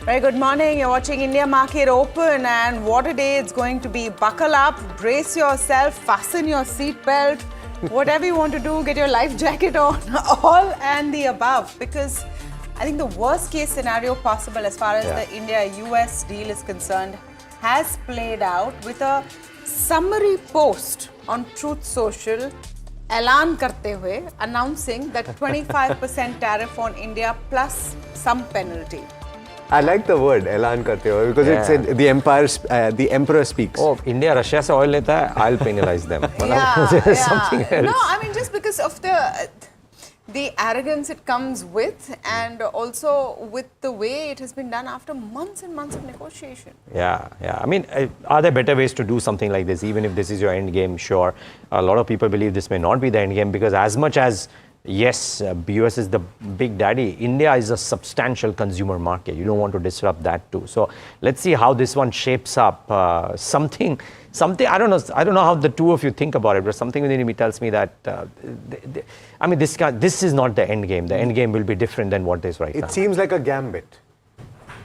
Very good morning. You're watching India Market Open, and what a day it's going to be. Buckle up, brace yourself, fasten your seatbelt, whatever you want to do, get your life jacket on, all and the above. Because I think the worst case scenario possible as far as the India-US deal is concerned has played out with a summary post on Truth Social ऐलान करते हुए announcing that 25% tariff on India plus some penalty. I like the word "ऐलान करते हुए" because it's the emperor speaks. Oh, India Russia से oil लेता है, I'll penalize them. Something else. No, I mean just because of the arrogance it comes with, and also with the way it has been done after months and months of negotiation. Yeah. I mean, are there better ways to do something like this? Even if this is your end game, sure. A lot of people believe this may not be the end game because as much as yes, US is the big daddy, India is a substantial consumer market. You don't want to disrupt that too. So let's see how this one shapes up. Something. I don't know how the two of you think about it, but something within me tells me that I mean, this is not the end game. The end game will be different than what is right now. It seems like a gambit.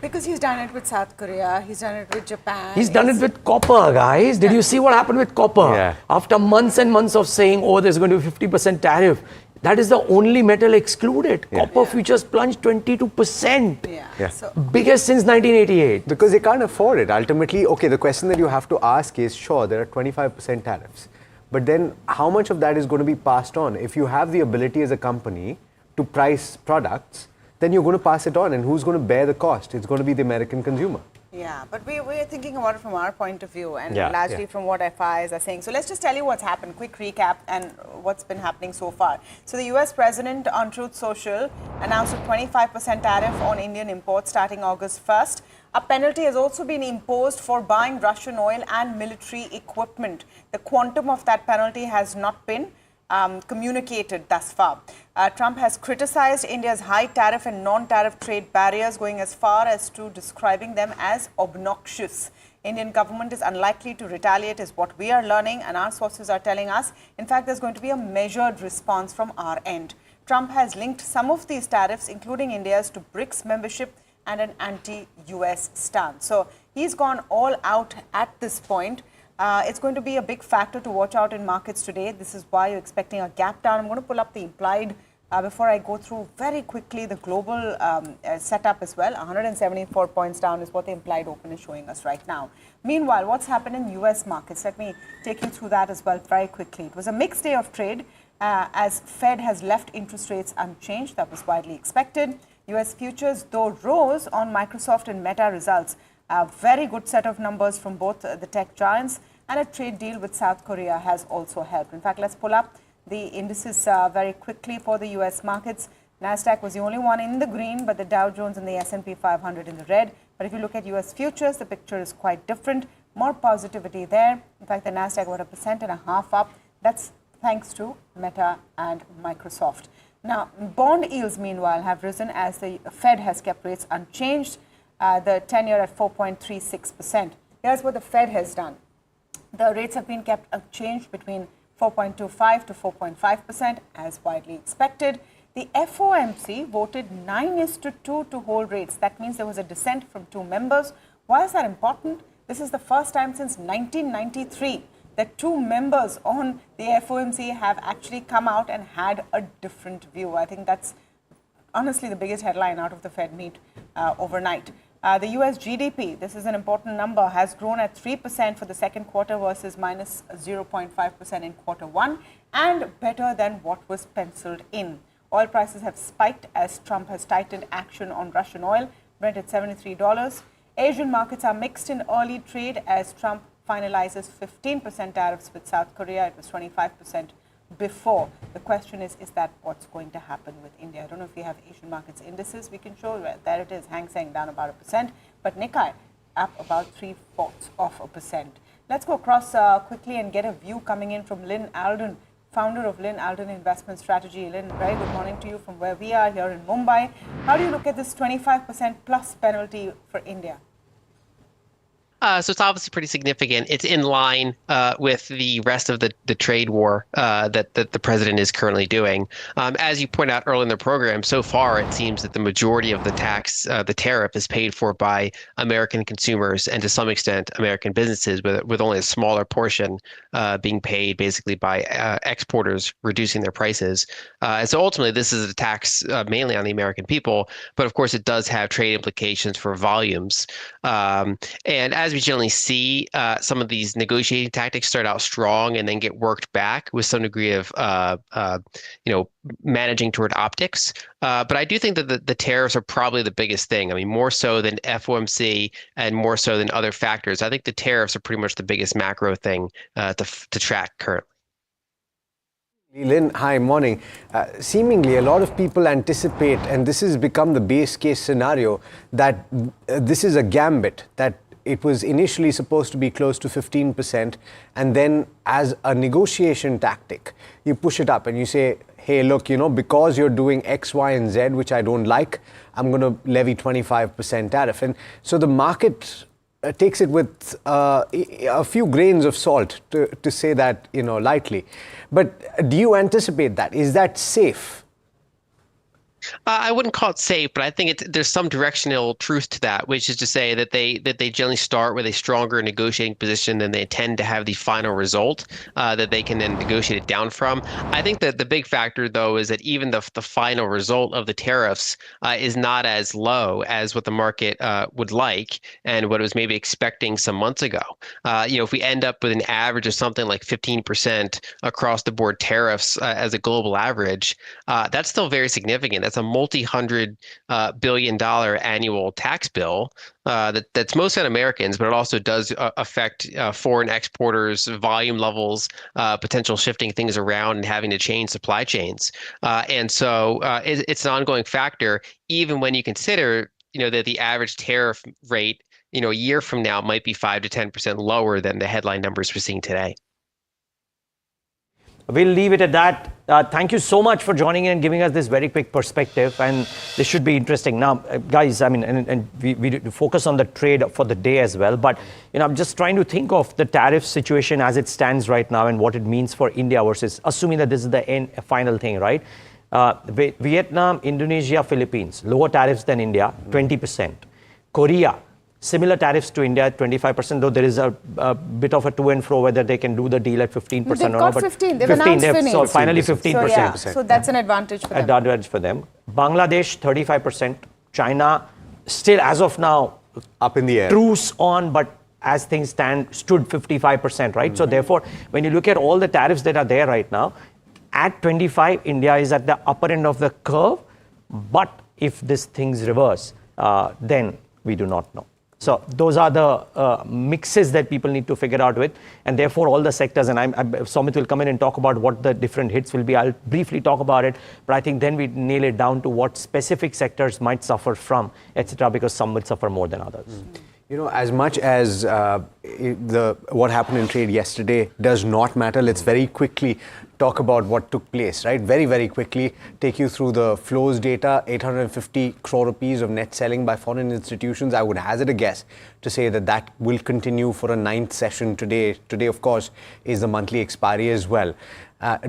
Because he's done it with South Korea, he's done it with Japan. He's done it with copper, guys. Did you see what happened with copper? Yeah. After months and months of saying, oh, there's going to be 50% tariff. That is the only metal excluded. Yeah. Copper futures plunged 22%. Yeah. So, Biggest since 1988. Because they can't afford it. Ultimately, okay, the question that you have to ask is, sure, there are 25% tariffs. But then how much of that is going to be passed on? If you have the ability as a company to price products, then you're going to pass it on. And who's going to bear the cost? It's going to be the American consumer. yeah, but we're thinking about it from our point of view and largely from what FIs are saying. So let's just tell you what's happened. Quick recap and what's been happening so far. So the US President on Truth Social announced a 25% tariff on Indian imports starting August 1st. A penalty has also been imposed for buying Russian oil and military equipment. The quantum of that penalty has not been communicated thus far. Trump has criticized India's high tariff and non-tariff trade barriers, going as far as to describing them as obnoxious. Indian government is unlikely to retaliate is what we are learning, and our sources are telling us. In fact, there's going to be a measured response from our end. Trump has linked some of these tariffs, including India's, to BRICS membership and an anti-US stance. So he's gone all out at this point. It's going to be a big factor to watch out in markets today. This is why you're expecting a gap down. I'm going to pull up the implied before I go through very quickly the global setup as well. 174 points down is what the implied open is showing us right now. Meanwhile, what's happened in US markets? Let me take you through that as well very quickly. It was a mixed day of trade as Fed has left interest rates unchanged. That was widely expected. US futures, though, rose on Microsoft and Meta results. A very good set of numbers from both the tech giants, and a trade deal with South Korea has also helped. In fact, let's pull up the indices very quickly for the US markets. NASDAQ was the only one in the green, but the Dow Jones and the S&P 500 in the red. But if you look at US futures, the picture is quite different. More positivity there. In fact, the NASDAQ got 1.5% up. That's thanks to Meta and Microsoft. Now, bond yields, meanwhile, have risen as the Fed has kept rates unchanged. The 10-year at 4.36%. Here's what the Fed has done. The rates have been kept unchanged between 4.25 to 4.5%, as widely expected. The FOMC voted 9:2 to hold rates. That means there was a dissent from two members. Why is that important? This is the first time since 1993 that two members on the FOMC have actually come out and had a different view. I think that's honestly the biggest headline out of the Fed meet overnight. The US GDP, this is an important number, has grown at 3% for the second quarter versus minus 0.5% in quarter one, and better than what was penciled in. Oil prices have spiked as Trump has tightened action on Russian oil, Brent at $73. Asian markets are mixed in early trade as Trump finalizes 15% tariffs with South Korea. It was 25% before. The question is that what's going to happen with India? I don't know if we have Asian markets indices we can show. There it is, Hang Seng down about 1%, but Nikkei up about 0.75%. Let's go across quickly and get a view coming in from Lynn Alden, founder of Lynn Alden Investment Strategy. Lynn, very good morning to you from where we are here in Mumbai. How do you look at this 25% plus penalty for India? So it's obviously pretty significant. It's in line with the rest of the trade war that the president is currently doing. As you point out early in the program, so far it seems that the majority of the the tariff is paid for by American consumers and to some extent American businesses, with only a smaller portion being paid basically by exporters reducing their prices. And so ultimately, this is a tax mainly on the American people, but of course it does have trade implications for volumes. And as we generally see, some of these negotiating tactics start out strong and then get worked back with some degree of, managing toward optics. But I do think that the tariffs are probably the biggest thing. I mean, more so than FOMC and more so than other factors. I think the tariffs are pretty much the biggest macro thing to track currently. Lynn, hi, morning. Seemingly, a lot of people anticipate, and this has become the base case scenario, that this is a gambit, that it was initially supposed to be close to 15%, and then as a negotiation tactic, you push it up and you say, hey, look, because you're doing X, Y, and Z, which I don't like, I'm going to levy 25% tariff. And so the market takes it with a few grains of salt, to say that, lightly. But do you anticipate that? Is that safe? I wouldn't call it safe, but I think there's some directional truth to that, which is to say that they generally start with a stronger negotiating position than they tend to have the final result that they can then negotiate it down from. I think that the big factor, though, is that even the final result of the tariffs is not as low as what the market would like and what it was maybe expecting some months ago. If we end up with an average of something like 15% across the board tariffs as a global average, that's still very significant. That's a multi-hundred billion-dollar annual tax bill that's mostly on Americans, but it also does affect foreign exporters, volume levels, potential shifting things around and having to change supply chains. And so it's an ongoing factor, even when you consider, that the average tariff rate, a year from now might be 5 to 10% lower than the headline numbers we're seeing today. We'll leave it at that. Thank you so much for joining in and giving us this very quick perspective, and this should be interesting. Now, guys, I mean, and we focus on the trade for the day as well, but I'm just trying to think of the tariff situation as it stands right now and what it means for India versus, assuming that this is the final thing, right? Vietnam, Indonesia, Philippines, lower tariffs than India, 20%. Korea, similar tariffs to India, 25%, though there is a bit of a to and fro whether they can do the deal at 15% or not. They've got 15. They've announced finished. So finally 15%. So that's an advantage for them. Advantage for them. Bangladesh, 35%. China, still as of now, up in the air. Truce on, but as things stand, stood 55%, right? So therefore, when you look at all the tariffs that are there right now, at 25, India is at the upper end of the curve. But if these things reverse, then we do not know. So those are the mixes that people need to figure out with, and therefore all the sectors, and Somit will come in and talk about what the different hits will be. I'll briefly talk about it, but I think then we nail it down to what specific sectors might suffer from, etc., because some will suffer more than others. As much as what happened in trade yesterday does not matter, let's very quickly talk about what took place, right? Very, very quickly, take you through the flows data, 850 crore rupees of net selling by foreign institutions. I would hazard a guess to say that will continue for a 9th session today. Today, of course, is the monthly expiry as well.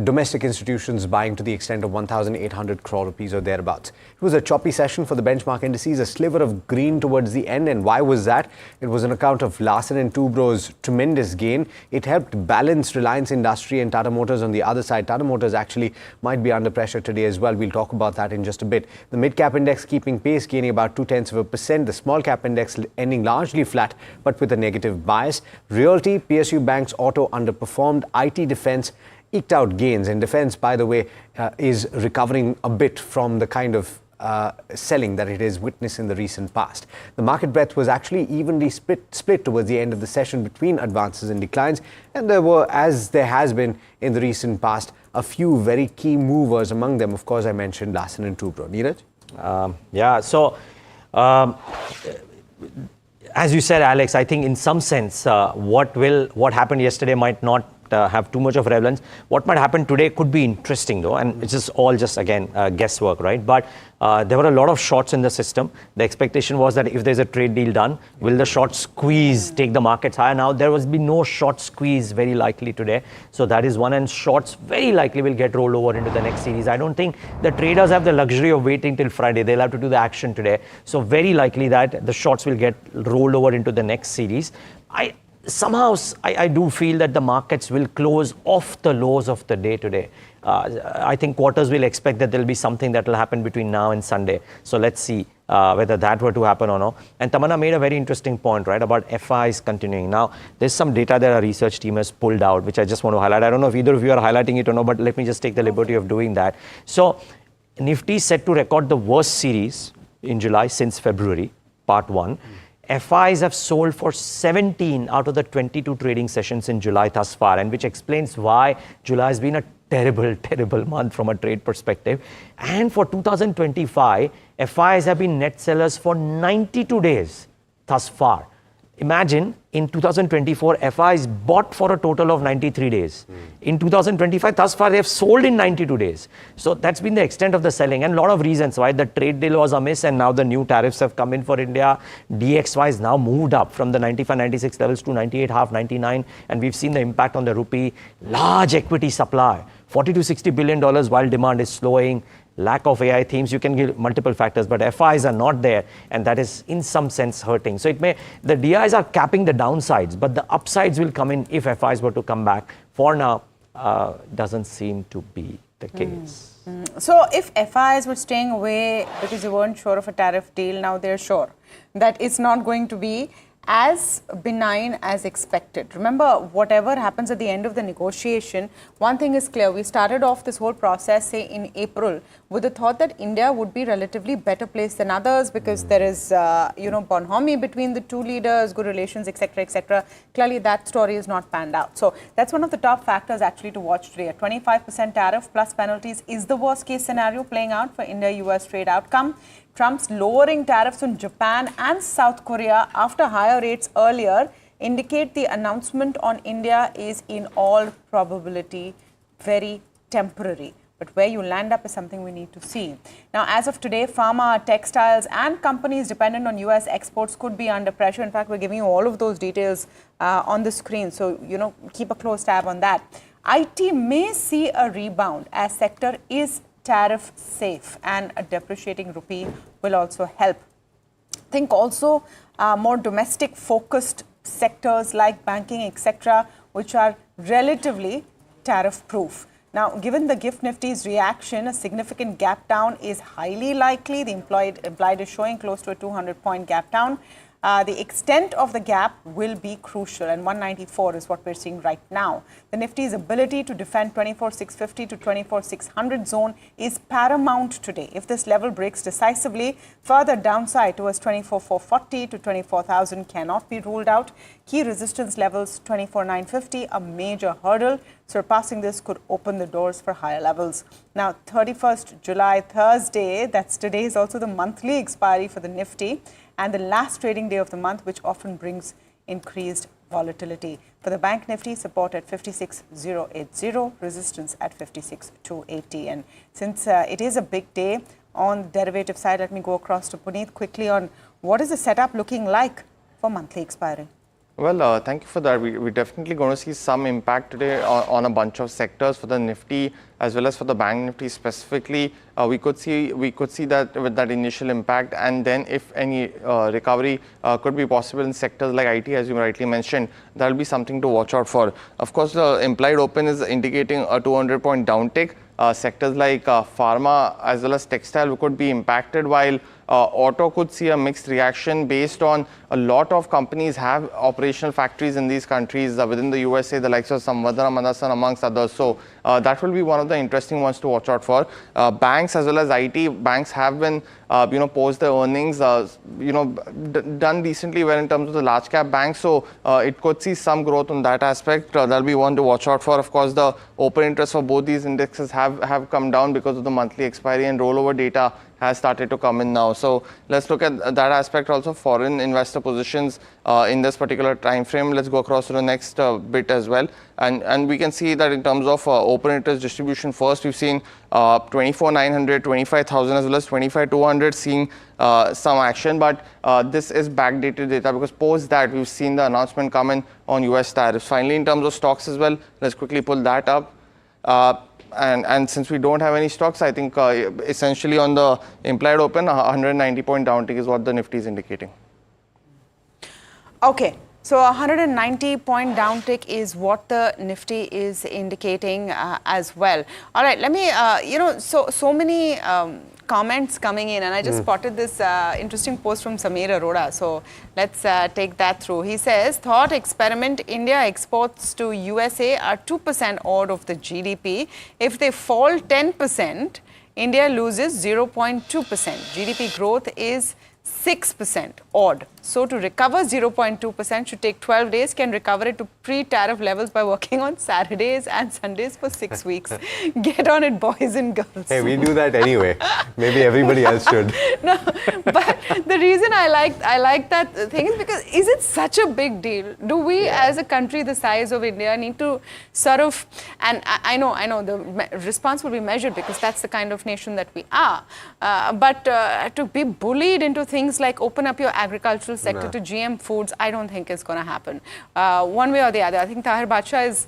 Domestic institutions buying to the extent of 1,800 crore rupees or thereabouts. It was a choppy session for the benchmark indices, a sliver of green towards the end. And why was that? It was on account of Larsen & Toubro's tremendous gain. It helped balance Reliance Industry and Tata Motors on the other side. Tata Motors actually might be under pressure today as well. We'll talk about that in just a bit. The mid-cap index keeping pace, gaining about 0.2%. The small-cap index ending largely flat, but with a negative bias. Realty, PSU Banks, Auto underperformed. IT, Defence eked out gains, and defense, by the way, is recovering a bit from the kind of selling that it has witnessed in the recent past. The market breadth was actually evenly split towards the end of the session between advances and declines, and there were, as there has been in the recent past, a few very key movers. Among them, of course, I mentioned Larsen & Toubro. Neeraj? So as you said, Alex, I think in some sense, what happened yesterday might not have too much of relevance. What might happen today could be interesting though, and it's just all just again guesswork, right? But there were a lot of shorts in the system. The expectation was that if there's a trade deal done, will the short squeeze take the markets higher? Now there will be no short squeeze very likely today. So that is one, and shorts very likely will get rolled over into the next series. I don't think the traders have the luxury of waiting till Friday. They'll have to do the action today. So very likely that the shorts will get rolled over into the next series. Somehow I do feel that the markets will close off the lows of the day today. I think quarters will expect that there will be something that will happen between now and Sunday. So let's see whether that were to happen or not. And Tamanna made a very interesting point, right, about FIs continuing. Now, there's some data that our research team has pulled out, which I just want to highlight. I don't know if either of you are highlighting it or not, but let me just take the liberty of doing that. So Nifty is set to record the worst series in July since February, part 1. FIs have sold for 17 out of the 22 trading sessions in July thus far, and which explains why July has been a terrible month from a trade perspective. And for 2025, FIs have been net sellers for 92 days thus far. Imagine in 2024, FIs bought for a total of 93 days. In 2025, thus far, they have sold in 92 days. So that's been the extent of the selling, and a lot of reasons why the trade deal was amiss, and now the new tariffs have come in for India. DXY has now moved up from the 95, 96 levels to 98.5, 99, and we've seen the impact on the rupee. Large equity supply, $40 to $60 billion while demand is slowing. Lack of AI themes, you can give multiple factors, but FIs are not there, and that is in some sense hurting. So the DIs are capping the downsides, but the upsides will come in if FIs were to come back. For now, doesn't seem to be the case. So if FIs were staying away because they weren't sure of a tariff deal, now they're sure that it's not going to be as benign as expected. Remember, whatever happens at the end of the negotiation, one thing is clear. We started off this whole process, say, in April, with the thought that India would be relatively better placed than others because there is, bonhomie between the two leaders, good relations, etc., etc. Clearly, that story is not panned out. So that's one of the top factors actually to watch today. A 25% tariff plus penalties is the worst case scenario playing out for India-US trade outcome. Trump's lowering tariffs on Japan and South Korea after higher rates earlier indicate the announcement on India is in all probability very temporary. But where you land up is something we need to see. Now, as of today, pharma, textiles, and companies dependent on US exports could be under pressure. In fact, we're giving you all of those details on the screen. So, keep a close tab on that. IT may see a rebound as sector is tariff safe, and a depreciating rupee will also help. Think also more domestic focused sectors like banking, etc., which are relatively tariff proof. Now, given the GIFT Nifty's reaction, a significant gap down is highly likely. The implied is showing close to a 200-point gap down. The extent of the gap will be crucial, and 194 is what we're seeing right now. The Nifty's ability to defend 24,650 to 24,600 zone is paramount today. If this level breaks decisively, further downside towards 24,440 to 24,000 cannot be ruled out. Key resistance levels 24,950, a major hurdle. Surpassing this could open the doors for higher levels. Now, 31st July, Thursday, that's today, is also the monthly expiry for the Nifty, and the last trading day of the month, which often brings increased volatility. For the Bank Nifty, support at 56,080, resistance at 56,280. And since it is a big day on the derivative side, let me go across to Puneet quickly on what is the setup looking like for monthly expiry. Well, thank you for that. We're definitely going to see some impact today on a bunch of sectors for the Nifty as well as for the Bank Nifty specifically. We could see that with that initial impact, and then if any recovery could be possible in sectors like IT, as you rightly mentioned, that will be something to watch out for. Of course, the implied open is indicating a 200-point downtick. Sectors like pharma as well as textile could be impacted, while auto could see a mixed reaction based on a lot of companies have operational factories in these countries within the USA, the likes of Samvardhana Motherson amongst others. So that will be one of the interesting ones to watch out for. Banks as well as IT, banks have been post the earnings, done decently well in terms of the large cap banks. So it could see some growth on that aspect. That'll be one to watch out for. Of course, the open interest for both these indexes have come down because of the monthly expiry and rollover data has started to come in now. So let's look at that aspect also, foreign investor positions in this particular time frame. Let's go across to the next bit as well. And we can see that in terms of open interest distribution, first we've seen 24,900, 25,000 as well as 25,200 seeing some action. But this is backdated data because post that we've seen the announcement come in on US tariffs. Finally, in terms of stocks as well, let's quickly pull that up. And since we don't have any stocks, I think essentially on the implied open, 190 point downtick is what the Nifty is indicating. Okay. So 190 point downtick is what the Nifty is indicating as well. All right, let me, so many comments coming in, and I just spotted this interesting post from Samir Arora. So let's take that through. He says, thought experiment, India exports to USA are 2% odd of the GDP. If they fall 10%, India loses 0.2%. GDP growth is 6% odd. So to recover 0.2% should take 12 days, can recover it to pre-tariff levels by working on Saturdays and Sundays for 6 weeks. Get on it, boys and girls. Hey, we do that anyway. Maybe everybody else should. No, but the reason I like that thing is because is it such a big deal? Do we as a country the size of India need to sort of, and I know the response will be measured because that's the kind of nation that we are, but to be bullied into things like open up your agricultural sector to GM foods, I don't think it's going to happen. One way or the other. I think Tahir Bacha is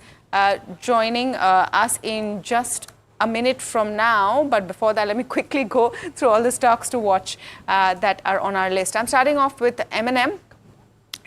joining us in just a minute from now. But before that, let me quickly go through all the stocks to watch that are on our list. I'm starting off with M&M,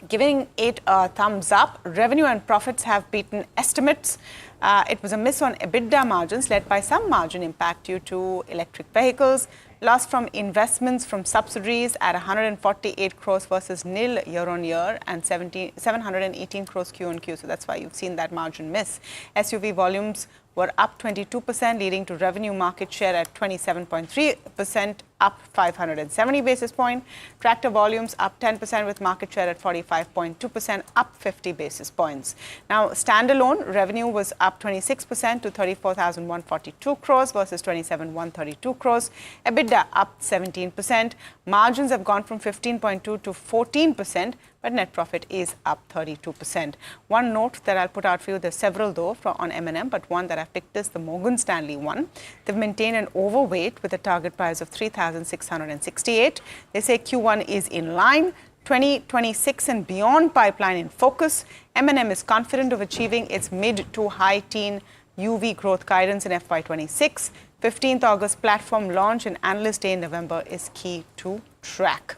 giving it a thumbs up. Revenue and profits have beaten estimates. It was a miss on EBITDA margins led by some margin impact due to electric vehicles. Loss from investments from subsidiaries at 148 crores versus nil year on year and 718 crores Q on Q. So that's why you've seen that margin miss. SUV volumes were up 22%, leading to revenue market share at 27.3%, up 570 basis points. Tractor volumes up 10% with market share at 45.2%, up 50 basis points. Now, standalone revenue was up 26% to 34,142 crores versus 27,132 crores. EBITDA up 17%. Margins have gone from 15.2 to 14%. But net profit is up 32%. One note that I'll put out for you, there's several though on M&M, but one that I've picked is the Morgan Stanley one. They've maintained an overweight with a target price of 3,668. They say Q1 is in line. 2026 and beyond pipeline in focus. M&M is confident of achieving its mid to high teen UV growth guidance in FY26. 15th August platform launch and Analyst Day in November is key to track.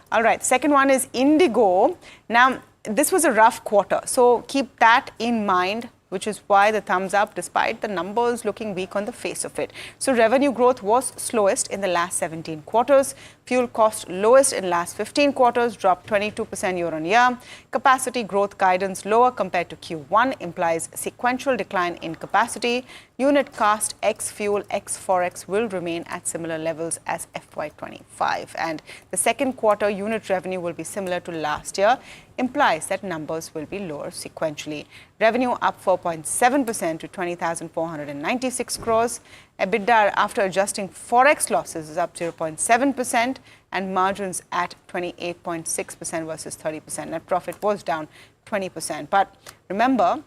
All right, second one is Indigo. Now, this was a rough quarter, so keep that in mind, which is why the thumbs up despite the numbers looking weak on the face of it. So revenue growth was slowest in the last 17 quarters. Fuel cost lowest in last 15 quarters, dropped 22% year on year. Capacity growth guidance lower compared to Q1 implies sequential decline in capacity. Unit cost ex fuel ex forex will remain at similar levels as FY25. And the second quarter unit revenue will be similar to last year, implies that numbers will be lower sequentially. Revenue up 4.7% to 20,496 crores. EBITDA after adjusting forex losses is up 0.7% and margins at 28.6% versus 30%. Net profit was down 20%. But remember,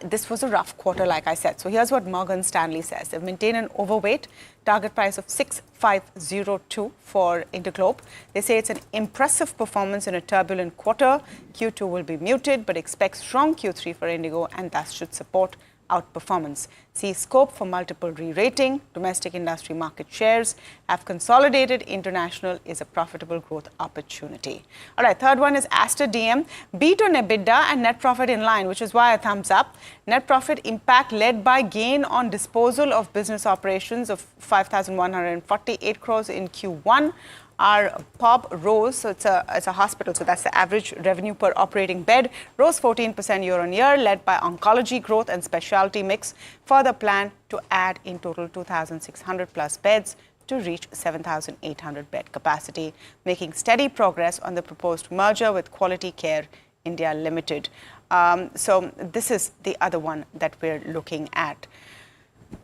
this was a rough quarter, like I said. So here's what Morgan Stanley says. They've maintained an overweight, target price of 6,502 for Interglobe. They say it's an impressive performance in a turbulent quarter. Q2 will be muted, but expect strong Q3 for Indigo and thus should support outperformance. See scope for multiple re-rating. Domestic industry market shares have consolidated. International is a profitable growth opportunity. All right, third one is Aster DM. Beat on EBITDA and net profit in line, which is why a thumbs up. Net profit impact led by gain on disposal of business operations of 5,148 crores in Q1. Our POB rose, so it's a hospital, so that's the average revenue per operating bed, rose 14% year on year, led by oncology growth and specialty mix. Further plan to add in total 2,600 plus beds to reach 7,800 bed capacity, making steady progress on the proposed merger with Quality Care India Limited. So this is the other one that we're looking at.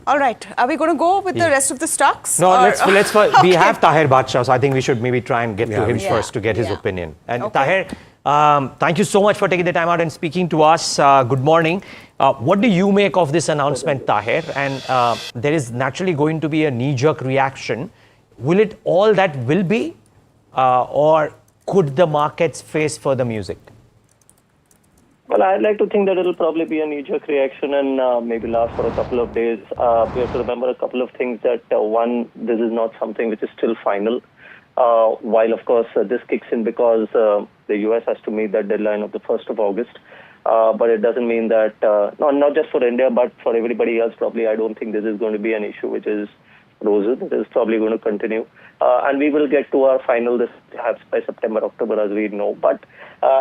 All right. Are we going to go with the rest of the stocks? No, let's Okay. we have Tahir Badshah, so I think we should maybe try and get to him first to get his opinion. And Okay. Tahir, thank you so much for taking the time out and speaking to us. Good morning. What do you make of this announcement, Tahir? And there is naturally going to be a knee-jerk reaction. Will it all that will be, or could the markets face further music? Well, I'd like to think that it'll probably be a knee-jerk reaction and maybe last for a couple of days. We have to remember a couple of things that, one, this is not something which is still final. While, of course, this kicks in because the U.S. has to meet that deadline of the 1st of August. But it doesn't mean that, not just for India, but for everybody else, probably, I don't think this is going to be an issue which is roses. It is probably going to continue. And we will get to our final this perhaps by September, October, as we know. But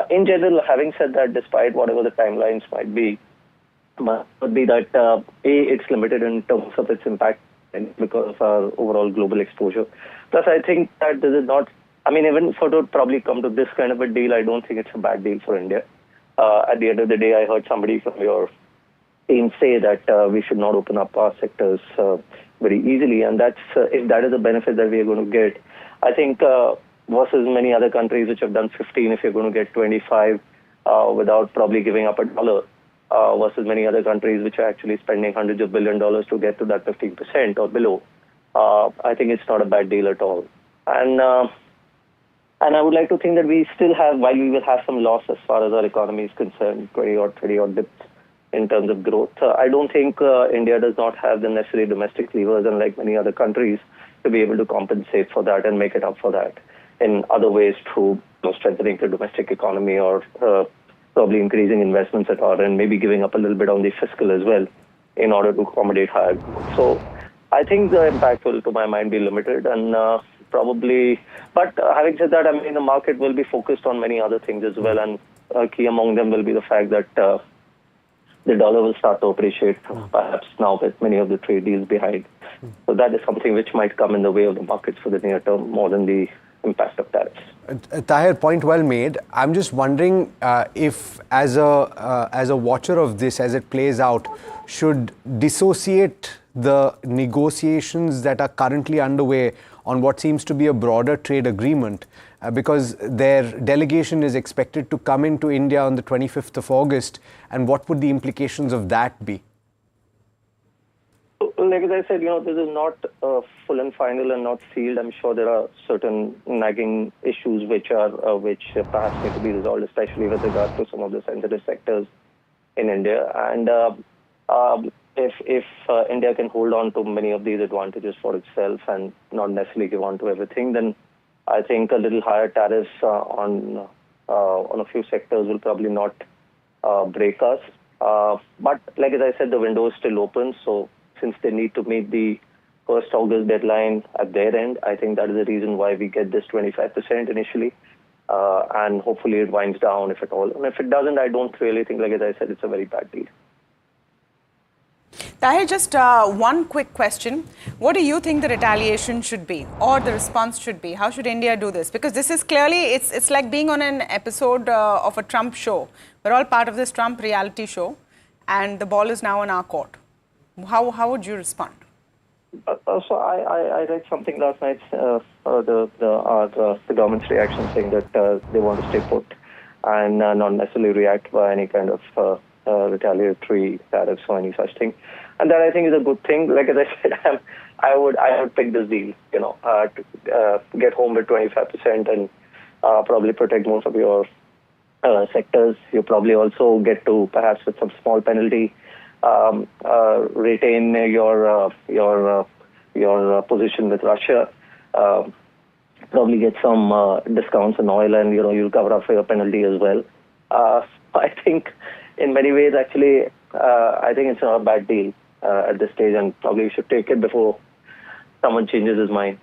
in general, having said that, despite whatever the timelines might be that, it's limited in terms of its impact because of our overall global exposure. Plus, I think that this is not, even if it would probably come to this kind of a deal, I don't think it's a bad deal for India. At the end of the day, I heard somebody from your team say that we should not open up our sectors very easily, and that's if that is a benefit that we are going to get. I think versus many other countries which have done 15, if you're going to get 25 without probably giving up a dollar, versus many other countries which are actually spending hundreds of $billions to get to that 15% or below, I think it's not a bad deal at all. And I would like to think that we still have, while we will have some loss as far as our economy is concerned, 20 or 30 odd dips in terms of growth. I don't think India does not have the necessary domestic levers, unlike many other countries, to be able to compensate for that and make it up for that in other ways through strengthening the domestic economy or probably increasing investments at all and maybe giving up a little bit on the fiscal as well in order to accommodate higher growth. So I think the impact will, to my mind, be limited and probably, but having said that, the market will be focused on many other things as well, and key among them will be the fact that the dollar will start to appreciate, perhaps now with many of the trade deals behind. So that is something which might come in the way of the markets for the near term more than the impact of tariffs. Tahir, point well made. I'm just wondering if, as a watcher of this, as it plays out, should dissociate the negotiations that are currently underway on what seems to be a broader trade agreement, because their delegation is expected to come into India on the 25th of August, and what would the implications of that be? Like as I said, this is not full and final and not sealed. I'm sure there are certain nagging issues which perhaps need to be resolved, especially with regard to some of the sensitive sectors in India. And if India can hold on to many of these advantages for itself and not necessarily give on to everything, then I think a little higher tariffs on a few sectors will probably not break us. But like as I said, the window is still open. So since they need to meet the 1st August deadline at their end, I think that is the reason why we get this 25% initially. And hopefully it winds down if at all. And if it doesn't, I don't really think, like as I said, it's a very bad deal. Tahir, just one quick question. What do you think the retaliation should be or the response should be? How should India do this? Because this is clearly, it's like being on an episode of a Trump show. We're all part of this Trump reality show and the ball is now in our court. How would you respond? So I read something last night, the government's reaction saying that they want to stay put and not necessarily react by any kind of retaliatory tariffs or any such thing. And that I think is a good thing. Like as I said, I would pick this deal, to get home with 25% and probably protect most of your sectors. You probably also get to, perhaps with some small penalty, retain your position with Russia. Probably get some discounts on oil, and you'll cover up for your penalty as well. I think, in many ways, actually, I think it's not a bad deal at this stage, and probably we should take it before someone changes his mind.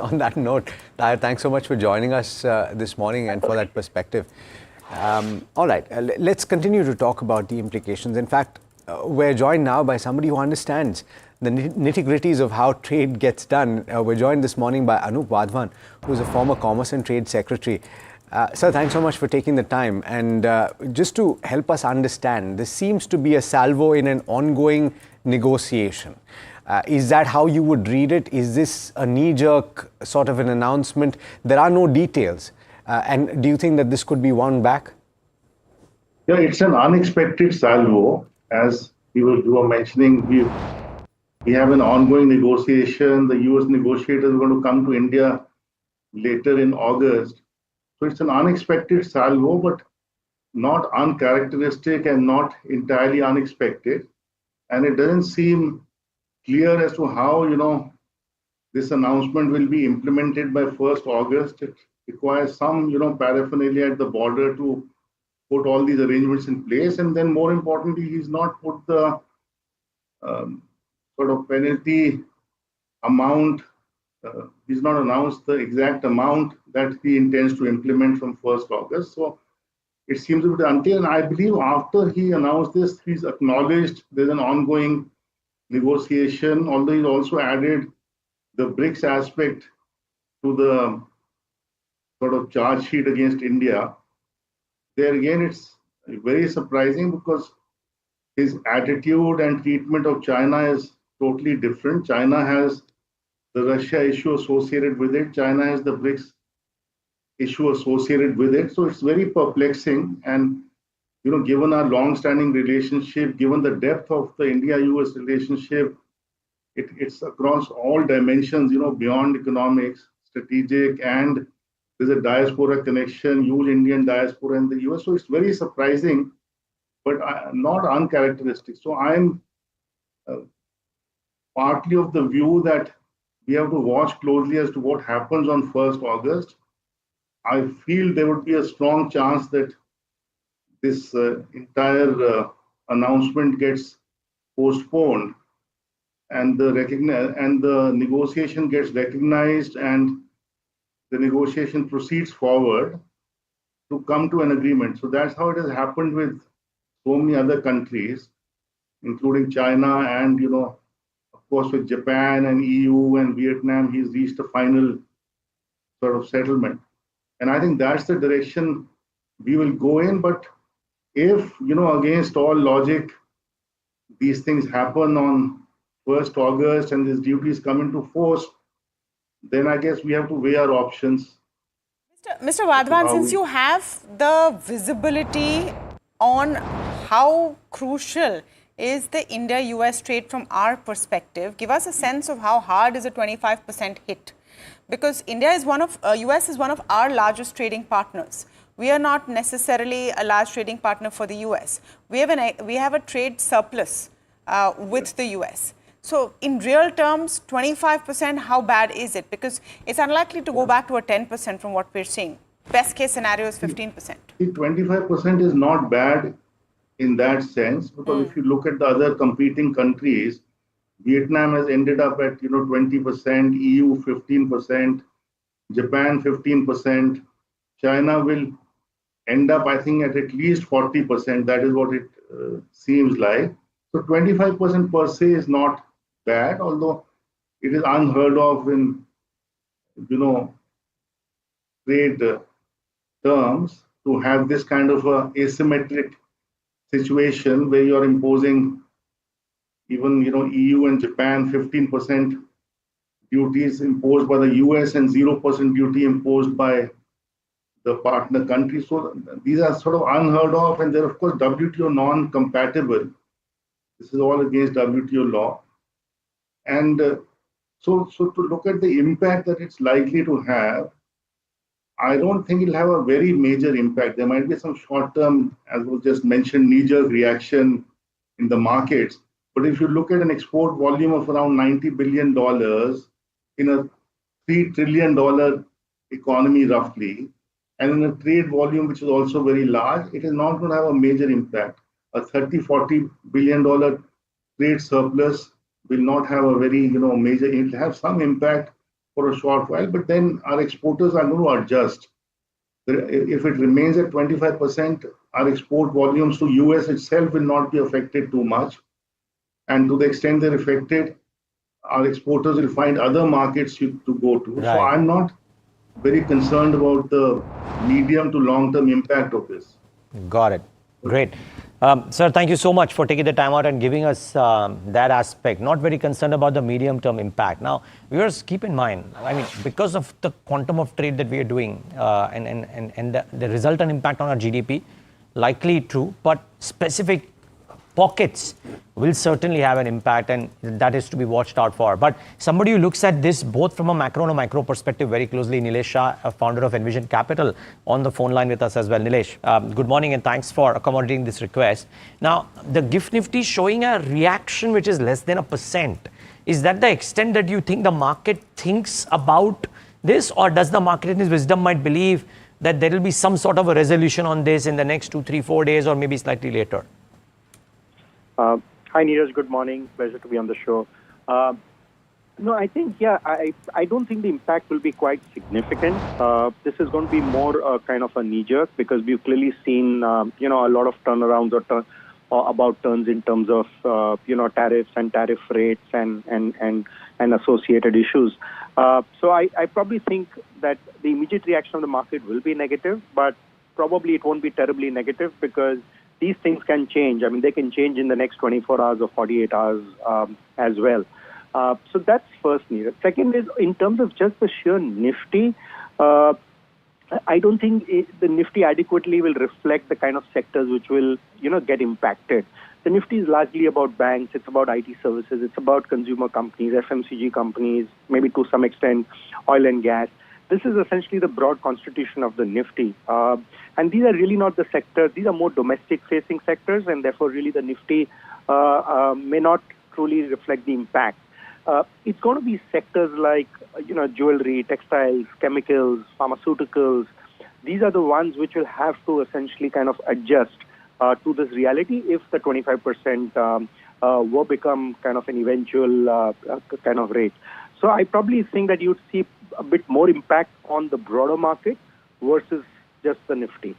On that note, Tahir, thanks so much for joining us this morning and for that perspective. All right, let's continue to talk about the implications. In fact, we're joined now by somebody who understands the nitty-gritties of how trade gets done. We're joined this morning by Anup Wadhwan, who's a former Commerce and Trade Secretary. Sir, thanks so much for taking the time. And just to help us understand, this seems to be a salvo in an ongoing negotiation. Is that how you would read it? Is this a knee-jerk sort of an announcement? There are no details. And do you think that this could be won back? Yeah, it's an unexpected salvo. As you were mentioning, we have an ongoing negotiation. The US negotiators are going to come to India later in August. So it's an unexpected salvo, but not uncharacteristic and not entirely unexpected. And it doesn't seem clear as to how, this announcement will be implemented by 1st August. It requires some, paraphernalia at the border to put all these arrangements in place. And then more importantly, he's not put the sort of penalty amount. He's not announced the exact amount that he intends to implement from 1st August. So it seems a bit unclear. And I believe after he announced this, he's acknowledged there's an ongoing negotiation, although he's also added the BRICS aspect to the sort of charge sheet against India. There again, it's very surprising because his attitude and treatment of China is totally different. China has the Russia issue associated with it. China has the BRICS issue associated with it. So it's very perplexing. And, given our long-standing relationship, given the depth of the India-US relationship, it's across all dimensions, beyond economics, strategic, and there's a diaspora connection, huge Indian diaspora in the US. So it's very surprising, but not uncharacteristic. So I'm partly of the view that we have to watch closely as to what happens on 1st August. I feel there would be a strong chance that this entire announcement gets postponed and the negotiation gets recognized and the negotiation proceeds forward to come to an agreement. So that's how it has happened with so many other countries, including China and, of course, with Japan and EU and Vietnam, he's reached a final sort of settlement. And I think that's the direction we will go in. But if, against all logic, these things happen on 1st August and these duties come into force, then I guess we have to weigh our options. Mr. Wadhwan, since you have the visibility on how crucial is the India-US trade from our perspective, give us a sense of how hard is a 25% hit. Because US is one of our largest trading partners. We are not necessarily a large trading partner for the US. We have a trade surplus with the US. So in real terms, 25%, how bad is it? Because it's unlikely to go back to a 10% from what we're seeing. Best case scenario is 15%. 25% is not bad in that sense, because if you look at the other competing countries, Vietnam has ended up at 20%, EU 15%, Japan 15%, China will end up, I think, at least 40%. That is what it seems like. So 25% per se is not bad, although it is unheard of in trade terms to have this kind of a asymmetric situation where you are imposing even EU and Japan 15% duties imposed by the US and 0% duty imposed by the partner country. So these are sort of unheard of, and they're of course WTO non-compatible. This is all against WTO law. And so to look at the impact that it's likely to have, I don't think it'll have a very major impact. There might be some short-term, as was just mentioned, knee-jerk reaction in the markets. But if you look at an export volume of around $90 billion in a $3 trillion economy roughly, and in a trade volume which is also very large, it is not going to have a major impact. A $30-40 billion trade surplus will not have a very major. It will have some impact for a short while, but then our exporters are going to adjust. If it remains at 25%, our export volumes to US itself will not be affected too much. And to the extent they're affected, our exporters will find other markets to go to. Right. So I'm not very concerned about the medium to long-term impact of this. Got it. Great. Sir, thank you so much for taking the time out and giving us that aspect. Not very concerned about the medium-term impact. Now, viewers, keep in mind, I mean, because of the quantum of trade that we are doing and the resultant impact on our GDP, likely true, but specific pockets will certainly have an impact, and that is to be watched out for. But somebody who looks at this both from a macro and a micro perspective very closely, Nilesh Shah, founder of Envision Capital, on the phone line with us as well. Nilesh, good morning and thanks for accommodating this request. Now, the GIFT Nifty showing a reaction which is less than 1%. Is that the extent that you think the market thinks about this, or does the market in its wisdom might believe that there will be some sort of a resolution on this in the next 2, 3, 4 days or maybe slightly later? Hi, Neeraj. Good morning. Pleasure to be on the show. No, I think, I don't think the impact will be quite significant. This is going to be more kind of a knee-jerk because we've clearly seen, a lot of turnarounds or about turns in terms of, tariffs and tariff rates and associated issues. So I probably think that the immediate reaction of the market will be negative, but probably it won't be terribly negative because these things can change. I mean, they can change in the next 24 hours or 48 hours as well. So that's first needed. Second is, in terms of just the sheer Nifty, I don't think the Nifty adequately will reflect the kind of sectors which will, get impacted. The Nifty is largely about banks, it's about IT services, it's about consumer companies, FMCG companies, maybe to some extent oil and gas. This is essentially the broad constitution of the Nifty. And these are really not the sectors. These are more domestic-facing sectors, and therefore really the Nifty may not truly reflect the impact. It's going to be sectors like, jewelry, textiles, chemicals, pharmaceuticals. These are the ones which will have to essentially kind of adjust to this reality if the 25% will become kind of an eventual kind of rate. So I probably think that you'd see a bit more impact on the broader market versus just the Nifty.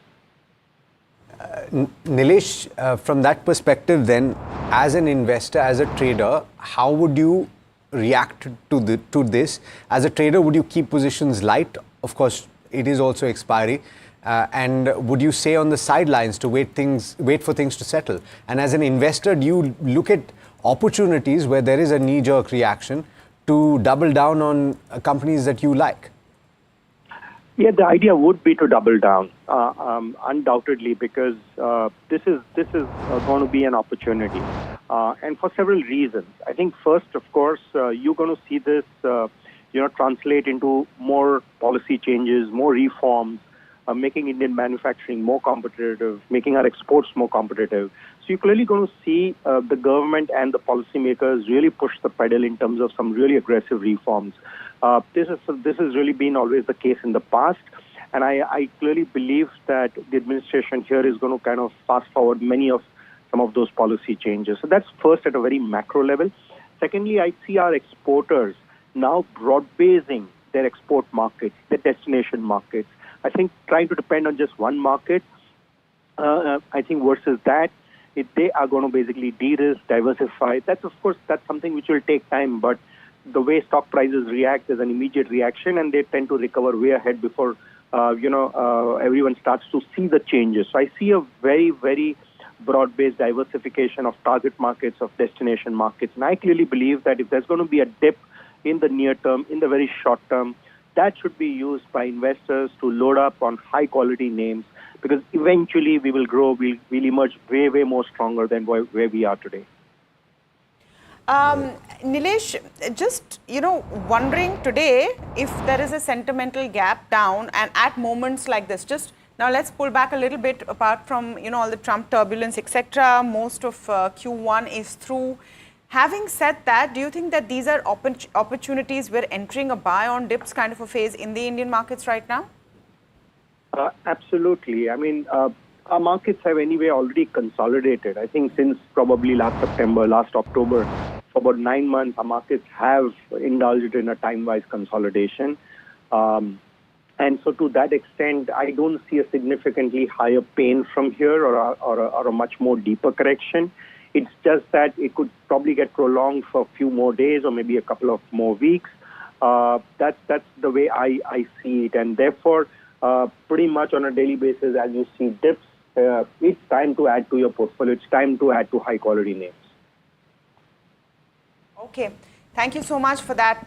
Nilesh, from that perspective then, as an investor, as a trader, how would you react to this? As a trader, would you keep positions light? Of course, it is also expiry. And would you stay on the sidelines to wait for things to settle? And as an investor, do you look at opportunities where there is a knee-jerk reaction to double down on companies that you like? Yeah, the idea would be to double down, undoubtedly, because this is going to be an opportunity, and for several reasons. I think first, of course, you're going to see this, translate into more policy changes, more reforms, making Indian manufacturing more competitive, making our exports more competitive. So you're clearly going to see the government and the policymakers really push the pedal in terms of some really aggressive reforms. This has really been always the case in the past, and I clearly believe that the administration here is going to kind of fast forward some of those policy changes. So that's first at a very macro level. Secondly, I see our exporters now broad-basing their export markets, their destination markets. I think trying to depend on just one market, I think versus that, if they are going to basically de-risk, diversify, that's something which will take time, but the way stock prices react is an immediate reaction, and they tend to recover way ahead before, everyone starts to see the changes. So I see a very, very broad-based diversification of target markets, of destination markets. And I clearly believe that if there's going to be a dip in the near term, in the very short term, that should be used by investors to load up on high-quality names, because eventually we will grow, we'll emerge way, way more stronger than where we are today. Nilesh, just, wondering today if there is a sentimental gap down, and at moments like this, just now let's pull back a little bit apart from, all the Trump turbulence, etc. Most of Q1 is through. Having said that, do you think that these are opportunities we're entering a buy on dips kind of a phase in the Indian markets right now? Absolutely. I mean, our markets have anyway already consolidated. I think since probably last September, last October, for about 9 months, our markets have indulged in a time-wise consolidation. And so to that extent, I don't see a significantly higher pain from here or a much more deeper correction. It's just that it could probably get prolonged for a few more days or maybe a couple of more weeks. That's the way I see it, and therefore, pretty much on a daily basis, as you see dips, it's time to add to your portfolio. It's time to add to high quality names. Okay. Thank you so much for that,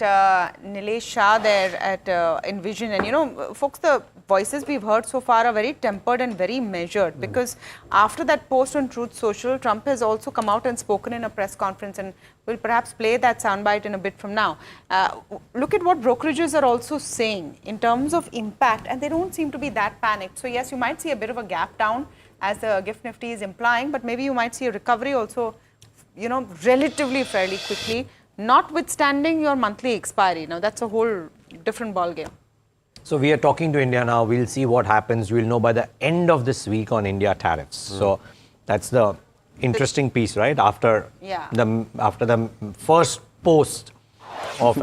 Nilesh Shah there at Envision. And folks, the voices we've heard so far are very tempered and very measured, because after that post on Truth Social, Trump has also come out and spoken in a press conference, and we'll perhaps play that soundbite in a bit from now. Look at what brokerages are also saying in terms of impact, and they don't seem to be that panicked. So yes, you might see a bit of a gap down as the GIFT Nifty is implying, but maybe you might see a recovery also, relatively fairly quickly, notwithstanding your monthly expiry. Now, that's a whole different ballgame. So we are talking to India now. We'll see what happens. We'll know by the end of this week on India tariffs. So that's the interesting piece, right? After the first post of,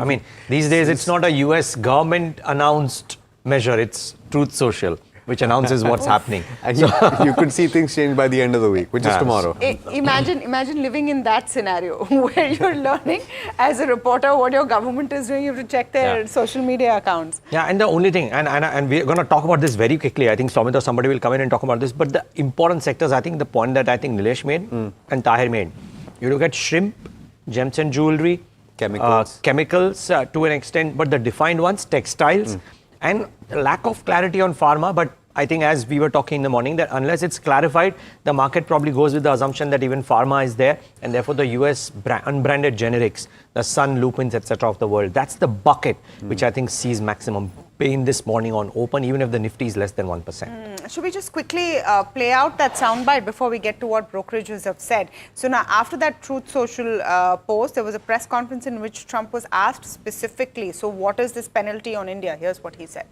these days it's not a US government announced measure, it's Truth Social, which announces what's happening. And you could see things change by the end of the week, which is tomorrow. Imagine living in that scenario where you're learning as a reporter what your government is doing. You have to check their social media accounts. Yeah, and the only thing, and we're going to talk about this very quickly. I think Sumit or somebody will come in and talk about this. But the important sectors, I think the point that I think Nilesh made and Tahir made. You look at shrimp, gems and jewelry, chemicals to an extent, but the defined ones, textiles, and lack of clarity on pharma. But I think, as we were talking in the morning, that unless it's clarified, the market probably goes with the assumption that even pharma is there, and therefore the US unbranded generics, the Sun, Lupins, etc. of the world, that's the bucket which I think sees maximum pain this morning on open, even if the Nifty is less than 1%. Should we just quickly play out that soundbite before we get to what brokerages have said? So now, after that Truth Social post, there was a press conference in which Trump was asked specifically, so what is this penalty on India? Here's what he said.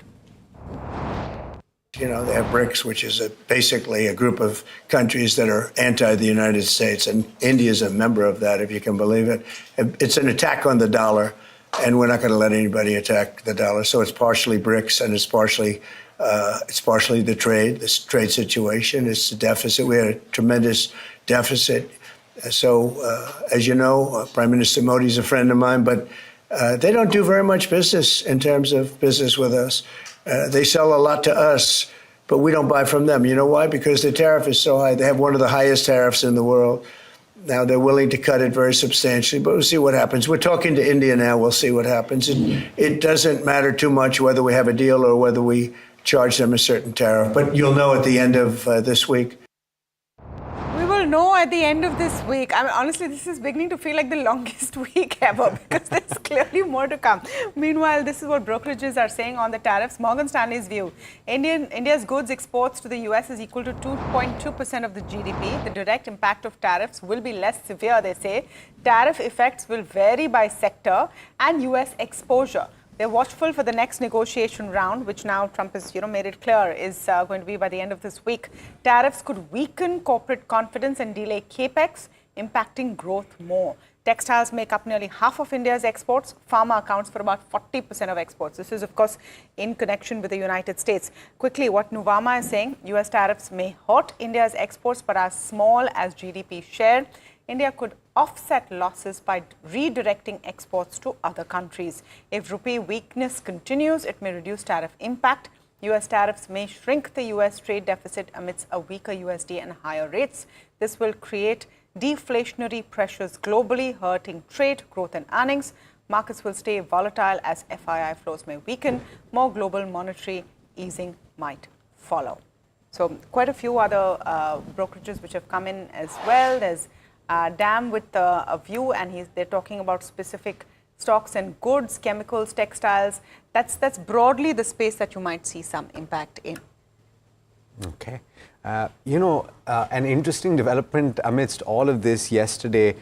They have BRICS, which is basically a group of countries that are anti the United States, and India is a member of that, if you can believe it. It's an attack on the dollar, and we're not going to let anybody attack the dollar. So it's partially BRICS, and it's partially the trade, this trade situation. It's the deficit. We had a tremendous deficit. So, as you know, Prime Minister Modi is a friend of mine, but they don't do very much business in terms of business with us. They sell a lot to us, but we don't buy from them. You know why? Because the tariff is so high. They have one of the highest tariffs in the world. Now they're willing to cut it very substantially, but we'll see what happens. We're talking to India now. We'll see what happens. It doesn't matter too much whether we have a deal or whether we charge them a certain tariff, but you'll know at the end of this week. Know at the end of this week. Honestly, this is beginning to feel like the longest week ever, because there's clearly more to come. Meanwhile, this is what brokerages are saying on the tariffs. Morgan Stanley's view: India's goods exports to the US is equal to 2.2% of the GDP. The direct impact of tariffs will be less severe, they say. Tariff effects will vary by sector and US exposure. They're watchful for the next negotiation round, which now Trump has, made it clear is going to be by the end of this week. Tariffs could weaken corporate confidence and delay capex, impacting growth more. Textiles make up nearly half of India's exports. Pharma accounts for about 40% of exports. This is, of course, in connection with the United States. Quickly, what Nuvama is saying: US tariffs may hurt India's exports, but are small as GDP share. India could offset losses by redirecting exports to other countries. If rupee weakness continues, it may reduce tariff impact. US tariffs may shrink the US trade deficit amidst a weaker USD and higher rates. This will create deflationary pressures globally, hurting trade, growth and earnings. Markets will stay volatile as FII flows may weaken. More global monetary easing might follow. So quite a few other brokerages which have come in as well. There's DAM with a view, and they're talking about specific stocks and goods, chemicals, textiles. That's broadly the space that you might see some impact in. Okay. An interesting development amidst all of this yesterday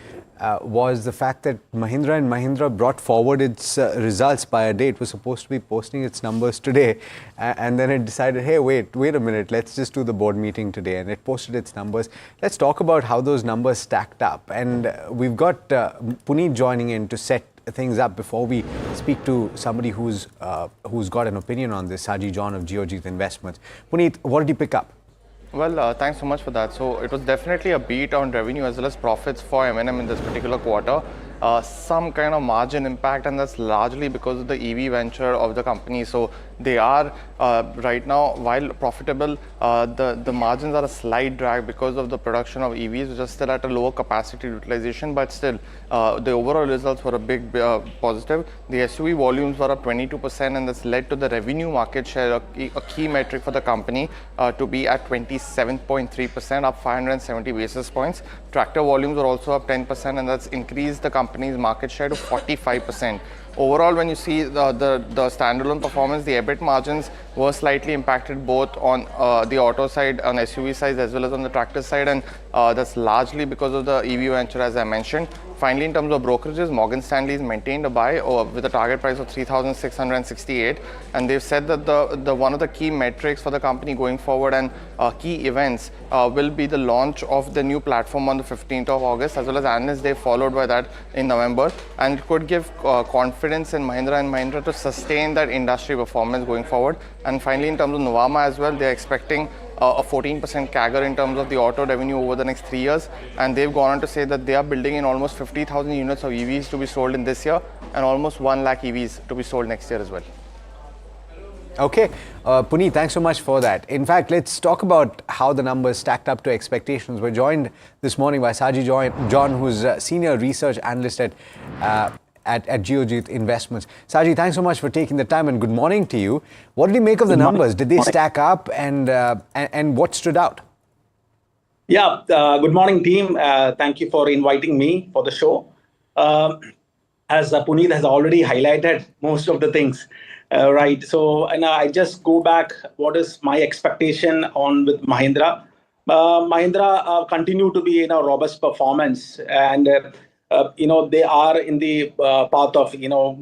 was the fact that Mahindra & Mahindra brought forward its results by a day. It was supposed to be posting its numbers today, and then it decided, hey, wait a minute, let's just do the board meeting today, and it posted its numbers. Let's talk about how those numbers stacked up, and we've got Puneet joining in to set things up before we speak to somebody who's got an opinion on this, Saji John of Geojit Investments. Puneet, what did you pick up? Well, thanks so much for that. So it was definitely a beat on revenue as well as profits for M&M in this particular quarter. some kind of margin impact, and that's largely because of the EV venture of the company. So they are right now, while profitable, the margins are a slight drag because of the production of EVs, which are still at a lower capacity utilization, but still the overall results were a big positive. The SUV volumes were up 22%, and that's led to the revenue market share, a key metric for the company, to be at 27.3%, up 570 basis points. Tractor volumes are also up 10%, and that's increased the company's market share to 45%. Overall, when you see the standalone performance, the EBIT margins were slightly impacted both on the auto side, on SUV side, as well as on the tractor side, and that's largely because of the EV venture, as I mentioned. Finally, in terms of brokerages, Morgan Stanley has maintained a buy with a target price of 3,668, and they've said that the one of the key metrics for the company going forward and key events will be the launch of the new platform on the 15th of August, as well as Analyst Day followed by that in November, and it could give confidence in Mahindra & Mahindra to sustain that industry performance going forward. And finally, in terms of Nuvama as well, they're expecting a 14% CAGR in terms of the auto revenue over the next 3 years, and they've gone on to say that they are building in almost 50,000 units of EVs to be sold in this year, and almost 1 lakh EVs to be sold next year as well. Okay, Puneet, thanks so much for that. In fact, let's talk about how the numbers stacked up to expectations. We're joined this morning by Saji John, who's a senior research analyst at Geojit Investments. Saji, thanks so much for taking the time, and good morning to you. What did you make of the numbers? Did they stack up, and what stood out? Yeah, good morning, team. Thank you for inviting me for the show. As Puneet has already highlighted most of the things, right? So, and I just go back, what is my expectation with Mahindra? Mahindra continue to be in a robust performance, and they are in the path of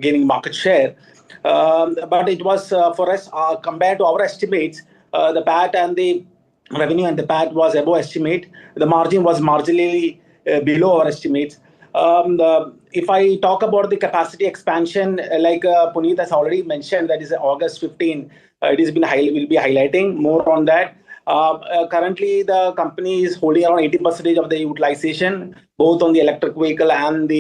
gaining market share. But it was for us, compared to our estimates, the PAT and the revenue and the PAT was above estimate. The margin was marginally below our estimates. If I talk about the capacity expansion, like Puneet has already mentioned, that is August 15. We'll be highlighting more on that. Currently, the company is holding around 80% of the utilization, both on the electric vehicle and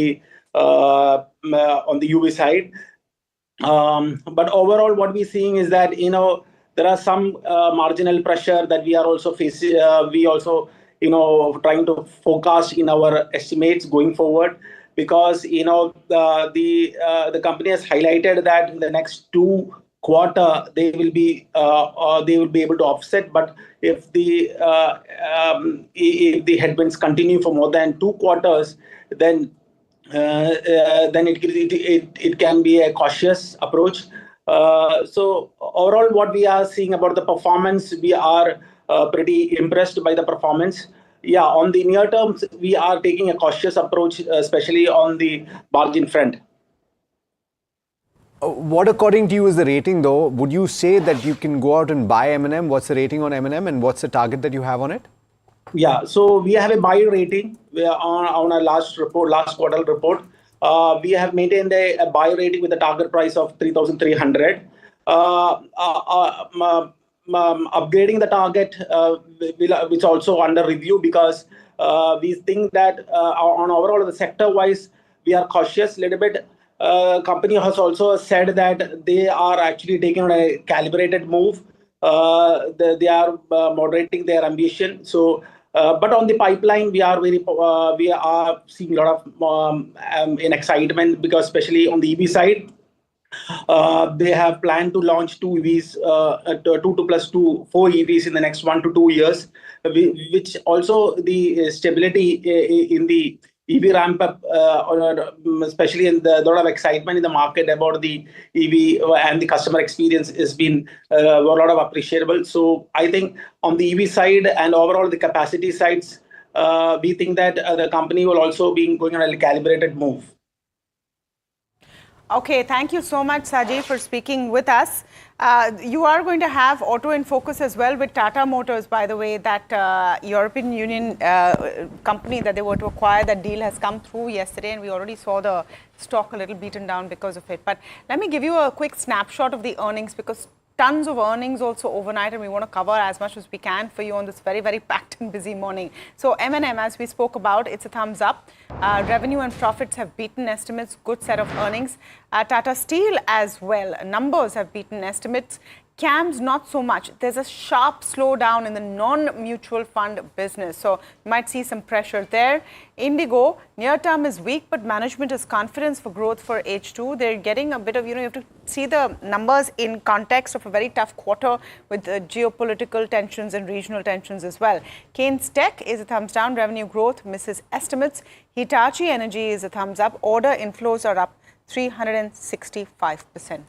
on the UV side. But overall, what we're seeing is that there are some marginal pressure that we are also facing. We also trying to forecast in our estimates going forward, because the company has highlighted that in the next 2 quarters they will be able to offset. But if the headwinds continue for more than 2 quarters, then it can be a cautious approach. So overall, what we are seeing about the performance, we are pretty impressed by the performance. Yeah, on the near term, we are taking a cautious approach, especially on the margin front. What, according to you, is the rating, though? Would you say that you can go out and buy M&M? What's the rating on M&M, and what's the target that you have on it? Yeah, so we have a buy rating. We are on our last quarter report. We have maintained a buy rating with a target price of 3,300. Upgrading the target, which is also under review, because we think that on overall the sector-wise, we are cautious a little bit. Company has also said that they are actually taking a calibrated move. They are moderating their ambition. So, but on the pipeline, we are seeing a lot of excitement, because especially on the EV side, they have planned to launch 2 EVs, 4 EVs in the next 1 to 2 years, which also the stability in the EV ramp up, especially in the lot of excitement in the market about the EV and the customer experience has been a lot of appreciable. So I think on the EV side and overall the capacity sides, we think that the company will also be going on a calibrated move. Okay, thank you so much, Sajay, for speaking with us. You are going to have Auto in Focus as well with Tata Motors, by the way. That European Union company that they were to acquire, that deal has come through yesterday, and we already saw the stock a little beaten down because of it. But let me give you a quick snapshot of the earnings, because tons of earnings also overnight, and we want to cover as much as we can for you on this very, very packed and busy morning. So M&M, as we spoke about, it's a thumbs up. Revenue and profits have beaten estimates, good set of earnings. Tata Steel as well, numbers have beaten estimates. CAMS, not so much. There's a sharp slowdown in the non-mutual fund business. So you might see some pressure there. Indigo, near term is weak, but management has confidence for growth for H2. They're getting a bit of, you have to see the numbers in context of a very tough quarter with geopolitical tensions and regional tensions as well. Keynes Tech is a thumbs down. Revenue growth misses estimates. Hitachi Energy is a thumbs up. Order inflows are up 365%.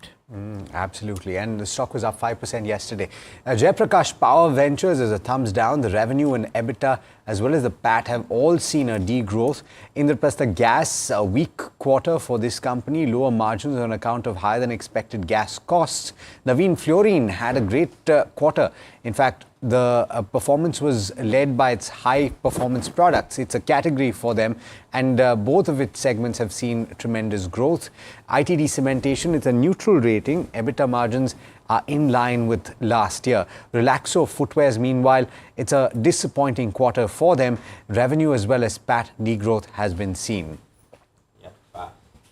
Absolutely, and the stock was up 5% yesterday. Jayaprakash Power Ventures is a thumbs down. The revenue and EBITDA as well as the PAT have all seen a degrowth. Indraprastha Gas, a weak quarter for this company, lower margins on account of higher than expected gas costs. Navin Fluorine had a great quarter. In fact, the performance was led by its high performance products. It's a category for them, and both of its segments have seen tremendous growth. ITD Cementation, it's a neutral rating. EBITDA margins are in line with last year. Relaxo Footwears, meanwhile, it's a disappointing quarter for them. Revenue as well as PAT degrowth has been seen. Yep.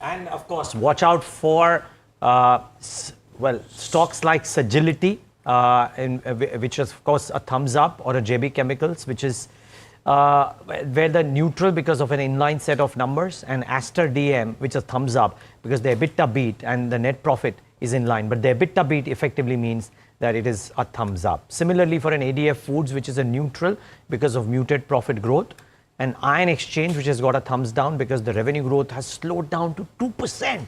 And of course, watch out for stocks like Sagility, which is of course a thumbs up, or a JB Chemicals, which is where the neutral because of an inline set of numbers, and Aster DM, which is thumbs up because the EBITDA beat and the net profit is in line. But the EBITDA beat effectively means that it is a thumbs up. Similarly, for an ADF Foods, which is a neutral because of muted profit growth, and Iron Exchange, which has got a thumbs down because the revenue growth has slowed down to 2%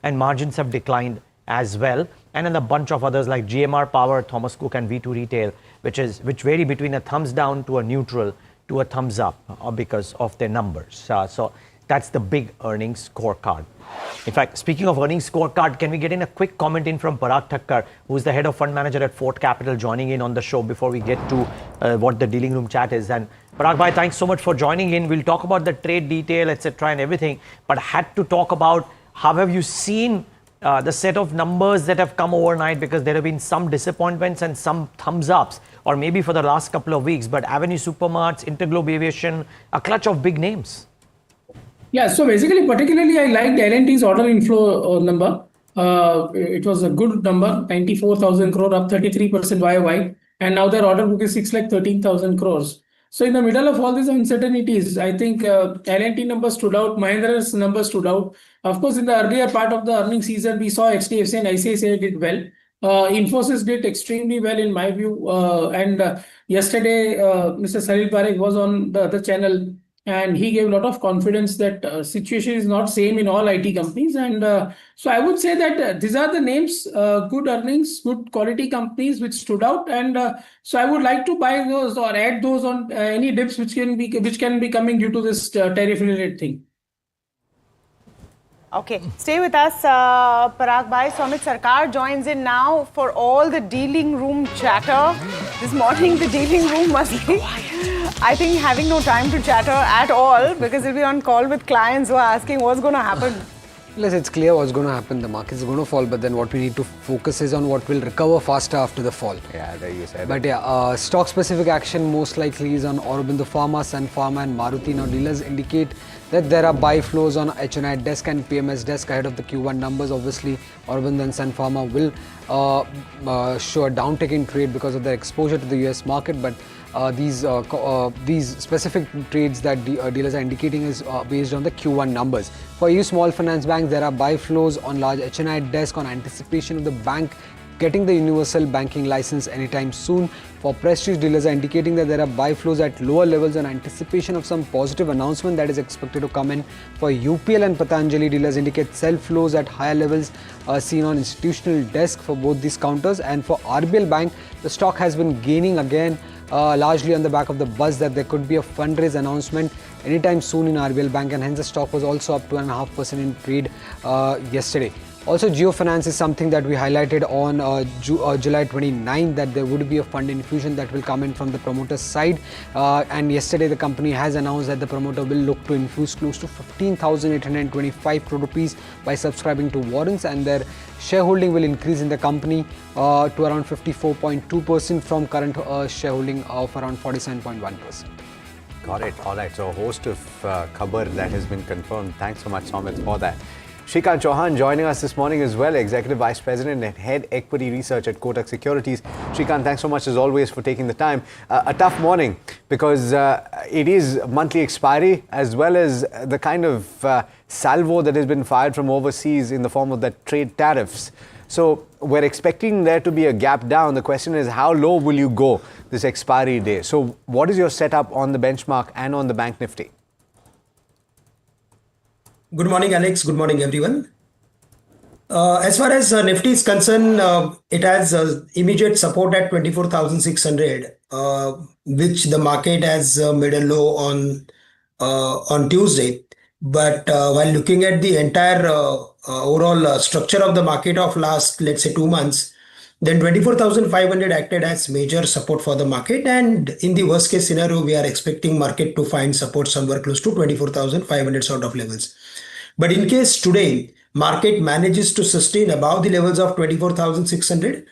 and margins have declined as well. And then a bunch of others like GMR Power, Thomas Cook and V2 Retail, which vary between a thumbs down to a neutral to a thumbs up because of their numbers. So that's the big earnings scorecard. In fact, speaking of earnings scorecard, can we get in a quick comment in from Parag Thakkar, who is the head of fund manager at Fort Capital, joining in on the show before we get to what the dealing room chat is. And Parag bhai, thanks so much for joining in. We'll talk about the trade detail, etc. and everything, but had to talk about how have you seen the set of numbers that have come overnight, because there have been some disappointments and some thumbs ups, or maybe for the last couple of weeks, but Avenue Supermarts, Interglobe Aviation, a clutch of big names. Yeah, so basically, particularly I liked L&T's order inflow number. It was a good number, 94,000 crore, up 33% YOY, and now their order book is 6,13,000 crores. So in the middle of all these uncertainties, I think L&T numbers stood out, Mahindra's numbers stood out. Of course, in the earlier part of the earnings season, we saw HDFC and ICICI did well. Infosys did extremely well in my view. And yesterday, Mr. Salil Parekh was on the other channel, and he gave a lot of confidence that situation is not same in all IT companies. And so I would say that these are the names, good earnings, good quality companies which stood out. And so I would like to buy those or add those on any dips which can be coming due to this tariff-related thing. Okay, stay with us, Parag bhai. Amit Sarkar joins in now for all the dealing room chatter. This morning, the dealing room must be, I think, having no time to chatter at all, because he'll be on call with clients who are asking what's going to happen. It's clear what's going to happen. The market is going to fall, but then what we need to focus is on what will recover faster after the fall. Yeah, there you said. But yeah, stock-specific action most likely is on Aurobindo Pharma, Sun Pharma and Maruti. Now, dealers indicate that there are buy flows on HNI desk and PMS desk ahead of the Q1 numbers. Obviously, Aurobindo and Sun Pharma will show a downtick in trade because of their exposure to the US market, but these specific trades that dealers are indicating is based on the Q1 numbers. For EU small finance banks, there are buy flows on large HNI desk on anticipation of the bank getting the universal banking license anytime soon. For Prestige, dealers are indicating that there are buy flows at lower levels in anticipation of some positive announcement that is expected to come in. For UPL and Patanjali, dealers indicate sell flows at higher levels seen on institutional desk for both these counters. And for RBL Bank, the stock has been gaining again, largely on the back of the buzz that there could be a fundraise announcement anytime soon in RBL Bank, and hence the stock was also up 2.5% in trade yesterday. Also, Geofinance is something that we highlighted on July 29th, that there would be a fund infusion that will come in from the promoter's side. And yesterday, the company has announced that the promoter will look to infuse close to 15,825 crore rupees by subscribing to warrants, and their shareholding will increase in the company to around 54.2% from current shareholding of around 47.1%. Got it. All right. So a host of khabar that has been confirmed. Thanks so much, Somit, for that. Shrikant Chauhan joining us this morning as well, Executive Vice President and Head Equity Research at Kotak Securities. Shrikant, thanks so much as always for taking the time. A tough morning because it is monthly expiry as well as the kind of salvo that has been fired from overseas in the form of that trade tariffs. So we're expecting there to be a gap down. The question is, how low will you go this expiry day? So what is your setup on the benchmark and on the Bank Nifty? Good morning, Alex. Good morning, everyone. As far as Nifty is concerned, it has immediate support at 24,600, which the market has made a low on Tuesday. But while looking at the entire overall structure of the market of last, let's say, 2 months, then 24,500 acted as major support for the market. And in the worst case scenario, we are expecting market to find support somewhere close to 24,500 sort of levels. But in case today, market manages to sustain above the levels of 24,600,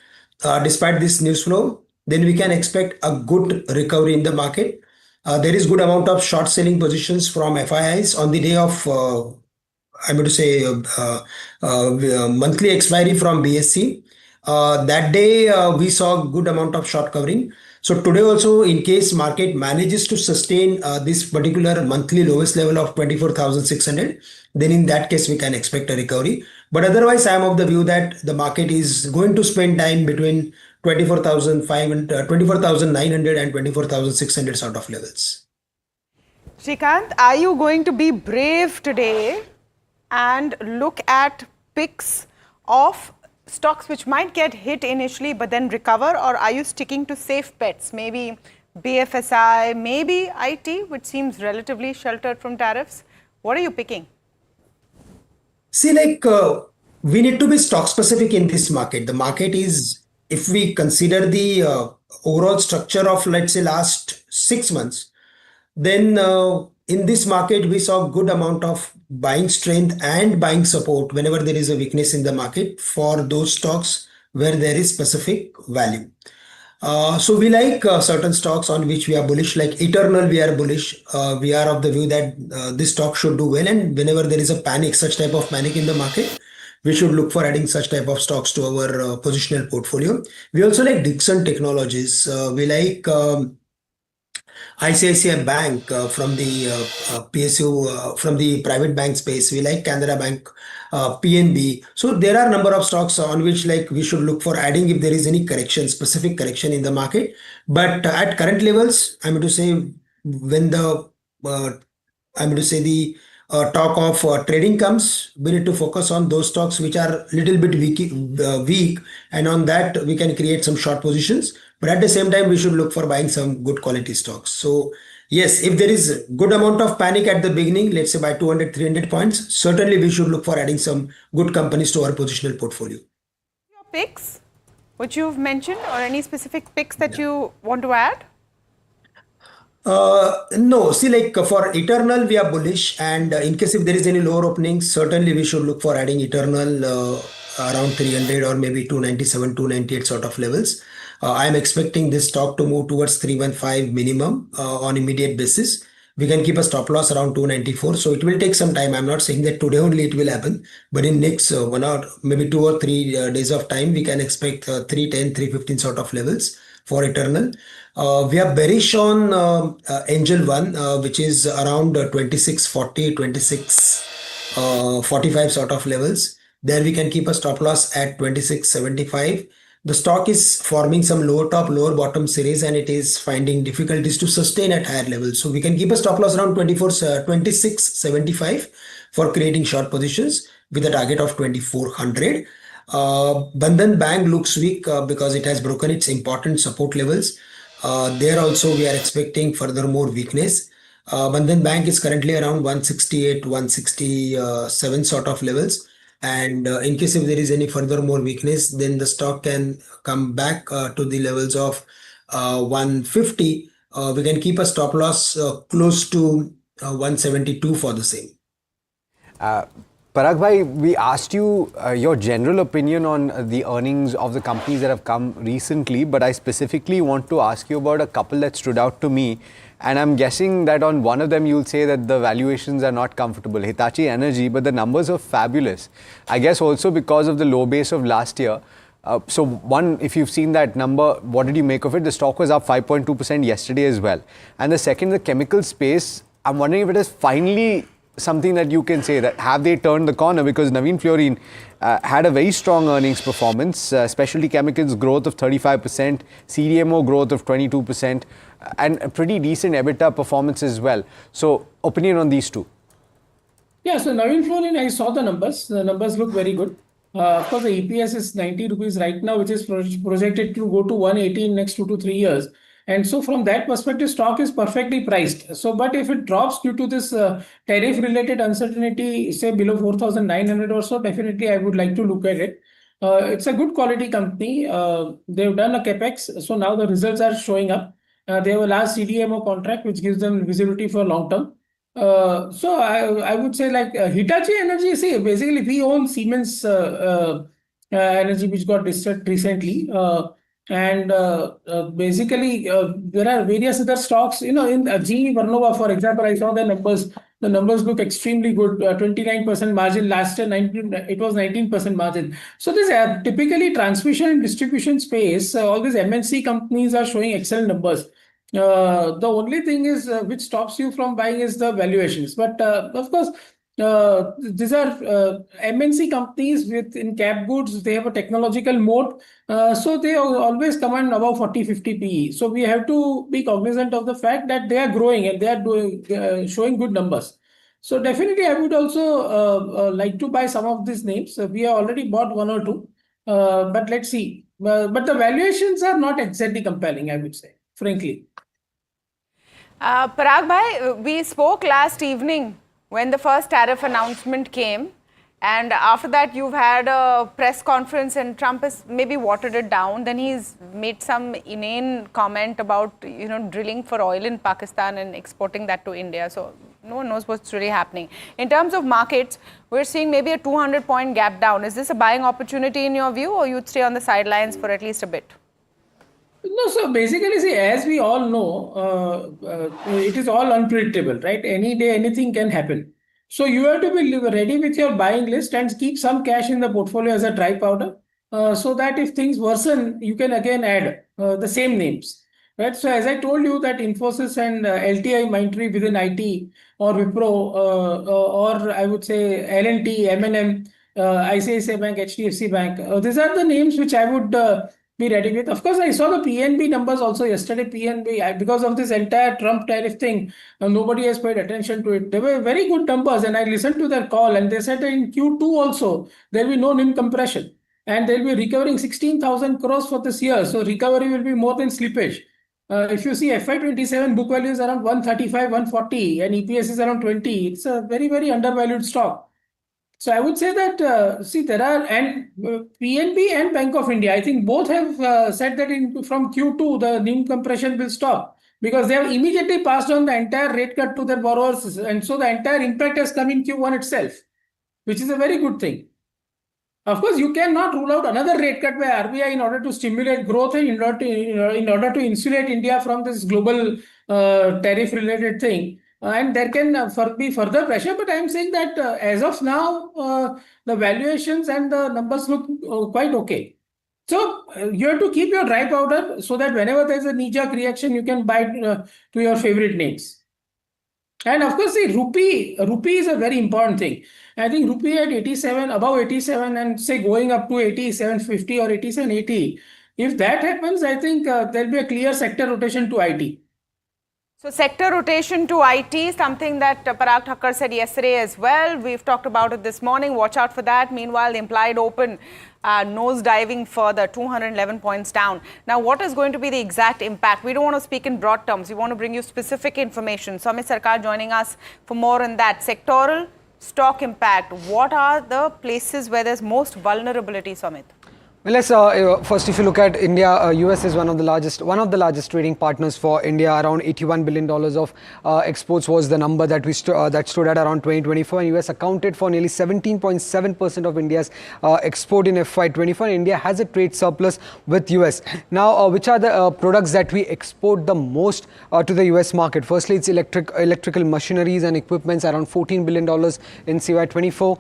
despite this news flow, then we can expect a good recovery in the market. There is good amount of short selling positions from FIIs on the day of, I'm going to say, monthly expiry from BSE. That day, we saw good amount of short covering. So today also, in case market manages to sustain this particular monthly lowest level of 24,600, then in that case, we can expect a recovery. But otherwise, I am of the view that the market is going to spend time between 24,900 and 24,600 sort of levels. Shrikant, are you going to be brave today and look at picks of stocks which might get hit initially but then recover, or are you sticking to safe bets? Maybe BFSI, maybe IT, which seems relatively sheltered from tariffs. What are you picking? See, we need to be stock specific in this market. The market is, if we consider the overall structure of, let's say, last 6 months, then in this market, we saw good amount of buying strength and buying support whenever there is a weakness in the market for those stocks where there is specific value. So we like certain stocks on which we are bullish, like Eternal, we are bullish. We are of the view that this stock should do well, and whenever there is a panic, such type of panic in the market, we should look for adding such type of stocks to our positional portfolio. We also like Dixon Technologies. We like ICICI Bank from the PSU, from the private bank space. We like Canara Bank, PNB. So there are a number of stocks on which we should look for adding if there is any correction, specific correction in the market. But at current levels, I'm going to say when the talk of trading comes, we need to focus on those stocks which are little bit weak, and on that we can create some short positions. But at the same time, we should look for buying some good quality stocks. So yes, if there is good amount of panic at the beginning, let's say by 200, 300 points, certainly we should look for adding some good companies to our positional portfolio. Your picks, which you've mentioned, or any specific picks that you want to add? No, see, for Eternal, we are bullish, and in case if there is any lower openings, certainly we should look for adding Eternal around 300 or maybe 297, 298 sort of levels. I am expecting this stock to move towards 315 minimum on immediate basis. We can keep a stop loss around 294. So it will take some time. I'm not saying that today only it will happen, but in next 1 or maybe 2 or 3 days of time, we can expect 310, 315 sort of levels for Eternal. We are bearish on Angel One, which is around 2640, 2645 sort of levels. There we can keep a stop loss at 2675. The stock is forming some lower top, lower bottom series, and it is finding difficulties to sustain at higher levels. So we can keep a stop loss around 2675 for creating short positions with a target of 2400. Bandhan Bank looks weak because it has broken its important support levels. There also we are expecting further more weakness. Bandhan Bank is currently around 168, 167 sort of levels. And in case if there is any further more weakness, then the stock can come back to the levels of 150. We can keep a stop loss close to 172 for the same. Parag bhai, we asked you your general opinion on the earnings of the companies that have come recently, but I specifically want to ask you about a couple that stood out to me. And I'm guessing that on one of them you'll say that the valuations are not comfortable, Hitachi Energy, but the numbers are fabulous. I guess also because of the low base of last year. So one, if you've seen that number, what did you make of it? The stock was up 5.2% yesterday as well. And the second, the chemical space, I'm wondering if it is finally something that you can say that have they turned the corner, because Navin Fluorine had a very strong earnings performance, specialty chemicals growth of 35%, CDMO growth of 22%, and a pretty decent EBITDA performance as well. So opinion on these two? Yeah, so Navin Fluorine, I saw the numbers. The numbers look very good. Of course, the EPS is 90 rupees right now, which is projected to go to 180 in next 2 to 3 years. And so from that perspective, stock is perfectly priced. So, but if it drops due to this tariff-related uncertainty, say below 4,900 or so, definitely I would like to look at it. It's a good quality company. They've done a capex, so now the results are showing up. They have a large CDMO contract, which gives them visibility for long term. So I would say like Hitachi Energy, see, basically we own Siemens Energy, which got listed recently. Basically, there are various other stocks, in GE Vernova, for example, I saw the numbers. The numbers look extremely good. 29% margin last year, it was 19% margin. So this typically transmission and distribution space, all these MNC companies are showing excellent numbers. The only thing is which stops you from buying is the valuations. But of course, these are MNC companies in cap goods. They have a technological moat, so they always command above 40-50 PE. So we have to be cognizant of the fact that they are growing and they are showing good numbers. So definitely, I would also like to buy some of these names. We have already bought one or two, but let's see. But the valuations are not exactly compelling, I would say, frankly. Parag bhai, we spoke last evening when the first tariff announcement came, and after that you've had a press conference and Trump has maybe watered it down. Then he's made some inane comment about drilling for oil in Pakistan and exporting that to India. So no one knows what's really happening. In terms of markets, we're seeing maybe a 200-point gap down. Is this a buying opportunity in your view, or you'd stay on the sidelines for at least a bit? No, so basically, see, as we all know, it is all unpredictable, right? Any day, anything can happen. So you have to be ready with your buying list and keep some cash in the portfolio as a dry powder, so that if things worsen, you can again add the same names, right? So as I told you that Infosys and LTI-Mindtree within IT, or Wipro, or I would say L&T, M&M, ICICI Bank, HDFC Bank, these are the names which I would be ready with. Of course, I saw the PNB numbers also yesterday. PNB, because of this entire Trump tariff thing, nobody has paid attention to it. They were very good numbers, and I listened to their call, and they said that in Q2 also there will be no NIM compression, and they'll be recovering 16,000 crores for this year. So recovery will be more than slippage. If you see FY27 book value is around 135, 140, and EPS is around 20. It's a very, very undervalued stock. So I would say that, see, there are, and PNB and Bank of India, I think both have said that from Q2, the NIM compression will stop, because they have immediately passed on the entire rate cut to their borrowers. And so the entire impact has come in Q1 itself, which is a very good thing. Of course, you cannot rule out another rate cut by RBI in order to stimulate growth and in order to insulate India from this global tariff-related thing. And there can be further pressure, but I am saying that as of now, the valuations and the numbers look quite okay. So you have to keep your dry powder so that whenever there is a knee-jerk reaction, you can buy to your favorite names. And of course, the rupee is a very important thing. I think rupee at 87, above 87, and say going up to 87.50 or 87.80. If that happens, I think there'll be a clear sector rotation to IT. So sector rotation to IT, something that Parag Thakkar said yesterday as well. We've talked about it this morning. Watch out for that. Meanwhile, the implied open nose diving further, 211 points down. Now, what is going to be the exact impact? We don't want to speak in broad terms. We want to bring you specific information. So, Amit Sarkar joining us for more on that. Sectoral, stock impact, what are the places where there's most vulnerability, Sumit? Well, let's first, if you look at India, US is one of the largest trading partners for India. Around $81 billion of exports was the number that that stood at around 2024. And US accounted for nearly 17.7% of India's export in FY24. India has a trade surplus with US. Now, which are the products that we export the most to the US market? Firstly, it's electrical machineries and equipments, around $14 billion in CY24.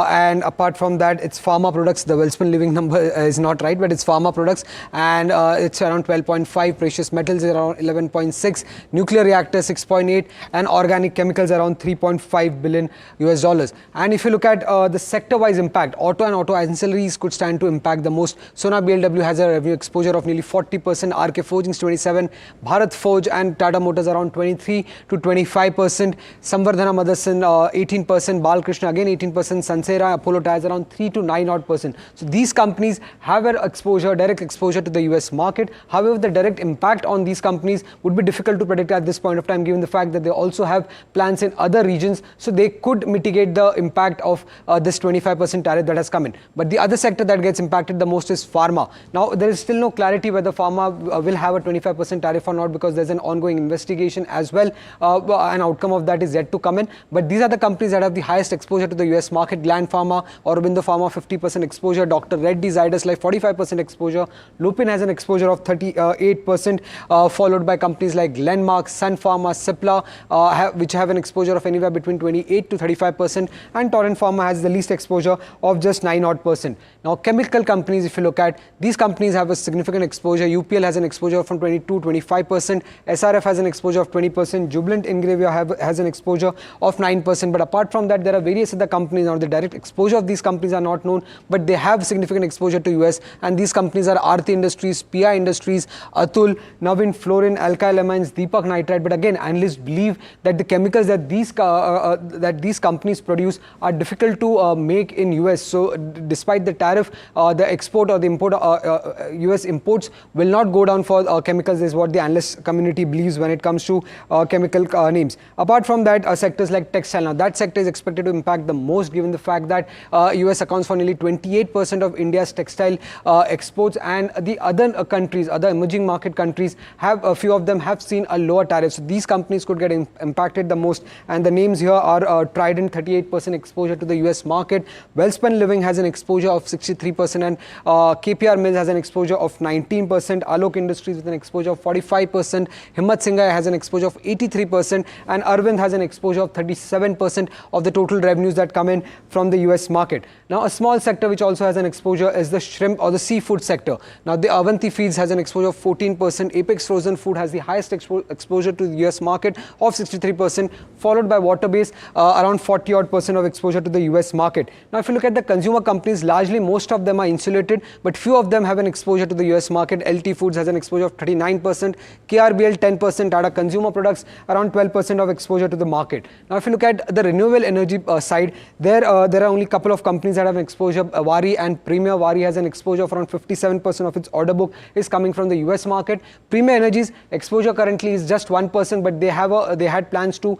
And apart from that, it's pharma products. The Welspun Living number is not right, but it's pharma products, and it's around 12.5, precious metals around 11.6, nuclear reactors 6.8, and organic chemicals around 3.5 billion US dollars. And if you look at the sector-wise impact, auto and auto ancillaries could stand to impact the most. Sona BLW has a revenue exposure of nearly 40%, RK Forgings 27%, Bharat Forge and Tata Motors around 23 to 25%, Samvardhana Motherson 18%, Balkrishna again 18%, Sansera, Apollo Tyres around 3 to 9 odd %. So these companies have an exposure, direct exposure to the US market. However, the direct impact on these companies would be difficult to predict at this point of time, given the fact that they also have plants in other regions. So they could mitigate the impact of this 25% tariff that has come in. But the other sector that gets impacted the most is pharma. Now, there is still no clarity whether pharma will have a 25% tariff or not, because there's an ongoing investigation as well. An outcome of that is yet to come in. But these are the companies that have the highest exposure to the US market. Gland Pharma, Aurobindo Pharma 50% exposure, Dr. Reddy's, Zydus Life 45% exposure, Lupin has an exposure of 38%, followed by companies like Glenmark, Sun Pharma, Cipla, which have an exposure of anywhere between 28 to 35%, and Torrent Pharma has the least exposure of just 9 odd %. Now, chemical companies, if you look at, these companies have a significant exposure. UPL has an exposure from 22 to 25%, SRF has an exposure of 20%, Jubilant Ingravia has an exposure of 9%. But apart from that, there are various other companies. Now, the direct exposure of these companies are not known, but they have significant exposure to US, and these companies are Aarti Industries, PI Industries, Atul, Navin Fluorine, Alkyl Amines, Deepak Nitrite. But again, analysts believe that the chemicals that these companies produce are difficult to make in US. So despite the tariff, the export or the import, US imports will not go down for chemicals, is what the analyst community believes when it comes to chemical names. Apart from that, sectors like textile, now that sector is expected to impact the most, given the fact that US accounts for nearly 28% of India's textile exports, and the other countries, other emerging market countries, have a few of them have seen a lower tariff. So these companies could get impacted the most, and the names here are Trident 38% exposure to the US market, Welspun Living has an exposure of 63%, and KPR Mills has an exposure of 19%, Alok Industries with an exposure of 45%, Himmat Singhai has an exposure of 83%, and Arvind has an exposure of 37% of the total revenues that come in from the US market. Now, a small sector which also has an exposure is the shrimp or the seafood sector. Now, the Avanti Feeds has an exposure of 14%, Apex Frozen Food has the highest exposure to the US market of 63%, followed by Waterbase, around 40 odd % of exposure to the US market. Now, if you look at the consumer companies, largely most of them are insulated, but few of them have an exposure to the US market. LT Foods has an exposure of 39%, KRBL 10%, Tata Consumer Products around 12% of exposure to the market. Now, if you look at the renewable energy side, there are only a couple of companies that have an exposure. Wari and Premier. Wari has an exposure of around 57% of its order book is coming from the US market. Premier Energy's exposure currently is just 1%, but they had plans to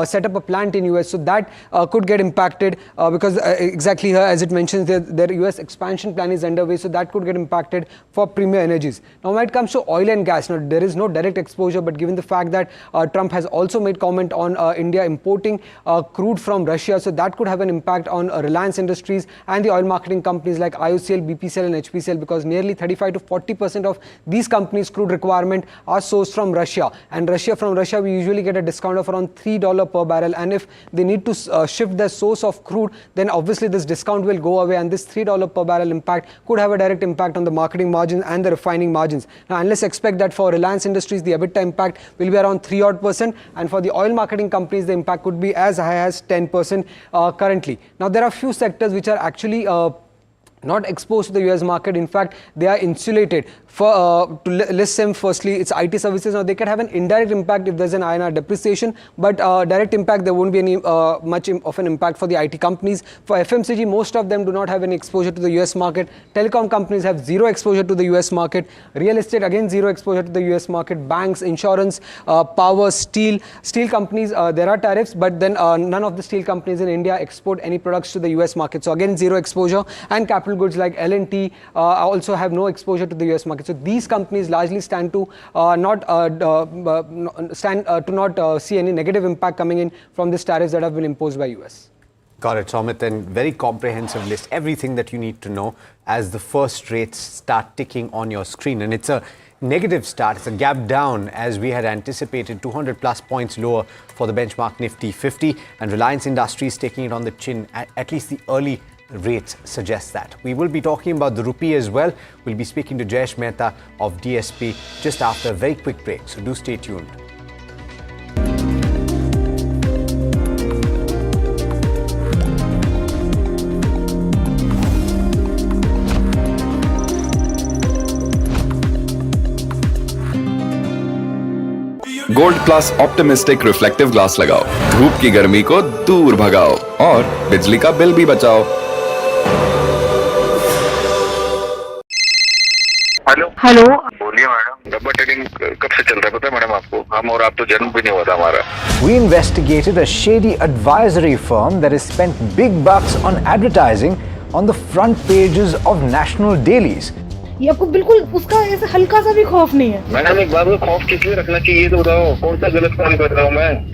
set up a plant in US, so that could get impacted because exactly here, as it mentions, their US expansion plan is underway, so that could get impacted for Premier Energies. Now, when it comes to oil and gas, now there is no direct exposure, but given the fact that Trump has also made comment on India importing crude from Russia, so that could have an impact on Reliance Industries and the oil marketing companies like IOCL, BPCL and HPCL, because nearly 35 to 40% of these companies' crude requirement are sourced from Russia. And from Russia, we usually get a discount of around $3 per barrel. And if they need to shift their source of crude, then obviously this discount will go away. And this $3 per barrel impact could have a direct impact on the marketing margins and the refining margins. Now, analysts expect that for Reliance Industries, the EBITDA impact will be around 3 odd %. And for the oil marketing companies, the impact could be as high as 10% currently. Now, there are few sectors which are actually not exposed to the US market. In fact, they are insulated. To list them, firstly, it's IT services. Now, they can have an indirect impact if there's an INR depreciation, but direct impact, there won't be any much of an impact for the IT companies. For FMCG, most of them do not have any exposure to the US market. Telecom companies have zero exposure to the US market. Real estate, again, zero exposure to the US market. Banks, insurance, power, steel. Steel companies, there are tariffs, but then none of the steel companies in India export any products to the US market. So again, zero exposure. And capital goods like L&T also have no exposure to the US market. So these companies largely stand to not see any negative impact coming in from these tariffs that have been imposed by US. Got it, Somit, and very comprehensive list. Everything that you need to know as the first rates start ticking on your screen. And it's a negative start. It's a gap down as we had anticipated, 200 plus points lower for the benchmark Nifty 50. And Reliance Industries taking it on the chin. At least the early rates suggest that. We will be talking about the rupee as well. We'll be speaking to Jayesh Mehta of DSP just after a very quick break. So do stay tuned. Gold plus optimistic reflective glass लगाओ, धूप की गर्मी को दूर भगाओ और बिजली का बिल भी बचाओ। हेलो बोलिए मैडम, डब्बा ट्रेडिंग कब से चल रहा है पता है मैडम आपको? हम और आप तो जन्म भी नहीं हुआ था हमारा। We investigated a shady advisory firm that has spent big bucks on advertising on the front pages of national dailies. ये आपको बिल्कुल उसका ऐसे हल्का सा भी खौफ नहीं है। मैडम एक बात को खौफ किस लिए रखना चाहिए तो बताओ, कौन सा गलत काम कर रहा हूँ मैं?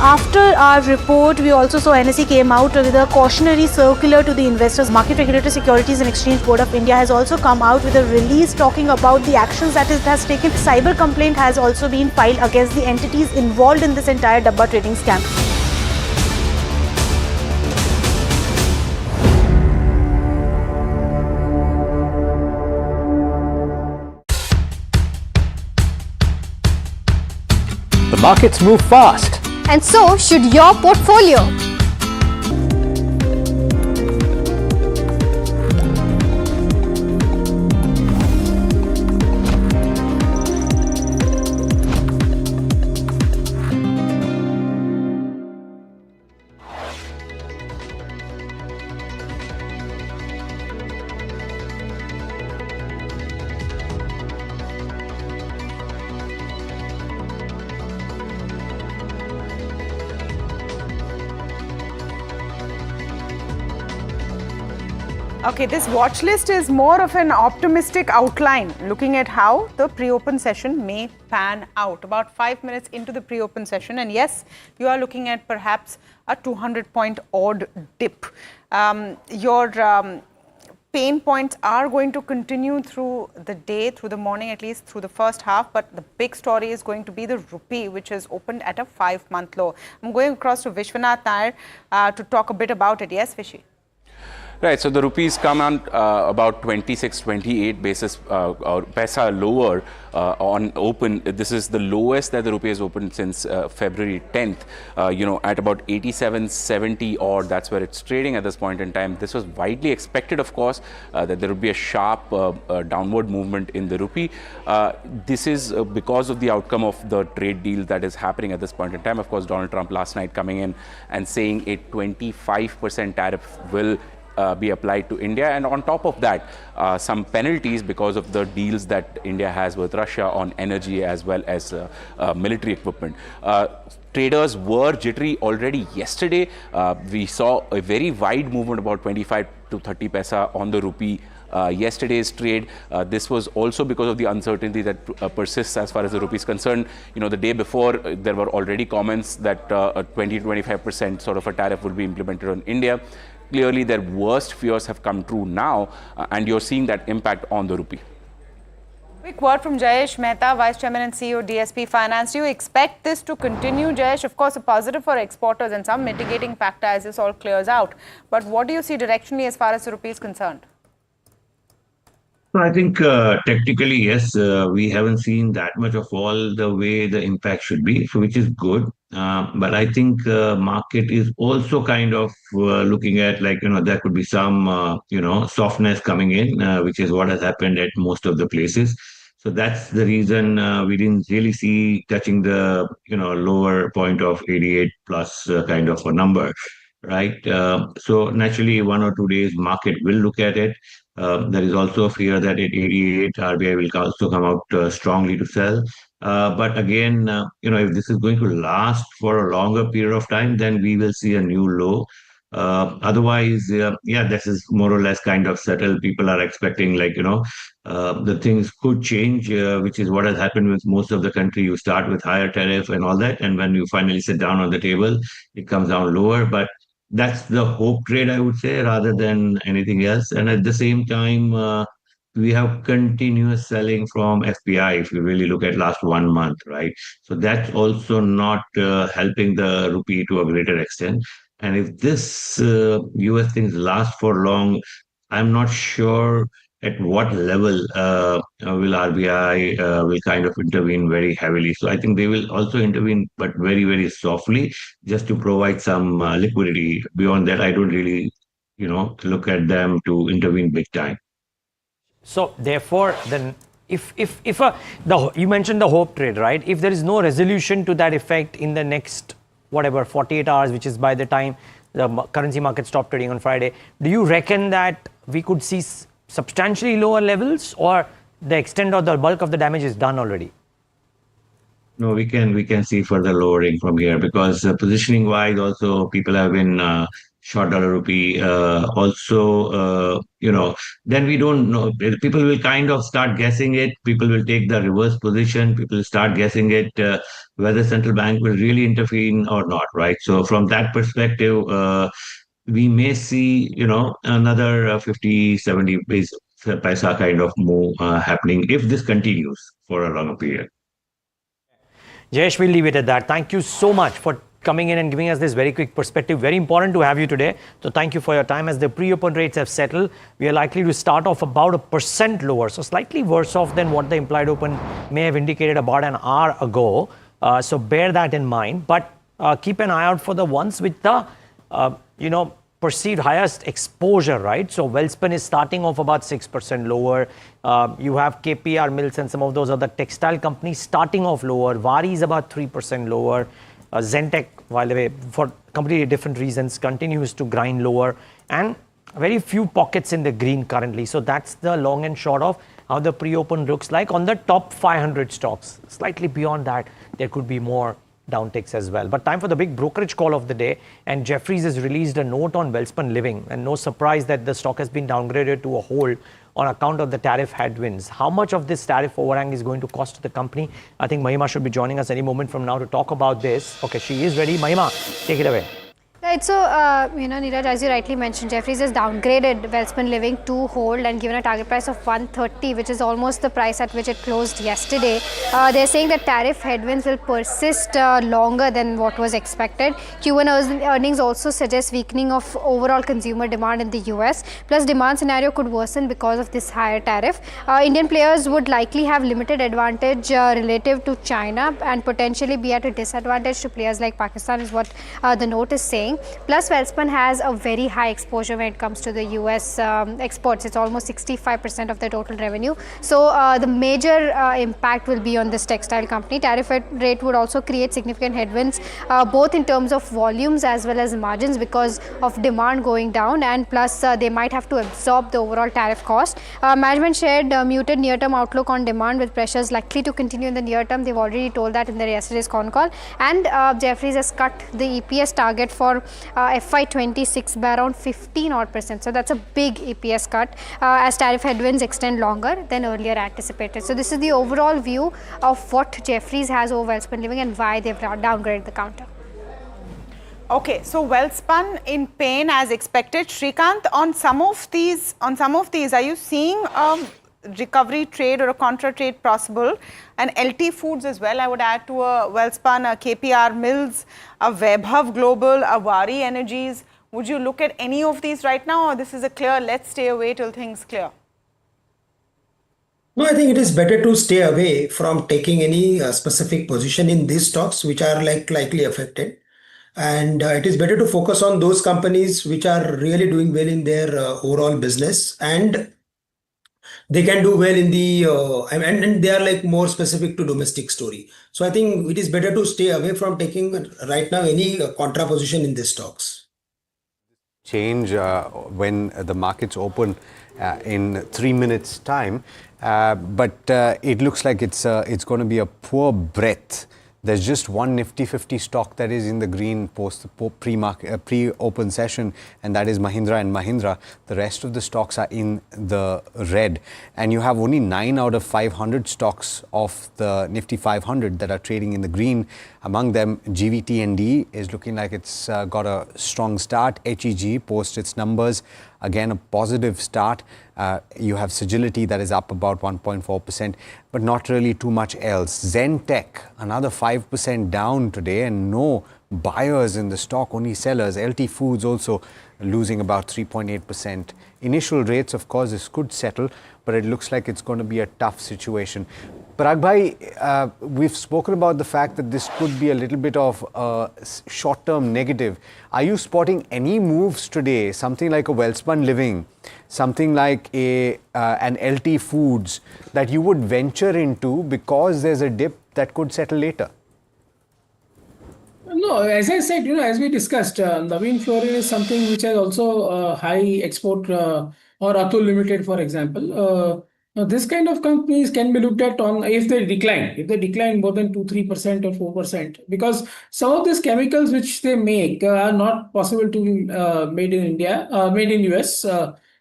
After our report, we also saw NSE came out with a cautionary circular to the investors. Market Regulator Securities and Exchange Board of India has also come out with a release talking about the actions that it has taken. Cyber complaint has also been filed against the entities involved in this entire Dabba trading scam. The markets move fast. And so should your portfolio. Okay, this watch list is more of an optimistic outline, looking at how the pre-open session may pan out. About 5 minutes into the pre-open session, and yes, you are looking at perhaps a 200-point odd dip. Your pain points are going to continue through the day, through the morning, at least through the first half, but the big story is going to be the rupee, which has opened at a 5-month low. I'm going across to Vishwanath Nair to talk a bit about it. Yes, Vishy? Right, so the rupees come on about 26, 28 basis or paisa lower on open. This is the lowest that the rupee has opened since February 10th, at about 87.70 odd. That's where it's trading at this point in time. This was widely expected, of course, that there would be a sharp downward movement in the rupee. This is because of the outcome of the trade deal that is happening at this point in time. Of course, Donald Trump last night coming in and saying a 25% tariff will be applied to India, and on top of that, some penalties because of the deals that India has with Russia on energy as well as military equipment. Traders were jittery already yesterday. We saw a very wide movement, about 25 to 30 paisa on the rupee. Yesterday's trade, this was also because of the uncertainty that persists as far as the rupee is concerned. The day before, there were already comments that a 20 to 25% sort of a tariff would be implemented on India. Clearly, their worst fears have come true now, and you're seeing that impact on the rupee. Quick word from Jayesh Mehta, Vice Chairman and CEO, DSP Finance. Do you expect this to continue, Jayesh? Of course, a positive for exporters and some mitigating factor as this all clears out. But what do you see directionally as far as the rupee is concerned? I think technically, yes, we haven't seen that much of all the way the impact should be, so which is good. But I think market is also kind of looking at like, there could be some, softness coming in, which is what has happened at most of the places. So that's the reason we didn't really see touching the, lower point of 88 plus kind of a number, right? So naturally, 1 or 2 days market will look at it. There is also a fear that at 88, RBI will also come out strongly to sell. But again, if this is going to last for a longer period of time, then we will see a new low. Otherwise, yeah, this is more or less kind of settled. People are expecting, like, the things could change, which is what has happened with most of the country. You start with higher tariff and all that, and when you finally sit down on the table, it comes down lower. But that's the hope trade, I would say, rather than anything else. And at the same time, we have continuous selling from FPI if you really look at last 1 month, right? So that's also not helping the rupee to a greater extent. And if this US things last for long, I'm not sure at what level will RBI will kind of intervene very heavily. So I think they will also intervene, but very, very softly, just to provide some liquidity. Beyond that, I don't really, look at them to intervene big time. So therefore, then if you mentioned the hope trade, right? If there is no resolution to that effect in the next, whatever, 48 hours, which is by the time the currency market stopped trading on Friday, do you reckon that we could see substantially lower levels, or the extent or the bulk of the damage is done already? No, we can see further lowering from here, because positioning wise also people have been short dollar rupee. Then we don't know. People will kind of start guessing it. People will take the reverse position. People start guessing it whether central bank will really intervene or not, right? So from that perspective, we may see another 50, 70 paisa kind of move happening if this continues for a longer period. Jayesh, we'll leave it at that. Thank you so much for coming in and giving us this very quick perspective. Very important to have you today. So thank you for your time. As the pre-open rates have settled, we are likely to start off about 1% lower. So slightly worse off than what the implied open may have indicated about an hour ago. So bear that in mind. But keep an eye out for the ones with the, perceived highest exposure, right? So Welspun is starting off about 6% lower. You have KPR Mills and some of those other textile companies starting off lower. Vari is about 3% lower. Zentech, by the way, for completely different reasons, continues to grind lower. And very few pockets in the green currently. So that's the long and short of how the pre-open looks like on the top 500 stocks. Slightly beyond that, there could be more downticks as well. But time for the big brokerage call of the day, and Jefferies has released a note on Welspun Living, and no surprise that the stock has been downgraded to a hold on account of the tariff headwinds. How much of this tariff overhang is going to cost the company? I think Mahima should be joining us any moment from now to talk about this. Okay, she is ready. Mahima, take it away. Right, so, Neeraj, as you rightly mentioned, Jefferies has downgraded Welspun Living to hold and given a target price of 130, which is almost the price at which it closed yesterday. They're saying that tariff headwinds will persist longer than what was expected. Q1 earnings also suggest weakening of overall consumer demand in the US, plus demand scenario could worsen because of this higher tariff. Indian players would likely have limited advantage relative to China and potentially be at a disadvantage to players like Pakistan, is what the note is saying. Plus, Welspun has a very high exposure when it comes to the US exports. It's almost 65% of the total revenue. So, the major impact will be on this textile company. Tariff rate would also create significant headwinds, both in terms of volumes as well as margins, because of demand going down, and plus they might have to absorb the overall tariff cost. Management shared muted near-term outlook on demand, with pressures likely to continue in the near term. They've already told that in their yesterday's con call. And Jefferies has cut the EPS target for FY26 by around 15%. So that's a big EPS cut as tariff headwinds extend longer than earlier anticipated. So this is the overall view of what Jefferies has over Welspun Living and why they've downgraded the counter. Okay, so Welspun in pain as expected. Shrikant, on some of these, are you seeing recovery trade or a contra trade possible? And LT Foods as well, I would add to a Welspun, a KPR Mills, a Vaibhav Global, a Vari Energies. Would you look at any of these right now, or this is a clear, let's stay away till things clear? No, I think it is better to stay away from taking any specific position in these stocks which are likely affected. And it is better to focus on those companies which are really doing well in their overall business, and they can do well in the and they are like more specific to domestic story. So I think it is better to stay away from taking right now any contra position in these stocks. Change when the markets open in 3 minutes time, but it looks like it's going to be a poor breadth. There's just one Nifty 50 stock that is in the green post the pre-open session, and that is Mahindra and Mahindra. The rest of the stocks are in the red, and you have only 9 out of 500 stocks of the Nifty 500 that are trading in the green. Among them, GVTND is looking like it's got a strong start. HEG posts its numbers. Again, a positive start. You have Sagility that is up about 1.4%, but not really too much else. Zentech, another 5% down today, and no buyers in the stock, only sellers. LT Foods also losing about 3.8%. Initial rates, of course, this could settle, but it looks like it's going to be a tough situation. Parag bhai, we've spoken about the fact that this could be a little bit of a short-term negative. Are you spotting any moves today, something like a Welspun Living, something like an LT Foods, that you would venture into because there's a dip that could settle later? No, as I said, as we discussed, Navin Fluorine is something which has also high export, or Atul Limited, for example. Now this kind of companies can be looked at on if they decline more than 2-3% or 4%, because some of these chemicals which they make are not possible to be made in India, made in US,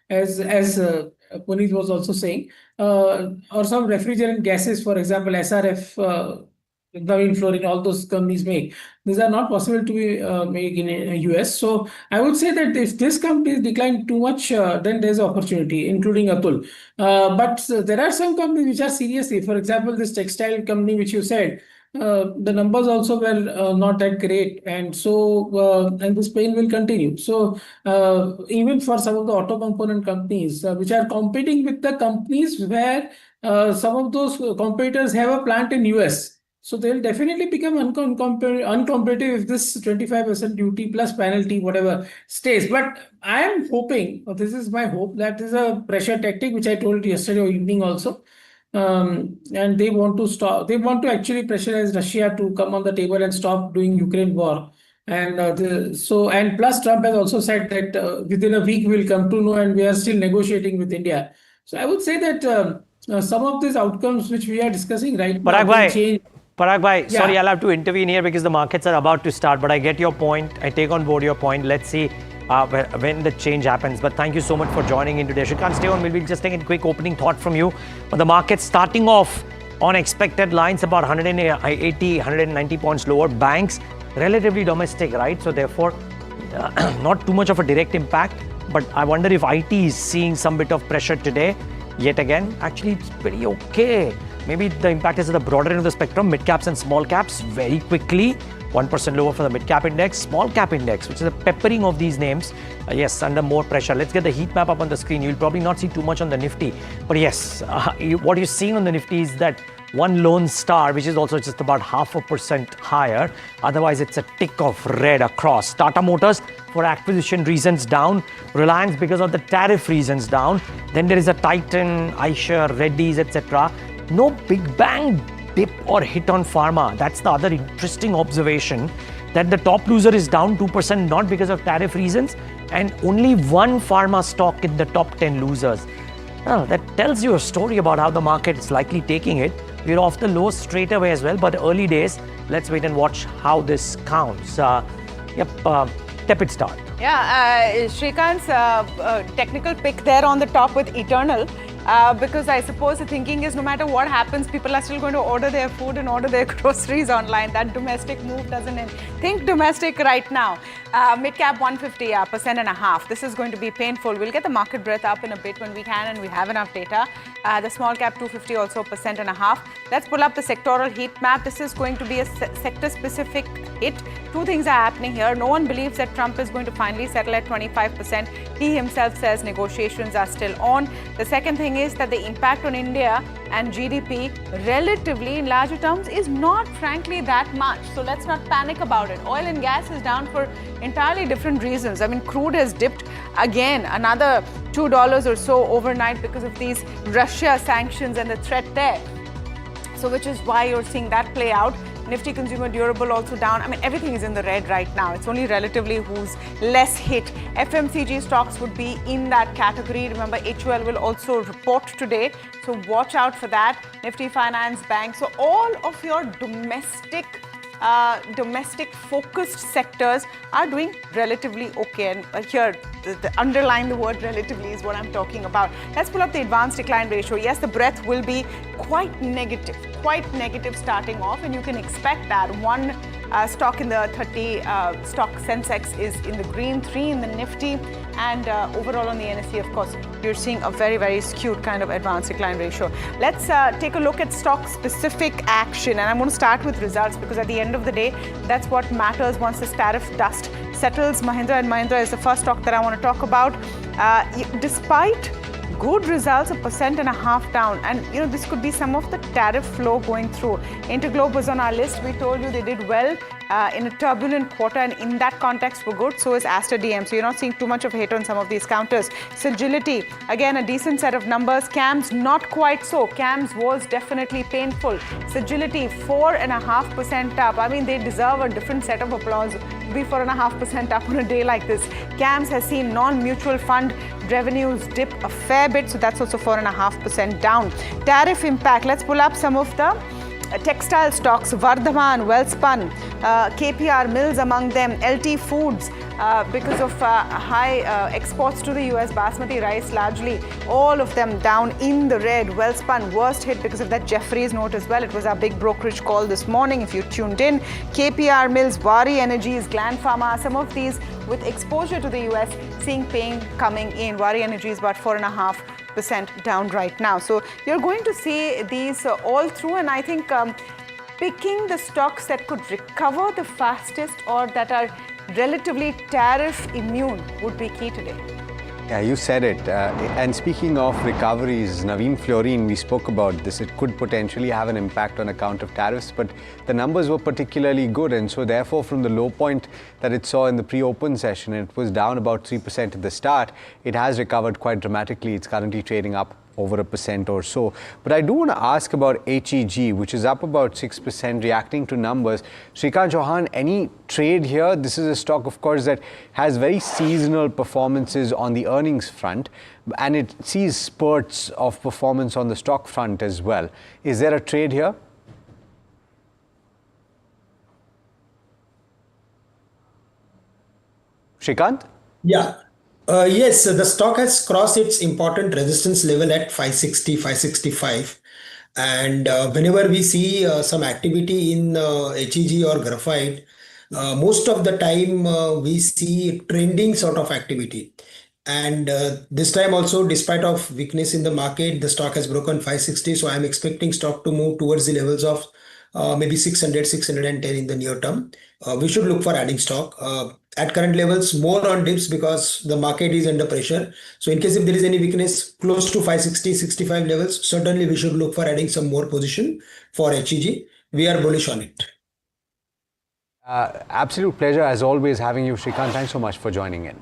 as Puneet was also saying, or some refrigerant gases, for example, SRF. Navin Fluorine, all those companies make. These are not possible to be made in US. So I would say that if this company decline too much, then there's an opportunity, including Atul. But there are some companies which are seriously, for example, this textile company which you said, the numbers also were not that great, and so and this pain will continue. So even for some of the auto component companies which are competing with the companies where some of those competitors have a plant in US. So they'll definitely become uncompetitive if this 25% duty plus penalty, whatever, stays. But I am hoping, or this is my hope, that is a pressure tactic, which I told yesterday evening also. And they want to stop. They want to actually pressurize Russia to come on the table and stop doing Ukraine war. And and plus Trump has also said that within a week we'll come to know, and we are still negotiating with India. So I would say that some of these outcomes which we are discussing right now will change. Parag bhai, sorry, I'll have to intervene here because the markets are about to start, but I get your point. I take on board your point. Let's see when the change happens. But thank you so much for joining in today. Shrikant, stay on. We'll be just taking a quick opening thought from you. But the market's starting off on expected lines, about 180, 190 points lower. Banks, relatively domestic, right? So therefore, not too much of a direct impact. But I wonder if IT is seeing some bit of pressure today. Yet again, actually, it's pretty okay. Maybe the impact is at the broader end of the spectrum, mid caps and small caps very quickly. 1% lower for the mid cap index, small cap index, which is a peppering of these names. Yes, under more pressure. Let's get the heat map up on the screen. You'll probably not see too much on the Nifty. But yes, what you're seeing on the Nifty is that one lone star, which is also just about 0.5% higher. Otherwise, it's a tick of red across. Tata Motors, for acquisition reasons, down. Reliance, because of the tariff reasons, down. Then there is a Titan, Eicher, Reddy's, etc. No big bang dip or hit on pharma. That's the other interesting observation, that the top loser is down 2%, not because of tariff reasons, and only one pharma stock in the top 10 losers. Well, that tells you a story about how the market is likely taking it. We're off the low straight away as well, but early days. Let's wait and watch how this counts. Tepid start. Yeah, Shrikant's technical pick there on the top with Eternal. Because I suppose the thinking is no matter what happens, people are still going to order their food and order their groceries online. That domestic move doesn't end. Think domestic right now. Mid-cap 150, 1.5%. This is going to be painful. We'll get the market breadth up in a bit when we can and we have enough data. The small cap 250 also 1.5%. Let's pull up the sectoral heat map. This is going to be a sector-specific hit. Two things are happening here. No one believes that Trump is going to finally settle at 25%. He himself says negotiations are still on. The second thing is that the impact on India and GDP relatively in larger terms is not frankly that much. So let's not panic about it. Oil and gas is down for entirely different reasons. I mean, crude has dipped again another $2 or so overnight because of these Russia sanctions and the threat there. So which is why you're seeing that play out. Nifty consumer durable also down. I mean, everything is in the red right now. It's only relatively who's less hit. FMCG stocks would be in that category. Remember, HUL will also report today. So watch out for that. Nifty Finance Bank. So all of your domestic focused sectors are doing relatively okay. And here, underline the word relatively is what I'm talking about. Let's pull up the advanced decline ratio. Yes, the breadth will be quite negative starting off, and you can expect that. One stock in the 30 stock Sensex is in the green, 3 in the Nifty, and overall on the NSE, of course, you're seeing a very, very skewed kind of advanced decline ratio. Let's take a look at stock-specific action, and I'm going to start with results because at the end of the day, that's what matters once this tariff dust settles. Mahindra & Mahindra is the first stock that I want to talk about. Despite good results, 1.5% down, and this could be some of the tariff flow going through. Interglobe was on our list. We told you they did well in a turbulent quarter, and in that context were good. So is Aster DM. So you're not seeing too much of a hit on some of these counters. Sagility, again, a decent set of numbers. CAMS, not quite so. CAMS was definitely painful. Sagility, 4.5% up. I mean, they deserve a different set of applause. Be 4.5% up on a day like this. CAMS has seen non-mutual fund revenues dip a fair bit, so that's also 4.5% down. Tariff impact, let's pull up some of the textile stocks. Vardhaman, Welspun, KPR Mills among them, LT Foods, because of high exports to the US, basmati rice largely, all of them down in the red. Welspun, worst hit because of that Jeffries note as well. It was our big brokerage call this morning if you tuned in. KPR Mills, Wari Energies, Gland Pharma, some of these with exposure to the US, seeing pain coming in. Wari Energy is about 4.5% down right now. So you're going to see these all through, and I think picking the stocks that could recover the fastest or that are relatively tariff immune would be key today. Yeah, you said it. And speaking of recoveries, Naveen Fluorine, we spoke about this. It could potentially have an impact on account of tariffs, but the numbers were particularly good. And so therefore, from the low point that it saw in the pre-open session, it was down about 3% at the start. It has recovered quite dramatically. It's currently trading up over 1% or so. But I do want to ask about HEG, which is up about 6%, reacting to numbers. Shrikant Chauhan, any trade here? This is a stock, of course, that has very seasonal performances on the earnings front, and it sees spurts of performance on the stock front as well. Is there a trade here? Shrikant? Yeah. Yes, the stock has crossed its important resistance level at 560, 565. And whenever we see some activity in HEG or graphite, most of the time we see trending sort of activity. And this time also, despite of weakness in the market, the stock has broken 560. So I'm expecting stock to move towards the levels of maybe 600, 610 in the near term. We should look for adding stock. At current levels, more on dips because the market is under pressure. So in case if there is any weakness close to 560, 65 levels, certainly we should look for adding some more position for HEG. We are bullish on it. Absolute pleasure as always having you, Shrikant. Thanks so much for joining in.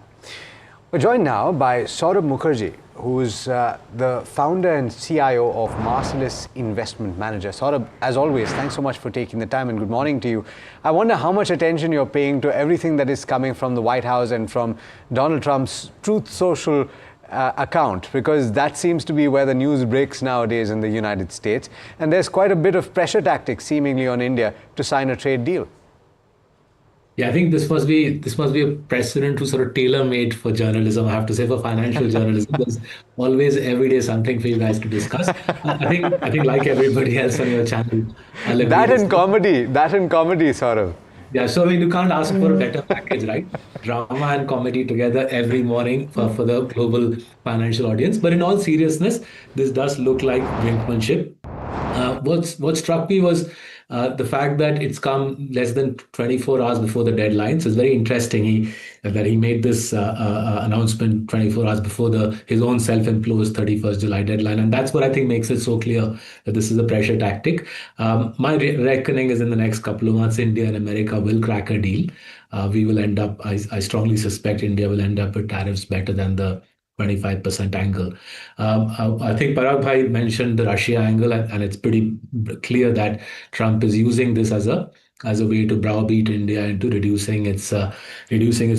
We're joined now by Saurabh Mukherjee, who's the founder and CIO of Marcellus Investment Manager. Saurabh, as always, thanks so much for taking the time and good morning to you. I wonder how much attention you're paying to everything that is coming from the White House and from Donald Trump's Truth Social account, because that seems to be where the news breaks nowadays in the United States. And there's quite a bit of pressure tactics seemingly on India to sign a trade deal. Yeah, I think this must be a precedent to sort of tailor-made for journalism. I have to say, for financial journalism, there's always every day something for you guys to discuss. I think like everybody else on your channel, that and comedy, Saurabh. Yeah, so I mean, you can't ask for a better package, right? Drama and comedy together every morning for the global financial audience. But in all seriousness, this does look like brinkmanship. What struck me was The fact that it's come less than 24 hours before the deadline, so it's very interesting that he made this announcement 24 hours before his own self-imposed 31st July deadline. And that's what I think makes it so clear that this is a pressure tactic. My reckoning is in the next couple of months, India and America will crack a deal. We will end up, I strongly suspect India will end up with tariffs better than the 25% angle. I think Parag Bhai mentioned the Russia angle, and it's pretty clear that Trump is using this as a way to browbeat India into reducing its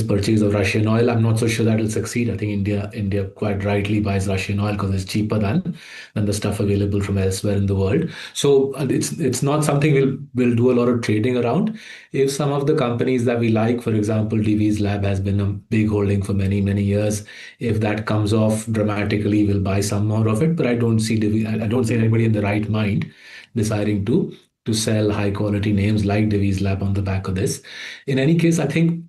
purchase of Russian oil. I'm not so sure that will succeed. I think India quite rightly buys Russian oil because it's cheaper than the stuff available from elsewhere in the world. So it's not something we'll do a lot of trading around. If some of the companies that we like, for example, Divi's Lab has been a big holding for many years. If that comes off dramatically, we'll buy some more of it. But I don't see anybody in the right mind deciding to sell high quality names like Divi's Lab on the back of this. In any case, I think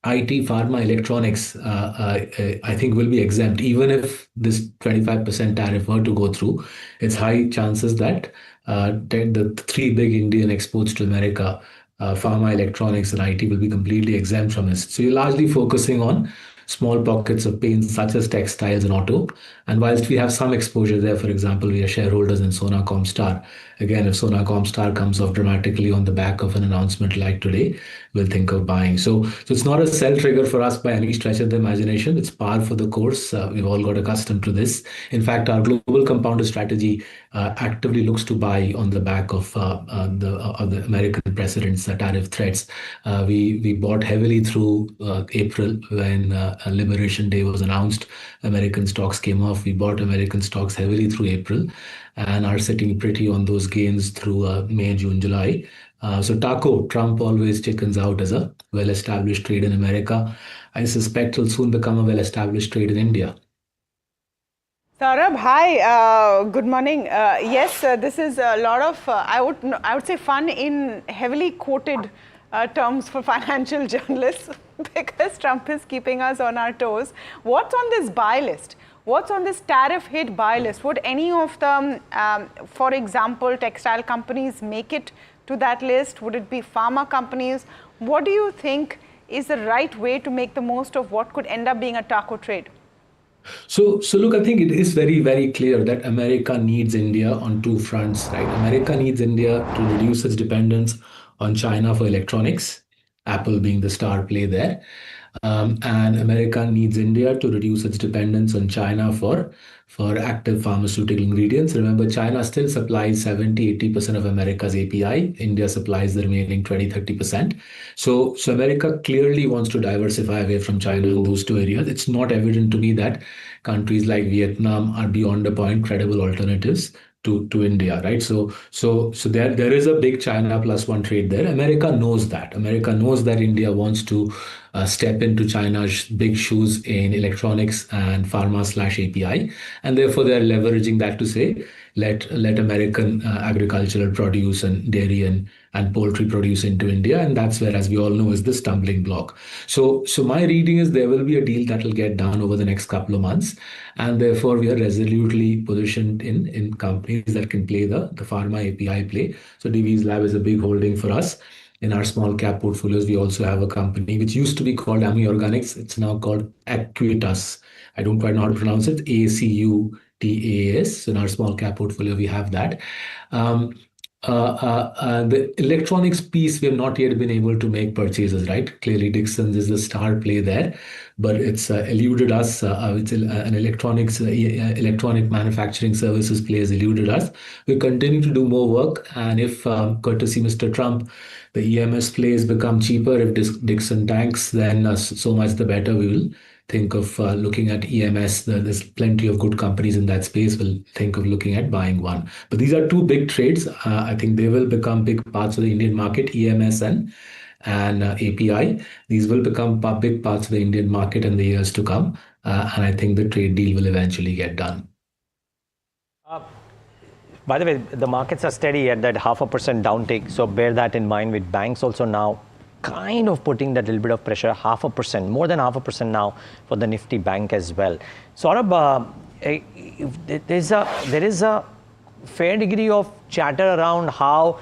IT, pharma, electronics, I think will be exempt. Even if this 25% tariff were to go through, it's high chances that the three big Indian exports to America, pharma, electronics, and IT will be completely exempt from this. So you're largely focusing on small pockets of pain such as textiles and auto. And whilst we have some exposure there, for example, we are shareholders in Sona Comstar. Again, if Sona Comstar comes off dramatically on the back of an announcement like today, we'll think of buying. So it's not a sell trigger for us by any stretch of the imagination. It's par for the course. We've all got accustomed to this. In fact, our global compounder strategy actively looks to buy on the back of the American president's tariff threats. We bought heavily through April when Liberation Day was announced. American stocks came off. We bought American stocks heavily through April and are sitting pretty on those gains through May, June, July. So Trump always chickens out as a well-established trade in America. I suspect will soon become a well-established trade in India. Saurabh, hi, good morning. Yes, this is a lot of, I would say, fun in heavily quoted terms for financial journalists because Trump is keeping us on our toes. What's on this buy list? What's on this tariff hit buy list? Would any of them, for example, textile companies make it to that list? Would it be pharma companies? What do you think is the right way to make the most of what could end up being a taco trade? So look, I think it is very clear that America needs India on two fronts, right? America needs India to reduce its dependence on China for electronics, Apple being the star play there. And America needs India to reduce its dependence on China for active pharmaceutical ingredients. Remember, China still supplies 70-80% of America's API. India supplies the remaining 20-30%. So America clearly wants to diversify away from China in those two areas. It's not evident to me that countries like Vietnam are beyond a point credible alternatives to India, right? So there is a big China plus one trade there. America knows that. America knows that India wants to step into China's big shoes in electronics and pharma/API, and therefore they are leveraging that to say, let American agricultural produce and dairy and poultry produce into India, and that's where, as we all know, is the stumbling block. So my reading is there will be a deal that will get done over the next couple of months, and therefore we are resolutely positioned in companies that can play the pharma API play. So Divi's Lab is a big holding for us. In our small cap portfolios, we also have a company which used to be called Ami Organics. It's now called Acuitas. I don't quite know how to pronounce it. ACUTAS. So in our small cap portfolio, we have that. The electronics piece, we have not yet been able to make purchases, right? Clearly, Dixon's is the star play there, but it's eluded us. It's an electronic manufacturing services play has eluded us. We continue to do more work, and if, courtesy Mr. Trump, the EMS plays become cheaper, if Dixon tanks, then so much the better. We will think of looking at EMS. There's plenty of good companies in that space. We'll think of looking at buying one. But these are two big trades. I think they will become big parts of the Indian market, EMS and API. These will become big parts of the Indian market in the years to come. And I think the trade deal will eventually get done. By the way, the markets are steady at that 0.5% downtake. So bear that in mind, with banks also now kind of putting that little bit of pressure, 0.5%, more than 0.5% now for the Nifty Bank as well. Saurabh, there is a fair degree of chatter around how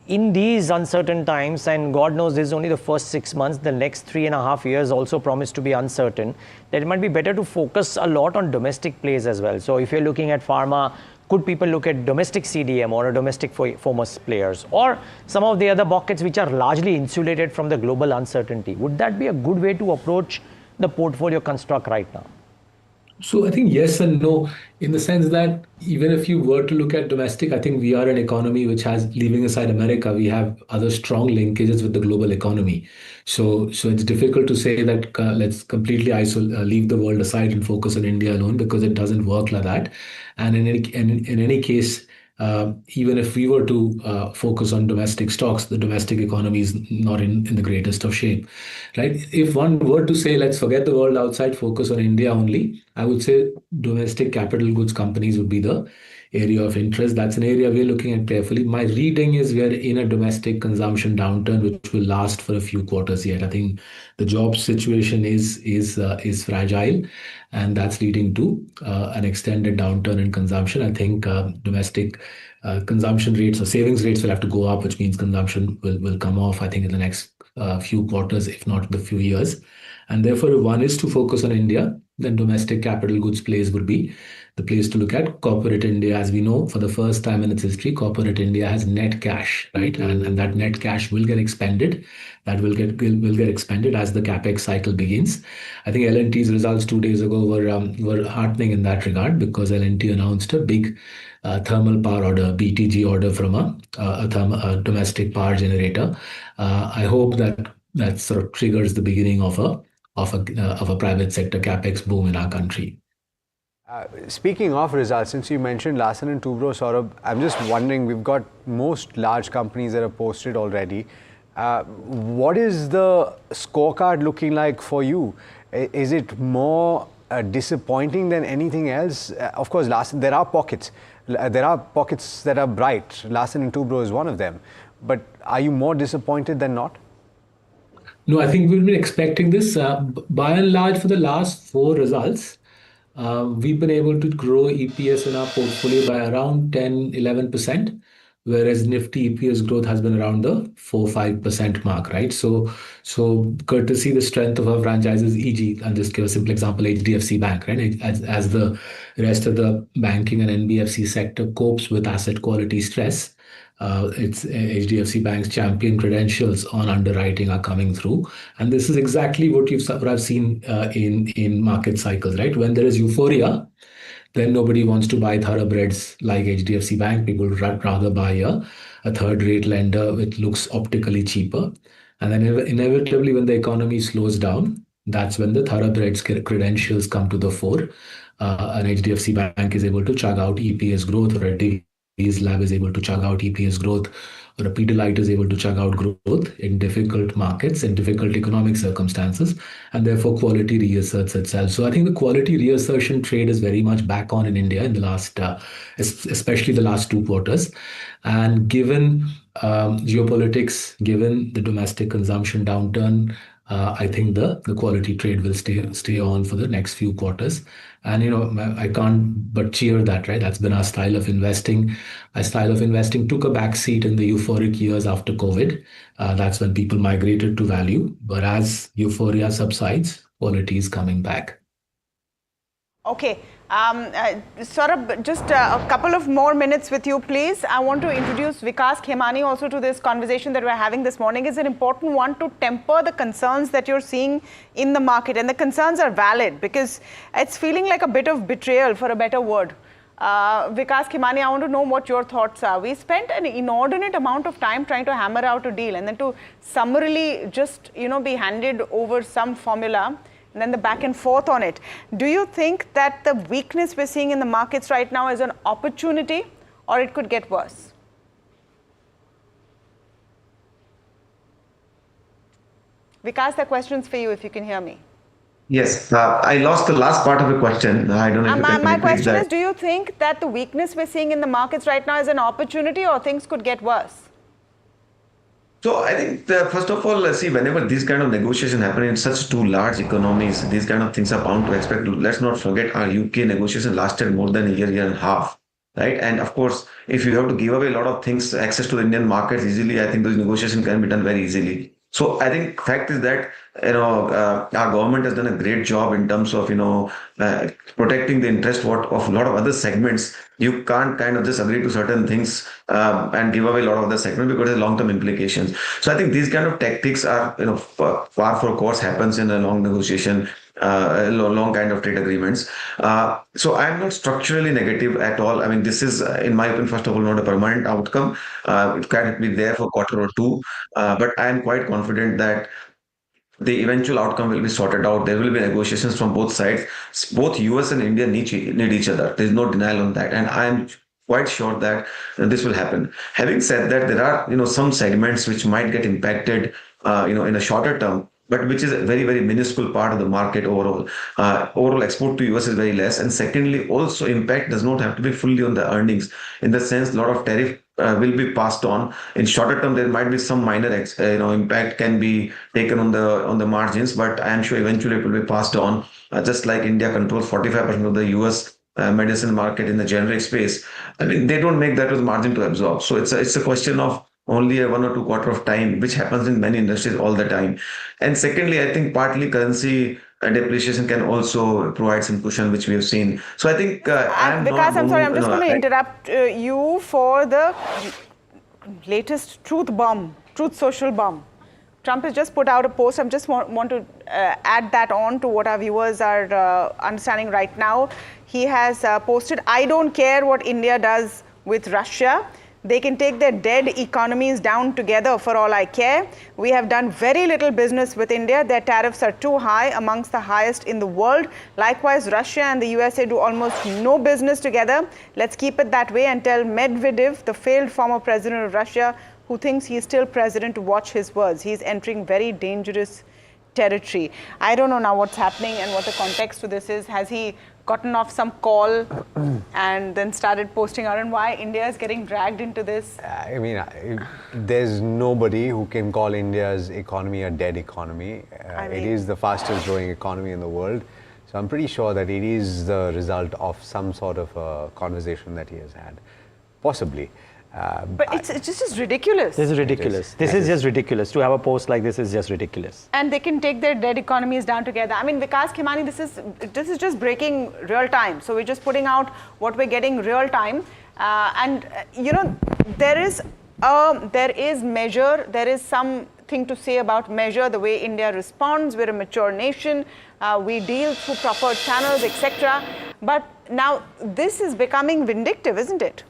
in these uncertain times, and God knows this is only the first 6 months, the next 3.5 years also promise to be uncertain, that it might be better to focus a lot on domestic plays as well. So if you're looking at pharma, could people look at domestic CDM or a domestic foremost players, or some of the other buckets which are largely insulated from the global uncertainty? Would that be a good way to approach the portfolio construct right now? So I think yes and no, in the sense that even if you were to look at domestic, I think we are an economy which has, leaving aside America, we have other strong linkages with the global economy. So it's difficult to say that let's completely leave the world aside and focus on India alone, because it doesn't work like that. And in any case, even if we were to focus on domestic stocks, the domestic economy is not in the greatest of shape, right? If one were to say, let's forget the world outside, focus on India only, I would say domestic capital goods companies would be the area of interest. That's an area we're looking at carefully. My reading is we're in a domestic consumption downturn, which will last for a few quarters yet. I think the job situation is fragile, and that's leading to an extended downturn in consumption. I think domestic consumption rates or savings rates will have to go up, which means consumption will come off, I think, in the next few quarters, if not the few years. And therefore, if one is to focus on India, then domestic capital goods plays would be the place to look at. Corporate India, as we know, for the first time in its history, corporate India has net cash, right? And that net cash will get expended. That will get expended as the capex cycle begins. I think L&T's results 2 days ago were heartening in that regard, because L&T announced a big thermal power order, BTG order from a domestic power generator. I hope that sort of triggers the beginning of a private sector capex boom in our country. Speaking of results, since you mentioned Larsen & Toubro, Saurabh, I'm just wondering, we've got most large companies that have posted already. What is the scorecard looking like for you? Is it more disappointing than anything else? Of course, there are pockets. There are pockets that are bright. Larsen & Toubro is one of them. But are you more disappointed than not? No, I think we've been expecting this. By and large, for the last 4 results, we've been able to grow EPS in our portfolio by around 10-11%, whereas Nifty EPS growth has been around the 4-5% mark, right? So courtesy the strength of our franchises, e.g., I'll just give a simple example, HDFC Bank, right? As the rest of the banking and NBFC sector copes with asset quality stress, it's HDFC Bank's champion credentials on underwriting are coming through, and this is exactly what I've seen in market cycles, right? When there is euphoria, then nobody wants to buy thoroughbreds like HDFC Bank. People would rather buy a third-rate lender which looks optically cheaper, and then inevitably, when the economy slows down, that's when the thoroughbreds credentials come to the fore. An HDFC Bank is able to chug out EPS growth, or a Divi's Lab is able to chug out EPS growth, or a Pidilite is able to chug out growth in difficult markets, in difficult economic circumstances, and therefore quality reasserts itself. So I think the quality reassertion trade is very much back on in India in the last, especially the last 2 quarters. And given geopolitics, given the domestic consumption downturn, I think the quality trade will stay on for the next few quarters. And, I can't but cheer that, right? That's been our style of investing. Our style of investing took a backseat in the euphoric years after COVID. That's when people migrated to value. But as euphoria subsides, quality is coming back. Okay. Saurabh, just a couple of more minutes with you, please. I want to introduce Vikas Khemani also to this conversation that we're having this morning. It's an important one to temper the concerns that you're seeing in the market. And the concerns are valid because it's feeling like a bit of betrayal, for a better word. Vikas Khemani, I want to know what your thoughts are. We spent an inordinate amount of time trying to hammer out a deal, and then to summarily just, be handed over some formula, and then the back and forth on it. Do you think that the weakness we're seeing in the markets right now is an opportunity, or it could get worse? Vikas, the question's for you, if you can hear me. Yes, I lost the last part of the question. I don't know if you can my question that. is, do you think that the weakness we're seeing in the markets right now is an opportunity, or things could get worse? So I think, first of all, see, whenever these kind of negotiations happen in such 2 large economies, these kind of things are bound to expect. Let's not forget our UK negotiation lasted more than a year and a half. right? And of course, if you have to give away a lot of things, access to the Indian markets easily, I think those negotiations can be done very easily. So I think fact is that our government has done a great job in terms of protecting the interest of a lot of other segments. You can't kind of just agree to certain things and give away a lot of other segments because there's long-term implications. So I think these kind of tactics are par for course happens in a long negotiation. Long kind of trade agreements. So I'm not structurally negative at all. I mean, this is, in my opinion, first of all, not a permanent outcome. It can be there for a quarter or two, but I am quite confident that the eventual outcome will be sorted out. There will be negotiations from both sides. Both US and India need each other. There's no denial on that. And I'm quite sure that this will happen. Having said that, there are, some segments which might get impacted, in a shorter term, but which is a very, very minuscule part of the market overall. Overall export to US is very less. And secondly, also impact does not have to be fully on the earnings. In the sense, a lot of tariff will be passed on. In shorter term, there might be some minor, impact can be taken on the margins, but I am sure eventually it will be passed on. Just like India controls 45% of the US medicine market in the generic space. I mean, they don't make that with margin to absorb. So it's a question of only a 1 or 2 quarter of time, which happens in many industries all the time. And secondly, I think partly currency depreciation can also provide some cushion, which we have seen. So I think Vikas, I'm sorry, I'm just going to interrupt you for the latest truth social bomb. Trump has just put out a post. I just want to add that on to what our viewers are understanding right now. He has posted, "I don't care what India does with Russia. They can take their dead economies down together for all I care. We have done very little business with India. Their tariffs are too high, amongst the highest in the world. Likewise, Russia and the USA do almost no business together. Let's keep it that way and tell Medvedev, the failed former president of Russia, who thinks he is still president, to watch his words. He's entering very dangerous territory." I don't know now what's happening and what the context to this is. Has he gotten off some call and then started posting out, and why India is getting dragged into this? I mean, there's nobody who can call India's economy a dead economy. It is the fastest growing economy in the world. So I'm pretty sure that it is the result of some sort of a conversation that he has had. Possibly. But it's just ridiculous. This is ridiculous. This is just ridiculous. To have a post like this is just ridiculous. And they can take their dead economies down together. I mean, Vikas Khemani, this is just breaking real time. So we're just putting out what we're getting real time. There is measure. There is something to say about measure, the way India responds. We're a mature nation. We deal through proper channels, etc. But now this is becoming vindictive, isn't it?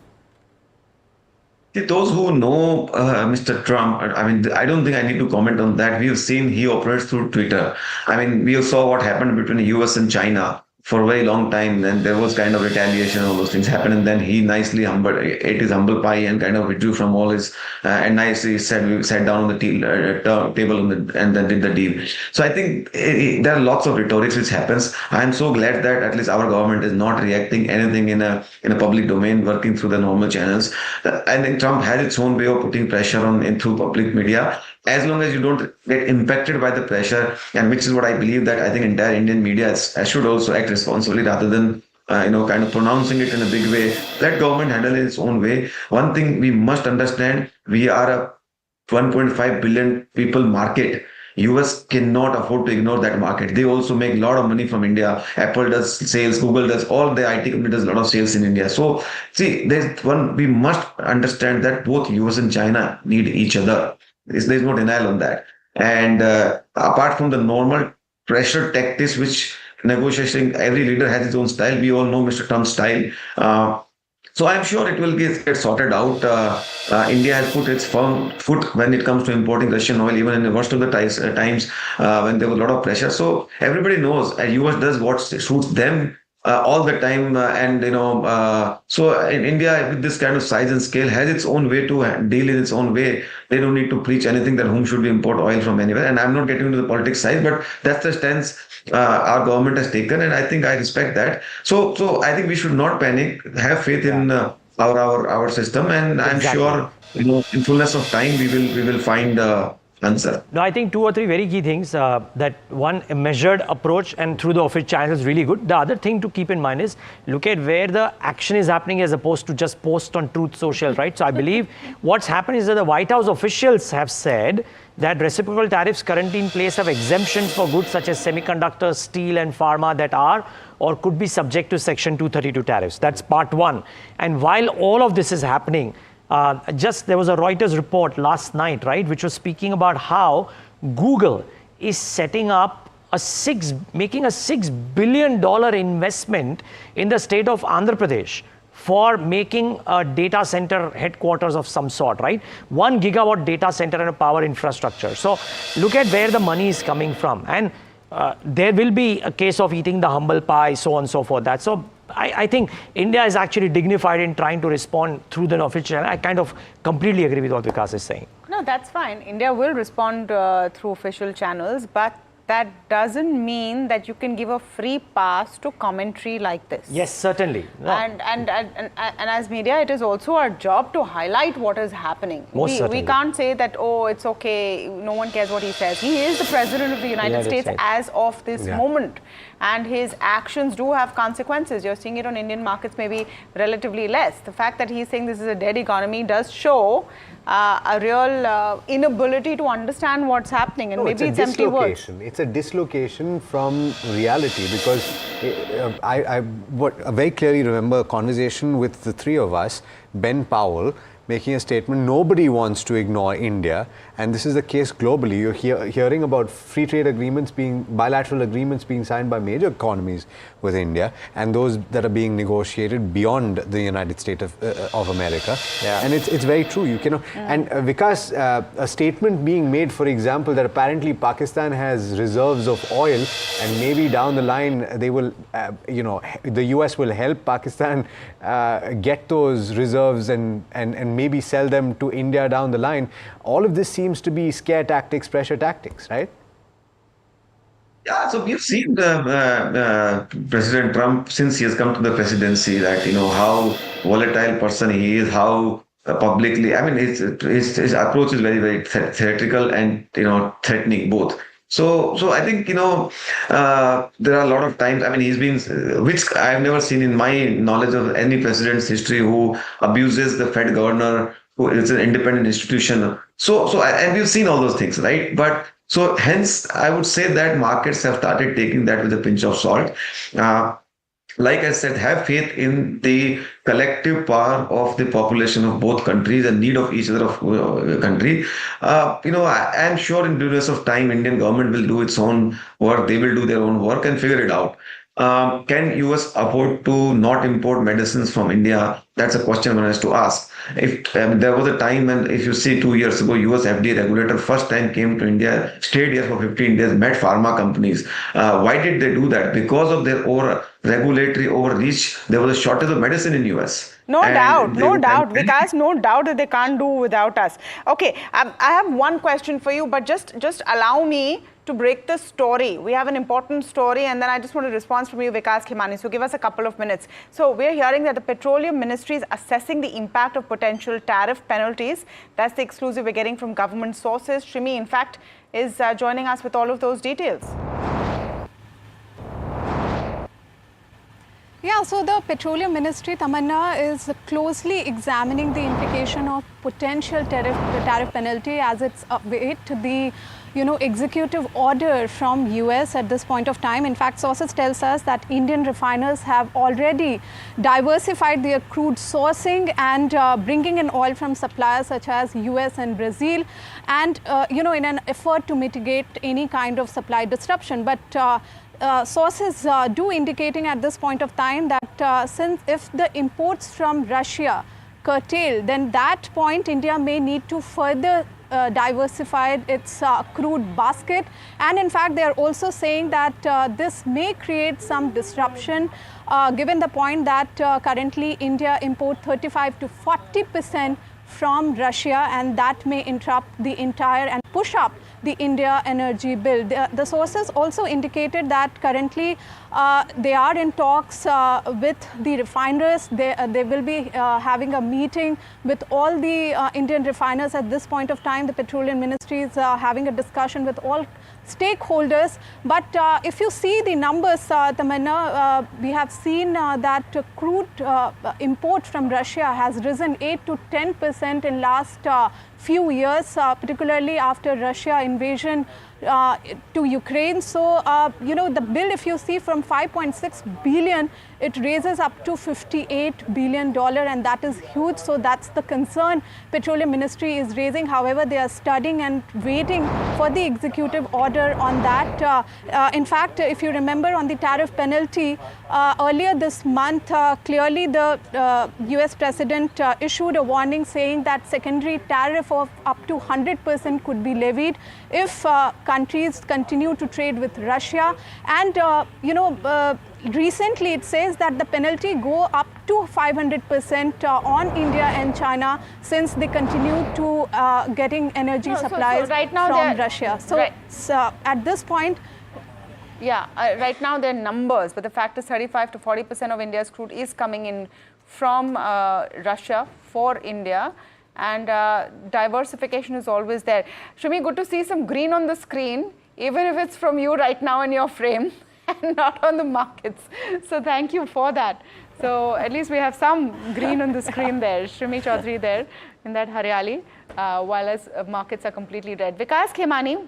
Those who know Mr. Trump, I mean, I don't think I need to comment on that. We've seen he operates through Twitter. I mean, we saw what happened between the US and China for a very long time, and there was kind of retaliation, all those things happened, and then he nicely ate his humble pie and kind of withdrew from all his, and nicely sat down on the table and then did the deal. So I think there are lots of rhetorics which happens. I'm so glad that at least our government is not reacting anything in a public domain, working through the normal channels. I think Trump has its own way of putting pressure on through public media. As long as you don't get impacted by the pressure, and which is what I believe that I think entire Indian media should also act responsibly rather than kind of pronouncing it in a big way. Let government handle it its own way. One thing we must understand: we are a 1.5 billion people market. US cannot afford to ignore that market. They also make a lot of money from India. Apple does sales, Google does, all the IT company does a lot of sales in India. So see, we must understand that both US and China need each other. There's no denial on that. And apart from the normal pressure tactics, which negotiation, every leader has his own style. We all know Mr. Trump's style. So I'm sure it will get sorted out. India has put its firm foot when it comes to importing Russian oil, even in the worst of the times when there was a lot of pressure. So everybody knows US does what suits them all the time. So in India, with this kind of size and scale, has its own way to deal in its own way. They don't need to preach anything that whom should we import oil from anywhere. And I'm not getting into the politics side, but that's the stance our government has taken, and I think I respect that. So I think we should not panic. Have faith in our system, and I'm sure in fullness of time we will find answer. No, I think 2 or 3 very key things. That one, a measured approach and through the official channel is really good. The other thing to keep in mind is look at where the action is happening as opposed to just post on Truth Social, right? So I believe what's happened is that the White House officials have said that reciprocal tariffs currently in place have exemptions for goods such as semiconductors, steel and pharma that are or could be subject to Section 232 tariffs. That's part one. And while all of this is happening, there was a Reuters report last night, right, which was speaking about how Google is setting up making a $6 billion investment in the state of Andhra Pradesh for making a data center headquarters of some sort, right? 1 gigawatt data center and a power infrastructure. So look at where the money is coming from. And there will be a case of eating the humble pie, so on and so forth. I think India is actually dignified in trying to respond through the official channel. I kind of completely agree with what Vikas is saying. No, that's fine. India will respond through official channels, but that doesn't mean that you can give a free pass to commentary like this. Yes, certainly. No. And as media, it is also our job to highlight what is happening. Certainly. We can't say that, oh, it's okay, no one cares what he says. He is the President of the United States as of this moment. And his actions do have consequences. You're seeing it on Indian markets maybe relatively less. The fact that he's saying this is a dead economy does show a real inability to understand what's happening, and maybe it's empty words. It's a dislocation from reality, because I very clearly remember a conversation with the three of us, Ben Powell, making a statement, nobody wants to ignore India, and this is the case globally. You're hearing about free trade agreements bilateral agreements being signed by major economies with India, and those that are being negotiated beyond the United States of America. Yeah. And it's very true. You cannot. And Vikas, a statement being made, for example, that apparently Pakistan has reserves of oil, and maybe down the line they will, the US will help Pakistan get those reserves and maybe sell them to India down the line. All of this seems to be scare tactics, pressure tactics, right? Yeah, so we've seen President Trump, since he has come to the presidency, that how volatile person he is, how publicly, I mean, his approach is very, very theatrical and threatening both. So I think there are a lot of times. I mean, he's been, which I've never seen in my knowledge of any president's history, who abuses the Fed governor, who is an independent institution. And we've seen all those things, right? But so hence, I would say that markets have started taking that with a pinch of salt. Like I said, have faith in the collective power of the population of both countries and need of each other of country. I am sure in due course of time, Indian government will do its own work. They will do their own work and figure it out. Can US afford to not import medicines from India? That's a question one has to ask. If there was a time, and if you see 2 years ago, US FDA regulator first time came to India, stayed here for 15 days, met pharma companies. Why did they do that? Because of their regulatory overreach, there was a shortage of medicine in US. No doubt, Vikas, no doubt that they can't do without us. Okay, I have one question for you, but just allow me to break the story. We have an important story, and then I just want a response from you, Vikas Khemani. So give us a couple of minutes. So we're hearing that the Petroleum Ministry is assessing the impact of potential tariff penalties. That's the exclusive we're getting from government sources. Shrimi, in fact, is joining us with all of those details. Yeah, so the Petroleum Ministry, Tamanna, is closely examining the implication of potential tariff penalty as it's await the executive order from US at this point of time. In fact, sources tells us that Indian refiners have already diversified their crude sourcing and bringing in oil from suppliers such as US and Brazil, and in an effort to mitigate any kind of supply disruption. But sources do indicating at this point of time that since if the imports from Russia curtail, then that point India may need to further diversify its crude basket. And in fact, they are also saying that this may create some disruption given the point that currently India imports 35 to 40% from Russia, and that may interrupt the entire and push up the India energy bill. The sources also indicated that currently they are in talks with the refiners. They will be having a meeting with all the Indian refiners at this point of time. The Petroleum Ministry is having a discussion with all stakeholders. But if you see the numbers, Tamanna, we have seen that crude import from Russia has risen 8 to 10% in last few years, particularly after Russia invasion to Ukraine. So, the bill, if you see from 5.6 billion, it raises up to $58 billion, and that is huge. So that's the concern Petroleum Ministry is raising. However, they are studying and waiting for the executive order on that. In fact, if you remember on the tariff penalty, earlier this month, clearly the US President issued a warning saying that secondary tariff of up to 100% could be levied if countries continue to trade with Russia. And, recently it says that the penalty go up to 500% on India and China since they continue to getting energy supplies right now from Russia. So, at this point, right now they're numbers, but the fact is 35 to 40% of India's crude is coming in from Russia for India. And diversification is always there. Shumi, good to see some green on the screen, even if it's from you right now in your frame and not on the markets. So thank you for that. So at least we have some green on the screen there. Shumi Chaudhary there in that Haryali, while as markets are completely red. Vikas Khemani,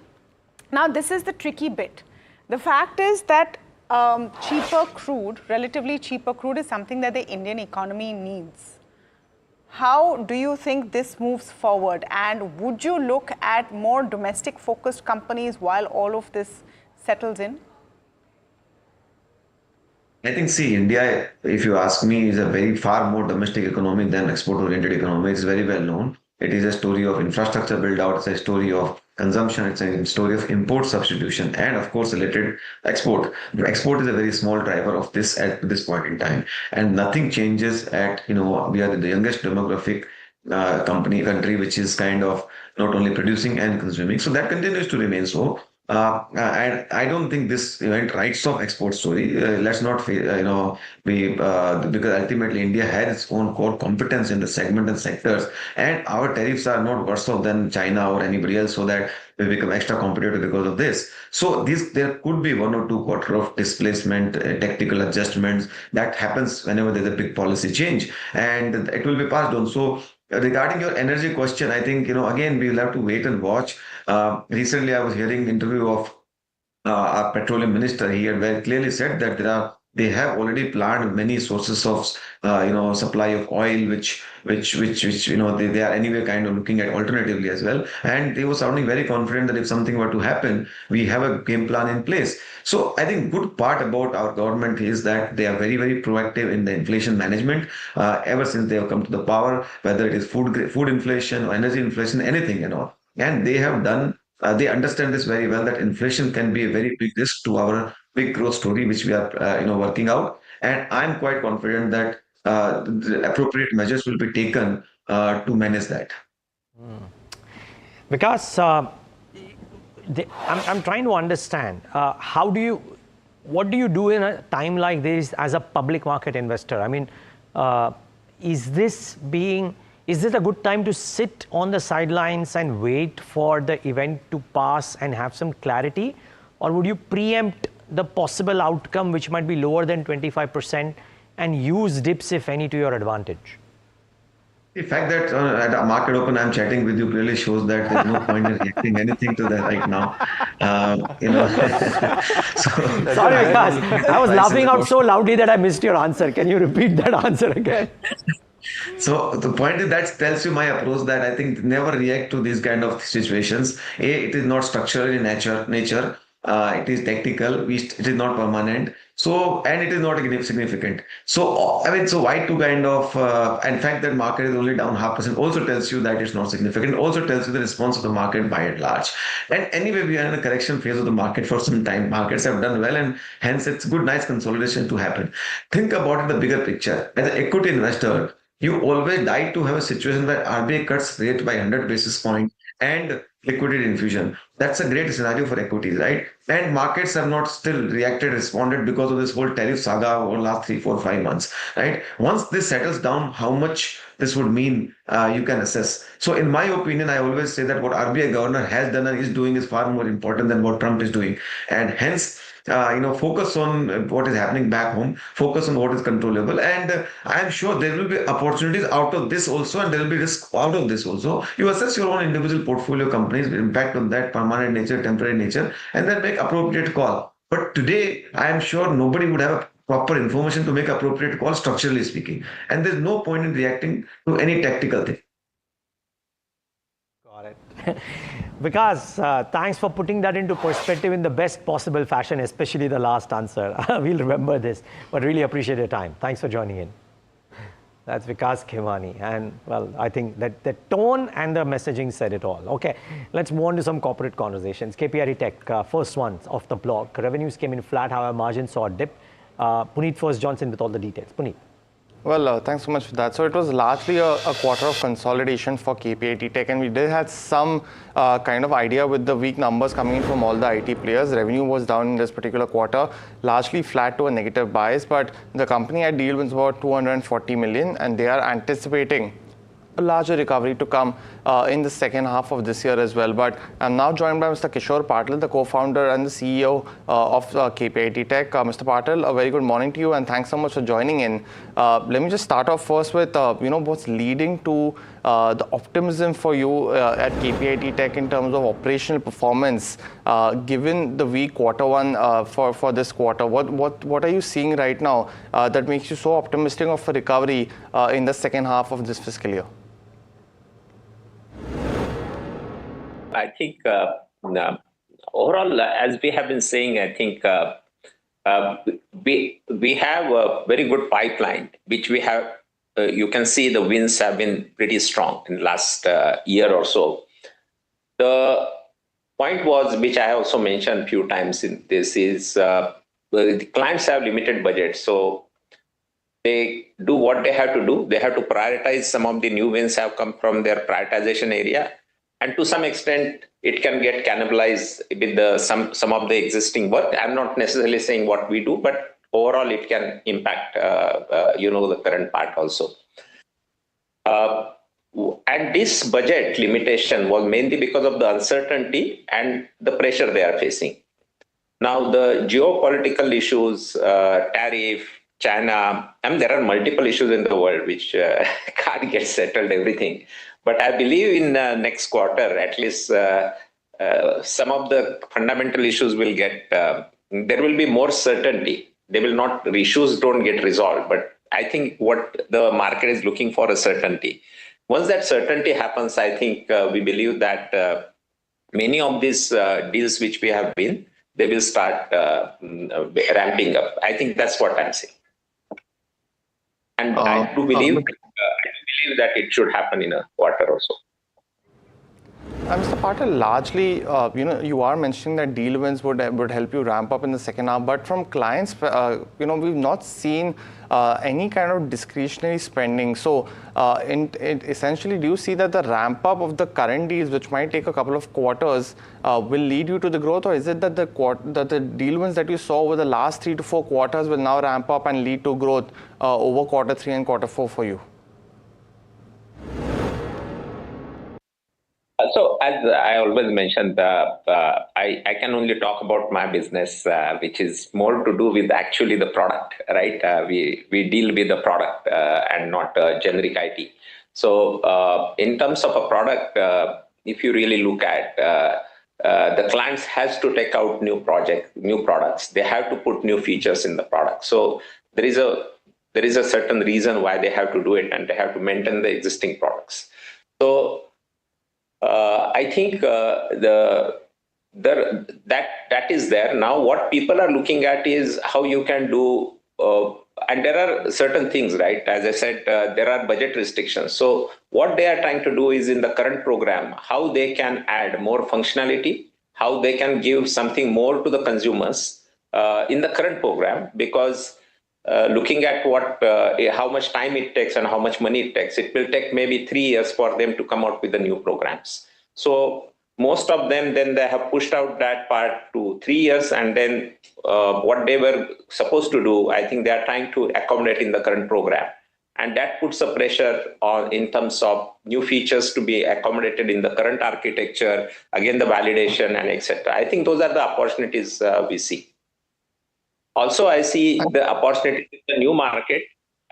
now this is the tricky bit. The fact is that cheaper crude, relatively cheaper crude, is something that the Indian economy needs. How do you think this moves forward? And would you look at more domestic focused companies while all of this settles in? I think, see, India, if you ask me, is a very far more domestic economy than export-oriented economy. It's very well known. It is a story of infrastructure build-out. It's a story of consumption. It's a story of import substitution and, of course, related export. The export is a very small driver of this at this point in time. And nothing changes at, we are the youngest demographic country, which is kind of not only producing and consuming. So that continues to remain so. And I don't think this event writes off export story. Let's not, because ultimately India has its own core competence in the segment and sectors, and our tariffs are not worse off than China or anybody else, so that we become extra competitive because of this. So there could be 1 or 2 quarters of displacement, tactical adjustments that happens whenever there's a big policy change, and it will be passed on. So regarding your energy question, I think, again, we will have to wait and watch. Recently, I was hearing an interview of our petroleum minister. He had very clearly said that they have already planned many sources of, supply of oil, which they are anyway kind of looking at alternatively as well. And they were sounding very confident that if something were to happen, we have a game plan in place. So I think good part about our government is that they are very, very proactive in the inflation management ever since they have come to the power, whether it is food inflation or energy inflation, anything and all. And they have done, they understand this very well, that inflation can be a very big risk to our big growth story, which we are, working out. And I'm quite confident that the appropriate measures will be taken to manage that. Because I'm trying to understand, what do you do in a time like this as a public market investor? I mean, is this a good time to sit on the sidelines and wait for the event to pass and have some clarity? Or would you preempt the possible outcome, which might be lower than 25%, and use dips, if any, to your advantage? The fact that at a market open I'm chatting with you clearly shows that there's no point in reacting anything to that right now. Sorry, Vikas. I was laughing out so loudly that I missed your answer. Can you repeat that answer again? So the point is, that tells you my approach, that I think never react to these kind of situations. It is not structural in nature. It is tactical. It is not permanent. So, and it is not significant. So, so why to kind of, in fact, that market is only down 0.5% also tells you that it's not significant, also tells you the response of the market by and large. And anyway, we are in a correction phase of the market for some time. Markets have done well, and hence it's good, nice consolidation to happen. Think about it, the bigger picture. As an equity investor, you always like to have a situation where RBI cuts rate by 100 basis points and liquidity infusion. That's a great scenario for equities, right? And markets have not still responded because of this whole tariff saga over the last 3, 4, 5 months, right? Once this settles down, how much this would mean, you can assess. So in my opinion, I always say that what RBI governor has done and is doing is far more important than what Trump is doing. And hence, focus on what is happening back home, focus on what is controllable. And I am sure there will be opportunities out of this also, and there will be risk out of this also. You assess your own individual portfolio companies, impact on that, permanent nature, temporary nature, and then make appropriate call. But today, I am sure nobody would have proper information to make appropriate call, structurally speaking. And there's no point in reacting to any tactical thing. Got it. Vikas, thanks for putting that into perspective in the best possible fashion, especially the last answer. We'll remember this, but really appreciate your time. Thanks for joining in. That's Vikas Khemani. And well, I think that the tone and the messaging said it all. Okay, let's move on to some corporate conversations. KPIT Tech, first one off the block. Revenues came in flat, however, margins saw a dip. Puneet First Johnson with all the details. Puneet. Well, thanks so much for that. So it was largely a quarter of consolidation for KPIT Tech, and we did have some kind of idea with the weak numbers coming in from all the IT players. Revenue was down in this particular quarter, largely flat to a negative bias, but the company had deal wins about 240 million, and they are anticipating a larger recovery to come in the second half of this year as well. But I'm now joined by Mr. Kishore Patil, the co-founder and the CEO of KPIT Tech. Mr. Patil, a very good morning to you, and thanks so much for joining in. Let me just start off first with what's leading to the optimism for you at KPIT Tech in terms of operational performance, given the weak quarter one for this quarter. What are you seeing right now that makes you so optimistic of a recovery in the second half of this fiscal year? I think overall, as we have been saying, I think we have a very good pipeline, which we have. You can see the wins have been pretty strong in the last year or so. The point was, which I also mentioned a few times in this, is the clients have limited budget, so they do what they have to do. They have to prioritize. Some of the new wins have come from their prioritization area. And to some extent, it can get cannibalized with some of the existing work. I'm not necessarily saying what we do, but overall, it can impact, the current part also. And this budget limitation was mainly because of the uncertainty and the pressure they are facing. Now, the geopolitical issues, tariff, China, there are multiple issues in the world which can't get settled, everything. But I believe in next quarter, at least some of the fundamental issues will get, there will be more certainty. Issues don't get resolved, but I think what the market is looking for is certainty. Once that certainty happens, I think we believe that many of these deals which we have been, they will start ramping up. I think that's what I'm saying. And I do believe that it should happen in a quarter or so. Mr. Patil, largely, you are mentioning that deal wins would help you ramp up in the second half, but from clients, we've not seen any kind of discretionary spending. So, essentially, do you see that the ramp up of the current deals, which might take a couple of quarters, will lead you to the growth, or is it that the deal wins that you saw over the last 3 to 4 quarters will now ramp up and lead to growth over quarter 3 and quarter 4 for you? So, as I always mentioned, I can only talk about my business, which is more to do with actually the product, right? We deal with the product and not generic IT. So, in terms of a product, if you really look at the clients has to take out new products. They have to put new features in the product. So, there is a certain reason why they have to do it, and they have to maintain the existing products. So, I think that is there. Now, what people are looking at is how you can do, and there are certain things, right? As I said, there are budget restrictions. So what they are trying to do is in the current program, how they can add more functionality, how they can give something more to the consumers in the current program, because looking at how much time it takes and how much money it takes, it will take maybe 3 years for them to come out with the new programs. So most of them, then they have pushed out that part to 3 years, and then what they were supposed to do, I think they are trying to accommodate in the current program. And that puts a pressure on in terms of new features to be accommodated in the current architecture, again, the validation and etc. I think those are the opportunities we see. Also, I see the opportunity in the new market.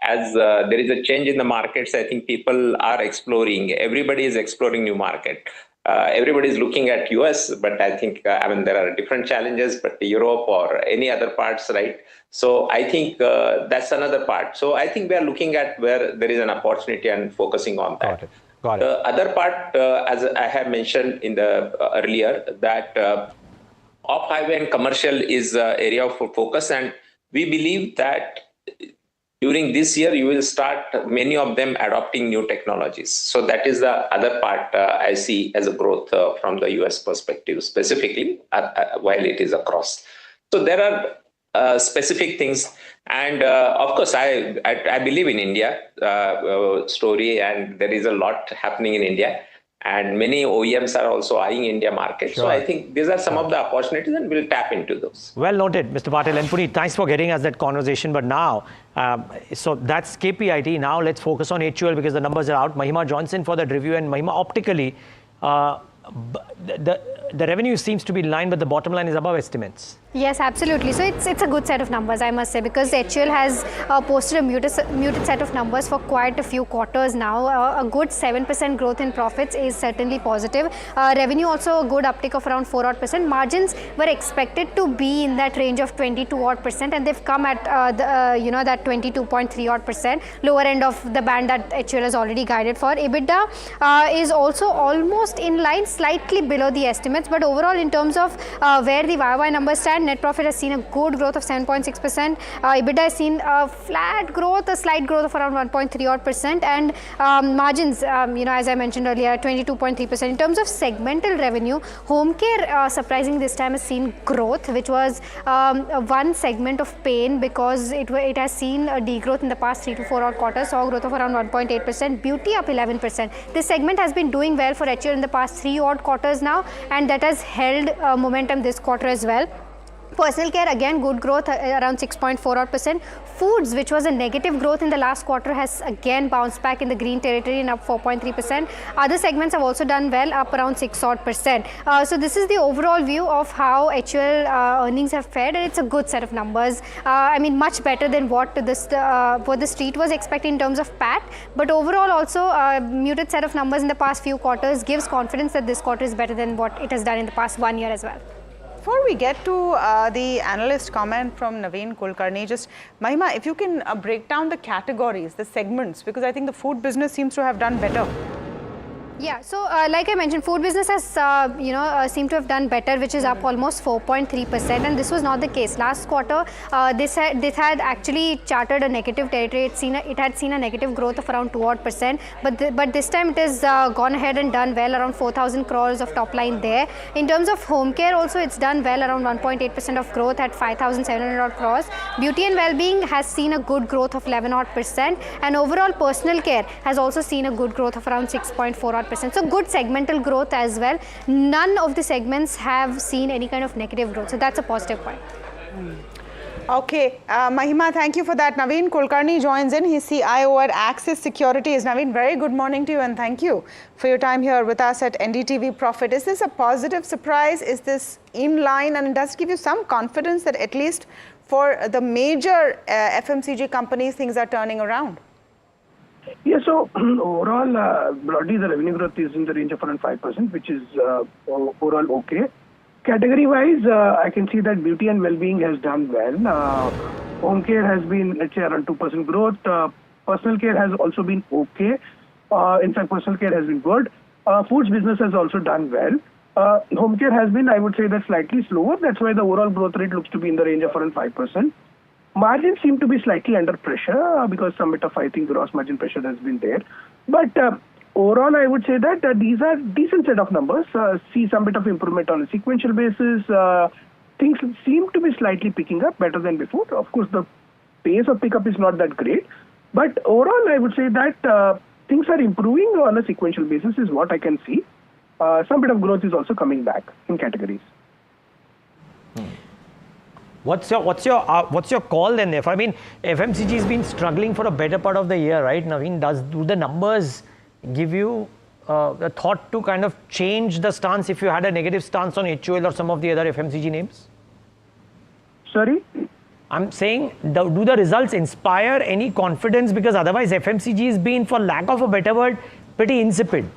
As there is a change in the markets, I think people are exploring. Everybody is exploring new market. Everybody is looking at US, but I think there are different challenges. But Europe or any other parts, right? So I think that's another part. So I think we are looking at where there is an opportunity and focusing on that. Got it. The other part, as I have mentioned in the earlier, that off-highway and commercial is an area of focus, and we believe that during this year, you will start many of them adopting new technologies. So that is the other part I see as a growth from the US perspective, specifically, while it is across. So there are specific things. And of course, I believe in India story, and there is a lot happening in India. And many OEMs are also eyeing India market. Sure. So I think these are some of the opportunities, and we'll tap into those. Well noted, Mr. Patel. And Puneet, thanks for getting us that conversation. But now, so that's KPIT. Now let's focus on HUL because the numbers are out. Mahima joins in for that review. And Mahima, optically, the revenue seems to be in line, but the bottom line is above estimates. Yes, absolutely. So it's a good set of numbers, I must say, because HUL has posted a muted set of numbers for quite a few quarters now. A good 7% growth in profits is certainly positive. Revenue also a good uptick of around 4% odd. Margins were expected to be in that range of 22% odd, and they've come at that 22.3% odd, lower end of the band that HUL has already guided for. EBITDA is also almost in line, slightly below the estimates, but overall in terms of where the YY numbers stand, net profit has seen a good growth of 7.6%. EBITDA has seen a flat growth, a slight growth of around 1.3% odd, and margins, as I mentioned earlier, 22.3%. In terms of segmental revenue, home care, surprisingly this time has seen growth, which was one segment of pain because it has seen a degrowth in the past 3 to 4 odd quarters, saw a growth of around 1.8%. Beauty up 11%. This segment has been doing well for HUL in the past 3 odd quarters now, and that has held momentum this quarter as well. Personal care, again, good growth around 6.4%. Foods, which was a negative growth in the last quarter, has again bounced back in the green territory and up 4.3%. Other segments have also done well, up around 6% odd. So this is the overall view of how HUL earnings have fared, and it's a good set of numbers. Much better than what the street was expecting in terms of PAT. But overall, also a muted set of numbers in the past few quarters gives confidence that this quarter is better than what it has done in the past 1 year as well. Before we get to the analyst comment from Naveen Kulkarni, just Mahima, if you can break down the categories, the segments, because I think the food business seems to have done better. Yeah, so like I mentioned, food business has seemed to have done better, which is up almost 4.3%, and this was not the case last quarter. This had actually charted a negative territory. It had seen a negative growth of around 2%, but this time it has gone ahead and done well, around 4,000 crores of top line there. In terms of home care, also it's done well, around 1.8% of growth at 5,700 odd crores. Beauty and well-being has seen a good growth of 11%, and overall personal care has also seen a good growth of around 6.4%. So good segmental growth as well. None of the segments have seen any kind of negative growth. So that's a positive point. Okay, Mahima, thank you for that. Naveen Kulkarni joins in. He's CIO at Axis Securities. Naveen, very good morning to you, and thank you for your time here with us at NDTV Profit. Is this a positive surprise? Is this in line, and does it give you some confidence that at least for the major FMCG companies, things are turning around? Yeah, so overall, broadly, the revenue growth is in the range of around 5%, which is overall okay. Category-wise, I can see that beauty and well-being has done well. Home care has been, let's say, around 2% growth. Personal care has also been okay. In fact, personal care has been good. Foods business has also done well. Home care has been, I would say, that slightly slower. That's why the overall growth rate looks to be in the range of around 5%. Margins seem to be slightly under pressure because some bit of, I think, gross margin pressure has been there. But overall, I would say that these are decent set of numbers. See some bit of improvement on a sequential basis. Things seem to be slightly picking up better than before. Of course, the pace of pickup is not that great. But overall, I would say that things are improving on a sequential basis is what I can see. some bit of growth is also coming back in categories. What's your call then? If I mean, FMCG has been struggling for a better part of the year, right, Naveen? Do the numbers give you a thought to kind of change the stance if you had a negative stance on HUL or some of the other FMCG names? Sorry? I'm saying, do the results inspire any confidence? Because otherwise FMCG has been, for lack of a better word, pretty insipid.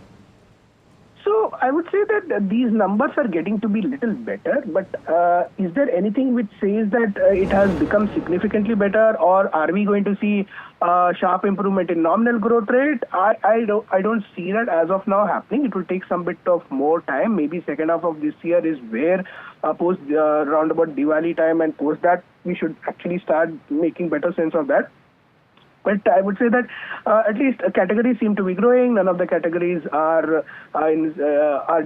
So I would say that these numbers are getting to be little better, but is there anything which says that it has become significantly better, or are we going to see sharp improvement in nominal growth rate? I don't see that as of now happening. It will take some bit of more time. Maybe second half of this year is where post round about Diwali time, and post that we should actually start making better sense of that. But I would say that at least categories seem to be growing. None of the categories are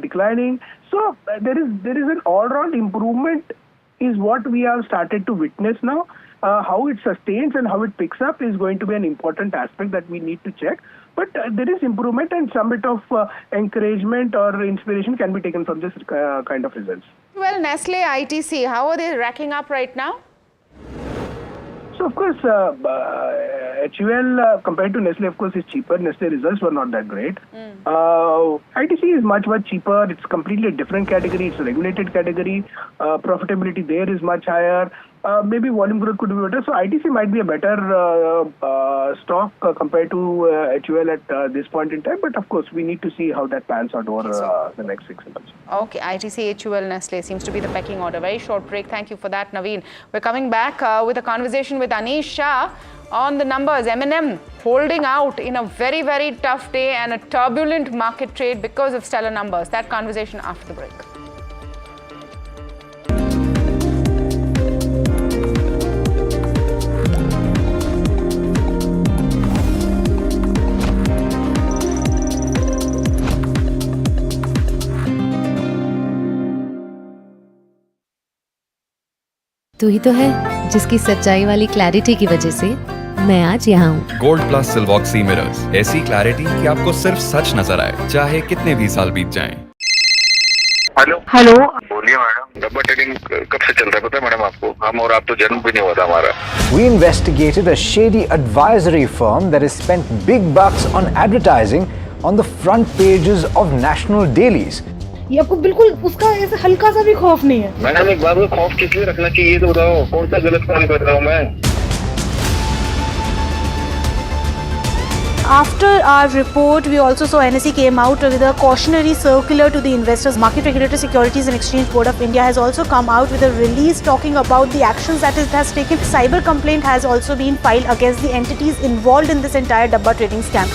declining. So there is an all-round improvement is what we have started to witness now. How it sustains and how it picks up is going to be an important aspect that we need to check. But there is improvement, and some bit of encouragement or inspiration can be taken from this kind of results. Well, Nestle, ITC, how are they racking up right now? So, of course, HUL compared to Nestle, of course, is cheaper. Nestle results were not that great. ITC is much, much cheaper. It's completely a different category. It's a regulated category. Profitability there is much higher. Maybe volume growth could be better. So, ITC might be a better stock compared to HUL at this point in time. But, of course, we need to see how that pans out over the next 6 months. Okay, ITC, HUL, Nestle seems to be the pecking order. Very short break. Thank you for that, Naveen. We're coming back with a conversation with Anish Shah on the numbers. M&M holding out in a very, very tough day and a turbulent market trade because of stellar numbers. That conversation after the break. तू ही तो है जिसकी सच्चाई वाली clarity की वजह से मैं आज यहाँ हूँ। गोल्ड प्लस सिल्वॉक्सी मिरर्स, ऐसी क्लैरिटी कि आपको सिर्फ सच नजर आए, चाहे कितने भी साल बीत जाएं। हेलो हेलो बोलिए मैडम, डब्बा ट्रेडिंग कब से चल रहा है पता है मैडम आपको? हम और आप तो जन्म भी नहीं हुआ था हमारा। We investigated a shady advisory firm that has spent big bucks on advertising on the front pages of national dailies. ये आपको बिल्कुल उसका ऐसे हल्का सा भी खौफ नहीं है। मैडम एक बार को खौफ किस लिए रखना चाहिए तो बताओ, कौन सा गलत काम कर रहा हूँ मैं? After our report, we also saw NSE came out with a cautionary circular to the investors. Market Regulator Securities and Exchange Board of India has also come out with a release talking about the actions that it has taken. Cyber complaint has also been filed against the entities involved in this entire dabba trading scam.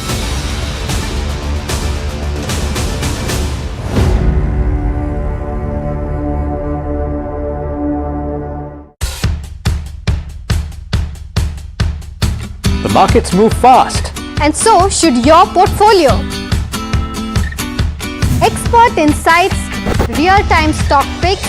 The markets move fast. And so should your portfolio. Expert insights, real-time stock picks.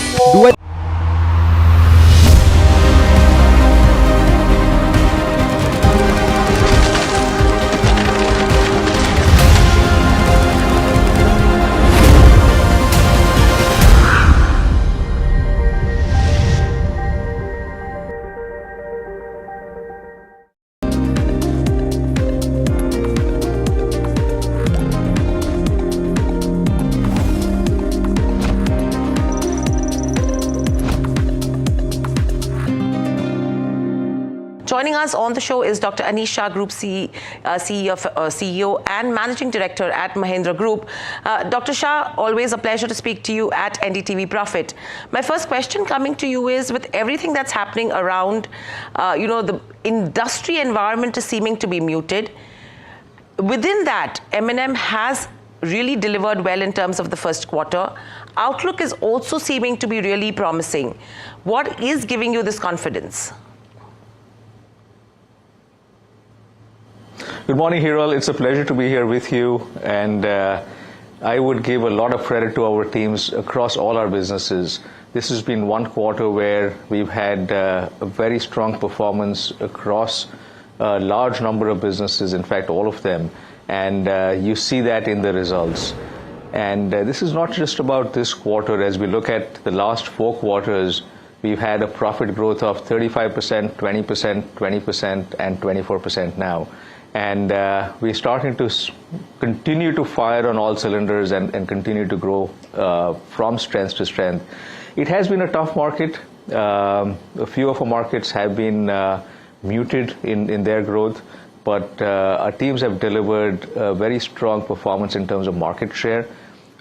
Joining us on the show is Dr. Anish Shah, Group CEO and Managing Director at Mahindra Group. Dr. Shah, always a pleasure to speak to you at NDTV Profit. My first question coming to you is, with everything that's happening around, the industry environment is seeming to be muted. Within that, M&M has really delivered well in terms of the first quarter. Outlook is also seeming to be really promising. What is giving you this confidence? Good morning, Hiral. It's a pleasure to be here with you. And I would give a lot of credit to our teams across all our businesses. This has been one quarter where we've had a very strong performance across a large number of businesses, in fact, all of them. And you see that in the results. And this is not just about this quarter. As we look at the last 4 quarters, we've had a profit growth of 35%, 20%, 20%, and 24% now. And we're starting to continue to fire on all cylinders and continue to grow from strength to strength. It has been a tough market. A few of our markets have been muted in their growth, but our teams have delivered a very strong performance in terms of market share.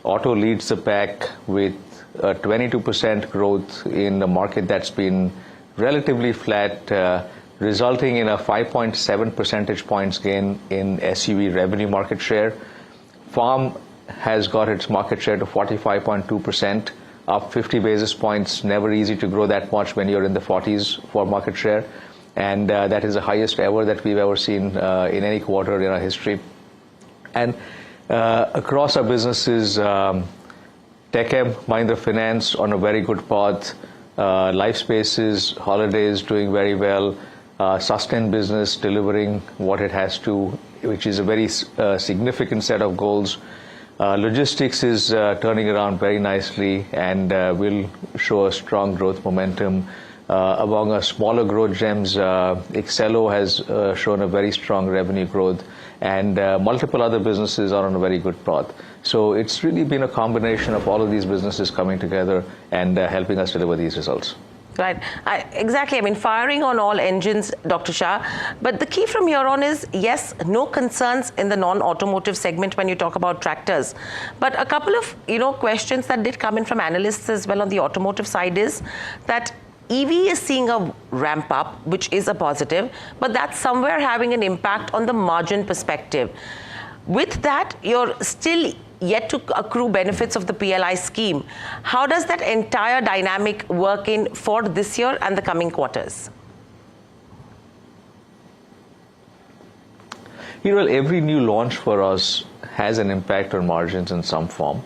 Auto leads the pack with 22% growth in a market that's been relatively flat, resulting in a 5.7 percentage points gain in SUV revenue market share. Farm has got its market share to 45.2%, up 50 basis points. Never easy to grow that much when you're in the 40s for market share. And that is the highest ever that we've ever seen in any quarter in our history. And across our businesses, TechM, Mahindra Finance on a very good path, Life Spaces, Holidays doing very well, Sustain business delivering what it has to, which is a very significant set of goals. Logistics is turning around very nicely and will show a strong growth momentum. Among our smaller growth gems, Excello has shown a very strong revenue growth, and multiple other businesses are on a very good path. So it's really been a combination of all of these businesses coming together and helping us deliver these results. Right. Exactly. I mean, firing on all engines, Dr. Shah. But the key from here on is, yes, no concerns in the non-automotive segment when you talk about tractors. But a couple of, questions that did come in from analysts as well on the automotive side is that EV is seeing a ramp up, which is a positive, but that's somewhere having an impact on the margin perspective. With that, you're still yet to accrue benefits of the PLI scheme. How does that entire dynamic work in for this year and the coming quarters? Every new launch for us has an impact on margins in some form.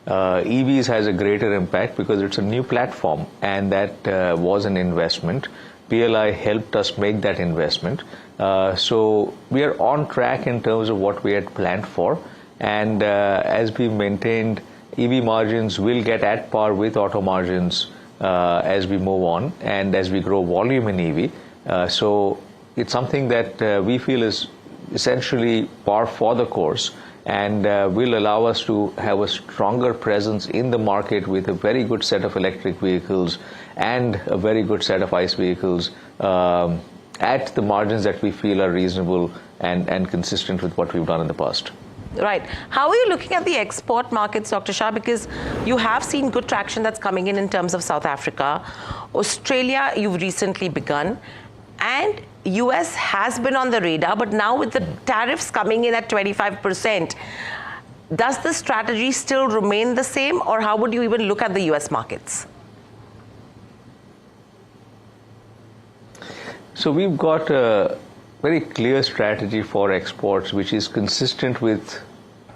EVs has a greater impact because it's a new platform, and that was an investment. PLI helped us make that investment. So we are on track in terms of what we had planned for. And as we maintained, EV margins will get at par with auto margins as we move on and as we grow volume in EV. So it's something that we feel is essentially par for the course and will allow us to have a stronger presence in the market with a very good set of electric vehicles and a very good set of ICE vehicles at the margins that we feel are reasonable and consistent with what we've done in the past. Right. How are you looking at the export markets, Dr. Shah? Because you have seen good traction that's coming in terms of South Africa. Australia, you've recently begun. And US has been on the radar, but now with the tariffs coming in at 25%, does the strategy still remain the same, or how would you even look at the US markets? So we've got a very clear strategy for exports, which is consistent with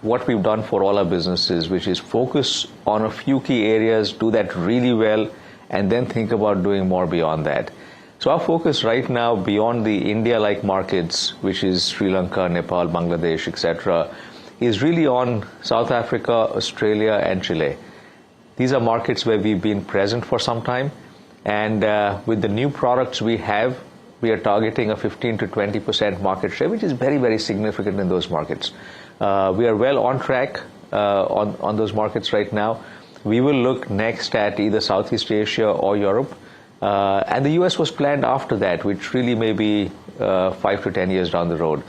what we've done for all our businesses, which is focus on a few key areas, do that really well, and then think about doing more beyond that. So our focus right now, beyond the India-like markets, which is Sri Lanka, Nepal, Bangladesh, etc., is really on South Africa, Australia, and Chile. These are markets where we've been present for some time, and with the new products we have, we are targeting a 15 to 20% market share, which is very, very significant in those markets. We are well on track on those markets right now. We will look next at either Southeast Asia or Europe. And the US was planned after that, which really may be 5 to 10 years down the road.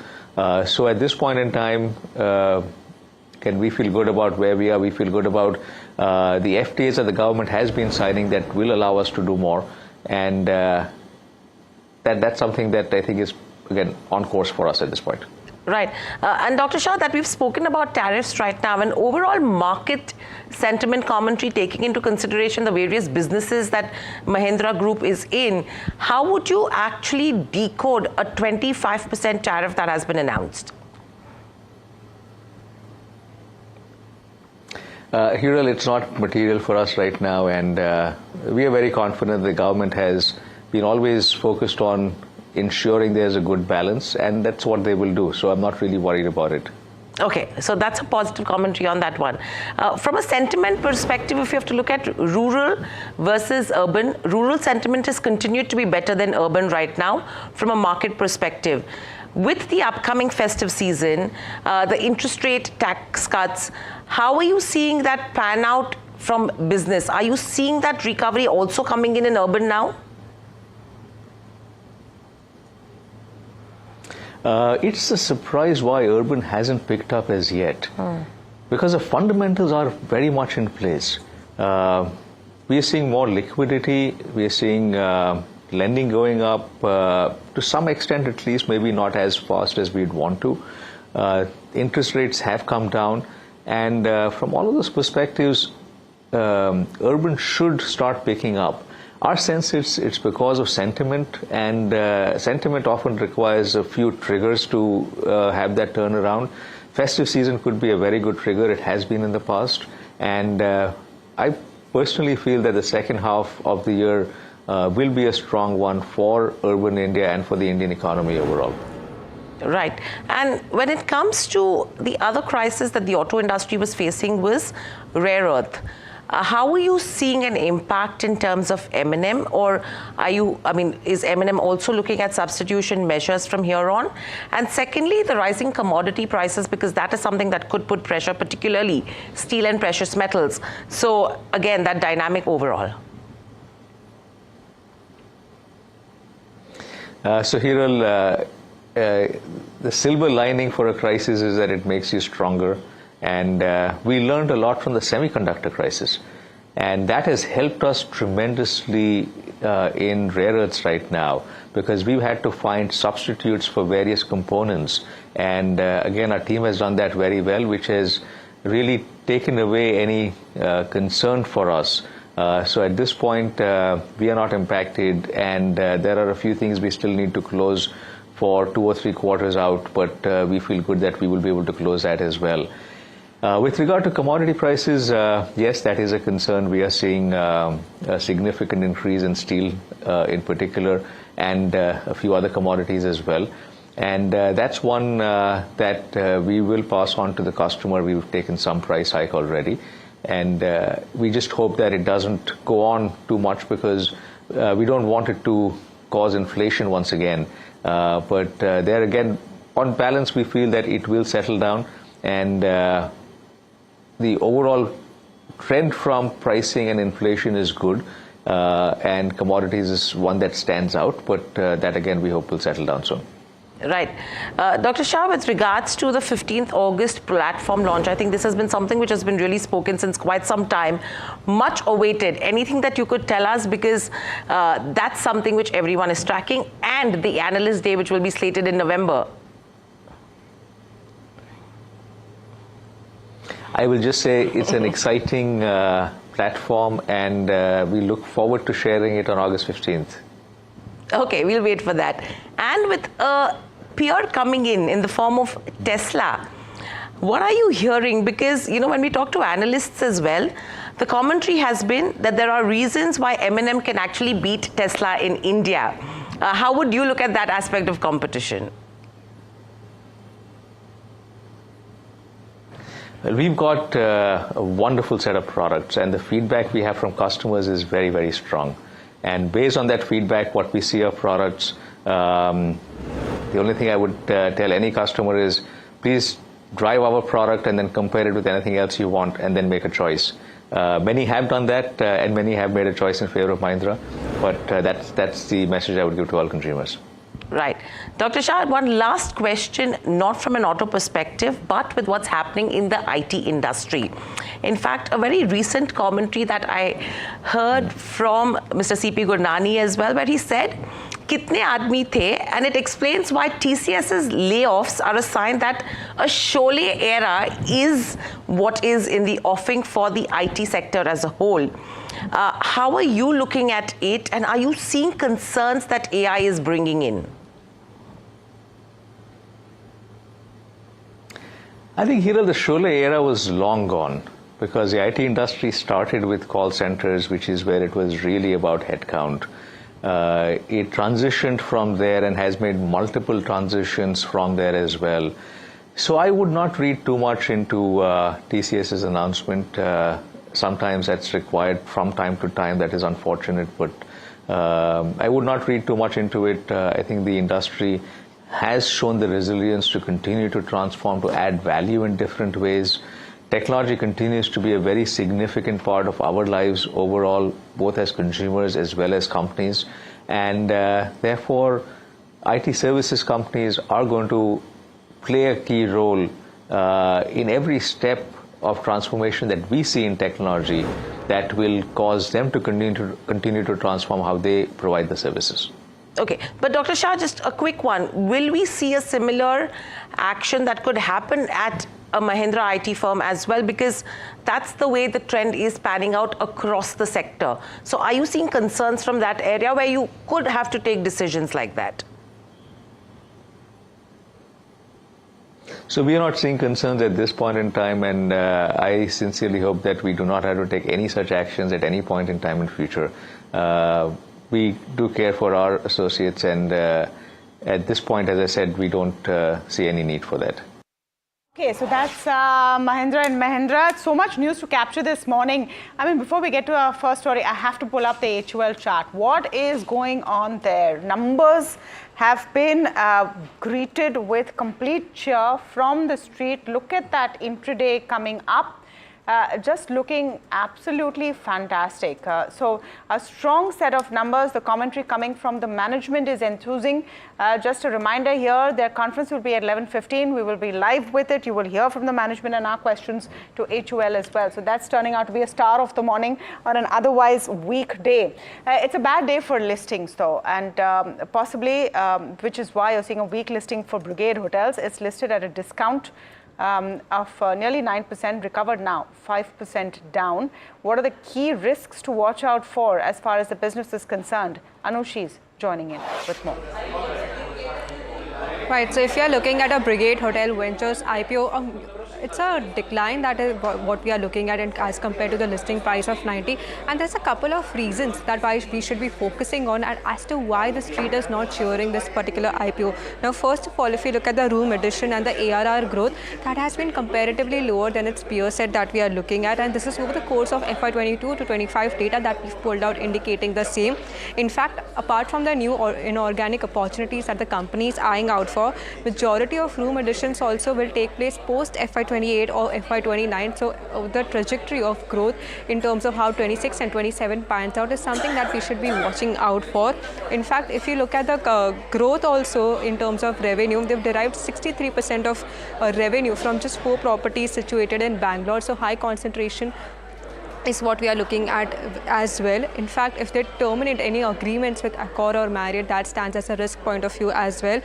So at this point in time, can we feel good about where we are? We feel good about the FTAs that the government has been signing that will allow us to do more. And that's something that I think is, again, on course for us at this point. Right. And Dr. Shah, that we've spoken about tariffs right now and overall market sentiment commentary taking into consideration the various businesses that Mahindra Group is in, how would you actually decode a 25% tariff that has been announced? Hiral, it's not material for us right now, and we are very confident the government has been always focused on ensuring there's a good balance, and that's what they will do. So I'm not really worried about it. Okay, so that's a positive commentary on that one. From a sentiment perspective, if you have to look at rural versus urban, rural sentiment has continued to be better than urban right now from a market perspective. With the upcoming festive season, the interest rate tax cuts, how are you seeing that pan out from business? Are you seeing that recovery also coming in urban now? It's a surprise why urban hasn't picked up as yet, because the fundamentals are very much in place. We are seeing more liquidity, we are seeing lending going up to some extent at least, maybe not as fast as we'd want to. Interest rates have come down, and from all of those perspectives, urban should start picking up. Our sense is it's because of sentiment, and sentiment often requires a few triggers to have that turnaround. Festive season could be a very good trigger. It has been in the past, and I personally feel that the second half of the year will be a strong one for urban India and for the Indian economy overall. Right. And when it comes to the other crisis that the auto industry was facing was rare earth. How are you seeing an impact in terms of M&M, or is M&M also looking at substitution measures from here on? And secondly, the rising commodity prices, because that is something that could put pressure, particularly steel and precious metals. So again, that dynamic overall. So Hiral, the silver lining for a crisis is that it makes you stronger. And we learned a lot from the semiconductor crisis. And that has helped us tremendously in rare earths right now, because we've had to find substitutes for various components. And again, our team has done that very well, which has really taken away any concern for us. So at this point, we are not impacted, and there are a few things we still need to close for 2 or 3 quarters out, but we feel good that we will be able to close that as well. With regard to commodity prices, yes, that is a concern. We are seeing a significant increase in steel in particular, and a few other commodities as well. And that's one that we will pass on to the customer. We've taken some price hike already. And we just hope that it doesn't go on too much, because we don't want it to cause inflation once again. But there again, on balance, we feel that it will settle down, and the overall trend from pricing and inflation is good, and commodities is one that stands out, but that again we hope will settle down soon. Right. Dr. Shah, with regards to the 15th August platform launch, I think this has been something which has been really spoken since quite some time, much awaited. Anything that you could tell us, because that's something which everyone is tracking, and the Analyst Day, which will be slated in November. I will just say it's an exciting platform, and we look forward to sharing it on August 15th. Okay, we'll wait for that. And with a peer coming in the form of Tesla, what are you hearing? Because, you know, when we talk to analysts as well, the commentary has been that there are reasons why M&M can actually beat Tesla in India. How would you look at that aspect of competition? Well, we've got a wonderful set of products, and the feedback we have from customers is very, very strong. And based on that feedback, what we see of products, the only thing I would tell any customer is, please drive our product and then compare it with anything else you want, and then make a choice. Many have done that, and many have made a choice in favor of Mahindra, but that's the message I would give to all consumers. Right. Dr. Shah, one last question, not from an auto perspective, but with what's happening in the IT industry. In fact, a very recent commentary that I heard from Mr. C.P. Gurnani as well, where he said, Kitne aadmi the, and it explains why TCS's layoffs are a sign that a Sholay era is what is in the offing for the IT sector as a whole. How are you looking at it, and are you seeing concerns that AI is bringing in? I think, Hiral, the Sholay era was long gone, because the IT industry started with call centers, which is where it was really about headcount. It transitioned from there and has made multiple transitions from there as well. So I would not read too much into TCS's announcement. Sometimes that's required from time to time. That is unfortunate, but I would not read too much into it. I think the industry has shown the resilience to continue to transform, to add value in different ways. Technology continues to be a very significant part of our lives overall, both as consumers as well as companies. And therefore, IT services companies are going to play a key role in every step of transformation that we see in technology that will cause them to continue to transform how they provide the services. Okay, but Dr. Shah, just a quick one. Will we see a similar action that could happen at a Mahindra IT firm as well? Because that's the way the trend is panning out across the sector. So are you seeing concerns from that area where you could have to take decisions like that? So we are not seeing concerns at this point in time, and I sincerely hope that we do not have to take any such actions at any point in time in future. We do care for our associates, and at this point, as I said, we don't see any need for that. Okay, so that's Mahindra and Mahindra. So much news to capture this morning. I mean, before we get to our first story, I have to pull up the HUL chart. What is going on there? Numbers have been greeted with complete cheer from the street. Look at that intraday coming up. Just looking absolutely fantastic. So a strong set of numbers. The commentary coming from the management is enthusing. Just a reminder here, their conference will be at 11:15. We will be live with it. You will hear from the management and our questions to HUL as well. So that's turning out to be a star of the morning on an otherwise weak day. It's a bad day for listings though, and possibly, which is why you're seeing a weak listing for Brigade Hotels. It's listed at a discount of nearly 9%, recovered now 5% down. What are the key risks to watch out for as far as the business is concerned? Anushi's joining in with more. Right, so if you're looking at a Brigade Hotel Ventures IPO, it's a decline that is what we are looking at as compared to the listing price of 90. And there's a couple of reasons that why we should be focusing on and as to why the street is not cheering this particular IPO. Now, first of all, if you look at the room addition and the ARR growth, that has been comparatively lower than its peer set that we are looking at. And this is over the course of FY22 to 25 data that we've pulled out indicating the same. In fact, apart from the new or inorganic opportunities that the company is eyeing out for, majority of room additions also will take place post FY28 or FY29. So the trajectory of growth in terms of how 26 and 27 pans out is something that we should be watching out for. In fact, if you look at the growth also in terms of revenue, they've derived 63% of revenue from just 4 properties situated in Bangalore. So high concentration is what we are looking at as well. In fact, if they terminate any agreements with Accor or Marriott, that stands as a risk point of view as well.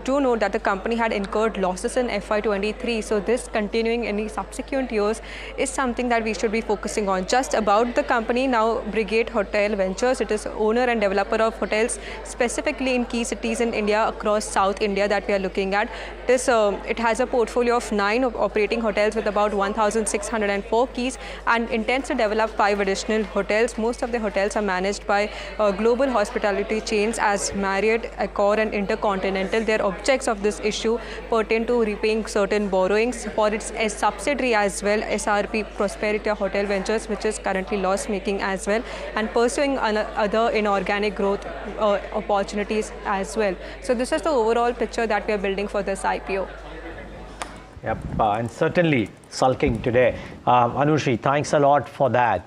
Do note that the company had incurred losses in FY23, so this continuing any subsequent years is something that we should be focusing on. Just about the company now, Brigade Hotel Ventures, it is owner and developer of hotels specifically in key cities in India across South India that we are looking at. It has a portfolio of 9 operating hotels with about 1,604 keys and intends to develop 5 additional hotels. Most of the hotels are managed by global hospitality chains as Marriott, Accor and Intercontinental. Their objects of this issue pertain to repaying certain borrowings for its subsidiary as well, SRP Prosperity Hotel Ventures, which is currently loss-making as well, and pursuing other inorganic growth opportunities as well. So this is the overall picture that we are building for this IPO. Yep, and certainly sulking today. Anushi, thanks a lot for that.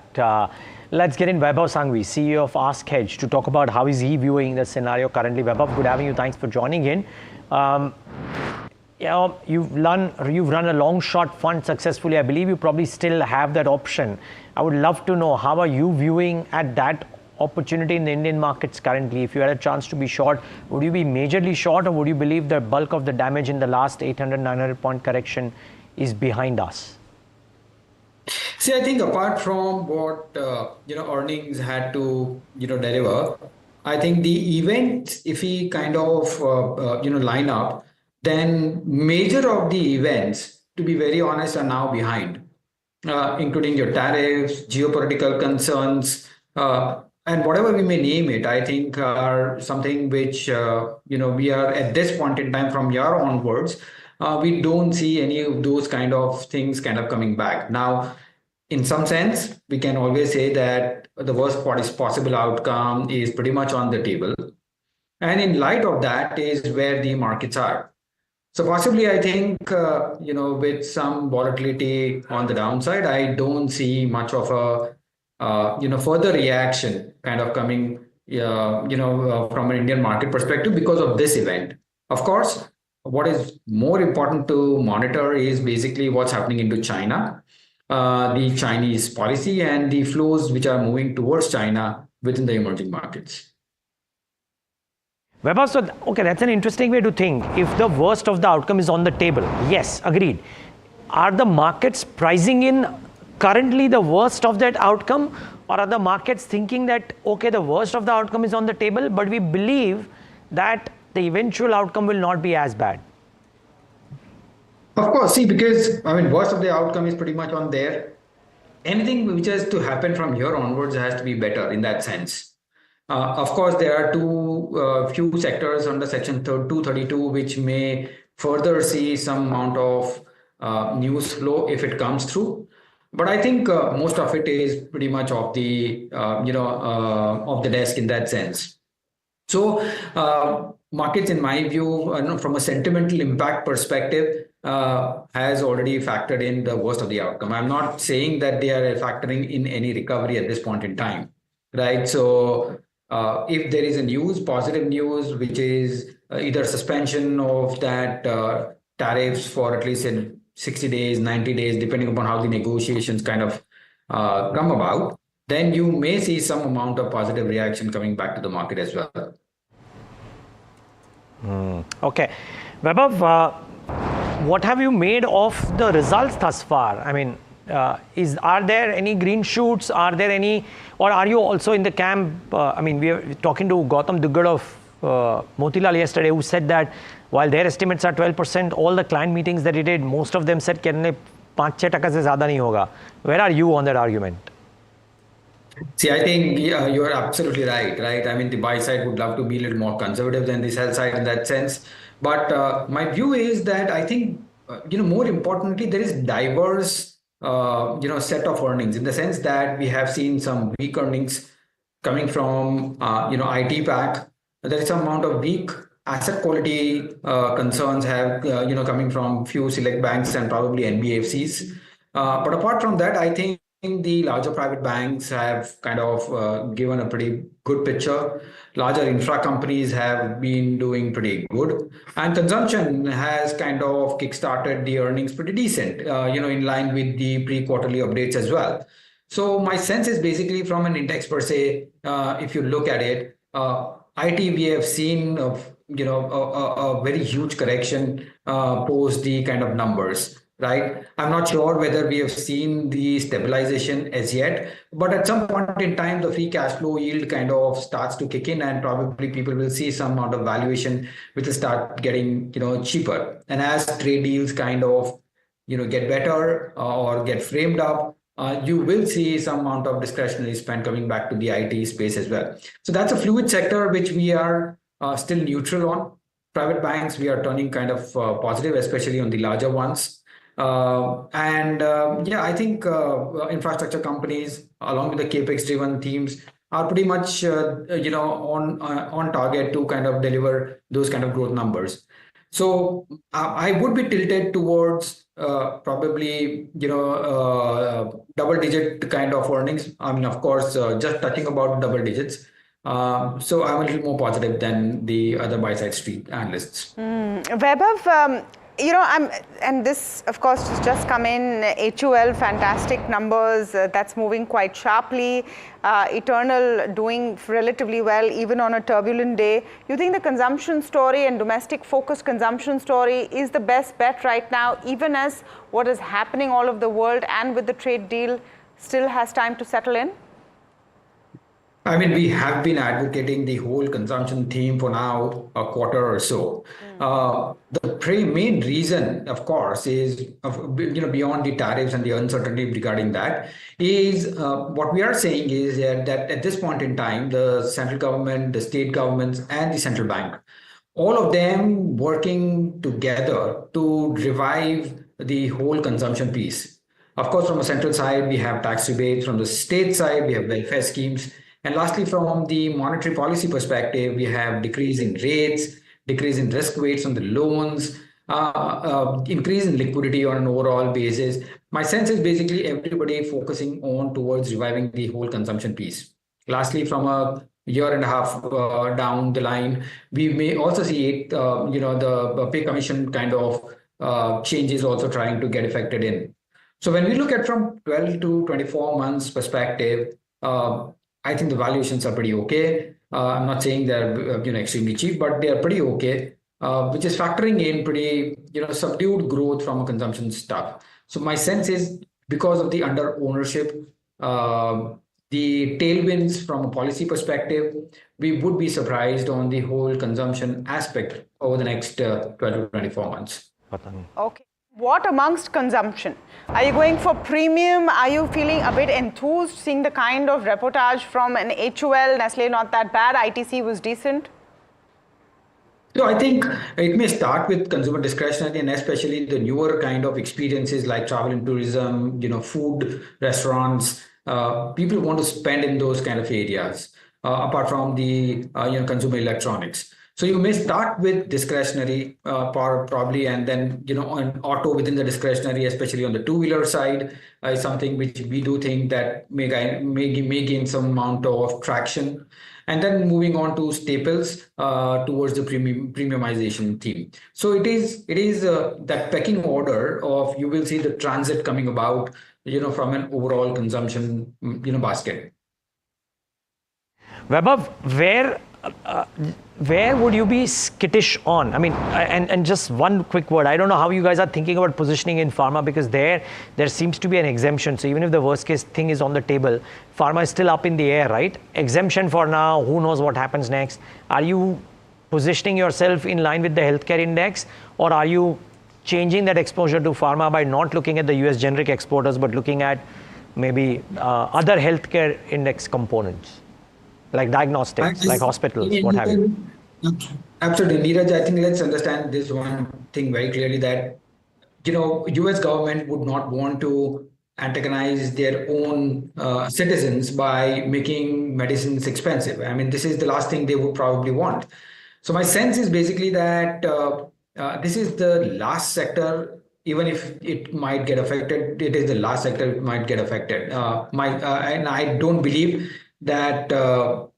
Let's get in Vaibhav Sanghvi, CEO of Ask Hedge, to talk about how is he viewing the scenario currently. Vaibhav, good having you. Thanks for joining in. You've run a long short fund successfully. I believe you probably still have that option. I would love to know, how are you viewing at that opportunity in the Indian markets currently? If you had a chance to be short, would you be majorly short, or would you believe the bulk of the damage in the last 800-900 point correction is behind us? See, I think apart from what earnings had to deliver, I think the events, if we kind of line up, then major of the events, to be very honest, are now behind, including your tariffs, geopolitical concerns, and whatever we may name it. I think are something which we are at this point in time from year onwards we don't see any of those kind of things kind of coming back. Now, in some sense, we can always say that the worst possible outcome is pretty much on the table. And in light of that is where the markets are. So possibly, I think, with some volatility on the downside, I don't see much of a, further reaction kind of coming, from an Indian market perspective because of this event. Of course, what is more important to monitor is basically what's happening into China, the Chinese policy and the flows which are moving towards China within the emerging markets. Vaibhav, so, okay, that's an interesting way to think. If the worst of the outcome is on the table, yes, agreed. Are the markets pricing in currently the worst of that outcome, or are the markets thinking that, okay, the worst of the outcome is on the table, but we believe that the eventual outcome will not be as bad? Of course, see, because, worst of the outcome is pretty much on there. Anything which has to happen from here onwards has to be better in that sense. Of course, there are few sectors under Section 232 which may further see some amount of news flow if it comes through. But I think most of it is pretty much off the desk in that sense. So markets, in my view, from a sentimental impact perspective, has already factored in the worst of the outcome. I'm not saying that they are factoring in any recovery at this point in time, right? So if there is a positive news, which is either suspension of that tariffs for at least in 60 days, 90 days, depending upon how the negotiations kind of come about, then you may see some amount of positive reaction coming back to the market as well. Okay. Vaibhav, what have you made of the results thus far? Are there any green shoots? Are there any, or are you also in the camp? We were talking to Gautam Duggad of Motilal yesterday, who said that while their estimates are 12%, all the client meetings that he did, most of them said, "Kerne 5-6% se zyada nahi hoga." Where are you on that argument? See, I think you are absolutely right. The buy side would love to be a little more conservative than the sell side in that sense. But my view is that I think, more importantly, there is diverse, set of earnings in the sense that we have seen some weak earnings coming from, IT pack. There is some amount of weak asset quality concerns coming from few select banks and probably NBFCs. But apart from that, I think the larger private banks have kind of given a pretty good picture. Larger infra companies have been doing pretty good, and consumption has kind of kickstarted the earnings pretty decent, in line with the pre-quarterly updates as well. So my sense is basically from an index per se, if you look at it, IT, we have seen a very huge correction post the kind of numbers. Right. I'm not sure whether we have seen the stabilization as yet, but at some point in time, the free cash flow yield kind of starts to kick in, and probably people will see some amount of valuation which will start getting, cheaper. And as trade deals kind of, get better or get framed up, you will see some amount of discretionary spend coming back to the IT space as well. So that's a fluid sector which we are still neutral on. Private banks, we are turning kind of positive, especially on the larger ones. I think infrastructure companies, along with the capex-driven themes, are pretty much on target to kind of deliver those kind of growth numbers. So I would be tilted towards probably double-digit kind of earnings. Of course, just touching about double digits. So I'm a little more positive than the other buy-side street analysts. Vaibhav, and this, of course, has just come in. HUL, fantastic numbers. That's moving quite sharply. Eternal doing relatively well, even on a turbulent day. You think the consumption story and domestic-focused consumption story is the best bet right now, even as what is happening all over the world and with the trade deal still has time to settle in? We have been advocating the whole consumption theme for now a quarter or so. The main reason, of course, is beyond the tariffs and the uncertainty regarding that, is what we are saying is that at this point in time, the central government, the state governments, and the central bank all of them working together to revive the whole consumption piece. Of course, from a central side, we have tax rebates. From the state side, we have welfare schemes. And lastly, from the monetary policy perspective, we have decrease in rates, decrease in risk weights on the loans, increase in liquidity on an overall basis. My sense is basically everybody focusing on towards reviving the whole consumption piece. Lastly, from a year and a half down the line, we may also see it, the pay commission kind of changes also trying to get affected in. So when we look at from 12 to 24 months perspective, I think the valuations are pretty okay. I'm not saying they're extremely cheap, but they are pretty okay, which is factoring in pretty subdued growth from a consumption stuff. So my sense is because of the under ownership, the tailwinds from a policy perspective, we would be surprised on the whole consumption aspect over the next 12 to 24 months. Okay. What amongst consumption? Are you going for premium? Are you feeling a bit enthused seeing the kind of reportage from an HUL, Nestle not that bad, ITC was decent? So I think it may start with consumer discretionary and especially the newer kind of experiences like travel and tourism, food, restaurants. People want to spend in those kind of areas apart from the consumer electronics. So you may start with discretionary probably, and then on auto within the discretionary, especially on the two-wheeler side, is something which we do think that may gain some amount of traction. And then moving on to staples towards the premiumization theme. So it is that pecking order of you will see the transit coming about from an overall consumption basket. Vaibhav, where would you be skittish on? I mean, and just one quick word. I don't know how you guys are thinking about positioning in pharma, because there seems to be an exemption. So even if the worst case thing is on the table, pharma is still up in the air, right? Exemption for now. Who knows what happens next? Are you positioning yourself in line with the healthcare index, or are you changing that exposure to pharma by not looking at the US generic exporters, but looking at maybe other healthcare index components? Like diagnostics, like hospitals, what have you? Absolutely, Neeraj. I think let's understand this one thing very clearly that, US government would not want to antagonize their own citizens by making medicines expensive. I mean, this is the last thing they would probably want. So my sense is basically that this is the last sector, even if it might get affected, it is the last sector it might get affected. And I don't believe that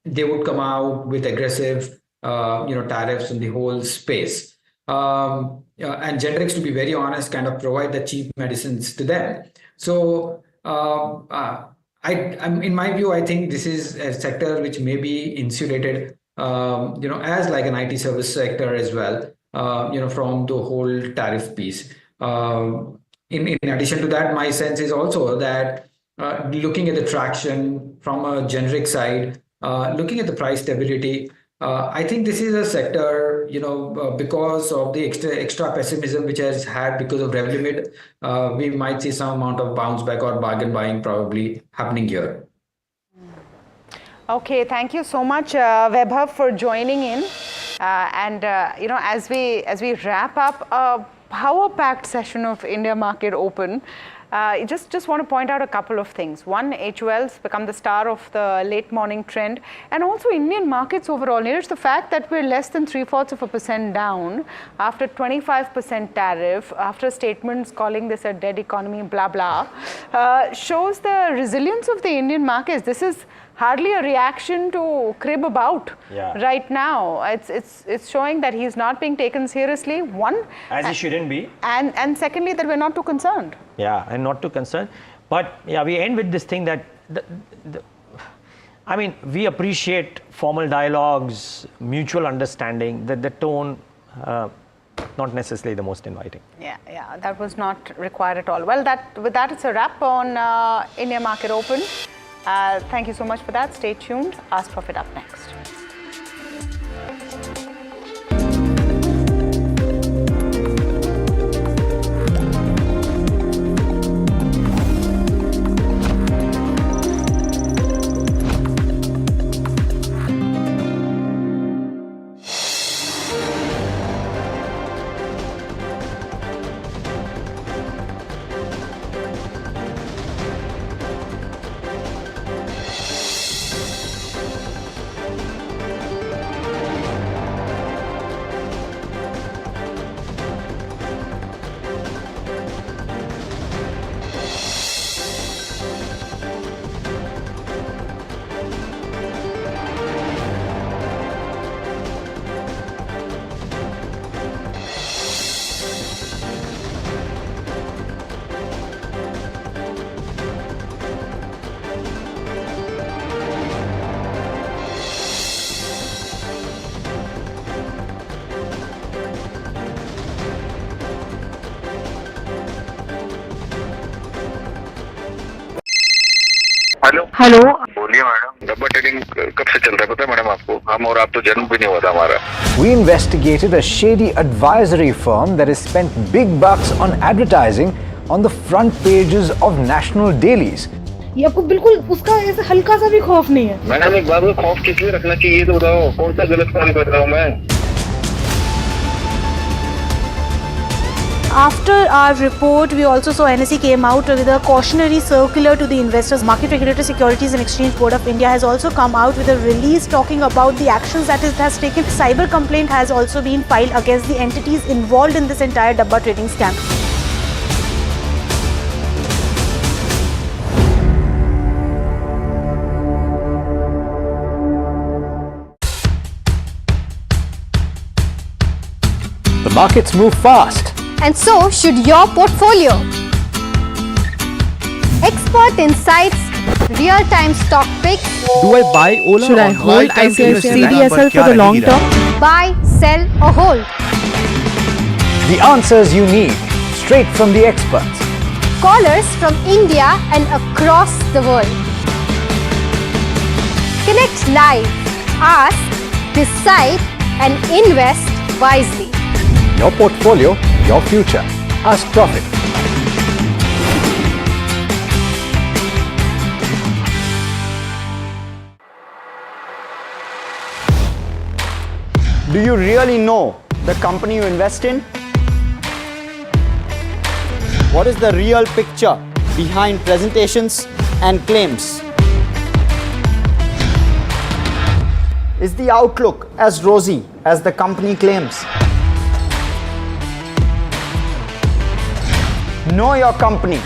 they would come out with aggressive, tariffs in the whole space. And generics, to be very honest, kind of provide the cheap medicines to them. So, in my view, I think this is a sector which may be insulated, as like an IT service sector as well, from the whole tariff piece. In addition to that, my sense is also that looking at the traction from a generic side, looking at the price stability, I think this is a sector, because of the extra pessimism which has had because of Revlimid, we might see some amount of bounce back or bargain buying probably happening here. Okay, thank you so much, Vaibhav, for joining in. As we wrap up a power-packed session of India Market Open, just want to point out a couple of things. One, HUL's become the star of the late morning trend, and also Indian markets overall. Neeraj, the fact that we're less than 0.75% down after 25% tariff, after statements calling this a dead economy, blah, blah, shows the resilience of the Indian markets. This is hardly a reaction to crib about right now. It's showing that he's not being taken seriously, one. As he shouldn't be. And secondly, that we're not too concerned. Yeah, and not too concerned. But yeah, we end with this thing that, we appreciate formal dialogues, mutual understanding, that the tone, not necessarily the most inviting. Yeah, that was not required at all. Well, with that, it's a wrap on India Market Open. Thank you so much for that. Stay tuned. Ask Profit up next. Hello बोलिए madam, डब्बा trading कब से चल रहा है पता है madam आपको? हम और आप तो जन्म भी नहीं हुआ था हमारा. We investigated a shady advisory firm that has spent big bucks on advertising on the front pages of national dailies. ये आपको बिल्कुल उसका ऐसे हल्का सा भी खौफ नहीं है. मैडम एक बात को खौफ किस लिए रखना चाहिए तो बताओ, कौन सा गलत काम कर रहा हूँ मैं? After our report, we also saw NSE came out with a cautionary circular to the investors. Market Regulator Securities and Exchange Board of India has also come out with a release talking about the actions that it has taken. Cyber complaint has also been filed against the entities involved in this entire Dabba trading scam. The markets move fast. And so should your portfolio. Expert insights, real-time stock picks. Do I buy Ola? Should I hold CDSL for the long term? Buy, sell or hold. The answers you need, straight from the experts. Callers from India and across the world. Connect live, ask, decide and invest wisely. Your portfolio, your future. Ask Profit. Do you really know the company you invest in? What is the real picture behind presentations and claims? Is the outlook as rosy as the company claims? Know Your Company,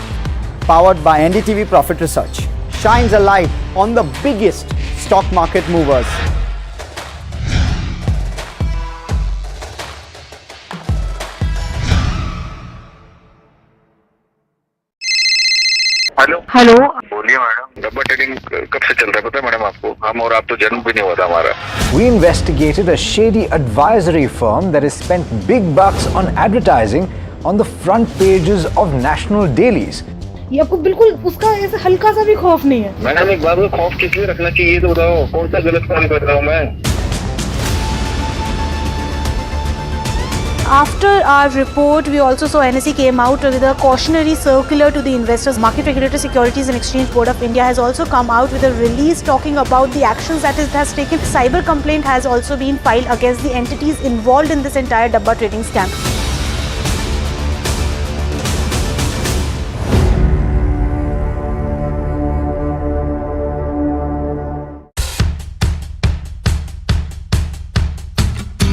powered by NDTV Profit Research, shines a light on the biggest stock market movers. Hello बोलिए madam, डब्बा trading कब से चल रहा है पता है madam आपको? हम और आप तो जन्म भी नहीं हुआ था हमारा. We investigated a shady advisory firm that has spent big bucks on advertising on the front pages of national dailies. ये आपको बिल्कुल उसका ऐसे हल्का सा भी खौफ नहीं है. मैडम एक बात को खौफ किस लिए रखना चाहिए तो बताओ, कौन सा गलत काम कर रहा हूँ मैं? After our report, we also saw NSE came out with a cautionary circular to the investors. Market Regulator Securities and Exchange Board of India has also come out with a release talking about the actions that it has taken. Cyber complaint has also been filed against the entities involved in this entire Dabba trading scam.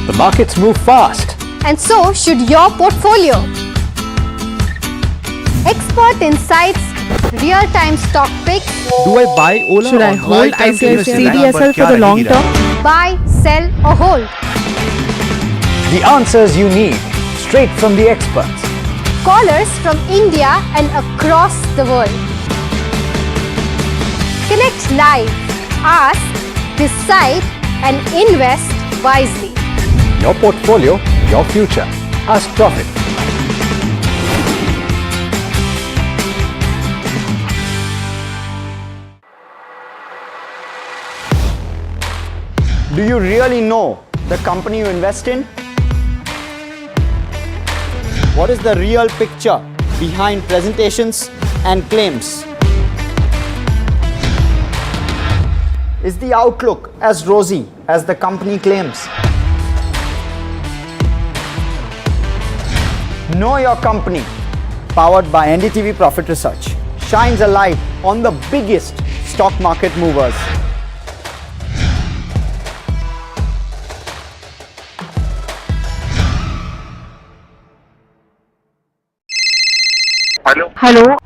The markets move fast. And so should your portfolio. Expert insights, real-time stock picks. Do I buy Ola? Should I hold CDSL for the long term? Buy, sell or hold. The answers you need, straight from the experts. Callers from India and across the world. Connect live, ask, decide and invest wisely. Your portfolio, your future. Ask Profit. Do you really know the company you invest in? What is the real picture behind presentations and claims? Is the outlook as rosy as the company claims? Know Your Company, powered by NDTV Profit Research, shines a light on the biggest stock market movers. Hello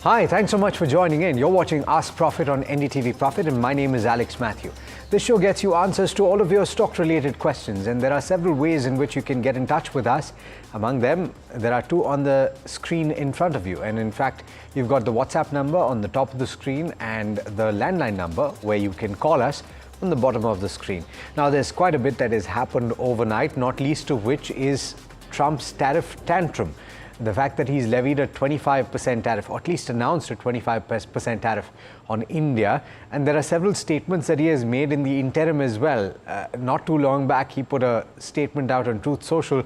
Hi, thanks so much for joining in. You're watching Ask Profit on NDTV Profit, and my name is Alex Matthew. This show gets you answers to all of your stock-related questions, and there are several ways in which you can get in touch with us. Among them, there are two on the screen in front of you. And in fact, you've got the WhatsApp number on the top of the screen and the landline number where you can call us on the bottom of the screen. Now, there's quite a bit that has happened overnight, not least of which is Trump's tariff tantrum. The fact that he's levied a 25% tariff, or at least announced a 25% tariff on India. And there are several statements that he has made in the interim as well. Not too long back, he put a statement out on Truth Social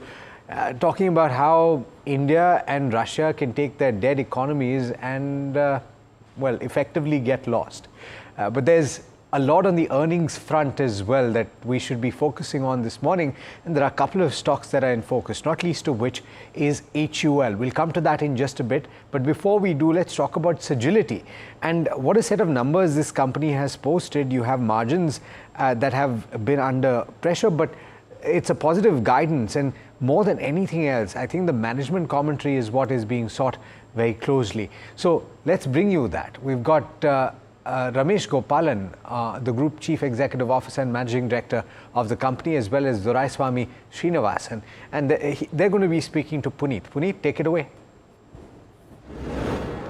talking about how India and Russia can take their dead economies and, well, effectively get lost. But there's a lot on the earnings front as well that we should be focusing on this morning. And there are a couple of stocks that are in focus, not least of which is HUL. We'll come to that in just a bit. But before we do, let's talk about Sagility. And what a set of numbers this company has posted. You have margins that have been under pressure, but it's a positive guidance. And more than anything else, I think the management commentary is what is being sought very closely. So let's bring you that. We've got Ramesh Gopalan, the Group Chief Executive Officer and Managing Director of the company, as well as Doraiswamy Srinivasan. And they're going to be speaking to Puneet. Puneet, take it away.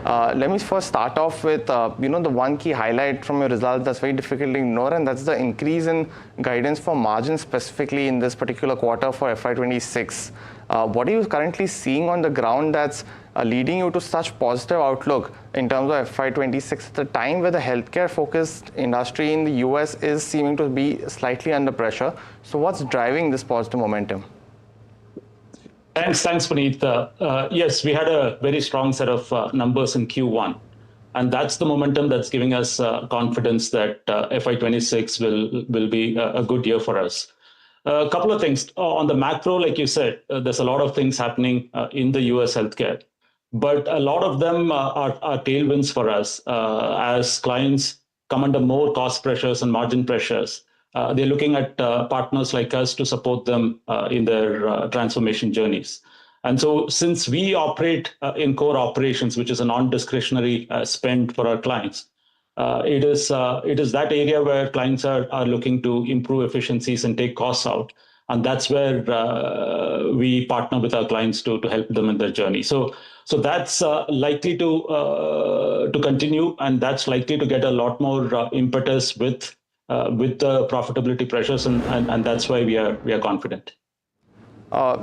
Let me first start off with, the one key highlight from your results that's very difficult to ignore, and that's the increase in guidance for margins specifically in this particular quarter for FY26. What are you currently seeing on the ground that's leading you to such positive outlook in terms of FY26 at the time where the healthcare-focused industry in the US is seeming to be slightly under pressure? So what's driving this positive momentum? Thanks, Puneet. Yes, we had a very strong set of numbers in Q1. And that's the momentum that's giving us confidence that FY26 will be a good year for us. A couple of things. On the macro, like you said, there's a lot of things happening in the US healthcare. But a lot of them are tailwinds for us as clients come under more cost pressures and margin pressures. They're looking at partners like us to support them in their transformation journeys. And so since we operate in core operations, which is a non-discretionary spend for our clients, it is that area where clients are looking to improve efficiencies and take costs out. And that's where we partner with our clients to help them in their journey. So that's likely to continue, and that's likely to get a lot more impetus with the profitability pressures, and that's why we are confident.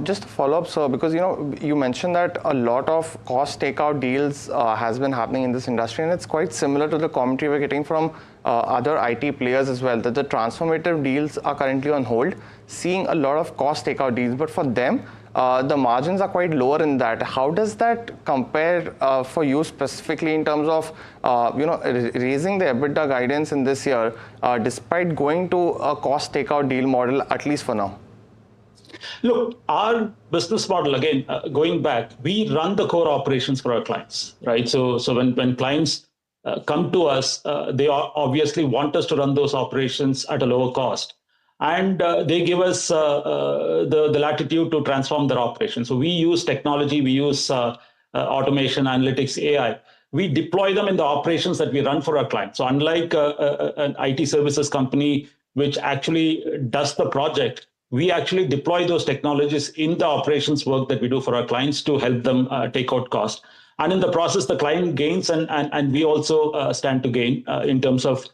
Just to follow up, sir, because you mentioned that a lot of cost takeout deals has been happening in this industry, and it's quite similar to the commentary we're getting from other IT players as well, that the transformative deals are currently on hold, seeing a lot of cost takeout deals, but for them, the margins are quite lower in that. How does that compare for you specifically in terms of raising the EBITDA guidance in this year, despite going to a cost takeout deal model, at least for now? Look, our business model, again, going back, we run the core operations for our clients, right? So when clients come to us, they obviously want us to run those operations at a lower cost. And they give us the latitude to transform their operations. So we use technology, we use automation, analytics, AI. We deploy them in the operations that we run for our clients. So unlike an IT services company, which actually does the project, we actually deploy those technologies in the operations work that we do for our clients to help them take out cost. And in the process, the client gains, and we also stand to gain in terms of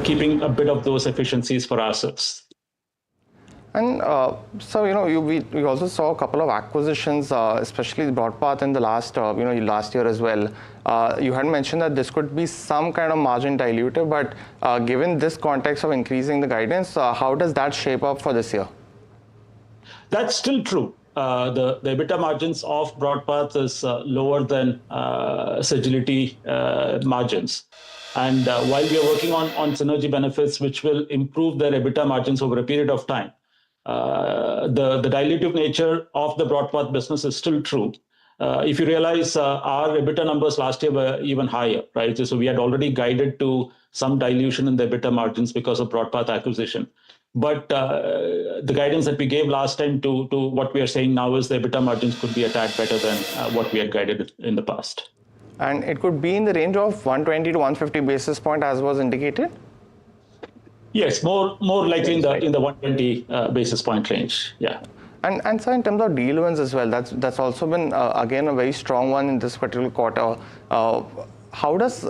keeping a bit of those efficiencies for ourselves. And so, we also saw a couple of acquisitions, especially BroadPath in the last year as well. You had mentioned that this could be some kind of margin dilutive, but given this context of increasing the guidance, how does that shape up for this year? That's still true. The EBITDA margins of BroadPath is lower than Sagility margins. And while we are working on synergy benefits, which will improve their EBITDA margins over a period of time, the dilutive nature of the BroadPath business is still true. If you realize our EBITDA numbers last year were even higher, right? So we had already guided to some dilution in the EBITDA margins because of BroadPath acquisition. But the guidance that we gave last time to what we are saying now is the EBITDA margins could be a tad better than what we had guided in the past. And it could be in the range of 120 to 150 basis point as was indicated? Yes, more likely in the 120 basis point range. Yeah. And so in terms of deal wins as well, that's also been again a very strong one in this particular quarter.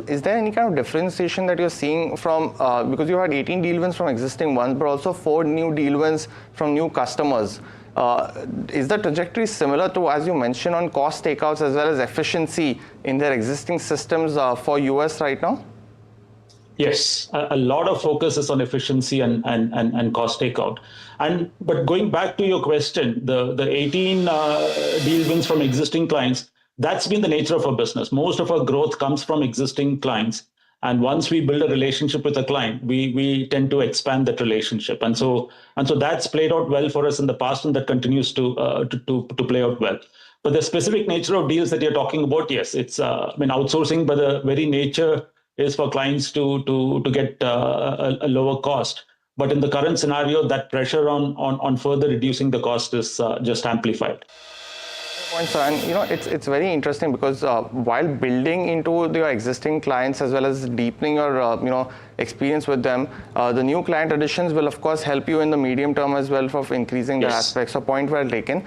Is there any kind of differentiation that you're seeing from, because you had 18 deal wins from existing ones, but also 4 new deal wins from new customers. Is the trajectory similar to, as you mentioned, on cost takeouts as well as efficiency in their existing systems for US right now? Yes, a lot of focus is on efficiency and cost takeout. But going back to your question, the 18 deal wins from existing clients, that's been the nature of our business. Most of our growth comes from existing clients. And once we build a relationship with a client, we tend to expand that relationship. And so that's played out well for us in the past, and that continues to play out well. But the specific nature of deals that you're talking about, yes, it's outsourcing by the very nature is for clients to get a lower cost. But in the current scenario, that pressure on further reducing the cost is just amplified. And it's very interesting because while building into your existing clients as well as deepening your experience with them, the new client additions will of course help you in the medium term as well for increasing the aspects. So point well taken.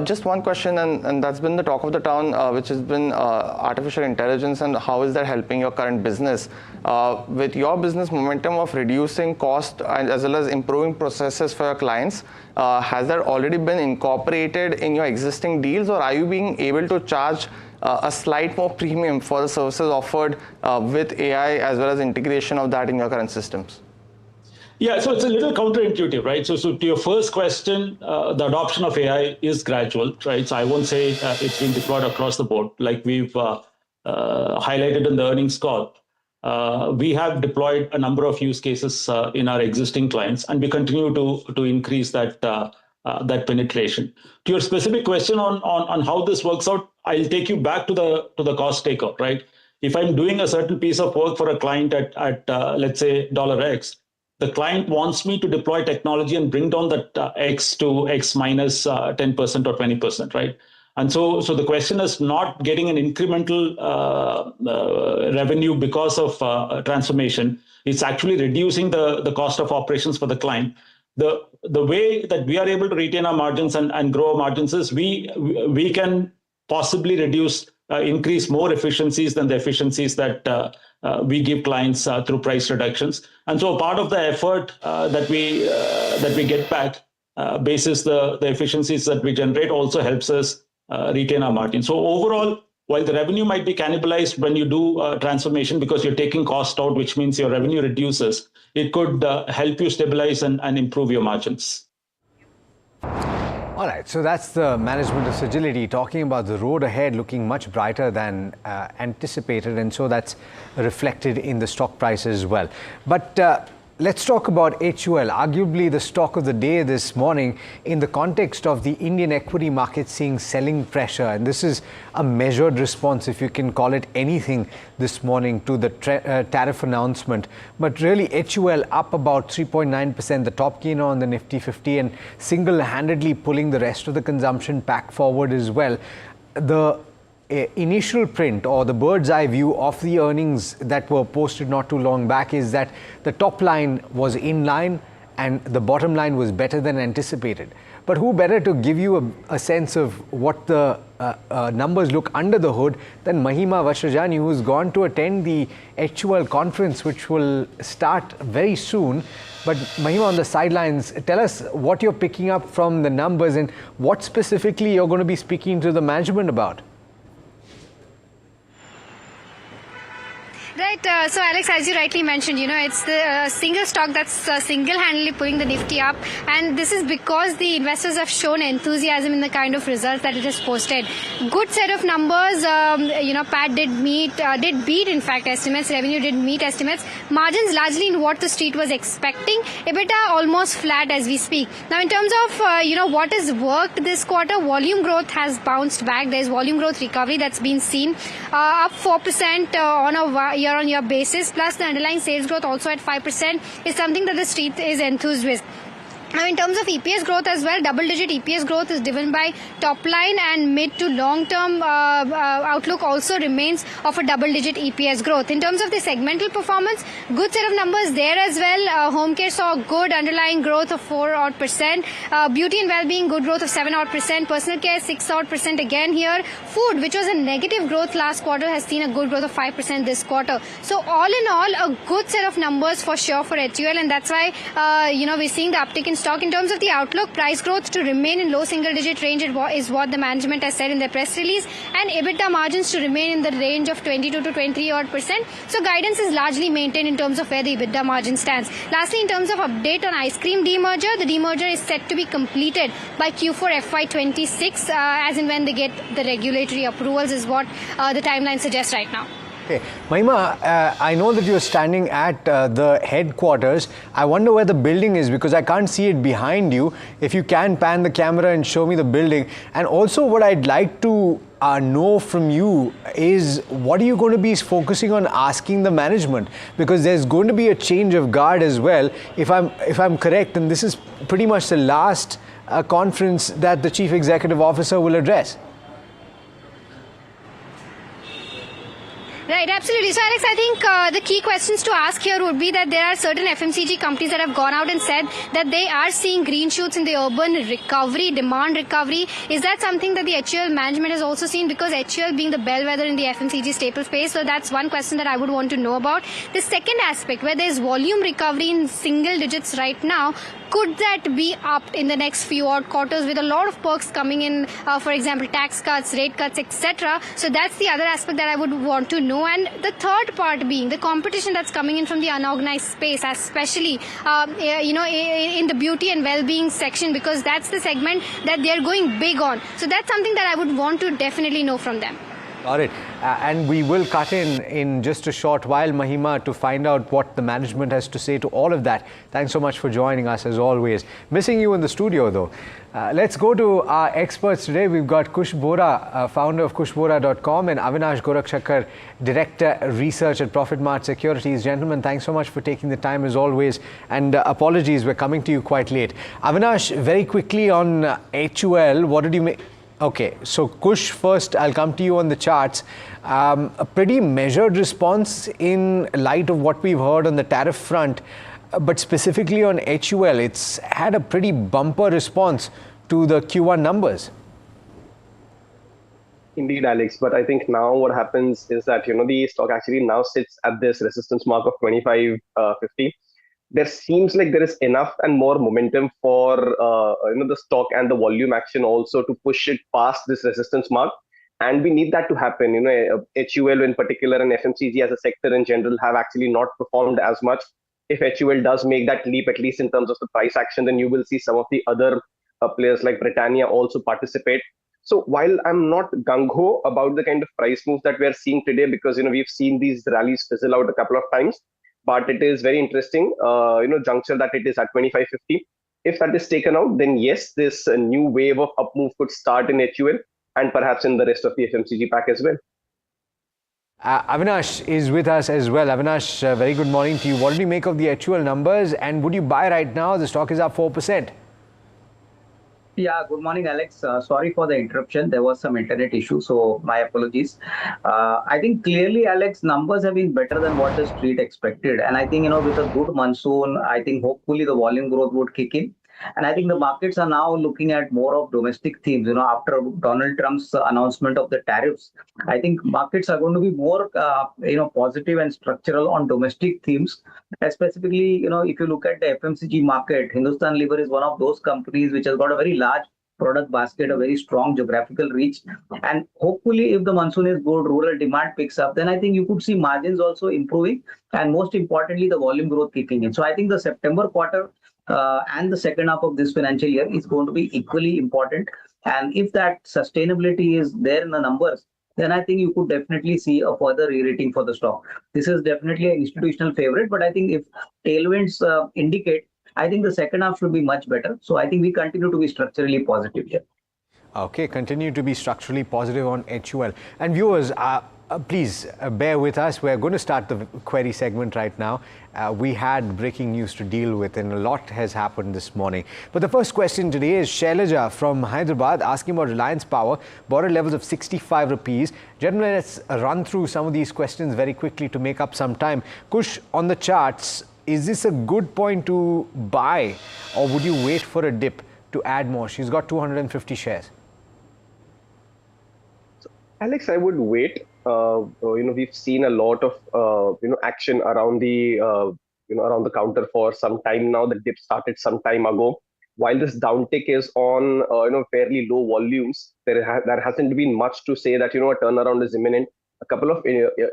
Just one question, and that's been the talk of the town, which has been artificial intelligence, and how is that helping your current business? With your business momentum of reducing cost and as well as improving processes for your clients, has that already been incorporated in your existing deals, or are you being able to charge a slight more premium for the services offered with AI as well as integration of that in your current systems? Yeah, so it's a little counterintuitive, right? So to your first question, the adoption of AI is gradual, right? So I won't say it's been deployed across the board. Like we've highlighted in the earnings call, we have deployed a number of use cases in our existing clients, and we continue to increase that penetration. To your specific question on how this works out, I'll take you back to the cost takeout, right? If I'm doing a certain piece of work for a client at let's say $X, the client wants me to deploy technology and bring down that X to X minus 10% or 20%, right? And so the question is not getting an incremental revenue because of transformation. It's actually reducing the cost of operations for the client. The way that we are able to retain our margins and grow our margins is we can possibly increase more efficiencies than the efficiencies that we give clients through price reductions. And so part of the effort that we get back basis the efficiencies that we generate also helps us retain our margin. So overall, while the revenue might be cannibalized when you do transformation because you're taking cost out, which means your revenue reduces, it could help you stabilize and improve your margins. All right, so that's the management of Sagility talking about the road ahead looking much brighter than anticipated, and so that's reflected in the stock price as well. But let's talk about HUL, arguably the stock of the day this morning in the context of the Indian equity market seeing selling pressure. And this is a measured response, if you can call it anything, this morning to the tariff announcement. But really, HUL up about 3.9%, the top gainer on the Nifty 50, and single-handedly pulling the rest of the consumption pack forward as well. The initial print or the bird's eye view of the earnings that were posted not too long back is that the top line was in line and the bottom line was better than anticipated. But who better to give you a sense of what the numbers look under the hood than Mahima Vajrajani, who's gone to attend the HUL conference, which will start very soon. But Mahima, on the sidelines, tell us what you're picking up from the numbers and what specifically you're going to be speaking to the management about. Right, so Alex, as you rightly mentioned, it's the single stock that's single-handedly pulling the Nifty up, and this is because the investors have shown enthusiasm in the kind of results that it has posted. Good set of numbers, PAT did beat in fact estimates, revenue did meet estimates, margins largely in what the street was expecting, EBITDA almost flat as we speak. Now in terms of, what has worked this quarter, volume growth has bounced back. There's volume growth recovery that's been seen, up 4% on a year-on-year basis, plus the underlying sales growth also at 5% is something that the street is enthused with. Now, in terms of EPS growth as well, double-digit EPS growth is driven by top line, and mid to long-term outlook also remains of a double-digit EPS growth. In terms of the segmental performance, good set of numbers there as well. Home care saw good underlying growth of 4% odd. Beauty and well-being, good growth of 7% odd. Personal care, 6% odd again here. Food, which was a negative growth last quarter, has seen a good growth of 5% this quarter. So all in all, a good set of numbers for sure for HUL, and that's why we're seeing the uptick in stock. In terms of the outlook, price growth to remain in low single-digit range is what the management has said in their press release, and EBITDA margins to remain in the range of 22 to 23% odd. So guidance is largely maintained in terms of where the EBITDA margin stands. Lastly, in terms of update on ice cream demerger, the demerger is set to be completed by Q4 FY26, as in when they get the regulatory approvals is what the timeline suggests right now. Okay. Mahima, I know that you're standing at the headquarters. I wonder where the building is because I can't see it behind you. If you can pan the camera and show me the building. And also what I'd like to know from you is what are you going to be focusing on asking the management? Because there's going to be a change of guard as well. If I'm correct, then this is pretty much the last conference that the Chief Executive Officer will address. Right, absolutely. So, Alex, I think the key questions to ask here would be that there are certain FMCG companies that have gone out and said that they are seeing green shoots in the urban recovery, demand recovery. Is that something that the HUL management has also seen? Because HUL being the bellwether in the FMCG staple space, so that's one question that I would want to know about. The second aspect, where there's volume recovery in single digits right now, could that be up in the next few odd quarters with a lot of perks coming in, for example, tax cuts, rate cuts, etc.? So that's the other aspect that I would want to know. And the third part being the competition that's coming in from the unorganized space, especially, in the beauty and well-being section, because that's the segment that they're going big on. So that's something that I would want to definitely know from them. Got it. And we will cut in just a short while, Mahima, to find out what the management has to say to all of that. Thanks so much for joining us as always. Missing you in the studio though. Let's go to our experts today. We've got Kush Bora, founder of kushbora.com, and Avinash Gorakhshankar, Director Research at Profit Mart Securities. Gentlemen, thanks so much for taking the time as always. And apologies, we're coming to you quite late. Avinash, very quickly on HUL, what did you make? Okay, so Kush, first I'll come to you on the charts. A pretty measured response in light of what we've heard on the tariff front, but specifically on HUL, it's had a pretty bumper response to the Q1 numbers. Indeed, Alex, but I think now what happens is that, the stock actually now sits at this resistance mark of 25.50. There seems like there is enough and more momentum for the stock and the volume action also to push it past this resistance mark, and we need that to happen. HUL in particular and FMCG as a sector in general have actually not performed as much. If HUL does make that leap, at least in terms of the price action, then you will see some of the other players like Britannia also participate. So while I'm not gung-ho about the kind of price moves that we are seeing today, because we've seen these rallies fizzle out a couple of times, but it is very interesting, juncture that it is at 25.50. If that is taken out, then yes, this new wave of up move could start in HUL and perhaps in the rest of the FMCG pack as well. Avinash is with us as well. Avinash, very good morning to you. What do you make of the HUL numbers, and would you buy right now? The stock is up 4%. Yeah, good morning, Alex. Sorry for the interruption. There was some internet issue, so my apologies. I think clearly, Alex, numbers have been better than what the street expected. And I think, with a good monsoon, I think hopefully the volume growth would kick in. And I think the markets are now looking at more of domestic themes. After Donald Trump's announcement of the tariffs, I think markets are going to be more, positive and structural on domestic themes. Specifically, if you look at the FMCG market, Hindustan Lever is one of those companies which has got a very large product basket, a very strong geographical reach. And hopefully, if the monsoon is good, rural demand picks up, then I think you could see margins also improving. And most importantly, the volume growth kicking in. So I think the September quarter and the second half of this financial year is going to be equally important. And if that sustainability is there in the numbers, then I think you could definitely see a further re-rating for the stock. This is definitely an institutional favorite, but I think if tailwinds indicate, I think the second half should be much better. So I think we continue to be structurally positive here. Okay, continue to be structurally positive on HUL. And viewers, Please bear with us. We're going to start the query segment right now. We had breaking news to deal with and a lot has happened this morning. But the first question today is Shailaja from Hyderabad asking about Reliance Power, border levels of 65 rupees. Gentlemen, let's run through some of these questions very quickly to make up some time. Kush, on the charts, is this a good point to buy or would you wait for a dip to add more? She's got 250 shares. Alex, I would wait. We've seen a lot of action around the around the counter for some time now. The dip started some time ago. While this downtick is on fairly low volumes, there hasn't been much to say that a turnaround is imminent. A couple of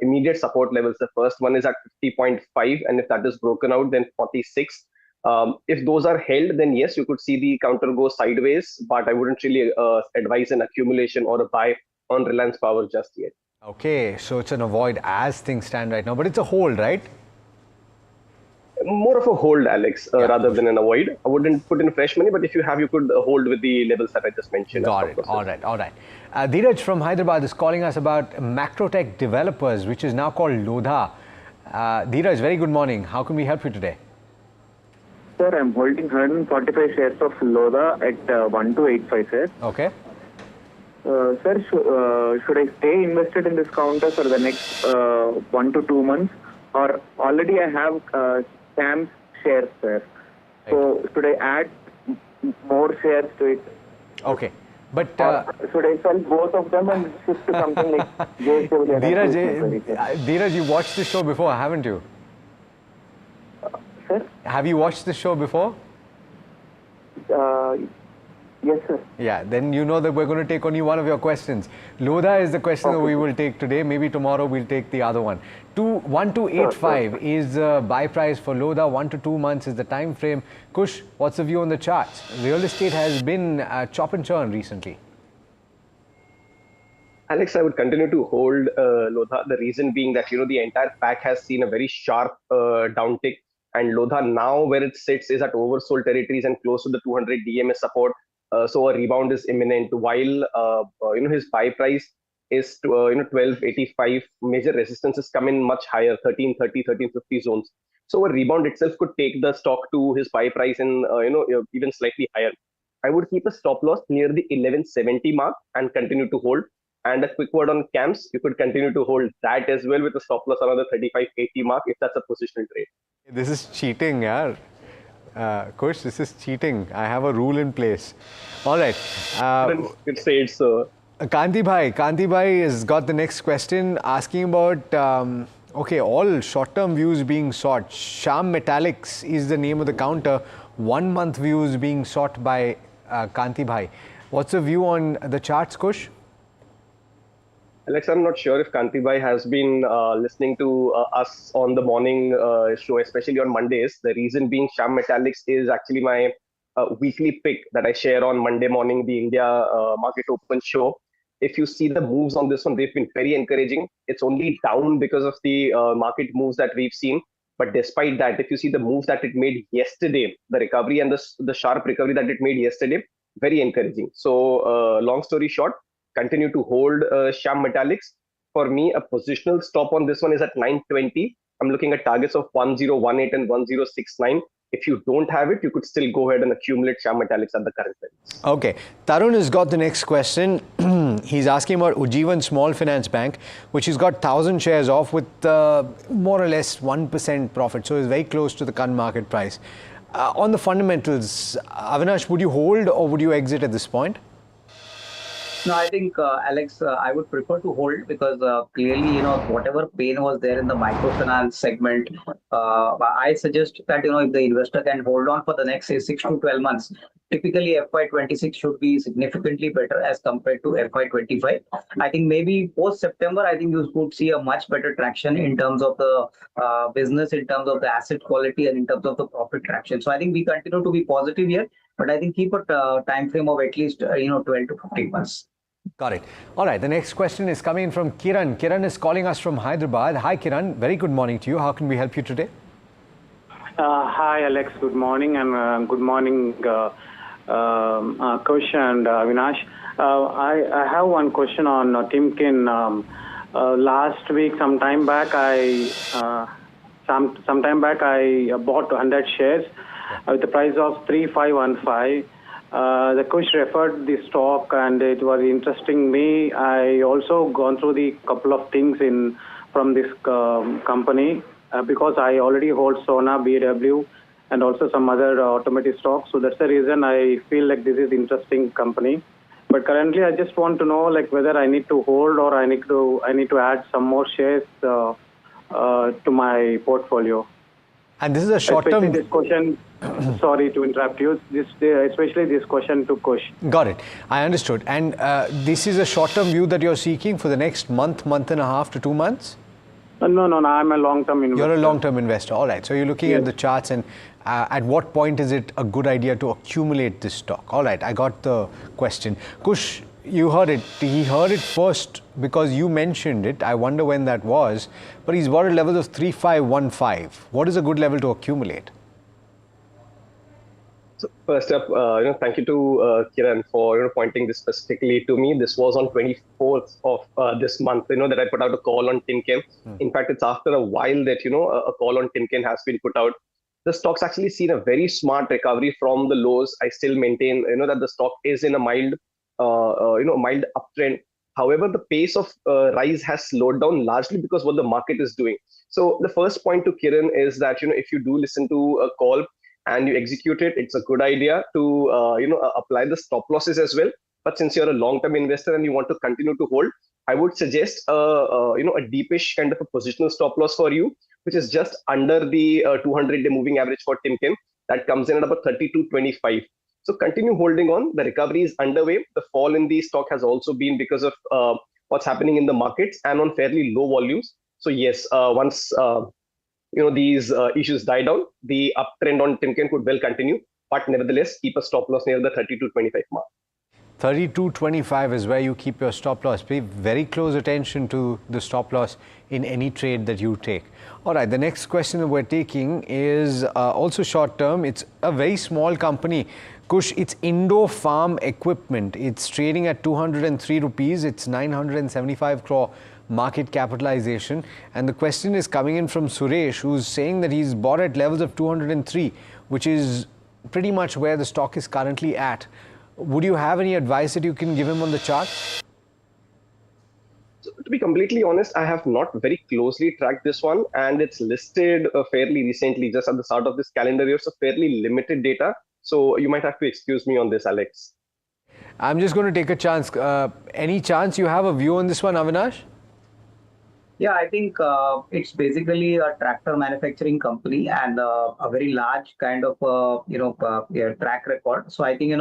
immediate support levels. The first one is at 50.5, and if that is broken out, then 46. If those are held, then yes, you could see the counter go sideways. But I wouldn't really advise an accumulation or a buy on Reliance Power just yet. Okay, so it's an avoid as things stand right now, but it's a hold, right? More of a hold, Alex, rather than an avoid. I wouldn't put in fresh money, but if you have, you could hold with the levels that I just mentioned. Got it. All right, all right. Dheeraj from Hyderabad is calling us about Macrotech Developers, which is now called Lodha. Dheeraj, very good morning. How can we help you today? Sir, I'm holding 145 shares of Lodha at 1285, sir. Okay. Sir, should I stay invested in this counter for the next 1 to 2 months, or already I have Sam's shares, sir? So should I add more shares to it? Okay, but should I sell both of them and shift to something like JSW? Dheeraj, you watched the show before, haven't you? Sir? Have you watched the show before? Yes, sir. Yeah, then you know that we're going to take only one of your questions. Lodha is the question that we will take today. Maybe tomorrow we'll take the other one. 1285 is the buy price for Lodha. 1 to 2 months is the time frame. Kush, what's the view on the charts? Real estate has been chop and churn recently. Alex, I would continue to hold Lodha. The reason being that the entire pack has seen a very sharp downtick, and Lodha now where it sits is at oversold territories and close to the 200 DMA support. So a rebound is imminent. While his buy price is 1285, major resistances come in much higher, 1330, 1350 zones. So a rebound itself could take the stock to his buy price and even slightly higher. I would keep a stop loss near the 1170 mark and continue to hold. And a quick word on CAMS, you could continue to hold that as well with a stop loss around the 3580 mark if that's a positional trade. This is cheating, yaar. Kush, this is cheating. I have a rule in place. All right. It said so. Kanti Bhai has got the next question asking about, all short-term views being sought. Sham Metallics is the name of the counter. 1 month views being sought by Kanti Bhai. What's the view on the charts, Kush? Alex, I'm not sure if Kanti Bhai has been listening to us on the morning show, especially on Mondays. The reason being Sham Metallics is actually my weekly pick that I share on Monday morning, the India Market Open show. If you see the moves on this one, they've been very encouraging. It's only down because of the market moves that we've seen. But despite that, if you see the moves that it made yesterday, the recovery and the sharp recovery that it made yesterday, very encouraging. So long story short, continue to hold Sham Metallics. For me, a positional stop on this one is at 920. I'm looking at targets of 1018 and 1069. If you don't have it, you could still go ahead and accumulate Sham Metallics at the current levels. Okay. Tarun has got the next question. He's asking about Ujjivan Small Finance Bank, which he's got 1,000 shares off with more or less 1% profit. So it's very close to the current market price. On the fundamentals, Avinash, would you hold or would you exit at this point? No, I think, Alex, I would prefer to hold because clearly, whatever pain was there in the microfinance segment, I suggest that, if the investor can hold on for the next, say, 6 to 12 months, typically FY26 should be significantly better as compared to FY25. I think maybe post-September, I think you could see a much better traction in terms of the business, in terms of the asset quality, and in terms of the profit traction. So I think we continue to be positive here, but I think keep a time frame of at least 12 to 15 months. Got it. All right. The next question is coming in from Kiran. Kiran is calling us from Hyderabad. Hi, Kiran. Very good morning to you. How can we help you today? Hi, Alex. Good morning, and good morning, Kush and Avinash. I have one question on Timken. Last week, sometime back, I bought 100 shares with the price of 3515. The Kush referred the stock, and it was interesting me. I also gone through the couple of things from this company because I already hold Sona, BW, and also some other automotive stocks. So that's the reason I feel like this is interesting company. But currently, I just want to know like whether I need to hold or I need to add some more shares to my portfolio. And this is a short-term. This question. Sorry to interrupt you. Especially this question to Kush. Got it. I understood. And this is a short-term view that you're seeking for the next month and a half to 2 months? No. I'm a long-term investor. You're a long-term investor. All right. So you're looking at the charts, and at what point is it a good idea to accumulate this stock? All right. I got the question. Kush, you heard it. He heard it first because you mentioned it. I wonder when that was. But he's bought at levels of 3515. What is a good level to accumulate? So first up, thank you to Kiran for pointing this specifically to me. This was on 24th of this month, that I put out a call on Timken. In fact, it's after a while that a call on Timken has been put out. The stock's actually seen a very smart recovery from the lows. I still maintain that the stock is in a mild uptrend. However, the pace of rise has slowed down largely because what the market is doing. So the first point to Kiran is that if you do listen to a call and you execute it, it's a good idea to apply the stop losses as well. But since you're a long-term investor and you want to continue to hold, I would suggest a deepish kind of a positional stop loss for you, which is just under the 200-day moving average for Timken. That comes in at about 32.25. So continue holding on. The recovery is underway. The fall in the stock has also been because of what's happening in the markets and on fairly low volumes. So yes, once these issues die down, the uptrend on Timken could well continue. But nevertheless, keep a stop loss near the 32.25 mark. 32.25 is where you keep your stop loss. Pay very close attention to the stop loss in any trade that you take. All right, the next question that we're taking is also short term. It's a very small company. Kush, it's Indo Farm Equipment. It's trading at 203 rupees. It's 975 crore market capitalization. And the question is coming in from Suresh, who's saying that he's bought at levels of 203, which is pretty much where the stock is currently at. Would you have any advice that you can give him on the chart? So, to be completely honest, I have not very closely tracked this one, and it's listed fairly recently, just at the start of this calendar year, so fairly limited data. So you might have to excuse me on this, Alex. I'm just going to take a chance. Any chance you have a view on this one, Avinash? Yeah, I think it's basically a tractor manufacturing company and a very large kind of track record. So I think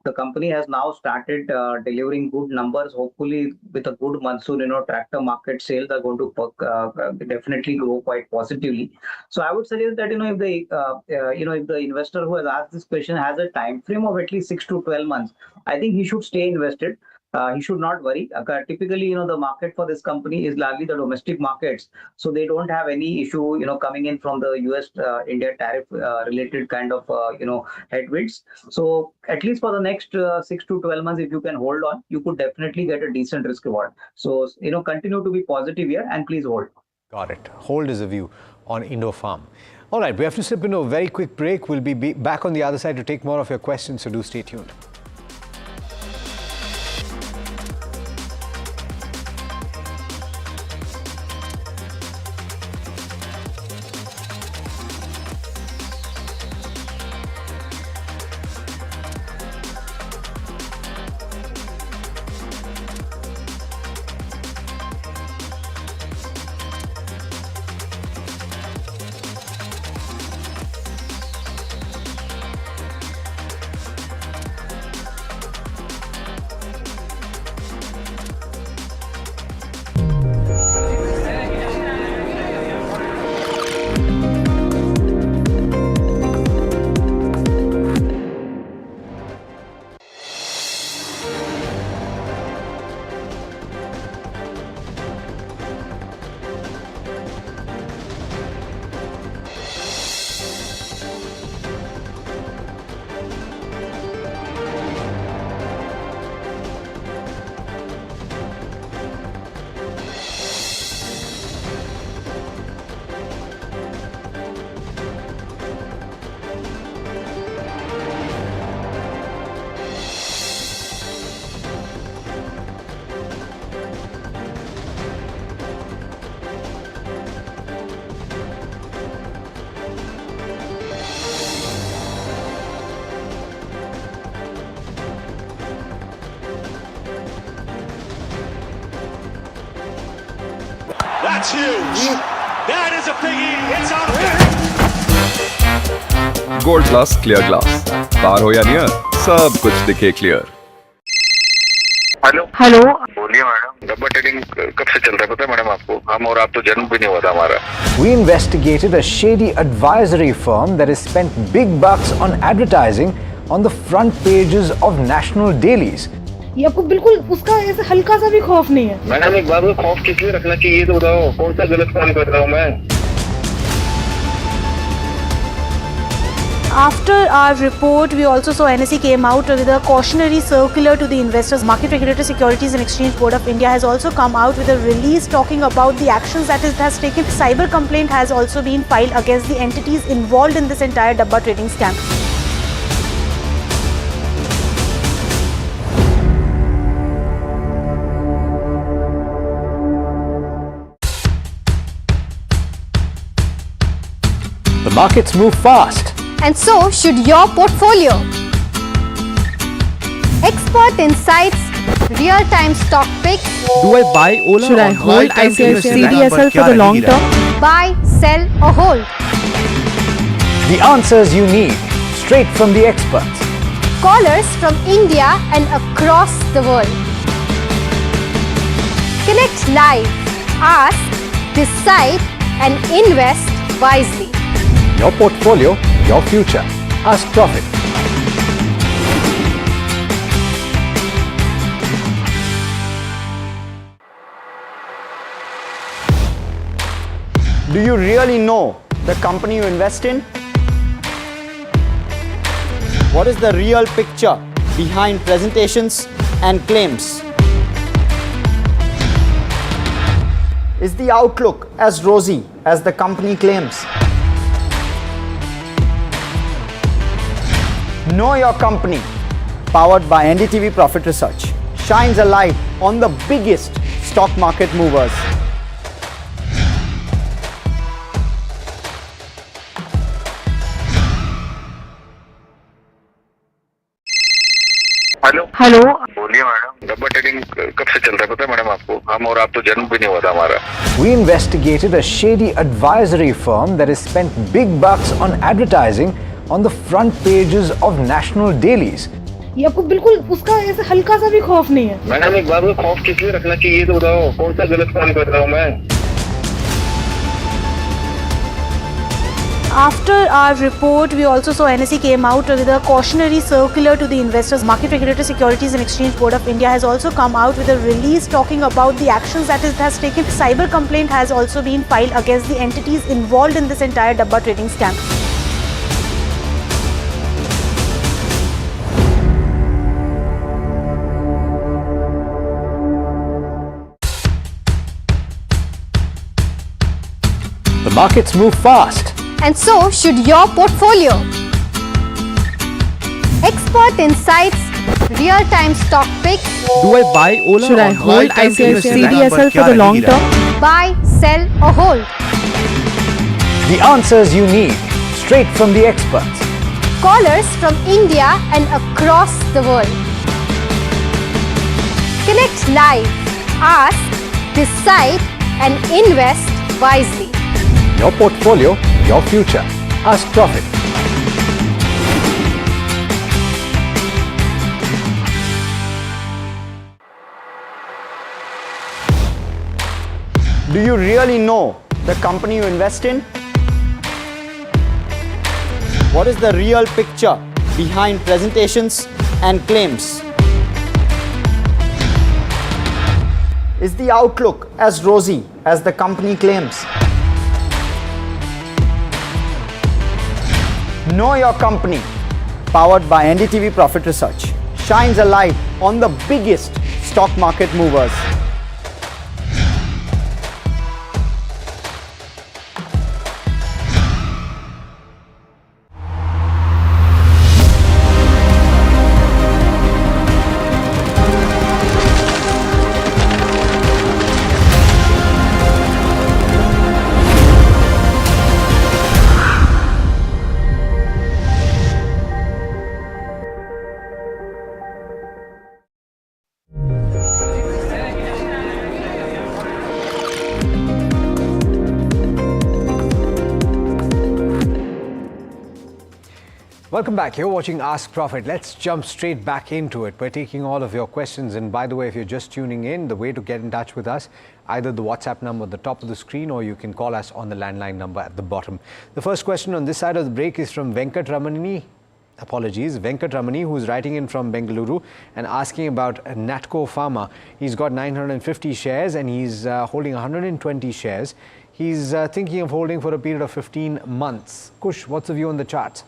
the company has now started delivering good numbers. Hopefully, with a good monsoon, tractor market sales are going to definitely grow quite positively. So I would suggest that if the investor who has asked this question has a time frame of at least 6 to 12 months, I think he should stay invested. He should not worry. Typically, the market for this company is largely the domestic markets, so they don't have any issue, coming in from the US-India tariff related kind of, headwinds. So at least for the next 6 to 12 months, if you can hold on, you could definitely get a decent risk reward. So, continue to be positive here and please hold. Got it. Hold is a view on Indo Farm. All right, we have to slip into a very quick break. We'll be back on the other side to take more of your questions, so do stay tuned. That's huge. That is a biggie. It's out of there. Gold plus clear glass, car हो या near, सब कुछ दिखे clear. Hello hello बोलिए madam, डब्बा trading कब से चल रहा है पता है मैडम आपको? हम और आप तो जन्म भी नहीं हुआ था हमारा। We investigated a shady advisory firm that has spent big bucks on advertising on the front pages of national dailies. ये आपको बिल्कुल उसका ऐसे हल्का सा भी खौफ नहीं है। मैडम एक बात को खौफ किस लिए रखना चाहिए तो बताओ, कौन सा गलत काम कर रहा हूँ मैं? After our report, we also saw NSE came out with a cautionary circular to the investors. Market Regulator Securities and Exchange Board of India has also come out with a release talking about the actions that it has taken. Cyber complaint has also been filed against the entities involved in this entire Dabba trading scam. The markets move fast. And so should your portfolio. Expert insights, real-time stock picks. Do I buy Ola? Should I hold CDSL for the long term? Buy, sell or hold. The answers you need, straight from the experts. Callers from India and across the world. Connect live, ask, decide and invest wisely. Your portfolio, your future. Ask Profit. Do you really know the company you invest in? What is the real picture behind presentations and claims? Is the outlook as rosy as the company claims? Know Your Company, powered by NDTV Profit Research, shines a light on the biggest stock market movers. Hello hello बोलिए madam, डब्बा trading कब से चल रहा है पता है madam आपको? हम और आप तो जन्म भी नहीं हुआ था हमारा। We investigated a shady advisory firm that has spent big bucks on advertising on the front pages of national dailies. ये आपको बिल्कुल उसका ऐसे हल्का सा भी खौफ नहीं है। मैडम एक बात को खौफ किस लिए रखना चाहिए तो बताओ, कौन सा गलत काम कर रहा हूँ मैं? After our report, we also saw NSE came out with a cautionary circular to the investors. Market Regulator Securities and Exchange Board of India has also come out with a release talking about the actions that it has taken. Cyber complaint has also been filed against the entities involved in this entire Dabba trading scam. The markets move fast. And so should your portfolio. Expert insights, real-time stock picks. Do I buy Ola? Should I hold CDSL for the long term? Buy, sell or hold. The answers you need, straight from the experts. Callers from India and across the world. Connect live, ask, decide and invest wisely. Your portfolio, your future. Ask Profit. Do you really know the company you invest in? What is the real picture behind presentations and claims? Is the outlook as rosy as the company claims? Know Your Company, powered by NDTV Profit Research, shines a light on the biggest stock market movers. Welcome back. You're watching Ask Profit. Let's jump straight back into it. We're taking all of your questions. And by the way, if you're just tuning in, the way to get in touch with us, either the WhatsApp number at the top of the screen or you can call us on the landline number at the bottom. The first question on this side of the break is from Venkat Ramani. Venkat Ramani, who's writing in from Bengaluru and asking about Natco Pharma. He's got 950 shares and he's holding 120 shares. He's thinking of holding for a period of 15 months. Kush, what's the view on the charts?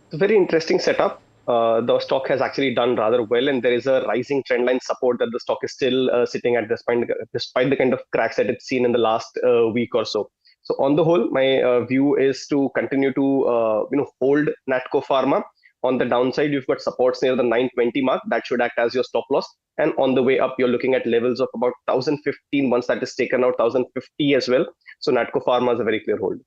It's a very interesting setup. The stock has actually done rather well, and there is a rising trend line support that the stock is still sitting at despite the kind of cracks that it's seen in the last week or so. So on the whole, my view is to continue to hold Natco Pharma. On the downside, you've got supports near the 920 mark that should act as your stop loss. And on the way up, you're looking at levels of about 1015 once that is taken out, 1050 as well. So Natco Pharma is a very clear hold.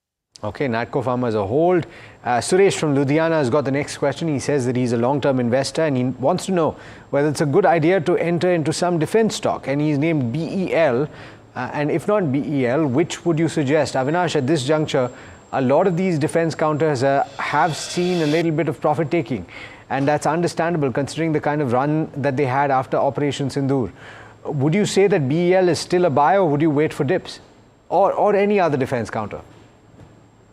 Okay, Natco Pharma is a hold. Suresh from Ludhiana has got the next question. He says that he's a long-term investor and he wants to know whether it's a good idea to enter into some defense stock. And he's named BEL. And if not BEL, which would you suggest? Avinash, at this juncture, a lot of these defense counters have seen a little bit of profit taking. And that's understandable considering the kind of run that they had after Operation Sindoor. Would you say that BEL is still a buy or would you wait for dips? Or any other defense counter?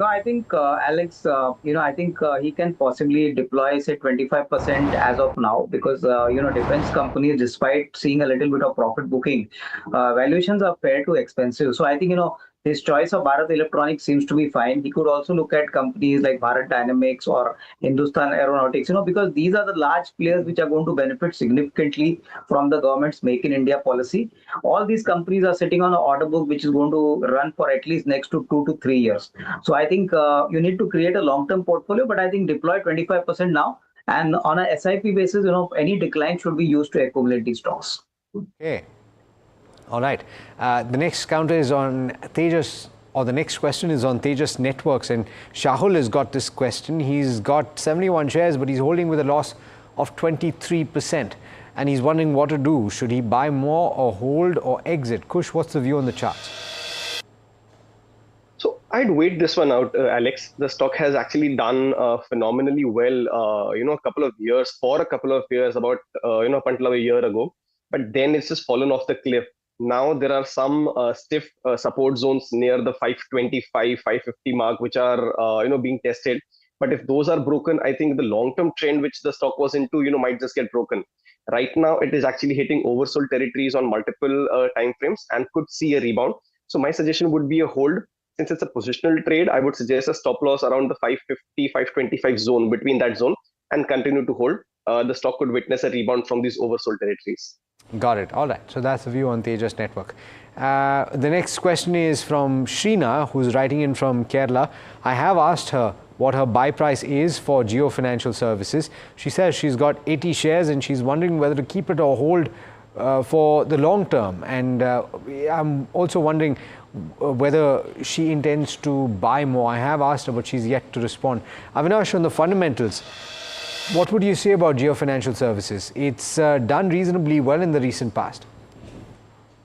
No, I think, Alex, I think he can possibly deploy, say, 25% as of now because, defense companies, despite seeing a little bit of profit booking, valuations are fair to expensive. So I think, his choice of Bharat Electronics seems to be fine. He could also look at companies like Bharat Dynamics or Hindustan Aeronautics, because these are the large players which are going to benefit significantly from the government's Make in India policy. All these companies are sitting on an order book which is going to run for at least next to 2 to 3 years. So I think you need to create a long-term portfolio, but I think deploy 25% now. And on a SIP basis, any decline should be used to accumulate these stocks. Okay. All right. The next counter is on Tejas, or the next question is on Tejas Networks. And Shahul has got this question. He's got 71 shares, but he's holding with a loss of 23%. And he's wondering what to do. Should he buy more or hold or exit? Kush, what's the view on the charts? So I'd wait this one out, Alex. The stock has actually done phenomenally well, a couple of years, about, up until a year ago. But then it's just fallen off the cliff. Now there are some stiff support zones near the 525, 550 mark, which are being tested. But if those are broken, I think the long-term trend which the stock was into, might just get broken. Right now, it is actually hitting oversold territories on multiple time frames and could see a rebound. So my suggestion would be a hold. Since it's a positional trade, I would suggest a stop loss around the 550, 525 zone, between that zone, and continue to hold. The stock could witness a rebound from these oversold territories. Got it. All right. So that's the view on Tejas Network. The next question is from Shrina, who's writing in from Kerala. I have asked her what her buy price is for Jio Financial Services. She says she's got 80 shares and she's wondering whether to keep it or hold for the long term. And I'm also wondering whether she intends to buy more. I have asked her, but she's yet to respond. Avinash, on the fundamentals, what would you say about Jio Financial Services? It's done reasonably well in the recent past.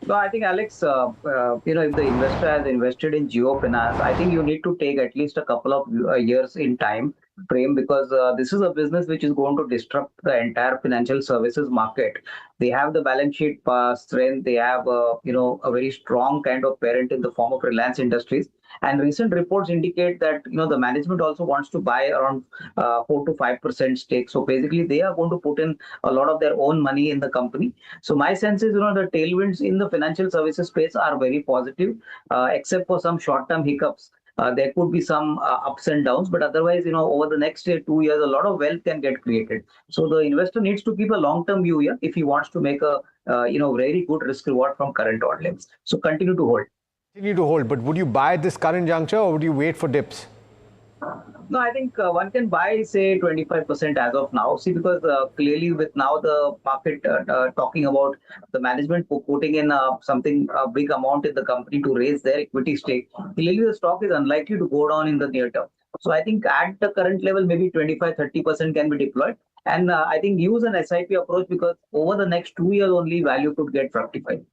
No, I think, Alex, if the investor has invested in Jio Finance, I think you need to take at least a couple of years in time frame because this is a business which is going to disrupt the entire financial services market. They have the balance sheet strength. They have, a very strong kind of parent in the form of Reliance Industries. And recent reports indicate that, the management also wants to buy around 4 to 5% stake. So basically, they are going to put in a lot of their own money in the company. So my sense is, the tailwinds in the financial services space are very positive, except for some short-term hiccups. There could be some ups and downs, but otherwise, over the next 2 years, a lot of wealth can get created. So the investor needs to keep a long-term view here if he wants to make a, very good risk reward from current odd levels. So continue to hold. Continue to hold, but would you buy at this current juncture or would you wait for dips? No, I think one can buy, say, 25% as of now. See, because clearly with now the market talking about the management putting in a big amount in the company to raise their equity stake, clearly the stock is unlikely to go down in the near term. So I think at the current level, maybe 25-30% can be deployed. And I think use an SIP approach because over the next 2 years only value could get fructified.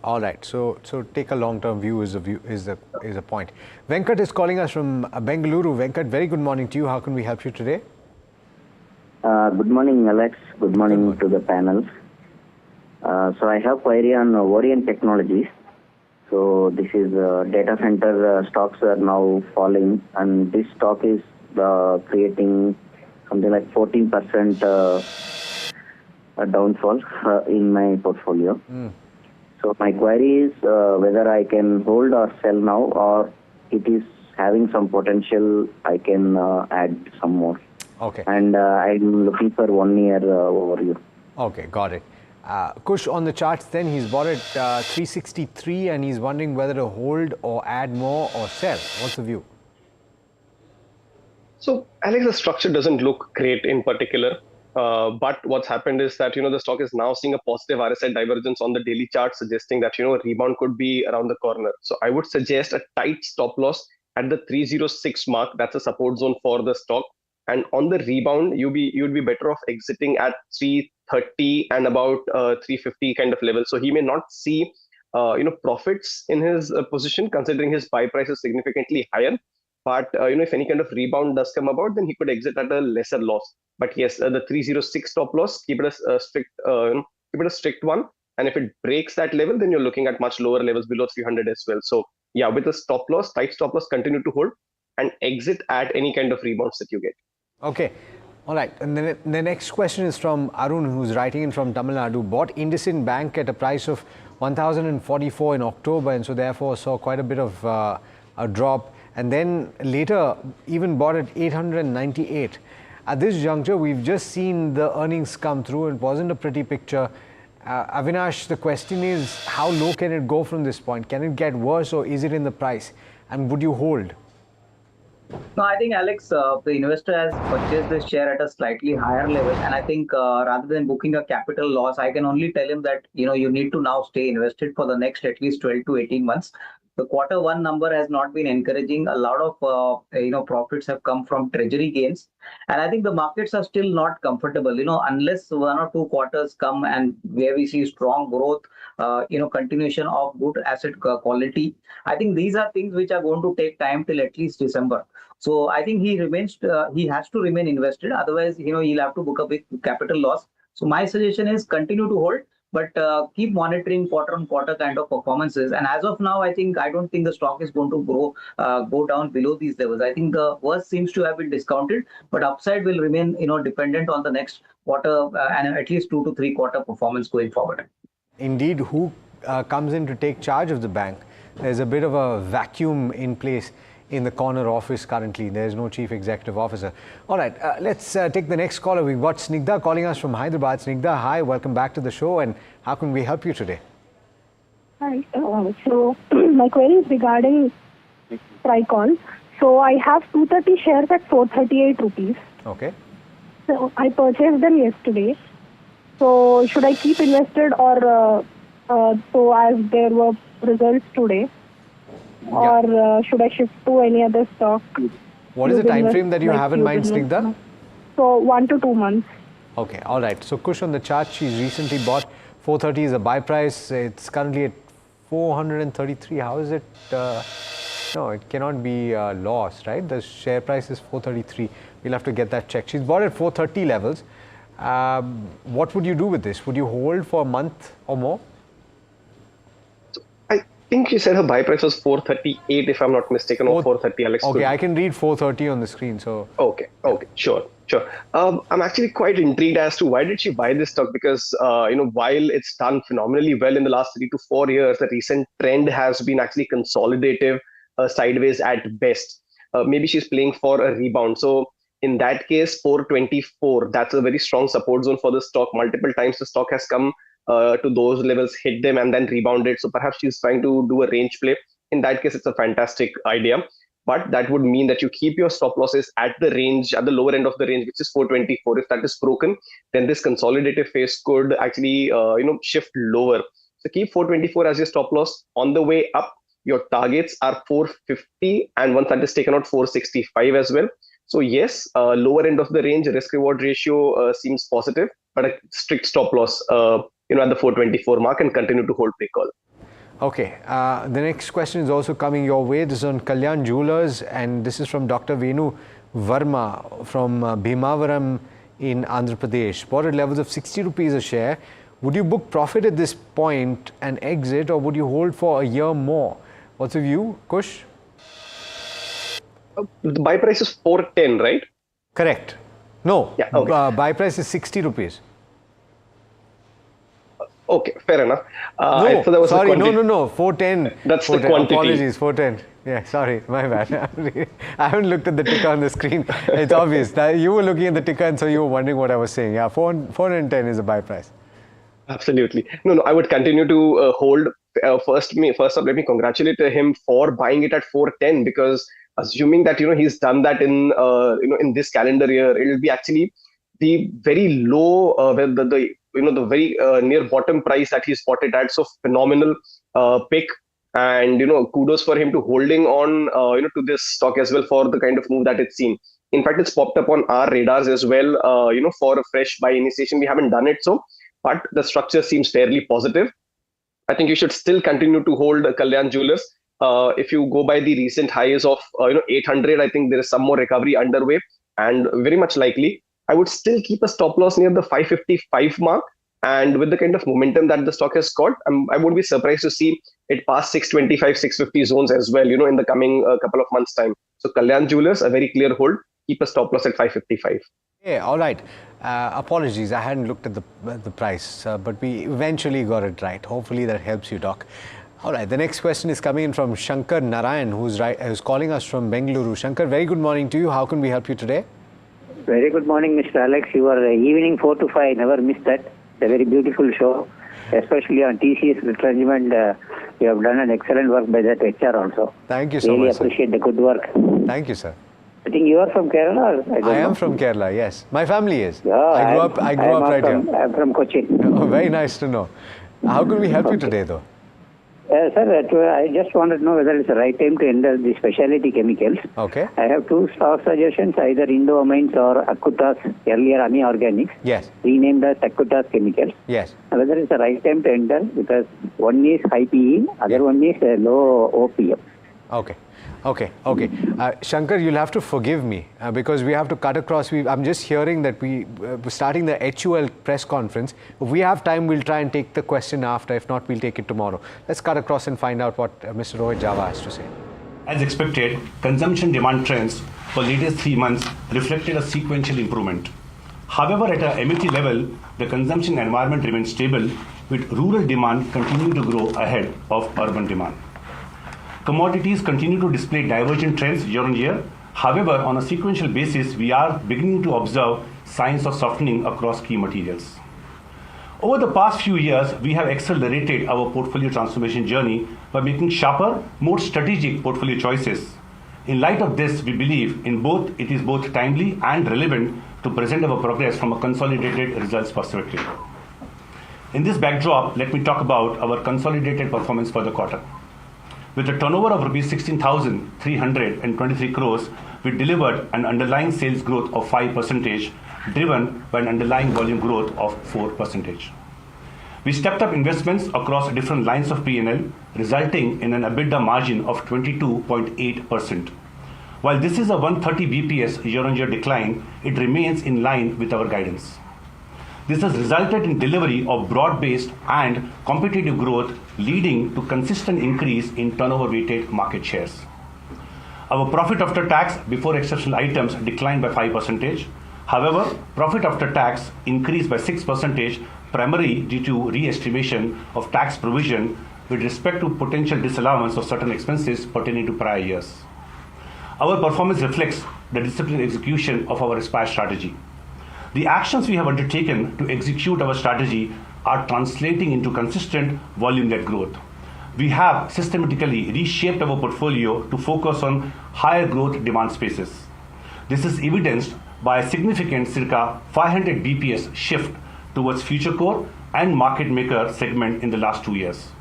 all right. So take a long-term view is a point. Venkat is calling us from Bengaluru. Venkat, very good morning to you. How can we help you today? Good morning, Alex. Good morning to the panel. So I have query on Orient Technologies. So this is data center stocks are now falling, and this stock is creating something like 14% downfall in my portfolio. So my query is whether I can hold or sell now, or it is having some potential, I can add some more. Okay. And I'm looking for 1 year overview. Okay, got it. Kush, on the charts then, he's bought at 363 and he's wondering whether to hold or add more or sell. What's the view? So, Alex, the structure doesn't look great in particular. But what's happened is that, the stock is now seeing a positive RSI divergence on the daily chart, suggesting that, a rebound could be around the corner. So I would suggest a tight stop loss at the 306 mark. That's a support zone for the stock. And on the rebound, you'd be better off exiting at 330 and about 350 kind of level. So he may not see, profits in his position, considering his buy price is significantly higher. But if any kind of rebound does come about, then he could exit at a lesser loss. But yes, the 306 stop loss, keep it a strict one. And if it breaks that level, then you're looking at much lower levels below 300 as well. So yeah, with a tight stop loss, continue to hold and exit at any kind of rebounds that you get. Okay. All right. And then the next question is from Arun, who's writing in from Tamil Nadu. Bought IndusInd Bank at a price of 1,044 in October, and so therefore saw quite a bit of a drop. And then later even bought at 898. At this juncture, we've just seen the earnings come through. It wasn't a pretty picture. Avinash, the question is, how low can it go from this point? Can it get worse, or is it in the price? And would you hold? No, I think, Alex, the investor has purchased this share at a slightly higher level. And I think rather than booking a capital loss, I can only tell him that, you need to now stay invested for the next at least 12 to 18 months. The Q1 number has not been encouraging. A lot of profits have come from treasury gains, and I think the markets are still not comfortable. Unless 1 or 2 quarters come and where we see strong growth, continuation of good asset quality. I think these are things which are going to take time till at least December. So I think he has to remain invested. Otherwise, he'll have to book a big capital loss. So my suggestion is continue to hold, but keep monitoring quarter on quarter kind of performances. And as of now, I don't think the stock is going to go down below these levels. I think the worst seems to have been discounted, but upside will remain, dependent on the next quarter and at least 2 to 3 quarter performance going forward. Indeed, who comes in to take charge of the bank? There's a bit of a vacuum in place in the corner office currently. There's no chief executive officer. All right, let's take the next caller. We've got Snigdha calling us from Hyderabad. Snigdha, hi, welcome back to the show. And how can we help you today? Hi. So my query is regarding Tricon. So I have 230 shares at 438 rupees. Okay. So I purchased them yesterday. So should I keep invested, or so as there were results today? Or should I shift to any other stock? What is the time frame that you have in mind, Snigdha? So 1 to 2 months. Okay, all right. So Kush, on the chart, she's recently bought 430 is a buy price. It's currently at 433. How is it? No, it cannot be lost, right? The share price is 433. We'll have to get that checked. She's bought at 430 levels. What would you do with this? Would you hold for a month or more? I think you said her buy price was 438, if I'm not mistaken, or 430, Alex. Okay, I can read 430 on the screen. So okay, sure. I'm actually quite intrigued as to why did she buy this stock, because while it's done phenomenally well in the last 3 to 4 years, the recent trend has been actually consolidative, sideways at best. Maybe she's playing for a rebound. So in that case, 424, that's a very strong support zone for the stock. Multiple times the stock has come to those levels, hit them, and then rebounded. So perhaps she's trying to do a range play. In that case, it's a fantastic idea. But that would mean that you keep your stop losses at the range, at the lower end of the range, which is 424. If that is broken, then this consolidative phase could actually shift lower. So keep 424 as your stop loss. On the way up, your targets are 450, and once that is taken out, 465 as well. So yes, lower end of the range, risk reward ratio seems positive, but a strict stop loss at the 424 mark, and continue to hold pre-call. Okay, the next question is also coming your way. This is on Kalyan Jewelers, and this is from Dr. Venu Verma from Bhimavaram in Andhra Pradesh. Bought at levels of 60 rupees a share. Would you book profit at this point and exit, or would you hold for a year more? What's your view, Kush? The buy price is 410, right? Correct. No, yeah, okay. Buy price is 60 rupees. Okay, fair enough. No, so that was sorry, no, 410. That's 410. the quantity. Apologies, 410. Yeah, sorry, my bad. I haven't looked at the ticker on the screen. It's obvious that you were looking at the ticker, and so you were wondering what I was saying. Yeah, 410 is the buy price. Absolutely. No, I would continue to hold. First up, let me congratulate him for buying it at 410, because assuming that he's done that in in this calendar year, it will be actually the very low, the very near bottom price that he's bought it at. So phenomenal pick, and kudos for him to holding on to this stock as well for the kind of move that it's seen. In fact, it's popped up on our radars as well. For a fresh buy initiation, we haven't done it so, but the structure seems fairly positive. I think you should still continue to hold Kalyan Jewelers. If you go by the recent highs of 800, I think there is some more recovery underway, and very much likely I would still keep a stop loss near the 555 mark. And with the kind of momentum that the stock has got, I wouldn't be surprised to see it pass 625, 650 zones as well, in the coming couple of months' time. So Kalyan Jewelers, a very clear hold. Keep a stop loss at 555. Yeah, all right. Apologies, I hadn't looked at the price, but we eventually got it right. Hopefully that helps you, Doc. All right, the next question is coming in from Shankar Narayan, who's calling us from Bengaluru. Shankar, very good morning to you. How can we help you today? Very good morning, Mr. Alex. Your evening 4 to 5, never miss that. It's a very beautiful show, especially on TCS retrenchment. You have done an excellent work by that HR also. Thank you so really much. Really appreciate the good work. Thank you, sir. I think you are from Kerala. I am from Kerala, yes. My family is. Yeah, I grew up right here. I'm from Cochin. Oh, very nice to know. How can we help you today, though? Sir, I just wanted to know whether it's the right time to enter the specialty chemicals. Okay. I have two stock suggestions, either Indoamines or Acutas, earlier Ami Organics. Yes. Renamed as Acutas Chemicals. Yes. Whether it's the right time to enter, because one is high PE, other one is low OPM. Okay. Shankar, you'll have to forgive me because we have to cut across. I'm just hearing that we're starting the HUL press conference. If we have time, we'll try and take the question after. If not, we'll take it tomorrow. Let's cut across and find out what Mr. Rohit Java has to say. As expected, consumption demand trends for latest 3 months reflected a sequential improvement. However, at a MAT level, the consumption environment remains stable, with rural demand continuing to grow ahead of urban demand. Commodities continue to display divergent trends year on year. However, on a sequential basis, we are beginning to observe signs of softening across key materials. Over the past few years, we have accelerated our portfolio transformation journey by making sharper, more strategic portfolio choices. In light of this, we believe it is both timely and relevant to present our progress from a consolidated results perspective. In this backdrop, let me talk about our consolidated performance for the quarter. With a turnover of rupees 16,323 crores, we delivered an underlying sales growth of 5%, driven by an underlying volume growth of 4%. We stepped up investments across different lines of P&L, resulting in an EBITDA margin of 22.8%. While this is a 130 BPS year-on-year decline, it remains in line with our guidance. This has resulted in delivery of broad-based and competitive growth, leading to consistent increase in turnover-weighted market shares. Our profit after tax before exceptional items declined by 5%. However, profit after tax increased by 6%, primarily due to re-estimation of tax provision with respect to potential disallowance of certain expenses pertaining to prior years. Our performance reflects the disciplined execution of our Aspire strategy. The actions we have undertaken to execute our strategy are translating into consistent volume-led growth. We have systematically reshaped our portfolio to focus on higher growth demand spaces. This is evidenced by a significant circa 500 BPS shift towards future core and market maker segment in the last 2 years.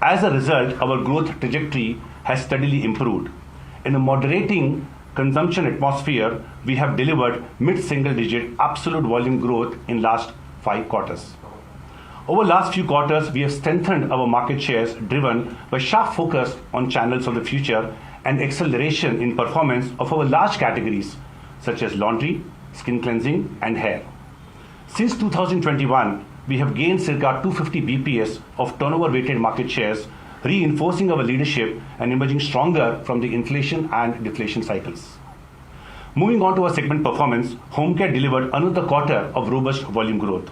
As a result, our growth trajectory has steadily improved. In a moderating consumption atmosphere, we have delivered mid-single digit absolute volume growth in last 5 quarters. Over the last few quarters, we have strengthened our market shares driven by sharp focus on channels of the future and acceleration in performance of our large categories such as laundry, skin cleansing, and hair. Since 2021, we have gained circa 250 BPS of turnover-weighted market shares, reinforcing our leadership and emerging stronger from the inflation and deflation cycles. Moving on to our segment performance, Home Care delivered another quarter of robust volume growth.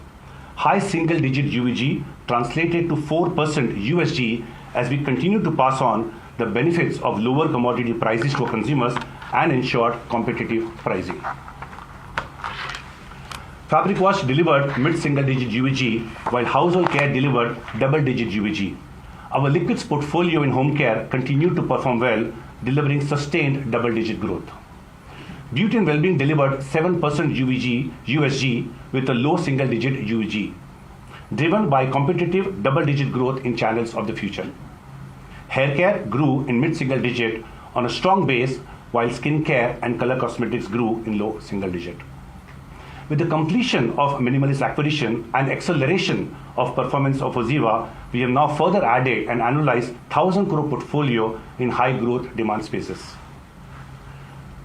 High single-digit UVG translated to 4% USG as we continue to pass on the benefits of lower commodity prices to consumers and ensured competitive pricing. Fabric wash delivered mid-single-digit UVG, while household care delivered double-digit UVG. Our liquids portfolio in home care continued to perform well, delivering sustained double-digit growth. Beauty and Wellbeing delivered 7% USG with a low single-digit UVG, driven by competitive double-digit growth in channels of the future. Hair care grew in mid-single-digit on a strong base, while skin care and color cosmetics grew in low single-digit. With the completion of Minimalist acquisition and acceleration of performance of Oziva, we have now further added an annualized 1,000 crore portfolio in high-growth demand spaces.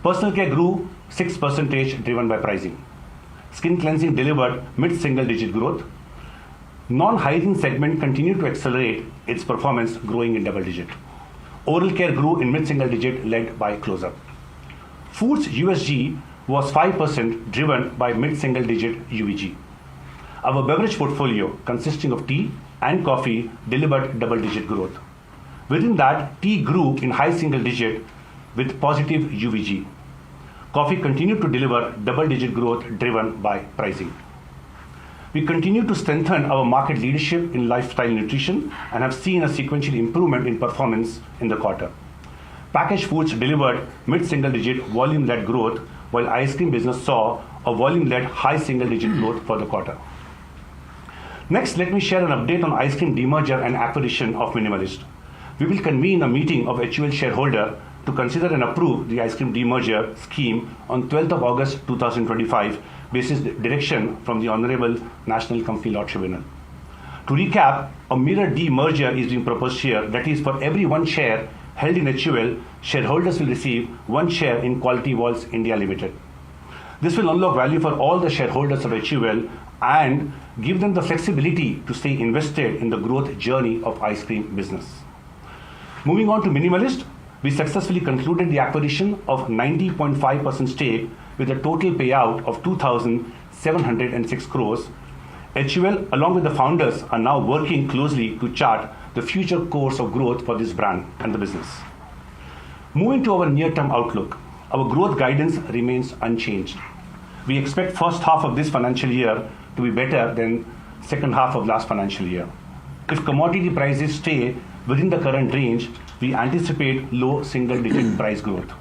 Personal care grew 6% driven by pricing. Skin cleansing delivered mid-single-digit growth. Non-hygiene segment continued to accelerate its performance, growing in double-digit. Oral care grew in mid-single-digit, led by Close-Up. Foods USG was 5%, driven by mid-single-digit UVG. Our beverage portfolio, consisting of tea and coffee, delivered double-digit growth. Within that, tea grew in high single-digit with positive UVG. Coffee continued to deliver double-digit growth, driven by pricing. We continue to strengthen our market leadership in lifestyle nutrition and have seen a sequential improvement in performance in the quarter. Packaged foods delivered mid-single-digit volume-led growth, while ice cream business saw a volume-led high single-digit growth for the quarter. Next, let me share an update on ice cream demerger and acquisition of Minimalist. We will convene a meeting of HUL shareholder to consider and approve the ice cream demerger scheme on 12th of August 2025, basis direction from the Honorable National Company Law Tribunal. To recap, a mirror demerger is being proposed here. That is, for every one share held in HUL, shareholders will receive one share in Quality Walls India Limited. This will unlock value for all the shareholders of HUL and give them the flexibility to stay invested in the growth journey of ice cream business. Moving on to Minimalist, we successfully concluded the acquisition of 90.5% stake with a total payout of 2,706 crores. HUL, along with the founders, are now working closely to chart the future course of growth for this brand and the business. Moving to our near-term outlook, our growth guidance remains unchanged. We expect first half of this financial year to be better than second half of last financial year. If commodity prices stay within the current range, we anticipate low single-digit price growth.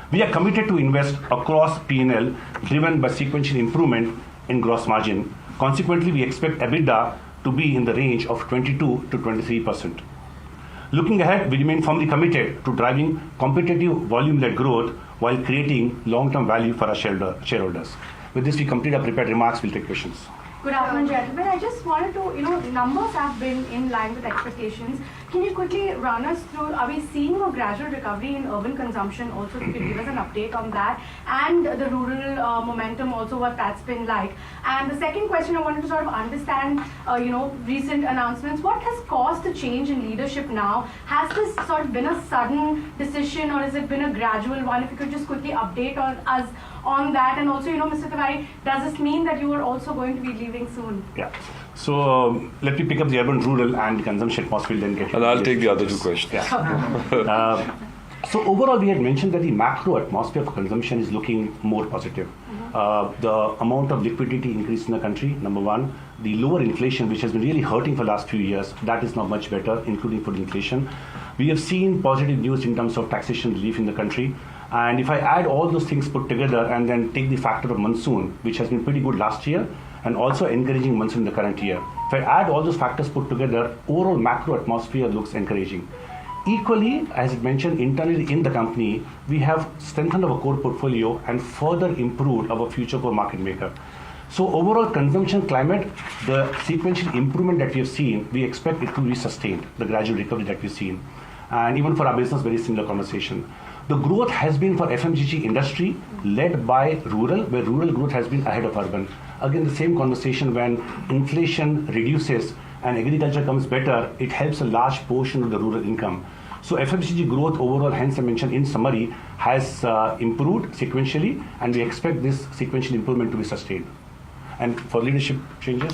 We are committed to invest across P&L, driven by sequential improvement in gross margin. Consequently, we expect EBITDA to be in the range of 22 to 23%. Looking ahead, we remain firmly committed to driving competitive volume-led growth while creating long-term value for our shareholders. With this, we complete our prepared remarks. We'll take questions. Good afternoon, gentlemen. I just wanted to, numbers have been in line with expectations. Can you quickly run us through, are we seeing a gradual recovery in urban consumption? Also, if you could give us an update on that, and the rural momentum, also what that's been like. And the second question, I wanted to sort of understand, recent announcements. What has caused the change in leadership now? Has this sort of been a sudden decision, or has it been a gradual one? If you could just quickly update on us on that. And also, Mr. Tiwari, does this mean that you are also going to be leaving soon? Yeah. So let me pick up the urban, rural, and consumption atmosphere, then get. And I'll take the other two questions. Yeah. So overall, we had mentioned that the macro atmosphere for consumption is looking more positive. The amount of liquidity increased in the country, number one. The lower inflation, which has been really hurting for the last few years, that is now much better, including food inflation. We have seen positive news in terms of taxation relief in the country. And if I add all those things put together and then take the factor of monsoon, which has been pretty good last year, and also encouraging monsoon in the current year, if I add all those factors put together, overall macro atmosphere looks encouraging. Equally, as I mentioned, internally in the company, we have strengthened our core portfolio and further improved our future core market maker. So overall consumption climate, the sequential improvement that we have seen, we expect it to be sustained, the gradual recovery that we've seen. And even for our business, very similar conversation. The growth has been for FMCG industry led by rural, where rural growth has been ahead of urban. Again, the same conversation, when inflation reduces and agriculture comes better, it helps a large portion of the rural income. So FMCG growth overall, hence I mentioned in summary, has improved sequentially, and we expect this sequential improvement to be sustained. And for leadership changes?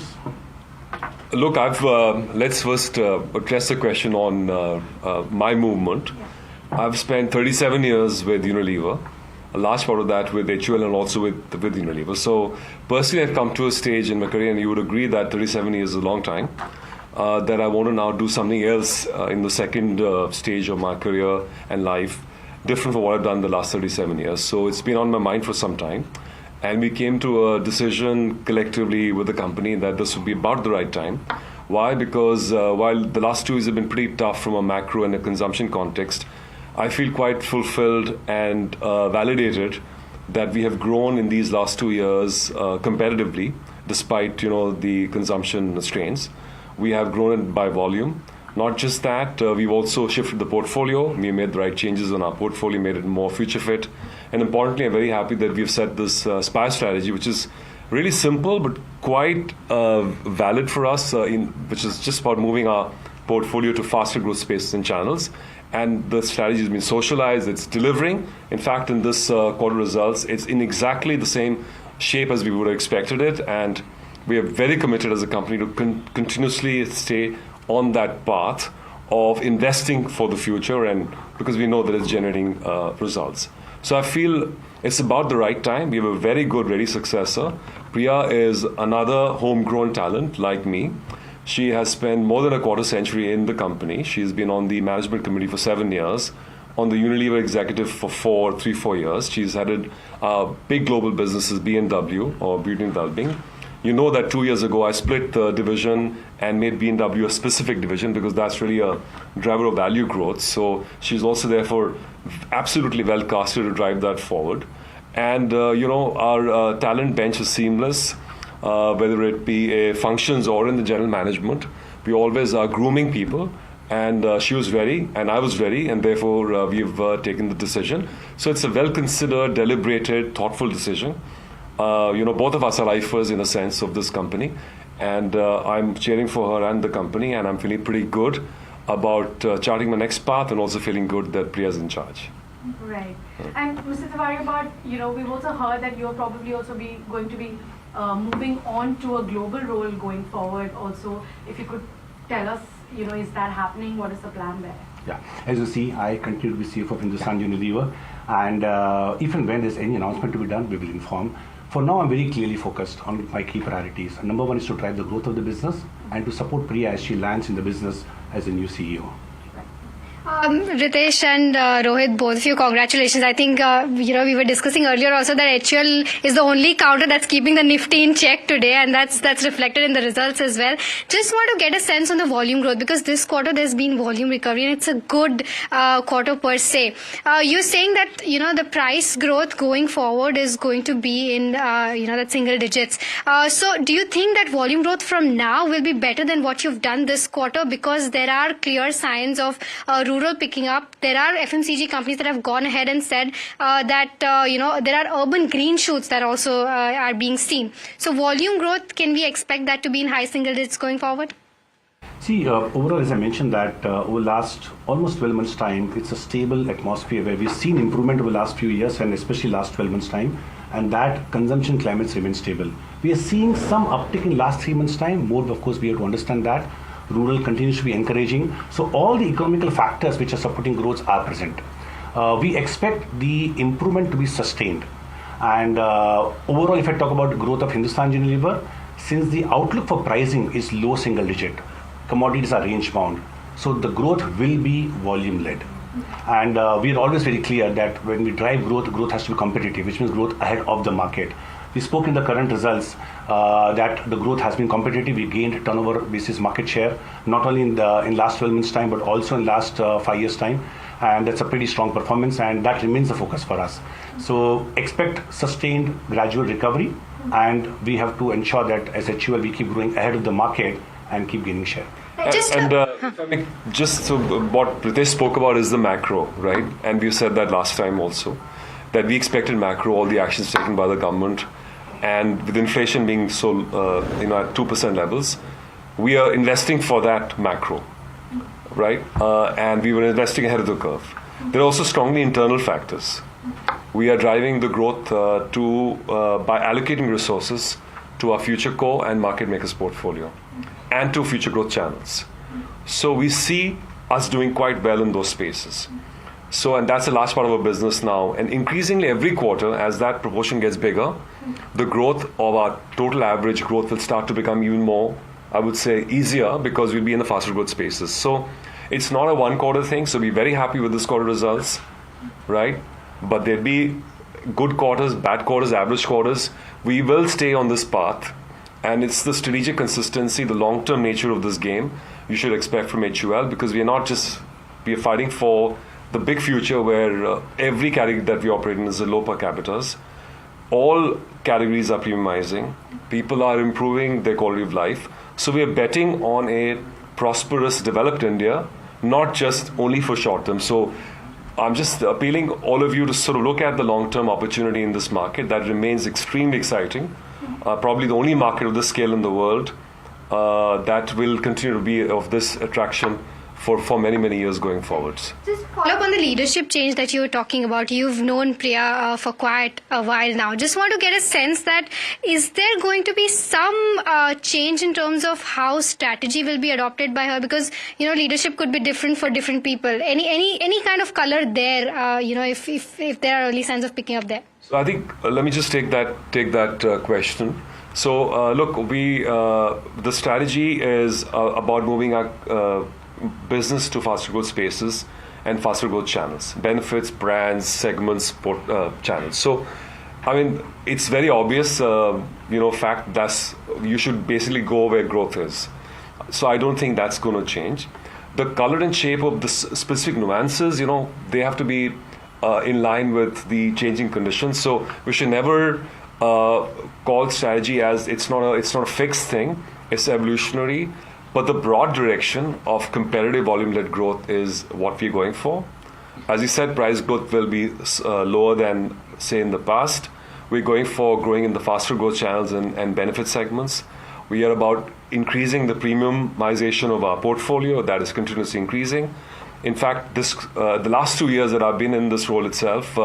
Look, let's first address the question on my movement. I've spent 37 years with Unilever, a large part of that with HUL and also with Unilever. So personally, I've come to a stage in my career, and you would agree that 37 years is a long time, that I want to now do something else in the second stage of my career and life, different from what I've done the last 37 years. So it's been on my mind for some time. And we came to a decision collectively with the company that this would be about the right time. Why? Because while the last 2 years have been pretty tough from a macro and a consumption context, I feel quite fulfilled and validated that we have grown in these last 2 years competitively, despite the consumption strains. We have grown it by volume. Not just that, we've also shifted the portfolio. We made the right changes on our portfolio, made it more future fit. And importantly, I'm very happy that we've set this SPIRE strategy, which is really simple but quite valid for us, which is just about moving our portfolio to faster growth spaces and channels. And the strategy has been socialized, it's delivering. In fact, in this quarter results, it's in exactly the same shape as we would have expected it. And we are very committed as a company to continuously stay on that path of investing for the future, and because we know that it's generating results. So I feel it's about the right time. We have a very good, ready successor. Priya is another homegrown talent like me. She has spent more than a quarter century in the company. She's been on the management committee for 7 years, on the Unilever executive for 4 years. She's headed big global businesses, B&W, or Beauty and Wellbeing. You know that 2 years ago I split the division and made B&W a specific division because that's really a driver of value growth. So she's also therefore absolutely well casted to drive that forward. And our talent bench is seamless, whether it be a functions or in the general management. We always are grooming people, and she was ready and I was ready, and therefore we've taken the decision. So it's a well-considered, deliberated, thoughtful decision. Both of us are lifers in a sense of this company, and I'm cheering for her and the company, and I'm feeling pretty good about charting my next path, and also feeling good that Priya's in charge. Right. And Mr. Tiwari, we've also heard that you're probably also going to be moving on to a global role going forward also. If you could tell us, is that happening? What is the plan there? Yeah, as you see, I continue to be CFO of Hindustan Unilever, and even when there's any announcement to be done, we will inform. For now, I'm very clearly focused on my key priorities. And number one is to drive the growth of the business and to support Priya as she lands in the business as a new CEO. Ritesh and Rohit, both of you, congratulations. I think, we were discussing earlier also that HUL is the only counter that's keeping the Nifty in check today, and that's reflected in the results as well. Just want to get a sense on the volume growth, because this quarter there's been volume recovery and it's a good quarter per se. You're saying that, the price growth going forward is going to be in, that single digits. So do you think that volume growth from now will be better than what you've done this quarter, because there are clear signs of rural picking up? There are FMCG companies that have gone ahead and said that there are urban green shoots that also are being seen. So volume growth, can we expect that to be in high single digits going forward? See, overall, as I mentioned, that over last almost 12 months' time, it's a stable atmosphere where we've seen improvement over the last few years, and especially last 12 months' time, and that consumption climates remain stable. We are seeing some uptick in last 3 months' time. More, of course, we have to understand that. Rural continues to be encouraging. So all the economical factors which are supporting growth are present. We expect the improvement to be sustained. And overall, if I talk about the growth of Hindustan Unilever, since the outlook for pricing is low single digit, commodities are range bound, so the growth will be volume led. And we are always very clear that when we drive growth, growth has to be competitive, which means growth ahead of the market. We spoke in the current results that the growth has been competitive. We gained turnover basis market share, not only in last 12 months time, but also in last 5 years time. and that's a pretty strong performance, and that remains the focus for us. So expect sustained gradual recovery, and we have to ensure that as HUL we keep growing ahead of the market and keep gaining share. Just so what Pritesh spoke about is the macro, right? And we said that last time also, that we expected macro, all the actions taken by the government, and with inflation being so at 2% levels, we are investing for that macro, right? And we were investing ahead of the curve. There are also strongly internal factors. We are driving the growth by allocating resources to our future core and market makers portfolio, and to future growth channels. So we see us doing quite well in those spaces. So, and that's a large part of our business now. And increasingly every quarter, as that proportion gets bigger, the growth of our total average growth will start to become even more, I would say, easier, because we'll be in the faster growth spaces. So it's not a one quarter thing. So we're very happy with this quarter results, right? But there'll be good quarters, bad quarters, average quarters. We will stay on this path. And it's the strategic consistency, the long-term nature of this game you should expect from HUL, because we are fighting for the big future where every category that we operate in is a low per capitas. All categories are premiumizing. People are improving their quality of life. So we are betting on a prosperous, developed India, not just only for short term. So I'm just appealing all of you to sort of look at the long-term opportunity in this market that remains extremely exciting. Probably the only market of this scale in the world that will continue to be of this attraction for many, many years going forwards. Just follow up on the leadership change that you were talking about. You've known Priya for quite a while now. Just want to get a sense that is there going to be some change in terms of how strategy will be adopted by her? Because, leadership could be different for different people. Any kind of color there, if there are early signs of picking up there? So I think, let me just take that question. So look, the strategy is about moving our business to faster growth spaces and faster growth channels, benefits, brands, segments, channels. So, I mean, it's very obvious, fact that you should basically go where growth is. So I don't think that's going to change. The color and shape of the specific nuances, they have to be in line with the changing conditions. So we should never call strategy as it's not a fixed thing. It's evolutionary. But the broad direction of competitive volume-led growth is what we're going for. As you said, price growth will be lower than, say, in the past. We're going for growing in the faster growth channels and benefit segments. We are about increasing the premiumization of our portfolio. That is continuously increasing. In fact, the last 2 years that I've been in this role itself,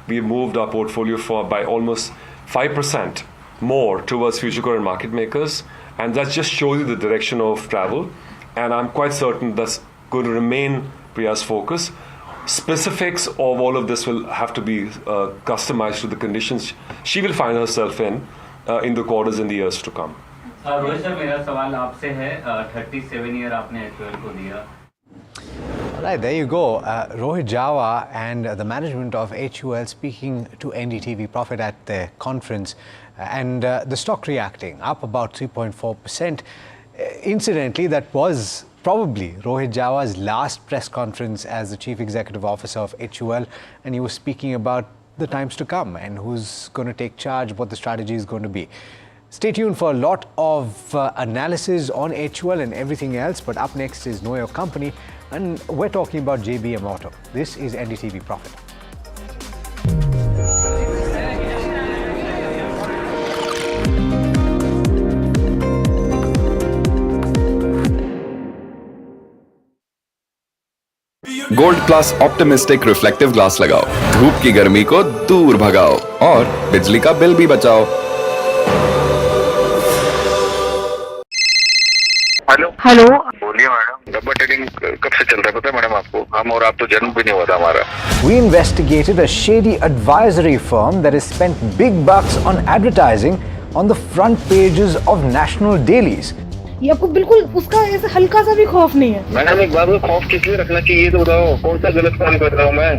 we've moved our portfolio by almost 5% more towards future core and market makers. And that just shows you the direction of travel. And I'm quite certain that's going to remain Priya's focus. Specifics of all of this will have to be customized to the conditions she will find herself in the quarters and the years to come. Rohit sir, मेरा सवाल आपसे है. 37 year आपने HUL को दिया. All right, there you go. Rohit Jawa and the management of HUL speaking to NDTV Profit at the conference, and the stock reacting up about 3.4%. Incidentally, that was probably Rohit Jawa's last press conference as the Chief Executive Officer of HUL, and he was speaking about the times to come and who's going to take charge, what the strategy is going to be. Stay tuned for a lot of analysis on HUL and everything else, but up next is Know Your Company, and we're talking about JBM Auto. This is NDTV Profit. Gold plus optimistic reflective glass लगाओ, धूप की गर्मी को दूर भगाओ और बिजली का बिल भी बचाओ। हेलो, बोलिए मैडम, डब्बा ट्रेडिंग कब से चल रहा है पता है मैडम आपको? हम और आप तो जन्म भी नहीं हुआ था हमारा। We investigated a shady advisory firm that has spent big bucks on advertising on the front pages of national dailies. ये आपको बिल्कुल उसका ऐसा हल्का सा भी खौफ नहीं है। मैडम एक बार को खौफ किस लिए रखना चाहिए तो बताओ, कौन सा गलत काम कर रहा हूँ मैं?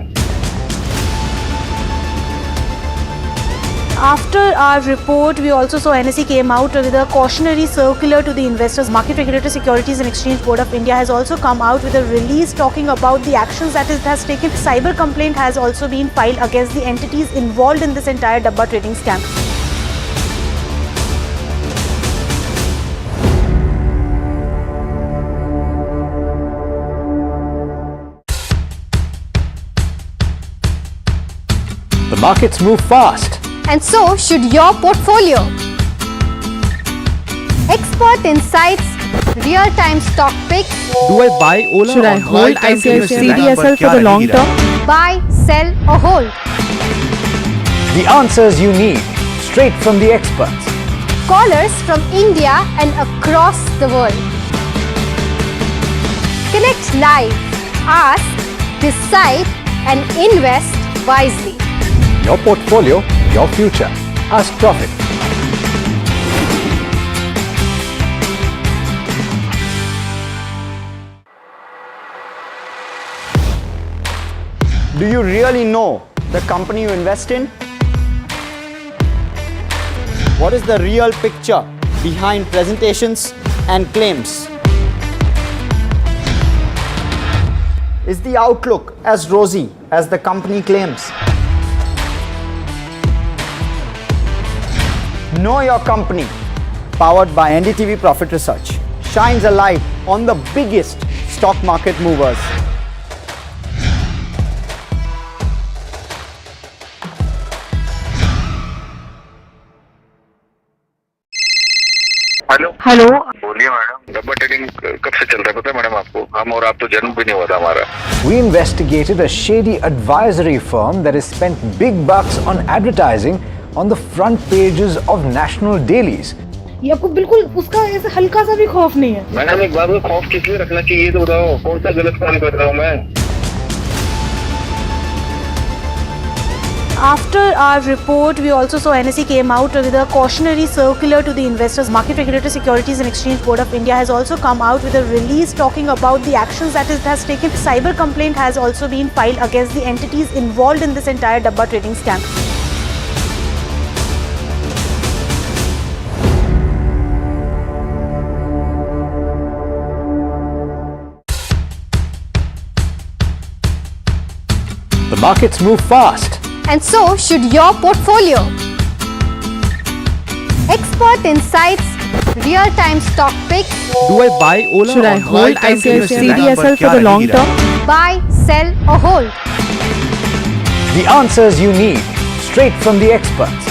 After our report, we also saw NSE came out with a cautionary circular to the investors. Market Regulator Securities and Exchange Board of India has also come out with a release talking about the actions that it has taken. Cyber complaint has also been filed against the entities involved in this entire Dabba trading scam. The markets move fast. And so should your portfolio. Expert insights, real-time stock picks. Do I buy Ola? Should I hold CDSL for the long term? Buy, sell or hold. The answers you need, straight from the experts. Callers from India and across the world. Connect live, ask, decide and invest wisely. Your portfolio, your future. Ask Profit. Do you really know the company you invest in? What is the real picture behind presentations and claims? Is the outlook as rosy as the company claims? Know Your Company, powered by NDTV Profit Research, shines a light on the biggest stock market movers. Hello बोलिए madam, डब्बा trading कब से चल रहा है पता है madam आपको? हम और आप तो जन्म भी नहीं हुआ था हमारा. We investigated a shady advisory firm that has spent big bucks on advertising on the front pages of national dailies. ये आपको बिल्कुल उसका ऐसे हल्का सा भी खौफ नहीं है. मैडम एक बात को खौफ किस लिए रखना चाहिए तो बताओ, कौन सा गलत काम कर रहा हूँ मैं? After our report, we also saw NSE came out with a cautionary circular to the investors. Market Regulator Securities and Exchange Board of India has also come out with a release talking about the actions that it has taken. Cyber complaint has also been filed against the entities involved in this entire Dabba trading scam. The markets move fast. And so should your portfolio. Expert insights, real-time stock picks. Do I buy Ola? Should I hold CDSL for the long term? Buy, sell or hold. The answers you need, straight from the experts.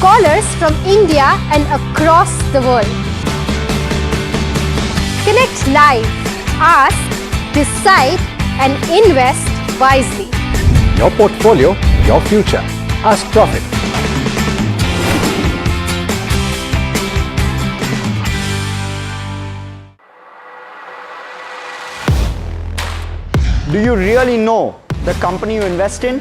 Callers from India and across the world. Connect live, ask, decide and invest wisely. Your portfolio, your future. Ask Profit. Do you really know the company you invest in?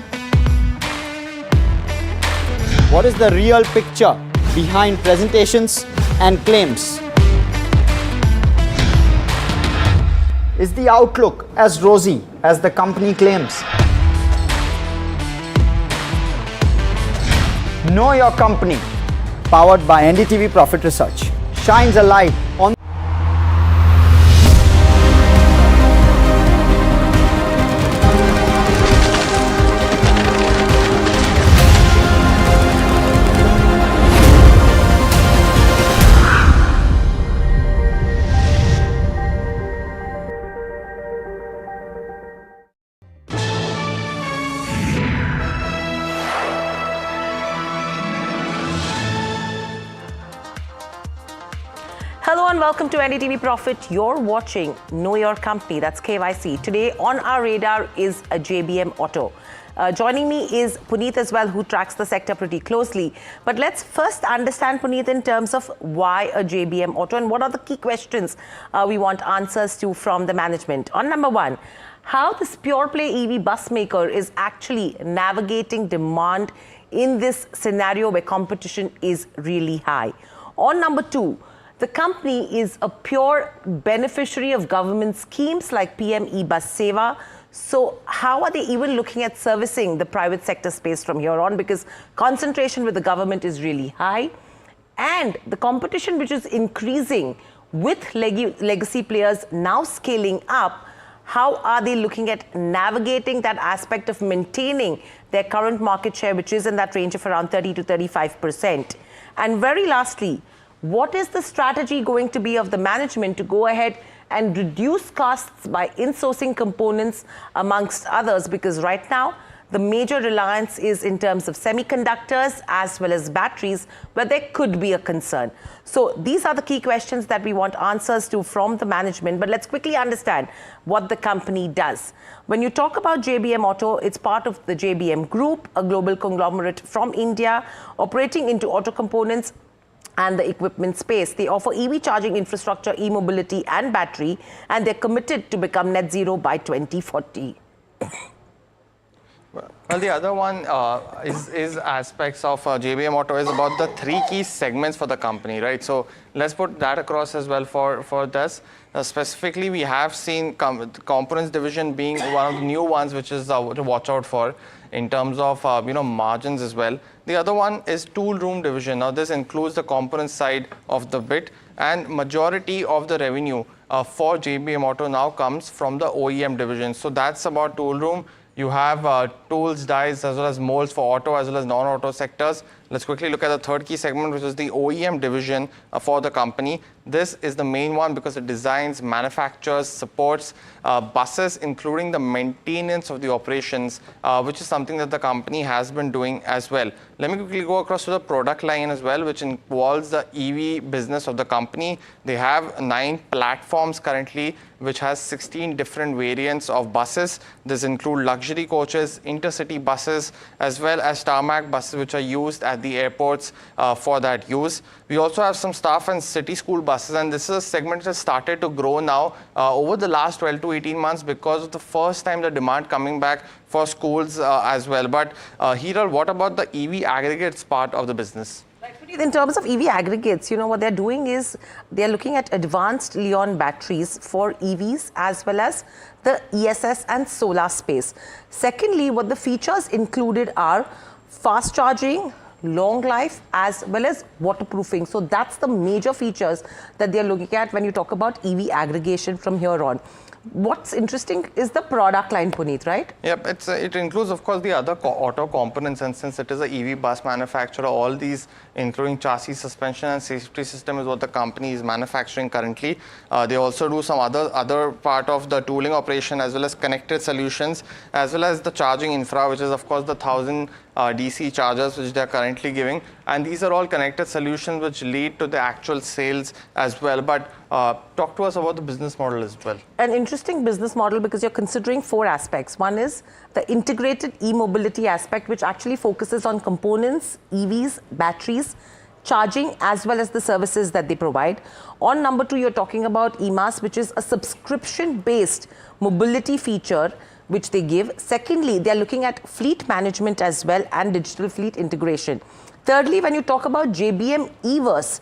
What is the real picture behind presentations and claims? Is the outlook as rosy as the company claims? Know Your Company, powered by NDTV Profit Research, shines a light on Hello and welcome to NDTV Profit. You're watching Know Your Company, that's KYC. Today on our radar is a JBM Auto. Joining me is Puneet as well, who tracks the sector pretty closely. But let's first understand, Puneet, in terms of why a JBM Auto and what are the key questions we want answers to from the management. On number one, how this pure play EV bus maker is actually navigating demand in this scenario where competition is really high. On number two, the company is a pure beneficiary of government schemes like PM E-Bus Seva. So how are they even looking at servicing the private sector space from here on? Because concentration with the government is really high, and the competition which is increasing with legacy players now scaling up. How are they looking at navigating that aspect of maintaining their current market share, which is in that range of around 30 to 35%? And very lastly, what is the strategy going to be of the management to go ahead and reduce costs by insourcing components amongst others? Because right now, the major reliance is in terms of semiconductors as well as batteries, where there could be a concern. So these are the key questions that we want answers to from the management. But let's quickly understand what the company does. When you talk about JBM Auto, it's part of the JBM Group, a global conglomerate from India, operating into auto components and the equipment space. They offer EV charging infrastructure, e-mobility and battery, and they're committed to become net zero by 2040. Well, the other one is aspects of JBM Auto is about the 3 key segments for the company, right? So let's put that across as well for this. Specifically, we have seen components division being one of the new ones, which is to watch out for in terms of margins as well. The other one is tool room division. Now this includes the component side of the bit, and majority of the revenue for JBM Auto now comes from the OEM division. So that's about tool room. You have tools, dies, as well as molds for auto as well as non-auto sectors. Let's quickly look at the third key segment, which is the OEM division for the company. This is the main one because it designs, manufactures, supports buses, including the maintenance of the operations, which is something that the company has been doing as well. Let me quickly go across to the product line as well, which involves the EV business of the company. They have 9 platforms currently, which has 16 different variants of buses. This include luxury coaches, intercity buses, as well as tarmac buses, which are used at the airports for that use. We also have some staff and city school buses, and this is a segment that has started to grow now over the last 12 to 18 months because of the first time the demand coming back for schools as well. But Hiral, what about the EV aggregates part of the business? In terms of EV aggregates, what they're doing is they're looking at advanced Li-ion batteries for EVs as well as the ESS and solar space. Secondly, what the features included are fast charging, long life, as well as waterproofing. So that's the major features that they're looking at when you talk about EV aggregation from here on. What's interesting is the product line, Puneet, right? Yep, it includes, of course, the other auto components, and since it is an EV bus manufacturer, all these, including chassis, suspension, and safety system, is what the company is manufacturing currently. They also do some other part of the tooling operation, as well as connected solutions, as well as the charging infra, which is, of course, the 1000 DC chargers which they are currently giving, and these are all connected solutions which lead to the actual sales as well. But talk to us about the business model as well. An interesting business model because you're considering 4 aspects. One is the integrated e-mobility aspect, which actually focuses on components, EVs, batteries, charging, as well as the services that they provide. On number 2, you're talking about EMAS, which is a subscription-based mobility feature which they give. Secondly, they are looking at fleet management as well and digital fleet integration. Thirdly, when you talk about JBM Everse,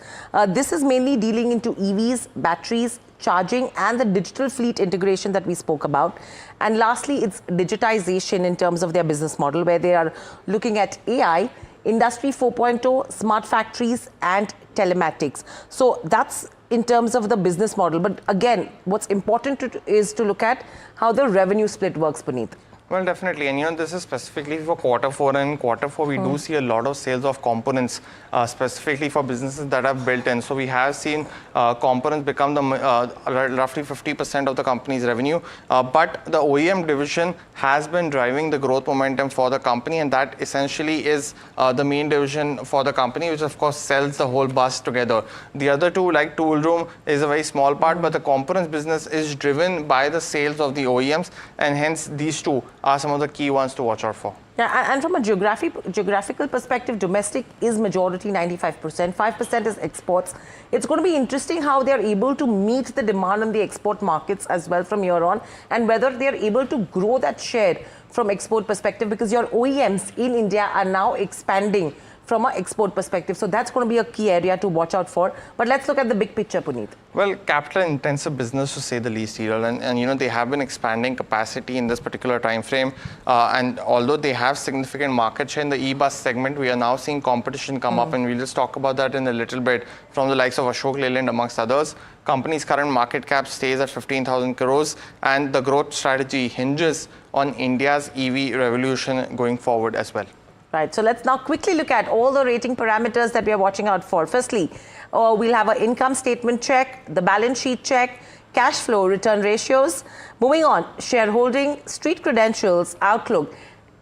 this is mainly dealing into EVs, batteries, charging, and the digital fleet integration that we spoke about. And lastly, it's digitization in terms of their business model, where they are looking at AI, Industry 4.0, smart factories, and telematics. So that's in terms of the business model. But again, what's important is to look at how the revenue split works, Puneet. Well, definitely. And this is specifically for Q4. And in Q4, we do see a lot of sales of components, specifically for businesses that are built in. So we have seen components become the roughly 50% of the company's revenue. But the OEM division has been driving the growth momentum for the company. And that essentially is the main division for the company, which of course sells the whole bus together. The other two, like tool room, is a very small part, but the components business is driven by the sales of the OEMs. And hence these two are some of the key ones to watch out for. Yeah, and from a geographical perspective, domestic is majority 95%, 5% is exports. It's going to be interesting how they're able to meet the demand on the export markets as well from here on, and whether they're able to grow that share from export perspective, because your OEMs in India are now expanding from an export perspective. So that's going to be a key area to watch out for. But let's look at the big picture, Puneet. Well, capital-intensive business to say the least, Hiral, and they have been expanding capacity in this particular time frame. And although they have significant market share in the e-bus segment, we are now seeing competition come up, and we'll just talk about that in a little bit from the likes of Ashok Leyland, amongst others. Company's current market cap stays at 15,000 crores, and the growth strategy hinges on India's EV revolution going forward as well. Right. So let's now quickly look at all the rating parameters that we are watching out for. Firstly, we'll have an income statement check, the balance sheet check, cash flow, return ratios. Moving on, shareholding, street credentials, outlook,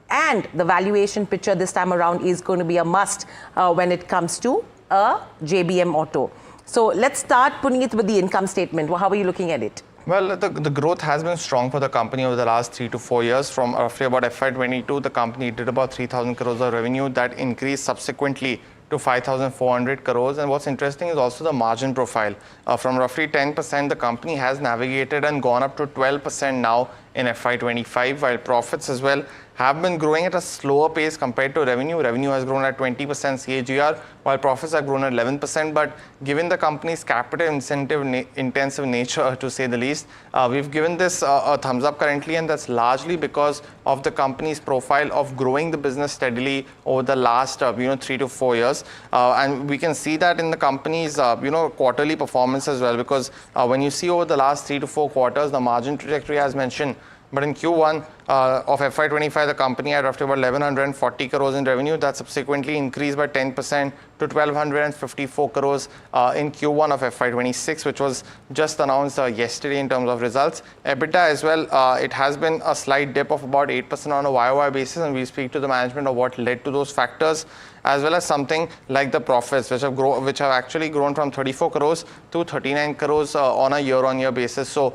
and the valuation picture this time around is going to be a must when it comes to a JBM Auto. So let's start, Puneet, with the income statement. How are you looking at it? Well, the growth has been strong for the company over the last 3 to 4 years. From roughly about FY22, the company did about 3,000 crores of revenue. That increased subsequently to 5,400 crores. And what's interesting is also the margin profile. From roughly 10%, the company has navigated and gone up to 12% now in FY25, while profits as well have been growing at a slower pace compared to revenue. Revenue has grown at 20% CAGR, while profits have grown at 11%. But given the company's capital intensive nature, to say the least, we've given this a thumbs up currently, and that's largely because of the company's profile of growing the business steadily over the last 3 to 4 years. And we can see that in the company's quarterly performance as well, because when you see over the last 3 to 4 quarters, the margin trajectory as mentioned. But in Q1 of FY25, the company had roughly about 1,140 crores in revenue. That subsequently increased by 10% to 1,254 crores in Q1 of FY26, which was just announced yesterday in terms of results. EBITDA as well, it has been a slight dip of about 8% on a YOY basis, and we'll speak to the management of what led to those factors, as well as something like the profits, which have actually grown from 34 crores to 39 crores on a year-on-year basis. So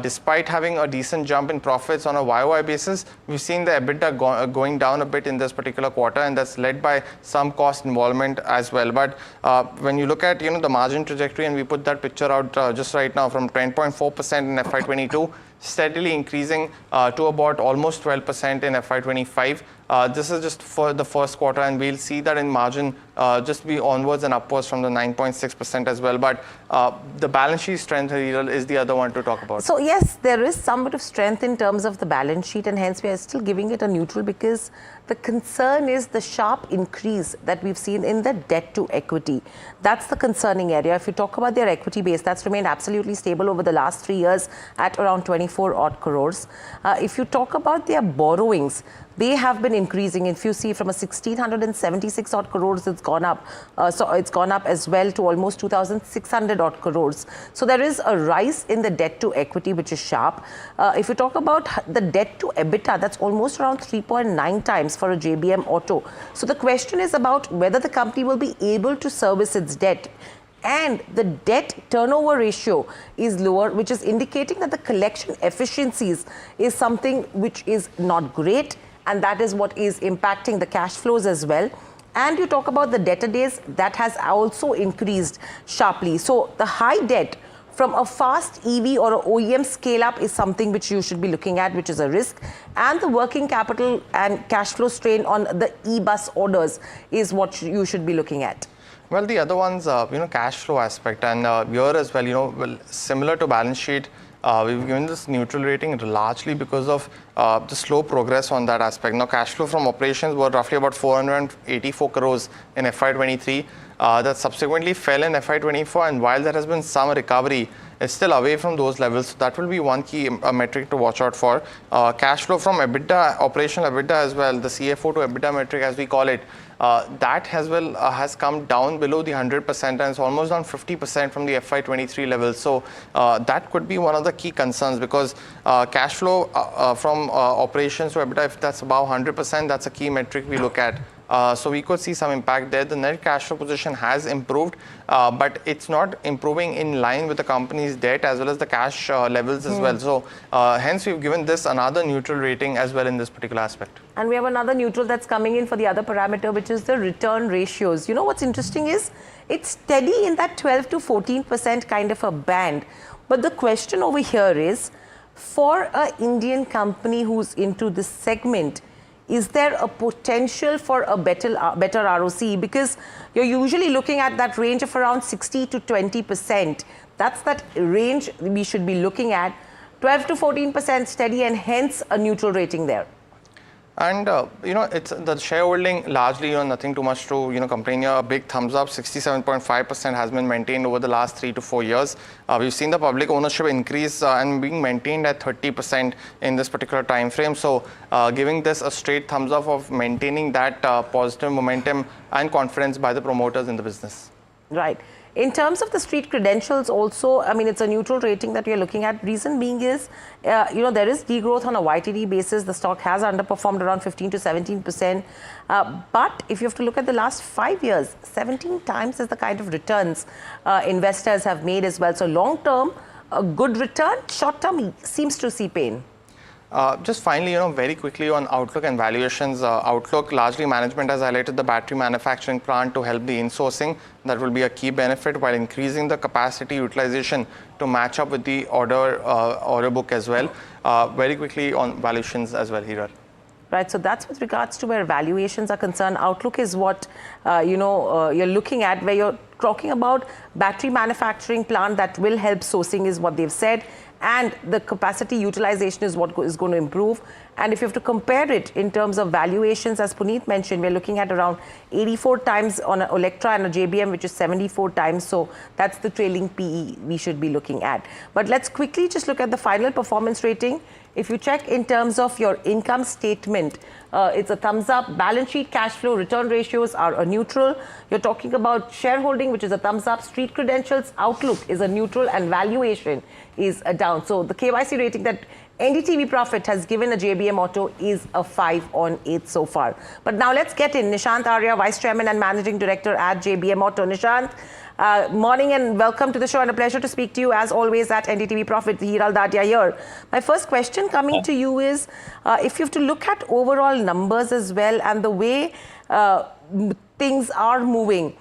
despite having a decent jump in profits on a YOY basis, we've seen the EBITDA going down a bit in this particular quarter, and that's led by some cost involvement as well. But when you look at the margin trajectory, and we put that picture out just right now, from 10.4% in FY22, steadily increasing to about almost 12% in FY25. This is just for the first quarter, and we'll see that in margin just be onwards and upwards from the 9.6% as well. But the balance sheet strength is the other one to talk about. So yes, there is some bit of strength in terms of the balance sheet, and hence we are still giving it a neutral, because the concern is the sharp increase that we've seen in the debt to equity. That's the concerning area. If you talk about their equity base, that's remained absolutely stable over the last 3 years at around 24 odd crores. If you talk about their borrowings, they have been increasing. If you see from a 1,676 odd crores, it's gone up. So it's gone up as well to almost 2,600 odd crores. So there is a rise in the debt to equity, which is sharp. If you talk about the debt to EBITDA, that's almost around 3.9 times for a JBM Auto. So the question is about whether the company will be able to service its debt. And the debt turnover ratio is lower, which is indicating that the collection efficiencies is something which is not great. And that is what is impacting the cash flows as well. And you talk about the debtor days, that has also increased sharply. So the high debt from a fast EV or an OEM scale-up is something which you should be looking at, which is a risk. And the working capital and cash flow strain on the e-bus orders is what you should be looking at. Well, the other one's, cash flow aspect. And here as well, similar to balance sheet, we've given this neutral rating largely because of the slow progress on that aspect. Now, cash flow from operations were roughly about 484 crores in FY23. That subsequently fell in FY24, and while there has been some recovery, it's still away from those levels. So that will be one key metric to watch out for. Cash flow from EBITDA, operational EBITDA as well, the CFO to EBITDA metric as we call it, that as well has come down below the 100%, and it's almost down 50% from the FY23 levels. So that could be one of the key concerns, because cash flow from operations to EBITDA, if that's above 100%, that's a key metric we look at. So we could see some impact there. The net cash flow position has improved, but it's not improving in line with the company's debt as well as the cash levels as well. So hence we've given this another neutral rating as well in this particular aspect. And we have another neutral that's coming in for the other parameter, which is the return ratios. You know what's interesting is it's steady in that 12 to 14% kind of a band. But the question over here is, for an Indian company who's into this segment, is there a potential for a better ROC? Because you're usually looking at that range of around 60 to 20%. That's that range we should be looking at. 12 to 14% steady and hence a neutral rating there. And, it's the shareholding largely, nothing too much to, complain here. A big thumbs up, 67.5% has been maintained over the last 3 to 4 years. We've seen the public ownership increase and being maintained at 30% in this particular time frame. So, giving this a straight thumbs up of maintaining that positive momentum and confidence by the promoters in the business. Right. In terms of the street credentials also, I mean, it's a neutral rating that we're looking at. Reason being is, there is degrowth on a YTD basis. The stock has underperformed around 15 to 17%. But if you have to look at the last 5 years, 17 times is the kind of returns investors have made as well. So long term, a good return. Short term seems to see pain. Just finally, very quickly on outlook and valuations. Outlook, largely management has highlighted the battery manufacturing plant to help the insourcing. That will be a key benefit while increasing the capacity utilization to match up with the order book as well. Very quickly on valuations as well, Hirar. Right, so that's with regards to where valuations are concerned. Outlook is what, you're looking at, where you're talking about battery manufacturing plant that will help sourcing is what they've said. And the capacity utilization is what is going to improve. And if you have to compare it in terms of valuations, as Puneet mentioned, we're looking at around 84 times on an Electra and a JBM, which is 74 times. So that's the trailing PE we should be looking at. But let's quickly just look at the final performance rating. If you check in terms of your income statement, it's a thumbs up. Balance sheet, cash flow, return ratios are a neutral. You're talking about shareholding, which is a thumbs up. Street credentials, outlook is a neutral, and valuation is a down. So the KYC rating that NDTV Profit has given a JBM Auto is a 5 on 8 so far. But now let's get in. Nishant Arya, Vice Chairman and Managing Director at JBM Auto. Nishant, morning and welcome to the show, and a pleasure to speak to you as always at NDTV Profit. Hiral Dadia here. My first question coming to you is, if you have to look at overall numbers as well and the way things are moving,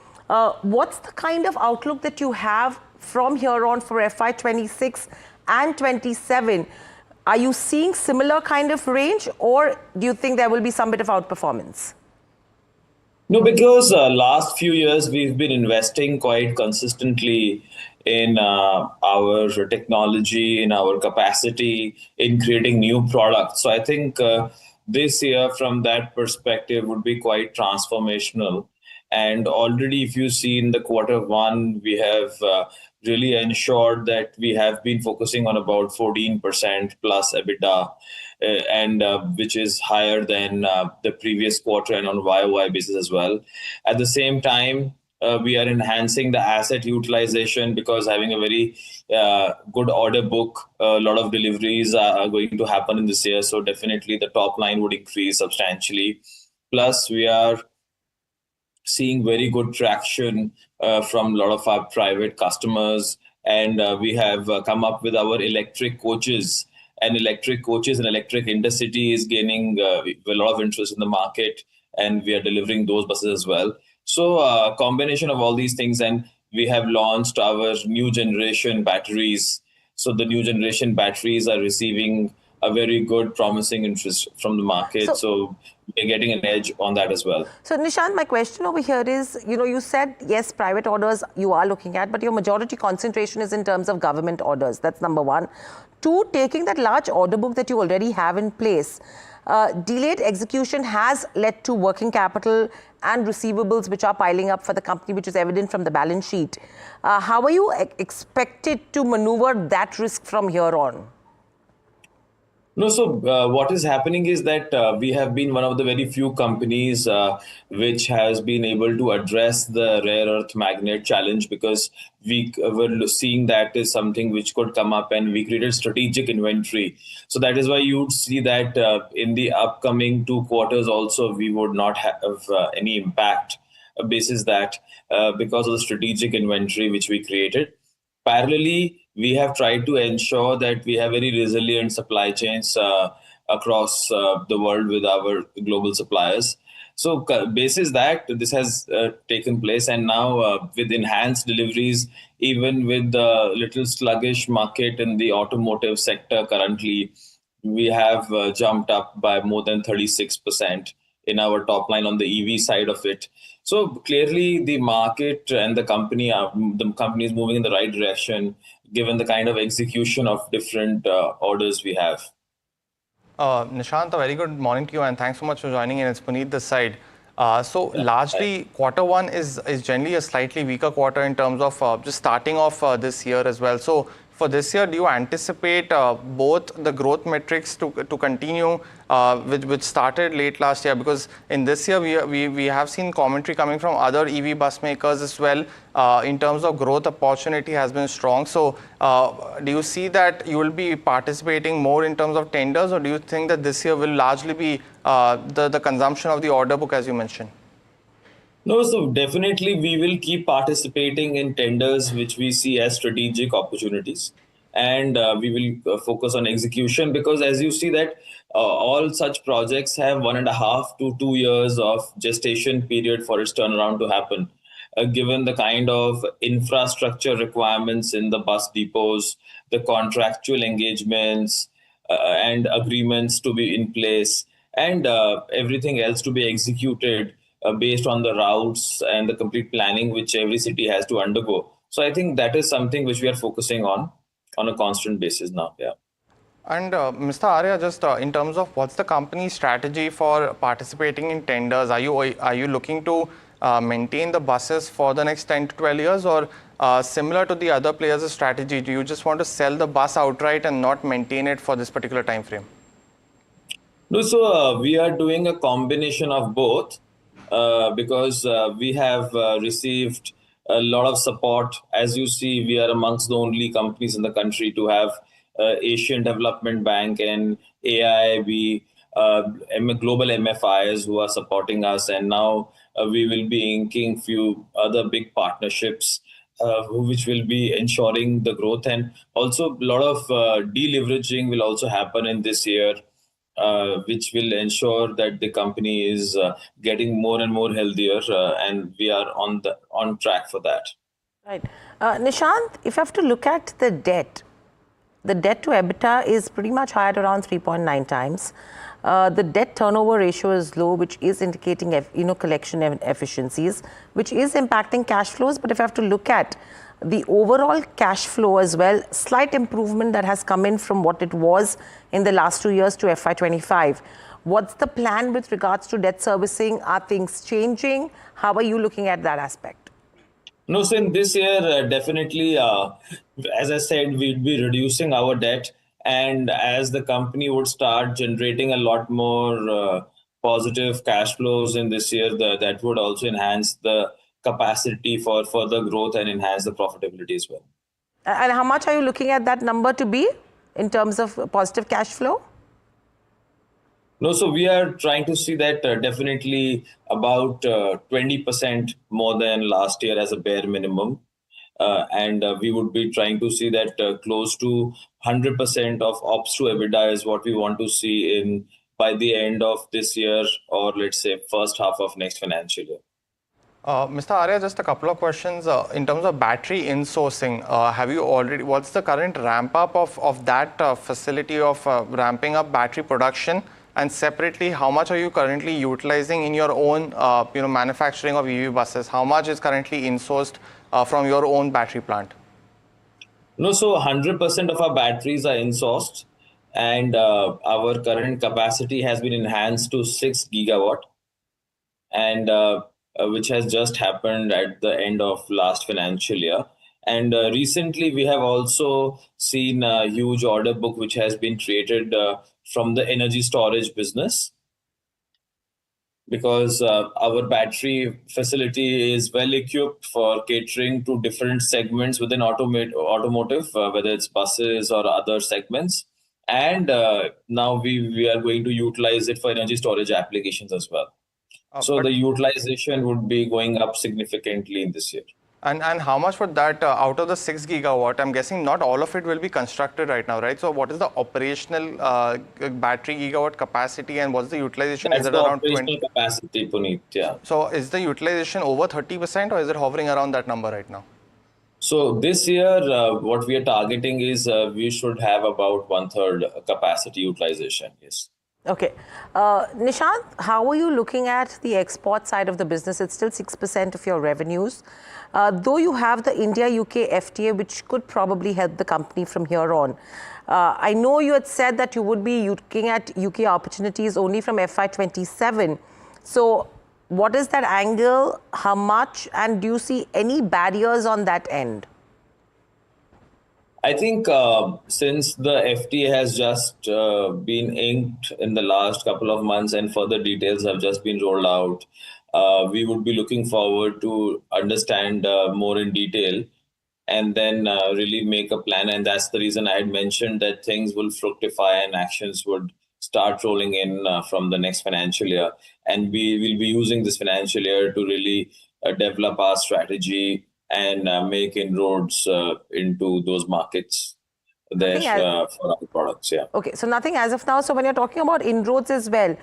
what's the kind of outlook that you have from here on for FY26 and 27? Are you seeing similar kind of range, or do you think there will be some bit of outperformance? No, because last few years we've been investing quite consistently in our technology, in our capacity, in creating new products. So I think this year from that perspective would be quite transformational. And already if you see in the Q1, we have really ensured that we have been focusing on about 14% plus EBITDA, and which is higher than the previous quarter and on YOY basis as well. At the same time, we are enhancing the asset utilization because having a very good order book, a lot of deliveries are going to happen in this year. So definitely the top line would increase substantially. Plus, we are seeing very good traction from a lot of our private customers, and we have come up with our electric coaches. And electric coaches and electric intercity is gaining a lot of interest in the market, and we are delivering those buses as well. So a combination of all these things, and we have launched our new generation batteries. So the new generation batteries are receiving a very good promising interest from the market. So we're getting an edge on that as well. So Nishant, my question over here is, you said, yes, private orders you are looking at, but your majority concentration is in terms of government orders. That's number one. Two, taking that large order book that you already have in place, delayed execution has led to working capital and receivables which are piling up for the company, which is evident from the balance sheet. How are you expected to maneuver that risk from here on? No, so what is happening is that we have been one of the very few companies which has been able to address the rare earth magnet challenge, because we were seeing that is something which could come up, and we created strategic inventory. So that is why you would see that in the upcoming 2 quarters also, we would not have any impact basis that because of the strategic inventory which we created. Parallelly, we have tried to ensure that we have very resilient supply chains across the world with our global suppliers. So basis that this has taken place, and now with enhanced deliveries, even with the little sluggish market in the automotive sector currently, we have jumped up by more than 36% in our top line on the EV side of it. So clearly, the market and the company is moving in the right direction, given the kind of execution of different orders we have. Nishant, a very good morning to you, and thanks so much for joining in. It's Puneet this side. Largely, quarter one is generally a slightly weaker quarter in terms of just starting off this year as well. So for this year, do you anticipate both the growth metrics to continue, which started late last year? Because in this year, we have seen commentary coming from other EV bus makers as well. In terms of growth, opportunity has been strong. So do you see that you will be participating more in terms of tenders, or do you think that this year will largely be the consumption of the order book, as you mentioned? No, so definitely we will keep participating in tenders which we see as strategic opportunities, and we will focus on execution, because as you see that all such projects have 1.5 to 2 years of gestation period for its turnaround to happen. Given the kind of infrastructure requirements in the bus depots, the contractual engagements and agreements to be in place, and everything else to be executed based on the routes and the complete planning which every city has to undergo. So I think that is something which we are focusing on a constant basis now. Yeah. And Mr. Arya, just in terms of what's the company's strategy for participating in tenders? Are you looking to maintain the buses for the next 10 to 12 years, or similar to the other players' strategy, do you just want to sell the bus outright and not maintain it for this particular time frame? No, so we are doing a combination of both. Because we have received a lot of support. As you see, we are amongst the only companies in the country to have Asian Development Bank and AIIB, global MFIs who are supporting us. And now we will be inking few other big partnerships which will be ensuring the growth. And also a lot of deleveraging will also happen in this year. Which will ensure that the company is getting more and more healthier, and we are on track for that. Right. Nishant, if you have to look at the debt to EBITDA is pretty much high at around 3.9 times. The debt turnover ratio is low, which is indicating collection efficiencies, which is impacting cash flows. But if you have to look at the overall cash flow as well, slight improvement that has come in from what it was in the last 2 years to FY25. What's the plan with regards to debt servicing? Are things changing? How are you looking at that aspect? No, so in this year, definitely, as I said, we'd be reducing our debt. And as the company would start generating a lot more positive cash flows in this year, that would also enhance the capacity for further growth and enhance the profitability as well. And how much are you looking at that number to be in terms of positive cash flow? No, so we are trying to see that definitely about 20% more than last year as a bare minimum. And we would be trying to see that close to 100% of ops to EBITDA is what we want to see by the end of this year, or let's say first half of next financial year. Mr. Arya, just a couple of questions. In terms of battery insourcing, what's the current ramp up of that facility of ramping up battery production? And separately, how much are you currently utilizing in your own manufacturing of EV buses? How much is currently insourced from your own battery plant? No, so 100% of our batteries are insourced, and our current capacity has been enhanced to 6 gigawatt. And which has just happened at the end of last financial year. And recently, we have also seen a huge order book which has been created from the energy storage business, because our battery facility is well equipped for catering to different segments within automotive, whether it's buses or other segments. And now we are going to utilize it for energy storage applications as well. So the utilization would be going up significantly in this year. And how much for that out of the 6 gigawatt? I'm guessing not all of it will be constructed right now, right? So what is the operational battery gigawatt capacity, and what's the utilization? That's is it the around operational capacity, Puneet, yeah. So is the utilization over 30%, or is it hovering around that number right now? So this year, what we are targeting is we should have about 1/3 capacity utilization. Yes. Okay. Nishant, how are you looking at the export side of the business? It's still 6% of your revenues. Though you have the India-UK FTA, which could probably help the company from here on. I know you had said that you would be looking at UK opportunities only from FY27. So what is that angle? How much? And do you see any barriers on that end? I think since the FTA has just been inked in the last couple of months and further details have just been rolled out, we would be looking forward to understand more in detail and then really make a plan. And that's the reason I had mentioned that things will fructify and actions would start rolling in from the next financial year. And we will be using this financial year to really develop our strategy and make inroads into those markets there for our products. Yeah. Okay, so nothing as of now. So when you're talking about inroads as well,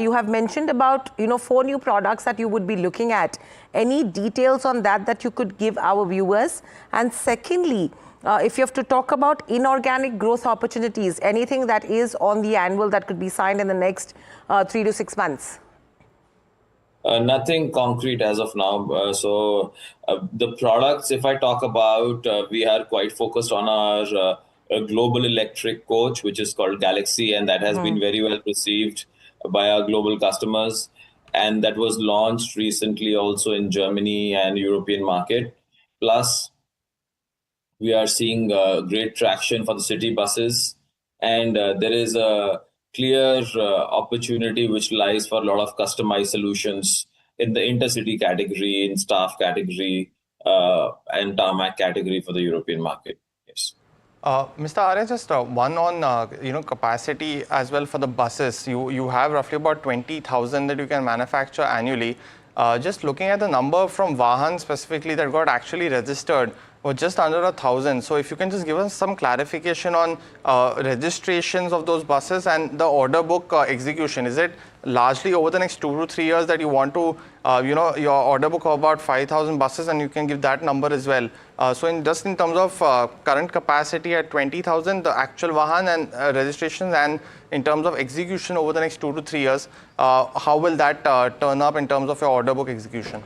you have mentioned about 4 new products that you would be looking at. Any details on that you could give our viewers? And secondly, if you have to talk about inorganic growth opportunities, anything that is on the anvil that could be signed in the next 3 to 6 months? Nothing concrete as of now. So the products, if I talk about, we are quite focused on our global electric coach, which is called Galaxy, and that has been very well received by our global customers. And that was launched recently also in Germany and European market. Plus, we are seeing great traction for the city buses. And there is a clear opportunity which lies for a lot of customized solutions in the intercity category, in staff category, and tarmac category for the European market. Yes. Mr. Arya, just one on capacity as well for the buses. You have roughly about 20,000 that you can manufacture annually. Just looking at the number from Vahan specifically that got actually registered was just under 1,000. So if you can just give us some clarification on registrations of those buses and the order book execution. Is it largely over the next 2 to 3 years that you want to, your order book of about 5,000 buses, and you can give that number as well. So in terms of current capacity at 20,000, the actual Vahan and registrations, and in terms of execution over the next 2 to 3 years, how will that turn up in terms of your order book execution?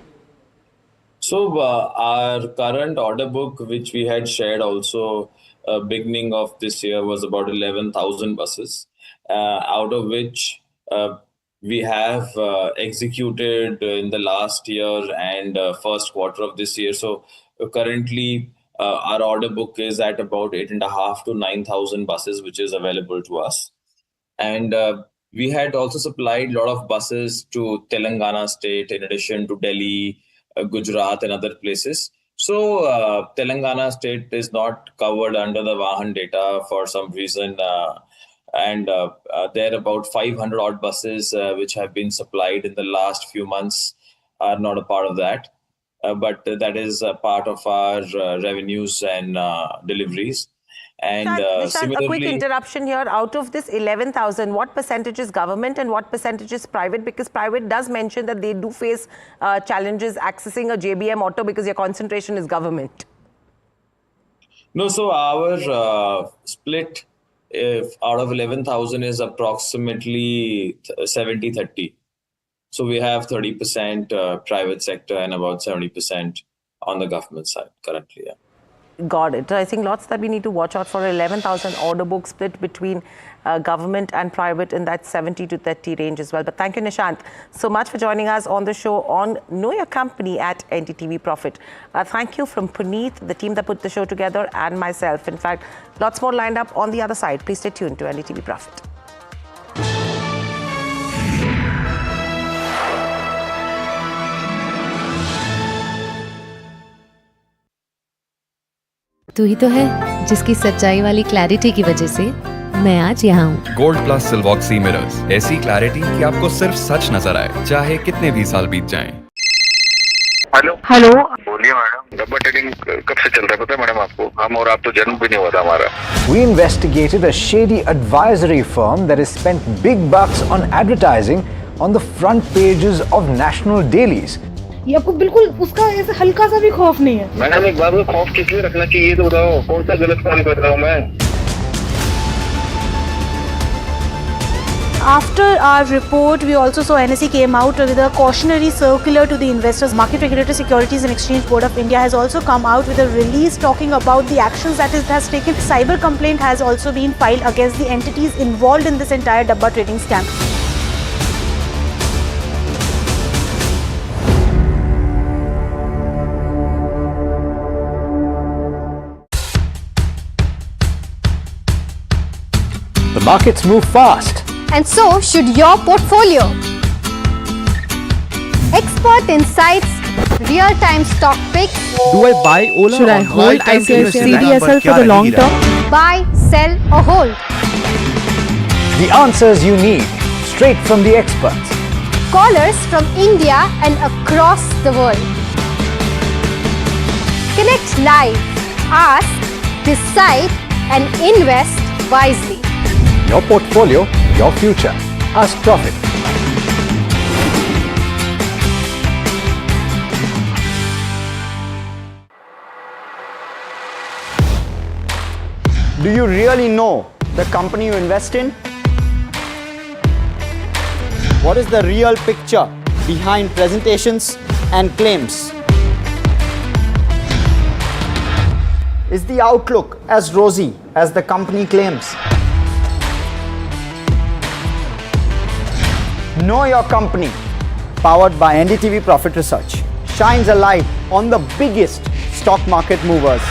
So our current order book, which we had shared also beginning of this year, was about 11,000 buses, out of which we have executed in the last year and first quarter of this year. So currently our order book is at about 8,500 to 9,000 buses, which is available to us. And we had also supplied a lot of buses to Telangana state in addition to Delhi, Gujarat and other places. So Telangana state is not covered under the Vahan data for some reason. And there are about 500 odd buses which have been supplied in the last few months are not a part of that. But that is a part of our revenues and deliveries. And Nishant, a quick interruption here. Out of this 11,000, what percentage is government and what percentage is private? Because private does mention that they do face challenges accessing a JBM auto because your concentration is government. No, so our split out of 11,000 is approximately 70-30. So we have 30% private sector and about 70% on the government side currently. Yeah. Got it. I think lots that we need to watch out for. 11,000 order book split between government and private in that 70 to 30 range as well. But thank you, Nishant, so much for joining us on the show on Know Your Company at NDTV Profit. Thank you from Puneet, the team that put the show together, and myself. In fact, lots more lined up on the other side. Please stay tuned to NDTV Profit. तू ही तो है जिसकी सच्चाई वाली clarity की वजह से मैं आज यहाँ हूँ। गोल्ड प्लस सिल्वॉक्सी मिरर्स, ऐसी क्लैरिटी कि आपको सिर्फ सच नजर आए, चाहे कितने भी साल बीत जाएं। हेलो हेलो, बोलिए मैडम। डब्बा ट्रेडिंग कब से चल रहा है पता है मैडम आपको? हम और आप तो जन्म भी नहीं हुआ था हमारा। We investigated a shady advisory firm that has spent big bucks on advertising on the front pages of national dailies. ये आपको बिल्कुल उसका ऐसे हल्का सा भी खौफ नहीं है। मैडम एक बार खौफ किस लिए रखना चाहिए तो बताओ, कौन सा गलत काम कर रहा हूँ मैं? After our report, we also saw NSE came out with a cautionary circular to the investors. Market Regulator Securities and Exchange Board of India has also come out with a release talking about the actions that it has taken. Cyber complaint has also been filed against the entities involved in this entire Dabba trading scam. The markets move fast. And so should your portfolio. Expert insights, real-time stock picks. Do I buy Ola? Should I hold CDSL for the long term? Buy, sell or hold. The answers you need, straight from the experts. Callers from India and across the world. Connect live, ask, decide and invest wisely. Your portfolio, your future. Ask Profit. Do you really know the company you invest in? What is the real picture behind presentations and claims? Is the outlook as rosy as the company claims? Know Your Company, powered by NDTV Profit Research, shines a light on the biggest stock market movers.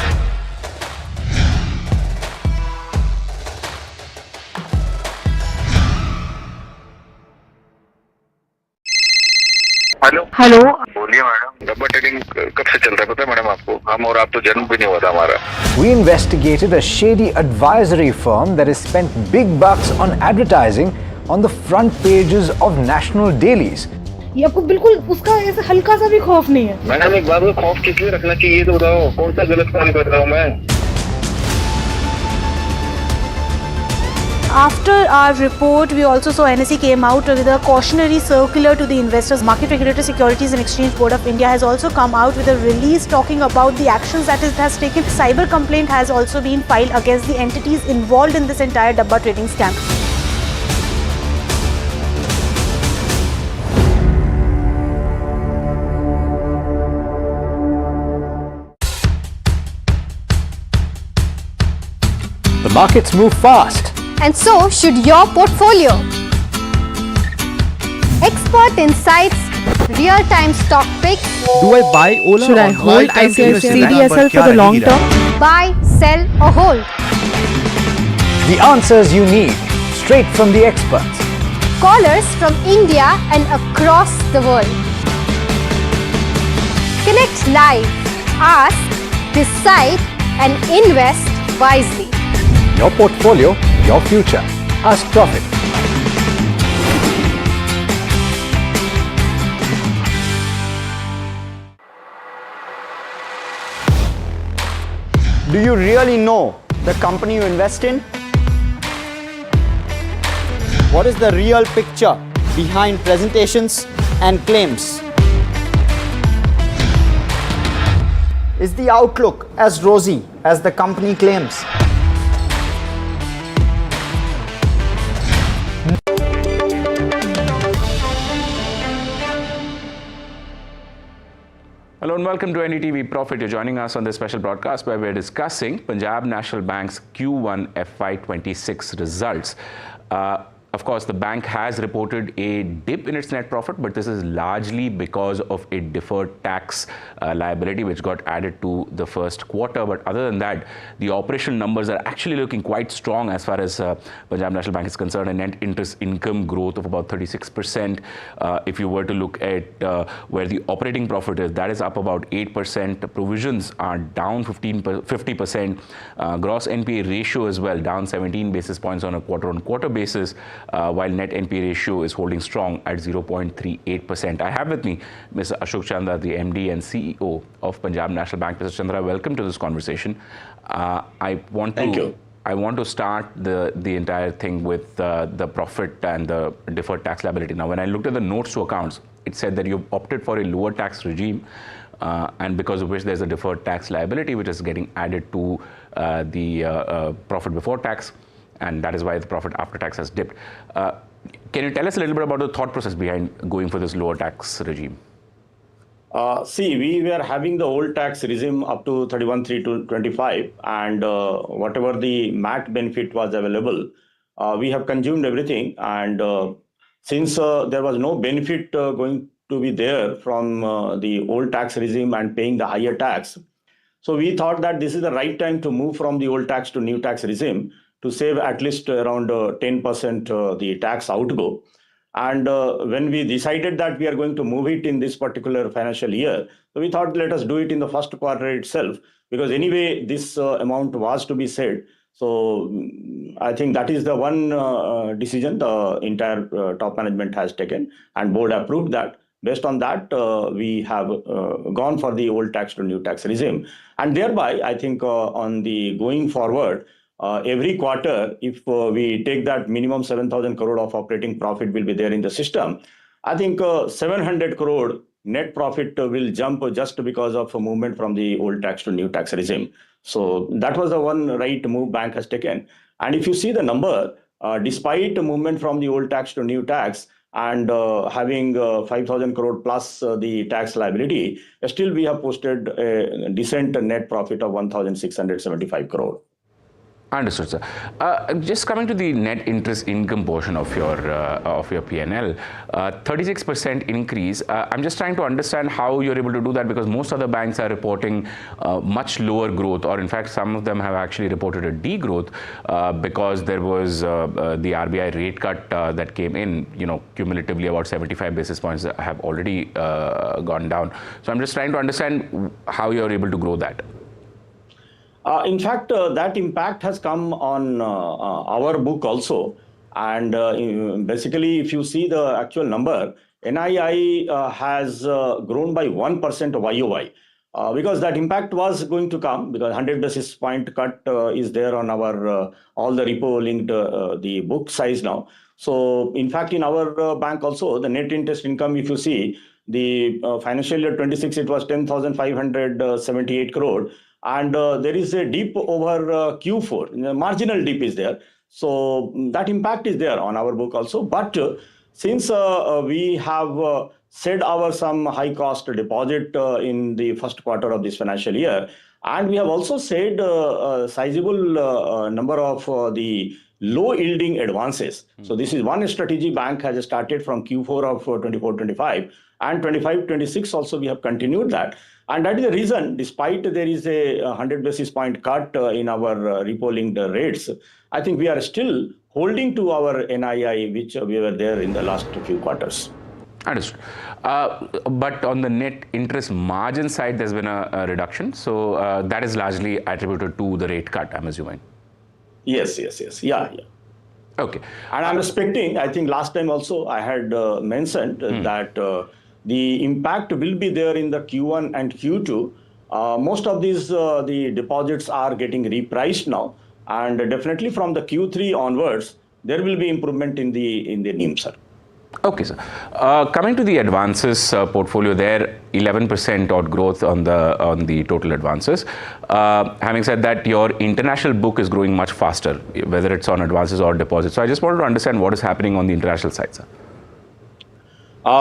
Hello बोलिए madam, डब्बा trading कब से चल रहा है पता है madam आपको? हम और आप तो जन्म भी नहीं हुआ था हमारा। We investigated a shady advisory firm that has spent big bucks on advertising on the front pages of national dailies. ये आपको बिल्कुल उसका ऐसे हल्का सा भी खौफ नहीं है। मैडम एक बार खौफ किस लिए रखना चाहिए तो बताओ, कौन सा गलत काम कर रहा हूँ मैं? After our report, we also saw NSE came out with a cautionary circular to the investors. Market Regulator Securities and Exchange Board of India has also come out with a release talking about the actions that it has taken. Cyber complaint has also been filed against the entities involved in this entire Dabba trading scam. The markets move fast. And so should your portfolio. Expert insights, real-time stock picks. Do I buy Ola? Should I hold CDSL for the long term? Buy, sell or hold. The answers you need, straight from the experts. Callers from India and across the world. Connect live, ask, decide and invest wisely. Your portfolio, your future. Ask Profit. Do you really know the company you invest in? What is the real picture behind presentations and claims? Is the outlook as rosy as the company claims? Hello and welcome to NDTV Profit. You're joining us on this special broadcast where we're discussing Punjab National Bank's Q1 FY26 results. Of course, the bank has reported a dip in its net profit, but this is largely because of a deferred tax liability which got added to the first quarter. But other than that, the operational numbers are actually looking quite strong as far as Punjab National Bank is concerned. A net interest income growth of about 36%. If you were to look at where the operating profit is, that is up about 8%. The provisions are down 50%. Gross NPA ratio as well, down 17 basis points on a quarter-on-quarter basis. While net NPA ratio is holding strong at 0.38%. I have with me Mr. Ashok Chandra, the MD and CEO of Punjab National Bank. Mr. Chandra, welcome to this conversation. I want to I want to start the entire thing with the profit and the deferred tax liability. Now, when I looked at the notes to accounts, it said that you've opted for a lower tax regime, and because of which there's a deferred tax liability which is getting added to the profit before tax, and that is why the profit after tax has dipped. Can you tell us a little bit about the thought process behind going for this lower tax regime? See, we were having the old tax regime up to 31/3/25, and whatever the MAT benefit was available, we have consumed everything. And since there was no benefit going to be there from the old tax regime and paying the higher tax, so we thought that this is the right time to move from the old tax to new tax regime to save at least around 10% the tax outgo. And when we decided that we are going to move it in this particular financial year, so we thought let us do it in the first quarter itself, because anyway this amount was to be said. So I think that is the one decision the entire top management has taken, and board approved that. Based on that, we have gone for the old tax to new tax regime, and thereby I think on the going forward, every quarter, if we take that minimum 7,000 crore of operating profit will be there in the system, I think 700 crore net profit will jump just because of a movement from the old tax to new tax regime. So that was the one right move bank has taken. And if you see the number, despite the movement from the old tax to new tax and having 5,000 crore plus the tax liability, still we have posted a decent net profit of 1,675 crore. Understood, sir. Just coming to the net interest income portion of your P&L, 36% increase. I'm just trying to understand how you're able to do that, because most other banks are reporting much lower growth, or in fact, some of them have actually reported a degrowth because there was the RBI rate cut that came in. Cumulatively about 75 basis points have already gone down. So I'm just trying to understand how you're able to grow that. In fact, that impact has come on our book also. And basically, if you see the actual number, NII has grown by 1% YOY. Because that impact was going to come, because 100 basis point cut is there on our all the repo linked the book size now. So in fact, in our bank also, the net interest income, if you see, the financial year 26, it was 10,578 crore. And there is a dip over Q4, the marginal dip is there. So that impact is there on our book also. But since we have said our some high cost deposit in the first quarter of this financial year, and we have also said a sizable number of the low yielding advances. So this is one strategy bank has started from Q4 of 24-25, and 25-26 also we have continued that. And that is the reason, despite there is a 100 basis point cut in our repo linked rates, I think we are still holding to our NII, which we were there in the last few quarters. Understood. But on the net interest margin side, there's been a reduction. So that is largely attributed to the rate cut, I'm assuming. Yes. Yeah. Okay. And I'm expecting, I think last time also I had mentioned that the impact will be there in the Q1 and Q2. Most of these the deposits are getting repriced now, and definitely from the Q3 onwards there will be improvement in the NIM, sir. Okay, sir. Coming to the advances portfolio, there 11% odd growth on the total advances. Having said that, your international book is growing much faster, whether it's on advances or deposits. So I just wanted to understand what is happening on the international side, sir.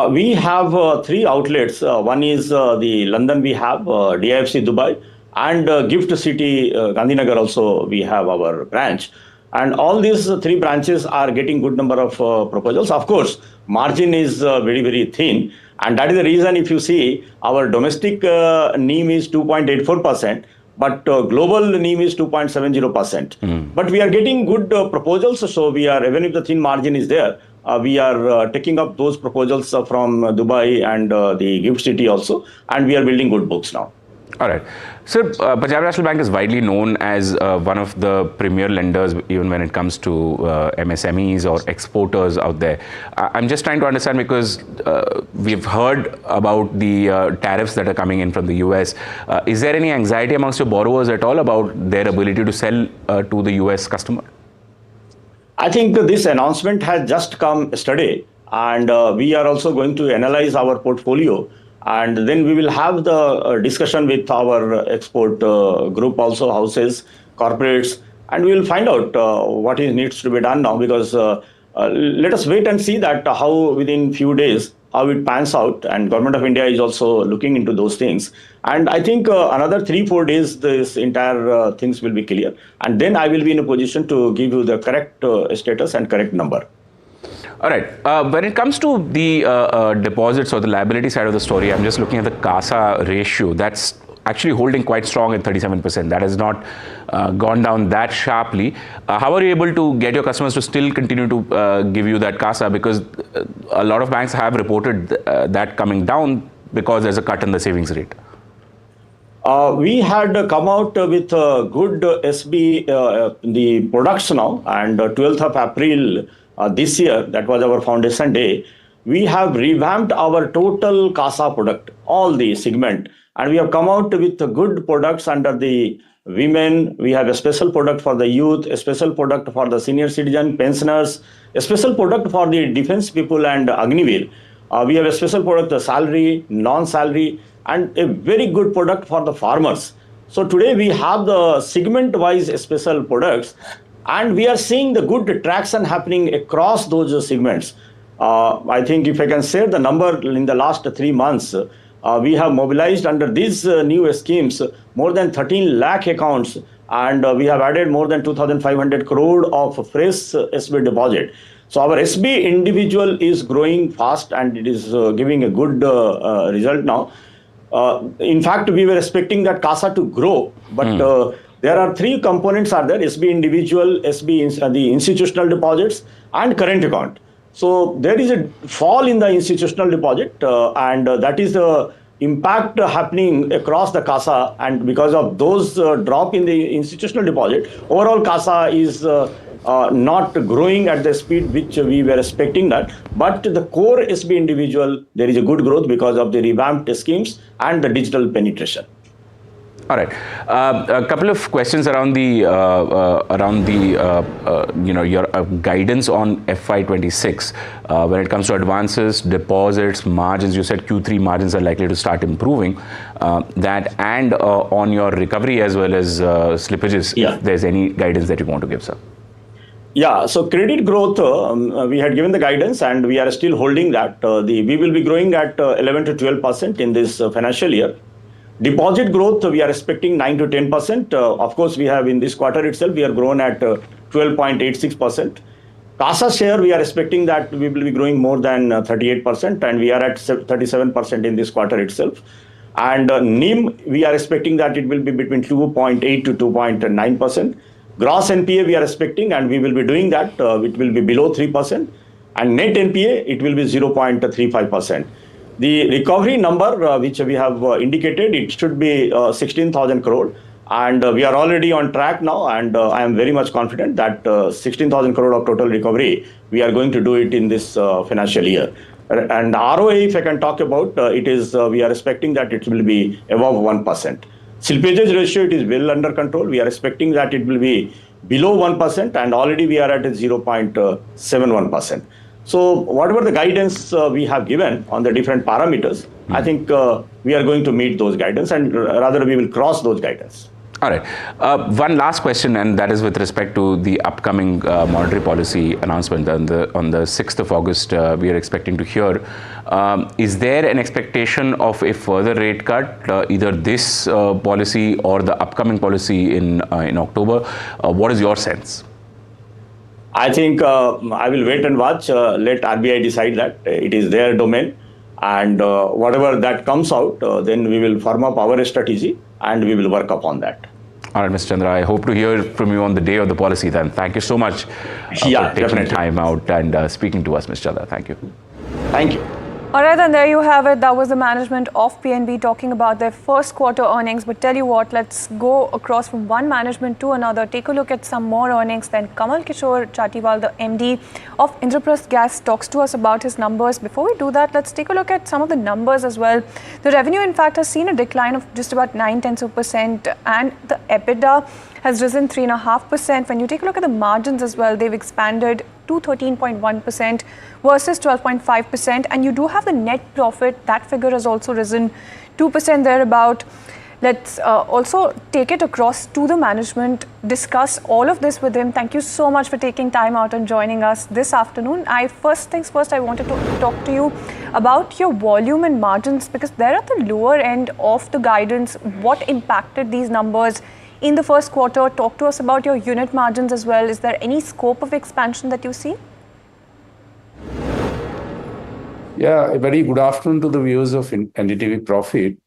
We have three outlets. One is the London we have, DIFC Dubai, and Gift City, Gandhinagar also we have our branch. And all these three branches are getting good number of proposals. Of course, margin is very, very thin. And that is the reason if you see our domestic NIM is 2.84%, but global NIM is 2.70%. But we are getting good proposals. So we are, even if the thin margin is there, we are taking up those proposals from Dubai and the Gift City also. And we are building good books now. All right. So, Punjab National Bank is widely known as one of the premier lenders, even when it comes to MSMEs or exporters out there. I'm just trying to understand because we've heard about the tariffs that are coming in from the US. Is there any anxiety amongst your borrowers at all about their ability to sell to the US customer? I think this announcement has just come yesterday, and we are also going to analyze our portfolio. And then we will have the discussion with our export group also, houses, corporates, and we will find out what needs to be done now, because let us wait and see that how within few days, how it pans out. And Government of India is also looking into those things. And I think another 3-4 days, this entire things will be clear. And then I will be in a position to give you the correct status and correct number. All right. When it comes to the deposits or the liability side of the story, I'm just looking at the CASA ratio. That's actually holding quite strong at 37%. That has not gone down that sharply. How are you able to get your customers to still continue to give you that CASA? Because a lot of banks have reported that coming down because there's a cut in the savings rate. We had come out with good SB, the products now, and 12th of April this year, that was our foundation day, we have revamped our total CASA product, all the segment, and we have come out with good products under the women. We have a special product for the youth, a special product for the senior citizen, pensioners, a special product for the defense people and Agniveer. We have a special product, the salary, non-salary, and a very good product for the farmers. So today we have the segment-wise special products, and we are seeing the good traction happening across those segments. I think if I can share the number in the last 3 months, we have mobilized under these new schemes more than 13 lakh accounts, and we have added more than 2,500 crore of fresh SB deposit. So our SB individual is growing fast, and it is giving a good result now. In fact, we were expecting that CASA to grow, but there are 3 components are there: SB individual, SB the institutional deposits, and current account. So there is a fall in the institutional deposit, and that is the impact happening across the CASA. And because of those drop in the institutional deposit, overall CASA is not growing at the speed which we were expecting that. But the core SB individual, there is a good growth because of the revamped schemes and the digital penetration. All right. A couple of questions around the your guidance on FY26 when it comes to advances, deposits, margins. You said Q3 margins are likely to start improving. That and on your recovery as well as slippages. Yeah. If there's any guidance that you want to give, sir. Yeah, so credit growth, we had given the guidance, and we are still holding that. We will be growing at 11 to 12% in this financial year. Deposit growth, we are expecting 9 to 10%. Of course, we have in this quarter itself, we are grown at 12.86%. CASA share, we are expecting that we will be growing more than 38%, and we are at 37% in this quarter itself. And NIM, we are expecting that it will be between 2.8 to 2.9%. Gross NPA, we are expecting, and we will be doing that. It will be below 3%. And net NPA, it will be 0.35%. The recovery number, which we have indicated, it should be 16,000 crore. And we are already on track now. And I am very much confident that 16,000 crore of total recovery, we are going to do it in this financial year. And ROA, if I can talk about, it is we are expecting that it will be above 1%. Slippages ratio, it is well under control. We are expecting that it will be below 1%, and already we are at 0.71%. So whatever the guidance we have given on the different parameters, I think we are going to meet those guidance, and rather we will cross those guidance. All right. One last question, and that is with respect to the upcoming monetary policy announcement on the 6th of August. We are expecting to hear. Is there an expectation of a further rate cut, either this policy or the upcoming policy in October? What is your sense? I think I will wait and watch. Let RBI decide that. It is their domain. And whatever that comes out, then we will firm up our strategy and we will work upon that. All right, Mr. Chandra, I hope to hear from you on the day of the policy then. Thank you so much for taking time out and speaking to us, Mr. Chandra. Thank you. Thank you. All right, and there you have it. That was the management of PNB talking about their first quarter earnings. But tell you what, let's go across from one management to another. Take a look at some more earnings. Then Kamal Kishore Chatiwal, the MD of Indraprasth Gas, talks to us about his numbers. Before we do that, let's take a look at some of the numbers as well. The revenue, in fact, has seen a decline of just about 0.9%, and the EBITDA has risen 3.5%. When you take a look at the margins as well, they've expanded to 13.1% versus 12.5%. And you do have the net profit. That figure has also risen 2% thereabout. Let's also take it across to the management, discuss all of this with him. Thank you so much for taking time out and joining us this afternoon. First things first, I wanted to talk to you about your volume and margins, because they're at the lower end of the guidance. What impacted these numbers in the first quarter? Talk to us about your unit margins as well. Is there any scope of expansion that you see? Yeah, a very good afternoon to the viewers of NDTV Profit.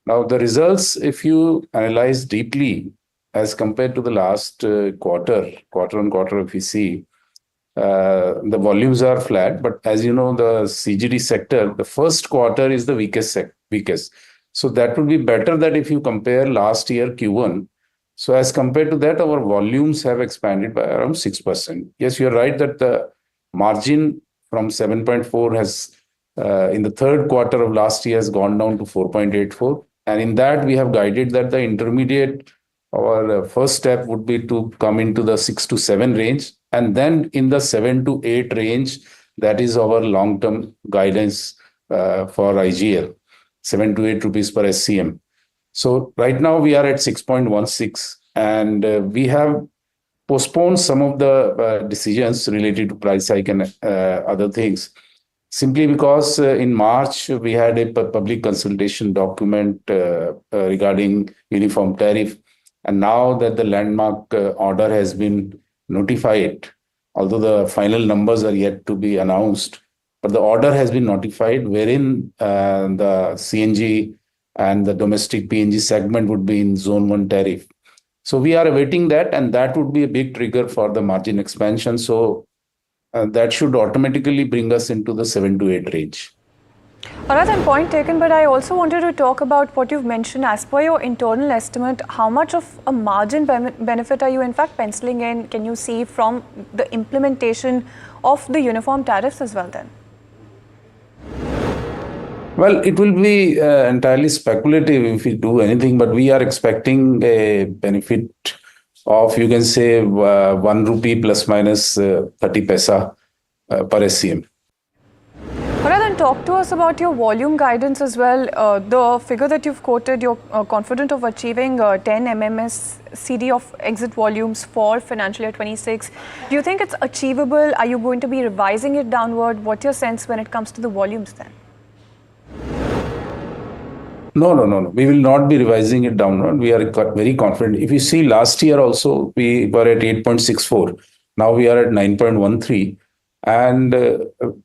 Now, the results, if you analyze deeply as compared to the last quarter on quarter, if you see, the volumes are flat. But as you know, the CGD sector, the first quarter is the weakest. So that would be better that if you compare last year Q1. So as compared to that, our volumes have expanded by around 6%. Yes, you're right that the margin from 7.4 has, in the third quarter of last year, has gone down to 4.84. And in that, we have guided that the intermediate, our first step would be to come into the 6 to 7 range. And then in the 7 to 8 range, that is our long-term guidance for IGL, 7 to 8 rupees per SCM. So right now we are at 6.16, and we have postponed some of the decisions related to price hike and other things, simply because in March we had a public consultation document regarding uniform tariff. And now that the landmark order has been notified, although the final numbers are yet to be announced, but the order has been notified wherein the CNG and the domestic PNG segment would be in zone 1 tariff. So we are awaiting that, and that would be a big trigger for the margin expansion. So that should automatically bring us into the 7 to 8 range. All right, then point taken, but I also wanted to talk about what you've mentioned. As per your internal estimate, how much of a margin benefit are you in fact penciling in, can you see, from the implementation of the uniform tariffs as well then? Well, it will be entirely speculative if we do anything, but we are expecting a benefit of, you can say, 1 rupee plus minus 30 paisa per SCM. All right, then talk to us about your volume guidance as well. The figure that you've quoted, you're confident of achieving 10 MMS CD of exit volumes for financial year 26. Do you think it's achievable? Are you going to be revising it downward? What's your sense when it comes to the volumes then? No. We will not be revising it downward. We are very confident. If you see, last year also, we were at 8.64. Now we are at 9.13. And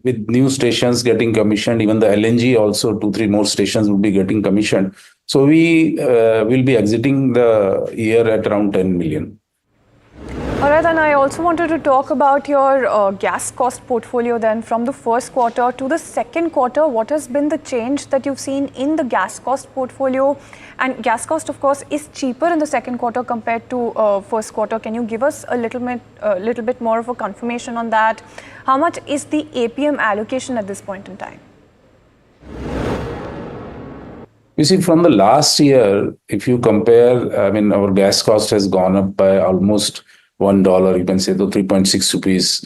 with new stations getting commissioned, even the LNG also, 2-3 more stations will be getting commissioned. So we will be exiting the year at around 10 million. All right, and I also wanted to talk about your gas cost portfolio then, from the first quarter to the second quarter. What has been the change that you've seen in the gas cost portfolio? And gas cost, of course, is cheaper in the second quarter compared to first quarter. Can you give us a little bit more of a confirmation on that? How much is the APM allocation at this point in time? You see, from the last year, if you compare, I mean, our gas cost has gone up by almost $1, you can say, the 3.6 rupees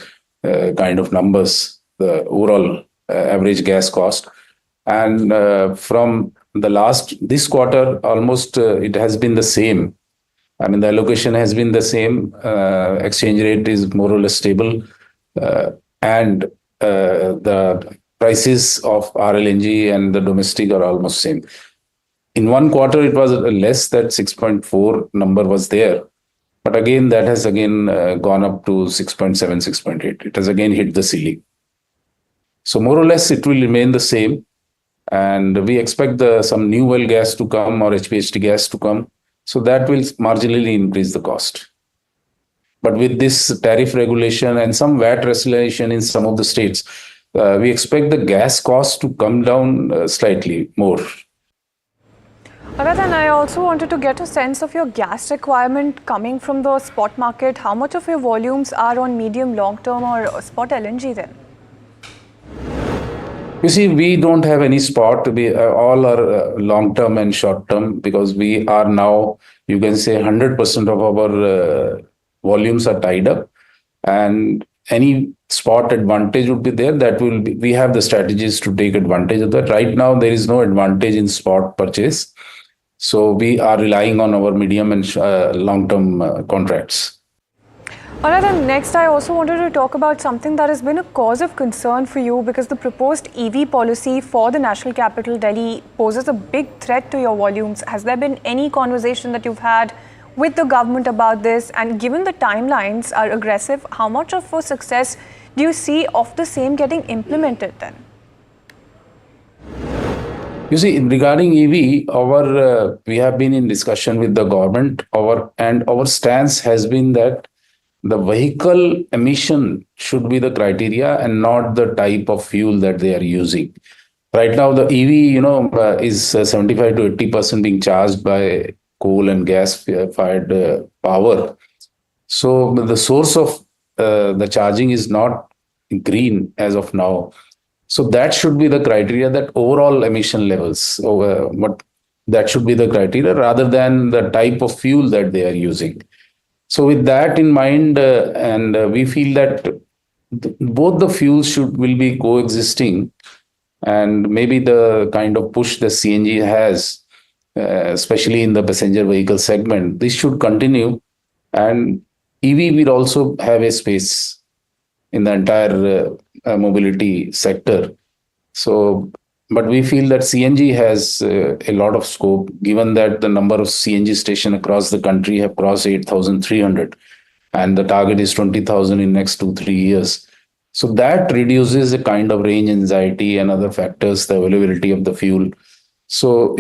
kind of numbers, the overall average gas cost. And from this quarter, almost it has been the same. I mean, the allocation has been the same. Exchange rate is more or less stable. And the prices of RLNG and the domestic are almost same. In one quarter, it was less, that 6.4 number was there. But again, that has gone up to 6.7, 6.8. It has again hit the ceiling. So more or less, it will remain the same. And we expect some new well gas to come or HPHT gas to come. So that will marginally increase the cost. But with this tariff regulation and some VAT resolution in some of the states, we expect the gas cost to come down slightly more. Alright, and I also wanted to get a sense of your gas requirement coming from the spot market. How much of your volumes are on medium, long term or spot LNG then? You see, we don't have any spot. We all are long term and short term because we are now, you can say, 100% of our volumes are tied up, and any spot advantage would be there. That will be. We have the strategies to take advantage of that. Right now, there is no advantage in spot purchase, so we are relying on our medium and long term contracts. Alright, and next I also wanted to talk about something that has been a cause of concern for you because the proposed EV policy for the national capital Delhi poses a big threat to your volumes. Has there been any conversation that you've had with the government about this? And given the timelines are aggressive, how much of a success do you see of the same getting implemented then? You see, regarding EV, we have been in discussion with the government. Our stance has been that the vehicle emission should be the criteria and not the type of fuel that they are using. Right now, the EV, is 75 to 80% being charged by coal and gas-fired power. So the source of the charging is not green as of now. So that should be the criteria, that overall emission levels, that should be the criteria rather than the type of fuel that they are using. So with that in mind, we feel that both the fuels will be coexisting, and maybe the kind of push the CNG has, especially in the passenger vehicle segment, this should continue, and EV will also have a space in the entire mobility sector. So, but we feel that CNG has a lot of scope, given that the number of CNG stations across the country have crossed 8,300, and the target is 20,000 in next 2-3 years. So that reduces the kind of range anxiety and other factors, the availability of the fuel. So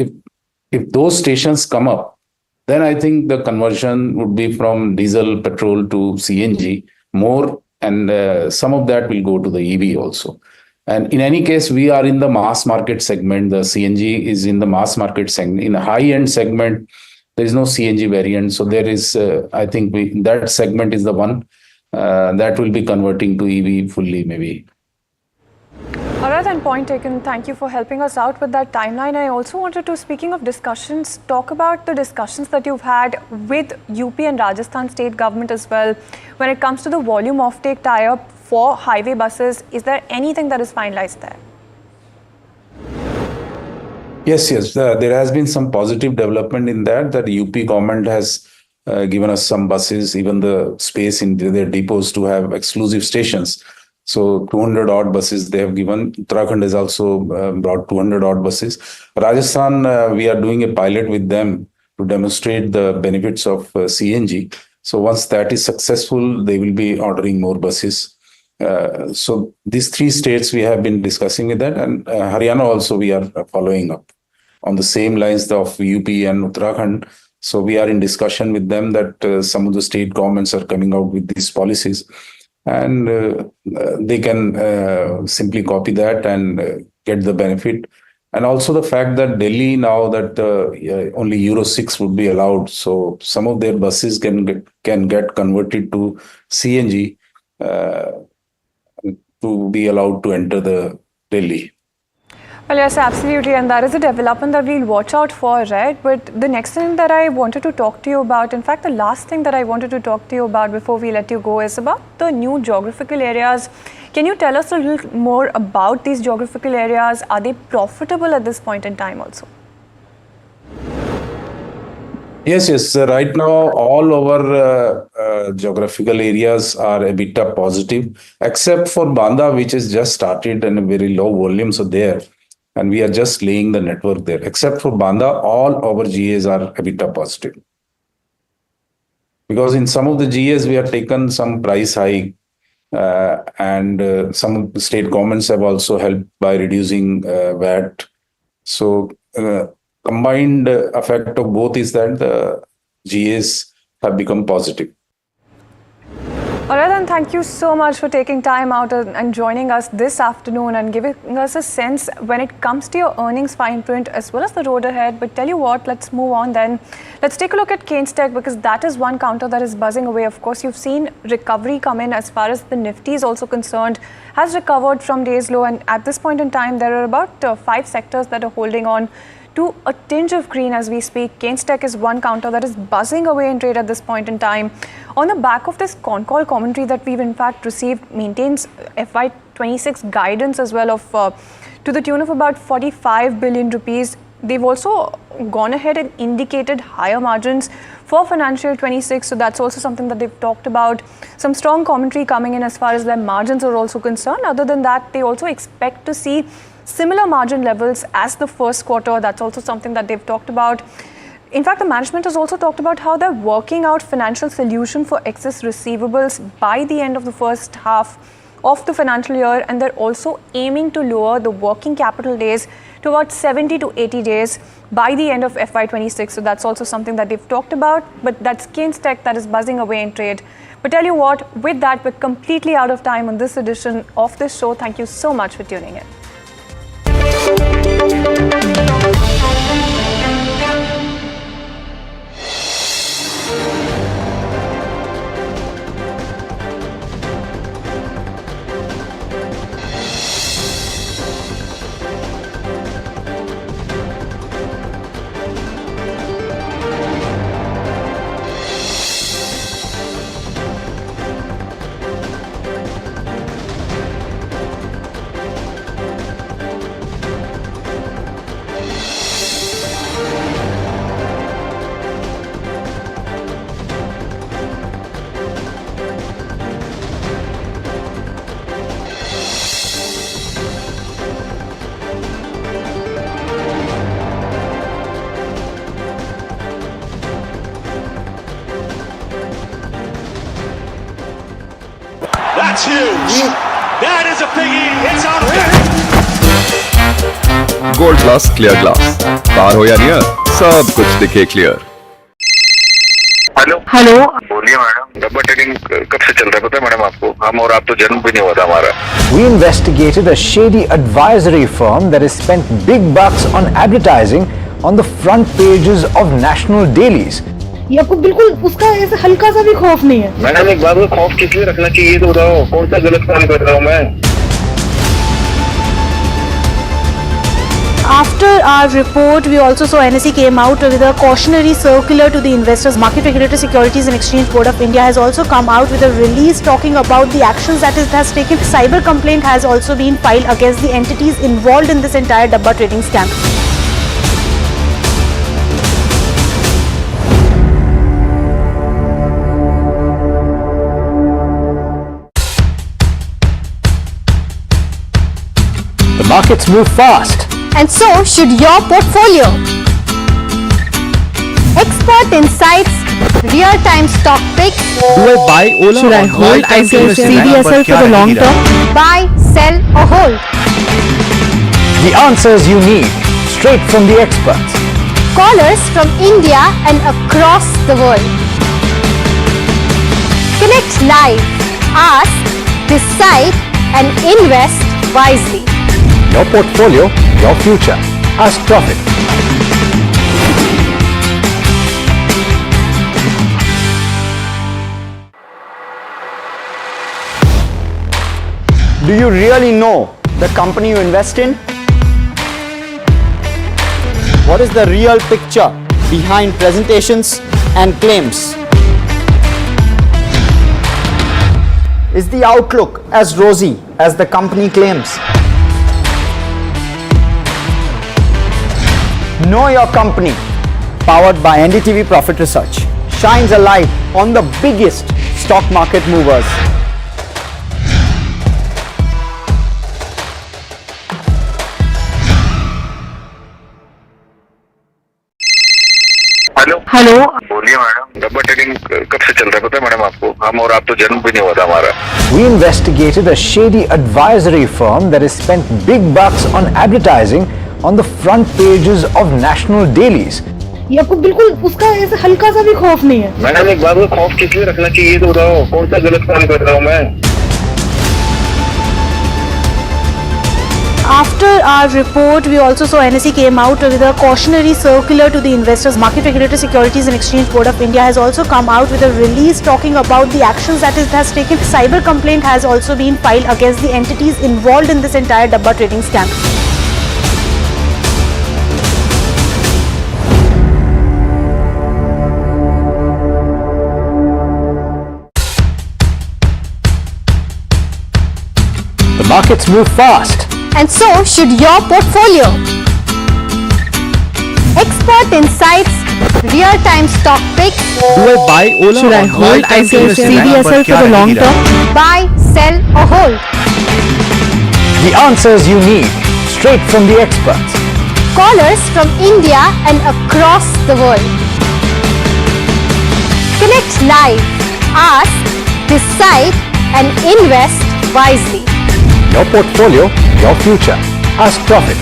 if those stations come up, then I think the conversion would be from diesel, petrol to CNG more, and some of that will go to the EV also. And in any case, we are in the mass market segment. The CNG is in the mass market segment. In a high-end segment, there is no CNG variant. So there is, I think that segment is the one that will be converting to EV fully, maybe. Alright, then point taken. Thank you for helping us out with that timeline. I also wanted to, speaking of discussions, talk about the discussions that you've had with UP and Rajasthan state government as well. When it comes to the volume offtake tie-up for highway buses, is there anything that is finalized there? Yes. There has been some positive development in that the UP government has given us some buses, even the space in their depots to have exclusive stations. So 200 odd buses they have given. Uttarakhand has also brought 200 odd buses. Rajasthan, we are doing a pilot with them to demonstrate the benefits of CNG. So once that is successful, they will be ordering more buses. So these 3 states we have been discussing with that, and Haryana also we are following up on the same lines of UP and Uttarakhand. So we are in discussion with them that some of the state governments are coming out with these policies, and they can simply copy that and get the benefit. And also the fact that Delhi now that only Euro 6 would be allowed, so some of their buses can get converted to CNG to be allowed to enter the Delhi. Well, yes, absolutely, and that is a development that we'll watch out for, right? But the next thing that I wanted to talk to you about, in fact, the last thing that I wanted to talk to you about before we let you go is about the new geographical areas. Can you tell us a little more about these geographical areas? Are they profitable at this point in time also? Yes. Right now, all our geographical areas are EBITDA positive, except for Banda, which has just started and a very low volumes are there. And we are just laying the network there. Except for Banda, all our GAs are EBITDA positive. Because in some of the GAs, we have taken some price hike, and some of the state governments have also helped by reducing VAT. So combined effect of both is that the GAs have become positive. Alright, then thank you so much for taking time out and joining us this afternoon and giving us a sense when it comes to your earnings fine print as well as the road ahead. But tell you what, let's move on then. Let's take a look at Keynes Tech, because that is one counter that is buzzing away. Of course, you've seen recovery come in as far as the Nifty is also concerned, has recovered from day's low, and at this point in time, there are about 5 sectors that are holding on to a tinge of green as we speak. Keynes Tech is one counter that is buzzing away in trade at this point in time. On the back of this con call commentary that we've in fact received, maintains FY26 guidance as well of to the tune of about 45 billion rupees. They've also gone ahead and indicated higher margins for financial 26. So that's also something that they've talked about. Some strong commentary coming in as far as their margins are also concerned. Other than that, they also expect to see similar margin levels as the first quarter. That's also something that they've talked about. In fact, the management has also talked about how they're working out financial solution for excess receivables by the end of the first half of the financial year, and they're also aiming to lower the working capital days to about 70 to 80 days by the end of FY26. So that's also something that they've talked about, but that's Keynes Tech that is buzzing away in trade. But tell you what, with that, we're completely out of time on this edition of this show. Thank you so much for tuning in. That's huge. That is a biggie. It's on. Gold glass clear glass, car हो या near, सब कुछ दिखे clear. Hello hello, बोलिए madam, डब्बा trading कब से चल रहा है पता है मैडम आपको? हम और आप तो जन्म भी नहीं हुआ था हमारा। We investigated a shady advisory firm that has spent big bucks on advertising on the front pages of national dailies. ये आपको बिल्कुल उसका ऐसे हल्का सा भी खौफ नहीं है। मैडम एक बात, खौफ किस लिए रखना चाहिए तो बताओ, कौन सा गलत काम कर रहा हूँ मैं? After our report, we also saw NSE came out with a cautionary circular to the investors. Market Regulator Securities and Exchange Board of India has also come out with a release talking about the actions that it has taken. Cyber complaint has also been filed against the entities involved in this entire Dabba trading scam. The markets move fast. And so should your portfolio. Expert insights, real-time stock picks. Do I buy Ola? Should I or hold buy time to invest in CDSL Ola? for the long term? Buy, sell or hold. The answers you need, straight from the experts. Callers from India and across the world. Connect live, ask, decide and invest wisely. Your portfolio, your future. Ask Profit. Do you really know the company you invest in? What is the real picture behind presentations and claims? Is the outlook as rosy as the company claims? Know Your Company, powered by NDTV Profit Research, shines a light on the biggest stock market movers. Hello hello, बोलिए madam, डब्बा trading कब से चल रहा है पता है madam आपको? हम और आप तो जन्म भी नहीं हुआ था हमारा। We investigated a shady advisory firm that has spent big bucks on advertising on the front pages of national dailies. ये आपको बिल्कुल उसका ऐसे हल्का सा भी खौफ नहीं है। मैडम एक बात को खौफ किस लिए रखना चाहिए तो बताओ, कौन सा गलत काम कर रहा हूँ मैं? After our report, we also saw NSE came out with a cautionary circular to the investors. Market Regulator Securities and Exchange Board of India has also come out with a release talking about the actions that it has taken. Cyber complaint has also been filed against the entities involved in this entire Dabba trading scam. The markets move fast. And so should your portfolio. Expert insights, real-time stock picks. Do I buy Ola? Should I or hold buy time to ICICI invest in CDSL for the long term? Buy, sell or hold. The answers you need, straight from the experts. Callers from India and across the world. Connect live, ask, decide and invest wisely. Your portfolio, your future. Ask Profit.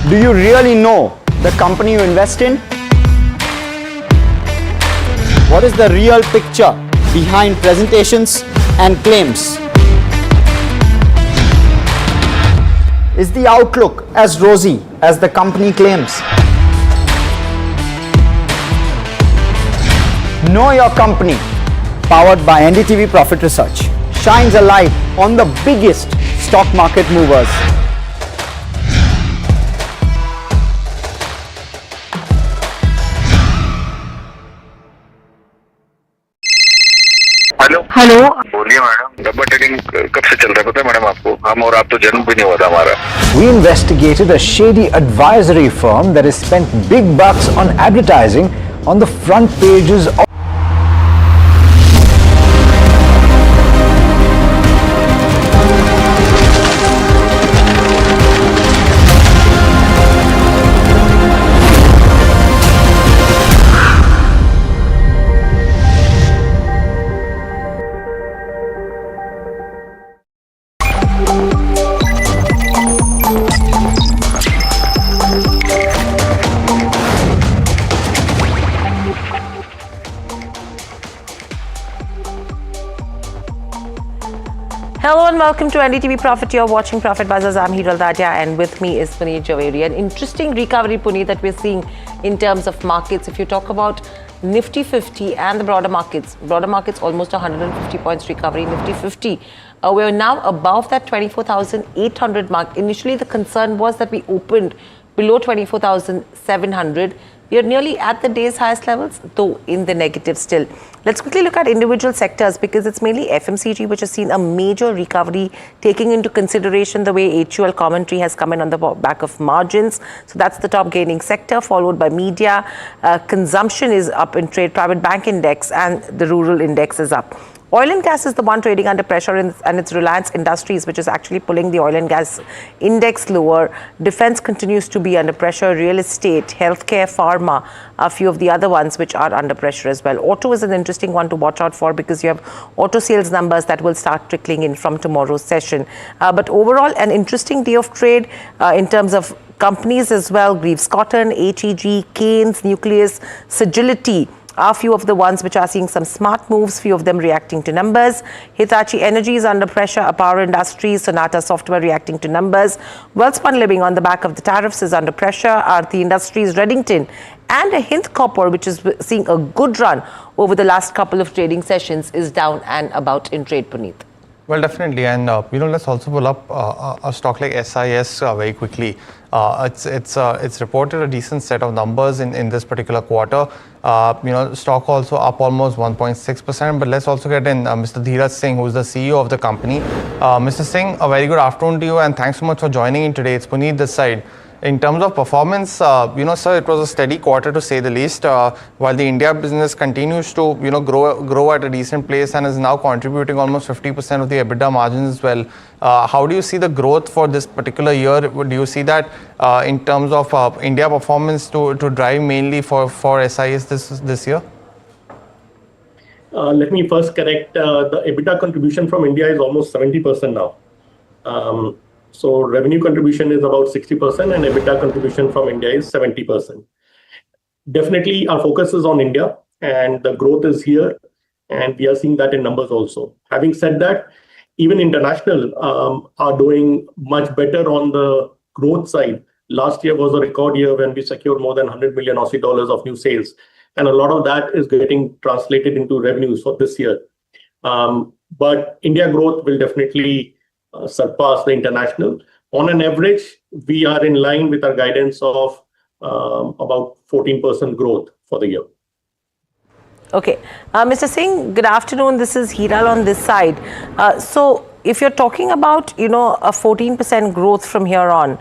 Do you really know the company you invest in? What is the real picture behind presentations and claims? Is the outlook as rosy as the company claims? Know Your Company, powered by NDTV Profit Research, shines a light on the biggest stock market movers. Hello बोलिए madam, डब्बा trading कब से चल रहा है पता है madam आपको? हम और आप तो जन्म भी नहीं हुआ था हमारा। We investigated a shady advisory firm that has spent big bucks on advertising on the front pages of Hello and welcome to NDTV Profit. You're watching Profit Buzzers. I'm Hiral Dadia and with me is Puneet Javeri. An interesting recovery, Puneet, that we're seeing in terms of markets. If you talk about Nifty 50 and the broader markets almost 150 points recovery. Nifty 50, we're now above that 24,800 mark. Initially, the concern was that we opened below 24,700. We are nearly at the day's highest levels, though in the negative still. Let's quickly look at individual sectors because it's mainly FMCG which has seen a major recovery, taking into consideration the way HUL commentary has come in on the back of margins. So that's the top gaining sector, followed by media. Consumption is up in trade, private bank index and the rural index is up. Oil and gas is the one trading under pressure and it's Reliance Industries which is actually pulling the oil and gas index lower. Defense continues to be under pressure, real estate, healthcare, pharma, a few of the other ones which are under pressure as well. Auto is an interesting one to watch out for because you have auto sales numbers that will start trickling in from tomorrow's session. But overall, an interesting day of trade in terms of companies as well. Greaves Cotton, HEG, Keynes, Nucleus, Sagility are few of the ones which are seeing some smart moves, few of them reacting to numbers. Hitachi Energy is under pressure, Apara Industries, Sonata Software reacting to numbers. Welspun Living on the back of the tariffs is under pressure. Aarti Industries, Reddington and a Hind Copper, which is seeing a good run over the last couple of trading sessions, is down and about in trade, Puneet. Well, definitely, and let's also pull up a stock like SIS very quickly. It's reported a decent set of numbers in this particular quarter. Stock also up almost 1.6%. But let's also get in Mr. Dheeraj Singh, who is the CEO of the company. Mr. Singh, a very good afternoon to you, and thanks so much for joining in today. It's Puneet this side. In terms of performance, sir, it was a steady quarter to say the least. While the India business continues to, grow at a decent pace and is now contributing almost 50% of the EBITDA margins as well. How do you see the growth for this particular year? Do you see that in terms of India performance to drive mainly for SIS this year? Let me first correct, the EBITDA contribution from India is almost 70% now. So revenue contribution is about 60% and EBITDA contribution from India is 70%. Definitely our focus is on India and the growth is here, and we are seeing that in numbers also. Having said that, even international are doing much better on the growth side. Last year was a record year when we secured more than 100 million Aussie dollars of new sales. And a lot of that is getting translated into revenues for this year. But India growth will definitely surpass the international. On an average, we are in line with our guidance of about 14% growth for the year. Okay. Mr. Singh, good afternoon. This is Hiral on this side. So if you're talking about, a 14% growth from here on,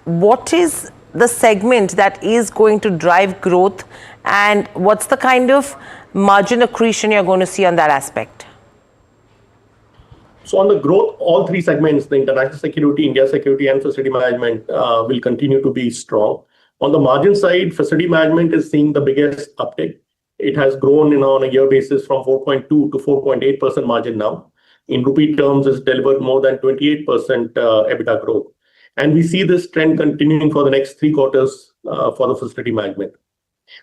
what is the segment that is going to drive growth, and what's the kind of margin accretion you're going to see on that aspect? So on the growth, all three segments, the international security, India security, and facility management will continue to be strong. On the margin side, facility management is seeing the biggest uptick. It has grown on a year basis from 4.2 to 4.8% margin now. In rupee terms, it's delivered more than 28% EBITDA growth. And we see this trend continuing for the next 3 quarters for the facility management.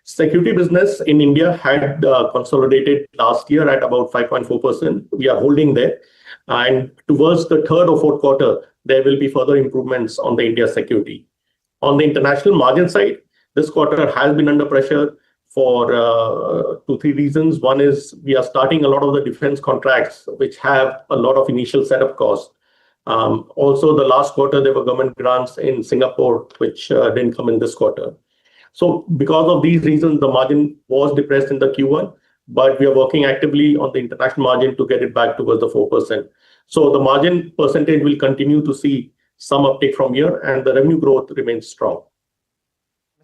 Security business in India had consolidated last year at about 5.4%. We are holding there. And towards the 3rd or 4th quarter, there will be further improvements on the India security. On the international margin side, this quarter has been under pressure for 2-3 reasons. One is we are starting a lot of the defense contracts, which have a lot of initial setup costs. Also, the last quarter, there were government grants in Singapore, which didn't come in this quarter. So because of these reasons, the margin was depressed in the Q1, but we are working actively on the international margin to get it back towards the 4%. So the margin percentage will continue to see some uptick from here, and the revenue growth remains strong.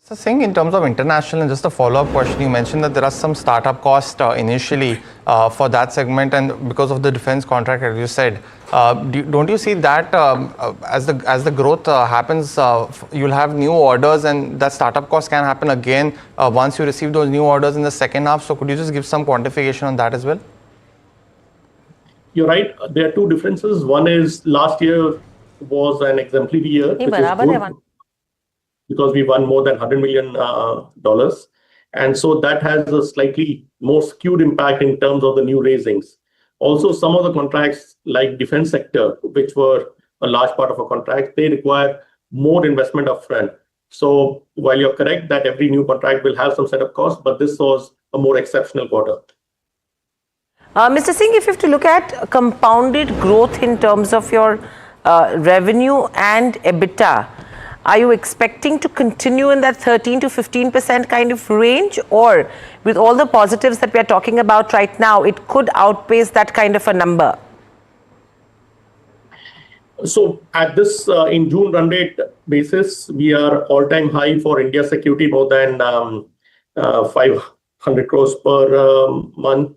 Mr. Singh, in terms of international, and just a follow-up question, you mentioned that there are some startup costs initially for that segment, and because of the defense contract, as you said, don't you see that as the growth happens, you'll have new orders, and that startup cost can happen again once you receive those new orders in the second half? So could you just give some quantification on that as well? You're right. There are two differences. One is last year was an exemplary year, which is good, because we won more than $100 million. And so that has a slightly more skewed impact in terms of the new raisings. Also, some of the contracts like defense sector, which were a large part of a contract, they require more investment upfront. So while you're correct that every new contract will have some setup costs, but this was a more exceptional quarter. Mr. Singh, if you have to look at compounded growth in terms of your revenue and EBITDA, are you expecting to continue in that 13 to 15% kind of range, or with all the positives that we are talking about right now, it could outpace that kind of a number? So at this in June run rate basis, we are all-time high for India security, more than 500 crores per month.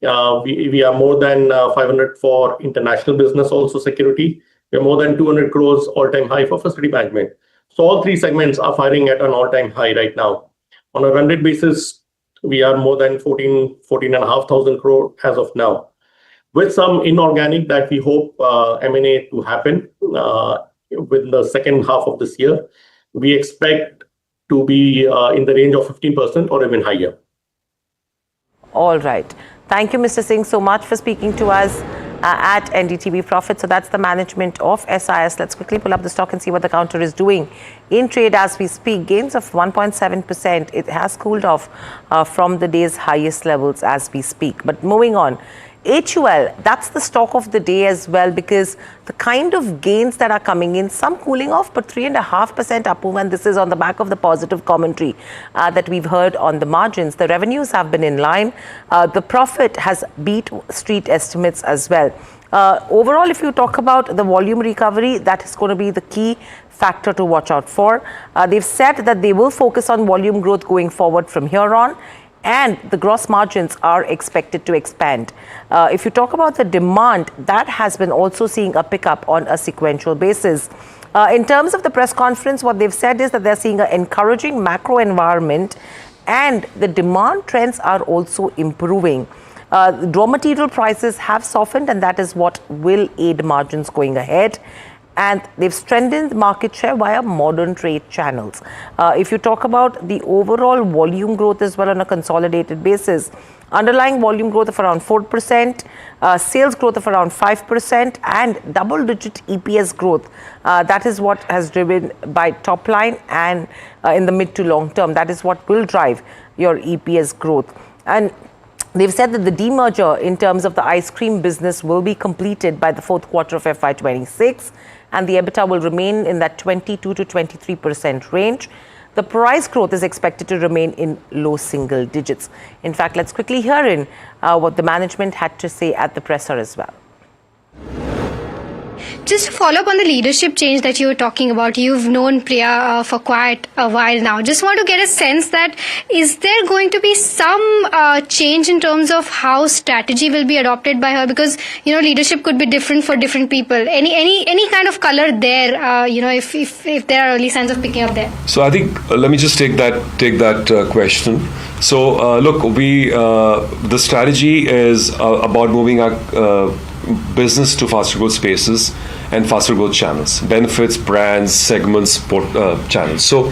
We are more than 500 for international business, also security. We are more than 200 crores all-time high for facility management. So all three segments are firing at an all-time high right now. On a run rate basis, we are more than 14,500 crore as of now. With some inorganic that we hope M&A to happen within the second half of this year, we expect to be in the range of 15% or even higher. All right. Thank you, Mr. Singh, so much for speaking to us at NDTV Profit. So that's the management of SIS. Let's quickly pull up the stock and see what the counter is doing in trade as we speak. Gains of 1.7%. It has cooled off from the day's highest levels as we speak. But moving on, HUL, that's the stock of the day as well, because the kind of gains that are coming in, some cooling off, but 3.5% up move, and this is on the back of the positive commentary that we've heard on the margins. The revenues have been in line. The profit has beat street estimates as well. Overall, if you talk about the volume recovery, that is going to be the key factor to watch out for. They've said that they will focus on volume growth going forward from here on, and the gross margins are expected to expand. If you talk about the demand, that has been also seeing a pickup on a sequential basis. In terms of the press conference, what they've said is that they're seeing an encouraging macro environment and the demand trends are also improving. Raw material prices have softened, and that is what will aid margins going ahead. And they've strengthened market share via modern trade channels. If you talk about the overall volume growth as well on a consolidated basis, underlying volume growth of around 4%, sales growth of around 5%, and double-digit EPS growth. That is what has driven by top line, and in the mid to long term, that is what will drive your EPS growth. And they've said that the demerger in terms of the ice cream business will be completed by the fourth quarter of FY26, and the EBITDA will remain in that 22 to 23% range. The price growth is expected to remain in low single digits. In fact, let's quickly hear in what the management had to say at the presser as well. Just to follow up on the leadership change that you were talking about, you've known Priya for quite a while now. Just want to get a sense that is there going to be some change in terms of how strategy will be adopted by her? Because, you know, leadership could be different for different people. Any kind of color there, you know, if there are early signs of picking up there? So I think, let me just take that question. So look, the strategy is about moving our business to faster growth spaces and faster growth channels, benefits, brands, segments, channels. So,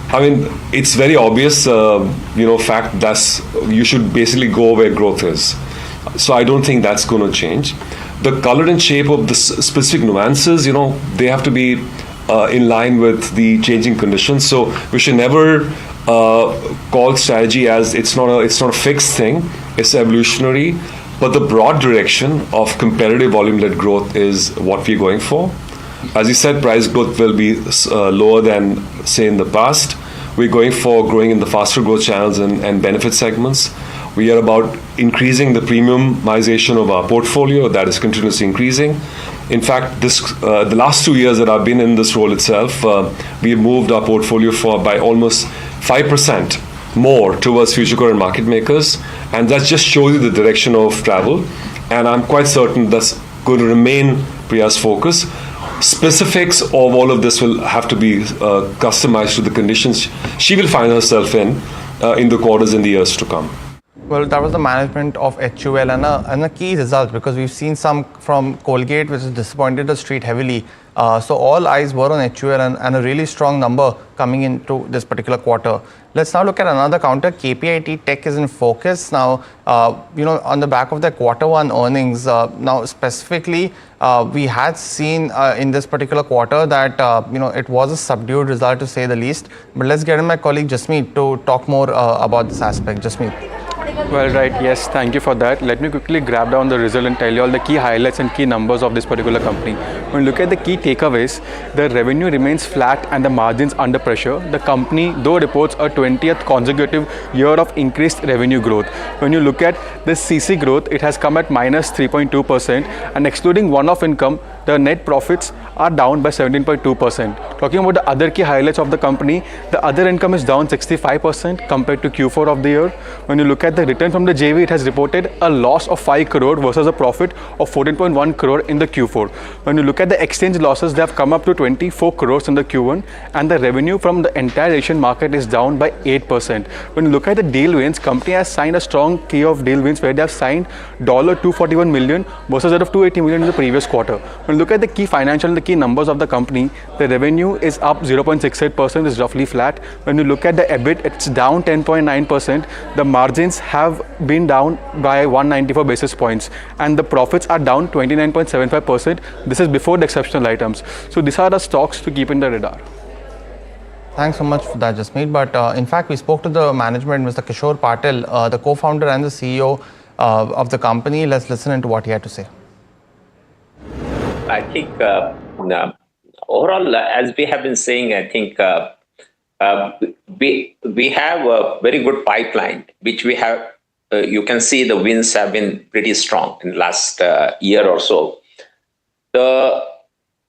I mean, it's very obvious, fact that you should basically go where growth is. So I don't think that's going to change. The color and shape of the specific nuances, they have to be in line with the changing conditions. So we should never call strategy as it's not a fixed thing. It's evolutionary. But the broad direction of competitive volume-led growth is what we're going for. As you said, price growth will be lower than, say, in the past. We're going for growing in the faster growth channels and benefit segments. We are about increasing the premiumization of our portfolio. That is continuously increasing. In fact, the last 2 years that I've been in this role itself, we have moved our portfolio by almost 5% more towards future core and market makers, and that just shows you the direction of travel, and I'm quite certain that's going to remain Priya's focus. Specifics of all of this will have to be customized to the conditions she will find herself in the quarters and the years to come. Well, that was the management of HUL and a key result, because we've seen some from Colgate, which has disappointed the street heavily. So all eyes were on HUL and a really strong number coming into this particular quarter. Let's now look at another counter. KPIT Tech is in focus now, on the back of their Q1 earnings. Now, specifically, we had seen in this particular quarter that, it was a subdued result to say the least. But let's get in my colleague Jasmeet to talk more about this aspect. Jasmeet. Well, right, yes, thank you for that. Let me quickly grab down the result and tell you all the key highlights and key numbers of this particular company. When you look at the key takeaways, the revenue remains flat and the margins under pressure. The company, though, reports a 20th consecutive year of increased revenue growth. When you look at the CC growth, it has come at minus 3.2%, and excluding one-off income, the net profits are down by 17.2%. Talking about the other key highlights of the company, the other income is down 65% compared to Q4 of the year. When you look at the return from the JV, it has reported a loss of 5 crore versus a profit of 14.1 crore in the Q4. When you look at the exchange losses, they have come up to 24 crores in the Q1, and the revenue from the entire Asian market is down by 8%. When you look at the deal wins, company has signed a strong key of deal wins where they have signed $241 million versus that of $280 million in the previous quarter. When you look at the key financial and the key numbers of the company, the revenue is up 0.68%, is roughly flat. When you look at the EBIT, it's down 10.9%. The margins have been down by 194 basis points, and the profits are down 29.75%. This is before the exceptional items. So these are the stocks to keep in the radar. Thanks so much for that, Jasmeet. But in fact, we spoke to the management, Mr. Kishore Patil, the co-founder and the CEO of the company. Let's listen into what he had to say. I think overall, as we have been saying, I think we have a very good pipeline, which we have. You can see the wins have been pretty strong in the last year or so. The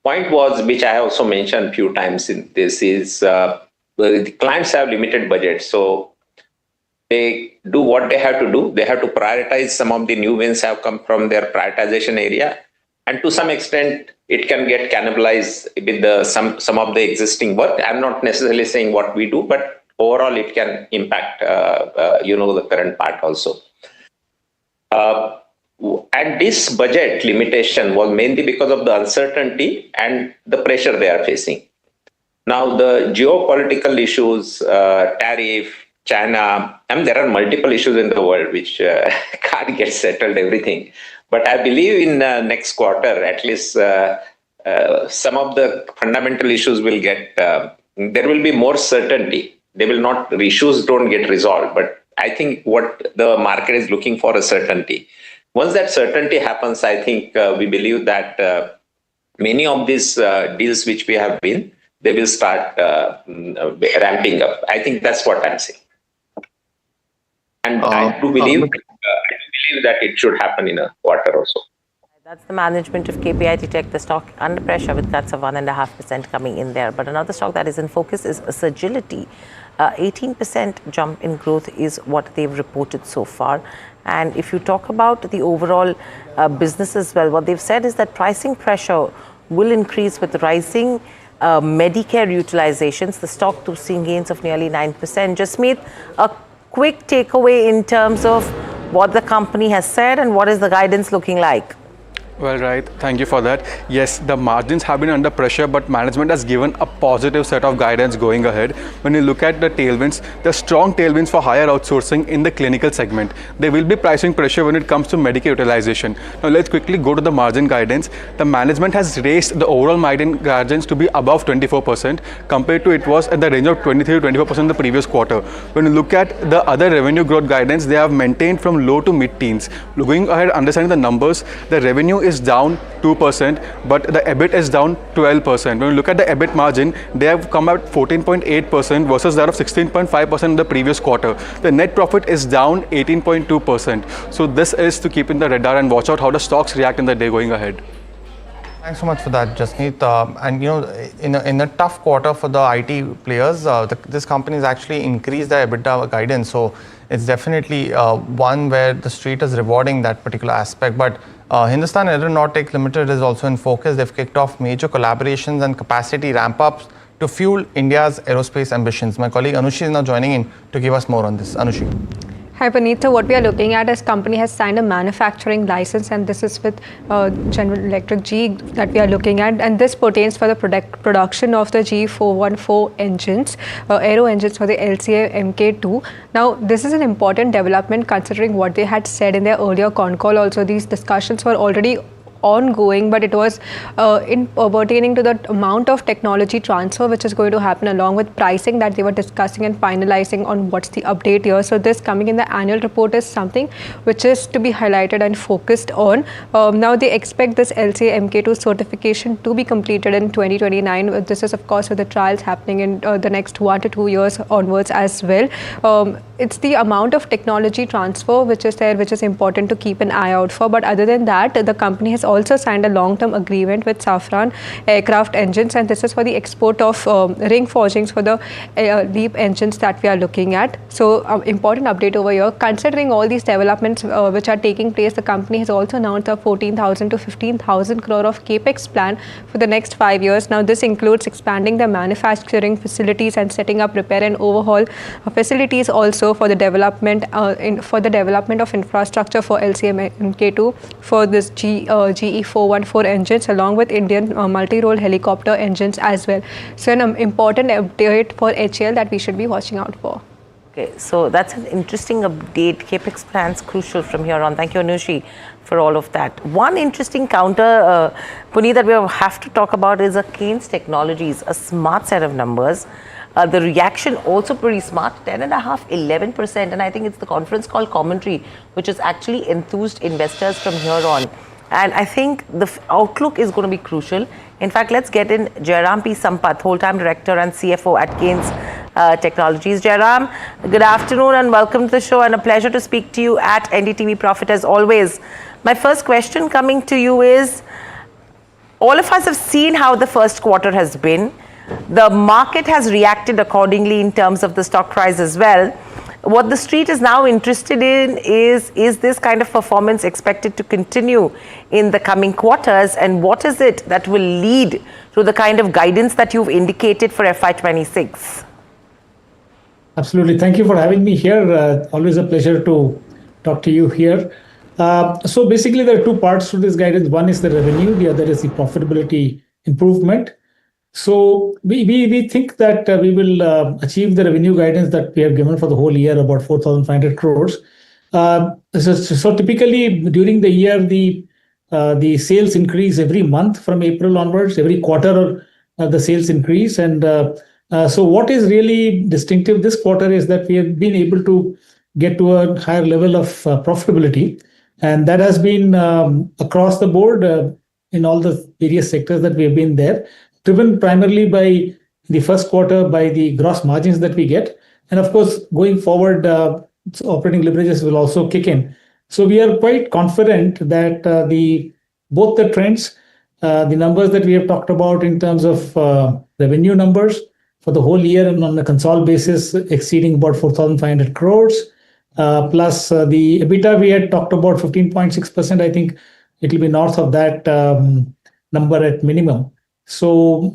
point was, which I also mentioned a few times in this, is the clients have limited budget, so they do what they have to do. They have to prioritize. Some of the new wins have come from their prioritization area. And to some extent, it can get cannibalized with some of the existing work. I'm not necessarily saying what we do, but overall it can impact, the current part also. And this budget limitation was mainly because of the uncertainty and the pressure they are facing. Now, the geopolitical issues, tariff, China, there are multiple issues in the world which can't get settled, everything. But I believe in next quarter, at least some of the fundamental issues will get, there will be more certainty. Issues don't get resolved, but I think what the market is looking for is certainty. Once that certainty happens, I think we believe that many of these deals which we have been, they will start ramping up. I think that's what I'm saying. And I do believe that it should happen in a quarter or so. That's the management of KPIT Tech, the stock under pressure with cuts of 1.5% coming in there. But another stock that is in focus is Sagility. 18% jump in growth is what they've reported so far. And if you talk about the overall business as well, what they've said is that pricing pressure will increase with rising Medicare utilizations. The stock too seeing gains of nearly 9%. Jasmeet, a quick takeaway in terms of what the company has said and what is the guidance looking like? Well, right. Thank you for that. Yes, the margins have been under pressure, but management has given a positive set of guidance going ahead. When you look at the tailwinds, there are strong tailwinds for higher outsourcing in the clinical segment. There will be pricing pressure when it comes to Medicare utilization. Now, let's quickly go to the margin guidance. The management has raised the overall margin guidance to be above 24% compared to it was at the range of 23 to 24% in the previous quarter. When you look at the other revenue growth guidance, they have maintained from low to mid-teens. Going ahead, understanding the numbers, the revenue is down 2%, but the EBIT is down 12%. When you look at the EBIT margin, they have come out 14.8% versus that of 16.5% in the previous quarter. The net profit is down 18.2%. So this is to keep in the radar and watch out how the stocks react in the day going ahead. Thanks so much for that, Jasmeet. And in a tough quarter for the IT players, this company has actually increased their EBITDA guidance. So it's definitely one where the street is rewarding that particular aspect. But Hindustan Aeronautics Limited is also in focus. They've kicked off major collaborations and capacity ramp-ups to fuel India's aerospace ambitions. My colleague Anushi is now joining in to give us more on this. Anushi. Hi Puneet, so what we are looking at is company has signed a manufacturing license, and this is with General Electric GE that we are looking at, and this pertains for the production of the G414 engines, aero engines for the LCA Mk2. Now this is an important development considering what they had said in their earlier con call. Also these discussions were already ongoing, but it was pertaining to the amount of technology transfer which is going to happen along with pricing that they were discussing and finalizing on what's the update here. So this coming in the annual report is something which is to be highlighted and focused on. Now they expect this LCA Mk2 certification to be completed in 2029. This is of course with the trials happening in the next 1 to 2 years onwards as well. It's the amount of technology transfer which is there, which is important to keep an eye out for. But other than that, the company has also signed a long-term agreement with Safran Aircraft Engines, and this is for the export of ring forgings for the LEAP engines that we are looking at. So important update over here. Considering all these developments which are taking place, the company has also announced a 14,000 to 15,000 crore of capex plan for the next 5 years. Now this includes expanding the manufacturing facilities and setting up repair and overhaul facilities also for the development of infrastructure for LCA Mk2 for this GE414 engines along with Indian multi-role helicopter engines as well. So an important update for HAL that we should be watching out for. Okay, so that's an interesting update. Capex plans crucial from here on. Thank you, Anushi, for all of that. One interesting counter, Puneet, that we have to talk about is Kaynes Technologies, a smart set of numbers. The reaction also pretty smart, 10.5%, 11%, and I think it's the conference call commentary which has actually enthused investors from here on. And I think the outlook is going to be crucial. In fact, let's get in Jairam P. Sampath, whole-time director and CFO at Kaynes Technologies. Jairam, good afternoon and welcome to the show, and a pleasure to speak to you at NDTV Profit as always. My first question coming to you is, all of us have seen how the first quarter has been. The market has reacted accordingly in terms of the stock price as well. What the street is now interested in is this kind of performance expected to continue in the coming quarters, and what is it that will lead to the kind of guidance that you've indicated for FY26? Absolutely. Thank you for having me here. Always a pleasure to talk to you here. So basically, there are two parts to this guidance. One is the revenue, the other is the profitability improvement. So we think that we will achieve the revenue guidance that we have given for the whole year, about 4,500 crores. So typically during the year, the sales increase every month from April onwards. Every quarter, the sales increase, and so what is really distinctive this quarter is that we have been able to get to a higher level of profitability, and that has been across the board in all the various sectors that we have been there, driven primarily by the first quarter by the gross margins that we get. And of course, going forward, operating leverages will also kick in. So we are quite confident that both the trends, the numbers that we have talked about in terms of revenue numbers for the whole year and on a consolidated basis exceeding about 4,500 crores, plus the EBITDA we had talked about 15.6%. I think it will be north of that number at minimum. So,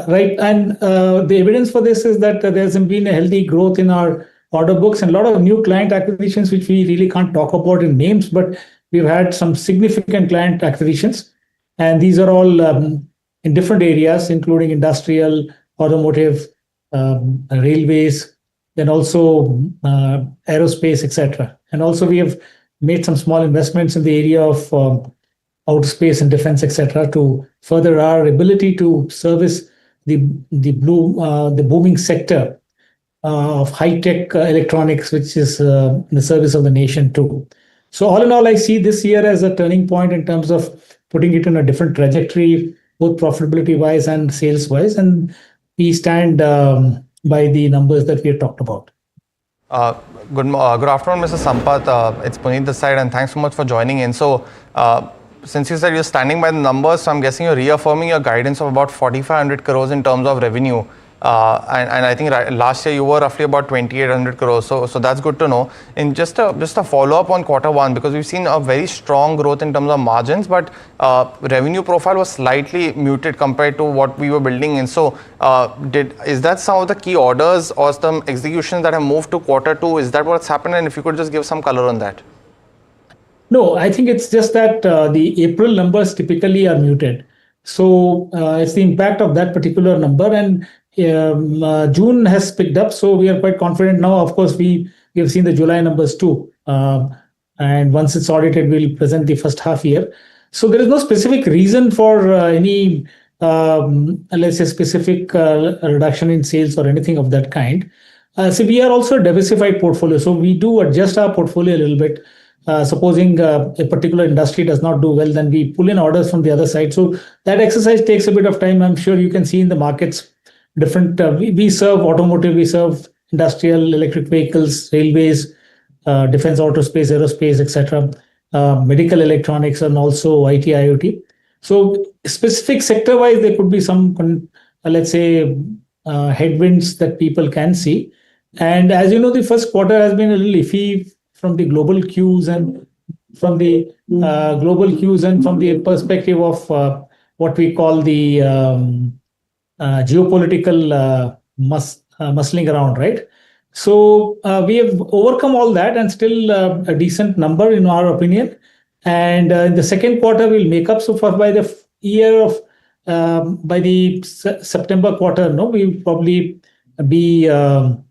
right, and the evidence for this is that there's been a healthy growth in our order books and a lot of new client acquisitions, which we really can't talk about in names, but we've had some significant client acquisitions. And these are all in different areas, including industrial, automotive, railways, then also aerospace, etc. And also we have made some small investments in the area of outer space and defense, etc., to further our ability to service the booming sector of high-tech electronics, which is in the service of the nation too. So all in all, I see this year as a turning point in terms of putting it in a different trajectory, both profitability-wise and sales-wise, and we stand by the numbers that we have talked about. Good afternoon, Mr. Sampath. It's Puneet this side, and thanks so much for joining in. So, since you said you're standing by the numbers, so I'm guessing you're reaffirming your guidance of about 4,500 crores in terms of revenue. And I think last year you were roughly about 2,800 crores. So that's good to know. And just a follow-up on quarter one, because we've seen a very strong growth in terms of margins, but revenue profile was slightly muted compared to what we were building in. So is that some of the key orders or some executions that have moved to quarter two? Is that what's happened? And if you could just give some color on that. No, I think it's just that the April numbers typically are muted. So it's the impact of that particular number, and June has picked up, so we are quite confident now. Of course, we have seen the July numbers too, and once it's audited, we'll present the first half year. So there is no specific reason for any, let's say, specific reduction in sales or anything of that kind. So we are also a diversified portfolio, so we do adjust our portfolio a little bit. Supposing a particular industry does not do well, then we pull in orders from the other side. So that exercise takes a bit of time. I'm sure you can see in the markets different. We serve automotive, we serve industrial, electric vehicles, railways, defense, auto space, aerospace, etc., medical electronics, and also IT, IoT. So specific sector-wise, there could be some, let's say, headwinds that people can see. And as you know, the first quarter has been a little iffy from the global cues and from the perspective of what we call the geopolitical muscling around, right? So we have overcome all that and still a decent number in our opinion. And in the second quarter, we'll make up. So far by the year of, by the September quarter, no, we'll probably be on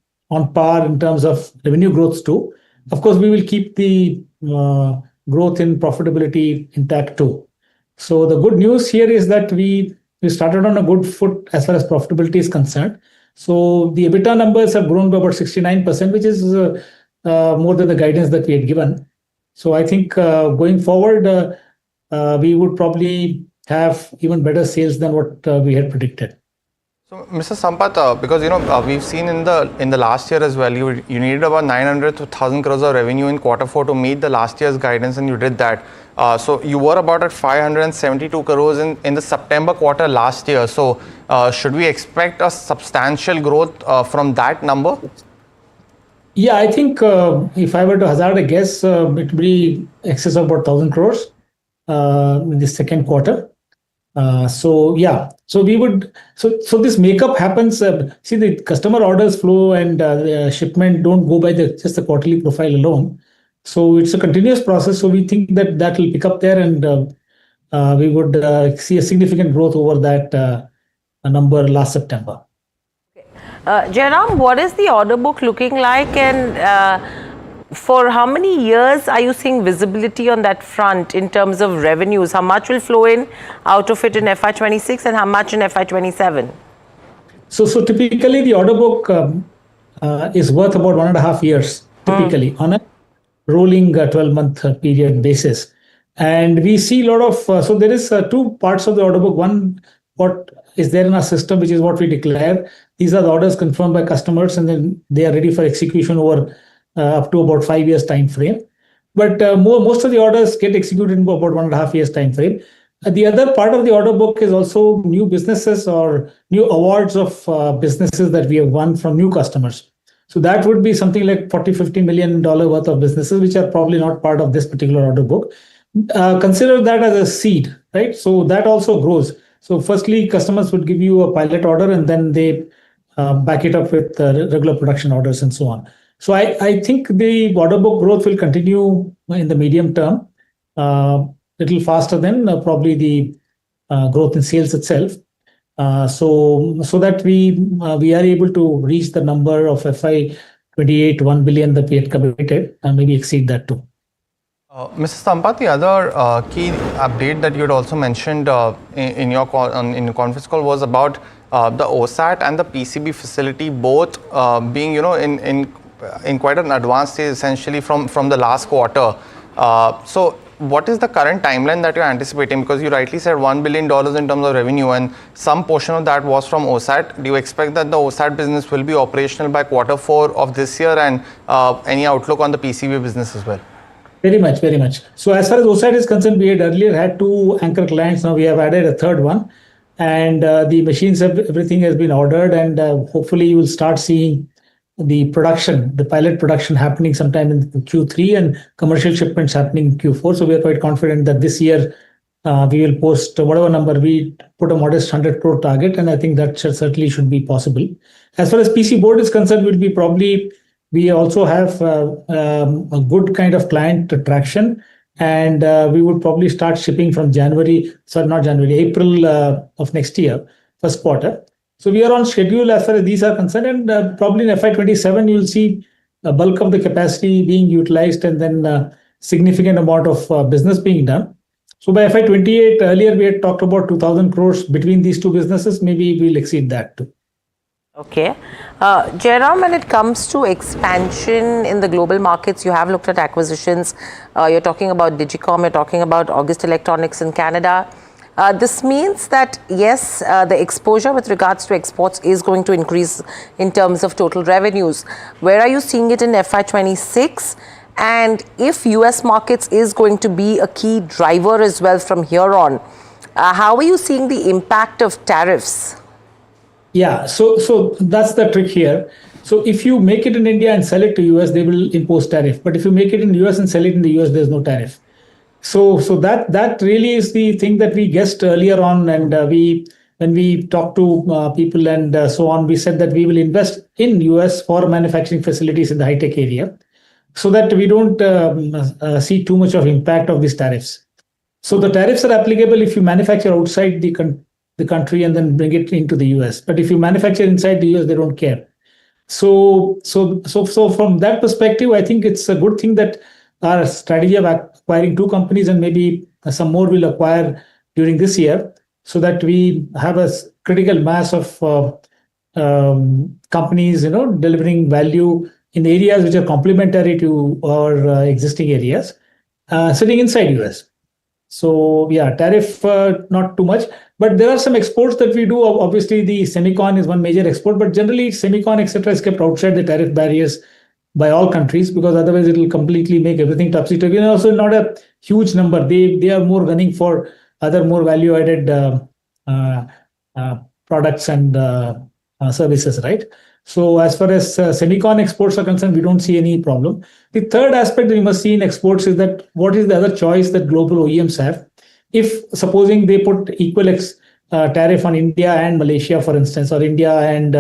par in terms of revenue growth too. Of course, we will keep the growth in profitability intact too. So the good news here is that we started on a good foot as far as profitability is concerned. So the EBITDA numbers have grown by about 69%, which is more than the guidance that we had given. So I think going forward, we would probably have even better sales than what we had predicted. So, Mr. Sampath, because we've seen in the last year as well, you needed about 900 to 1,000 crores of revenue in quarter four to meet the last year's guidance, and you did that. So you were about at 572 crores in the September quarter last year. So should we expect a substantial growth from that number? Yeah, I think if I were to hazard a guess, it would be excess of about 1,000 crores in the second quarter. So yeah, So we would so this makeup happens. See, the customer orders flow and the shipment don't go by just the quarterly profile alone. So it's a continuous process. So we think that that will pick up there, and we would see a significant growth over that number last September. Jairam, what is the order book looking like, and for how many years are you seeing visibility on that front in terms of revenues? How much will flow in out of it in FY26 and how much in FY27? So typically the order book is worth about 1.5 years, typically on a rolling 12-month period basis. And we see a lot of, so there is two parts of the order book. One, what is there in our system, which is what we declare. These are the orders confirmed by customers, and then they are ready for execution over up to about 5 years time frame. But most of the orders get executed in about 1.5 years time frame. The other part of the order book is also new businesses or new awards of businesses that we have won from new customers. So that would be something like $40-50 million worth of businesses, which are probably not part of this particular order book. Consider that as a seed, right? So that also grows. So firstly, customers would give you a pilot order, and then they back it up with regular production orders and so on. So I think the order book growth will continue in the medium term, little faster than probably the growth in sales itself. So that we are able to reach the number of FY28 $1 billion that we had committed, and maybe exceed that too. Mr. Sampath, the other key update that you had also mentioned in your conference call was about the OSAT and the PCB facility both being, in quite an advanced stage, essentially from the last quarter. So what is the current timeline that you're anticipating? Because you rightly said $1 billion in terms of revenue, and some portion of that was from OSAT. Do you expect that the OSAT business will be operational by Q4 of this year, and any outlook on the PCB business as well? Very much, very much. So as far as OSAT is concerned, we had earlier had 2 anchor clients. Now we have added a third one, and the machines everything has been ordered, and hopefully you will start seeing the pilot production happening sometime in Q3 and commercial shipments happening in Q4. So we are quite confident that this year we will post whatever number we put, a modest 100 crore target, and I think that certainly should be possible. As far as PC board is concerned, we also have a good kind of client traction, and we would probably start shipping from April of next year, first quarter. So we are on schedule as far as these are concerned, and probably in FY27 you'll see a bulk of the capacity being utilized, and then significant amount of business being done. So by FY28, earlier we had talked about 2,000 crores between these two businesses. Maybe we'll exceed that too. Okay. Jairam, when it comes to expansion in the global markets, you have looked at acquisitions. You're talking about Digicom, you're talking about August Electronics in Canada. This means that, yes, the exposure with regards to exports is going to increase in terms of total revenues. Where are you seeing it in FY26? And if US markets is going to be a key driver as well from here on, how are you seeing the impact of tariffs? Yeah, so that's the trick here. So if you make it in India and sell it to US, they will impose tariff. But if you make it in US and sell it in the US, there's no tariff. So that really is the thing that we guessed earlier on, and when we talked to people and so on, we said that we will invest in US for manufacturing facilities in the high-tech area, so that we don't see too much of impact of these tariffs. So the tariffs are applicable if you manufacture outside the country and then bring it into the US. But if you manufacture inside the US, they don't care. So from that perspective, I think it's a good thing that our strategy of acquiring 2 companies, and maybe some more will acquire during this year, so that we have a critical mass of companies, delivering value in areas which are complementary to our existing areas, sitting inside US. So yeah, tariff not too much, but there are some exports that we do. Obviously, the semicon is one major export, but generally semicon, etc., is kept outside the tariff barriers by all countries, because otherwise it will completely make everything topsy-turvy. And also not a huge number. They are more running for other more value-added products and services, right? So as far as semicon exports are concerned, we don't see any problem. The third aspect that we must see in exports is that what is the other choice that global OEMs have? If supposing they put equal tariff on India and Malaysia, for instance, or India and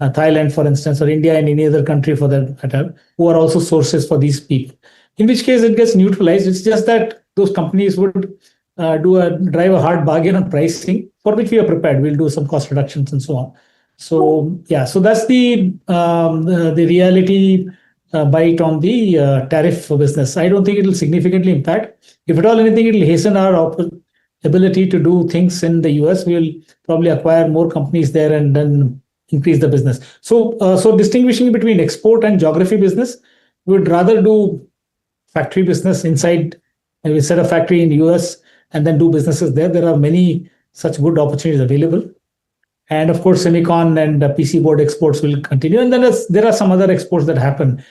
Thailand, for instance, or India and any other country for that matter, who are also sources for these people. In which case it gets neutralized. It's just that those companies would drive a hard bargain on pricing, for which we are prepared. We'll do some cost reductions and so on. So yeah, so that's the reality bite on the tariff business. I don't think it will significantly impact. If at all anything, it will hasten our ability to do things in the US. We will probably acquire more companies there and then increase the business. So distinguishing between export and geography business, we would rather do factory business inside. We set a factory in the US and then do businesses there. There are many such good opportunities available. And of course, semicon and PC board exports will continue. And then there are some other exports that happen,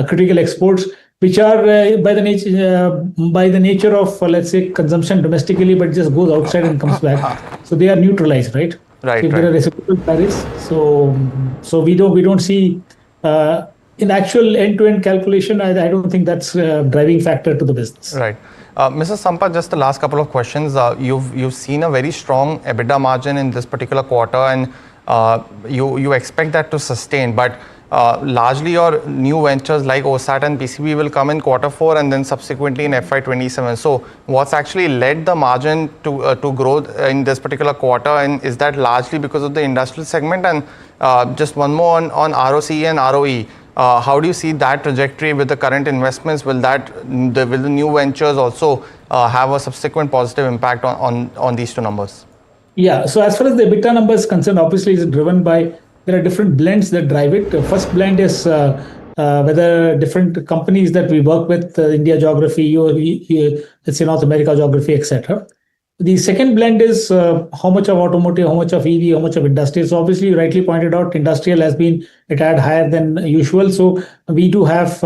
critical exports, which are by the nature of, let's say, consumption domestically, but just goes outside and comes back. So they are neutralized, right? Right. So if there are reciprocal tariffs, so we don't see in actual end-to-end calculation. I don't think that's a driving factor to the business. Right. Mr. Sampath, just the last couple of questions. You've seen a very strong EBITDA margin in this particular quarter, and you expect that to sustain. But largely your new ventures like OSAT and PCB will come in Q4 and then subsequently in FY27. So what's actually led the margin to grow in this particular quarter, and is that largely because of the industrial segment? And just one more on ROCE and ROE. How do you see that trajectory with the current investments? Will the new ventures also have a subsequent positive impact on these two numbers? Yeah. So as far as the EBITDA number is concerned, obviously it's driven by, there are different blends that drive it. The first blend is whether different companies that we work with, India geography, let's say North America geography, etc. The second blend is how much of automotive, how much of EV, how much of industrial. So obviously, you rightly pointed out, industrial has been a tad higher than usual. So we do have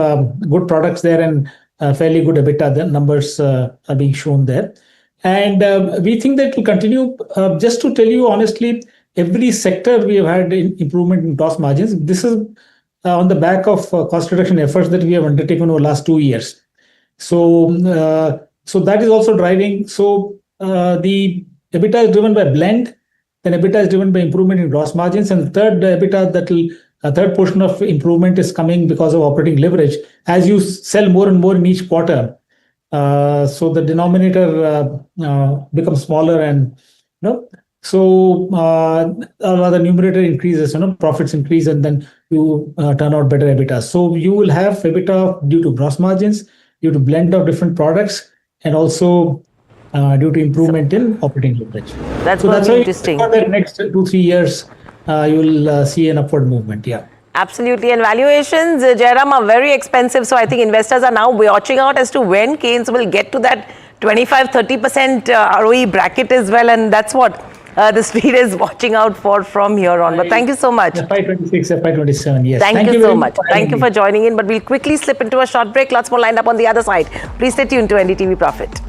good products there and fairly good EBITDA. The numbers are being shown there. And we think that will continue. Just to tell you honestly, every sector we have had improvement in gross margins. This is on the back of cost reduction efforts that we have undertaken over the last 2 years. So that is also driving. So the EBITDA is driven by blend, then EBITDA is driven by improvement in gross margins, and the third EBITDA third portion of improvement is coming because of operating leverage as you sell more and more in each quarter. So the denominator becomes smaller, and so the numerator increases, profits increase, and then you turn out better EBITDA. So you will have EBITDA due to gross margins, due to blend of different products, and also due to improvement in operating leverage. That's interesting. For the next 2-3 years, you will see an upward movement. Yeah. Absolutely. And valuations, Jairam, are very expensive. So I think investors are now watching out as to when Keynes will get to that 25-30% ROE bracket as well. And that's what the street is watching out for from here on. But thank you so much. FY26, FY27, yes. Thank you so much. Thank you for joining in. But we'll quickly slip into a short break. Lots more lined up on the other side. Please stay tuned to NDTV Profit.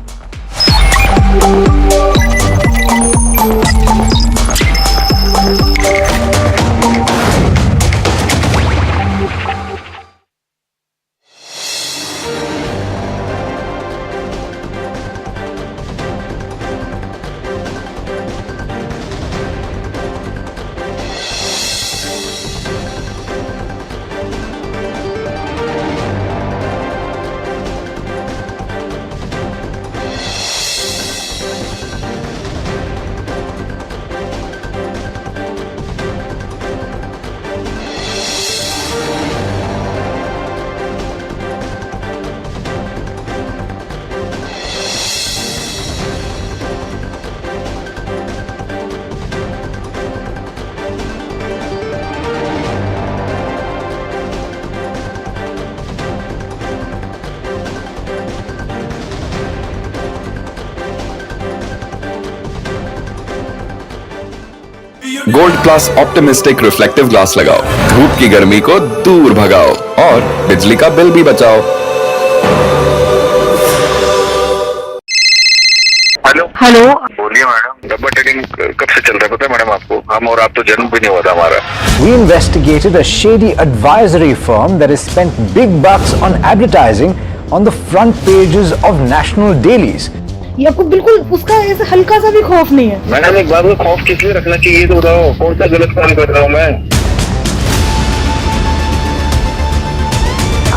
Gold plus optimistic reflective glass लगाओ, धूप की गर्मी को दूर भगाओ और बिजली का बिल भी बचाओ। हेलो बोलिए मैडम, डब्बा ट्रेडिंग कब से चल रहा है पता है मैडम आपको? हम और आप तो जन्म भी नहीं हुआ था हमारा। We investigated a shady advisory firm that has spent big bucks on advertising on the front pages of national dailies. ये आपको बिल्कुल उसका ऐसे हल्का सा भी खौफ नहीं है। मैडम एक बात को खौफ किस लिए रखना चाहिए तो बताओ, कौन सा गलत काम कर रहा हूँ मैं?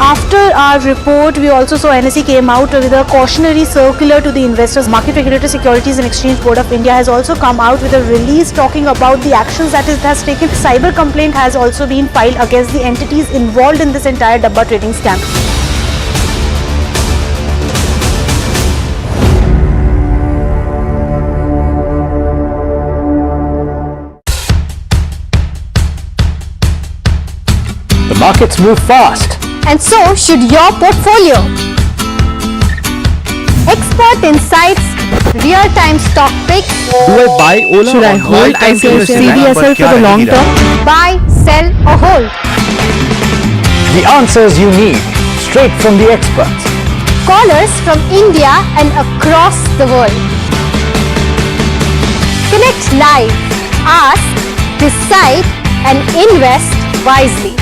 After our report, we also saw NSE came out with a cautionary circular to the investors. Market Regulator Securities and Exchange Board of India has also come out with a release talking about the actions that it has taken. Cyber complaint has also been filed against the entities involved in this entire Dabba trading scam. The markets move fast. And so should your portfolio. Expert insights, real-time stock picks. Do I buy Ola? Should I or hold buy time to invest in CDSL for the long term? Buy, sell or hold. The answers you need, straight from the experts. Callers from India and across the world. Connect live, ask, decide and invest wisely.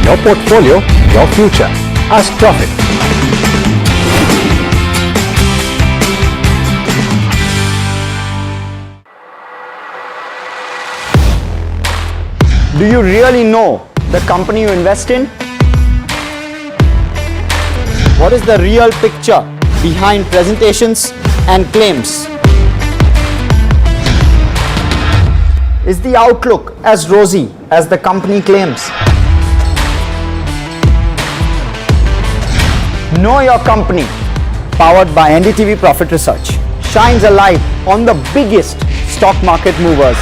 Your portfolio, your future. Ask Profit. Do you really know the company you invest in? What is the real picture behind presentations and claims? Is the outlook as rosy as the company claims? Know Your Company, powered by NDTV Profit Research, shines a light on the biggest stock market movers.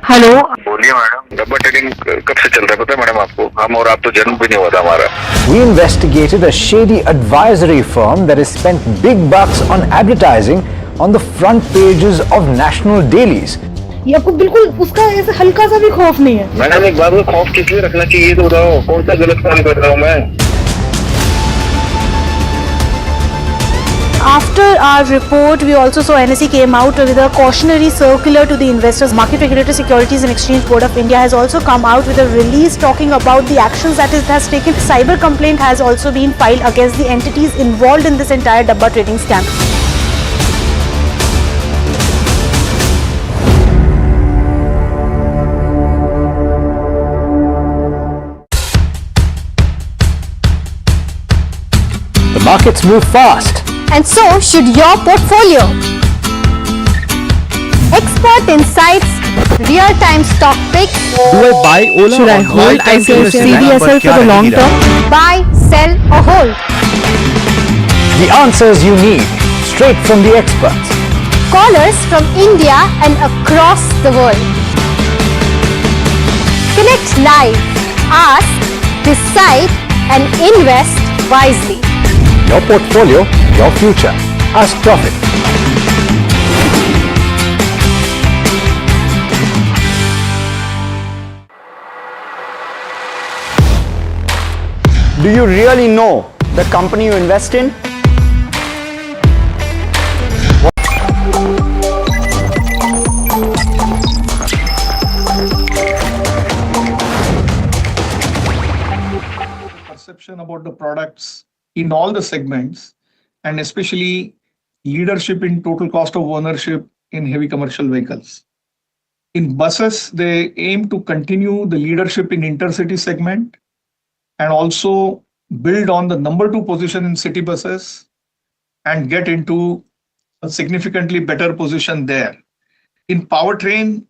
Hello बोलिए madam, डब्बा trading कब से चल रहा है पता है madam आपको? हम और आप तो जन्म भी नहीं हुआ था हमारा। We investigated a shady advisory firm that has spent big bucks on advertising on the front pages of national dailies. ये आपको बिल्कुल उसका ऐसे हल्का सा भी खौफ नहीं है। मैडम एक बात को खौफ किस लिए रखना चाहिए तो बताओ, कौन सा गलत काम कर रहा हूँ मैं? After our report, we also saw NSE came out with a cautionary circular to the investors. Market Regulator Securities and Exchange Board of India has also come out with a release talking about the actions that it has taken. Cyber complaint has also been filed against the entities involved in this entire Dabba trading scam. The markets move fast. And so should your portfolio. Expert insights, real-time stock picks. Do I buy Ola? Should I or hold buy time to invest in CDSL for the long term? Buy, sell or hold. The answers you need, straight from the experts. Callers from India and across the world. Connect live, ask, decide and invest wisely. Your portfolio, your future. Ask Profit. Do you really know the company you invest in? Perception about the products in all the segments, and especially leadership in total cost of ownership in heavy commercial vehicles. In buses, they aim to continue the leadership in intercity segment and also build on the number 2 position in city buses and get into a significantly better position there. In powertrain,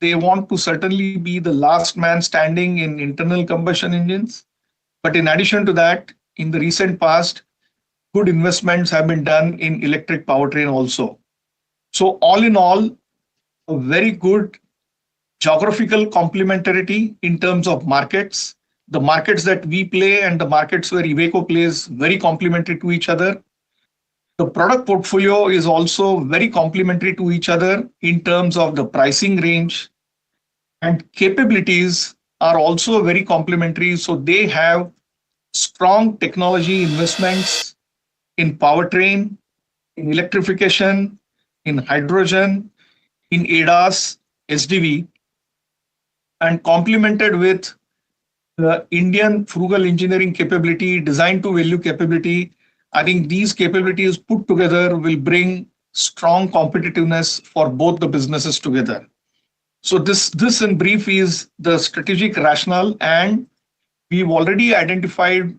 they want to certainly be the last man standing in internal combustion engines. But in addition to that, in the recent past, good investments have been done in electric powertrain also. So all in all, a very good geographical complementarity in terms of markets. The markets that we play and the markets where Iveco plays very complementary to each other. The product portfolio is also very complementary to each other in terms of the pricing range, and capabilities are also very complementary. So they have strong technology investments in powertrain, in electrification, in hydrogen, in ADAS, SDV. and complemented with the Indian frugal engineering capability, design to value capability. I think these capabilities put together will bring strong competitiveness for both the businesses together. So this in brief is the strategic rationale, and we've already identified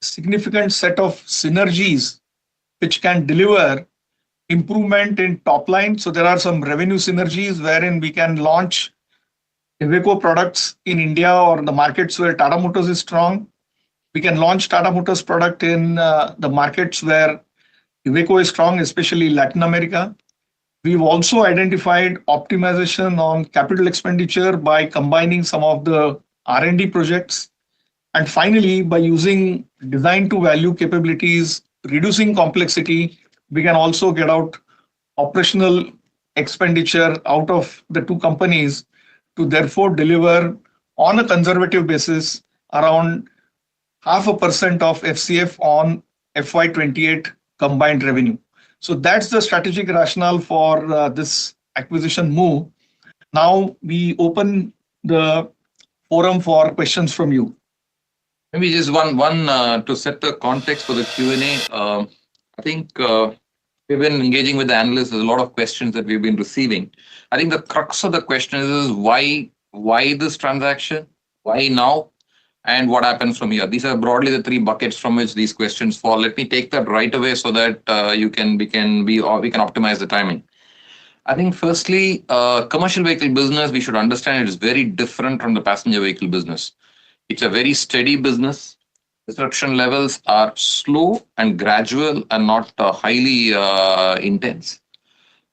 significant set of synergies which can deliver improvement in top line. So there are some revenue synergies wherein we can launch Iveco products in India or the markets where Tata Motors is strong. We can launch Tata Motors product in the markets where Iveco is strong, especially Latin America. We've also identified optimization on capital expenditure by combining some of the R&D projects. And finally, by using design to value capabilities, reducing complexity, we can also get out operational expenditure out of the two companies to therefore deliver on a conservative basis around 0.5% of FCF on FY28 combined revenue. So that's the strategic rationale for this acquisition move. Now we open the forum for questions from you. Maybe just one to set the context for the Q&A. I think we've been engaging with the analysts. There's a lot of questions that we've been receiving. I think the crux of the question is why this transaction, why now, and what happens from here. These are broadly the three buckets from which these questions fall. Let me take that right away so that we can optimize the timing. I think firstly, commercial vehicle business, we should understand it is very different from the passenger vehicle business. It's a very steady business. Disruption levels are slow and gradual and not highly intense.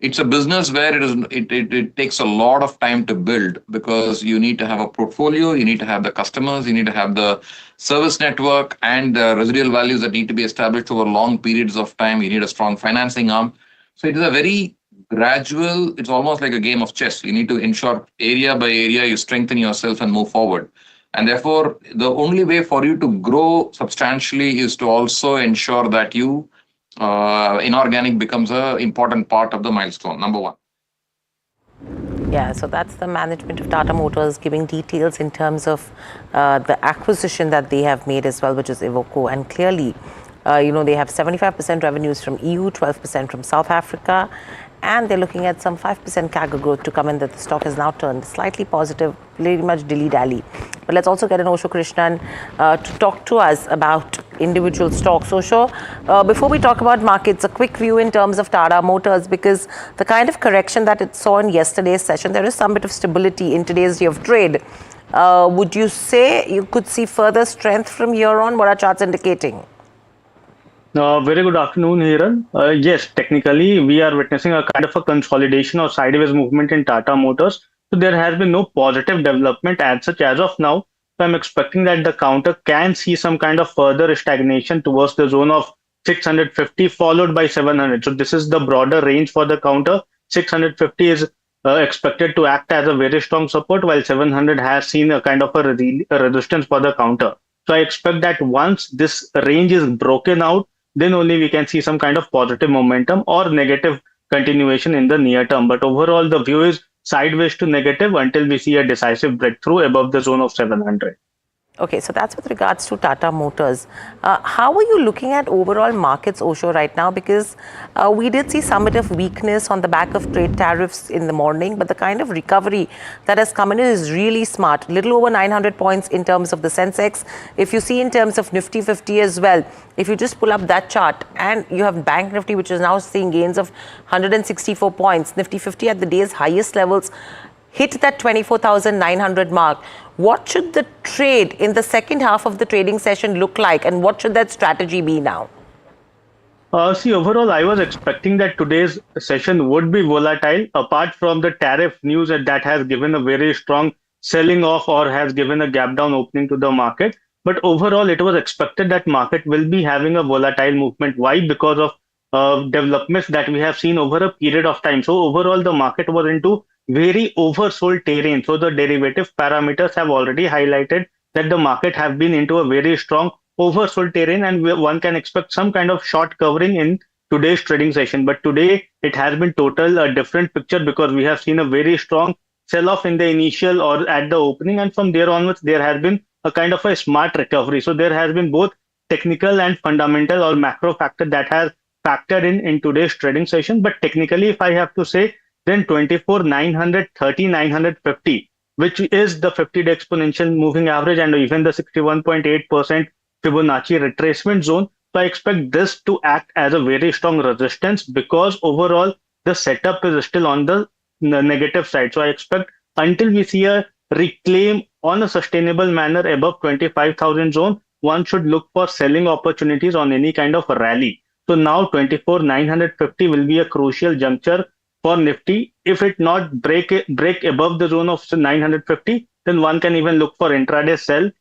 It's a business where it takes a lot of time to build because you need to have a portfolio, you need to have the customers, you need to have the service network and the residual values that need to be established over long periods of time. You need a strong financing arm. So it is a very gradual, it's almost like a game of chess. You need to ensure area by area, you strengthen yourself and move forward. And therefore, the only way for you to grow substantially is to also ensure that inorganic becomes an important part of the milestone, number one. Yeah, so that's the management of Tata Motors giving details in terms of the acquisition that they have made as well, which is Iveco. And clearly, they have 75% revenues from EU, 12% from South Africa, and they're looking at some 5% CAGR growth to come in. That the stock has now turned slightly positive, pretty much dilly-dally. But let's also get an Osho Krishnan to talk to us about individual stocks. Osho, before we talk about markets, a quick view in terms of Tata Motors, because the kind of correction that it saw in yesterday's session, there is some bit of stability in today's day of trade. Would you say you could see further strength from here on? What are charts indicating? Very good afternoon, Hiran. Yes, technically, we are witnessing a kind of a consolidation or sideways movement in Tata Motors. So there has been no positive development as such as of now. So I'm expecting that the counter can see some kind of further stagnation towards the zone of 650 followed by 700. So this is the broader range for the counter. 650 is expected to act as a very strong support, while 700 has seen a kind of a resistance for the counter. So I expect that once this range is broken out, then only we can see some kind of positive momentum or negative continuation in the near term. But overall, the view is sideways to negative until we see a decisive breakthrough above the zone of 700. Okay, so that's with regards to Tata Motors. How are you looking at overall markets, Osho, right now? Because we did see some bit of weakness on the back of trade tariffs in the morning, but the kind of recovery that has come in is really smart. Little over 900 points in terms of the Sensex. If you see in terms of Nifty 50 as well, if you just pull up that chart and you have Bank Nifty, which is now seeing gains of 164 points, Nifty 50 at the day's highest levels, hit that 24,900 mark. What should the trade in the second half of the trading session look like, and what should that strategy be now? See, overall, I was expecting that today's session would be volatile, apart from the tariff news that has given a very strong selling off or has given a gap down opening to the market. But overall, it was expected that market will be having a volatile movement. Why? Because of developments that we have seen over a period of time. So overall, the market was into very oversold terrain. So the derivative parameters have already highlighted that the market have been into a very strong oversold terrain, and one can expect some kind of short covering in today's trading session. But today it has been total a different picture, because we have seen a very strong sell-off in the initial or at the opening, and from there onwards, there has been a kind of a smart recovery. So there has been both technical and fundamental or macro factor that has factored in today's trading session. But technically, if I have to say, then 24,930, 950, which is the 50-day exponential moving average and even the 61.8% Fibonacci retracement zone. So I expect this to act as a very strong resistance because overall the setup is still on the negative side. So I expect until we see a reclaim on a sustainable manner above 25,000 zone, one should look for selling opportunities on any kind of rally. So now 24,950 will be a crucial juncture for Nifty. If it not break above the zone of 950, then one can even look for intraday sell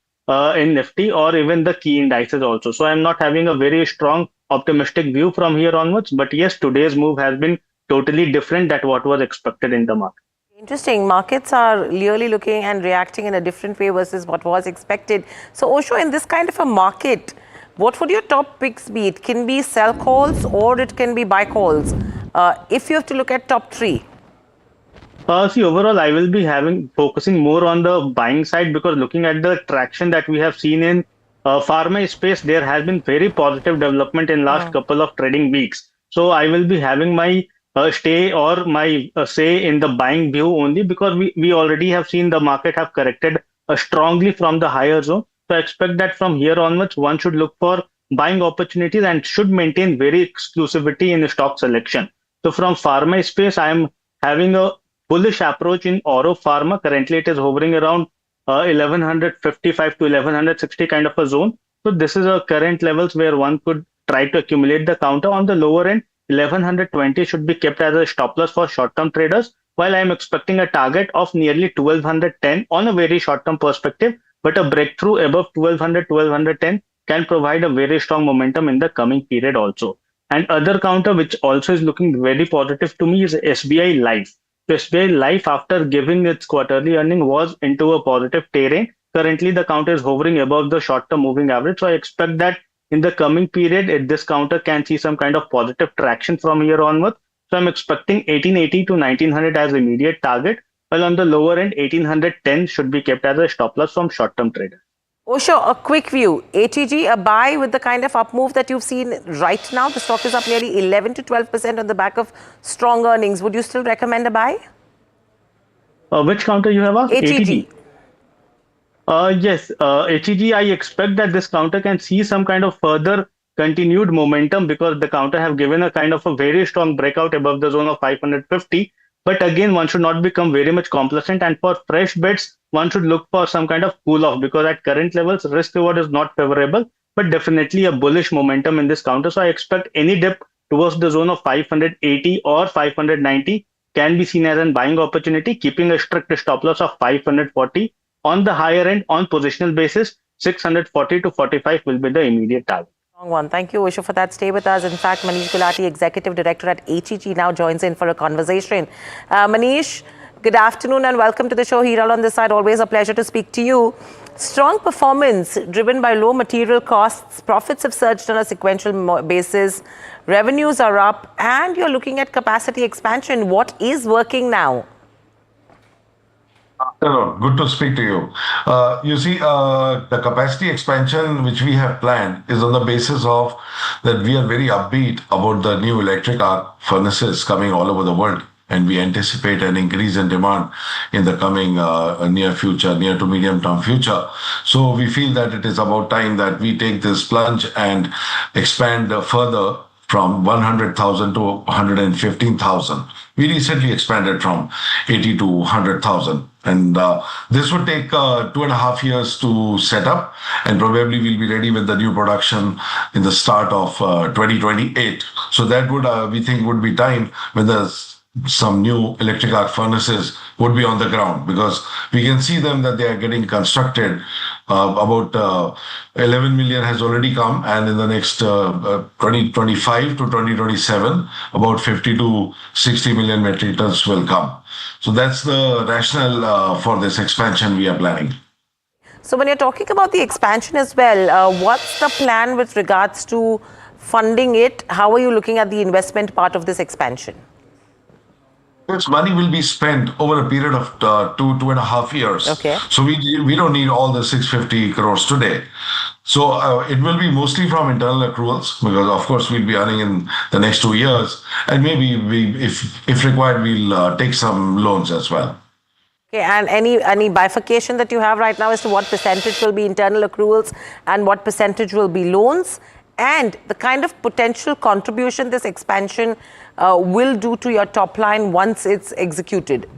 in Nifty or even the key indices also. So I'm not having a very strong optimistic view from here onwards. But yes, today's move has been totally different than what was expected in the market. Interesting. Markets are really looking and reacting in a different way versus what was expected. So Osho, in this kind of a market, what would your top picks be? It can be sell calls or it can be buy calls. If you have to look at top three. See, overall, I will be focusing more on the buying side because looking at the traction that we have seen in pharma space, there has been very positive development in last couple of trading weeks. So I will be having my stay or my say in the buying view only because we already have seen the market have corrected strongly from the higher zone. So I expect that from here onwards, one should look for buying opportunities and should maintain very exclusivity in the stock selection. So from pharma space, I am having a bullish approach in Oro Pharma. Currently, it is hovering around 1155 to 1160 kind of a zone. So this is a current levels where one could try to accumulate the counter. On the lower end, 1120 should be kept as a stop loss for short-term traders, while I am expecting a target of nearly 1210 on a very short-term perspective. But a breakthrough above 1200, 1210 can provide a very strong momentum in the coming period also. And other counter which also is looking very positive to me is SBI Life. So SBI Life, after giving its quarterly earning, was into a positive terrain. Currently, the counter is hovering above the short-term moving average. So I expect that in the coming period, this counter can see some kind of positive traction from here onward. So I'm expecting 1880 to 1900 as immediate target, while on the lower end, 1810 should be kept as a stop loss from short-term traders. Osho, a quick view. ATG, a buy with the kind of up move that you've seen right now. The stock is up nearly 11 to 12% on the back of strong earnings. Would you still recommend a buy? Which counter you have asked? ATG. Yes, HEG, I expect that this counter can see some kind of further continued momentum because the counter have given a kind of a very strong breakout above the zone of 550. But again, one should not become very much complacent, and for fresh bets, one should look for some kind of cool off because at current levels, risk reward is not favorable, but definitely a bullish momentum in this counter. So I expect any dip towards the zone of 580 or 590 can be seen as a buying opportunity, keeping a strict stop loss of 540. On the higher end, on positional basis, 640 to 45 will be the immediate target. Strong one. Thank you, Osho, for that. Stay with us. In fact, Manish Gulati, Executive Director at HEG, now joins in for a conversation. Manish, good afternoon and welcome to the show. Hiral on this side. Always a pleasure to speak to you. Strong performance driven by low material costs. Profits have surged on a sequential basis. Revenues are up and you're looking at capacity expansion. What is working now? Hello, good to speak to you. You see, the capacity expansion which we have planned is on the basis of that we are very upbeat about the new electric arc furnaces coming all over the world. And we anticipate an increase in demand in the coming near to medium term future. So we feel that it is about time that we take this plunge and expand further from 100,000 to 115,000. We recently expanded from 80 to 100,000. And this would take 2.5 years to set up. And probably we'll be ready with the new production in the start of 2028. So that would, we think, would be time when there's some new electric arc furnaces would be on the ground, because we can see them that they are getting constructed. About 11 million has already come, and in the next 2025 to 2027, about 50 to 60 million metric tons will come. So that's the rationale for this expansion we are planning. So when you're talking about the expansion as well, what's the plan with regards to funding it? How are you looking at the investment part of this expansion? This money will be spent over a period of 2.5 years. Okay. So we don't need all the 650 crores today. So it will be mostly from internal accruals because, of course, we'll be earning in the next 2 years, and maybe if required, we'll take some loans as well. Okay, and any bifurcation that you have right now as to what percentage will be internal accruals and what percentage will be loans, and the kind of potential contribution this expansion will do to your top line once it's executed?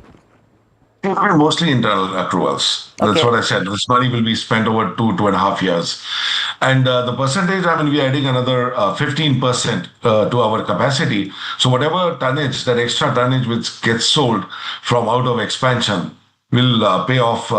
Mostly internal accruals. That's what I said. This money will be spent over 2.5 years. And the percentage, I mean, we're adding another 15% to our capacity. So whatever tonnage, that extra tonnage which gets sold from out of expansion will pay off.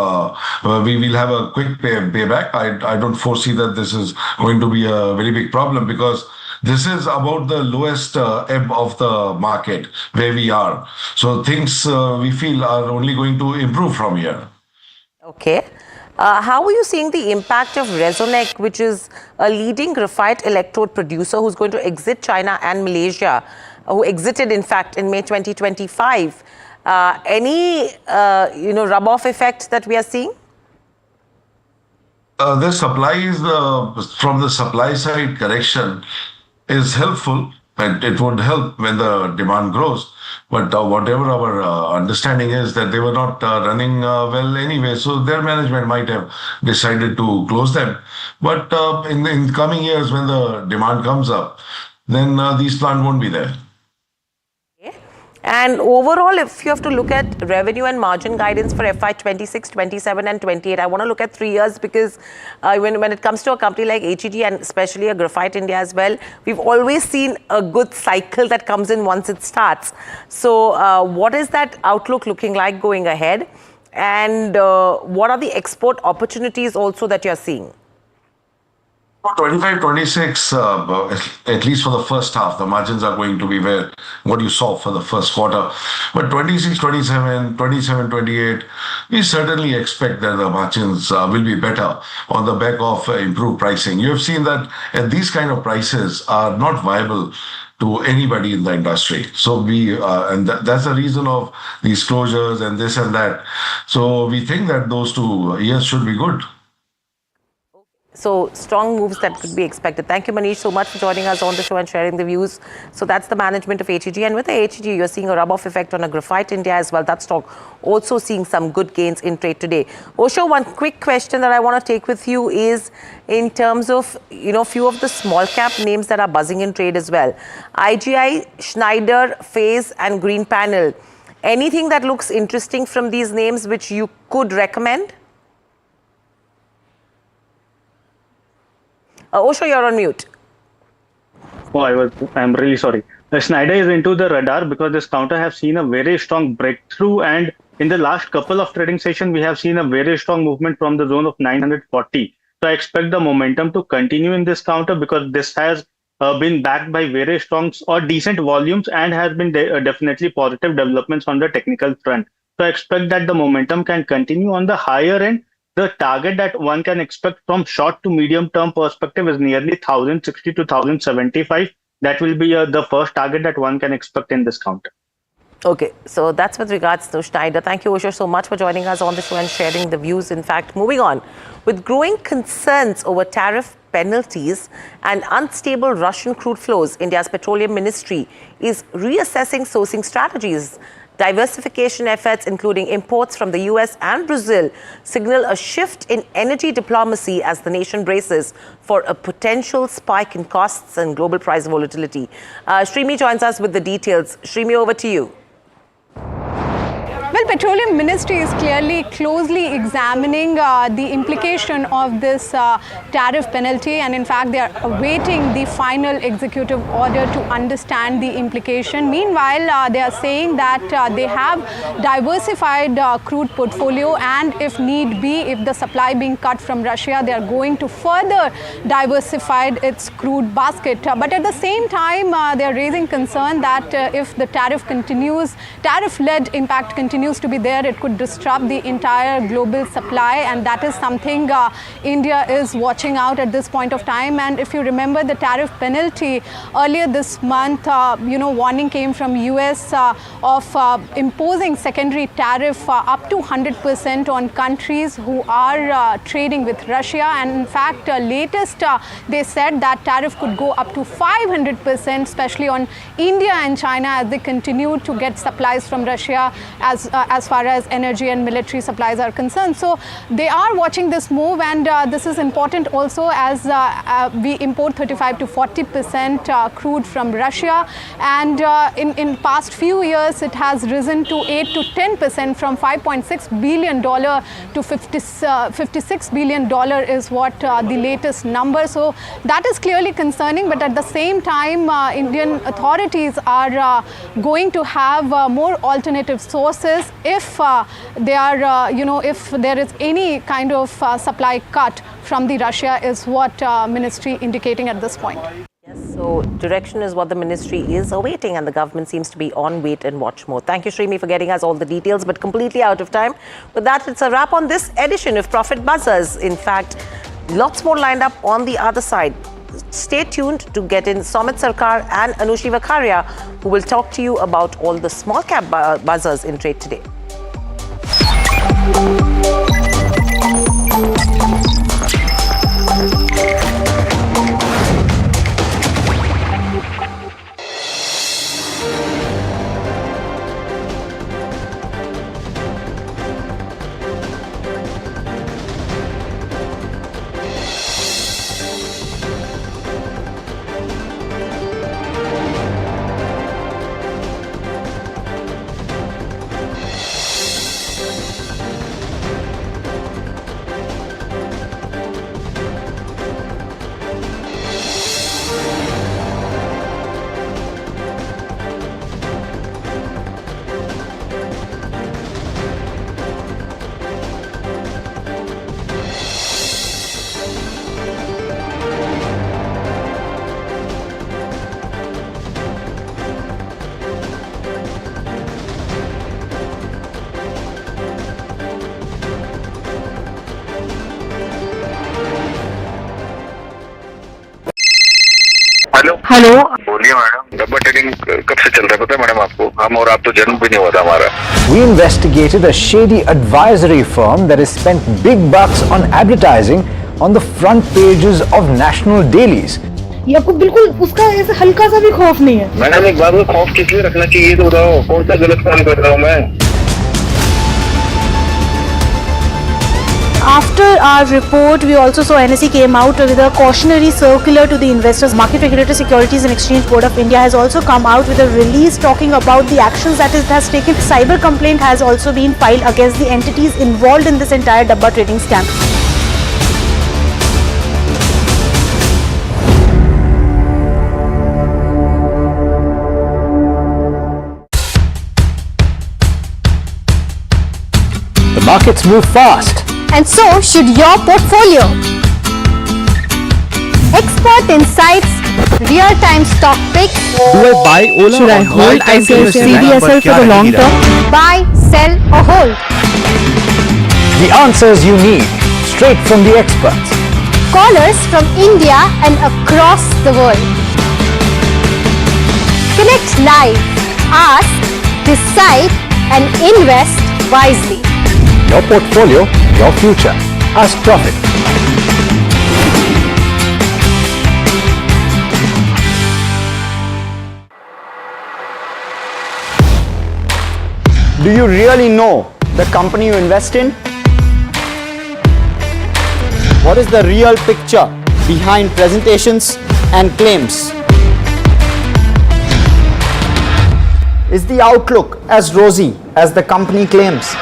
We will have a quick payback. I don't foresee that this is going to be a very big problem because this is about the lowest ebb of the market where we are. So things we feel are only going to improve from here. Okay. How are you seeing the impact of Resonec, which is a leading graphite electrode producer who's going to exit China and Malaysia, who exited, in fact, in May 2025? Any rub-off effect that we are seeing? The supply is from the supply side correction is helpful, and it would help when the demand grows. But whatever our understanding is that they were not running well anyway, so their management might have decided to close them. But in coming years, when the demand comes up, then these plants won't be there. And overall, if you have to look at revenue and margin guidance for FY 26, 27 and 28, I want to look at 3 years because when it comes to a company like HEG and especially a Graphite India as well, we've always seen a good cycle that comes in once it starts. So what is that outlook looking like going ahead? And what are the export opportunities also that you're seeing? 25, 26, at least for the first half, the margins are going to be what you saw for the first quarter. But 26, 27, 27, 28, we certainly expect that the margins will be better on the back of improved pricing. You have seen that these kind of prices are not viable to anybody in the industry. So that's the reason of these closures and this and that. So we think that those 2 years should be good. So strong moves that could be expected. Thank you, Manish, so much for joining us on the show and sharing the views. So that's the management of HEG. And with the HEG, you're seeing a rub-off effect on a Graphite India as well. That stock also seeing some good gains in trade today. Osho, one quick question that I want to take with you is in terms of, few of the small cap names that are buzzing in trade as well. IGI, Schneider, Phase and Green Panel. Anything that looks interesting from these names which you could recommend? Osho, you're on mute. Oh, I'm really sorry. Schneider is into the radar because this counter have seen a very strong breakthrough, and in the last couple of trading sessions, we have seen a very strong movement from the zone of 940. So I expect the momentum to continue in this counter because this has been backed by very strong or decent volumes and has been definitely positive developments on the technical front. So I expect that the momentum can continue on the higher end. The target that one can expect from short to medium term perspective is nearly 1060 to 1075. That will be the first target that one can expect in this counter. Okay, so that's with regards to Schneider. Thank you, Osho, so much for joining us on the show and sharing the views. In fact, moving on, with growing concerns over tariff penalties and unstable Russian crude flows, India's petroleum ministry is reassessing sourcing strategies. Diversification efforts, including imports from the US and Brazil, signal a shift in energy diplomacy as the nation braces for a potential spike in costs and global price volatility. Shrimi joins us with the details. Shrimi, over to you. Well, Petroleum Ministry is clearly closely examining the implication of this tariff penalty, and in fact they are awaiting the final executive order to understand the implication. Meanwhile, they are saying that they have diversified crude portfolio, and if need be, if the supply being cut from Russia, they are going to further diversify its crude basket. But at the same time, they are raising concern that if the tariff-led impact continues continues to be there, it could disrupt the entire global supply, and that is something India is watching out at this point of time. And if you remember the tariff penalty earlier this month, warning came from US of imposing secondary tariff up to 100% on countries who are trading with Russia. And in fact, latest they said that tariff could go up to 500%, especially on India and China, as they continue to get supplies from Russia as far as energy and military supplies are concerned. So they are watching this move, and this is important also as we import 35 to 40% crude from Russia, and in past few years it has risen to 8 to 10%, from $5.6 billion to $56 billion is what the latest number. So that is clearly concerning, but at the same time Indian authorities are going to have more alternative sources if they are if there is any kind of supply cut from the Russia, is what ministry indicating at this point. Yes, so direction is what the ministry is awaiting, and the government seems to be on wait and watch mode. Thank you, Shrimi, for getting us all the details, but completely out of time. With that, it's a wrap on this edition of Profit Buzzers. In fact, lots more lined up on the other side. Stay tuned to get in Somit Sarkar and Anushi Vakharia, who will talk to you about all the small cap buzzers in trade today. Hello, बोलिए madam. डब्बा trading कब से चल रहा है पता है madam आपको? हम और आप तो जन्म भी नहीं हुआ था हमारा। We investigated a shady advisory firm that has spent big bucks on advertising on the front pages of national dailies. ये आपको बिल्कुल उसका ऐसे हल्का सा भी खौफ नहीं है। मैडम एक बात को खौफ किस लिए रखना चाहिए तो बताओ, कौन सा गलत काम कर रहा हूँ मैं? After our report, we also saw NSE came out with a cautionary circular to the investors. Market Regulator Securities and Exchange Board of India has also come out with a release talking about the actions that it has taken. Cyber complaint has also been filed against the entities involved in this entire Dabba trading scam. The markets move fast. And so should your portfolio. Expert insights, real-time stock picks. Do I buy Ola? Should I hold CDSL for the long term? Buy, sell or hold. The answers you need, straight from the experts. Callers from India and across the world. Connect live, ask, decide and invest wisely. Your portfolio, your future. Ask Profit. Do you really know the company you invest in? What is the real picture behind presentations and claims? Is the outlook as rosy as the company claims?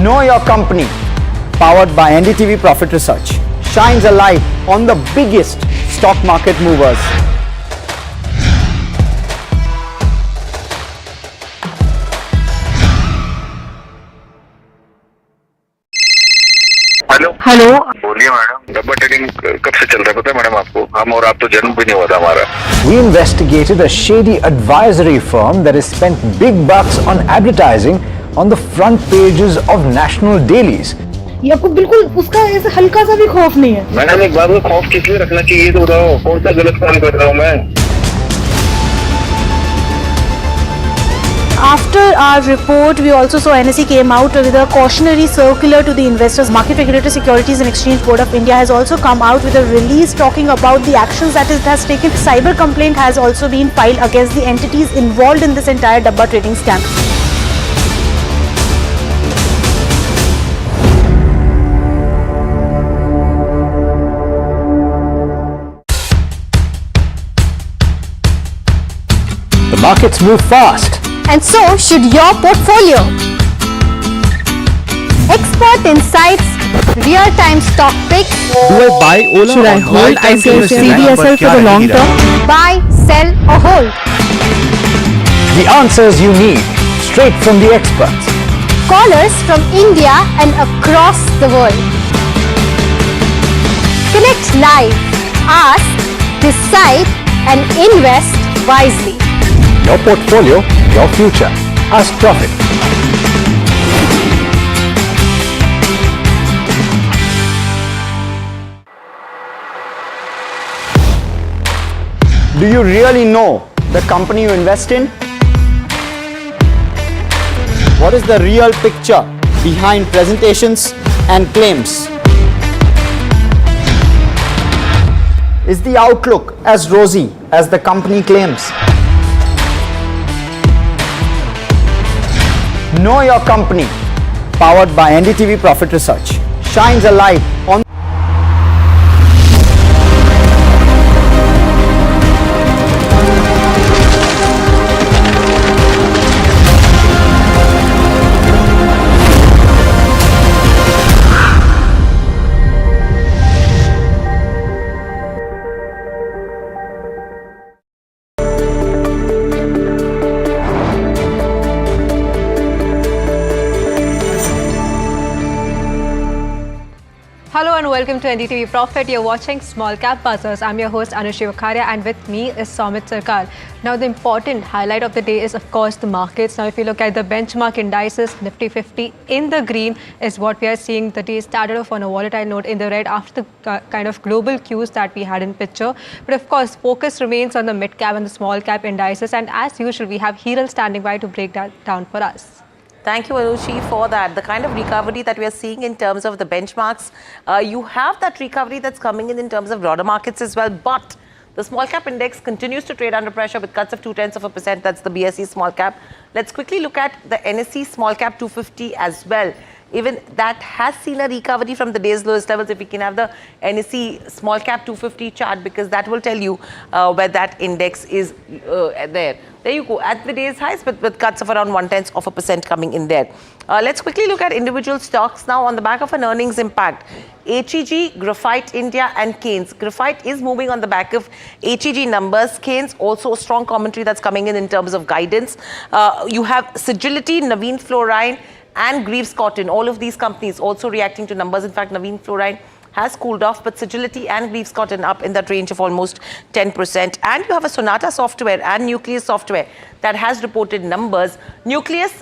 Know Your Company, powered by NDTV Profit Research, shines a light on the biggest stock market movers. Hello, बोलिए madam. डब्बा trading कब से चल रहा है पता है madam आपको? हम और आप तो जन्म भी नहीं हुआ था हमारा। We investigated a shady advisory firm that has spent big bucks on advertising on the front pages of national dailies. ये आपको बिल्कुल उसका ऐसे हल्का सा भी खौफ नहीं है। मैडम एक बात को खौफ किस लिए रखना चाहिए तो बताओ, कौन सा गलत काम कर रहा हूँ मैं? After our report, we also saw NSE came out with a cautionary circular to the investors. Market Regulator Securities and Exchange Board of India has also come out with a release talking about the actions that it has taken. Cyber complaint has also been filed against the entities involved in this entire Dabba trading scam. The markets move fast. And so should your portfolio. Expert insights, real-time stock picks. Do I buy Ola? Should I hold CDSL for the long term? Buy, sell or hold. The answers you need, straight from the experts. Callers from India and across the world. Connect live, ask, decide and invest wisely. Your portfolio, your future. Ask Profit. Do you really know the company you invest in? What is the real picture behind presentations and claims? Is the outlook as rosy as the company claims? Know Your Company, powered by NDTV Profit Research, shines a light on Hello and welcome to NDTV Profit. You're watching Small Cap Buzzers. I'm your host Anushri Vakharia and with me is Soumit Sarkar. Now the important highlight of the day is of course the markets. Now if you look at the benchmark indices, Nifty 50 in the green is what we are seeing. The day started off on a volatile note in the red after the kind of global cues that we had in picture. But of course focus remains on the mid cap and the small cap indices, and as usual we have Hiral standing by to break that down for us. Thank you, Anushi, for that. The kind of recovery that we are seeing in terms of the benchmarks, you have that recovery that's coming in terms of broader markets as well. But the small cap index continues to trade under pressure with cuts of 0.2%. That's the BSE small cap. Let's quickly look at the NSE small cap 250 as well. Even that has seen a recovery from the day's lowest levels. If we can have the NSE small cap 250 chart, because that will tell you where that index is there. There you go, at the day's highs, but with cuts of around 0.1% coming in there. Let's quickly look at individual stocks now on the back of an earnings impact. HEG, Graphite India and Keynes. Graphite is moving on the back of HEG numbers. Keynes also a strong commentary that's coming in terms of guidance. You have Sagility, Navin Fluorine and Greaves Cotton. All of these companies also reacting to numbers. In fact, Navin Fluorine has cooled off, but Sagility and Greaves Cotton up in that range of almost 10%. And you have a Sonata Software and Nucleus Software that has reported numbers. Nucleus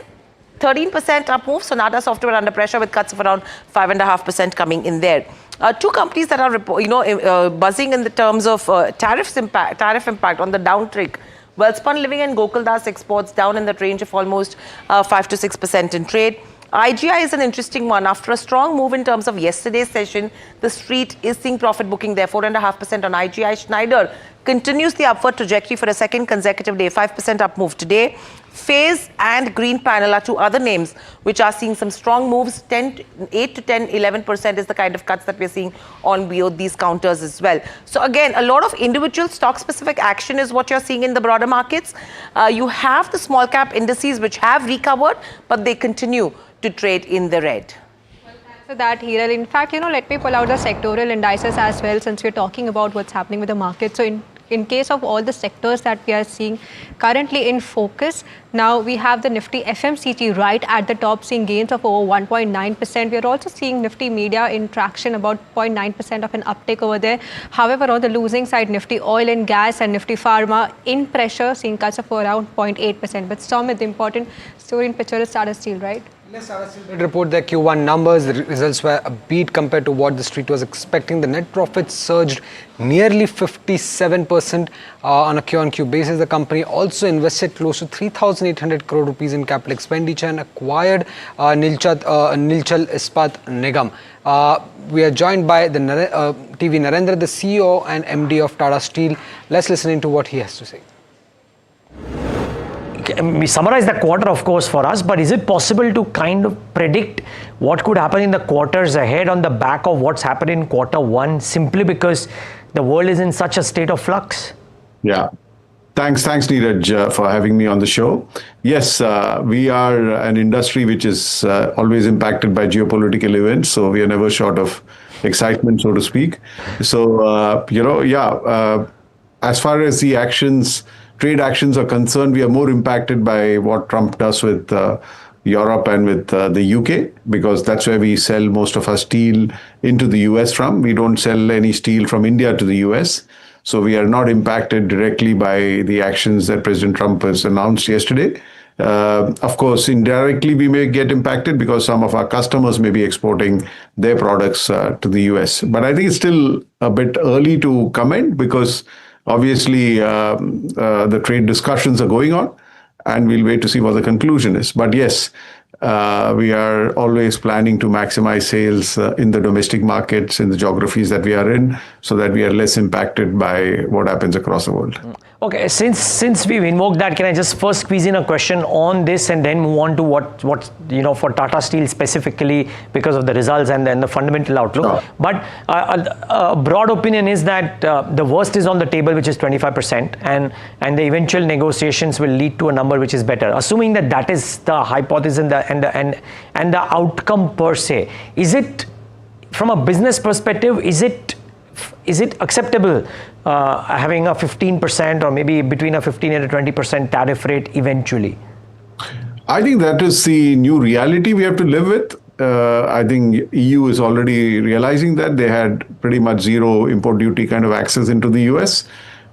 13% up move, Sonata Software under pressure with cuts of around 5.5% coming in there. Two companies that are buzzing in the terms of tariff impact on the down trick. Welspun Living and Gokuldas Exports down in that range of almost 5 to 6% in trade. IGI is an interesting one. After a strong move in terms of yesterday's session, the street is seeing profit booking there, 4.5% on IGI. Schneider continues the upward trajectory for a second consecutive day, 5% up move today. FaZe and Green Panel are two other names which are seeing some strong moves. 8 to 10, 11% is the kind of cuts that we're seeing on both these counters as well. So again, a lot of individual stock-specific action is what you're seeing in the broader markets. You have the small cap indices which have recovered, but they continue to trade in the red. So that, Hiral, in fact, let me pull out the sectoral indices as well, since we're talking about what's happening with the market. So in in case of all the sectors that we are seeing currently in focus, now we have the Nifty FMCG right at the top, seeing gains of over 1.9%. We are also seeing Nifty Media in traction, about 0.9% of an uptick over there. However, on the losing side, Nifty Oil and Gas and Nifty Pharma in pressure, seeing cuts of around 0.8%. But Stomit, the important story in picture is Tata Steel, right? Yes, Tata Steel did report their Q1 numbers. The results were a beat compared to what the street was expecting. The net profits surged nearly 57% on a Q-on-Q basis. The company also invested close to 3,800 crore rupees in capital expenditure and acquired Nilchal Ispat Nigam. We are joined by the TV Narendra, the CEO and MD of Tata Steel. Let's listen into what he has to say. We summarize the quarter, of course, for us, but is it possible to kind of predict what could happen in the quarters ahead on the back of what's happened in quarter one, simply because the world is in such a state of flux? Yeah. Thanks, Neeraj, for having me on the show. Yes, we are an industry which is always impacted by geopolitical events, so we are never short of excitement, so to speak. So, as far as the trade actions are concerned, we are more impacted by what Trump does with Europe and with the UK, because that's where we sell most of our steel into the US from. We don't sell any steel from India to the US. So we are not impacted directly by the actions that President Trump has announced yesterday. Of course, indirectly, we may get impacted because some of our customers may be exporting their products to the US. But I think it's still a bit early to comment, because obviously, the trade discussions are going on, and we'll wait to see what the conclusion is. But yes, we are always planning to maximize sales in the domestic markets, in the geographies that we are in, so that we are less impacted by what happens across the world. Okay, since we've invoked that, can I just first squeeze in a question on this and then move on to what for Tata Steel specifically, because of the results and then the fundamental outlook. Sure. But a broad opinion is that the worst is on the table, which is 25%, and the eventual negotiations will lead to a number which is better. Assuming that is the hypothesis and the outcome per se, is it, from a business perspective, is it acceptable having a 15% or maybe between a 15 and a 20% tariff rate eventually? I think that is the new reality we have to live with. I think EU is already realizing that. They had pretty much zero import duty kind of access into the US.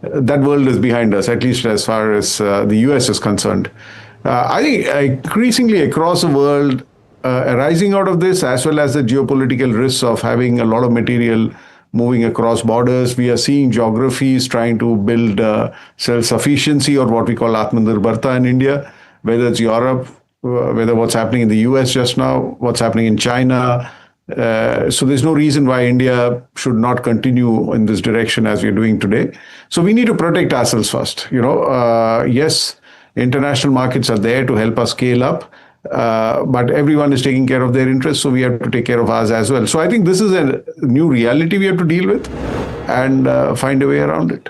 That world is behind us, at least as far as the US is concerned. I think increasingly across the world, arising out of this, as well as the geopolitical risks of having a lot of material moving across borders, we are seeing geographies trying to build self-sufficiency, or what we call Atmanirbharta in India, whether it's Europe, whether what's happening in the US just now, what's happening in China. So there's no reason why India should not continue in this direction as we're doing today. So we need to protect ourselves first. Yes, international markets are there to help us scale up. But everyone is taking care of their interests, so we have to take care of ours as well. So I think this is a new reality we have to deal with and find a way around it.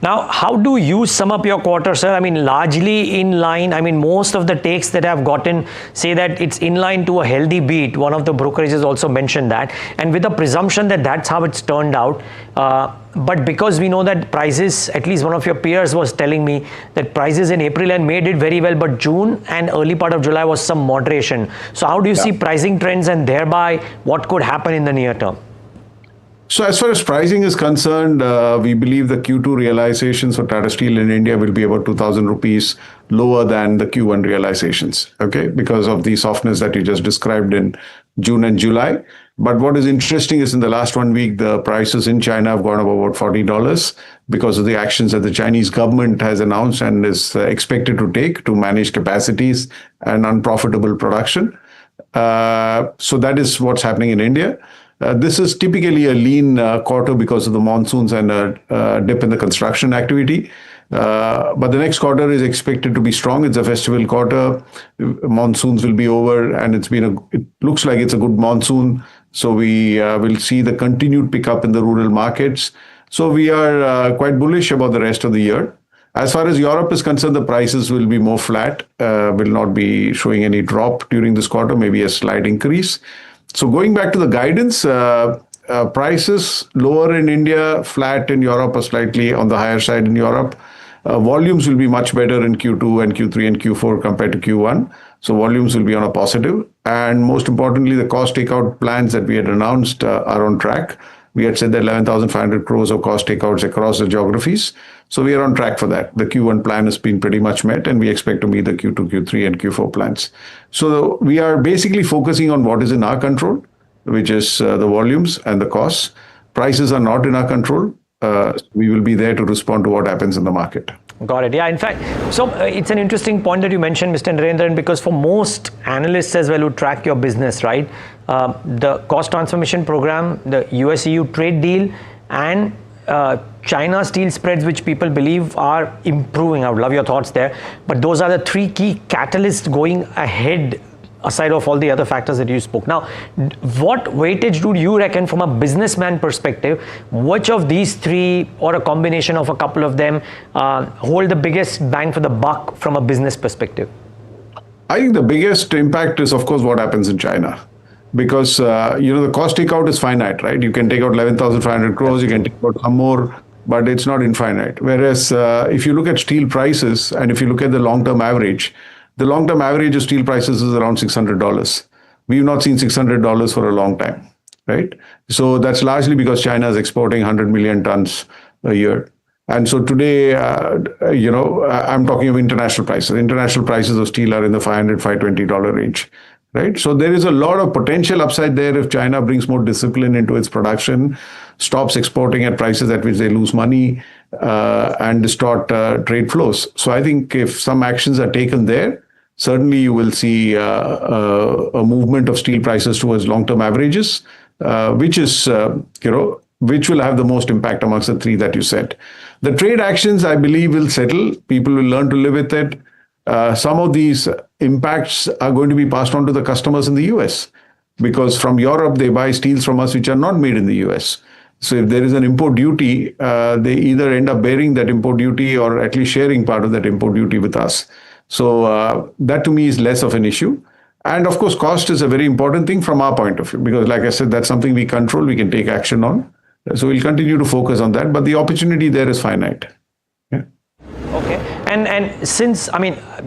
Now, how do you sum up your quarter, sir? I mean, largely in line. I mean, most of the takes that I've gotten say that it's in line to a healthy beat. One of the brokerages also mentioned that. And with the presumption that that's how it's turned out. But because we know that prices, at least one of your peers was telling me that prices in April and May did very well, but June and early part of July was some moderation. So how do you see pricing trends, and thereby what could happen in the near term? So as far as pricing is concerned, we believe the Q2 realizations for Tata Steel in India will be about 2,000 rupees lower than the Q1 realizations, okay, because of the softness that you just described in June and July. But what is interesting is in the last 1 week, the prices in China have gone up about $40 because of the actions that the Chinese government has announced and is expected to take to manage capacities and unprofitable production. So that is what's happening in India. This is typically a lean quarter because of the monsoons and a dip in the construction activity. But the next quarter is expected to be strong. It's a festival quarter. Monsoons will be over, and it looks like it's a good monsoon. So we will see the continued pickup in the rural markets. So we are quite bullish about the rest of the year. As far as Europe is concerned, the prices will be more flat, will not be showing any drop during this quarter, maybe a slight increase. So going back to the guidance, prices lower in India, flat in Europe, or slightly on the higher side in Europe. Volumes will be much better in Q2 and Q3 and Q4 compared to Q1. So volumes will be on a positive. And most importantly, the cost takeout plans that we had announced are on track. We had said that 11,500 crores of cost takeouts across the geographies. So we are on track for that. The Q1 plan has been pretty much met, and we expect to meet the Q2, Q3, and Q4 plans. So we are basically focusing on what is in our control, which is the volumes and the costs. Prices are not in our control. We will be there to respond to what happens in the market. Got it. Yeah, in fact, so it's an interesting point that you mentioned, Mr. Narendran, because for most analysts as well who track your business, right, the cost transformation program, the US-EU trade deal, and China steel spreads, which people believe are improving. I would love your thoughts there. But those are the three key catalysts going ahead, aside of all the other factors that you spoke. Now, what weightage do you reckon from a businessman perspective, which of these three or a combination of a couple of them hold the biggest bang for the buck from a business perspective? I think the biggest impact is, of course, what happens in China. Because, the cost takeout is finite, right? You can take out 11,500 crores, you can take out some more, but it's not infinite. Whereas if you look at steel prices and if you look at the long-term average, the long-term average of steel prices is around $600. We've not seen $600 for a long time, right? So that's largely because China is exporting 100 million tons a year. And so today, I'm talking of international prices. International prices of steel are in the $500, $520 range, right? So there is a lot of potential upside there if China brings more discipline into its production, stops exporting at prices at which they lose money, and distort trade flows. So I think if some actions are taken there, certainly you will see a movement of steel prices towards long-term averages, which will have the most impact amongst the three that you said. The trade actions, I believe, will settle. People will learn to live with it. Some of these impacts are going to be passed on to the customers in the US, because from Europe, they buy steels from us which are not made in the US. So if there is an import duty, they either end up bearing that import duty or at least sharing part of that import duty with us. So that to me is less of an issue. And of course, cost is a very important thing from our point of view, because like I said, that's something we control, we can take action on. So we'll continue to focus on that, but the opportunity there is finite. Okay. And since,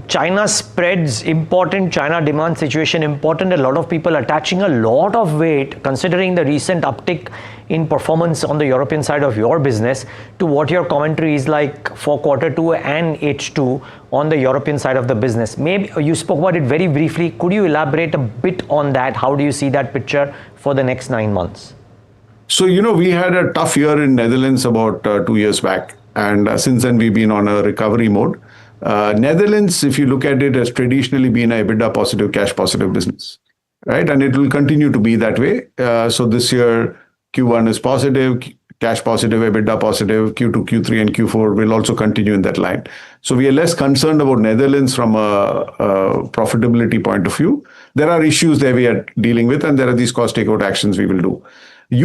China spreads important, China demand situation important, a lot of people attaching a lot of weight, considering the recent uptick in performance on the European side of your business, to what your commentary is like for Q2 and H2 on the European side of the business. Maybe you spoke about it very briefly. Could you elaborate a bit on that? How do you see that picture for the next 9 months? So, we had a tough year in Netherlands about 2 years back. And since then, we've been on a recovery mode. Netherlands, if you look at it, has traditionally been a EBITDA positive, cash positive business, right? And it will continue to be that way. So this year, Q1 is positive, cash positive, EBITDA positive. Q2, Q3, and Q4 will also continue in that line. So we are less concerned about Netherlands from a profitability point of view. There are issues there we are dealing with, and there are these cost takeout actions we will do.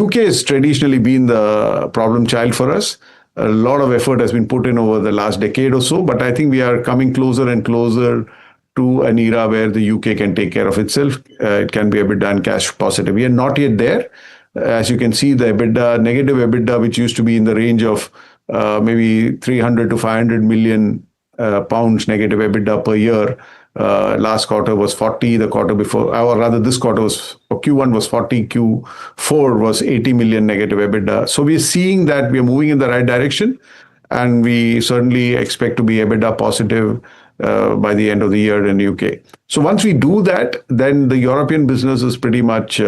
UK has traditionally been the problem child for us. A lot of effort has been put in over the last decade or so, but I think we are coming closer and closer to an era where the UK can take care of itself. It can be EBITDA and cash positive. We are not yet there. As you can see, the EBITDA, negative EBITDA, which used to be in the range of maybe 300 to 500 million pounds negative EBITDA per year. Last quarter was 40, the quarter before, or rather this quarter was, Q1 was 40, Q4 was 80 million negative EBITDA. So we're seeing that we are moving in the right direction, and we certainly expect to be EBITDA positive by the end of the year in the UK. So once we do that, then the European business is pretty much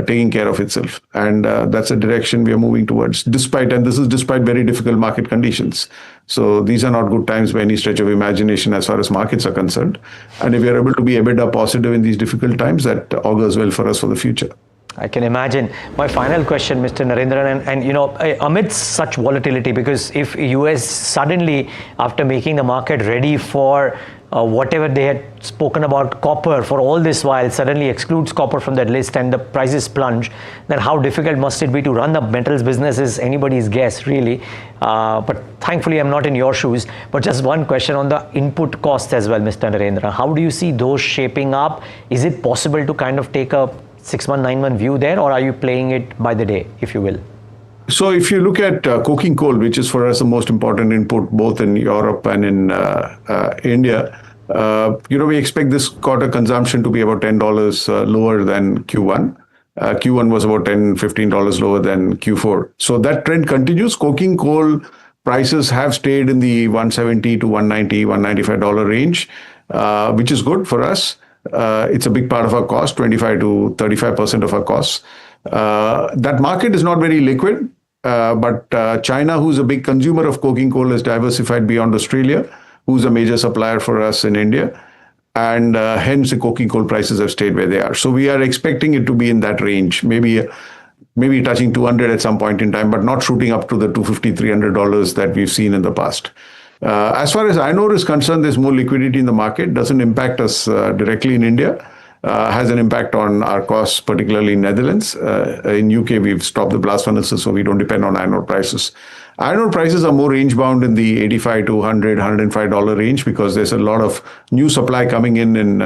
taking care of itself. And that's a direction we are moving towards, despite very difficult market conditions. So these are not good times by any stretch of imagination as far as markets are concerned. And if we are able to be EBITDA positive in these difficult times, that augurs well for us for the future. I can imagine. My final question, Mr. Narendran, and amidst such volatility, because if US suddenly, after making the market ready for whatever they had spoken about copper for all this while, suddenly excludes copper from that list and the prices plunge, then how difficult must it be to run the metals business is anybody's guess, really. But thankfully, I'm not in your shoes. But just one question on the input costs as well, Mr. Narendran. How do you see those shaping up? Is it possible to kind of take a 6-month, 9-month view there, or are you playing it by the day, if you will? So if you look at coking coal, which is for us the most important input both in Europe and in India, we expect this quarter consumption to be about $10 lower than Q1. Q1 was about $10-15 lower than Q4. So that trend continues. Coking coal prices have stayed in the $170 to $190, $195 range, which is good for us. It's a big part of our cost, 25 to 35% of our costs. That market is not very liquid, but China, who's a big consumer of coking coal, is diversified beyond Australia, who's a major supplier for us in India. And hence the coking coal prices have stayed where they are. So we are expecting it to be in that range, maybe touching 200 at some point in time, but not shooting up to the $250, $300 that we've seen in the past. As far as iron ore is concerned, there's more liquidity in the market. Doesn't impact us directly in India. Has an impact on our costs, particularly in Netherlands. In UK, we've stopped the blast furnaces, so we don't depend on iron ore prices. Iron ore prices are more range bound in the $85 to $100, $105 range because there's a lot of new supply coming in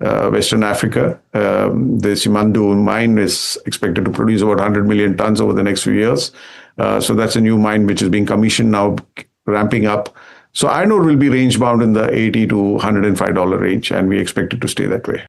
Western Africa. The Simandou mine is expected to produce about 100 million tons over the next few years. So that's a new mine which is being commissioned now, ramping up. So iron ore will be range bound in the $80 to $105 range, and we expect it to stay that way.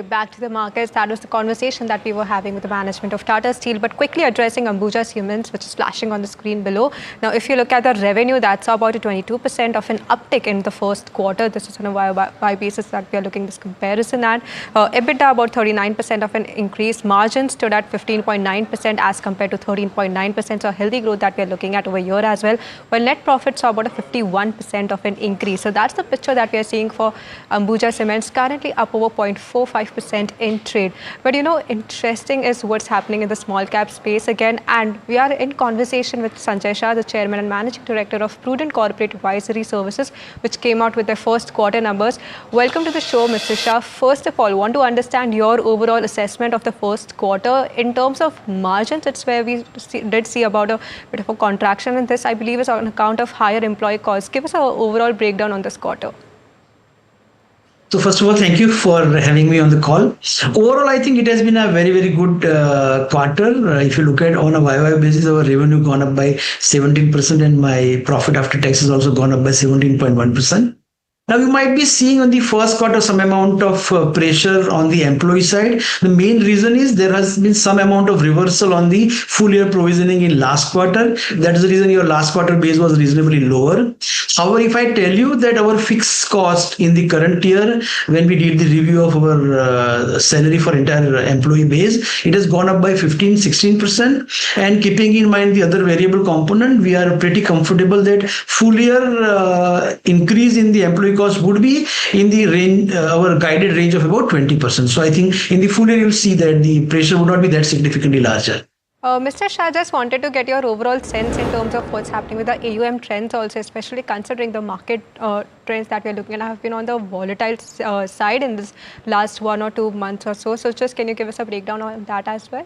Back to the markets. That was the conversation that we were having with the management of Tata Steel, but quickly addressing Ambuja Cements, which is flashing on the screen below. Now, if you look at the revenue, that's about a 22% of an uptick in the first quarter. This is on a YOY basis that we are looking this comparison at. EBITDA about 39% of an increase. Margins stood at 15.9% as compared to 13.9%. So a healthy growth that we are looking at over here as well. While net profit saw about a 51% of an increase. So that's the picture that we are seeing for Ambuja Cements, currently up over 0.45% in trade. But interesting is what's happening in the small cap space again, and we are in conversation with Sanjay Shah, the chairman and managing director of Prudent Corporate Advisory Services, which came out with their first quarter numbers. Welcome to the show, Mr. Shah. First of all, want to understand your overall assessment of the first quarter in terms of margins. It's where we did see about a bit of a contraction, and this I believe is on account of higher employee costs. Give us an overall breakdown on this quarter. So first of all, thank you for having me on the call. Overall, I think it has been a very, very good quarter. If you look at on a YOY basis, our revenue gone up by 17% and my profit after tax has also gone up by 17.1%. Now, you might be seeing on the first quarter some amount of pressure on the employee side. The main reason is there has been some amount of reversal on the full year provisioning in last quarter. That is the reason your last quarter base was reasonably lower. However, if I tell you that our fixed cost in the current year, when we did the review of our salary for entire employee base, it has gone up by 15-16%. And keeping in mind the other variable component, we are pretty comfortable that full year increase in the employee cost would be in the range, our guided range of about 20%. So I think in the full year, you'll see that the pressure would not be that significantly larger. Mr. Shah, just wanted to get your overall sense in terms of what's happening with the AUM trends also, especially considering the market trends that we're looking at have been on the volatile side in this last 1 or 2 months or so. So just can you give us a breakdown on that as well?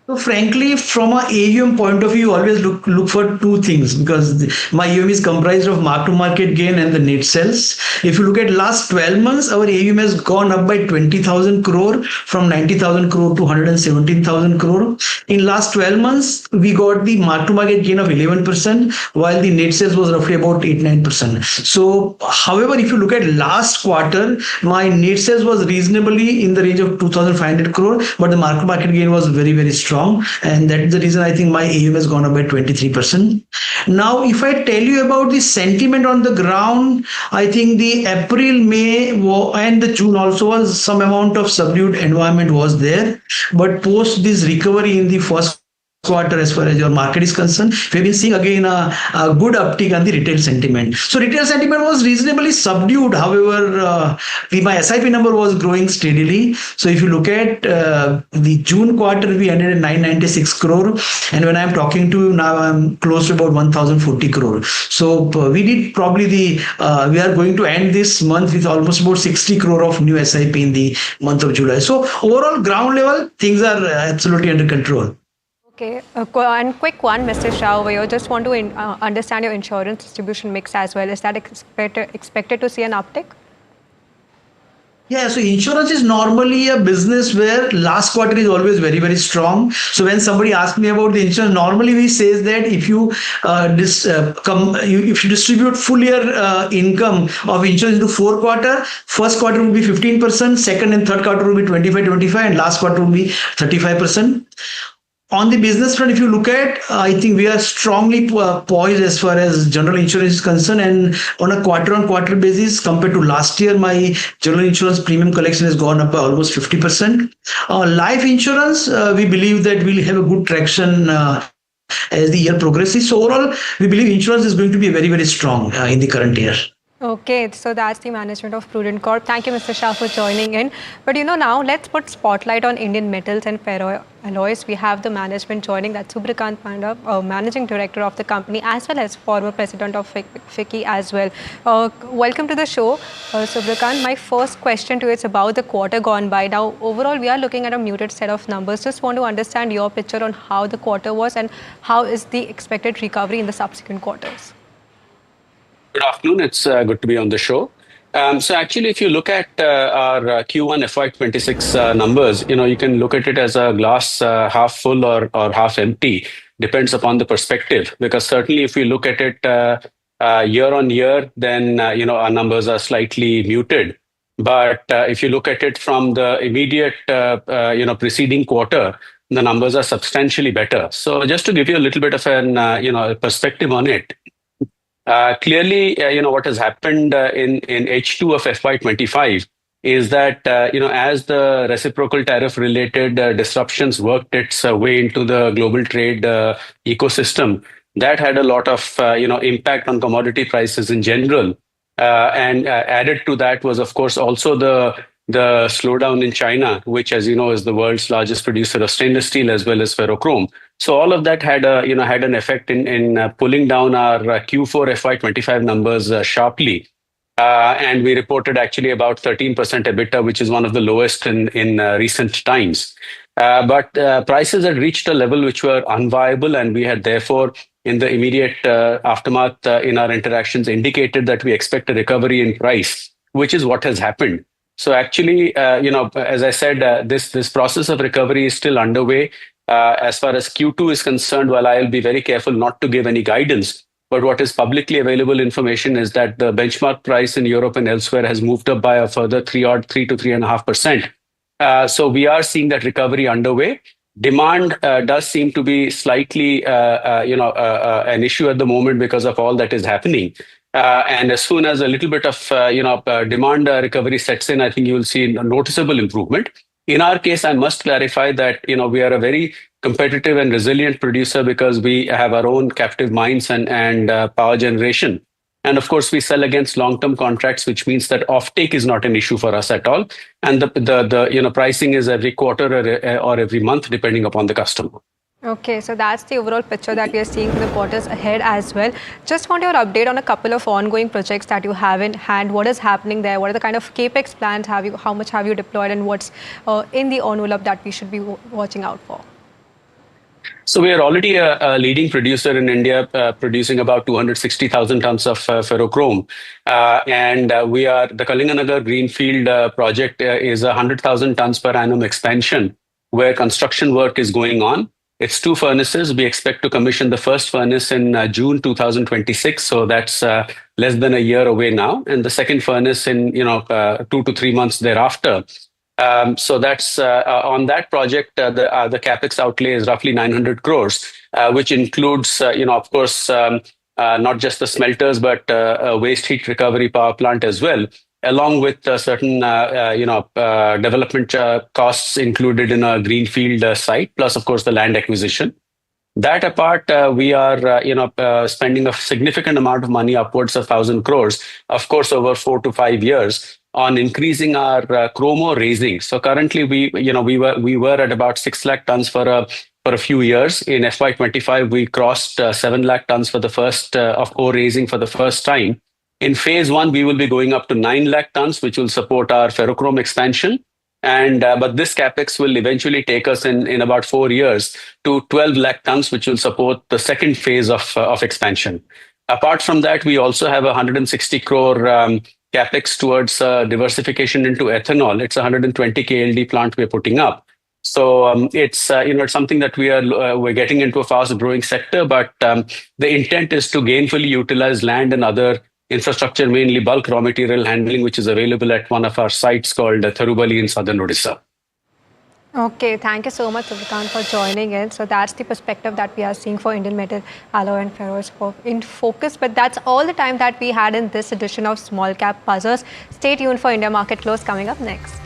So frankly, from an AUM point of view, always look for two things because my AUM is comprised of mark-to-market gain and the net sales. If you look at last 12 months, our AUM has gone up by 20,000 crore from 90,000 crore to 117,000 crore. In last 12 months, we got the mark-to-market gain of 11%, while the net sales was roughly about 8-9%. So, however, if you look at last quarter, my net sales was reasonably in the range of 2,500 crore, but the mark-to-market gain was very, very strong. And that is the reason I think my AUM has gone up by 23%. Now, if I tell you about the sentiment on the ground, I think the April, May and the June also was some amount of subdued environment was there. But post this recovery in the first quarter as far as your market is concerned. We've been seeing again a good uptick on the retail sentiment. So retail sentiment was reasonably subdued. However, my SIP number was growing steadily. So if you look at the June quarter, we ended at 996 crore. And when I'm talking to you now, I'm close to about 1040 crore. So we did probably we are going to end this month with almost about 60 crore of new SIP in the month of July. So overall ground level, things are absolutely under control. Okay, and quick one, Mr. Shah over here. Just want to understand your insurance distribution mix as well. Is that expected to see an uptick? Yeah, so insurance is normally a business where last quarter is always very, very strong. So when somebody asks me about the insurance, normally we say that if you if you distribute full year income of insurance into 4 quarters, first quarter will be 15%, second and third quarter will be 25, and last quarter will be 35%. On the business front, if you look at, I think we are strongly poised as far as general insurance is concerned, and on a quarter-on-quarter basis compared to last year, my general insurance premium collection has gone up by almost 50%. Life insurance, we believe that we'll have a good traction as the year progresses. So overall, we believe insurance is going to be very, very strong in the current year. Okay, so that's the management of Prudent Corp. Thank you, Mr. Shah, for joining in. But now let's put spotlight on Indian metals and ferroalloys. We have the management joining, that's Subrakant Panda, managing director of the company, as well as former president of FICCI as well. Welcome to the show, Subrakant. My first question to you is about the quarter gone by. Now, overall, we are looking at a muted set of numbers. Just want to understand your picture on how the quarter was and how is the expected recovery in the subsequent quarters. Good afternoon. It's good to be on the show. So actually, if you look at our Q1 FY26 numbers, you can look at it as a glass half full or half empty. Depends upon the perspective. Because certainly, if we look at it year on year, then our numbers are slightly muted. But if you look at it from the immediate preceding quarter, the numbers are substantially better. So just to give you a little bit of an perspective on it. Clearly, what has happened in H2 of FY25 is that, as the reciprocal tariff-related disruptions worked its way into the global trade ecosystem, that had a lot of, impact on commodity prices in general. And added to that was, of course, also the slowdown in China, which, as you know, is the world's largest producer of stainless steel as well as ferrochrome. So all of that had an effect in pulling down our Q4 FY25 numbers sharply. And we reported actually about 13% EBITDA, which is one of the lowest in recent times. But prices had reached a level which were unviable, and we had therefore, in the immediate aftermath in our interactions, indicated that we expect a recovery in price, which is what has happened. So actually, as I said, this process of recovery is still underway. As far as Q2 is concerned, while I'll be very careful not to give any guidance, but what is publicly available information is that the benchmark price in Europe and elsewhere has moved up by a further 3 to 3.5%. So we are seeing that recovery underway. Demand does seem to be slightly, an issue at the moment because of all that is happening. And as soon as a little bit of, demand recovery sets in, I think you will see a noticeable improvement. In our case, I must clarify that, we are a very competitive and resilient producer because we have our own captive mines and power generation. And of course, we sell against long-term contracts, which means that offtake is not an issue for us at all. And the pricing is every quarter or every month, depending upon the customer. Okay, so that's the overall picture that we are seeing for the quarters ahead as well. Just want your update on a couple of ongoing projects that you have in hand. What is happening there? What are the kind of capex plans how much have you deployed, and what's in the envelope that we should be watching out for? So we are already a leading producer in India, producing about 260,000 tons of ferrochrome. And the Kalinganagar Greenfield project is a 100,000 tons per annum expansion where construction work is going on. It's 2 furnaces. We expect to commission the first furnace in June 2026. So that's less than a year away now. And the second furnace in 2 to 3 months thereafter. So that's on that project, the capex outlay is roughly 900 crores, which includes, of course, not just the smelters, but a waste heat recovery power plant as well, along with certain, development costs included in a greenfield site, plus, of course, the land acquisition. That apart, we are spending a significant amount of money, upwards of 1,000 crores, of course, over 4 to 5 years, on increasing our chromo raising. So currently, we were at about 6 lakh tons for a few years. In FY25, we crossed 7 lakh tons for the first of ore raising for the first time. In phase 1, we will be going up to 9 lakh tons, which will support our ferrochrome expansion. But this capex will eventually take us in about 4 years to 12 lakh tons, which will support the second phase of expansion. Apart from that, we also have a 160 crore capex towards diversification into ethanol. It's a 120 KLD plant we're putting up. So it's something that we're getting into a fast growing sector, but the intent is to gainfully utilize land and other infrastructure, mainly bulk raw material handling, which is available at one of our sites called Tharubali in southern Odisha. Okay, thank you so much, Subrikant, for joining in. So that's the perspective that we are seeing for Indian metal, alloy and ferros in focus. But that's all the time that we had in this edition of Small Cap Buzzers. Stay tuned for India Market Close coming up next.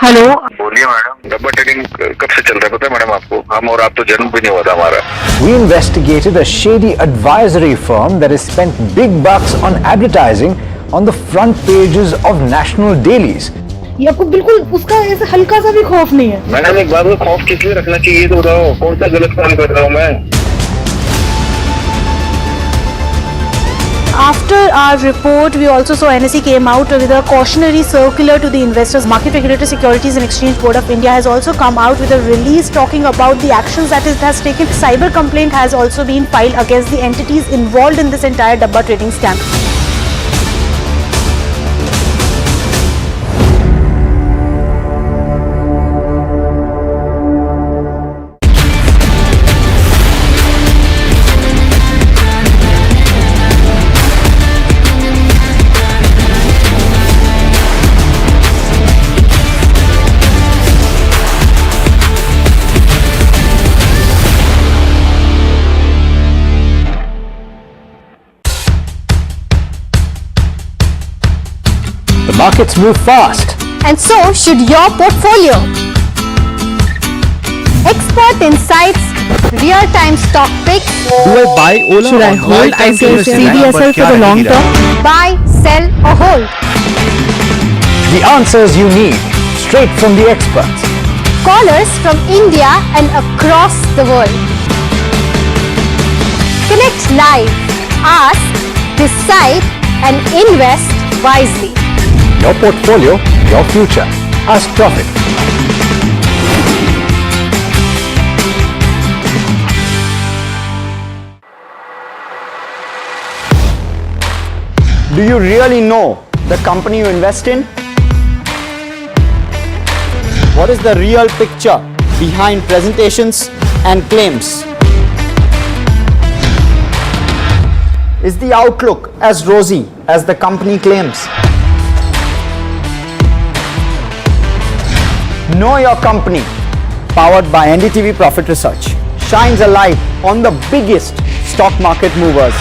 Hello, बोलिए madam. डब्बा trading कब से चल रहा है पता है madam आपको? हम और आप तो जन्म भी नहीं हुआ था हमारा। We investigated a shady advisory firm that has spent big bucks on advertising on the front pages of national dailies. ये आपको बिल्कुल उसका ऐसे हल्का सा भी खौफ नहीं है। मैडम एक बात, खौफ किस लिए रखना चाहिए तो बताओ, कौन सा गलत काम कर रहा हूँ मैं? After our report, we also saw NSE came out with a cautionary circular to the investors. Market Regulator Securities and Exchange Board of India has also come out with a release talking about the actions that it has taken. Cyber complaint has also been filed against the entities involved in this entire Dabba trading scam. Markets move fast. And so should your portfolio. Expert insights, real-time stock picks. Do I buy Ola? Should I hold CDSL for the long term? Buy, sell or hold. The answers you need, straight from the experts. Callers from India and across the world. Connect live, ask, decide and invest wisely. Your portfolio, your future. Ask Profit. Do you really know the company you invest in? What is the real picture behind presentations and claims? Is the outlook as rosy as the company claims? Know Your Company, powered by NDTV Profit Research, shines a light on the biggest stock market movers.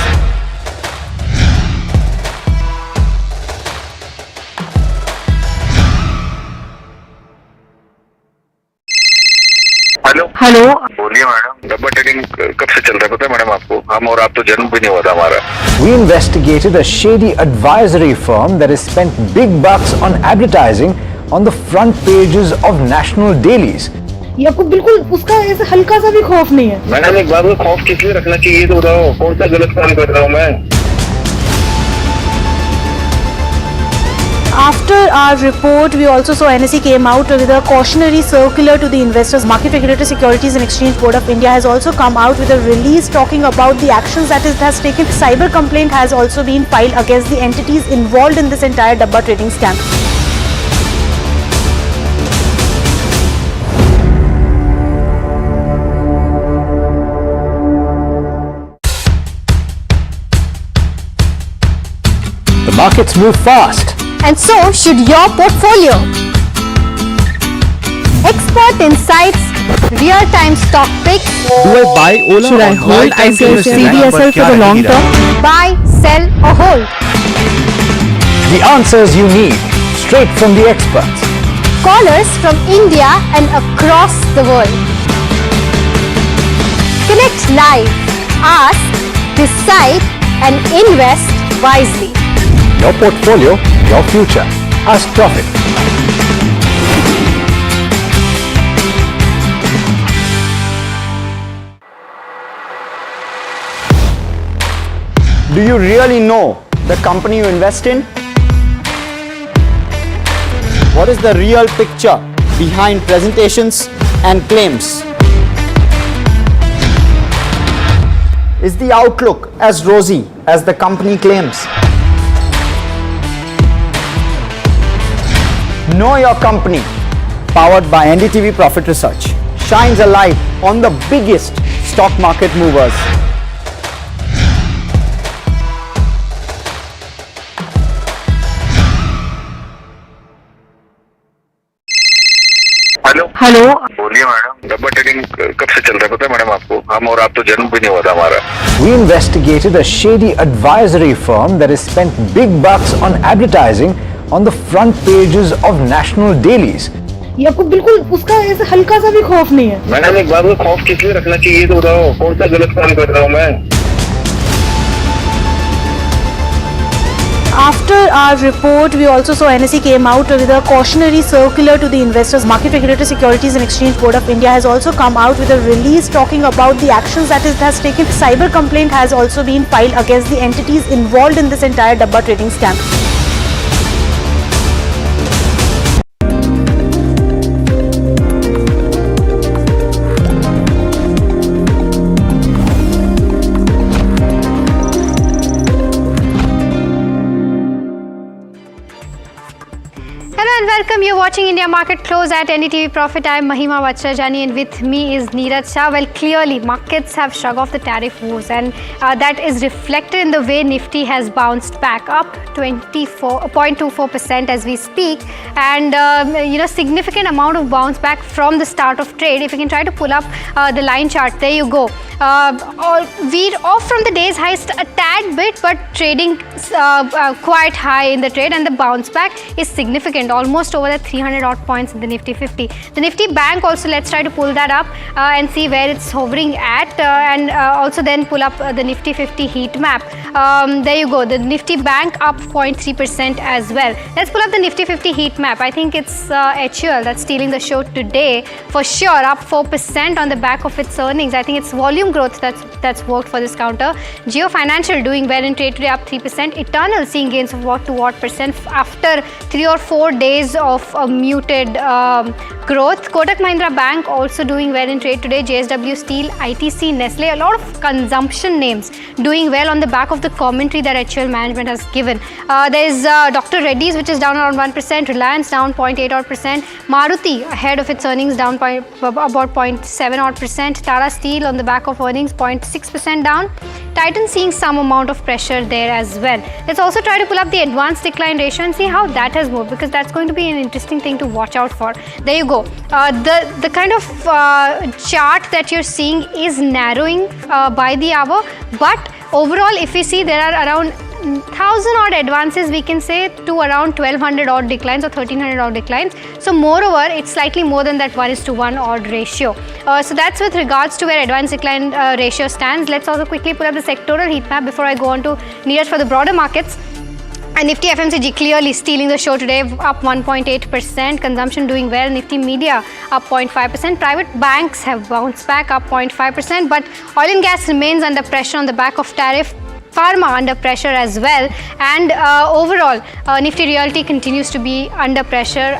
Hello, बोलिए madam. डब्बा trading कब से चल रहा है पता है madam आपको? हम और आप तो जन्म भी नहीं हुआ था हमारा। We investigated a shady advisory firm that has spent big bucks on advertising on the front pages of national dailies. ये आपको बिल्कुल उसका ऐसे हल्का सा भी खौफ नहीं है। मैडम एक बात, खौफ किस लिए रखना चाहिए तो बताओ, कौन सा गलत काम कर रहा हूँ मैं? After our report, we also saw NSE came out with a cautionary circular to the investors. Market Regulator Securities and Exchange Board of India has also come out with a release talking about the actions that it has taken. Cyber complaint has also been filed against the entities involved in this entire Dabba trading scam. The markets move fast. And so should your portfolio. Expert insights, real-time stock picks. Do I buy Ola? Should I or hold buy time to invest in CDSL But for the kya long nahi raha? term? Buy, sell or hold. The answers you need, straight from the experts. Callers from India and across the world. Connect live, ask, decide and invest wisely. Your portfolio, your future. Ask Profit. Do you really know the company you invest in? What is the real picture behind presentations and claims? Is the outlook as rosy as the company claims? Know Your Company, powered by NDTV Profit Research, shines a light on the biggest stock market movers. Hello बोलिए madam, डब्बा trading कब से चल रहा है पता है madam आपको? हम और आप तो जन्म भी नहीं हुआ था हमारा। We investigated a shady advisory firm that has spent big bucks on advertising on the front pages of national dailies. ये आपको बिल्कुल उसका ऐसे हल्का सा भी खौफ नहीं है। मैडम एक बात, खौफ किस लिए रखना चाहिए तो बताओ, कौन सा गलत काम कर रहा हूँ मैं? After our report, we also saw NSE came out with a cautionary circular to the investors. Market Regulator Securities and Exchange Board of India has also come out with a release talking about the actions that it has taken. Cyber complaint has also been filed against the entities involved in this entire Dabba trading scam. Welcome. You're watching India Market Close at NDTV Profit. I'm Mahima Vachrajani and with me is Neeraj Shah. Well, clearly markets have shrugged off the tariff wars and that is reflected in the way Nifty has bounced back up 24.24% as we speak, and significant amount of bounce back from the start of trade. If you can try to pull up the line chart, there you go. We're off from the day's highest a tad bit, but trading quite high in the trade, and the bounce back is significant, almost over the 300 odd points in the Nifty 50. The Nifty Bank also, let's try to pull that up and see where it's hovering at, and also then pull up the Nifty 50 heat map. There you go, the Nifty Bank up 0.3% as well. Let's pull up the Nifty 50 heat map. I think it's HUL that's stealing the show today for sure, up 4% on the back of its earnings. I think it's volume growth that's worked for this counter. Jio Financial doing well in trade today, up 3%. Eternal seeing gains of what to what percent after 3 or 4 days of muted growth. Kotak Mahindra Bank also doing well in trade today. JSW Steel, ITC, Nestle, a lot of consumption names doing well on the back of the commentary that HUL management has given. There is Dr. Reddy's, which is down around 1%. Reliance down 0.8 odd percent. Maruti ahead of its earnings, down about 0.7 odd percent. Tata Steel on the back of earnings 0.6% down. Titan seeing some amount of pressure there as well. Let's also try to pull up the advanced decline ratio and see how that has moved, because that's going to be an interesting thing to watch out for. There you go. The kind of chart that you're seeing is narrowing by the hour, but overall, if we see, there are around 1,000 odd advances, we can say, to around 1,200 odd declines or 1,300 odd declines. So moreover, it's slightly more than that 1:1 odd ratio. So that's with regards to where advanced decline ratio stands. Let's also quickly pull up the sectoral heat map before I go on to Neeraj for the broader markets. And Nifty FMCG clearly stealing the show today, up 1.8%. Consumption doing well. Nifty Media up 0.5%. Private banks have bounced back, up 0.5%. But oil and gas remains under pressure on the back of tariff. Pharma under pressure as well, and overall Nifty Realty continues to be under pressure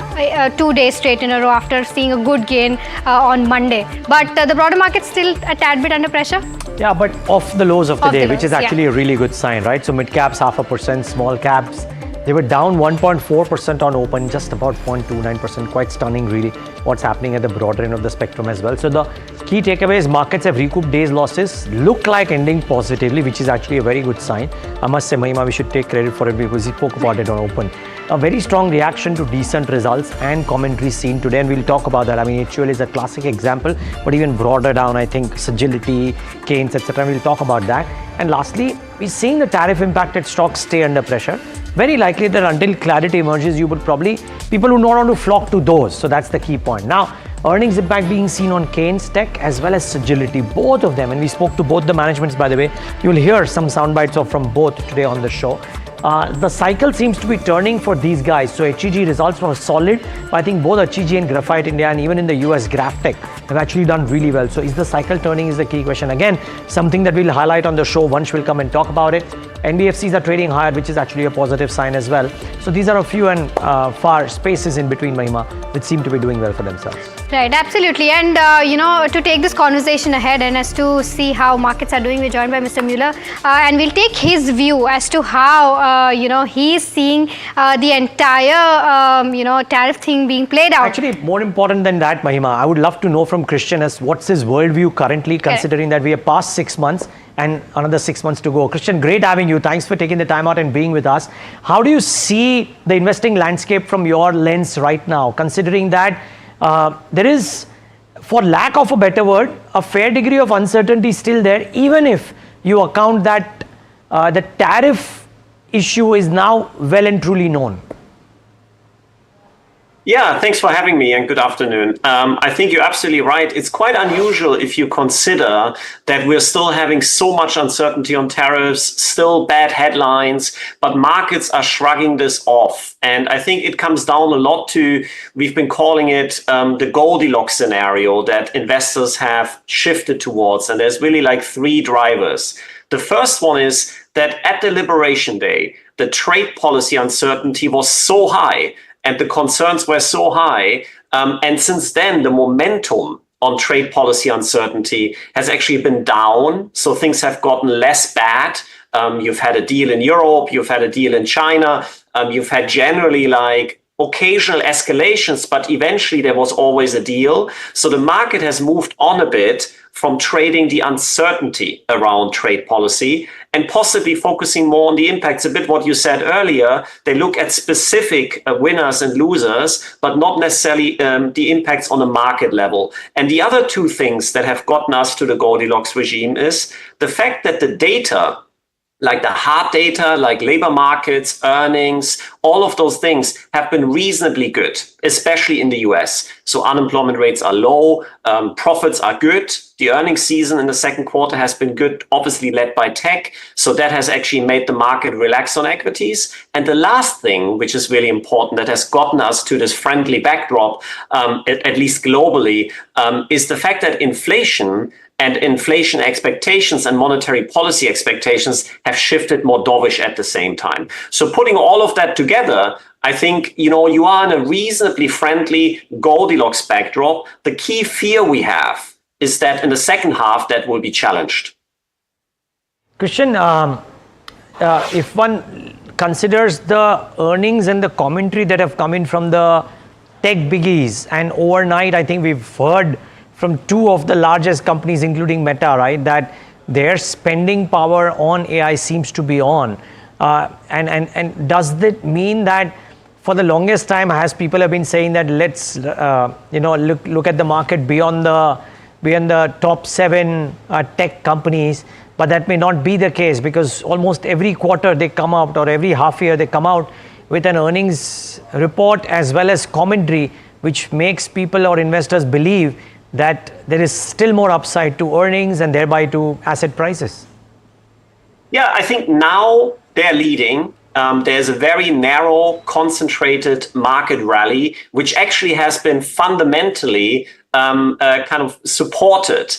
2 days straight in a row after seeing a good gain on Monday. But the broader market still a tad bit under pressure. Yeah, but off the lows of the day, which is actually yeah. a really good sign, right? So mid caps 0.5%, small caps, they were down 1.4% on open, just about 0.29%. Quite stunning, really, what's happening at the broader end of the spectrum as well. So the key takeaway is markets have recouped days losses, look like ending positively, which is actually a very good sign. I must say, Mahima, we should take credit for it because we spoke about it on open. A very strong reaction to decent results and commentary seen today, and we'll talk about that. I mean, HUL is a classic example, but even broader down, I think, Sagility, Keynes, etc. We'll talk about that. And lastly, we're seeing the tariff-impacted stocks stay under pressure. Very likely that until clarity emerges, you would probably, people would not want to flock to those. So that's the key point. Now, earnings impact being seen on Keynes Tech as well as Sagility, both of them. And we spoke to both the managements, by the way. You'll hear some sound bites from both today on the show. The cycle seems to be turning for these guys. So HEG results were solid. But I think both HEG and Graphite India and even in the US, Graphtech have actually done really well. So is the cycle turning is the key question. Again, something that we'll highlight on the show. Vansh will come and talk about it. NBFCs are trading higher, which is actually a positive sign as well. So these are a few and far spaces in between, Mahima, which seem to be doing well for themselves. Right, absolutely. And, to take this conversation ahead and as to see how markets are doing, we're joined by Mr. Mueller. And we'll take his view as to how, he's seeing the entire, tariff thing being played out. Actually, more important than that, Mahima, I would love to know from Christian as what's his worldview currently, considering that we are past 6 months and another 6 months to go. Christian, great having you. Thanks for taking the time out and being with us. How do you see the investing landscape from your lens right now, considering that there is, for lack of a better word, a fair degree of uncertainty still there, even if you account that the tariff issue is now well and truly known? Yeah, thanks for having me and good afternoon. I think you're absolutely right. It's quite unusual if you consider that we're still having so much uncertainty on tariffs, still bad headlines, but markets are shrugging this off. And I think it comes down a lot to, we've been calling it the Goldilocks scenario that investors have shifted towards. And there's really like three drivers. The first one is that at the Liberation Day, the trade policy uncertainty was so high and the concerns were so high. And since then, the momentum on trade policy uncertainty has actually been down. So things have gotten less bad. You've had a deal in Europe, you've had a deal in China, you've had generally like occasional escalations, but eventually there was always a deal. So the market has moved on a bit from trading the uncertainty around trade policy and possibly focusing more on the impacts. A bit what you said earlier, they look at specific winners and losers, but not necessarily the impacts on a market level. And the other two things that have gotten us to the Goldilocks regime is the fact that the data, like the hard data, like labor markets, earnings, all of those things have been reasonably good, especially in the US. So unemployment rates are low, profits are good. The earnings season in the second quarter has been good, obviously led by tech. So that has actually made the market relax on equities. And the last thing, which is really important, that has gotten us to this friendly backdrop, at least globally, is the fact that inflation and inflation expectations and monetary policy expectations have shifted more dovish at the same time. So putting all of that together, I think, you are in a reasonably friendly Goldilocks backdrop. The key fear we have is that in the second half, that will be challenged. Christian, if one considers the earnings and the commentary that have come in from the tech biggies, and overnight, I think we've heard from two of the largest companies, including Meta, right, that their spending power on AI seems to be on. And does that mean that for the longest time, as people have been saying that let's look at the market beyond the top 7 tech companies, but that may not be the case because almost every quarter they come out, or every half year they come out with an earnings report as well as commentary, which makes people or investors believe that there is still more upside to earnings and thereby to asset prices. Yeah, I think now they're leading. there's a very narrow, concentrated market rally, which actually has been fundamentally kind of supported.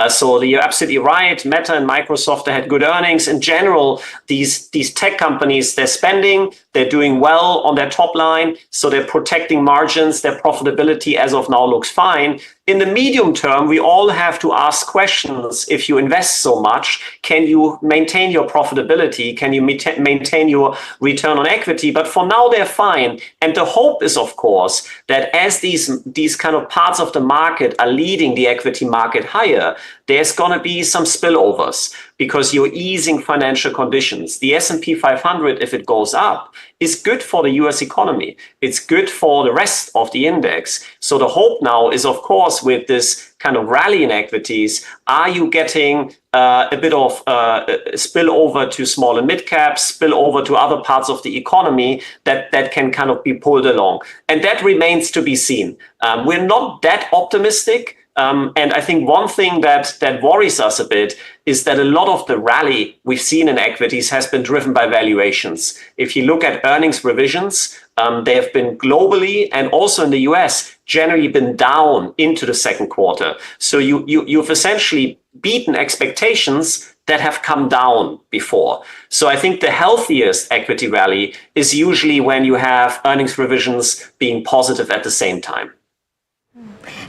So you're absolutely right. Meta and Microsoft, they had good earnings. In general, these tech companies, they're spending, they're doing well on their top line. So they're protecting margins. Their profitability as of now looks fine. In the medium term, we all have to ask questions. If you invest so much, can you maintain your profitability? Can you maintain your return on equity? But for now, they're fine. And the hope is, of course, that as these kind of parts of the market are leading the equity market higher, there's going to be some spillovers because you're easing financial conditions. The S&P 500, if it goes up, is good for the US economy. It's good for the rest of the index. So the hope now is, of course, with this kind of rally in equities, are you getting a bit of spillover to small and mid caps, spillover to other parts of the economy that can kind of be pulled along? And that remains to be seen. We're not that optimistic. And I think one thing that worries us a bit is that a lot of the rally we've seen in equities has been driven by valuations. If you look at earnings revisions, they have been globally and also in the US generally been down into the second quarter. So you've essentially beaten expectations that have come down before. So I think the healthiest equity rally is usually when you have earnings revisions being positive at the same time.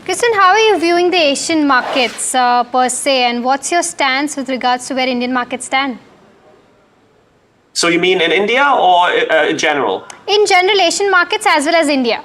Kristen, how are you viewing the Asian markets per se, and what's your stance with regards to where Indian markets stand? So you mean in India or in general? In general, Asian markets as well as India.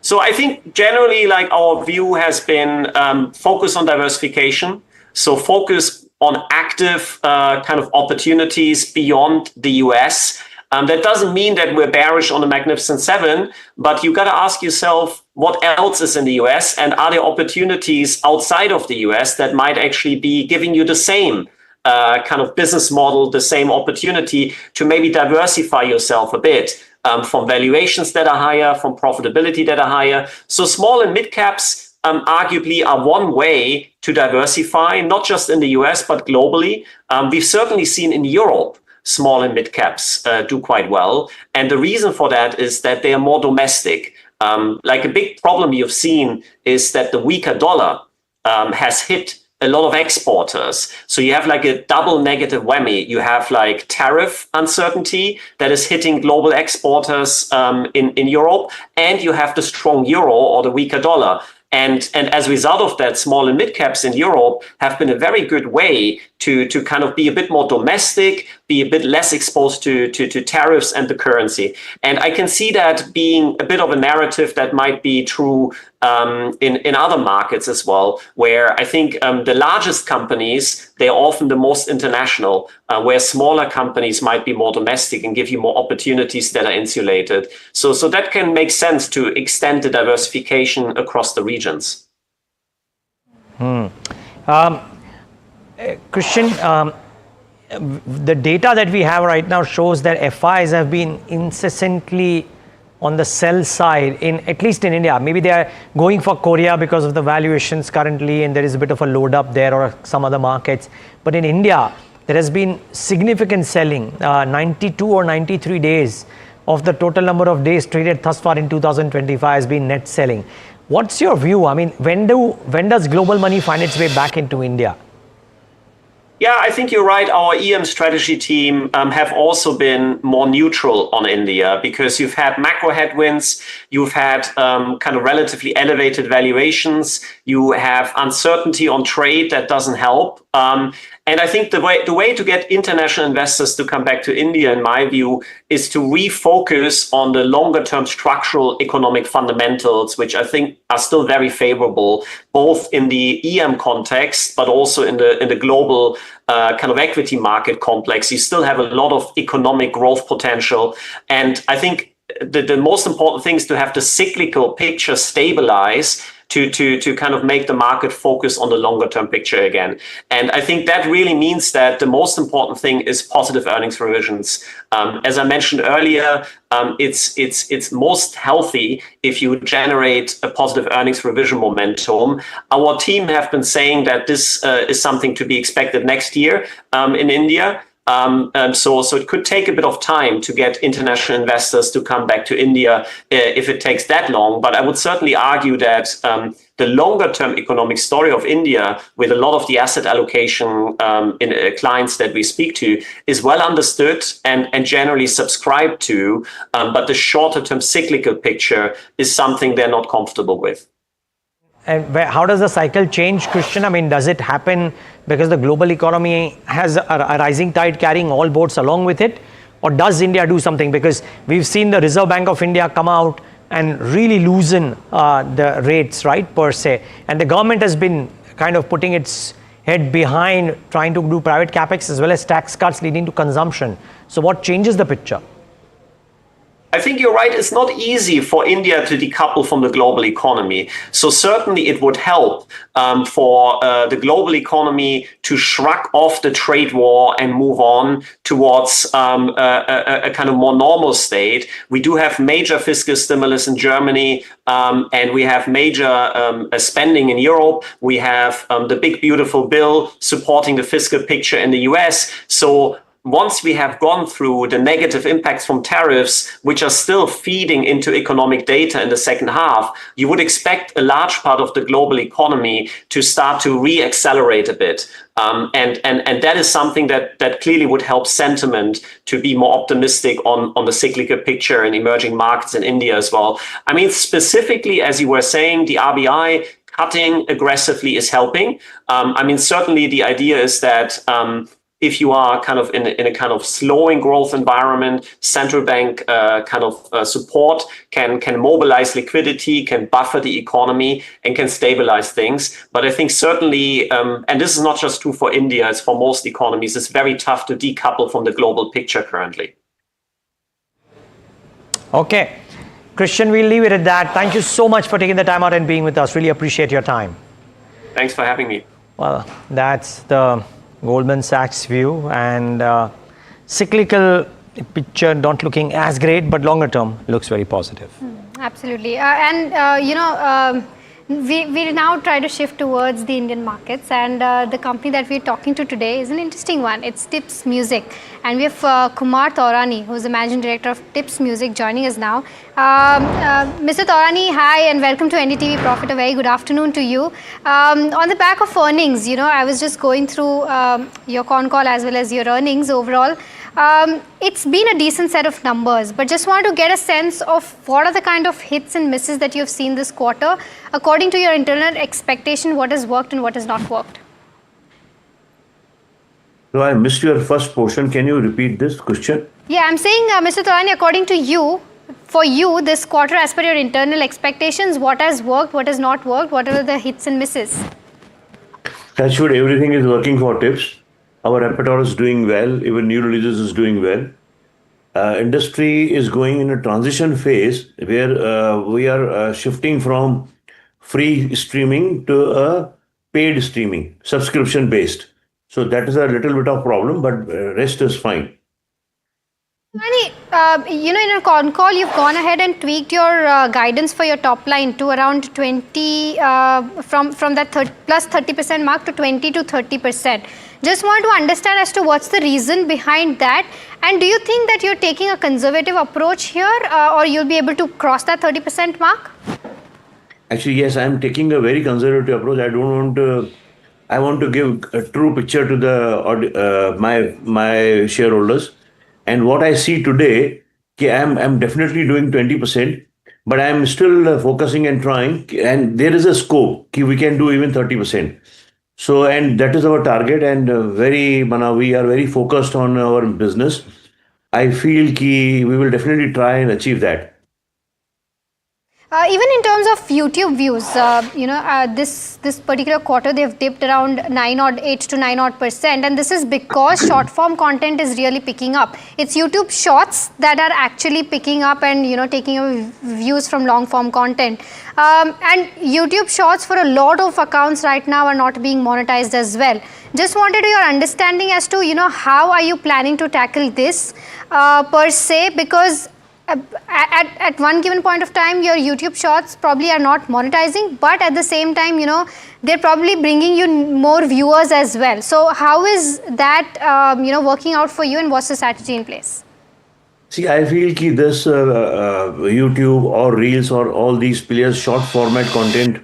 So I think generally, like, our view has been focus on diversification. So focus on active kind of opportunities beyond the US. That doesn't mean that we're bearish on the Magnificent Seven, but you got to ask yourself what else is in the US, and are there opportunities outside of the US that might actually be giving you the same kind of business model, the same opportunity to maybe diversify yourself a bit from valuations that are higher, from profitability that are higher. So small and mid caps arguably are one way to diversify, not just in the US, but globally. We've certainly seen in Europe small and mid caps do quite well. And the reason for that is that they are more domestic. Like a big problem you've seen is that the weaker dollar has hit a lot of exporters. So you have like a double negative whammy. You have like tariff uncertainty that is hitting global exporters in Europe, and you have the strong euro or the weaker dollar. And as a result of that, small and mid caps in Europe have been a very good way to kind of be a bit more domestic, be a bit less exposed to tariffs and the currency. And I can see that being a bit of a narrative that might be true in other markets as well, where I think the largest companies, they're often the most international, where smaller companies might be more domestic and give you more opportunities that are insulated. So that can make sense to extend the diversification across the regions. Christian, the data that we have right now shows that FIs have been incessantly on the sell side, at least in India. Maybe they are going for Korea because of the valuations currently, and there is a bit of a load up there, or some other markets. But in India, there has been significant selling, 92 or 93 days of the total number of days traded thus far in 2025 has been net selling. What's your view? I mean, when does global money find its way back into India? Yeah, I think you're right. Our EM strategy team have also been more neutral on India because you've had macro headwinds, you've had kind of relatively elevated valuations, you have uncertainty on trade that doesn't help. And I think the way to get international investors to come back to India, in my view, is to refocus on the longer-term structural economic fundamentals, which I think are still very favorable, both in the EM context, but also in the global kind of equity market complex. You still have a lot of economic growth potential. And I think the most important thing is to have the cyclical picture stabilize to kind of make the market focus on the longer term picture again. And I think that really means that the most important thing is positive earnings revisions. As I mentioned earlier, it's most healthy if you generate a positive earnings revision momentum. Our team have been saying that this is something to be expected next year in India. So it could take a bit of time to get international investors to come back to India if it takes that long. But I would certainly argue that the longer-term economic story of India, with a lot of the asset allocation in clients that we speak to, is well understood and generally subscribed to. But the shorter-term cyclical picture is something they're not comfortable with. And how does the cycle change, Christian? I mean, does it happen because the global economy has a rising tide carrying all boats along with it? Or does India do something? Because we've seen the Reserve Bank of India come out and really loosen the rates, right, per se. And the government has been kind of putting its head behind trying to do private capex as well as tax cuts leading to consumption. So what changes the picture? I think you're right. It's not easy for India to decouple from the global economy. So certainly it would help for the global economy to shrug off the trade war and move on towards a kind of more normal state. We do have major fiscal stimulus in Germany, and we have major spending in Europe. We have the big, beautiful bill supporting the fiscal picture in the US. So once we have gone through the negative impacts from tariffs, which are still feeding into economic data in the second half, you would expect a large part of the global economy to start to re-accelerate a bit. And that is something that clearly would help sentiment to be more optimistic on the cyclical picture in emerging markets in India as well. I mean, specifically, as you were saying, the RBI cutting aggressively is helping. I mean, certainly the idea is that if you are kind of in a kind of slowing growth environment, central bank support can mobilize liquidity, can buffer the economy, and can stabilize things. But I think certainly, and this is not just true for India, it's for most economies, it's very tough to decouple from the global picture currently. Okay. Christian, we'll leave it at that. Thank you so much for taking the time out and being with us. Really appreciate your time. Thanks for having me. Well, that's the Goldman Sachs view, and cyclical picture not looking as great, but longer term looks very positive. Absolutely. We now try to shift towards the Indian markets, and the company that we're talking to today is an interesting one. It's Tips Music, and we have Kumar Taurani, who's the managing director of Tips Music, joining us now. Mr. Taurani, hi, and welcome to NDTV Profit. A very good afternoon to you. On the back of earnings, I was just going through your con call as well as your earnings overall. It's been a decent set of numbers, but just want to get a sense of what are the kind of hits and misses that you've seen this quarter. According to your internal expectation, what has worked and what has not worked? So I missed your first portion. Can you repeat this question? Yeah, I'm saying, Mr. Taurani, according to you, for you, this quarter, as per your internal expectations, what has worked, what has not worked, what are the hits and misses? Actually, everything is working for Tips. Our repertoire is doing well. Even new releases is doing well. Industry is going in a transition phase where we are shifting from free streaming to a paid streaming, subscription based. So that is a little bit of problem, but rest is fine. In a con call, you've gone ahead and tweaked your guidance for your top line to around 20, from that plus 30% mark to 20 to 30%. Just want to understand as to what's the reason behind that, and do you think that you're taking a conservative approach here, or you'll be able to cross that 30% mark? Actually, yes, I'm taking a very conservative approach. I want to give a true picture to the my shareholders. And what I see today, I'm definitely doing 20%, but I'm still focusing and trying, and there is a scope we can do even 30%. So, and that is our target, and we are very focused on our business. I feel we will definitely try and achieve that. Even in terms of YouTube views, this particular quarter they've dipped around 8 to 9%, and this is because short form content is really picking up. It's YouTube Shorts that are actually picking up and taking views from long form content. And YouTube Shorts for a lot of accounts right now are not being monetized as well. Just wanted your understanding as to how are you planning to tackle this per se, because at one given point of time, your YouTube shorts probably are not monetizing, but at the same time, they're probably bringing you more viewers as well. So how is that, working out for you, and what's the strategy in place? See, I feel that this YouTube or Reels or all these players, short format content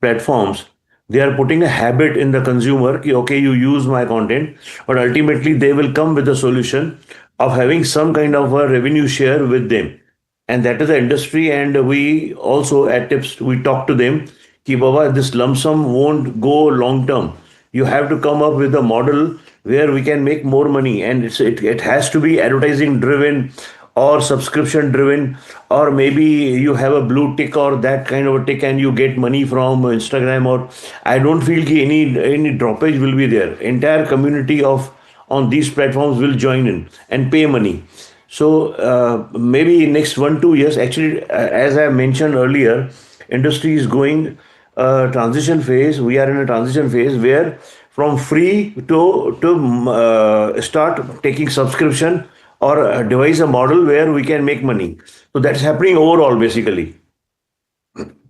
platforms, they are putting a habit in the consumer. Ki, okay, you use my content, but ultimately they will come with a solution of having some kind of a revenue share with them. And that is the industry. And we also at Tips, we talk to them, ki Baba, this lump sum won't go long term. You have to come up with a model where we can make more money, and it has to be advertising driven or subscription driven, or maybe you have a blue tick or that kind of a tick and you get money from Instagram. Or I don't feel ki any droppage will be there. Entire community of on these platforms will join in and pay money. So maybe next 1-2 years, actually, as I mentioned earlier, industry is going transition phase. We are in a transition phase where from free to start taking subscription or devise a model where we can make money. So that's happening overall, basically.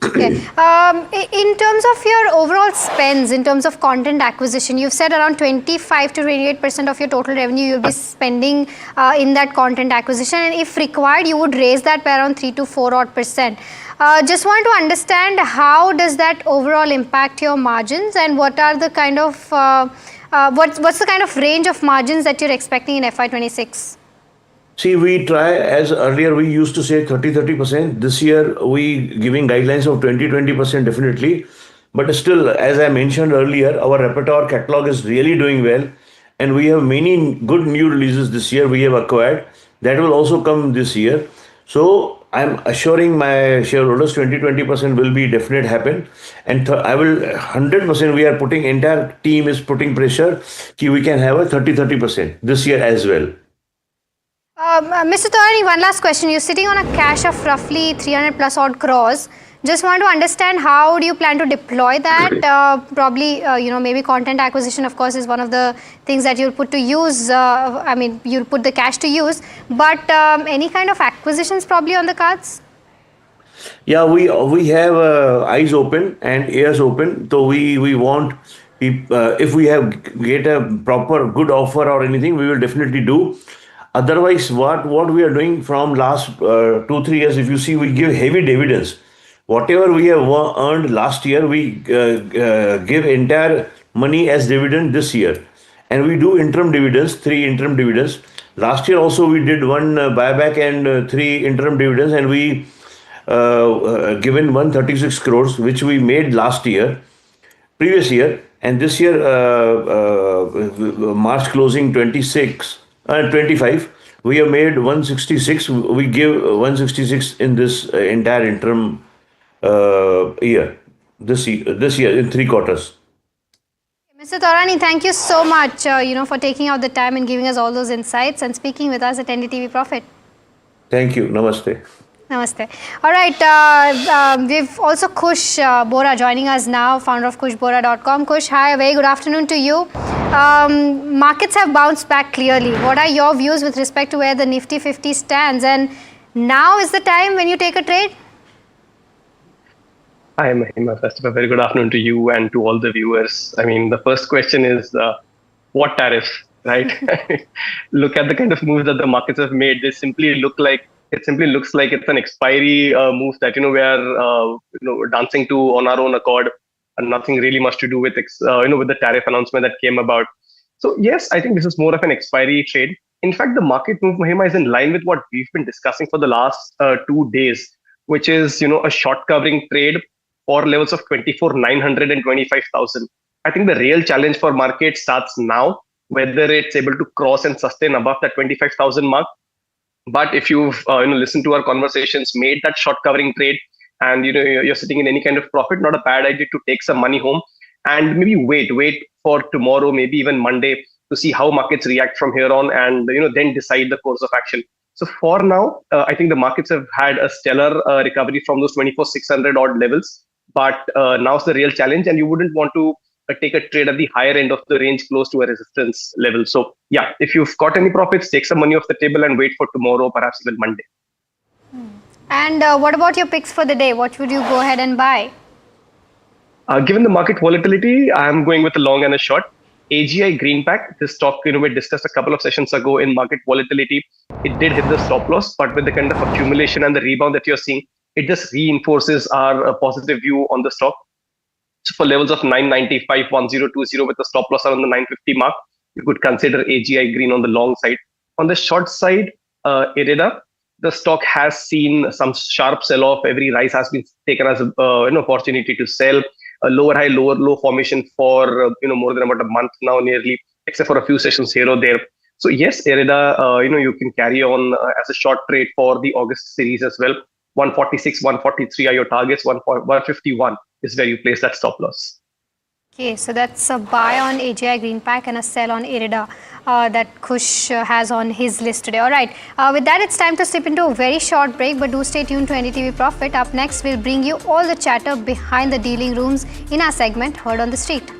Okay. In terms of your overall spends, in terms of content acquisition, you've said around 25 to 28% of your total revenue you'll be spending in that content acquisition, and if required, you would raise that by around 3 to 4%. Just want to understand, how does that overall impact your margins, and what are the kind of what's the kind of range of margins that you're expecting in FY26? See, we try, as earlier we used to say 30%. This year we giving guidelines of 20% definitely. But still, as I mentioned earlier, our repertoire catalog is really doing well. And we have many good new releases this year we have acquired. That will also come this year. So I'm assuring my shareholders 20% will be definite happen. And I will 100%, we are putting, entire team is putting pressure that we can have a 30% this year as well. Mr. Taurani, one last question. You're sitting on a cash of roughly 300 plus odd crores. Just want to understand, how do you plan to deploy that? Probably, maybe content acquisition, of course, is one of the things that you'll put to use. You'll put the cash to use. But any kind of acquisitions probably on the cards? Yeah, we have eyes open and ears open. So we want, if we get a proper good offer or anything, we will definitely do. Otherwise, what we are doing from last 2-3 years, if you see, we give heavy dividends. Whatever we have earned last year, we give entire money as dividend this year. And we do interim dividends, 3 interim dividends. Last year also we did 1 buyback and 3 interim dividends, and we given 136 crores, which we made previous year. And this year, March closing 25, we have made 166. We give 166 in this entire interim year, this year in 3 quarters. Mr. Taurani, thank you so much, for taking out the time and giving us all those insights and speaking with us at NDTV Profit. Thank you. Namaste. Namaste. All right, we've also Kush Bora joining us now, founder of kushbora.com. Kush, hi, a very good afternoon to you. Markets have bounced back clearly. What are your views with respect to where the Nifty 50 stands? And now is the time when you take a trade? Hi, Mahima. First of all, very good afternoon to you and to all the viewers. I mean, the first question is, what tariffs, right? Look at the kind of moves that the markets have made. They simply looks like it's an expiry move that, we are, dancing to on our own accord, and nothing really much to do with, with the tariff announcement that came about. So yes, I think this is more of an expiry trade. In fact, the market move, Mahima, is in line with what we've been discussing for the last 2 days, which is, a short covering trade for levels of 24,900 and 25,000. I think the real challenge for market starts now, whether it's able to cross and sustain above that 25,000 mark. But if you've listened to our conversations, made that short covering trade, and you're sitting in any kind of profit, not a bad idea to take some money home and maybe wait for tomorrow, maybe even Monday, to see how markets react from here on, and then decide the course of action. So for now, I think the markets have had a stellar recovery from those 24,600 odd levels. But now's the real challenge, and you wouldn't want to take a trade at the higher end of the range, close to a resistance level. So yeah, if you've got any profits, take some money off the table and wait for tomorrow, perhaps even Monday. And what about your picks for the day? What would you go ahead and buy? Given the market volatility, I'm going with a long and a short. AGI Greenpack, this stock, we discussed a couple of sessions ago in market volatility. It did hit the stop loss, but with the kind of accumulation and the rebound that you're seeing, it just reinforces our positive view on the stock. So for levels of 995, 1020 with the stop loss around the 950 mark, you could consider AGI Green on the long side. On the short side, IREDA, the stock has seen some sharp sell-off. Every rise has been taken as an opportunity to sell. A lower high, lower low formation for more than about a month now, nearly, except for a few sessions here or there. So yes, IREDA, you can carry on as a short trade for the August series as well. 146, 143 are your targets. 151 is where you place that stop loss. Okay, so that's a buy on AGI Greenpack and a sell on IREDA that Kush has on his list today. All right, with that, it's time to slip into a very short break, but do stay tuned to NDTV Profit. Up next, we'll bring you all the chatter behind the dealing rooms in our segment, Heard on the Street.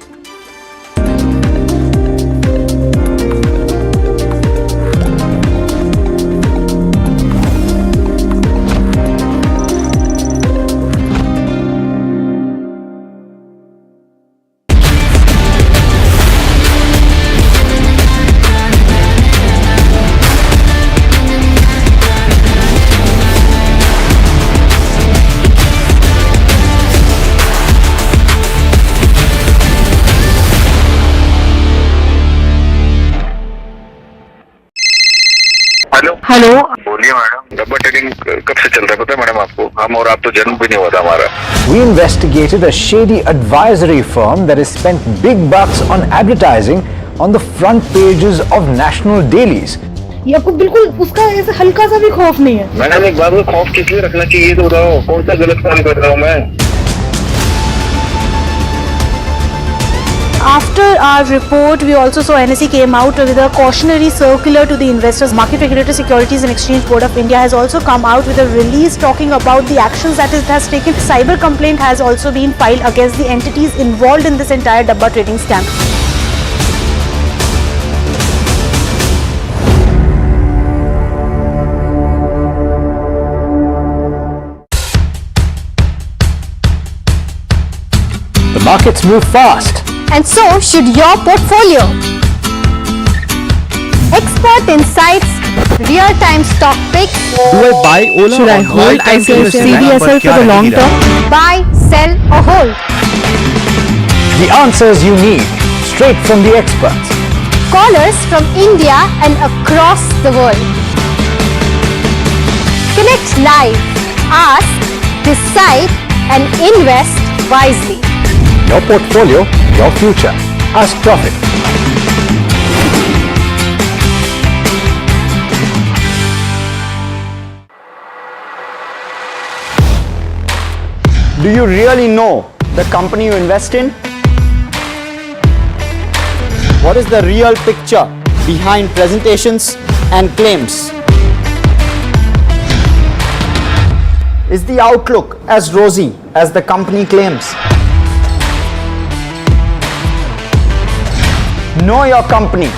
Hello, बोलिए madam, डब्बा trading कब से चल रहा है पता है madam आपको? हम और आप तो जन्म भी नहीं हुआ था हमारा। We investigated a shady advisory firm that has spent big bucks on advertising on the front pages of national dailies. ये आपको बिल्कुल उसका ऐसे हल्का सा भी खौफ नहीं है। मैडम एक बात को खौफ किस लिए रखना चाहिए तो बताओ, कौन सा गलत काम कर रहा हूँ मैं? After our report, we also saw NSE came out with a cautionary circular to the investors. Market Regulator Securities and Exchange Board of India has also come out with a release talking about the actions that it has taken. Cyber complaint has also been filed against the entities involved in this entire Dabba trading scam. The markets move fast. And so should your portfolio. Expert insights, real-time stock picks. Do I buy Ola? Should I hold CDSL for the long term? Buy, sell or hold. The answers you need, straight from the experts. Callers from India and across the world. Connect live, ask, decide and invest wisely. Your portfolio, your future. Ask Profit. Do you really know the company you invest in? What is the real picture behind presentations and claims? Is the outlook as rosy as the company claims? Know Your Company,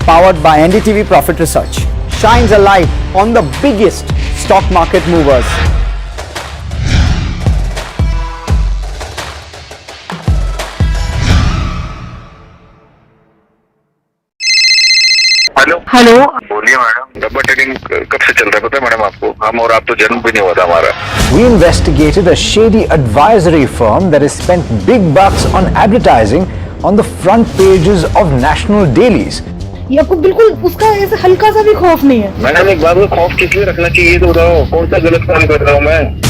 powered by NDTV Profit Research, shines a light on the biggest stock market movers. Hello, बोलिए madam, डब्बा trading कब से चल रहा है पता है madam आपको? हम और आप तो जन्म भी नहीं हुआ था हमारा। We investigated a shady advisory firm that has spent big bucks on advertising on the front pages of national dailies. ये आपको बिल्कुल उसका ऐसे हल्का सा भी खौफ नहीं है। मैडम एक बात को खौफ किस लिए रखना चाहिए तो बताओ, कौन सा गलत काम कर रहा हूँ मैं?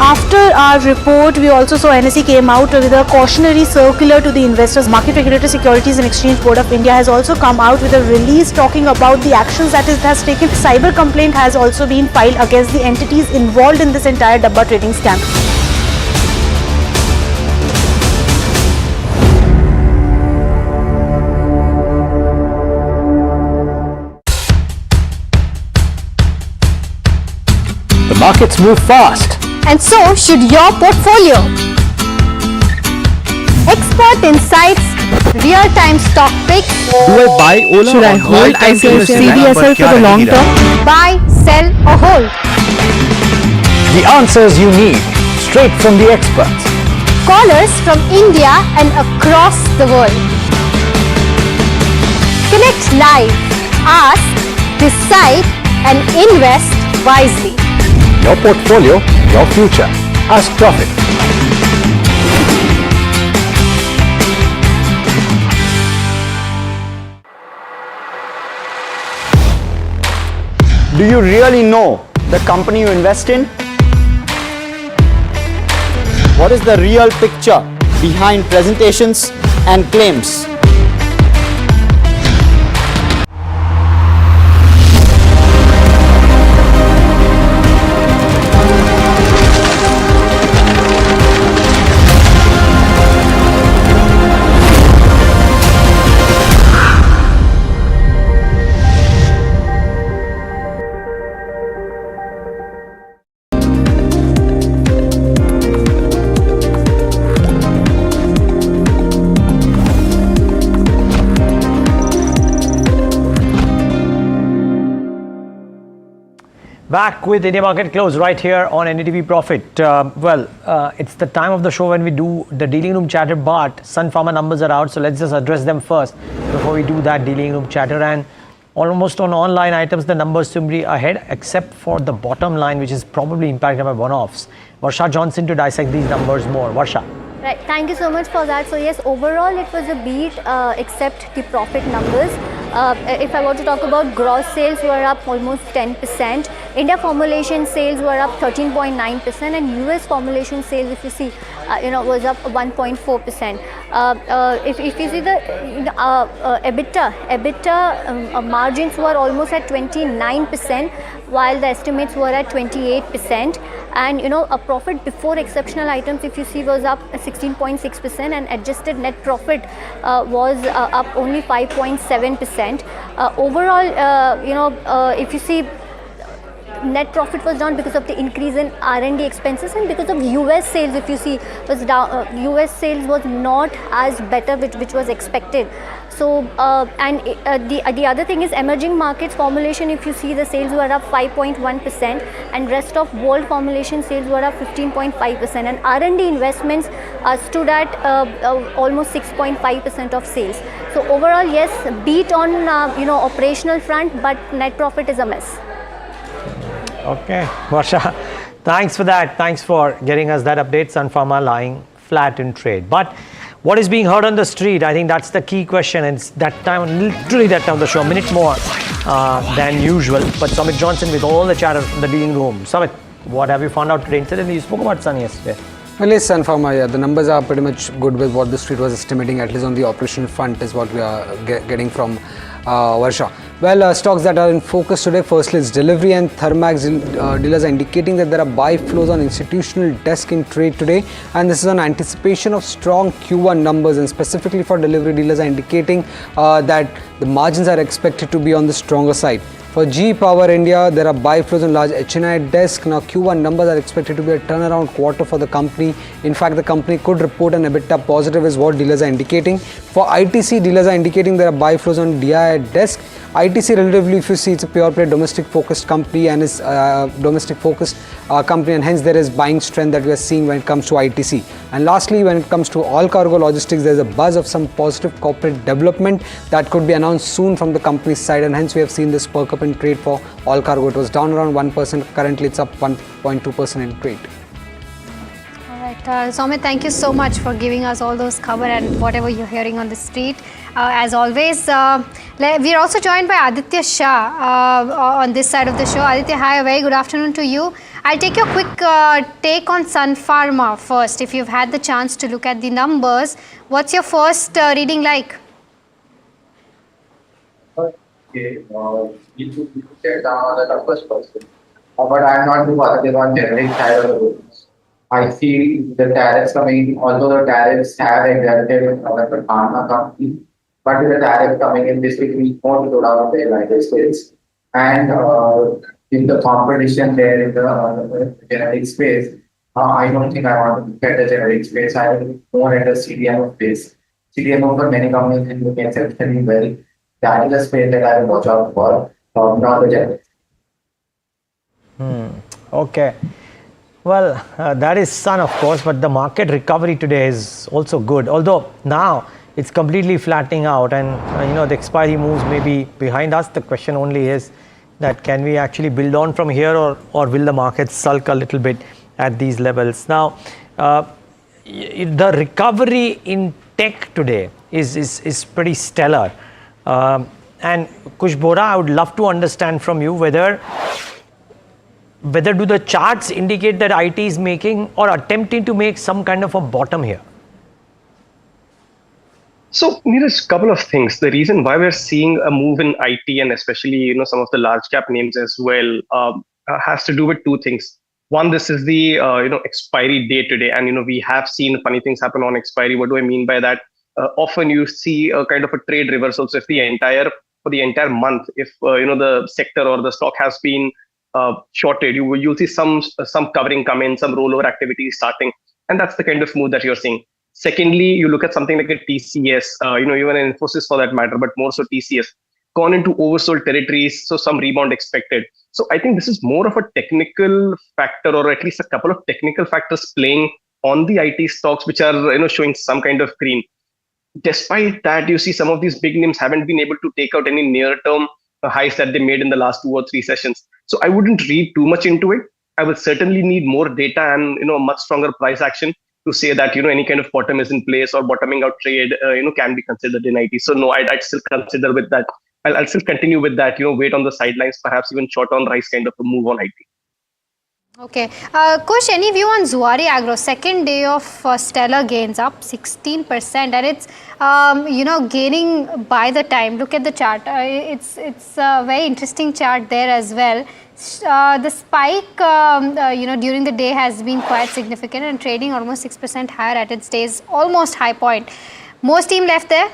After our report, we also saw NSE came out with a cautionary circular to the investors. Market Regulator Securities and Exchange Board of India has also come out with a release talking about the actions that it has taken. Cyber complaint has also been filed against the entities involved in this entire Dabba trading scam. The markets move fast. And so should your portfolio. Expert insights, real-time stock picks. Do I buy Ola? Should I or do hold time to invest in CDSL for the long term? Buy, sell or hold. The answers you need, straight from the experts. Callers from India and across the world. Connect live, ask, decide and invest wisely. Your portfolio, your future. Ask Profit. Do you really know the company you invest in? What is the real picture behind presentations and claims? Back with India Market Close right here on NDTV Profit. It's the time of the show when we do the dealing room chatter, but Sun Pharma numbers are out, so let's just address them first before we do that dealing room chatter. And almost on online items, the numbers seem to be ahead, except for the bottom line, which is probably impacted by one-offs. Varsha Johnson to dissect these numbers more. Varsha. Right, thank you so much for that. So yes, overall it was a beat except the profit numbers. If I were to talk about gross sales, were up almost 10%. India formulation sales were up 13.9%, and US formulation sales, if you see, was up 1.4%. If you see the EBITDA margins were almost at 29%, while the estimates were at 28%. And a profit before exceptional items, if you see, was up 16.6%, and adjusted net profit was up only 5.7%. Overall, if you see, net profit was down because of the increase in R&D expenses, and because of US sales, if you see, was down. US sales was not as better, which was expected. So the other thing is emerging markets formulation. If you see, the sales were up 5.1%, and rest of world formulation sales were up 15.5%, and R&D investments stood at almost 6.5% of sales. So overall, yes, beat on operational front, but net profit is a mess. Okay, Varsha, thanks for that. Thanks for getting us that update. Sun Pharma lying flat in trade. But what is being heard on the street? I think that's the key question. And it's that time, literally that time of the show, a minute more than usual. But Samit Johnson with all the chatter from the dealing room. Samit, what have you found out today? Incidentally, you spoke about Sun yesterday. Well, yes, Sun Pharma, yeah, the numbers are pretty much good with what the street was estimating, at least on the operational front, is what we are getting from Varsha. Well, stocks that are in focus today, firstly, it's Delivery and Thermax. Dealers are indicating that there are buy flows on institutional desk in trade today, and this is on anticipation of strong Q1 numbers, and specifically for Delivery, dealers are indicating that the margins are expected to be on the stronger side. For GE Power India, there are buy flows on large HNI desk. Now, Q1 numbers are expected to be a turnaround quarter for the company. In fact, the company could report an EBITDA positive is what dealers are indicating. For ITC, dealers are indicating there are buy flows on DI desk. ITC, relatively, if you see, it's a pure play domestic focused company, and is domestic focused company, and hence there is buying strength that we are seeing when it comes to ITC. And lastly, when it comes to all cargo logistics, there's a buzz of some positive corporate development that could be announced soon from the company's side, and hence we have seen this perk up in trade for all cargo. It was down around 1%. Currently, it's up 1.2% in trade. Somit, thank you so much for giving us all those cover and whatever you're hearing on the street. As always, we are also joined by Aditya Shah on this side of the show. Aditya, hi, a very good afternoon to you. I'll take your quick take on Sun Pharma first. If you've had the chance to look at the numbers, what's your first reading like? Okay, you should get down the numbers first. But I'm not too positive on generic side of the business. I see the tariffs coming, although the tariffs have exempted the pharma company, but with the tariff coming in, this will be more to go down in the United States. And in the competition there in the generic space, I don't think I want to get the generic space. I will more at the CDMO space. CDMO for many companies is looking exceptionally well. That is a space that I will watch out for, not the generics. Okay. Well, that is sun, of course, but the market recovery today is also good. Although now it's completely flattening out, and the expiry moves may be behind us. The question only is that can we actually build on from here, or will the market sulk a little bit at these levels? Now, the recovery in tech today is pretty stellar. And Kush Bora, I would love to understand from you whether do the charts indicate that IT is making or attempting to make some kind of a bottom here? So, Neeraj, a couple of things. The reason why we're seeing a move in IT and especially some of the large cap names as well has to do with two things. One, this is the expiry day today, and we have seen funny things happen on expiry. What do I mean by that? Often you see a kind of a trade reversal. So, if for the entire month, if the sector or the stock has been shorted, you'll see some covering come in, some rollover activity starting, and that's the kind of move that you're seeing. Secondly, you look at something like a TCS, even an Infosys for that matter, but more so TCS, gone into oversold territories, so some rebound expected. So I think this is more of a technical factor, or at least a couple of technical factors playing on the IT stocks, which are showing some kind of green. Despite that, you see some of these big names haven't been able to take out any near-term highs that they made in the last 2 or 3 sessions. So I wouldn't read too much into it. I would certainly need more data and much stronger price action to say that any kind of bottom is in place or bottoming out trade can be considered in IT. So no, I'd still consider with that. I'll still continue with that. Wait on the sidelines, perhaps even short on rise kind of a move on IT. Okay. Kush, any view on Zuari Agro? Second day of stellar gains, up 16%, and it's gaining by the time. Look at the chart. It's a very interesting chart there as well. The spike during the day has been quite significant and trading almost 6% higher at its day's almost high point. More steam left there?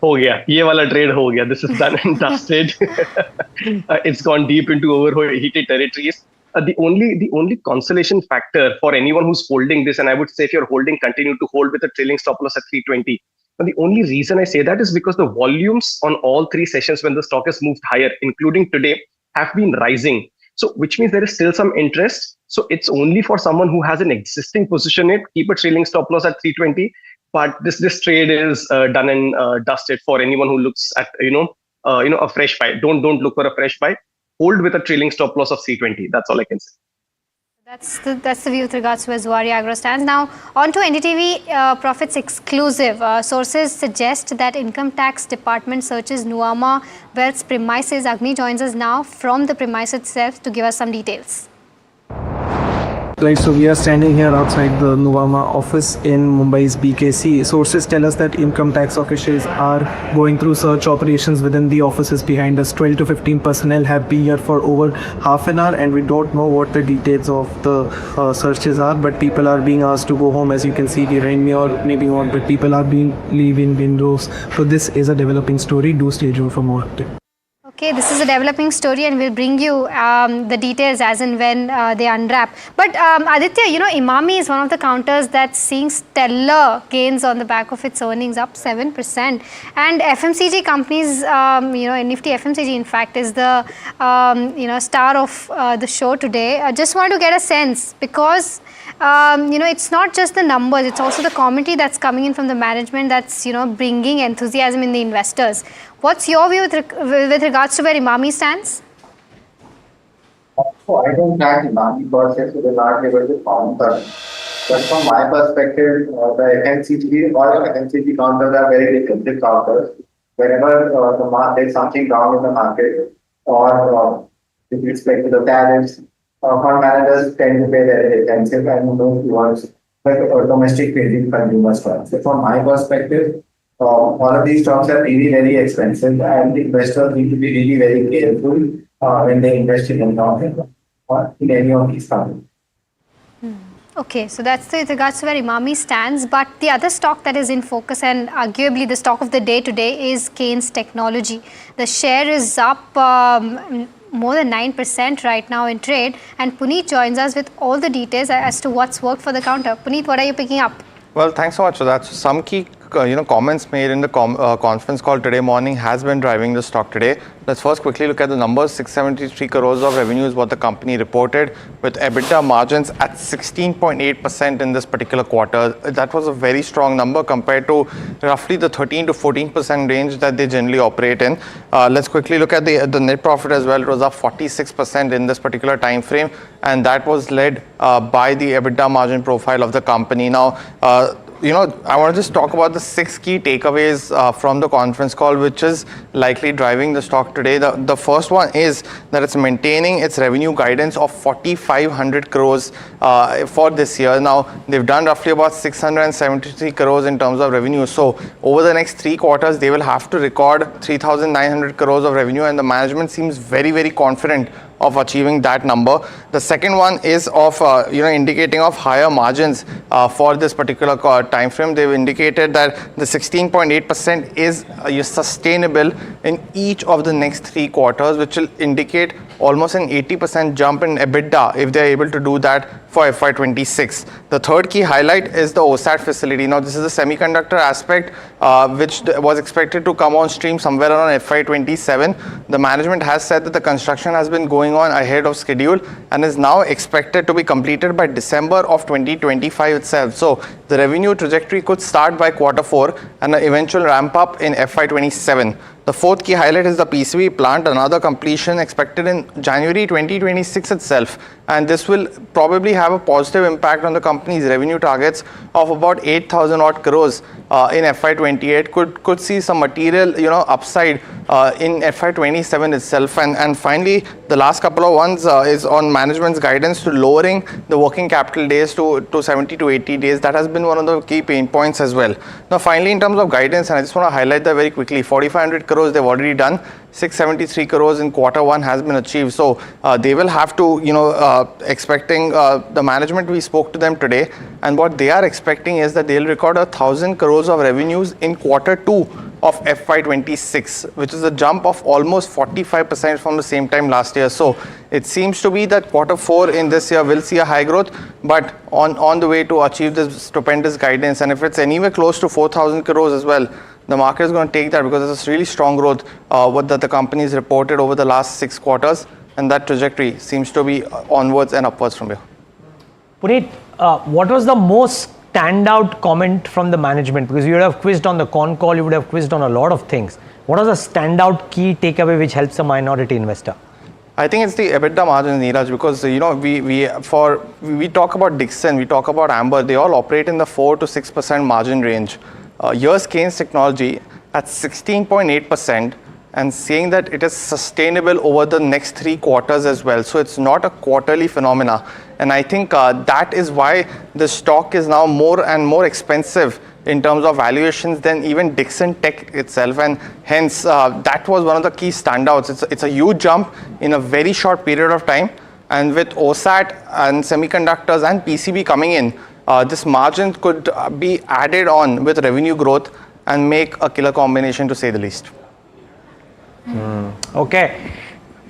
Oh yeah, ye wala trade ho gaya. This is done and dusted. It's gone deep into overheated territories. The only consolation factor for anyone who's holding this, and I would say if you're holding, continue to hold with a trailing stop loss at 320. And the only reason I say that is because the volumes on all 3 sessions when the stock has moved higher, including today, have been rising. So which means there is still some interest. So it's only for someone who has an existing position in it, keep a trailing stop loss at 320. But this trade is done and dusted for anyone who looks at a fresh buy. Don't look for a fresh buy. Hold with a trailing stop loss of 320. That's all I can say. That's the view with regards to where Zuari Agro stands. Now, on to NDTV Profits exclusive. Sources suggest that Income Tax Department searches Nuvama Wealth's premises. Agni joins us now from the premise itself to give us some details. Right, so we are standing here outside the Nuvama office in Mumbai's BKC. Sources tell us that income tax officials are going through search operations within the offices behind us. 12 to 15 personnel have been here for over half an hour, and we don't know what the details of the searches are, but people are being asked to go home, as you can see behind me, or maybe not, but people are being leaving windows. So this is a developing story. Do stay tuned for more. Okay, this is a developing story, and we'll bring you the details as and when they unwrap. But Aditya, Imami is one of the counters that's seeing stellar gains on the back of its earnings, up 7%. And FMCG companies, Nifty FMCG, in fact, is the star of the show today. I just want to get a sense, because it's not just the numbers, it's also the commentary that's coming in from the management that's bringing enthusiasm in the investors. What's your view with regards to where Imami stands? I don't track Imami per se, so they're not able to counter. But from my perspective, the FMCG, all the FMCG counters are very defensive counters. Whenever there's something wrong in the market, or with respect to the tariffs, fund managers tend to pay very defensive and move towards domestic facing consumer stocks. So from my perspective, all of these stocks are really very expensive, and investors need to be really very careful when they invest in any of these companies. Okay, so that's with regards to where Imami stands. But the other stock that is in focus, and arguably the stock of the day today, is Kaynes Technology. The share is up more than 9% right now in trade, and Puneet joins us with all the details as to what's worked for the counter. Puneet, what are you picking up? Well, thanks so much for that. So some key comments made in the conference call today morning has been driving the stock today. Let's first quickly look at the numbers. 673 crores of revenue is what the company reported, with EBITDA margins at 16.8% in this particular quarter. That was a very strong number compared to roughly the 13 to 14% range that they generally operate in. Let's quickly look at the net profit as well. It was up 46% in this particular time frame, and that was led by the EBITDA margin profile of the company. Now, I want to just talk about the 6 key takeaways from the conference call, which is likely driving the stock today. The first one is that it's maintaining its revenue guidance of 4,500 crores for this year. Now, they've done roughly about 673 crores in terms of revenue. So, over the next 3 quarters, they will have to record 3,900 crores of revenue, and the management seems very, very confident of achieving that number. The second one is of indicating of higher margins for this particular time frame. They've indicated that the 16.8% is sustainable in each of the next 3 quarters, which will indicate almost an 80% jump in EBITDA if they're able to do that for FY26. The third key highlight is the OSAT facility. Now, this is a semiconductor aspect which was expected to come on stream somewhere around FY27. The management has said that the construction has been going on ahead of schedule and is now expected to be completed by December of 2025 itself. So, the revenue trajectory could start by Q4 and an eventual ramp up in FY27. The fourth key highlight is the PCB plant, another completion expected in January 2026 itself. And this will probably have a positive impact on the company's revenue targets of about 8,000 odd crores in FY28. Could see some material upside in FY27 itself. And finally, the last couple of ones is on management's guidance to lowering the working capital days to 70 to 80 days. That has been one of the key pain points as well. Now, finally, in terms of guidance, and I just want to highlight that very quickly, 4,500 crores they've already done. 673 crores in Q1 has been achieved. So they will have to, expecting the management, we spoke to them today, and what they are expecting is that they'll record 1,000 crores of revenues in Q2 of FY26, which is a jump of almost 45% from the same time last year. So it seems to be that Q4 in this year will see a high growth, but on the way to achieve this stupendous guidance. And if it's anywhere close to 4,000 crores as well, the market is going to take that because it's really strong growth that the company has reported over the last 6 quarters, and that trajectory seems to be onwards and upwards from here. Puneet, what was the most standout comment from the management? Because you would have quizzed on the con call, you would have quizzed on a lot of things. What was the standout key takeaway which helps a minority investor? I think it's the EBITDA margin, Neeraj, because we talk about Dixon, we talk about Amber, they all operate in the 4 to 6% margin range. Here's Kaynes Technology at 16.8% and saying that it is sustainable over the next 3 quarters as well. So it's not a quarterly phenomena. And I think that is why the stock is now more and more expensive in terms of valuations than even Dixon Tech itself. And hence, that was one of the key standouts. It's a huge jump in a very short period of time. And with OSAT and semiconductors and PCB coming in, this margin could be added on with revenue growth and make a killer combination, to say the least. Okay.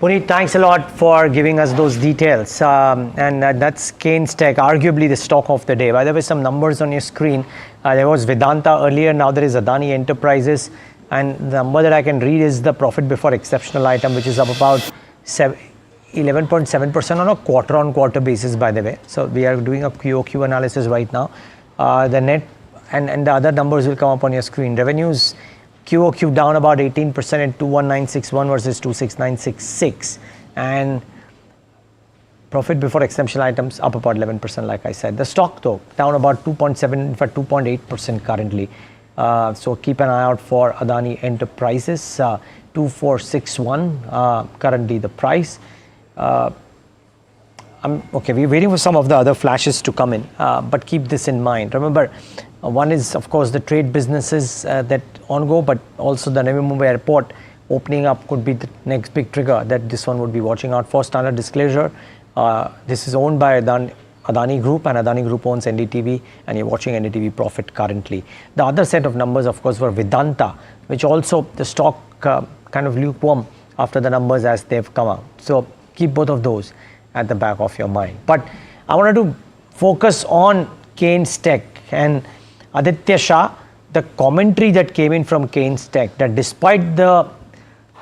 Puneet, thanks a lot for giving us those details. And that's Kaynes Tech, arguably the stock of the day. By the way, some numbers on your screen. There was Vedanta earlier, now there is Adani Enterprises. And the number that I can read is the profit before exceptional item, which is up about 11.7% on a quarter-on-quarter basis, by the way. So we are doing a QOQ analysis right now. The net and the other numbers will come up on your screen. Revenues, QOQ down about 18% at 21961 versus 26966. And profit before exceptional items up about 11%, like I said. The stock, though, down about 2.7%, in fact 2.8% currently. So keep an eye out for Adani Enterprises, 2461 currently the price. Okay, we're waiting for some of the other flashes to come in, but keep this in mind. Remember, one is, of course, the trade businesses that on-go, but also the Navi Mumbai airport opening up could be the next big trigger that this one would be watching out for. Standard disclosure, this is owned by Adani Group, and Adani Group owns NDTV, and you're watching NDTV Profit currently. The other set of numbers, of course, were Vedanta, which also the stock kind of lukewarm after the numbers as they've come out. So keep both of those at the back of your mind. But I wanted to focus on Kaynes Tech, and Aditya Shah, the commentary that came in from Keynes Tech, that despite the,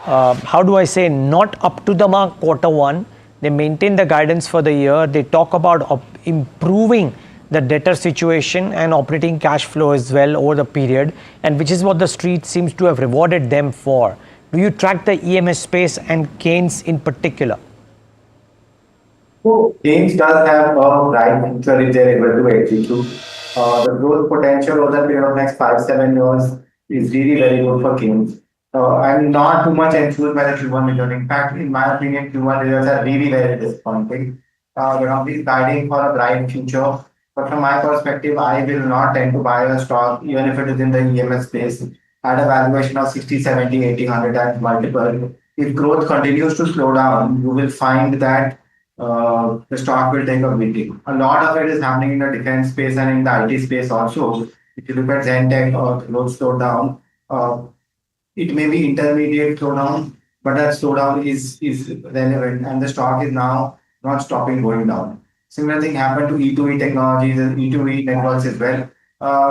how do I say, not up to the mark Q1, they maintain the guidance for the year. They talk about improving the debtor situation and operating cash flow as well over the period, and which is what the street seems to have rewarded them for. Do you track the EMS space and Keynes in particular? So Keynes does have a bright future if they're able to execute. The growth potential over the period of next 5-7 years is really very good for Keynes. I'm not too much enthused by the Q1 result. In fact, in my opinion, Q1 results are really very disappointing. The company is guiding for a bright future. But from my perspective, I will not tend to buy a stock, even if it is in the EMS space, at a valuation of 60, 70, 80, 100 times multiple. If growth continues to slow down, you will find that the stock will take a beating. A lot of it is happening in the defense space and in the IT space also. If you look at Zentek or growth slowdown, it may be intermediate slowdown, but that slowdown is relevant, and the stock is now not stopping going down. Similar thing happened to E2E technologies and E2E networks as well,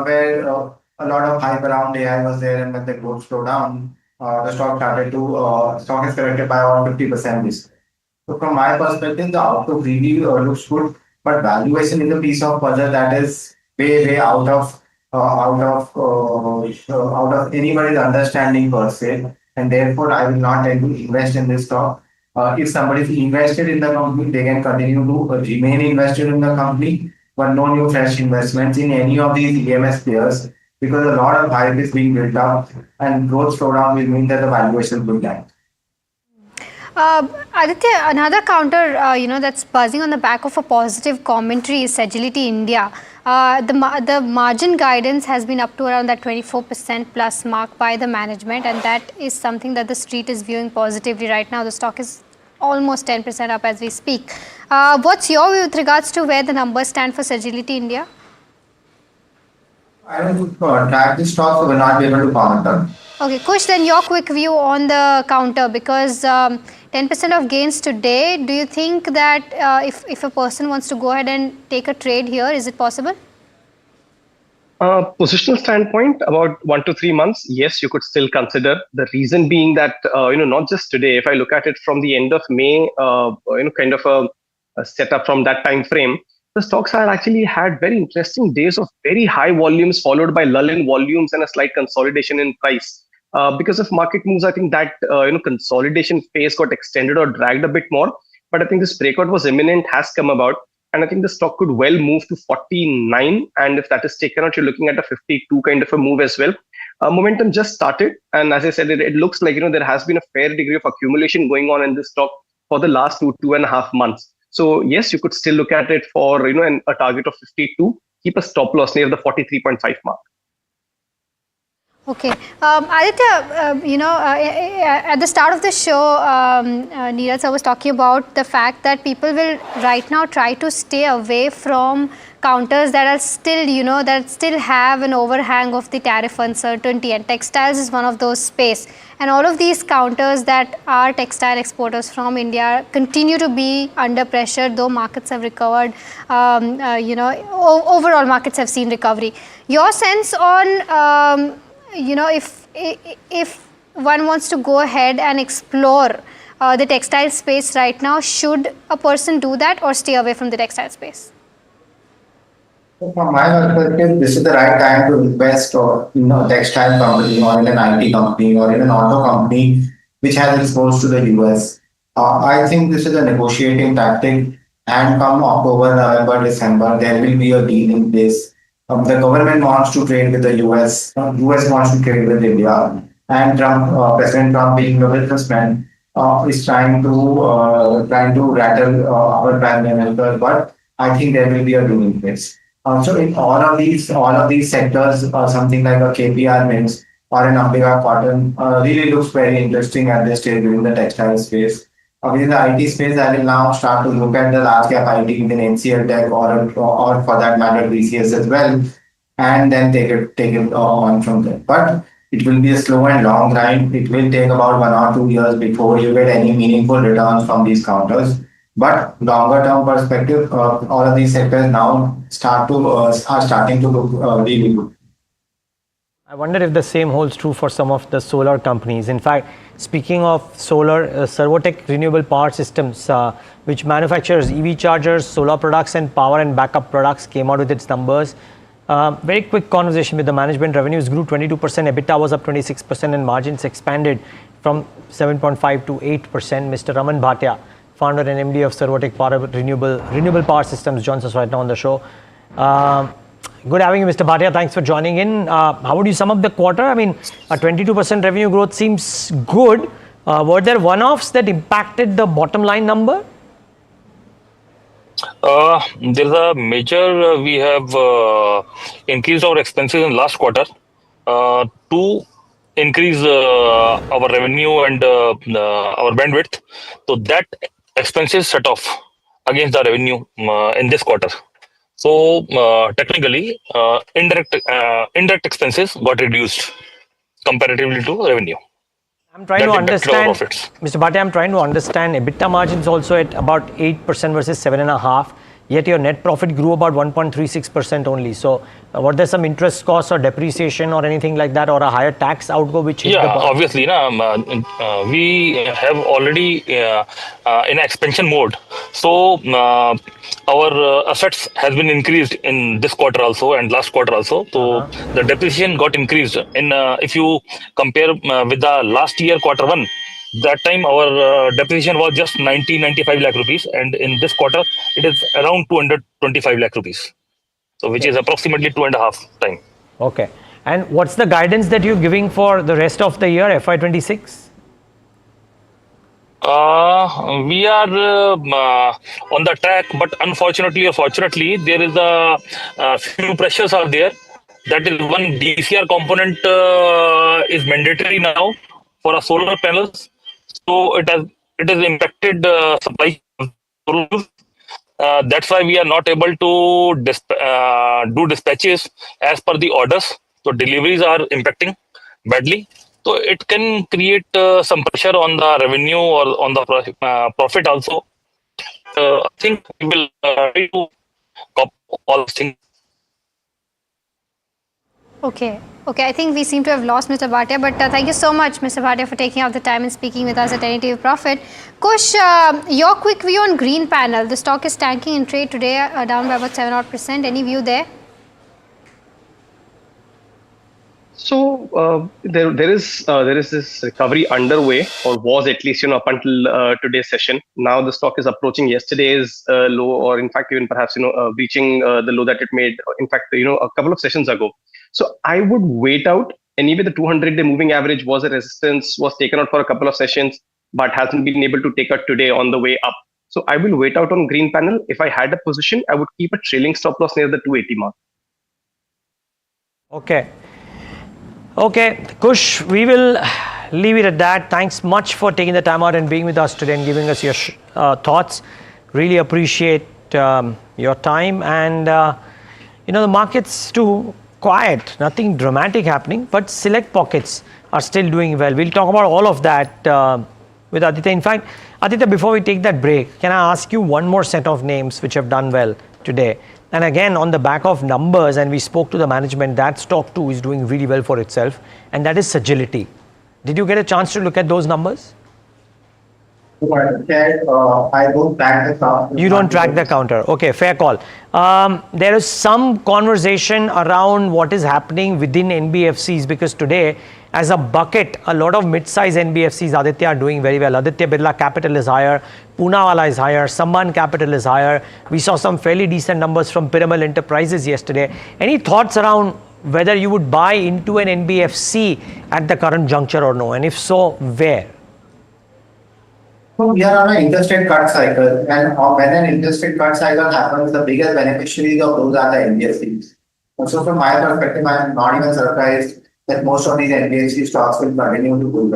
where a lot of hype around AI was there, and when the growth slowed down, the stock is corrected by around 50% this. So from my perspective, the outlook really looks good, but valuation is a piece of puzzle that is way out of anybody's understanding per se, and therefore I will not tend to invest in this stock. If somebody is invested in the company, they can continue to remain invested in the company, but no new fresh investments in any of these EMS players, because a lot of hype is being built up, and growth slowdown will mean that the valuation will down. Aditya, another counter, that's buzzing on the back of a positive commentary is Sagility India. The margin guidance has been up to around that 24% plus mark by the management, and that is something that the street is viewing positively right now. The stock is almost 10% up as we speak. What's your view with regards to where the numbers stand for Sagility India? I don't track the stock, so we're not able to comment on. Okay, Kush, then your quick view on the counter, because 10% of gains today, do you think that if a person wants to go ahead and take a trade here, is it possible? Positional standpoint, about 1 to 3 months, yes, you could still consider. The reason being that, not just today, if I look at it from the end of May, kind of a setup from that time frame, the stocks had actually had very interesting days of very high volumes, followed by lull in volumes and a slight consolidation in price. Because of market moves, I think that consolidation phase got extended or dragged a bit more. But I think this breakout was imminent, has come about, and I think the stock could well move to 49. And if that is taken out, you're looking at a 52 kind of a move as well. Momentum just started, and as I said, it looks like there has been a fair degree of accumulation going on in this stock for the last 2.5 months. So yes, you could still look at it for a target of 52. Keep a stop loss near the 43.5 mark. Okay. Aditya, at the start of the show, Neeraj sir was talking about the fact that people will right now try to stay away from counters that are still, that still have an overhang of the tariff uncertainty, and textiles is one of those space. And all of these counters that are textile exporters from India continue to be under pressure, though markets have recovered. Overall markets have seen recovery. Your sense on if one wants to go ahead and explore the textile space right now, should a person do that or stay away from the textile space? From my perspective, this is the right time to invest in a textile company or in an IT company or in an auto company which has exposed to the US. I think this is a negotiating tactic, and come October, November, December, there will be a deal in place. The government wants to trade with the US. US wants to trade with India, and President Trump, being a businessman, is trying to rattle our prime minister. But I think there will be a deal in place. So in all of these sectors, something like a KPR Mills or an Ambika Cotton really looks very interesting at this stage within the textile space. Within the IT space, I will now start to look at the large cap IT within NCL Tech or for that matter TCS as well, and then take it on from there. But it will be a slow and long grind. It will take about 1 or 2 years before you get any meaningful returns from these counters. But longer term perspective, all of these sectors now are starting to look really good. I wonder if the same holds true for some of the solar companies. In fact, speaking of solar, Servotech Renewable Power Systems, which manufactures EV chargers, solar products, and power and backup products, came out with its numbers. Very quick conversation with the management. Revenues grew 22%, EBITDA was up 26%, and margins expanded from 7.5 to 8%. Mr. Raman Bhatia, founder and MD of Servotech Renewable Power Systems, joins us right now on the show. Good having you, Mr. Bhatia. Thanks for joining in. How would you sum up the quarter? I mean, a 22% revenue growth seems good. Were there one-offs that impacted the bottom line number? There's a major, we have increased our expenses in last quarter to increase our revenue and our bandwidth. So that expenses set off against the revenue in this quarter. So technically, indirect expenses got reduced comparatively to revenue. I'm trying to understand, Mr. Bhatia, I'm trying to understand EBITDA margins also at about 8% versus 7.5%, yet your net profit grew about 1.36% only. So were there some interest costs or depreciation or anything like that, or a higher tax outgo which hit the bottom? Obviously, we have already in expansion mode. So our assets has been increased in this quarter also and last quarter also. So the depreciation got increased. In if you compare with the last year quarter one, that time our depreciation was just 95 lakh rupees, and in this quarter it is around 225 lakh rupees. So which is approximately 2.5 times. Okay. And what's the guidance that you're giving for the rest of the year, FY26? We are on the track, but unfortunately or fortunately, there is a few pressures are there. That is, one DCR component is mandatory now for our solar panels. So it has impacted supply. That's why we are not able to do dispatches as per the orders. So deliveries are impacting badly. So it can create some pressure on the revenue or on the profit also. I think we will try to cop all things. Okay. I think we seem to have lost Mr. Bhatia, but thank you so much, Mr. Bhatia, for taking out the time and speaking with us at NDTV Profit. Kush, your quick view on Green Panel. The stock is tanking in trade today, down by about 7%. Any view there? So there is this recovery underway, or was at least up until today's session. Now the stock is approaching yesterday's low, or in fact even perhaps reaching the low that it made. In fact, a couple of sessions ago. So I would wait out. Anyway, the 200-day moving average was a resistance, was taken out for a couple of sessions, but hasn't been able to take out today on the way up. So I will wait out on Green Panel. If I had a position, I would keep a trailing stop loss near the 280 mark. Okay, Kush, we will leave it at that. Thanks much for taking the time out and being with us today and giving us your thoughts. Really appreciate your time. And, the market's too quiet, nothing dramatic happening, but select pockets are still doing well. We'll talk about all of that with Aditya. In fact, Aditya, before we take that break, can I ask you one more set of names which have done well today? And again, on the back of numbers, and we spoke to the management, that stock too is doing really well for itself, and that is Sagility. Did you get a chance to look at those numbers? I don't track the counter. You don't track the counter. Okay, fair call. There is some conversation around what is happening within NBFCs, because today, as a bucket, a lot of mid-size NBFCs, Aditya, are doing very well. Aditya Birla Capital is higher, Poonawalla is higher, Samman Capital is higher. We saw some fairly decent numbers from Piramal Enterprises yesterday. Any thoughts around whether you would buy into an NBFC at the current juncture or no? And if so, where? So we are on an interest rate cut cycle, and when an interest rate cut cycle happens, the biggest beneficiaries of those are the NBFCs. So from my perspective, I'm not even surprised that most of these NBFC stocks will continue to do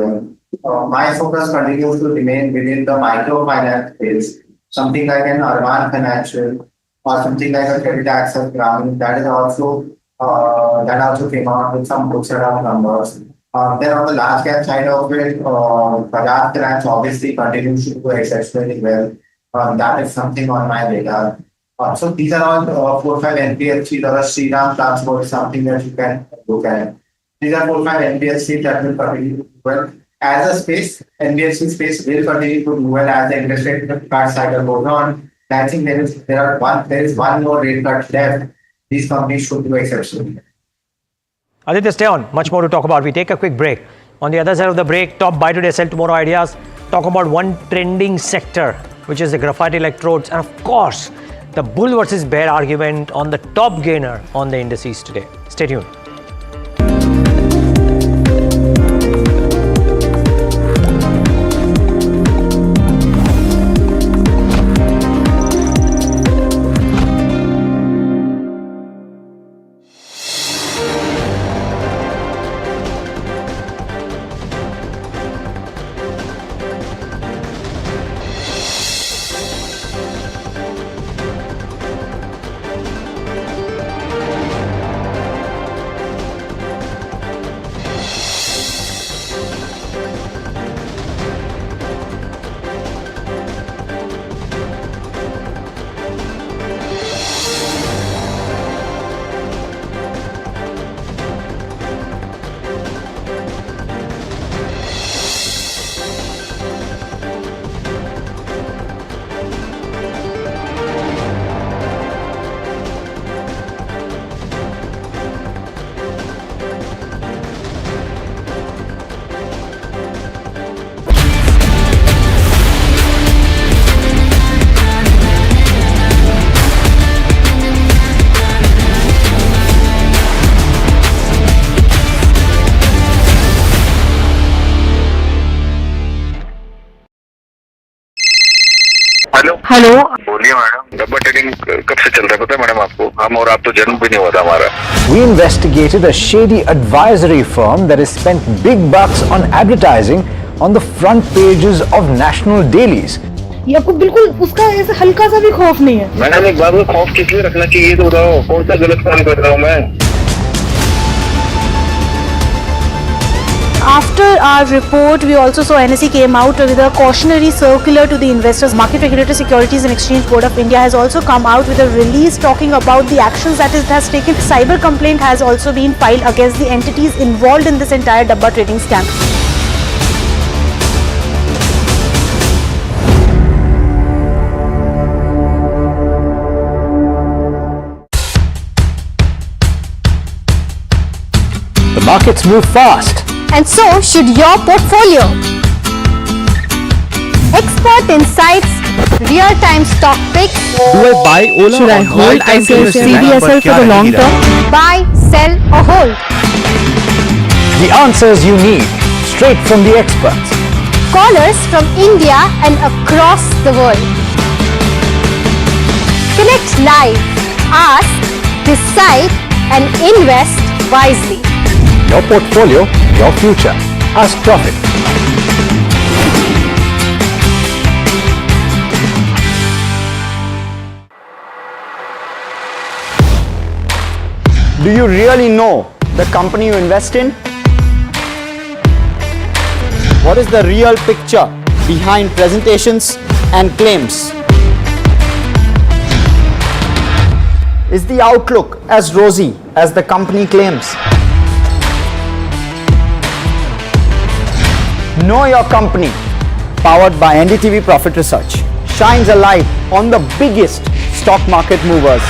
well. My focus continues to remain within the microfinance space, something like an Arman Financial or something like a Credit Access Grameen. That also came out with some good set of numbers. Then on the large cap side of it, Bajaj Finance obviously continues to do exceptionally well. That is something on my radar. So these are all 4 or 5 NBFCs, or a Sriram Transport is something that you can look at. These are 4-5 NBFCs that will continue to do well. As a space, NBFC space will continue to do well as the interest rate cut cycle goes on. I think there is one more rate cut left. These companies should do exceptionally. Aditya, stay on. Much more to talk about. We take a quick break. On the other side of the break, top buy today, sell tomorrow ideas. Talk about one trending sector, which is the graphite electrodes. And of course, the bull versus bear argument on the top gainer on the indices today. Stay tuned. Hello, बोलिए madam. डब्बा trading कब से चल रहा है पता है madam आपको? हम और आप तो जन्म भी नहीं हुआ था हमारा। We investigated a shady advisory firm that has spent big bucks on advertising on the front pages of national dailies. ये आपको बिल्कुल उसका ऐसे हल्का सा भी खौफ नहीं है। मैडम एक बात को खौफ किस लिए रखना चाहिए तो बताओ, कौन सा गलत काम कर रहा हूँ मैं? After our report, we also saw NSE came out with a cautionary circular to the investors. Market Regulator Securities and Exchange Board of India has also come out with a release talking about the actions that it has taken. Cyber complaint has also been filed against the entities involved in this entire Dabba trading scam. The markets move fast. And so should your portfolio. Expert insights, real-time stock picks. Do I buy Ola? Should I hold CDSL for the long term? Buy, sell or hold. The answers you need, straight from the experts. Callers from India and across the world. Connect live, ask, decide and invest wisely. Your portfolio, your future. Ask Profit. Do you really know the company you invest in? What is the real picture behind presentations and claims? Is the outlook as rosy as the company claims? Know Your Company, powered by NDTV Profit Research, shines a light on the biggest stock market movers.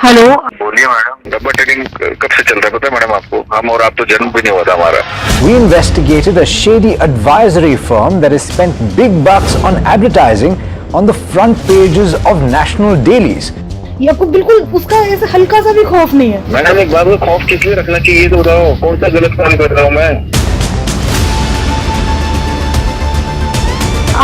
Hello, बोलिए madam. डब्बा trading कब से चल रहा है पता है madam आपको? हम और आप तो जन्म भी नहीं हुआ था हमारा। We investigated a shady advisory firm that has spent big bucks on advertising on the front pages of national dailies. ये आपको बिल्कुल उसका ऐसे हल्का सा भी खौफ नहीं है। मैडम एक बात को खौफ किस लिए रखना चाहिए तो बताओ, कौन सा गलत काम कर रहा हूँ मैं?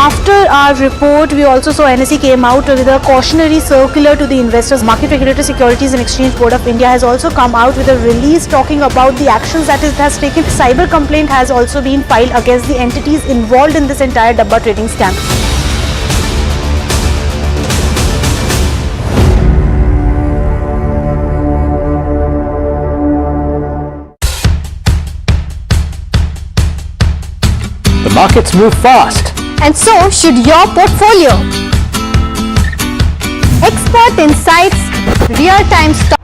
After our report, we also saw NSE came out with a cautionary circular to the investors. Market Regulator Securities and Exchange Board of India has also come out with a release talking about the actions that it has taken. Cyber complaint has also been filed against the entities involved in this entire Dabba trading scam. The markets move fast. and so should your portfolio. Expert insights, real-time stock.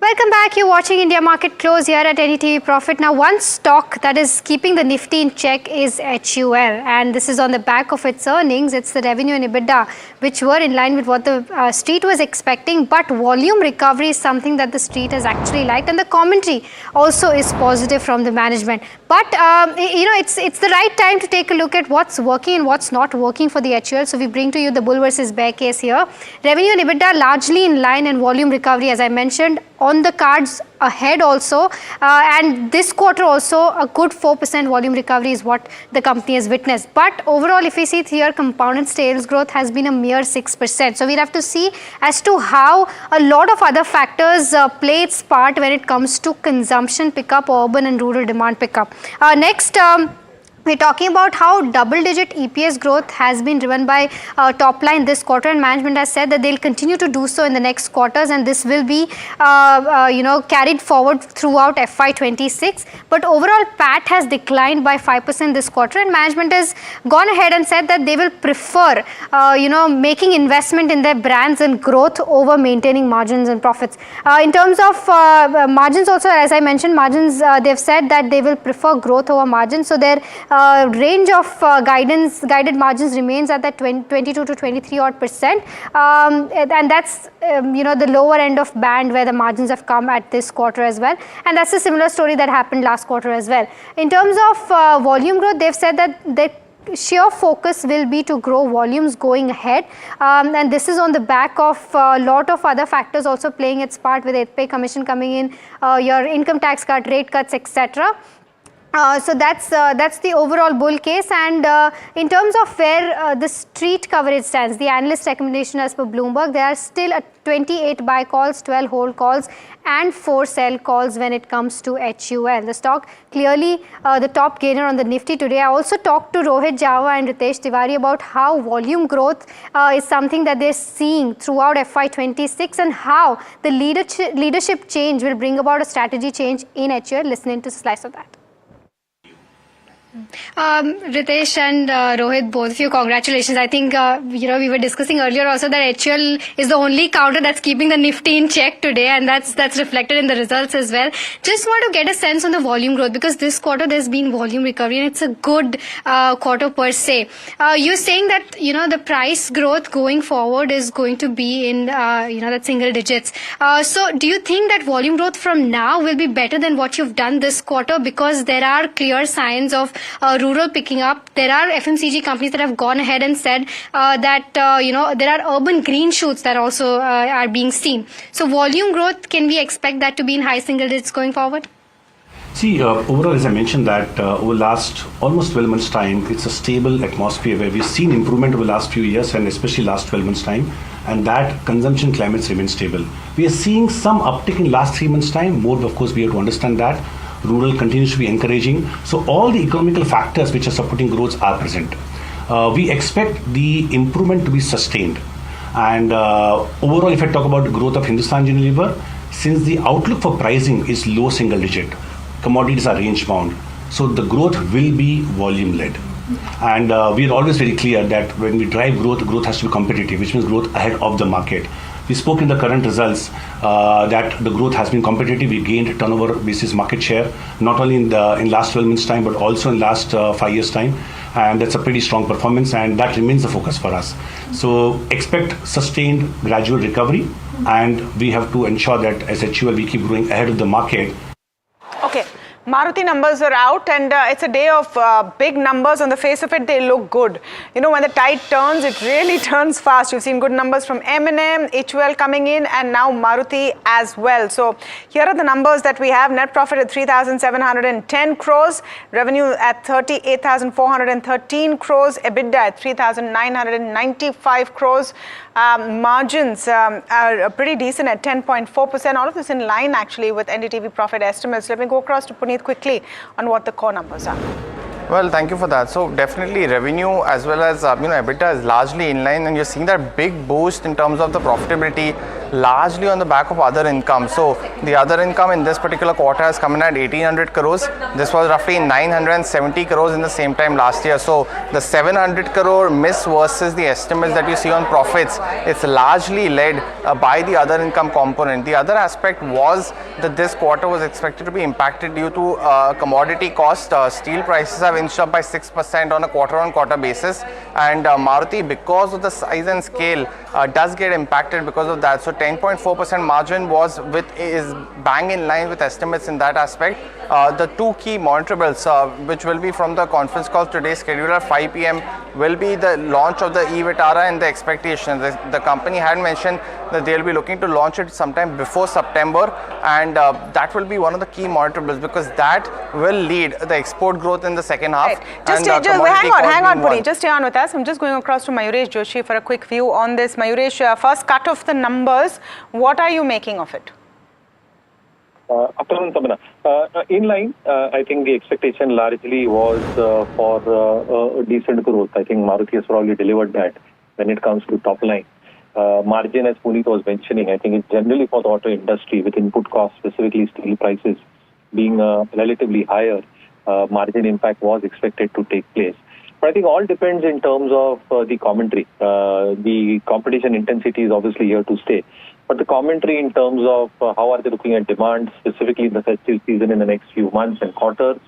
Welcome back. You're watching India Market Close here at NDTV Profit. Now, one stock that is keeping the Nifty in check is HUL, and this is on the back of its earnings. It's the revenue and EBITDA, which were in line with what the street was expecting, but volume recovery is something that the street has actually liked, and the commentary also is positive from the management. But it's the right time to take a look at what's working and what's not working for the HUL. So we bring to you the bull versus bear case here. Revenue and EBITDA largely in line, and volume recovery, as I mentioned, on the cards ahead also, and this quarter also a good 4% volume recovery is what the company has witnessed. But overall, if we see here, compounded sales growth has been a mere 6%. So we'll have to see as to how a lot of other factors play its part when it comes to consumption pickup, urban and rural demand pickup. Next, we're talking about how double-digit EPS growth has been driven by top line this quarter, and management has said that they'll continue to do so in the next quarters, and this will be carried forward throughout FY26. But overall, PAT has declined by 5% this quarter, and management has gone ahead and said that they will prefer making investment in their brands and growth over maintaining margins and profits. In terms of margins also, as I mentioned, margins, they've said that they will prefer growth over margins. So their range of guided margins remains at that 22 to 23 odd %, and that's the lower end of band where the margins have come at this quarter as well, and that's a similar story that happened last quarter as well. In terms of volume growth, they've said that their sheer focus will be to grow volumes going ahead, and this is on the back of a lot of other factors also playing its part, with 8th pay commission coming in, your income tax cut, rate cuts, etc. So that's the overall bull case. And in terms of where the street coverage stands, the analyst recommendation as per Bloomberg, there are still 28 buy calls, 12 hold calls and 4 sell calls when it comes to HUL. The stock clearly the top gainer on the Nifty today. I also talked to Rohit Java and Ritesh Tiwari about how volume growth is something that they're seeing throughout FY26, and how the leadership change will bring about a strategy change in HUL. Listen into a slice of that. Ritesh and Rohit, both of you, congratulations. I think we were discussing earlier also that HUL is the only counter that's keeping the Nifty in check today, and that's reflected in the results as well. Just want to get a sense on the volume growth, because this quarter there's been volume recovery and it's a good quarter per se. You're saying that the price growth going forward is going to be in that single digits. So do you think that volume growth from now will be better than what you've done this quarter, because there are clear signs of rural picking up? There are FMCG companies that have gone ahead and said that there are urban green shoots that also are being seen. So volume growth, can we expect that to be in high single digits going forward? See, overall, as I mentioned, that over last almost 12 months' time, it's a stable atmosphere where we've seen improvement over the last few years, and especially last 12 months' time, and that consumption climates remain stable. We are seeing some uptick in last 3 months' time. More, of course, we have to understand that. Rural continues to be encouraging. So all the economical factors which are supporting growth are present. We expect the improvement to be sustained. And overall, if I talk about the growth of Hindustan Unilever, since the outlook for pricing is low single digit, commodities are range bound, so the growth will be volume led. And we are always very clear that when we drive growth, growth has to be competitive, which means growth ahead of the market. We spoke in the current results that the growth has been competitive. We gained turnover basis market share, not only in last 12 months time, but also in last 5 years time. And that's a pretty strong performance, and that remains the focus for us. So expect sustained gradual recovery, and we have to ensure that as HUL we keep growing ahead of the market. Okay. Maruti numbers are out, and it's a day of big numbers. On the face of it, they look good. You know, when the tide turns, it really turns fast. You've seen good numbers from M&M, HUL coming in, and now Maruti as well. So here are the numbers that we have. Net profit at 3,710 crores, revenue at 38,413 crores, EBITDA at 3,995 crores. Margins are pretty decent at 10.4%. All of this in line actually with NDTV profit estimates. Let me go across to Puneet quickly on what the core numbers are. Well, thank you for that. So definitely revenue as well as EBITDA is largely in line, and you're seeing that big boost in terms of the profitability largely on the back of other income. So the other income in this particular quarter has come in at 1800 crores. This was roughly 970 crores in the same time last year. So the 700 crore miss versus the estimates that you see on profits, it's largely led by the other income component. The other aspect was that this quarter was expected to be impacted due to commodity cost. Steel prices have inched up by 6% on a quarter-on-quarter basis, and Maruti, because of the size and scale, does get impacted because of that. So 10.4% margin is bang in line with estimates in that aspect. The two key monitorables, which will be from the conference call today scheduled at 5 p.m. will be the launch of the e-Vitara and the expectations. The company had mentioned that they'll be looking to launch it sometime before September, and that will be one of the key monitorables because that will lead the export growth in the second half. Right. Hang on, Puneet. Just stay on with us. I'm just going across to Mayuresh Joshi for a quick view on this. Mayuresh, first cut of the numbers. What are you making of it? Afternoon, Samana. In line, I think the expectation largely was for a decent growth. I think Maruti has probably delivered that when it comes to top line. Margin, as Puneet was mentioning, I think it's generally for the auto industry with input costs, specifically steel prices being relatively higher, margin impact was expected to take place. But I think all depends in terms of the commentary. The competition intensity is obviously here to stay. But the commentary in terms of how are they looking at demand, specifically in the festive season in the next few months and quarters,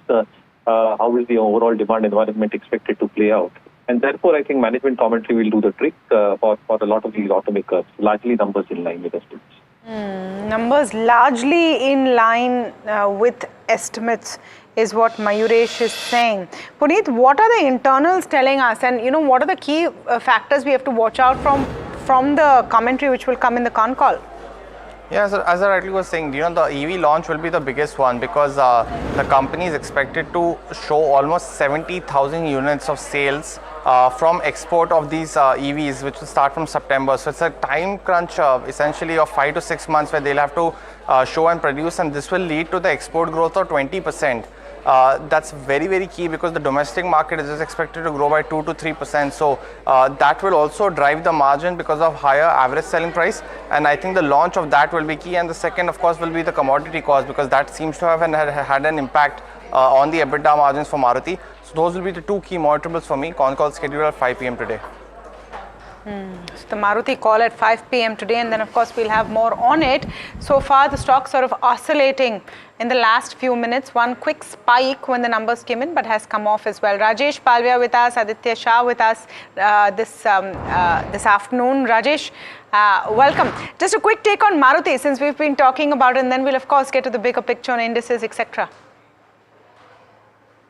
how is the overall demand environment expected to play out? And therefore, I think management commentary will do the trick for a lot of these automakers, largely numbers in line with estimates. Numbers largely in line with estimates is what Mayuresh is saying. Puneet, what are the internals telling us, and what are the key factors we have to watch out from the commentary which will come in the con call? Yeah, so as I rightly was saying, the EV launch will be the biggest one because the company is expected to show almost 70,000 units of sales from export of these EVs, which will start from September. So it's a time crunch essentially of 5 to 6 months where they'll have to show and produce, and this will lead to the export growth of 20%. That's very, very key because the domestic market is just expected to grow by 2 to 3%. So that will also drive the margin because of higher average selling price. And I think the launch of that will be key. And the second, of course, will be the commodity cost because that seems to have had an impact on the EBITDA margins for Maruti. So those will be the two key monitorables for me. Con call scheduled at 5 p.m. today. So the Maruti call at 5 p.m. today, and then of course we'll have more on it. So far the stock sort of oscillating in the last few minutes. One quick spike when the numbers came in, but has come off as well. Rajesh Palvia with us, Aditya Shah with us this afternoon. Rajesh, welcome. Just a quick take on Maruti since we've been talking about it, and then we'll of course get to the bigger picture on indices, etc.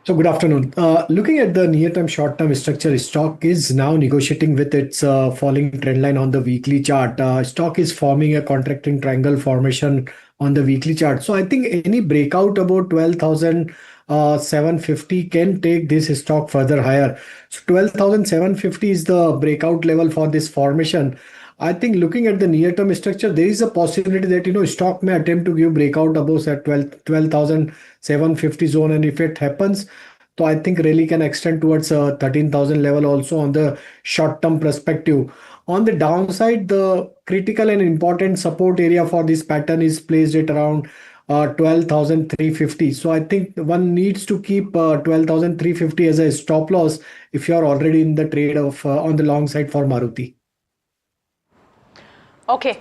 So good afternoon. Looking at the near-term, short-term structure, stock is now negotiating with its falling trend line on the weekly chart. Stock is forming a contracting triangle formation on the weekly chart. So I think any breakout about 12,750 can take this stock further higher. So 12,750 is the breakout level for this formation. I think looking at the near-term structure, there is a possibility that stock may attempt to give breakout above that 12,750 zone, and if it happens, so I think rally can extend towards 13,000 level also on the short-term perspective. On the downside, the critical and important support area for this pattern is placed at around 12,350. So I think one needs to keep 12,350 as a stop loss if you are already in the trade of on the long side for Maruti. Okay,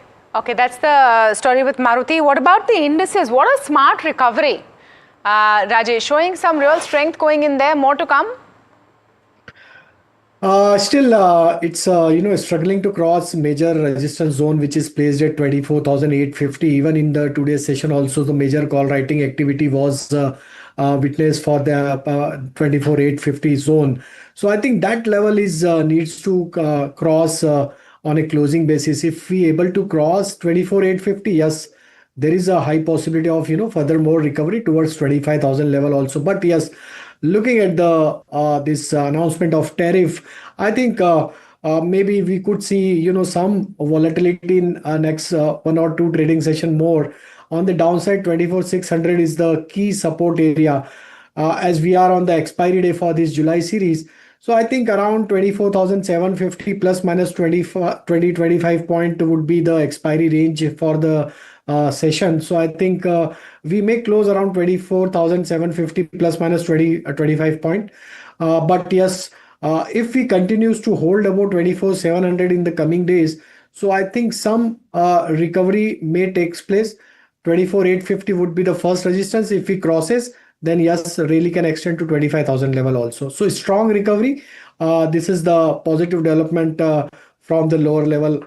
that's the story with Maruti. What about the indices? What a smart recovery. Rajesh, showing some real strength going in there. More to come? Still, it's struggling to cross major resistance zone, which is placed at 24,850. Even in the today's session, also the major call writing activity was witnessed for the 24,850 zone. So I think that level is needs to cross on a closing basis. If we able to cross 24,850, yes, there is a high possibility of further more recovery towards 25,000 level also. But yes, looking at the this announcement of tariff, I think maybe we could see some volatility in next one or two trading session more. On the downside, 24,600 is the key support area as we are on the expiry day for this July series. So I think around 24,750 plus minus 25 point would be the expiry range for the session. So I think we may close around 24,750 plus minus 25 point. But yes, if we continues to hold about 24,700 in the coming days, so I think some recovery may takes place. 24,850 would be the first resistance. If he crosses, then yes, really can extend to 25,000 level also. So strong recovery. This is the positive development from the lower level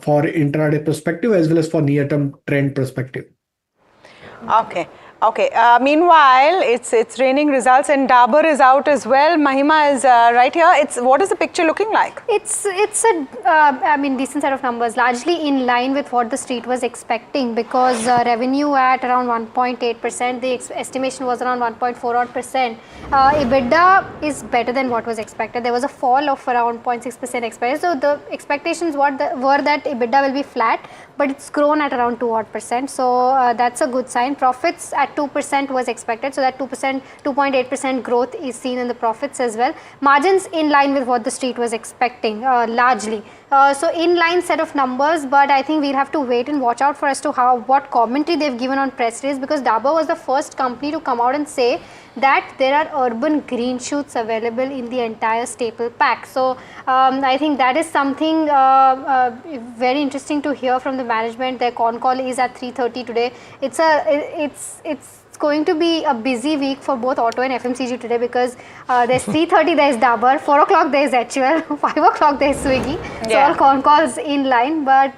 for intraday perspective as well as for near-term trend perspective. Okay. Okay. Meanwhile, it's raining results and Dabur is out as well. Mahima is right here. What is the picture looking like? It's a decent set of numbers, largely in line with what the street was expecting, because revenue at around 1.8%, the estimation was around 1.4%. EBITDA is better than what was expected. There was a fall of around 0.6% expected. So the expectations were that EBITDA will be flat, but it's grown at around 2%. So that's a good sign. Profits at 2% was expected, so that 2.8% growth is seen in the profits as well. Margins in line with what the street was expecting, largely. So in line set of numbers, but I think we'll have to wait and watch out for as to what commentary they've given on press release, because Dabur was the first company to come out and say that there are urban green shoots available in the entire staple pack. So I think that is something very interesting to hear from the management. Their con call is at 3:30 today. It's going to be a busy week for both auto and FMCG today, because there's 3:30, there's Dabur, 4 o'clock there's HUL, 5 o'clock there's Swiggy. So all con calls in line, but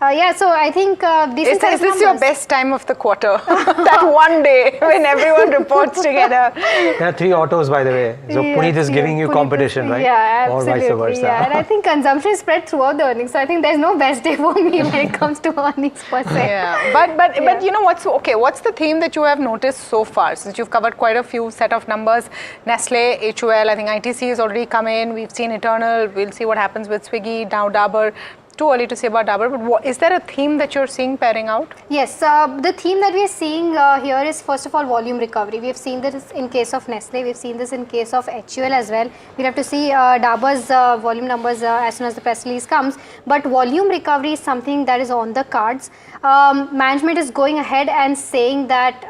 yeah, so I think is this your best time of the quarter? That one day when everyone reports together. There are 3 autos, by the way. So yes, Puneet is giving you competition, right? Yeah, absolutely. Or vice versa. Yeah, and I think consumption is spread throughout the earnings. So I think there's no best day for me when it comes to earnings per se. Yeah, but you know what's the theme that you have noticed so far, since you've covered quite a few set of numbers? Nestle, HUL, I think ITC has already come in. We've seen Eternal. We'll see what happens with Swiggy, now Dabur. Too early to say about Dabur, but is there a theme that you're seeing pairing out? Yes, the theme that we are seeing here is first of all volume recovery. We have seen this in case of Nestle, we've seen this in case of HUL as well. We'll have to see Dabur's volume numbers as soon as the press release comes, but volume recovery is something that is on the cards. Management is going ahead and saying that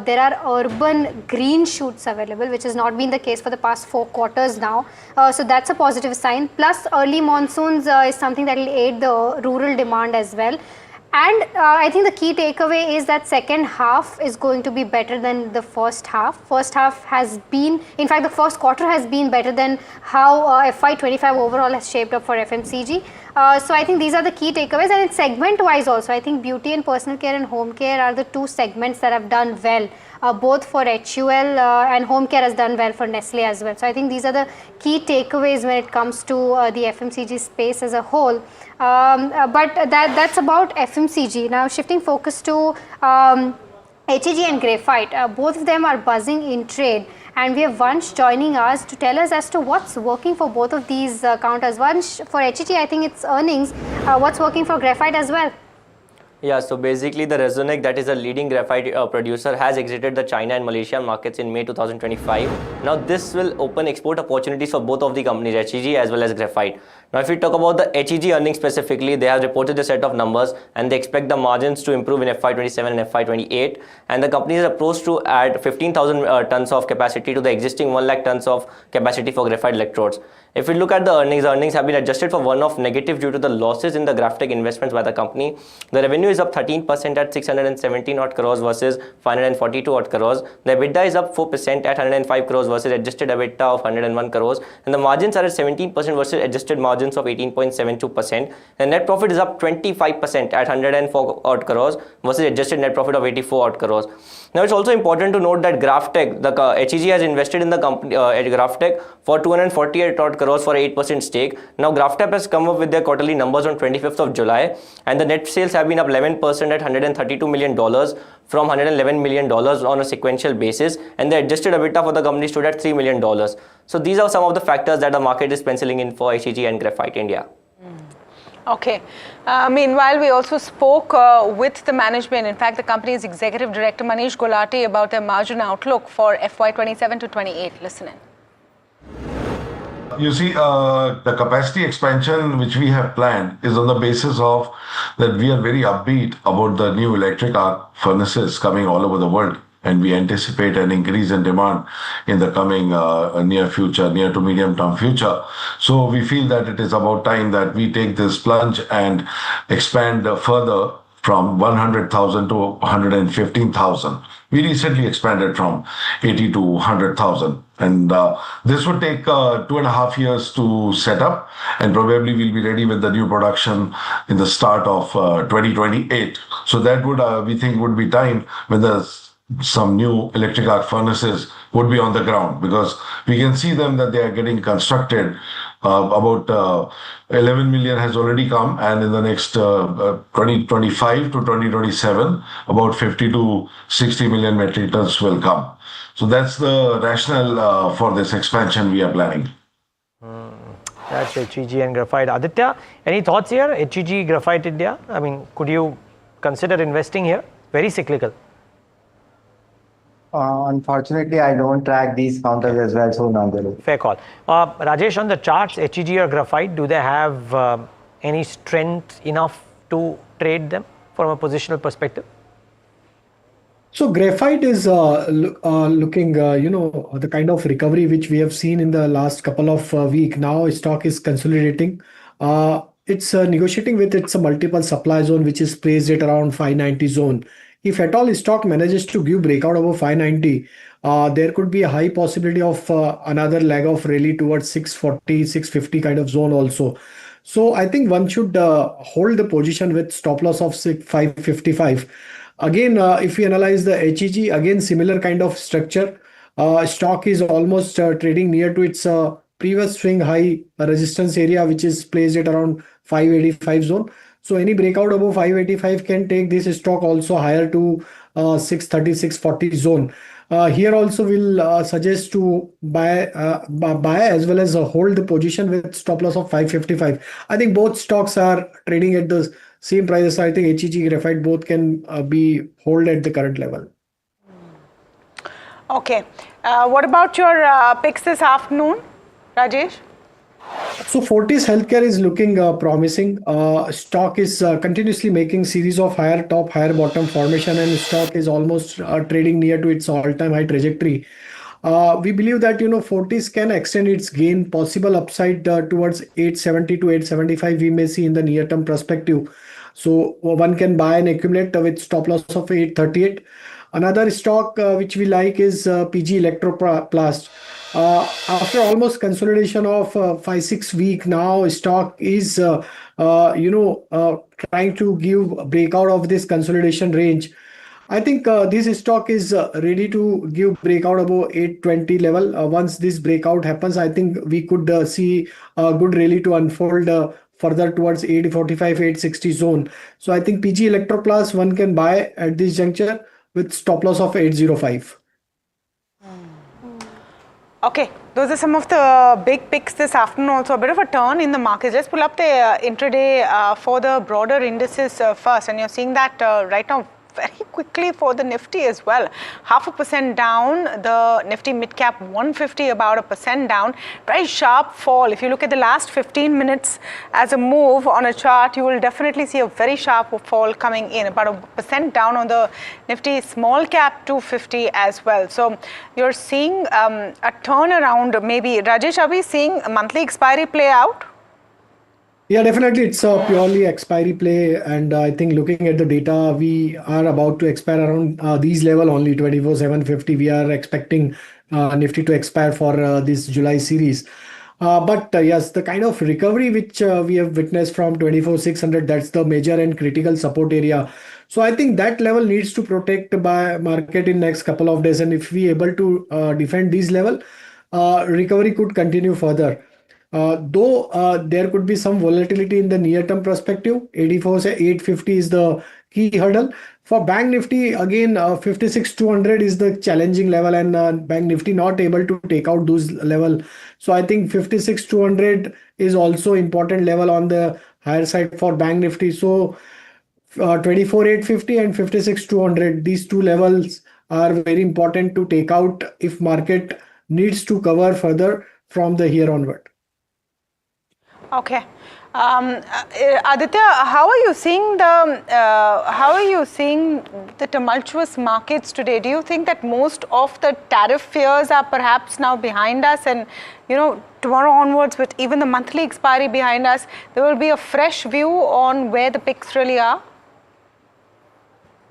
there are urban green shoots available, which has not been the case for the past 4 quarters now. So that's a positive sign. Plus early monsoons is something that will aid the rural demand as well. And I think the key takeaway is that second half is going to be better than the first half. First half has been, in fact, the first quarter has been better than how FY25 overall has shaped up for FMCG. So I think these are the key takeaways, and it's segment wise also. I think beauty and personal care and home care are the 2 segments that have done well. Both for HUL and home care has done well for Nestle as well. So I think these are the key takeaways when it comes to the FMCG space as a whole. But that's about FMCG. Now shifting focus to HEG and Graphite, both of them are buzzing in trade. And we have Vansh joining us to tell us as to what's working for both of these counters. Vansh, for HEG, I think it's earnings. What's working for Graphite as well? Yeah, so basically the Resonic, that is a leading graphite producer, has exited the China and Malaysia markets in May 2025. Now this will open export opportunities for both of the companies, HEG as well as Graphite. Now if we talk about the HEG earnings specifically, they have reported a set of numbers and they expect the margins to improve in FY27 and FY28. And the company is approached to add 15,000 tons of capacity to the existing 1 lakh tons of capacity for graphite electrodes. If we look at the earnings have been adjusted for one-off negative due to the losses in the Graphtech investments by the company. The revenue is up 13% at 617 odd crores versus 542 odd crores. The EBITDA is up 4% at 105 crores versus adjusted EBITDA of 101 crores. And the margins are at 17% versus adjusted margins of 18.72%. The net profit is up 25% at 104 odd crores versus adjusted net profit of 84 odd crores. Now it's also important to note that Graphtech, the HEG has invested in the company Graphtech for 248 odd crores for 8% stake. Now Graphtech has come up with their quarterly numbers on 25th of July, and the net sales have been up 11% at $132 million from $111 million on a sequential basis, and the adjusted EBITDA for the company stood at $3 million. So these are some of the factors that the market is penciling in for HEG and Graphite India. Okay. Meanwhile, we also spoke with the management, in fact, the company's executive director Manish Gulati, about their margin outlook for FY27 to 28. Listen in. You see, the capacity expansion which we have planned is on the basis of that we are very upbeat about the new electric arc furnaces coming all over the world. And we anticipate an increase in demand in the coming near to medium term future. So we feel that it is about time that we take this plunge and expand further from 100,000 to 115,000. We recently expanded from 80 to 100,000. And this would take 2.5 years to set up, and probably we'll be ready with the new production in the start of 2028. So that would, we think, would be time when some new electric arc furnaces would be on the ground, because we can see them that they are getting constructed. About 11 million has already come, and in the next 2025 to 2027, about 50 to 60 million metric tons will come. So that's the rationale for this expansion we are planning. That's HEG and Graphite. Aditya, any thoughts here? HEG, Graphite India? I mean, could you consider investing here? Very cyclical. Unfortunately, I don't track these counters as well, so no. Fair call. Rajesh, on the charts, HEG or Graphite, do they have any strength enough to trade them from a positional perspective? So Graphite is looking, the kind of recovery which we have seen in the last couple of weeks. Now stock is consolidating. It's negotiating with its multiple supply zone, which is placed at around 590 zone. If at all stock manages to give breakout over 590, there could be a high possibility of another leg of rally towards 640, 650 kind of zone also. So I think one should hold the position with stop loss of 555. Again, if we analyze the HEG, again, similar kind of structure. Stock is almost trading near to its previous swing high resistance area, which is placed at around 585 zone. So any breakout above 585 can take this stock also higher to 630, 640 zone. Here also we'll suggest to buy as well as hold the position with stop loss of 555. I think both stocks are trading at the same prices. I think HEG, Graphite, both can be hold at the current level. Okay. What about your picks this afternoon, Rajesh? So Fortis Healthcare is looking promising. Stock is continuously making series of higher top, higher bottom formation, and stock is almost trading near to its all-time high trajectory. We believe that Fortis can extend its gain, possible upside towards 870 to 875. We may see in the near-term perspective. So one can buy and accumulate with stop loss of 838. Another stock which we like is PG Electroplast. After almost consolidation of 5-6 weeks now, stock is trying to give breakout of this consolidation range. I think this stock is ready to give breakout above 820 level. Once this breakout happens, I think we could see a good rally to unfold further towards 845, 860 zone. So I think PG Electroplast one can buy at this juncture with stop loss of 805. Okay, those are some of the big picks this afternoon. Also a bit of a turn in the market. Let's pull up the intraday for the broader indices first, and you're seeing that right now very quickly for the Nifty as well. 0.5% down, the Nifty mid-cap 150 about 1% down. Very sharp fall. If you look at the last 15 minutes as a move on a chart, you will definitely see a very sharp fall coming in, about 1% down on the Nifty small cap 250 as well. So you're seeing a turnaround. Maybe Rajesh, are we seeing a monthly expiry play out? Yeah, definitely. It's a purely expiry play. And I think looking at the data, we are about to expire around these level only, 24,750. We are expecting Nifty to expire for this July series. But yes, the kind of recovery which we have witnessed from 24,600, that's the major and critical support area. So I think that level needs to protect by market in next couple of days. And if we able to defend this level, recovery could continue further. Though there could be some volatility in the near-term perspective, 84,850 is the key hurdle. For Bank Nifty, again, 56,200 is the challenging level, and Bank Nifty not able to take out those level. So I think 56,200 is also important level on the higher side for Bank Nifty. So 24,850 and 56,200, these two levels are very important to take out if market needs to cover further from the here onward. Okay, Aditya, how are you seeing the tumultuous markets today? Do you think that most of the tariff fears are perhaps now behind us, and tomorrow onwards, with even the monthly expiry behind us, there will be a fresh view on where the picks really are?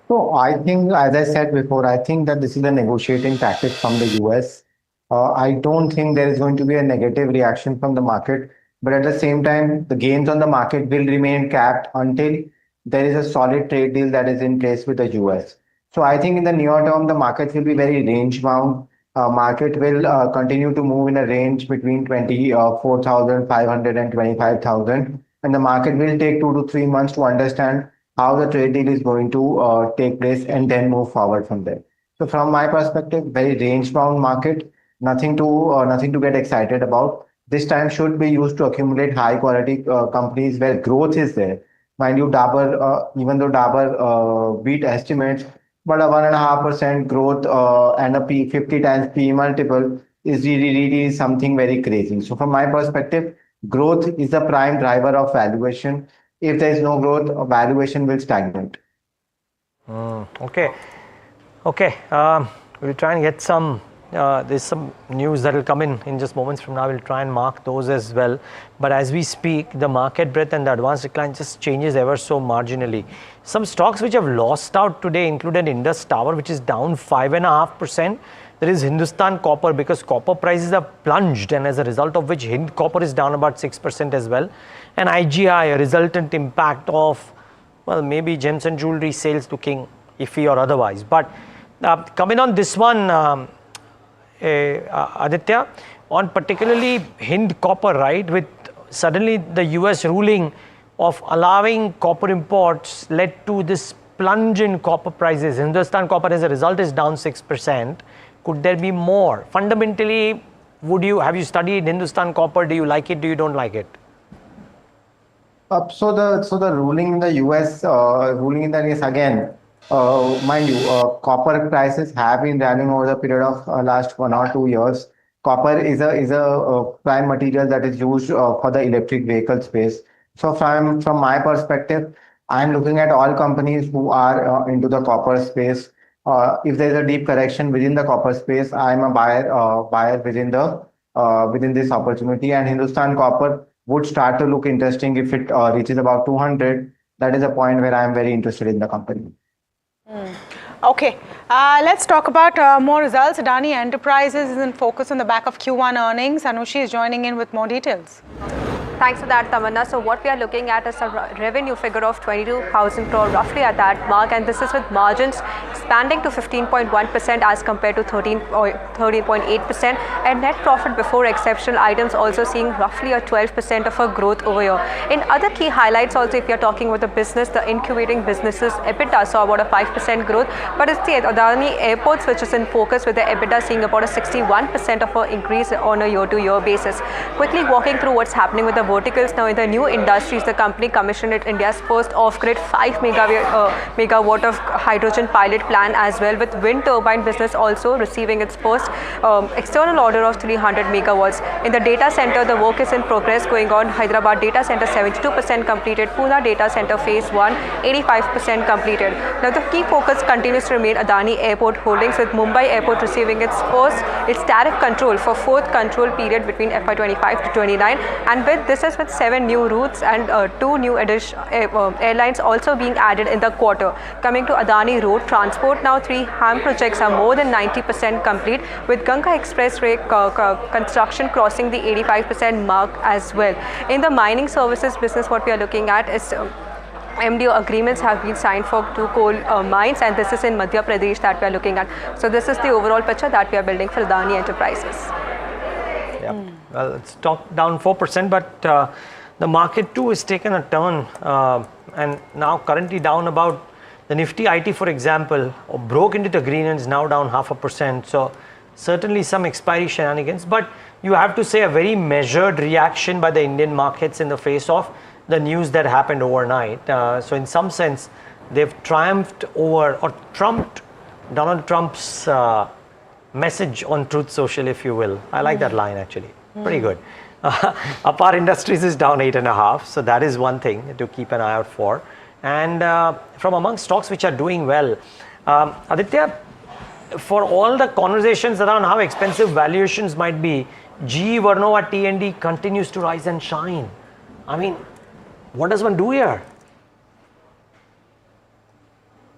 So I think, as I said before, I think that this is a negotiating tactic from the US. I don't think there is going to be a negative reaction from the market. But at the same time, the gains on the market will remain capped until there is a solid trade deal that is in place with the US. So I think in the near term, the market will be very range bound. Market will continue to move in a range between 24,500 and 25,000. And the market will take 2 to 3 months to understand how the trade deal is going to take place and then move forward from there. So from my perspective, very range bound market, nothing to get excited about. This time should be used to accumulate high quality companies where growth is there. Mind you, even though Dabur beat estimates, but a 1.5% growth and a 50 times P multiple is really something very crazy. So from my perspective, growth is the prime driver of valuation. If there is no growth, valuation will stagnate. Okay. We'll try and get some. There's some news that will come in just moments from now. We'll try and mark those as well. But as we speak, the market breadth and the advanced decline just changes ever so marginally. Some stocks which have lost out today included Indus Tower, which is down 5.5%. There is Hindustan Copper, because copper prices have plunged, and as a result of which Hind Copper is down about 6% as well. And IGI, a resultant impact of, well, maybe gems and jewelry sales looking iffy or otherwise. But coming on this one, Aditya, on particularly Hind Copper, right, with suddenly the US ruling of allowing copper imports led to this plunge in copper prices. Hindustan Copper as a result is down 6%. Could there be more? Fundamentally, have you studied Hindustan Copper? Do you like it? Do you don't like it? So the ruling in the US, again, mind you, copper prices have been rallying over the period of last 1 or 2 years. Copper is a prime material that is used for the electric vehicle space. So from my perspective, I'm looking at all companies who are into the copper space. If there is a deep correction within the copper space, I'm a buyer within this opportunity. And Hindustan Copper would start to look interesting if it reaches about 200. That is a point where I'm very interested in the company. Okay, let's talk about more results. Adani Enterprises is in focus on the back of Q1 earnings. Anushi is joining in with more details. Thanks for that, Tamanna. So what we are looking at is a revenue figure of 22,000 crore, roughly at that mark, and this is with margins expanding to 15.1% as compared to 13.8%, and net profit before exceptional items also seeing roughly a 12% of a growth over here. In other key highlights also, if you're talking about the business, the incubating businesses, EBITDA saw about a 5% growth, but it's the Adani Airports which is in focus, with the EBITDA seeing about a 61% of an increase on a year-to-year basis. Quickly walking through what's happening with the verticals. Now, in the new industries, the company commissioned India's first off-grid 5 megawatt of hydrogen pilot plant as well, with wind turbine business also receiving its first external order of 300 megawatts. In the data center, the work is in progress going on. Hyderabad data center 72% completed. Pune data center phase 1 85% completed. Now, the key focus continues to remain Adani Airport Holdings, with Mumbai Airport receiving its tariff control for fourth control period between FY25 to 29, and this is with 7 new routes and 2 new airlines also being added in the quarter. Coming to Adani Road Transport, now 3 HAM projects are more than 90% complete, with Ganga Expressway construction crossing the 85% mark as well. In the mining services business, what we are looking at is MDO agreements have been signed for 2 coal mines, and this is in Madhya Pradesh that we are looking at. So this is the overall picture that we are building for Adani Enterprises. Yeah, well, it's top down 4%, but the market too has taken a turn, and now currently down about the Nifty IT, for example, broke into the green and is now down 0.5%. So certainly some expiry shenanigans, but you have to say a very measured reaction by the Indian markets in the face of the news that happened overnight. So in some sense, they've triumphed over or trumped Donald Trump's message on Truth Social, if you will. I like that line actually. Pretty good. Apar Industries is down 8.5%. So that is one thing to keep an eye out for. And from among stocks which are doing well, Aditya, for all the conversations around how expensive valuations might be, GE Vernova T&D continues to rise and shine. I mean, what does one do here?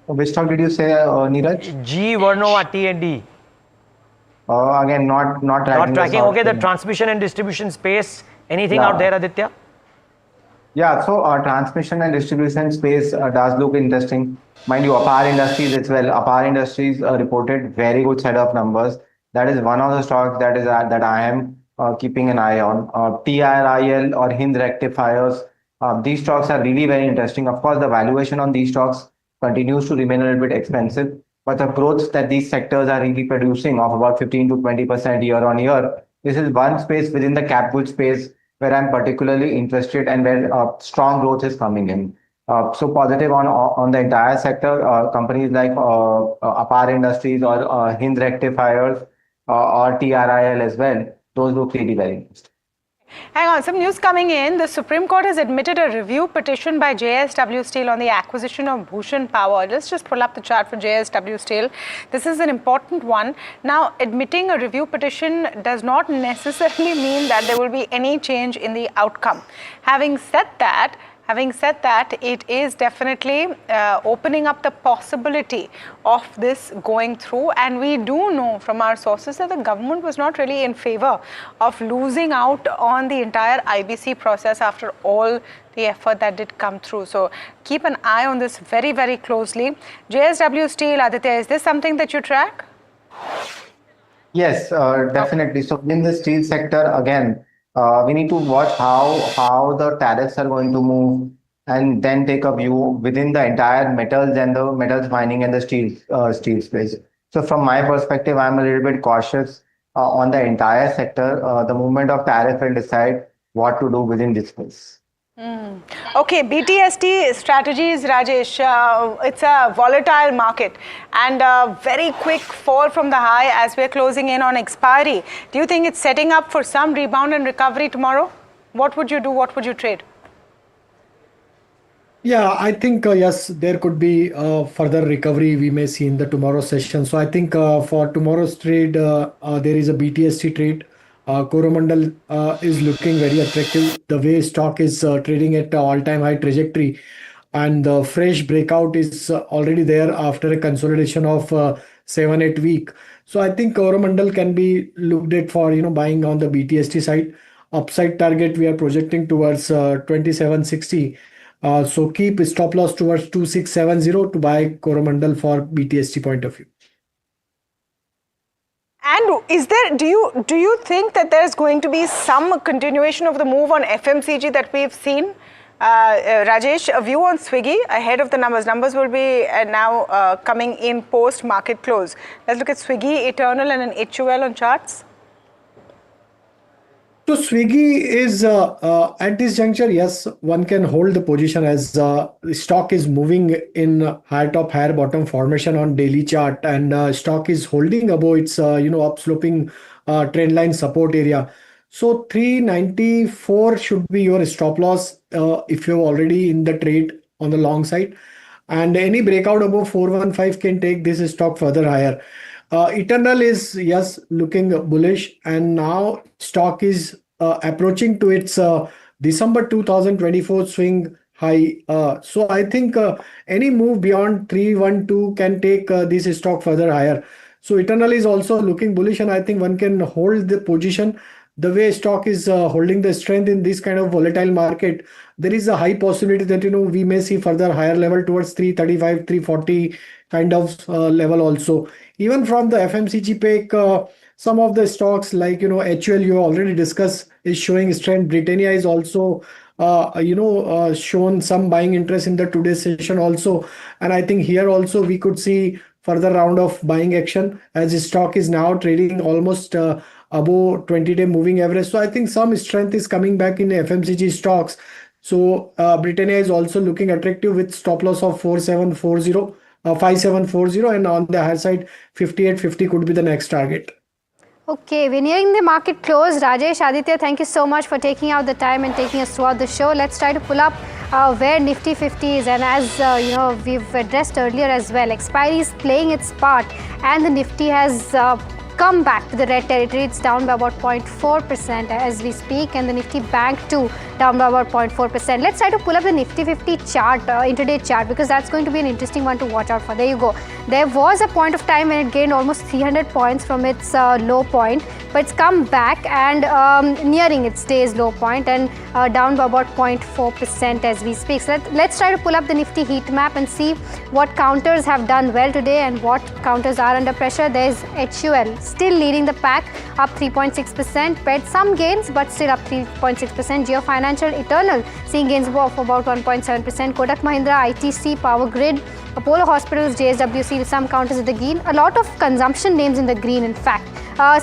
Which stock did you say, Neeraj? GE Vernova T&D. Again, not tracking. Not tracking. Okay, the transmission and distribution space. Anything out there, Aditya? Yeah, so transmission and distribution space does look interesting. Mind you, Apar Industries as well. Apar Industries reported very good set of numbers. That is one of the stocks that I am keeping an eye on. TRIL or Hind Rectifiers. These stocks are really very interesting. Of course, the valuation on these stocks continues to remain a little bit expensive, but the growth that these sectors are really producing of about 15 to 20% year on year, this is one space within the cap good space where I'm particularly interested and where strong growth is coming in. So positive on the entire sector. Companies like Apar Industries or Hind Rectifiers or TRIL as well. Those look really very interesting. Hang on, some news coming in. The Supreme Court has admitted a review petition by JSW Steel on the acquisition of Bhushan Power. Let's just pull up the chart for JSW Steel. This is an important one. Now, admitting a review petition does not necessarily mean that there will be any change in the outcome. Having said that, it is definitely opening up the possibility of this going through, and we do know from our sources that the government was not really in favor of losing out on the entire IBC process after all the effort that did come through. So keep an eye on this very, very closely. JSW Steel, Aditya, is this something that you track? Yes, definitely. So in the steel sector, again, we need to watch how the tariffs are going to move and then take a view within the entire metals and the metals mining and the steel space. So from my perspective, I'm a little bit cautious on the entire sector. The movement of tariff will decide what to do within this space. Okay, BTST strategies, Rajesh. It's a volatile market and a very quick fall from the high as we're closing in on expiry. Do you think it's setting up for some rebound and recovery tomorrow? What would you do? What would you trade? Yeah, I think yes, there could be further recovery we may see in the tomorrow session. So I think for tomorrow's trade, there is a BTST trade. Coromandel is looking very attractive. The way stock is trading at all-time high trajectory, and the fresh breakout is already there after a consolidation of 7-8 week. So I think Coromandel can be looked at for buying on the BTST side. Upside target we are projecting towards 2760. So keep stop loss towards 2670 to buy Coromandel for BTST point of view. And do you think that there's going to be some continuation of the move on FMCG that we've seen? Rajesh, a view on Swiggy ahead of the numbers. Numbers will be now coming in post market close. Let's look at Swiggy, Eternal and an HUL on charts. So Swiggy is at this juncture, yes, one can hold the position as the stock is moving in higher top, higher bottom formation on daily chart, and stock is holding above its upsloping trend line support area. So 394 should be your stop loss if you're already in the trade on the long side, and any breakout above 415 can take this stock further higher. Eternal is, yes, looking bullish, and now stock is approaching to its December 2024 swing high. So I think any move beyond 312 can take this stock further higher. So Eternal is also looking bullish, and I think one can hold the position. The way stock is holding the strength in this kind of volatile market, there is a high possibility that we may see further higher level towards 335, 340 kind of level also. Even from the FMCG pick, some of the stocks like HUL you already discussed is showing strength. Britannia is also shown some buying interest in the today's session also, and I think here also we could see further round of buying action as the stock is now trading almost above 20-day moving average. So I think some strength is coming back in FMCG stocks. So Britannia is also looking attractive with stop loss of 4740. 5740, and on the higher side 5850 could be the next target. Okay, we're nearing the market close. Rajesh, Aditya, thank you so much for taking out the time and taking us throughout the show. Let's try to pull up where Nifty 50 is, and as we've addressed earlier as well, expiry is playing its part, and the Nifty has come back to the red territory. It's down by about 0.4% as we speak, and the Nifty Bank too down by about 0.4%. Let's try to pull up the Nifty 50 chart, intraday chart, because that's going to be an interesting one to watch out for. There you go. There was a point of time when it gained almost 300 points from its low point, but it's come back and nearing its day's low point and down by about 0.4% as we speak. So let's try to pull up the Nifty heat map and see what counters have done well today and what counters are under pressure. There's HUL still leading the pack, up 3.6%. PET some gains, but still up 3.6%. Geo Financial Eternal seeing gains of about 1.7%. Kotak Mahindra, ITC, Power Grid, Apollo Hospitals, JSWC, some counters in the green. A lot of consumption names in the green, in fact.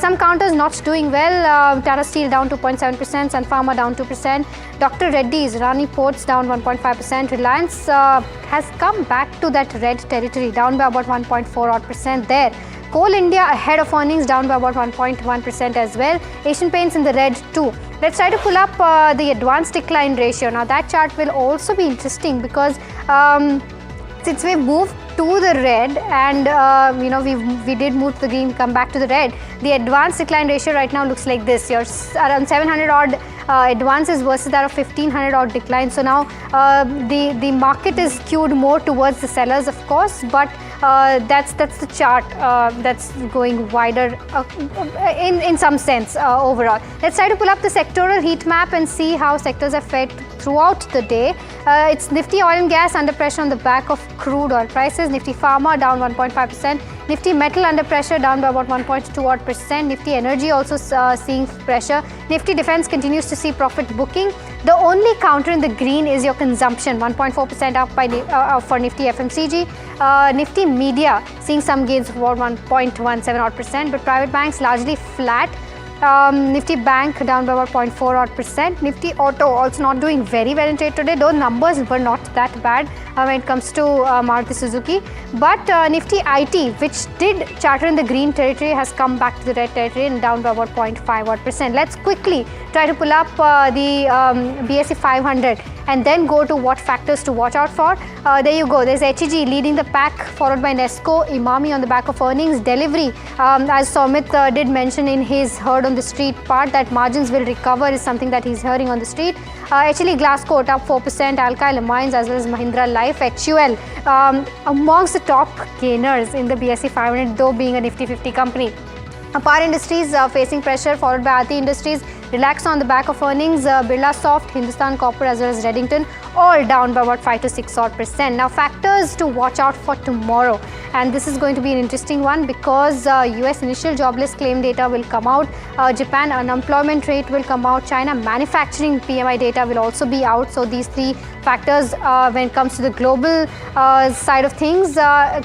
Some counters not doing well. Tata Steel down 2.7%, Sun Pharma down 2%. Dr. Reddy's, Rani Ports down 1.5%. Reliance has come back to that red territory, down by about 1.4% there. Coal India ahead of earnings, down by about 1.1% as well. Asian Paints in the red too. Let's try to pull up the advanced decline ratio. Now that chart will also be interesting because since we've moved to the red and we did move to the green, come back to the red, the advanced decline ratio right now looks like this. You're around 700 odd advances versus that of 1500 odd decline. So now the market is skewed more towards the sellers, of course, but that's the chart that's going wider in some sense overall. Let's try to pull up the sectoral heat map and see how sectors have fared throughout the day. It's Nifty Oil and Gas under pressure on the back of crude oil prices. Nifty Pharma down 1.5%. Nifty Metal under pressure, down by about 1.2%. Nifty Energy also seeing pressure. Nifty Defense continues to see profit booking. The only counter in the green is your consumption, 1.4% up by for Nifty FMCG. Nifty Media seeing some gains of about 1.17%, but private banks largely flat. Nifty Bank down by about 0.4%. Nifty Auto also not doing very well in trade today. Those numbers were not that bad when it comes to Maruti Suzuki. But Nifty IT, which did charter in the green territory, has come back to the red territory and down by about 0.5%. Let's quickly try to pull up the BSE 500 and then go to what factors to watch out for. There you go. There's HEG leading the pack, followed by Nesco, Imami on the back of earnings. Delivery, as Somit did mention in his heard on the street part, that margins will recover is something that he's hearing on the street. HLE Glascoat up 4%, Alkyl Amines as well as Mahindra Life. HUL amongst the top gainers in the BSE 500, though being a Nifty 50 company. Apar Industries facing pressure, followed by Aarti Industries. Relax on the back of earnings. Birla Soft, Hindustan Copper as well as Reddington all down by about 5 to 6%. Now factors to watch out for tomorrow, and this is going to be an interesting one because US initial jobless claim data will come out. Japan unemployment rate will come out. China manufacturing PMI data will also be out. So these three factors when it comes to the global side of things.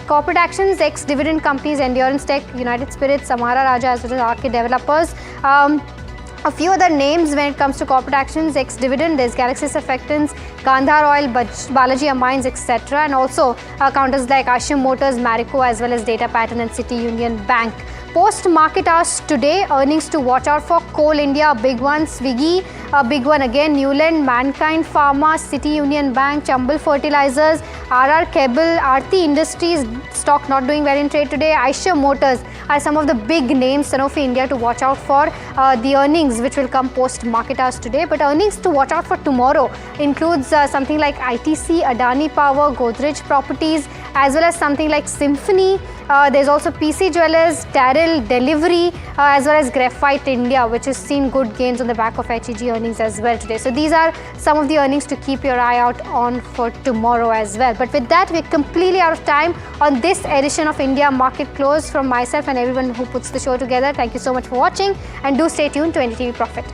Corporate actions, ex-dividend companies, Endurance Tech, United Spirits, Samara Raja as well as RK Developers. A few other names when it comes to corporate actions, ex-dividend, there's Galaxy Surfactants, Gandhar Oil, Balaji Amines, etc. And also counters like Asham Motors, Marico, as well as Data Pattern and City Union Bank. Post-market hours today, earnings to watch out for: Coal India, a big one; Swiggy, a big one again; Newland, Mankind Pharma, City Union Bank, Chambal Fertilizers, RR Cable, Aarti Industries, stock not doing well in trade today. Eicher Motors are some of the big names. Sanofi India to watch out for the earnings which will come post-market hours today. But earnings to watch out for tomorrow includes something like ITC, Adani Power, Godrej Properties, as well as something like Symphony. There's also PC Jewelers, Darryl, Delivery, as well as Graphite India, which has seen good gains on the back of HEG earnings as well today. So these are some of the earnings to keep your eye out on for tomorrow as well. But with that, we're completely out of time on this edition of India Market Close. From myself and everyone who puts the show together, thank you so much for watching, and do stay tuned to NDTV Profit.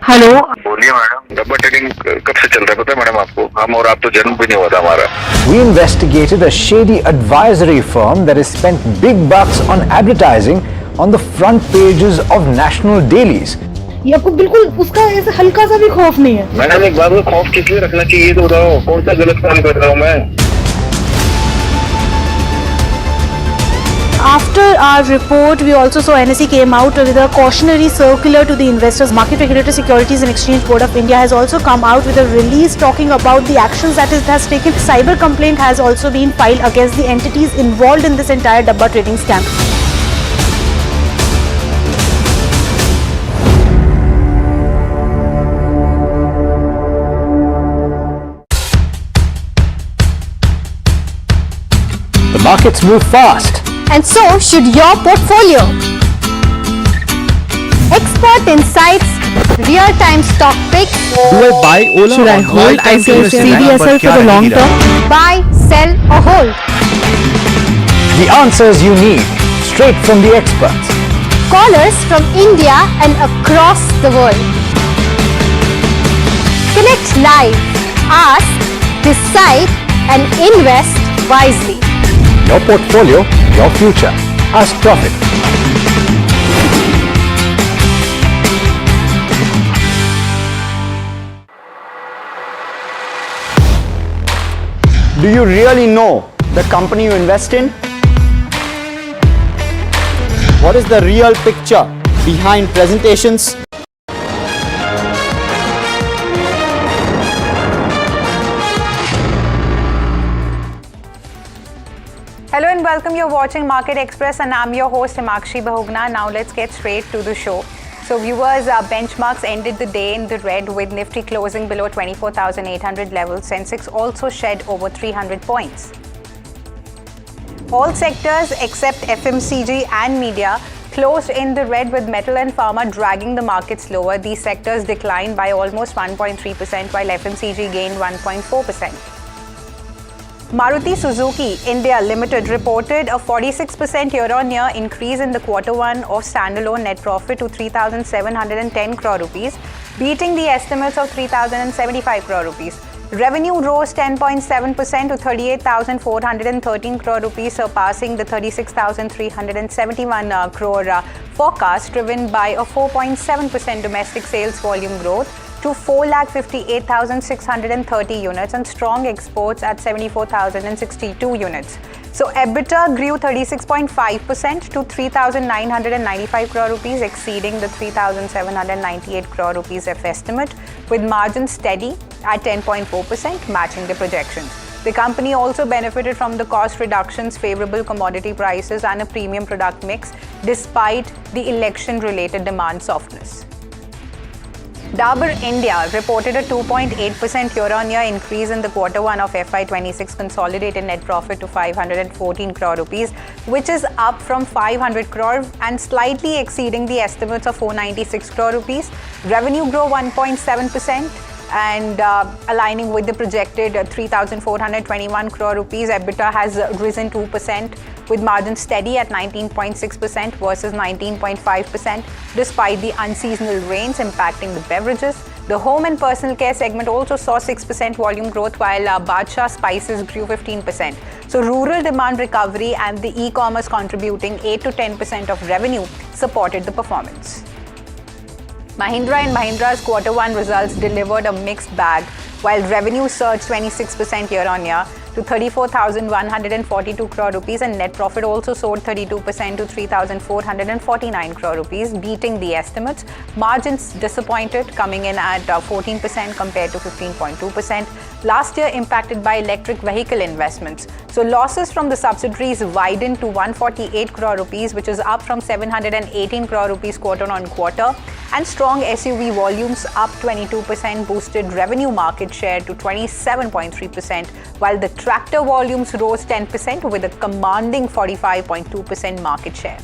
Hello, बोलिए madam. डब्बा trading कब से चल रहा है पता है madam आपको? हम और आप तो जन्म भी नहीं हुआ था हमारा। We investigated a shady advisory firm that has spent big bucks on advertising on the front pages of national dailies. ये आपको बिल्कुल उसका ऐसे हल्का सा भी खौफ नहीं है। मैडम एक बात को खौफ किस लिए रखना चाहिए तो बताओ, कौन सा गलत काम कर रहा हूँ मैं? After our report, we also saw NSE came out with a cautionary circular to the investors. Market Regulator Securities and Exchange Board of India has also come out with a release talking about the actions that it has taken. Cyber complaint has also been filed against the entities involved in this entire Dabba trading scam. The markets move fast. And so should your portfolio. Expert insights, real-time stock picks. Do I buy Ola? Should I hold CDSL for the long term? Buy, sell or hold. The answers you need, straight from the experts. Callers from India and across the world. Connect live, ask, decide and invest wisely. Your portfolio, your future. Ask Profit. Do you really know the company you invest in? What is the real picture behind presentations? Hello and welcome. You're watching Market Express and I'm your host Himakshi Bahugna. Now let's get straight to the show. So viewers, benchmarks ended the day in the red with Nifty closing below 24,800 levels. Sensex also shed over 300 points. All sectors except FMCG and media closed in the red with metal and pharma dragging the markets lower. These sectors declined by almost 1.3% while FMCG gained 1.4%. Maruti Suzuki India Limited reported a 46% year-on-year increase in the Q1 of standalone net profit to 3,710 crore rupees, beating the estimates of 3,075 crore rupees. Revenue rose 10.7% to 38,413 crore rupees, surpassing the 36,371 crore forecast, driven by a 4.7% domestic sales volume growth to 4,58,630 units and strong exports at 74,062 units. So EBITDA grew 36.5% to 3,995 crore rupees, exceeding the 3,798 crore rupees F estimate, with margins steady at 10.4%, matching the projections. The company also benefited from the cost reductions, favorable commodity prices, and a premium product mix, despite the election-related demand softness. Dabur India reported a 2.8% year-on-year increase in the Q1 of FY26 consolidated net profit to 514 crore rupees, which is up from 500 crore and slightly exceeding the estimates of 496 crore rupees. Revenue grew 1.7% and aligning with the projected 3,421 crore rupees. EBITDA has risen 2%, with margins steady at 19.6% versus 19.5%, despite the unseasonal rains impacting the beverages. The home and personal care segment also saw 6% volume growth, while Badshah Spices grew 15%. So rural demand recovery and the e-commerce contributing 8 to 10% of revenue supported the performance. Mahindra & Mahindra's Q1 results delivered a mixed bag, while revenue surged 26% year-on-year to 34,142 crore rupees and net profit also soared 32% to 3,449 crore rupees, beating the estimates. Margins disappointed, coming in at 14% compared to 15.2%. Last year impacted by electric vehicle investments. So losses from the subsidiaries widened to 148 crore rupees, which is up from 718 crore rupees quarter-on-quarter. And strong SUV volumes up 22% boosted revenue market share to 27.3%, while the tractor volumes rose 10% with a commanding 45.2% market share.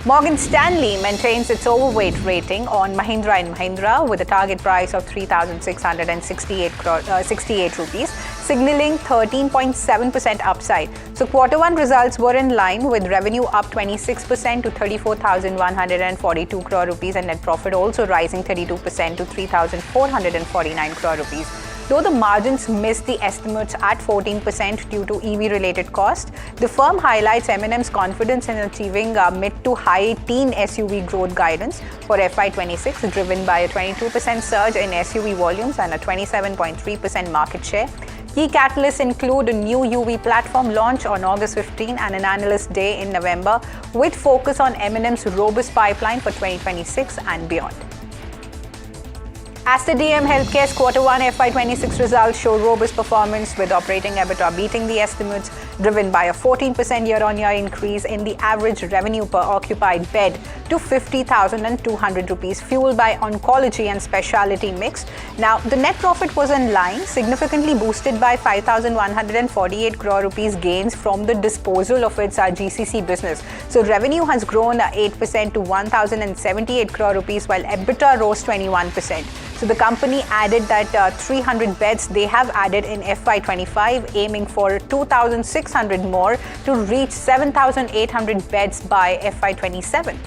Morgan Stanley maintains its overweight rating on Mahindra & Mahindra with a target price of 3,668 rupees, signaling 13.7% upside. So Q1 results were in line with revenue up 26% to 34,142 crore rupees and net profit also rising 32% to 3,449 crore rupees. Though the margins missed the estimates at 14% due to EV-related costs, the firm highlights M&M's confidence in achieving mid to high teen SUV growth guidance for FY26, driven by a 22% surge in SUV volumes and a 27.3% market share. Key catalysts include a new UV platform launch on August 15 and an analyst day in November, with focus on M&M's robust pipeline for 2026 and beyond. Aster DM Healthcare's Q1 FY26 results show robust performance, with operating EBITDA beating the estimates, driven by a 14% year-on-year increase in the average revenue per occupied bed to 50,200 rupees, fueled by oncology and specialty mix. Now, the net profit was in line, significantly boosted by 5,148 crore rupees gains from the disposal of its GCC business. So revenue has grown 8% to 1,078 crore rupees, while EBITDA rose 21%. So the company added that 300 beds they have added in FY25, aiming for 2,600 more to reach 7,800 beds by FY27.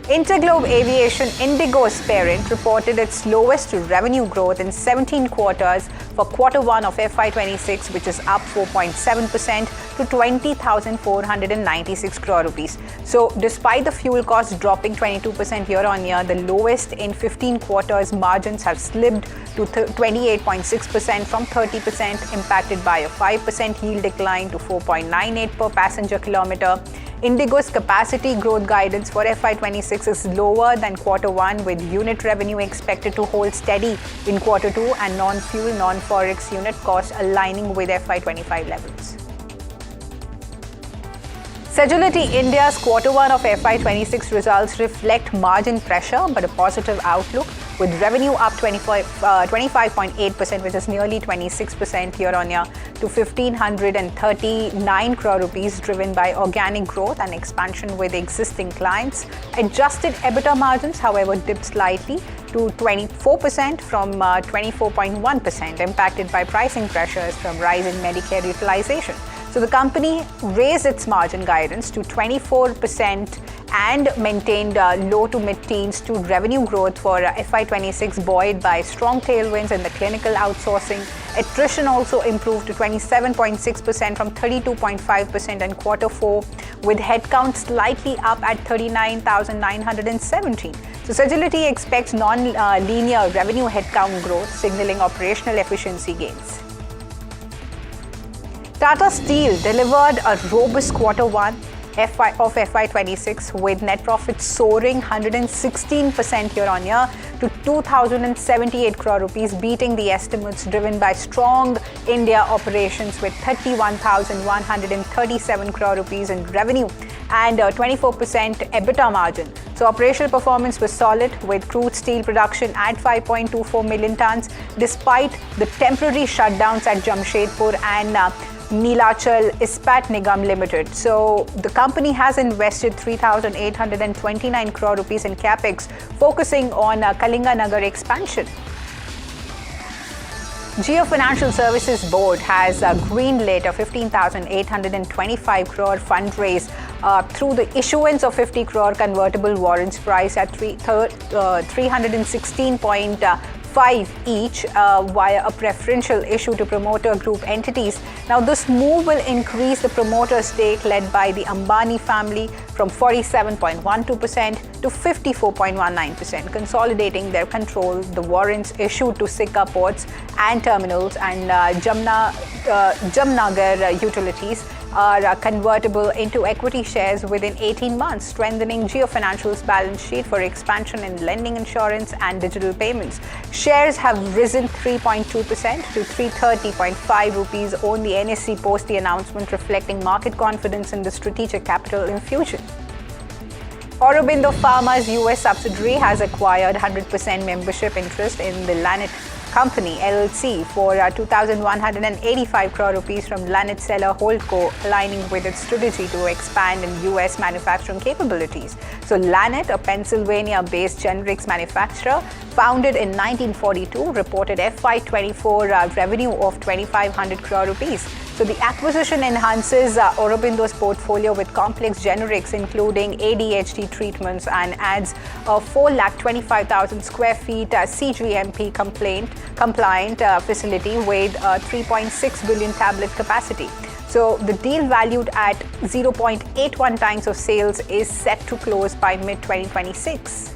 Interglobe Aviation Indigo's parent reported its lowest revenue growth in 17 quarters for Q1 of FY26, which is up 4.7% to 20,496 crore rupees. So despite the fuel costs dropping 22% year-on-year, the lowest in 15 quarters, margins have slipped to 28.6% from 30%, impacted by a 5% yield decline to 4.98 per passenger kilometer. Indigo's capacity growth guidance for FY26 is lower than Q1, with unit revenue expected to hold steady in Q2 and non-fuel, non-forex unit costs aligning with FY25 levels. Sedulity India's Q1 of FY26 results reflect margin pressure but a positive outlook, with revenue up 25.8%, which is nearly 26% year-on-year, to 1,539 crore rupees, driven by organic growth and expansion with existing clients. Adjusted EBITDA margins, however, dipped slightly to 24% from 24.1%, impacted by pricing pressures from rising Medicare utilization. So the company raised its margin guidance to 24% and maintained low to mid-teens to revenue growth for FY26, buoyed by strong tailwinds in the clinical outsourcing. Attrition also improved to 27.6% from 32.5% in Q4, with headcount slightly up at 39,917. So Sedulity expects non-linear revenue headcount growth, signaling operational efficiency gains. Tata Steel delivered a robust Q1 of FY26, with net profits soaring 116% year-on-year to 2,078 crore rupees, beating the estimates driven by strong India operations with 31,137 crore rupees in revenue and 24% EBITDA margin. So operational performance was solid, with crude steel production at 5.24 million tons, despite the temporary shutdowns at Jamshedpur and Neelachal Ispat Nigam Limited. So the company has invested 3,829 crore rupees in capex, focusing on Kalinganagar expansion. Jio Financial Services Board has greenlit a 15,825 crore fundraise through the issuance of 50 crore convertible warrants priced at 316.5 each via a preferential issue to promoter group entities. Now, this move will increase the promoter stake led by the Ambani family from 47.12% to 54.19%, consolidating their control. The warrants issued to Sikka Ports and Terminals and Jamnagar Utilities are convertible into equity shares within 18 months, strengthening Jio Financial's balance sheet for expansion in lending, insurance and digital payments. Shares have risen 3.2% to 330.5 rupees on the NSE post the announcement, reflecting market confidence in the strategic capital infusion. Aurobindo Pharma's US subsidiary has acquired 100% membership interest in the Lanet Company LLC for 2,185 crore rupees from Lanet Seller Holdco, aligning with its strategy to expand in US manufacturing capabilities. So Lanet, a Pennsylvania-based generics manufacturer founded in 1942, reported FY24 revenue of 2,500 crore rupees. So the acquisition enhances Aurobindo's portfolio with complex generics, including ADHD treatments, and adds a 425,000 square feet CGMP compliant facility with 3.6 billion tablet capacity. So the deal, valued at 0.81 times of sales, is set to close by mid-2026.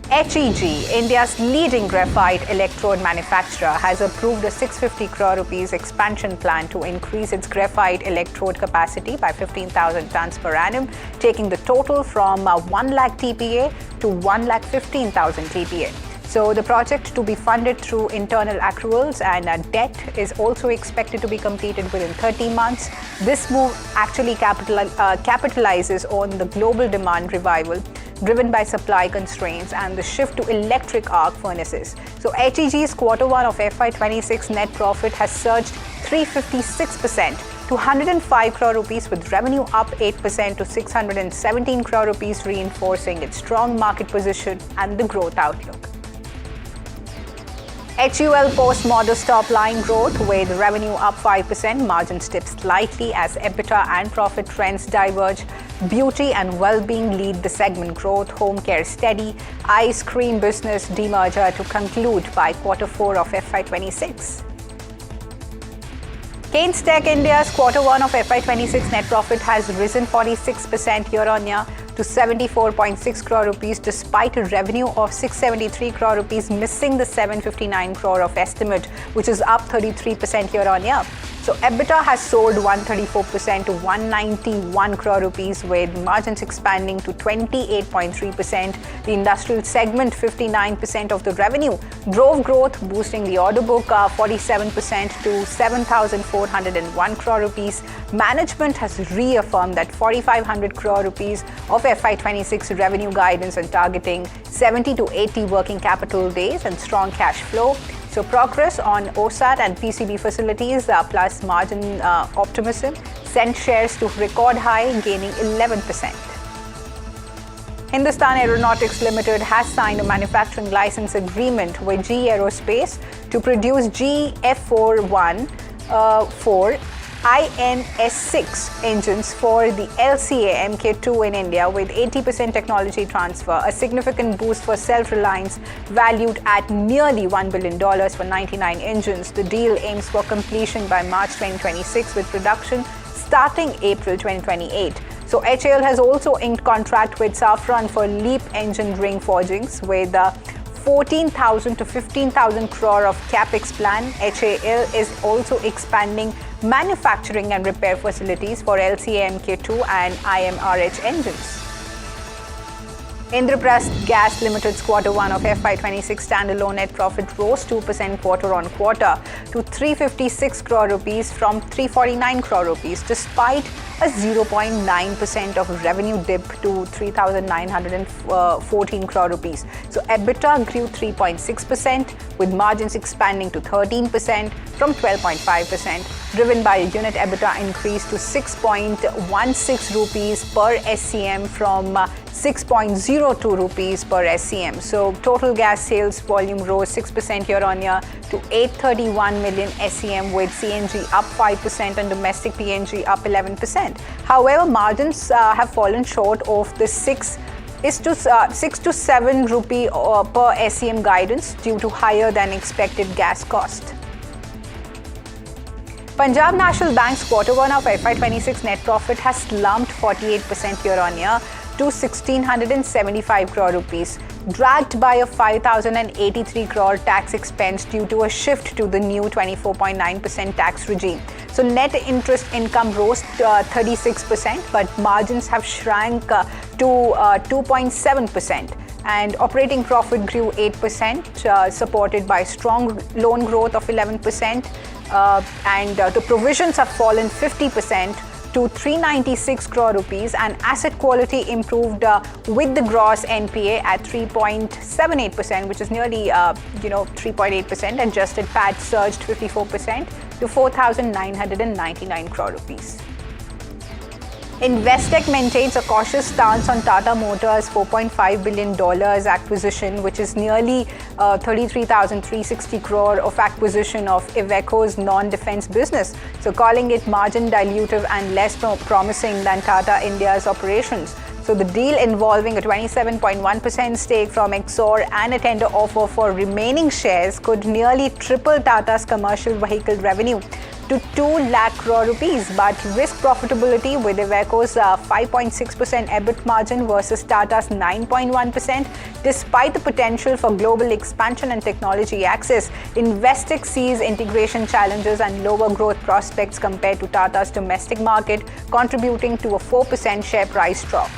HEG, India's leading graphite electrode manufacturer, has approved a 650 crore rupees expansion plan to increase its graphite electrode capacity by 15,000 tons per annum, taking the total from 1 lakh TPA to 1,15,000 TPA. So the project to be funded through internal accruals and debt is also expected to be completed within 30 months. This move actually capitalizes on the global demand revival driven by supply constraints and the shift to electric arc furnaces. So HEG's Q1 of FY26 net profit has surged 356% to 105 crore rupees, with revenue up 8% to 617 crore rupees, reinforcing its strong market position and the growth outlook. HUL posts modest top-line growth, with revenue up 5%, margins dipped slightly as EBITDA and profit trends diverge. Beauty and well-being lead the segment growth, home care steady, ice cream business demerger to conclude by Q4 of FY26. Kaynes Tech India's Q1 of FY26 net profit has risen 46% year-on-year to 74.6 crore rupees, despite a revenue of 673 crore rupees, missing the 759 crore of estimate, which is up 33% year-on-year. So EBITDA has soared 134% to 191 crore rupees, with margins expanding to 28.3%. The industrial segment, 59% of the revenue, drove growth, boosting the order book 47% to 7,401 crore rupees. Management has reaffirmed that 4,500 crore rupees of FY26 revenue guidance and targeting 70 to 80 working capital days and strong cash flow. So progress on OSAT and PCB facilities plus margin optimism sent shares to record high, gaining 11%. Hindustan Aeronautics Limited has signed a manufacturing license agreement with GE Aerospace to produce GF41 for INS6 engines for the LCA Mk2 in India, with 80% technology transfer, a significant boost for self-reliance valued at nearly $1 billion for 99 engines. The deal aims for completion by March 2026, with production starting April 2028. So HAL has also inked contract with Safran for LEAP engine ring forgings with 14,000 to 15,000 crore of capex plan. HAL is also expanding manufacturing and repair facilities for LCA Mk2 and IMRH engines. Indraprasth Gas Limited's Q1 of FY26 standalone net profit rose 2% quarter-on-quarter to 356 crore rupees from 349 crore rupees, despite a 0.9% of revenue dip to 3,914 crore rupees. So EBITDA grew 3.6%, with margins expanding to 13% from 12.5%, driven by a unit EBITDA increase to 6.16 rupees per SCM from 6.02 rupees per SCM. So total gas sales volume rose 6% year-on-year to 831 million SCM, with CNG up 5% and domestic PNG up 11%. However, margins have fallen short of the 6 to 7 rupee per SCM guidance due to higher than expected gas cost. Punjab National Bank's Q1 of FY26 net profit has slumped 48% year-on-year to 1,675 crore rupees, dragged by a 5,083 crore tax expense due to a shift to the new 24.9% tax regime. So net interest income rose 36%, but margins have shrank to 2.7%. And operating profit grew 8%, supported by strong loan growth of 11%. And the provisions have fallen 50% to 396 crore rupees, and asset quality improved with the gross NPA at 3.78%, which is nearly 3.8%. Adjusted PAT surged 54% to 4,999 crore rupees. Investec maintains a cautious stance on Tata Motors' $4.5 billion acquisition, which is nearly 33,360 crore of acquisition of Iveco's non-defense business, so calling it margin dilutive and less promising than Tata India's operations. So the deal, involving a 27.1% stake from Exor and a tender offer for remaining shares, could nearly triple Tata's commercial vehicle revenue to 2 lakh crore rupees, but risk profitability with Iveco's 5.6% EBIT margin versus Tata's 9.1%. Despite the potential for global expansion and technology access, Investec sees integration challenges and lower growth prospects compared to Tata's domestic market, contributing to a 4% share price drop.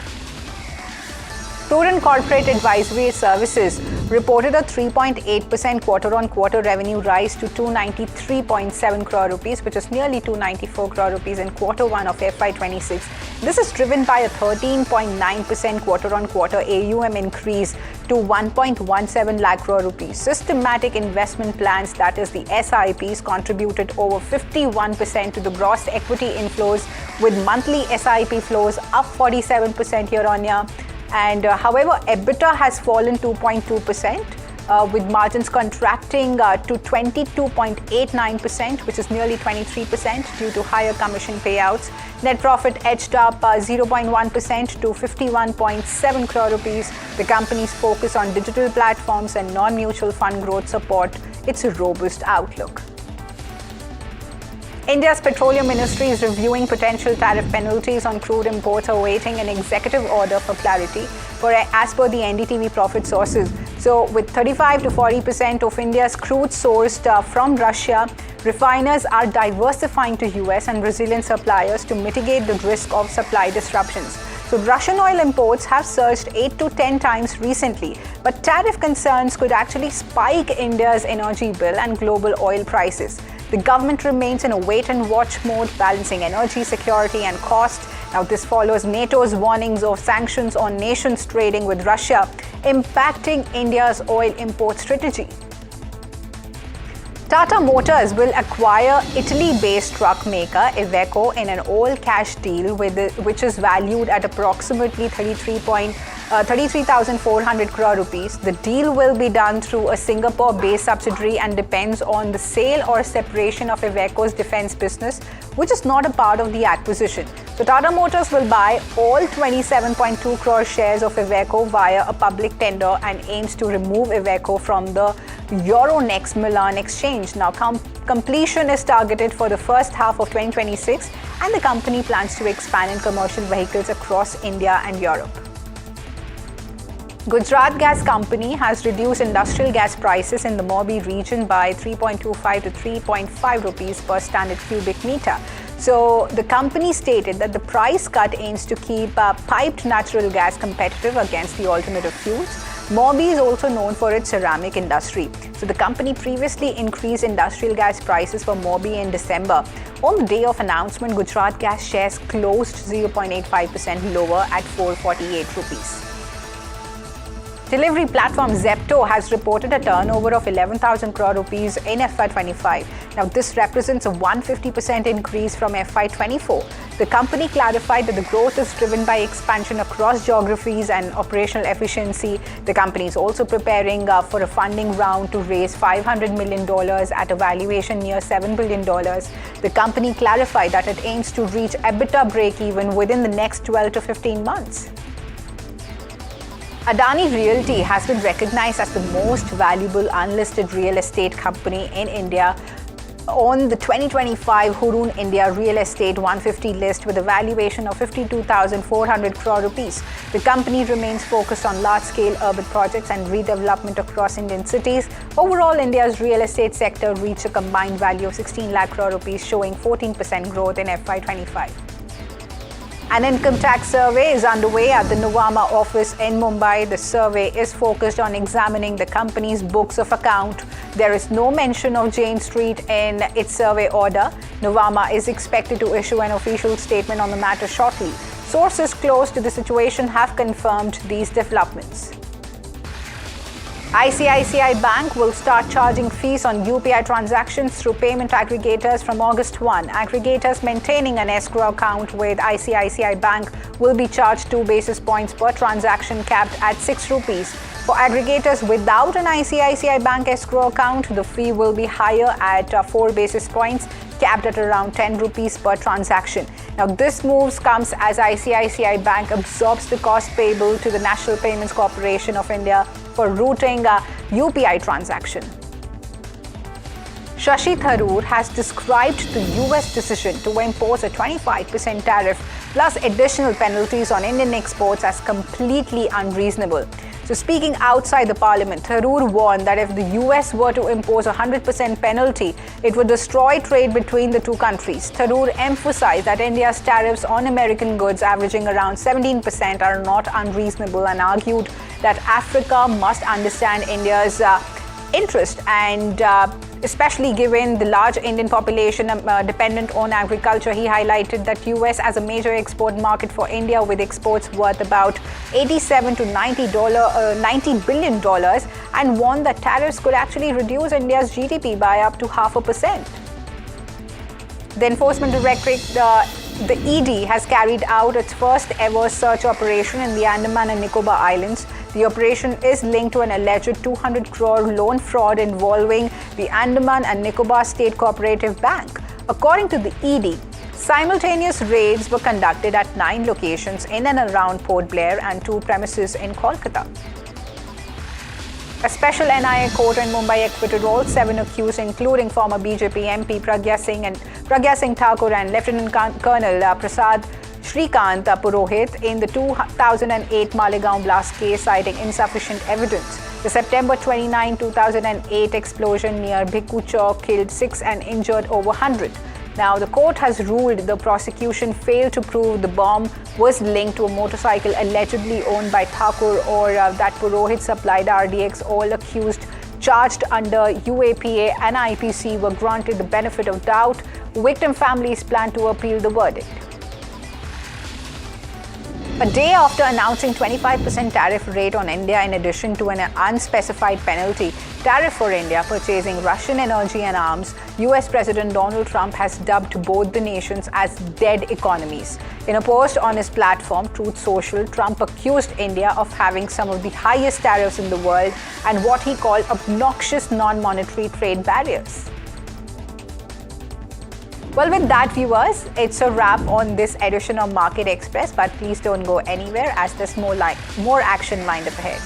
Prudent Corporate Advisory Services reported a 3.8% quarter-on-quarter revenue rise to 293.7 crore rupees, which is nearly 294 crore rupees in Q1 of FY26. This is driven by a 13.9% quarter-on-quarter AUM increase to 1.17 lakh crore rupees. Systematic investment plans, that is the SIPs, contributed over 51% to the gross equity inflows, with monthly SIP flows up 47% year-on-year. And however, EBITDA has fallen 2.2%, with margins contracting to 22.89%, which is nearly 23% due to higher commission payouts. Net profit edged up 0.1% to 51.7 crore rupees. The company's focus on digital platforms and non-mutual fund growth support its robust outlook. India's Petroleum Ministry is reviewing potential tariff penalties on crude imports, awaiting an executive order for clarity. As per the NDTV Profit sources, So with 35 to 40% of India's crude sourced from Russia, refiners are diversifying to US and Brazilian suppliers to mitigate the risk of supply disruptions. So Russian oil imports have surged 8 to 10 times recently, but tariff concerns could actually spike India's energy bill and global oil prices. The government remains in a wait-and-watch mode, balancing energy security and cost. Now, this follows NATO's warnings of sanctions on nations trading with Russia, impacting India's oil import strategy. Tata Motors will acquire Italy-based truck maker Iveco in an all-cash deal which is valued at approximately 33,400 crore rupees. The deal will be done through a Singapore-based subsidiary and depends on the sale or separation of Iveco's defense business, which is not a part of the acquisition. So Tata Motors will buy all 27.2 crore shares of Iveco via a public tender and aims to remove Iveco from the Euronext Milan exchange. Now, completion is targeted for the first half of 2026, and the company plans to expand in commercial vehicles across India and Europe. Gujarat Gas Company has reduced industrial gas prices in the Morbi region by 3.25 to 3.5 rupees per standard cubic meter. So the company stated that the price cut aims to keep piped natural gas competitive against the alternative fuels. Morbi is also known for its ceramic industry. So the company previously increased industrial gas prices for Morbi in December. On the day of announcement, Gujarat Gas shares closed 0.85% lower at 448 rupees. Delivery platform Zepto has reported a turnover of 11,000 crore rupees in FY25. Now, this represents a 150% increase from FY24. The company clarified that the growth is driven by expansion across geographies and operational efficiency. The company is also preparing for a funding round to raise $500 million at a valuation near $7 billion. The company clarified that it aims to reach EBITDA break-even within the next 12 to 15 months. Adani Realty has been recognized as the most valuable unlisted real estate company in India on the 2025 Hurun India Real Estate 150 list with a valuation of 52,400 crore rupees. The company remains focused on large-scale urban projects and redevelopment across Indian cities. Overall, India's real estate sector reached a combined value of 16 lakh crore rupees, showing 14% growth in FY25. An income tax survey is underway at the Nuvama office in Mumbai. The survey is focused on examining the company's books of account. There is no mention of Jane Street in its survey order. Nuvama is expected to issue an official statement on the matter shortly. Sources close to the situation have confirmed these developments. ICICI Bank will start charging fees on UPI transactions through payment aggregators from August 1. Aggregators maintaining an escrow account with ICICI Bank will be charged 2 basis points per transaction, capped at 6 rupees. For aggregators without an ICICI Bank escrow account, the fee will be higher at 4 basis points, capped at around 10 rupees per transaction. Now, this move comes as ICICI Bank absorbs the cost payable to the National Payments Corporation of India for routing a UPI transaction. Shashi Tharoor has described the US decision to impose a 25% tariff plus additional penalties on Indian exports as completely unreasonable. So speaking outside the parliament, Tharoor warned that if the US were to impose a 100% penalty, it would destroy trade between the two countries. Tharoor emphasized that India's tariffs on American goods averaging around 17% are not unreasonable and argued that Africa must understand India's interest and especially given the large Indian population dependent on agriculture. He highlighted that US as a major export market for India with exports worth about $87 to $90 billion and warned that tariffs could actually reduce India's GDP by up to 0.5%. The Enforcement Directorate, the ED, has carried out its first ever search operation in the Andaman and Nicobar Islands. The operation is linked to an alleged 200 crore loan fraud involving the Andaman and Nicobar State Cooperative Bank. According to the ED, simultaneous raids were conducted at 9 locations in and around Port Blair and 2 premises in Kolkata. A special NIA court in Mumbai acquitted all 7 accused, including former BJP MP Pragya Singh Thakur and Lieutenant Colonel Prasad Shrikant Purohit in the 2008 Malegaon blast case, citing insufficient evidence. The September 29, 2008 explosion near Bhikkhu Chowk killed 6 and injured over 100. Now, the court has ruled the prosecution failed to prove the bomb was linked to a motorcycle allegedly owned by Thakur or that Purohit supplied RDX. All accused charged under UAPA and IPC were granted the benefit of doubt. Victim families plan to appeal the verdict. A day after announcing 25% tariff rate on India in addition to an unspecified penalty tariff for India purchasing Russian energy and arms, US President Donald Trump has dubbed both the nations as dead economies. In a post on his platform, Truth Social, Trump accused India of having some of the highest tariffs in the world and what he called obnoxious non-monetary trade barriers. Well, with that, viewers, it's a wrap on this edition of Market Express, but please don't go anywhere as there's more action lined up ahead.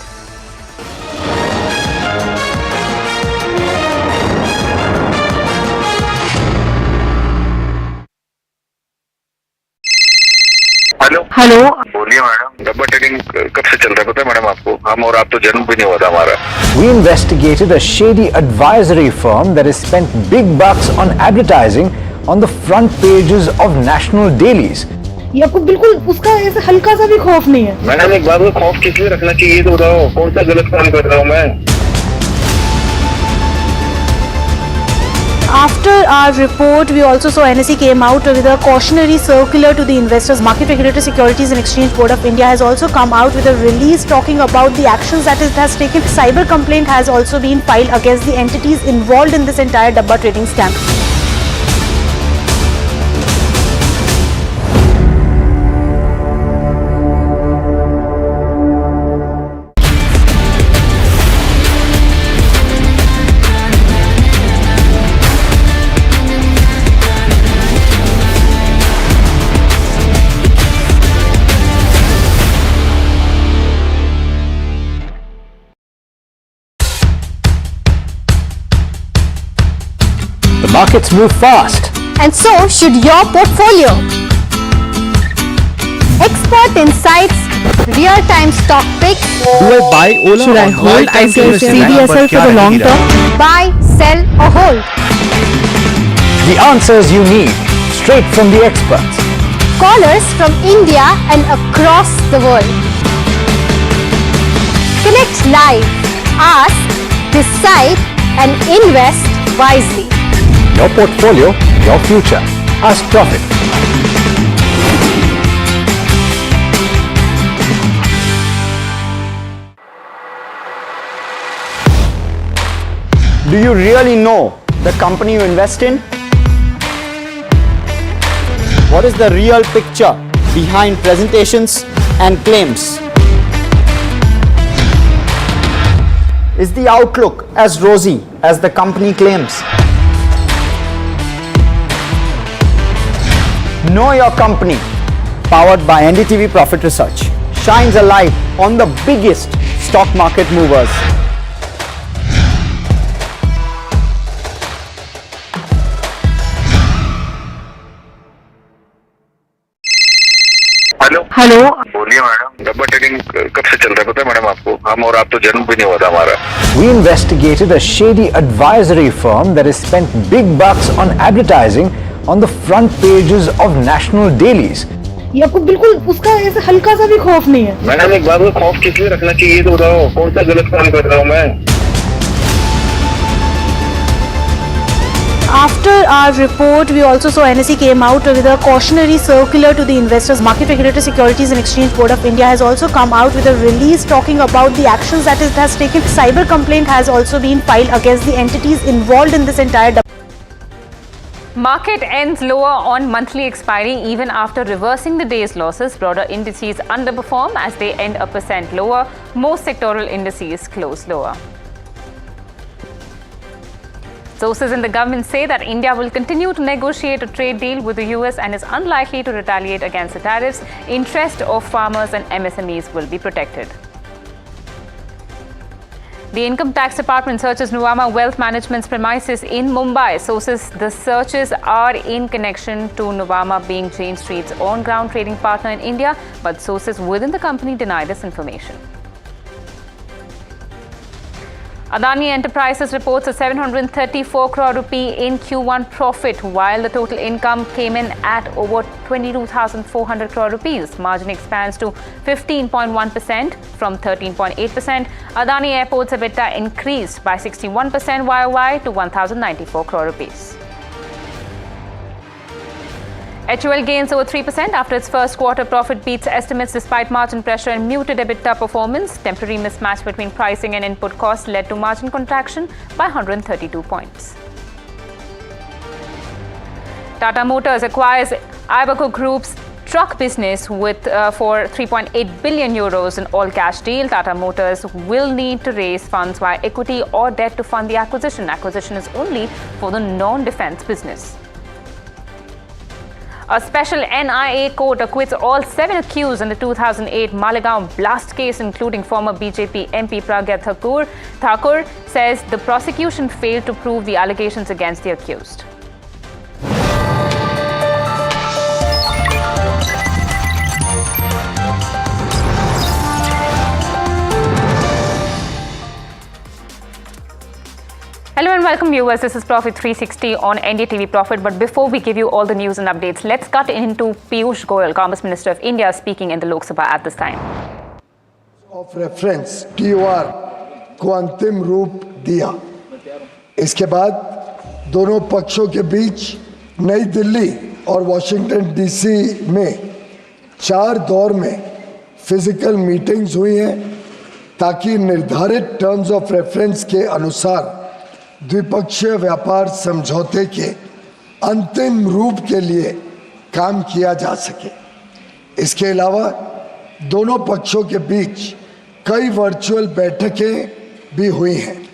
Hello बोलिए madam, डब्बा trading कब से चल रहा है पता है madam आपको? हम और आप तो जन्म भी नहीं हुआ था हमारा. We investigated a shady advisory firm that has spent big bucks on advertising on the front pages of national dailies. ये आपको बिल्कुल उसका ऐसे हल्का सा भी खौफ नहीं है. मैडम एक बात को खौफ किस लिए रखना चाहिए तो बताओ, कौन सा गलत काम कर रहा हूँ मैं? After our report, we also saw NSE came out with a cautionary circular to the investors. Market Regulator Securities and Exchange Board of India has also come out with a release talking about the actions that it has taken. Cyber complaint has also been filed against the entities involved in this entire Dabba trading scam. Markets move fast. And so should your portfolio. Expert insights, real-time stock picks. Do I buy Ola? Should I or hold buy time to invest in CDSL Nike? for the long term? Buy, sell or hold. The answers you need, straight from the experts. Callers from India and across the world. Connect live, ask, decide and invest wisely. Your portfolio, your future. Ask Profit. Do you really know the company you invest in? What is the real picture behind presentations and claims? Is the outlook as rosy as the company claims? Know Your Company, powered by NDTV Profit Research, shines a light on the biggest stock market movers. Hello बोलिए madam, डब्बा trading कब से चल रहा है पता है madam आपको? हम और आप तो जन्म भी नहीं हुआ था हमारा. We investigated a shady advisory firm that has spent big bucks on advertising on the front pages of national dailies. ये आपको बिल्कुल उसका ऐसे हल्का सा भी खौफ नहीं है. मैडम एक बात को खौफ किस लिए रखना चाहिए तो बताओ, कौन सा गलत काम कर रहा हूँ मैं? After our report, we also saw NSE came out with a cautionary circular to the investors. Market Regulator Securities and Exchange Board of India has also come out with a release talking about the actions that it has taken. Cyber complaint has also been filed against the entities involved in this entire. Market ends lower on monthly expiry even after reversing the day's losses. Broader indices underperform as they end 1% lower. Most sectoral indices close lower. Sources in the government say that India will continue to negotiate a trade deal with the US and is unlikely to retaliate against the tariffs. Interest of farmers and MSMEs will be protected. The Income Tax Department searches Nuvama Wealth Management's premises in Mumbai. Sources: the searches are in connection to Nuvama being Jane Street's on-ground trading partner in India, but sources within the company deny this information. Adani Enterprises reports a 734 crore rupee in Q1 profit, while the total income came in at over 22,400 crore rupees. Margin expands to 15.1% from 13.8%. Adani Airports EBITDA increased by 61% YOY to 1,094 crore rupees. HUL gains over 3% after its first quarter profit beats estimates despite margin pressure and muted EBITDA performance. Temporary mismatch between pricing and input costs led to margin contraction by 132 points. Tata Motors acquires Iveco Group's truck business with for 3.8 billion euros in all-cash deal. Tata Motors will need to raise funds via equity or debt to fund the acquisition. Acquisition is only for the non-defense business. A special NIA court acquits all 7 accused in the 2008 Malegaon blast case, including former BJP MP Pragya Thakur, says the prosecution failed to prove the allegations against the accused. Hello and welcome viewers, this is Profit 360 on NDTV Profit. But before we give you all the news and updates, let's cut into Piyush Goyal, Commerce Minister of India, speaking in the Lok Sabha at this time. Of reference, TOR को अंतिम रूप दिया। इसके बाद दोनों पक्षों के बीच नई दिल्ली और वॉशिंगटन डीसी में 4 दौर में फिजिकल मीटिंग्स हुई हैं ताकि निर्धारित टर्म्स ऑफ रेफरेंस के अनुसार द्विपक्षीय व्यापार समझौते के अंतिम रूप के लिए काम किया जा सके। इसके अलावा दोनों पक्षों के बीच कई वर्चुअल बैठकें भी हुई हैं।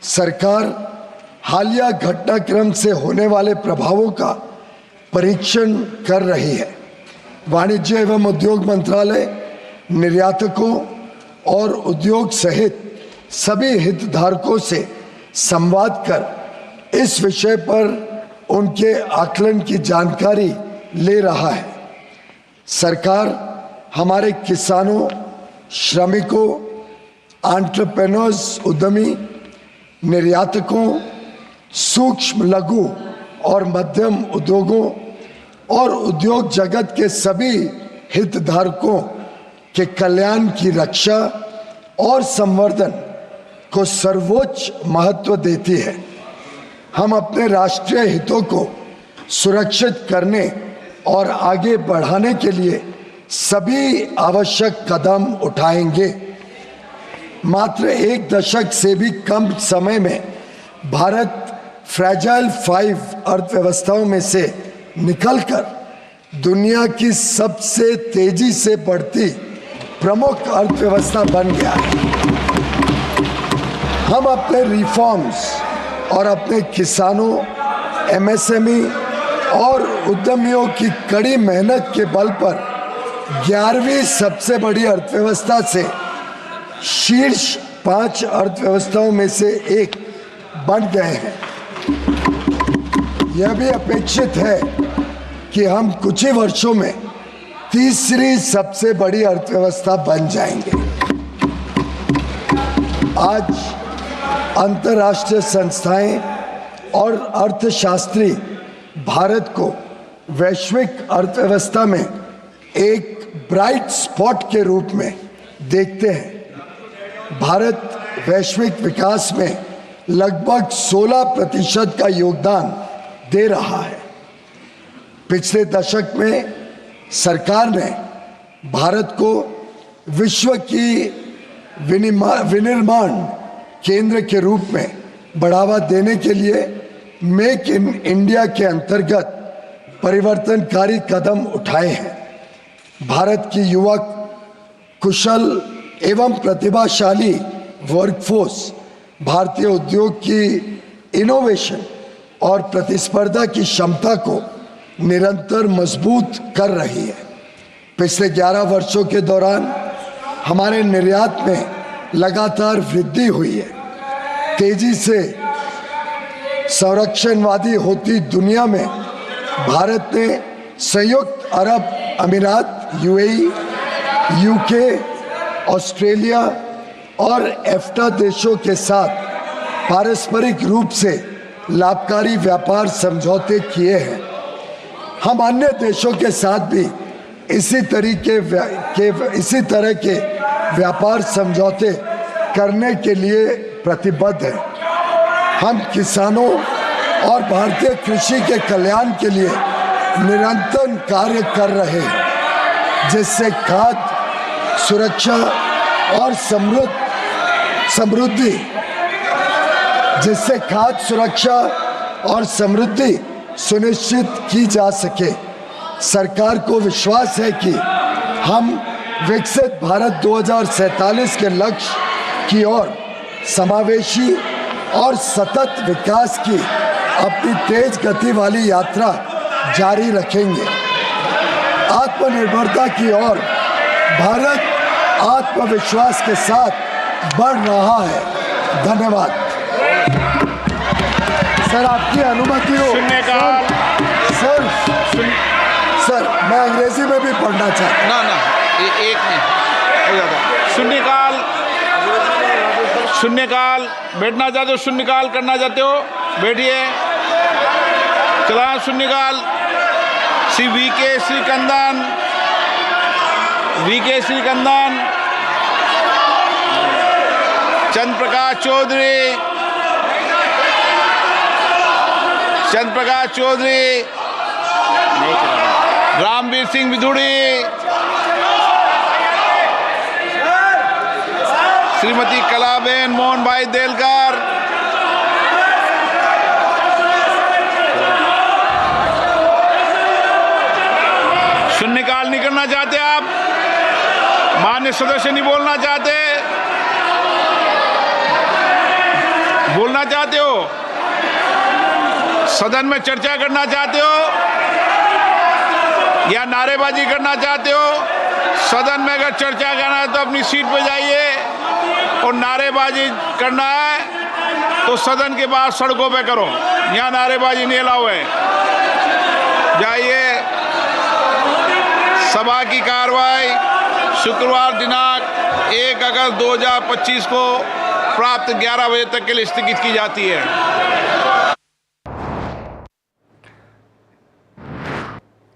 सरकार हालिया घटनाक्रम से होने वाले प्रभावों का परीक्षण कर रही है। वाणिज्य एवं उद्योग मंत्रालय निर्यातकों और उद्योग सहित सभी हितधारकों से संवाद कर इस विषय पर उनके आकलन की जानकारी ले रहा है। सरकार हमारे किसानों, श्रमिकों, एंटरप्रेन्योर्स, उद्यमी, निर्यातकों, सूक्ष्म, लघु और मध्यम उद्योगों और उद्योग जगत के सभी हितधारकों के कल्याण की रक्षा और संवर्धन को सर्वोच्च महत्व देती है। हम अपने राष्ट्रीय हितों को सुरक्षित करने और आगे बढ़ाने के लिए सभी आवश्यक कदम उठाएंगे। मात्र 1 दशक से भी कम समय में भारत फ्रैजाइल 5 अर्थव्यवस्थाओं में से निकलकर दुनिया की सबसे तेजी से बढ़ती प्रमुख अर्थव्यवस्था बन गया है। हम अपने रिफॉर्म्स और अपने किसानों, एमएसएमई और उद्यमियों की कड़ी मेहनत के बल पर 11वीं सबसे बड़ी अर्थव्यवस्था से शीर्ष 5 अर्थव्यवस्थाओं में से एक बन गए हैं। यह भी अपेक्षित है कि हम कुछ ही वर्षों में तीसरी सबसे बड़ी अर्थव्यवस्था बन जाएंगे। आज अंतर्राष्ट्रीय संस्थाएं और अर्थशास्त्री भारत को वैश्विक अर्थव्यवस्था में एक ब्राइट स्पॉट के रूप में देखते हैं। भारत वैश्विक विकास में लगभग 16% का योगदान दे रहा है। पिछले दशक में सरकार ने भारत को विश्व की विनिर्माण केंद्र के रूप में बढ़ावा देने के लिए मेक इन इंडिया के अंतर्गत परिवर्तनकारी कदम उठाए हैं। भारत की युवक, कुशल एवं प्रतिभाशाली वर्कफोर्स भारतीय उद्योग की इनोवेशन और प्रतिस्पर्धा की क्षमता को निरंतर मजबूत कर रही है। पिछले 11 वर्षों के दौरान हमारे निर्यात में लगातार वृद्धि हुई है। तेजी से संरक्षणवादी होती दुनिया में भारत ने संयुक्त अरब अमीरात, यूएई, यूके, ऑस्ट्रेलिया और एफ्टा देशों के साथ पारस्परिक रूप से लाभकारी व्यापार समझौते किए हैं। हम अन्य देशों के साथ भी इसी तरह के व्यापार समझौते करने के लिए प्रतिबद्ध हैं। हम किसानों और भारतीय कृषि के कल्याण के लिए निरंतर कार्य कर रहे हैं, जिससे खाद्य सुरक्षा और समृद्धि सुनिश्चित की जा सके। सरकार को विश्वास है कि हम विकसित भारत 2047 के लक्ष्य की ओर समावेशी और सतत विकास की अपनी तेज गति वाली यात्रा जारी रखेंगे। आत्मनिर्भरता की ओर भारत आत्मविश्वास के साथ बढ़ रहा है। धन्यवाद। सर, आपकी अनुमति हो। सर, मैं अंग्रेजी में भी पढ़ना चाहता हूँ। एक मिनट हो जाता। शून्यकाल बैठना चाहते हो, शून्यकाल करना चाहते हो, बैठिए। चला शून्यकाल। श्री वीके श्रीकंदन, चंद्र प्रकाश चौधरी, रामवीर सिंह विधुड़ी, श्रीमती कलाबेन मोहन भाई देलकर, शून्यकाल नहीं करना चाहते आप? मान्य सदस्य नहीं बोलना चाहते? बोलना चाहते हो? सदन में चर्चा करना चाहते हो या नारेबाजी करना चाहते हो? सदन में अगर चर्चा करना है तो अपनी सीट पे जाइए, और नारेबाजी करना है तो सदन के बाहर सड़कों पे करो। यहाँ नारेबाजी नहीं अलाउ है। जाइए। सभा की कार्रवाई शुक्रवार दिनांक 1 अगस्त 2025 को प्राप्त 11 बजे तक के लिए स्थगित की जाती है।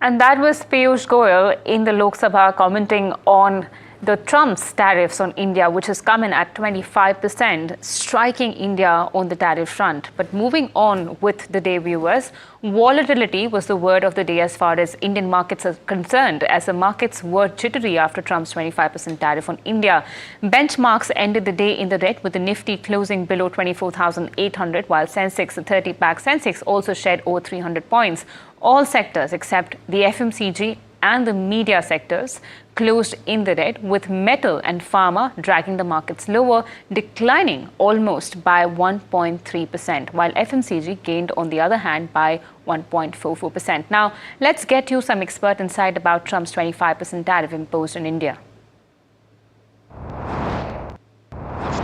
And that was Piyush Goyal in the Lok Sabha commenting on the Trump's tariffs on India, which has come in at 25%, striking India on the tariff front. But moving on with the day, viewers, volatility was the word of the day as far as Indian markets are concerned, as the markets were jittery after Trump's 25% tariff on India. Benchmarks ended the day in the red, with the Nifty closing below 24,800, while Sensex, the 30-pack Sensex, also shed over 300 points. All sectors except the FMCG and the media sectors closed in the red, with metal and pharma dragging the markets lower, declining almost by 1.3%, while FMCG gained, on the other hand, by 1.44%. Now, let's get you some expert insight about Trump's 25% tariff imposed on India.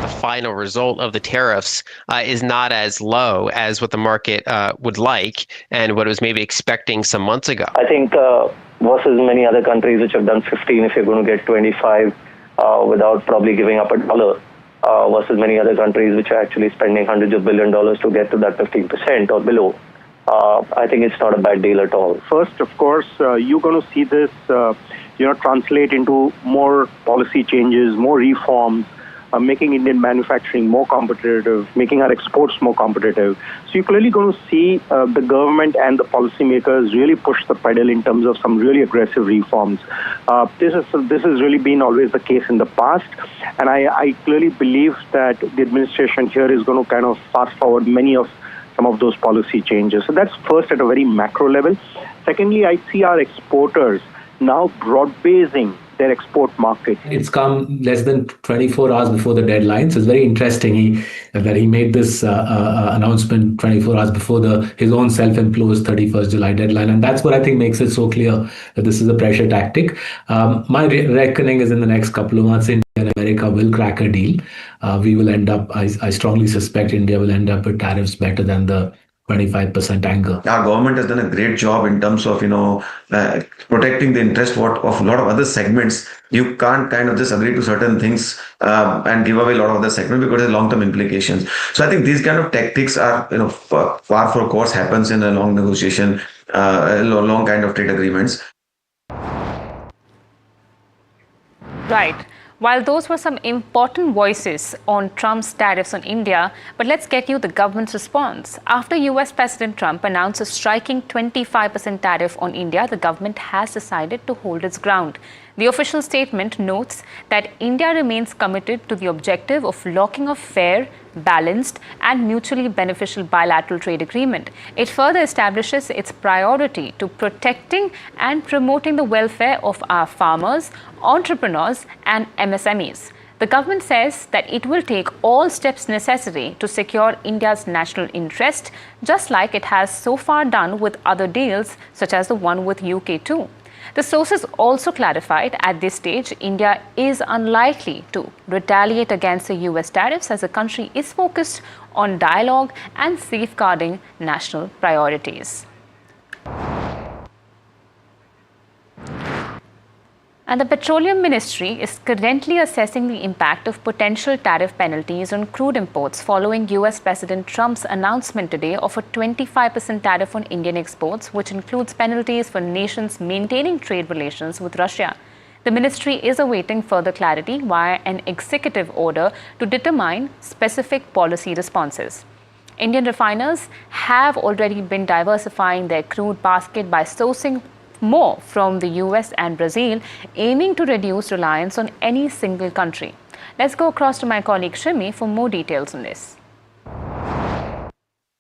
The final result of the tariffs is not as low as what the market would like and what it was maybe expecting some months ago. I think versus many other countries which have done 15, if you're going to get 25 without probably giving up $1, versus many other countries which are actually spending hundreds of billion dollars to get to that 15% or below, I think it's not a bad deal at all. First, of course, you're going to see this translate into more policy changes, more reforms, making Indian manufacturing more competitive, making our exports more competitive. So you're clearly going to see the government and the policymakers really push the pedal in terms of some really aggressive reforms. This has really been always the case in the past, and I clearly believe that the administration here is going to kind of fast forward some of those policy changes. So that's first at a very macro level. Secondly, I see our exporters now broad-basing their export market. It's come less than 24 hours before the deadline, so it's very interesting that he made this announcement 24 hours before his own self-imposed 31st July deadline, and that's what I think makes it so clear that this is a pressure tactic. My reckoning is in the next couple of months, India and America will crack a deal. We will end up, I strongly suspect India will end up with tariffs better than the 25% angle. Our government has done a great job in terms of, protecting the interest of a lot of other segments. You can't kind of just agree to certain things and give away a lot of the segment because of long-term implications. So I think these kind of tactics are, far for course happens in a long negotiation, long kind of trade agreements. Right. While those were some important voices on Trump's tariffs on India, but let's get you the government's response. After US President Trump announced a striking 25% tariff on India, the government has decided to hold its ground. The official statement notes that India remains committed to the objective of locking a fair, balanced and mutually beneficial bilateral trade agreement. It further establishes its priority to protecting and promoting the welfare of our farmers, entrepreneurs and MSMEs. The government says that it will take all steps necessary to secure India's national interest, just like it has so far done with other deals, such as the one with UK too. The sources also clarified at this stage, India is unlikely to retaliate against the US tariffs as the country is focused on dialogue and safeguarding national priorities. And the Petroleum Ministry is currently assessing the impact of potential tariff penalties on crude imports following US President Trump's announcement today of a 25% tariff on Indian exports, which includes penalties for nations maintaining trade relations with Russia. The ministry is awaiting further clarity via an executive order to determine specific policy responses. Indian refiners have already been diversifying their crude basket by sourcing more from the US and Brazil, aiming to reduce reliance on any single country. Let's go across to my colleague Shimi for more details on this.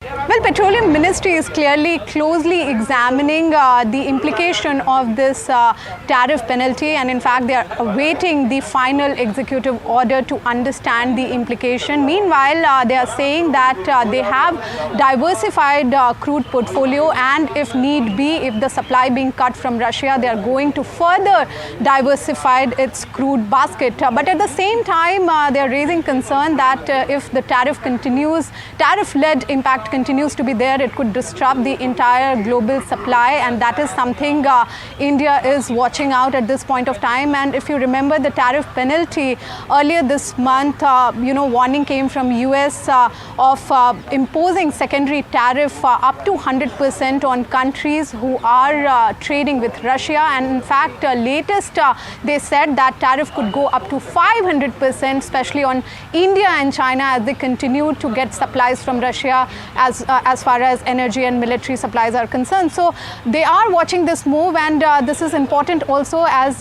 Well, Petroleum Ministry is closely examining the implication of this tariff penalty, and in fact they are awaiting the final executive order to understand the implication. Meanwhile, they are saying that they have diversified crude portfolio, and if need be, if the supply being cut from Russia, they are going to further diversify its crude basket. But at the same time, they are raising concern that if the tariff-led impact continues to be there, it could disrupt the entire global supply, and that is something India is watching out at this point of time. And if you remember the tariff penalty earlier this month, warning came from US of imposing secondary tariff up to 100% on countries who are trading with Russia. And in fact, latest they said that tariff could go up to 500%, especially on India and China, as they continue to get supplies from Russia as far as energy and military supplies are concerned. So they are watching this move, and this is important also as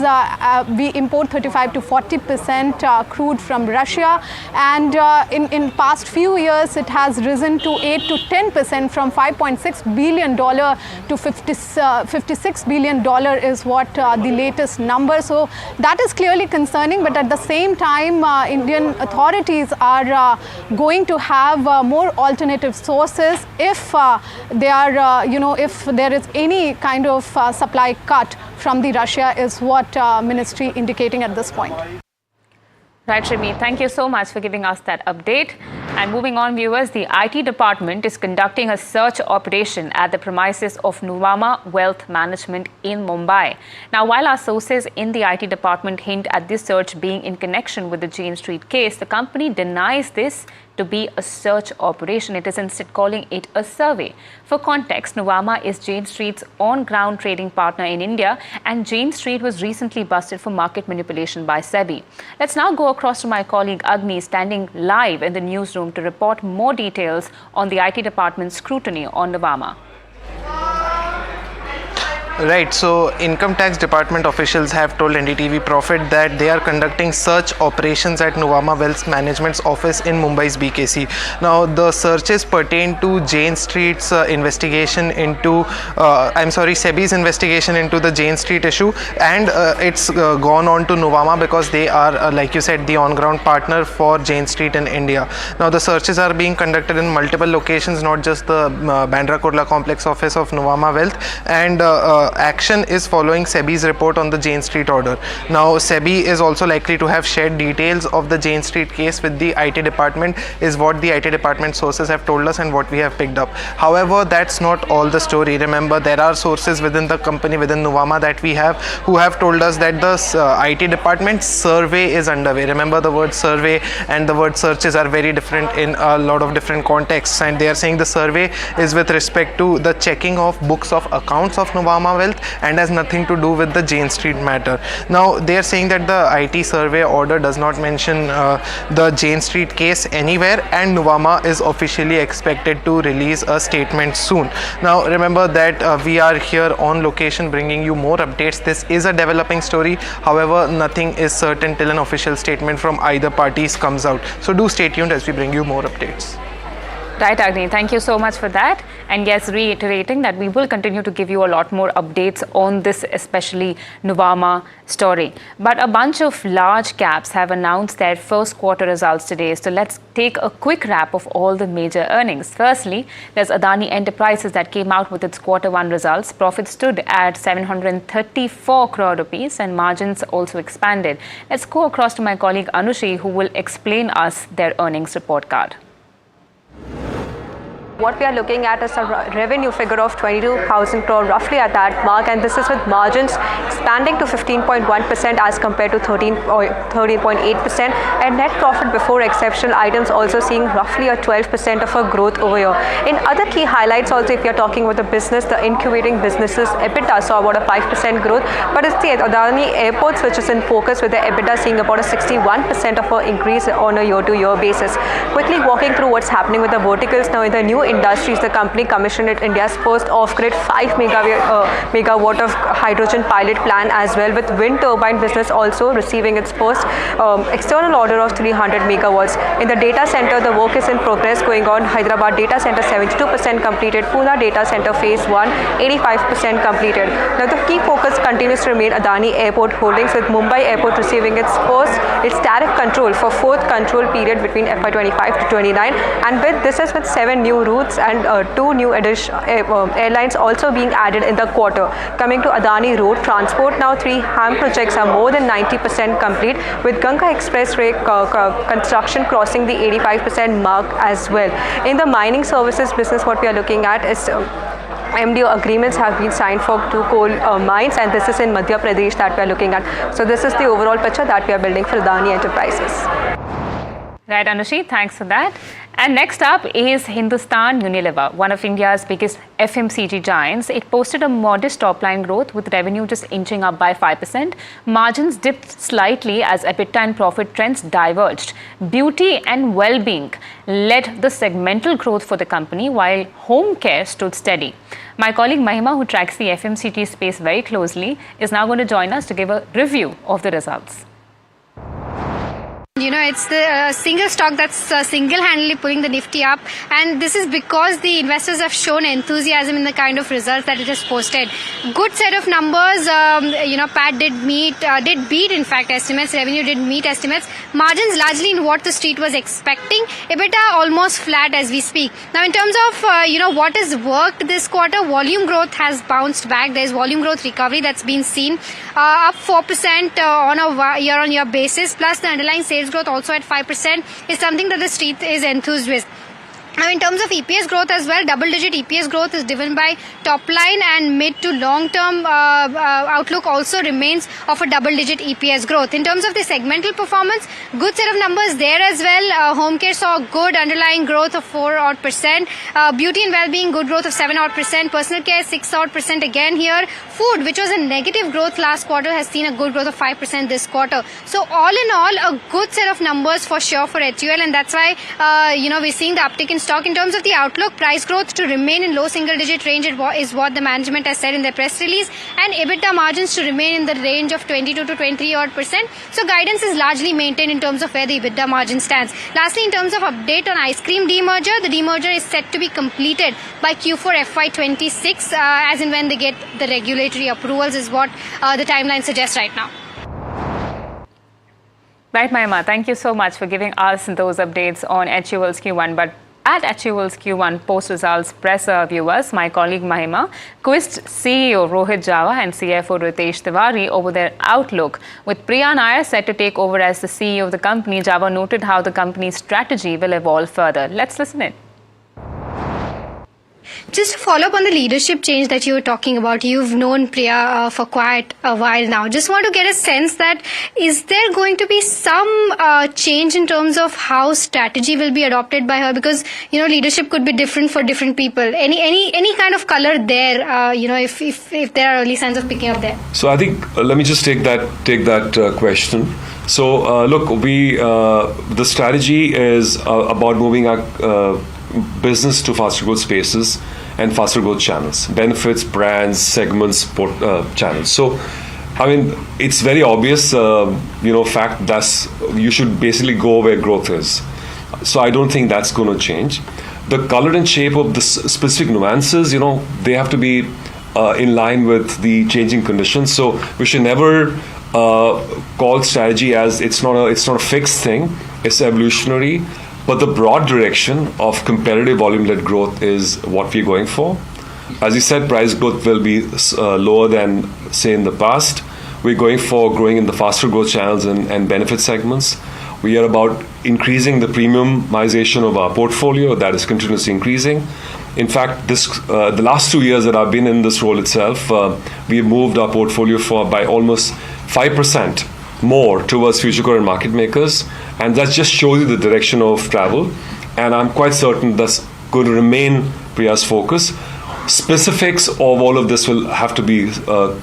we import 35 to 40% crude from Russia, and in past few years it has risen to 8 to 10%, from $5.6 billion to $56 billion is what the latest number. So that is clearly concerning, but at the same time Indian authorities are going to have more alternative sources if they are, if there is any kind of supply cut from the Russia, is what ministry indicating at this point. Right, Shimi, thank you so much for giving us that update. And moving on, viewers, the IT department is conducting a search operation at the premises of Nuvama Wealth Management in Mumbai. Now, while our sources in the IT department hint at this search being in connection with the Jane Street case, the company denies this to be a search operation. It is instead calling it a survey. For context, Nuvama is Jane Street's on-ground trading partner in India, and Jane Street was recently busted for market manipulation by SEBI. Let's now go across to my colleague Agni, standing live in the newsroom to report more details on the IT department's scrutiny on Nuvama. Right, so income tax department officials have told NDTV Profit that they are conducting search operations at Nuvama Wealth Management's office in Mumbai's BKC. Now, the searches pertain to Jane Street's investigation into, SEBI's investigation into the Jane Street issue, and it's gone on to Nuvama because they are, like you said, the on-ground partner for Jane Street in India. Now, the searches are being conducted in multiple locations, not just the Bandra Kurla complex office of Nuvama Wealth, and action is following SEBI's report on the Jane Street order. Now, SEBI is also likely to have shared details of the Jane Street case with the IT department, is what the IT department sources have told us and what we have picked up. However, that's not all the story. Remember, there are sources within the company, within Nuvama, that we have, who have told us that the IT department survey is underway. Remember, the word survey and the word searches are very different in a lot of different contexts, and they are saying the survey is with respect to the checking of books of accounts of Nuvama Wealth and has nothing to do with the Jane Street matter. Now, they are saying that the IT survey order does not mention the Jane Street case anywhere, and Nuvama is officially expected to release a statement soon. Now, remember that we are here on location bringing you more updates. This is a developing story. However, nothing is certain till an official statement from either parties comes out. So do stay tuned as we bring you more updates. Right, Agni, thank you so much for that. And yes, reiterating that we will continue to give you a lot more updates on this, especially Nuvama story. But a bunch of large caps have announced their first quarter results today. So let's take a quick wrap of all the major earnings. Firstly, there's Adani Enterprises that came out with its quarter one results. Profit stood at 734 crore rupees and margins also expanded. Let's go across to my colleague Anushi, who will explain us their earnings report card. What we are looking at is a revenue figure of 22,000 crore, roughly at that mark, and this is with margins expanding to 15.1% as compared to 13.8%, and net profit before exceptional items also seeing roughly a 12% of a growth over here. In other key highlights also, if you're talking about the business, the incubating businesses, EBITDA saw about a 5% growth, but it's the Adani Airports which is in focus, with the EBITDA seeing about a 61% of an increase on a year-to-year basis. Quickly walking through what's happening with the verticals now. In the new industries, the company commissioned India's first off-grid 5 megawatt of hydrogen pilot plant as well, with wind turbine business also receiving its first external order of 300 megawatts. In the data center, the work is in progress going on. Hyderabad data center 72% completed, Pune data center phase 1 85% completed. Now the key focus continues to remain Adani Airport Holdings, with Mumbai Airport receiving its tariff control for fourth control period between FY25 to 29, and with this is with 7 new routes and 2 new airlines also being added in the quarter. Coming to Adani Road Transport, now 3 HAM projects are more than 90% complete, with Ganga Expressway construction crossing the 85% mark as well. In the mining services business, what we are looking at is MDO agreements have been signed for 2 coal mines, and this is in Madhya Pradesh that we are looking at. So this is the overall picture that we are building for Adani Enterprises. Right, Anushi, thanks for that. And next up is Hindustan Unilever, one of India's biggest FMCG giants. It posted a modest top-line growth, with revenue just inching up by 5%. Margins dipped slightly as EBITDA and profit trends diverged. Beauty and well-being led the segmental growth for the company, while home care stood steady. My colleague Mahima, who tracks the FMCG space very closely, is now going to join us to give a review of the results. You know, it's the single stock that's single-handedly pulling the Nifty up, and this is because the investors have shown enthusiasm in the kind of results that it has posted. Good set of numbers. PAT did beat in fact estimates. Revenue did meet estimates. Margins largely in what the street was expecting. EBITDA almost flat as we speak. Now, in terms of what has worked this quarter, volume growth has bounced back. There's volume growth recovery that's been seen, up 4% on a year-on-year basis. Plus, the underlying sales growth also at 5% is something that the street is enthused with. Now, in terms of EPS growth as well, double-digit EPS growth is driven by top line, and mid to long-term outlook also remains of a double-digit EPS growth. In terms of the segmental performance, good set of numbers there as well. Home care saw good underlying growth of 4% odd. Beauty and well-being, good growth of 7% odd. Personal care 6% odd again here. Food, which was a negative growth last quarter, has seen a good growth of 5% this quarter. So all in all, a good set of numbers for sure for HUL, and that's why we're seeing the uptick in stock. In terms of the outlook, price growth to remain in low single-digit range is what the management has said in their press release, and EBITDA margins to remain in the range of 22 to 23%. So guidance is largely maintained in terms of where the EBITDA margin stands. Lastly, in terms of update on ice cream demerger, the demerger is set to be completed by Q4 FY26, as in when they get the regulatory approvals is what the timeline suggests right now. Right, Mahima, thank you so much for giving us those updates on HUL's Q1. But at HUL's Q1 post-results presser, viewers, my colleague Mahima quizzed CEO Rohit Java and CFO Ritesh Tiwari over their outlook. With Priya Nair set to take over as the CEO of the company, Java noted how the company's strategy will evolve further. Let's listen in. Just to follow up on the leadership change that you were talking about, you've known Priya for quite a while now. Just want to get a sense that is there going to be some change in terms of how strategy will be adopted by her? Because, you know, leadership could be different for different people. Any kind of color there, you know, if there are early signs of picking up there? So I think, let me just take that question. So look, the strategy is about moving our business to faster growth spaces and faster growth channels, benefits, brands, segments, channels. So, I mean, it's very obvious, fact that you should basically go where growth is. So I don't think that's going to change. The color and shape of the specific nuances, they have to be in line with the changing conditions. So we should never call strategy as it's not a fixed thing. It's evolutionary. But the broad direction of competitive volume-led growth is what we're going for. As you said, price growth will be lower than, say, in the past. We're going for growing in the faster growth channels and benefit segments. We are about increasing the premiumization of our portfolio. That is continuously increasing. In fact, the last 2 years that I've been in this role itself, we have moved our portfolio by almost 5% more towards future core and market makers, and that just shows you the direction of travel, and I'm quite certain that's going to remain Priya's focus. Specifics of all of this will have to be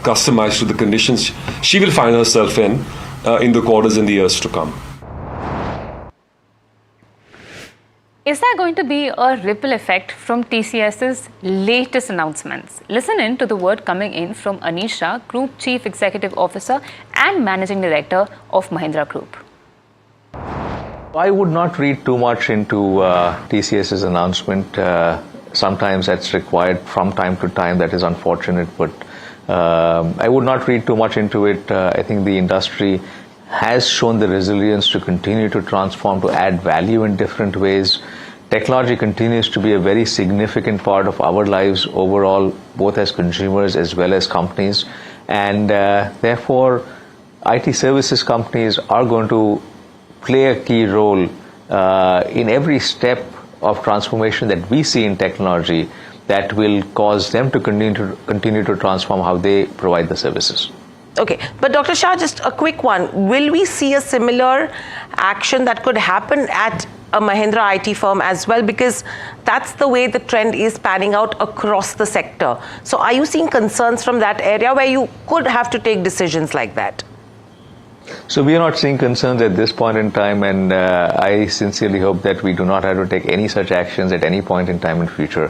customized to the conditions she will find herself in the quarters and the years to come. Is there going to be a ripple effect from TCS's latest announcements? Listen in to the word coming in from Anisha, Group Chief Executive Officer and Managing Director of Mahindra Group. I would not read too much into TCS's announcement. Sometimes that's required from time to time. That is unfortunate, but I would not read too much into it. I think the industry has shown the resilience to continue to transform, to add value in different ways. Technology continues to be a very significant part of our lives overall, both as consumers as well as companies. And therefore, IT services companies are going to play a key role in every step of transformation that we see in technology that will cause them to continue to transform how they provide the services. Okay, but Dr. Shah, just a quick one. Will we see a similar action that could happen at a Mahindra IT firm as well? Because that's the way the trend is panning out across the sector. So are you seeing concerns from that area where you could have to take decisions like that? So we are not seeing concerns at this point in time, and I sincerely hope that we do not have to take any such actions at any point in time in future.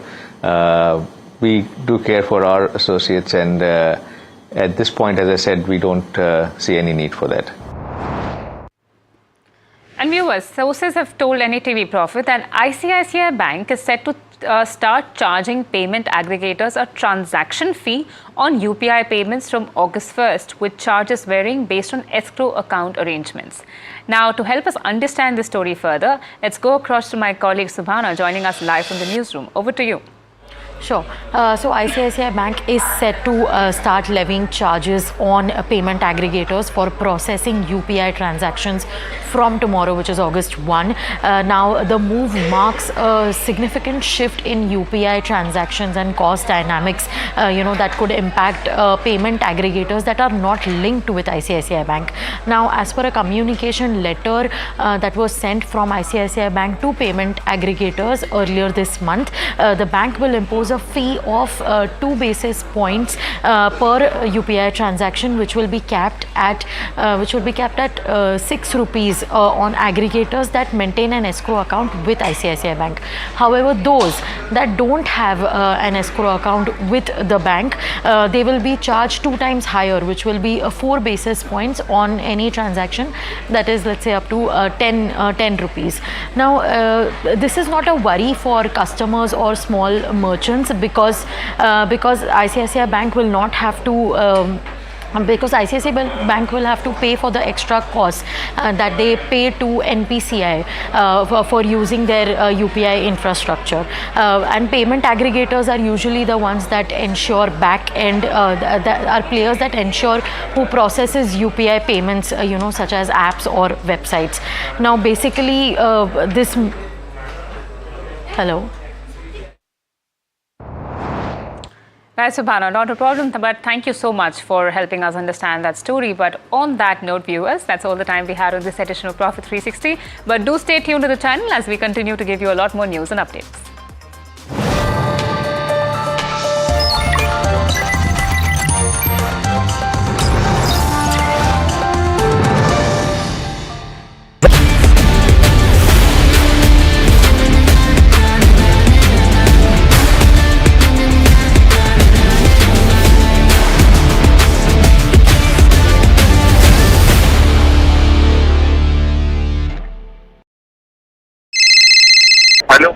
We do care for our associates, and at this point, as I said, we don't see any need for that. And viewers, sources have told NDTV Profit that ICICI Bank is set to start charging payment aggregators a transaction fee on UPI payments from August 1st, with charges varying based on escrow account arrangements. Now, to help us understand this story further, let's go across to my colleague Subhana joining us live from the newsroom. Over to you. Sure. So ICICI Bank is set to start levying charges on payment aggregators for processing UPI transactions from tomorrow, which is August 1. Now, the move marks a significant shift in UPI transactions and cost dynamics, that could impact payment aggregators that are not linked with ICICI Bank. Now, as per a communication letter that was sent from ICICI Bank to payment aggregators earlier this month, the bank will impose a a fee of 2 basis points per UPI transaction, which will be capped at 6 rupees on aggregators that maintain an escrow account with ICICI Bank. However, those that don't have an escrow account with the bank, they will be charged 2 times higher, which will be 4 basis points on any transaction that is, let's say, up to 10 rupees. Now, this is not a worry for customers or small merchants because ICICI Bank will not have to because ICICI Bank will have to pay for the extra costs that they pay to NPCI for using their UPI infrastructure. And payment aggregators are usually the ones that ensure back end, that are players that ensure who processes UPI payments, such as apps or websites. Now, basically, Hello. Right, Subhana, not a problem, but thank you so much for helping us understand that story. But on that note, viewers, that's all the time we had on this edition of Profit 360. But do stay tuned to the channel as we continue to give you a lot more news and updates.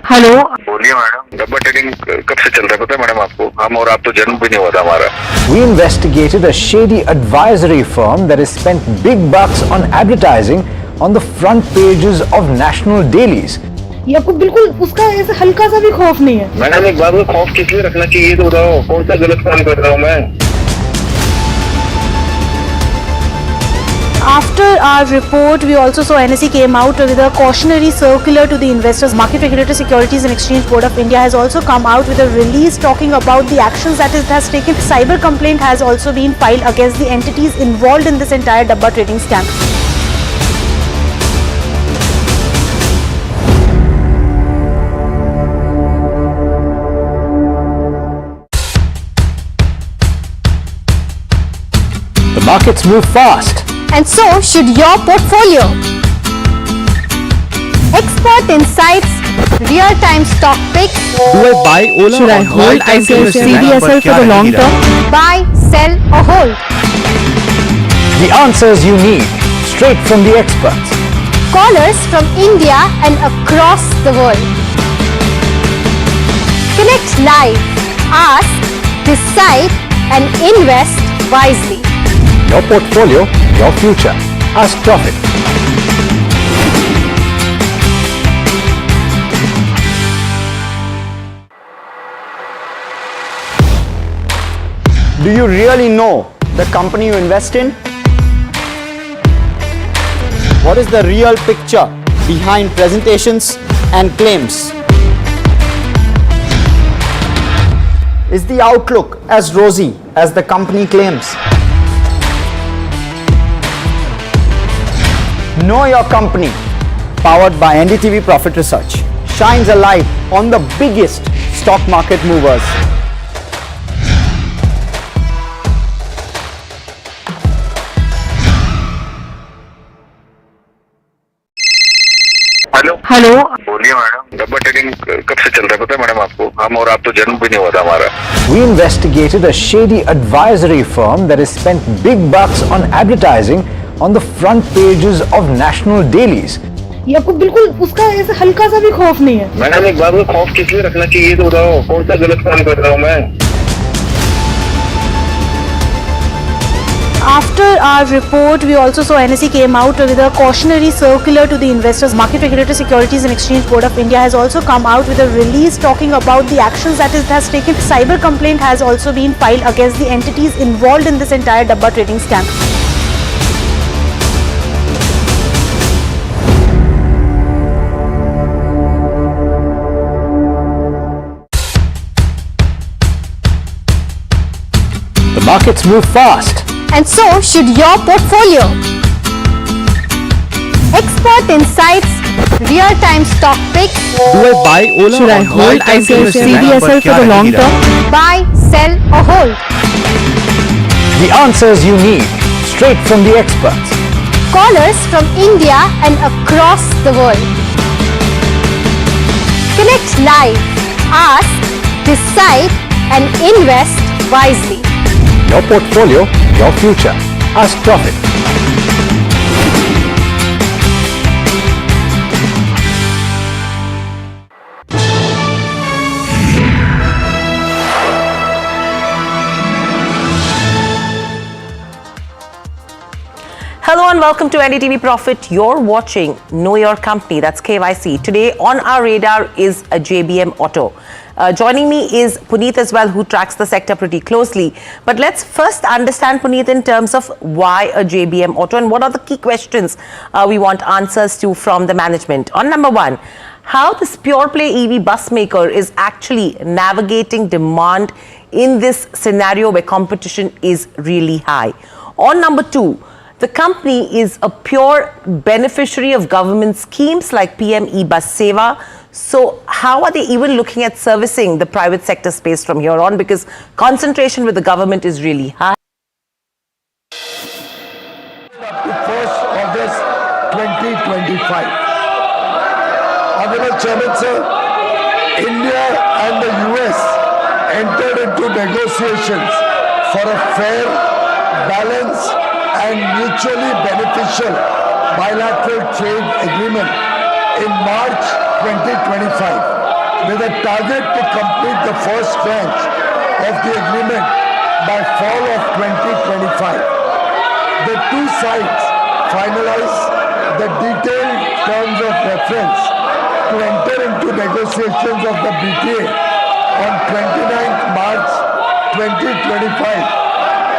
Hello बोलिए madam, डब्बा trading कब से चल रहा है पता है madam आपको? हम और आप तो जन्म भी नहीं हुआ था हमारा. We investigated a shady advisory firm that has spent big bucks on advertising on the front pages of national dailies. ये आपको बिल्कुल उसका ऐसे हल्का सा भी खौफ नहीं है. मैडम एक बात को खौफ किस लिए रखना चाहिए तो बताओ, कौन सा गलत काम कर रहा हूँ मैं? After our report, we also saw NSE came out with a cautionary circular to the investors. Market Regulator Securities and Exchange Board of India has also come out with a release talking about the actions that it has taken. Cyber complaint has also been filed against the entities involved in this entire Dabba trading scam. The markets move fast. And so should your portfolio. Expert insights, real-time stock picks. Do I buy Ola? Should I hold CDSL for the long term? Buy, sell or hold. The answers you need, straight from the experts. Callers from India and across the world. Connect live, ask, decide and invest wisely. Your portfolio, your future. Ask Profit. Do you really know the company you invest in? What is the real picture behind presentations and claims? Is the outlook as rosy as the company claims? Know Your Company, powered by NDTV Profit Research, shines a light on the biggest stock market movers. Hello बोलिए madam, डब्बा trading कब से चल रहा है पता है madam आपको? हम और आप तो जन्म भी नहीं हुआ था हमारा. We investigated a shady advisory firm that has spent big bucks on advertising on the front pages of national dailies. ये आपको बिल्कुल उसका ऐसे हल्का सा भी खौफ नहीं है. मैडम एक बात को खौफ किस लिए रखना चाहिए तो बताओ, कौन सा गलत काम कर रहा हूँ मैं? After our report, we also saw NSE came out with a cautionary circular to the investors. Market Regulator Securities and Exchange Board of India has also come out with a release talking about the actions that it has taken. Cyber complaint has also been filed against the entities involved in this entire Dabba trading scam. The markets move fast. And so should your portfolio. Expert insights, real-time stock picks, Do I buy Ola? Should I hold CDSL for the long term? buy, sell or hold. The answers you need, straight from the experts. Callers from India and across the world. Connect live, ask, decide and invest wisely. Your portfolio, your future. Ask Profit. Hello and welcome to NDTV Profit. You're watching Know Your Company, that's KYC. Today on our radar is a JBM Auto. Joining me is Puneet as well, who tracks the sector pretty closely. But let's first understand, Puneet, in terms of why a JBM Auto and what are the key questions we want answers to from the management. On number one, how this pure play EV bus maker is actually navigating demand in this scenario where competition is really high. On number two, the company is a pure beneficiary of government schemes like PM E-Bus Seva. So how are they even looking at servicing the private sector space from here on? Because concentration with the government is really high. Up to 1st August 2025. Honorable Chairman Sir, India and the US entered into negotiations for a fair, balanced and mutually beneficial bilateral trade agreement in March 2025 with a target to complete the first tranche of the agreement by fall of 2025. The two sides finalized the detailed terms of reference to enter into negotiations of the BTA on 29th March 2025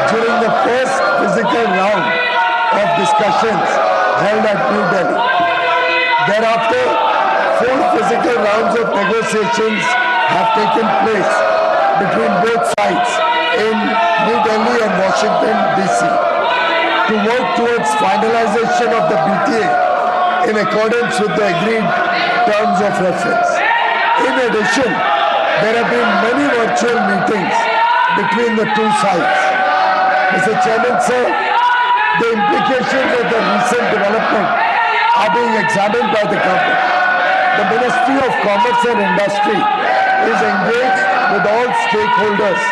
during the first physical round of discussions held at New Delhi. Thereafter, 4 physical rounds of negotiations have taken place between both sides in New Delhi and Washington, D.C. to work towards finalization of the BTA in accordance with the agreed terms of reference. In addition, there have been many virtual meetings between the two sides. Mr. Chairman, sir, the implications of the recent development are being examined by the government. The Ministry of Commerce and Industry is engaged with all stakeholders,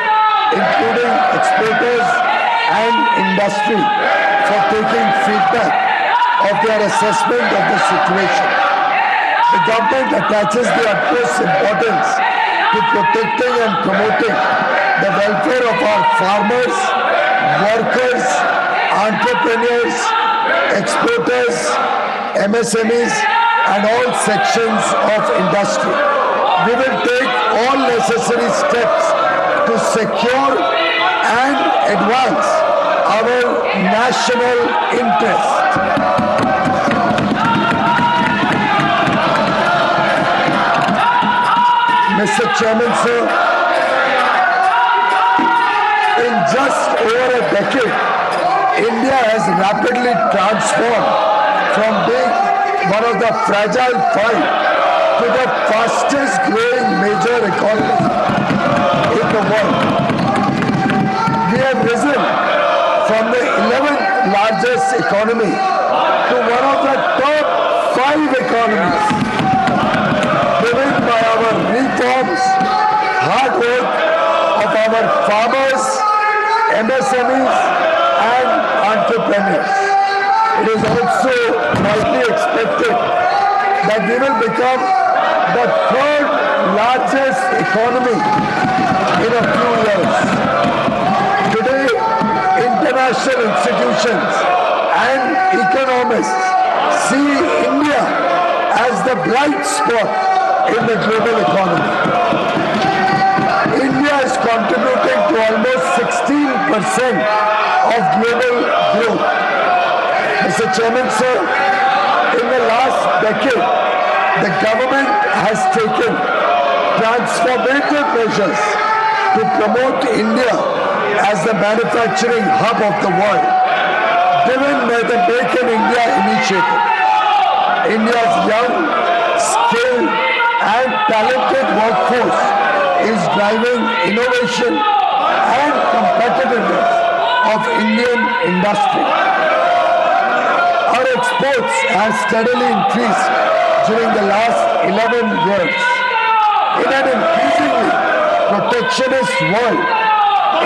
including exporters and industry, for taking feedback of their assessment of the situation. The government attaches the utmost importance to protecting and promoting the welfare of our farmers, workers, entrepreneurs, exporters, MSMEs and all sections of industry. We will take all necessary steps to secure and advance our national interest. Mr. Chairman, sir, in just over a decade, India has rapidly transformed from being one of the fragile 5 to the fastest growing major economy in the world. We have risen from the 11th largest economy to one of the top 5 economies, driven by our reforms, hard work of our farmers, MSMEs and entrepreneurs. It is also widely expected that we will become the 3rd largest economy in a few years. Today, international institutions and economists see India as the bright spot in the global economy. India is contributing to almost 16% of global growth. Mr. Chairman, sir, in the last decade, the government has taken transformative measures to promote India as the manufacturing hub of the world, driven by the Make in India initiative. India's young, skilled and talented workforce is driving innovation and competitiveness of Indian industry. Our exports have steadily increased during the last 11 years. In an increasingly protectionist world,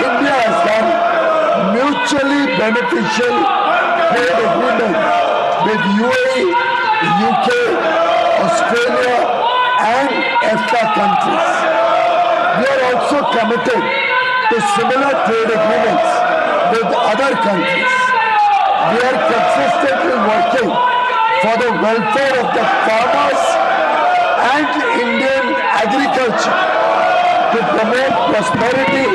India has done mutually beneficial trade agreements with UAE, UK, Australia and EFTA countries. We are also committed to similar trade agreements with other countries. We are consistently working for the welfare of the farmers and Indian agriculture to promote prosperity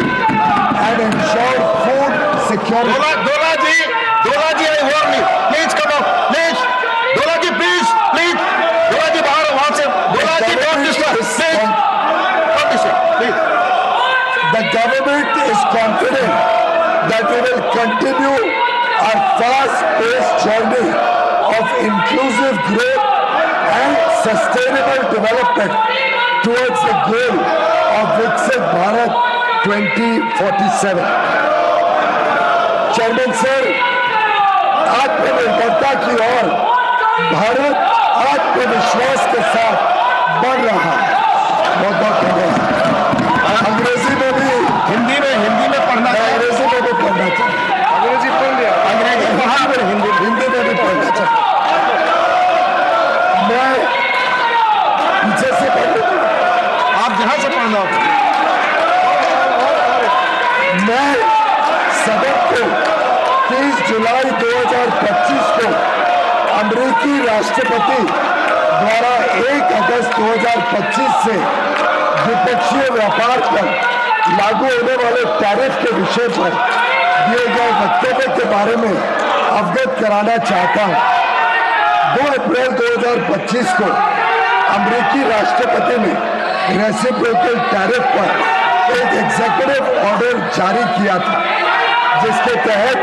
and ensure food security. Dola ji, I warn you. Please come up. Please. Dola ji, please. Please. Dola ji, bahar wahan se. Dola ji, don't disturb. Please. Don't disturb. Please. The government is confident that we will continue our fast-paced journey of inclusive growth and sustainable development towards the goal of Viksit Bharat 2047. Chairman sir, आत्मनिर्भरता की ओर भारत आत्मविश्वास के साथ बढ़ रहा है। बहुत बहुत धन्यवाद। अंग्रेजी में भी हिंदी में पढ़ना चाहिए। अंग्रेजी में भी पढ़ना चाहिए। अंग्रेजी पढ़ लिया। अंग्रेजी पढ़ा फिर हिंदी में भी पढ़ना चाहिए। मैं पीछे से पढ़ लूँ। आप जहाँ से पढ़ना हो। मैं सदन को 30 जुलाई 2025 को अमेरिकी राष्ट्रपति द्वारा 1 अगस्त 2025 से द्विपक्षीय व्यापार पर लागू होने वाले टैरिफ के विषय पर दिए गए वक्तव्य के बारे में अवगत कराना चाहता हूं। 2 अप्रैल 2025 को अमेरिकी राष्ट्रपति ने रेसिप्रोकल टैरिफ पर एक एग्जीक्यूटिव ऑर्डर जारी किया था, जिसके तहत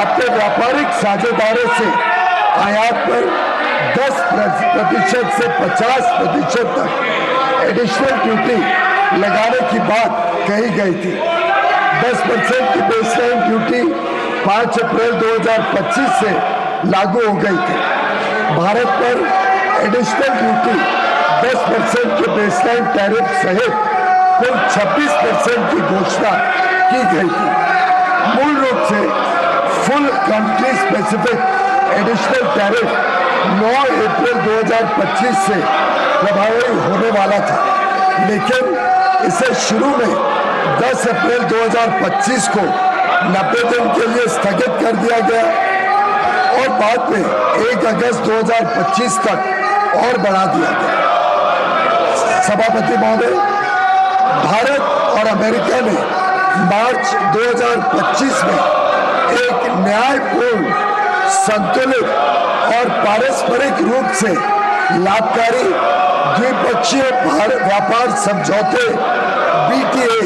अपने व्यापारिक साझेदारों से आयात पर 10% से 50% तक एडिशनल ड्यूटी लगाने की बात कही गई थी। 10% की बेसलाइन ड्यूटी 5 अप्रैल 2025 से लागू हो गई थी। भारत पर एडिशनल ड्यूटी 10% के बेसलाइन टैरिफ सहित कुल 26% की घोषणा की गई थी। मूल रूप से full country specific additional tariff 9 अप्रैल 2025 से प्रभावी होने वाला था, लेकिन इसे शुरू में 10 अप्रैल 2025 को 90 दिन के लिए स्थगित कर दिया गया और बाद में 1 अगस्त 2025 तक और बढ़ा दिया गया। सभापति महोदय, भारत और अमेरिका ने मार्च 2025 में एक न्यायपूर्ण, संतुलित और पारस्परिक रूप से लाभकारी द्विपक्षीय व्यापार समझौते BTA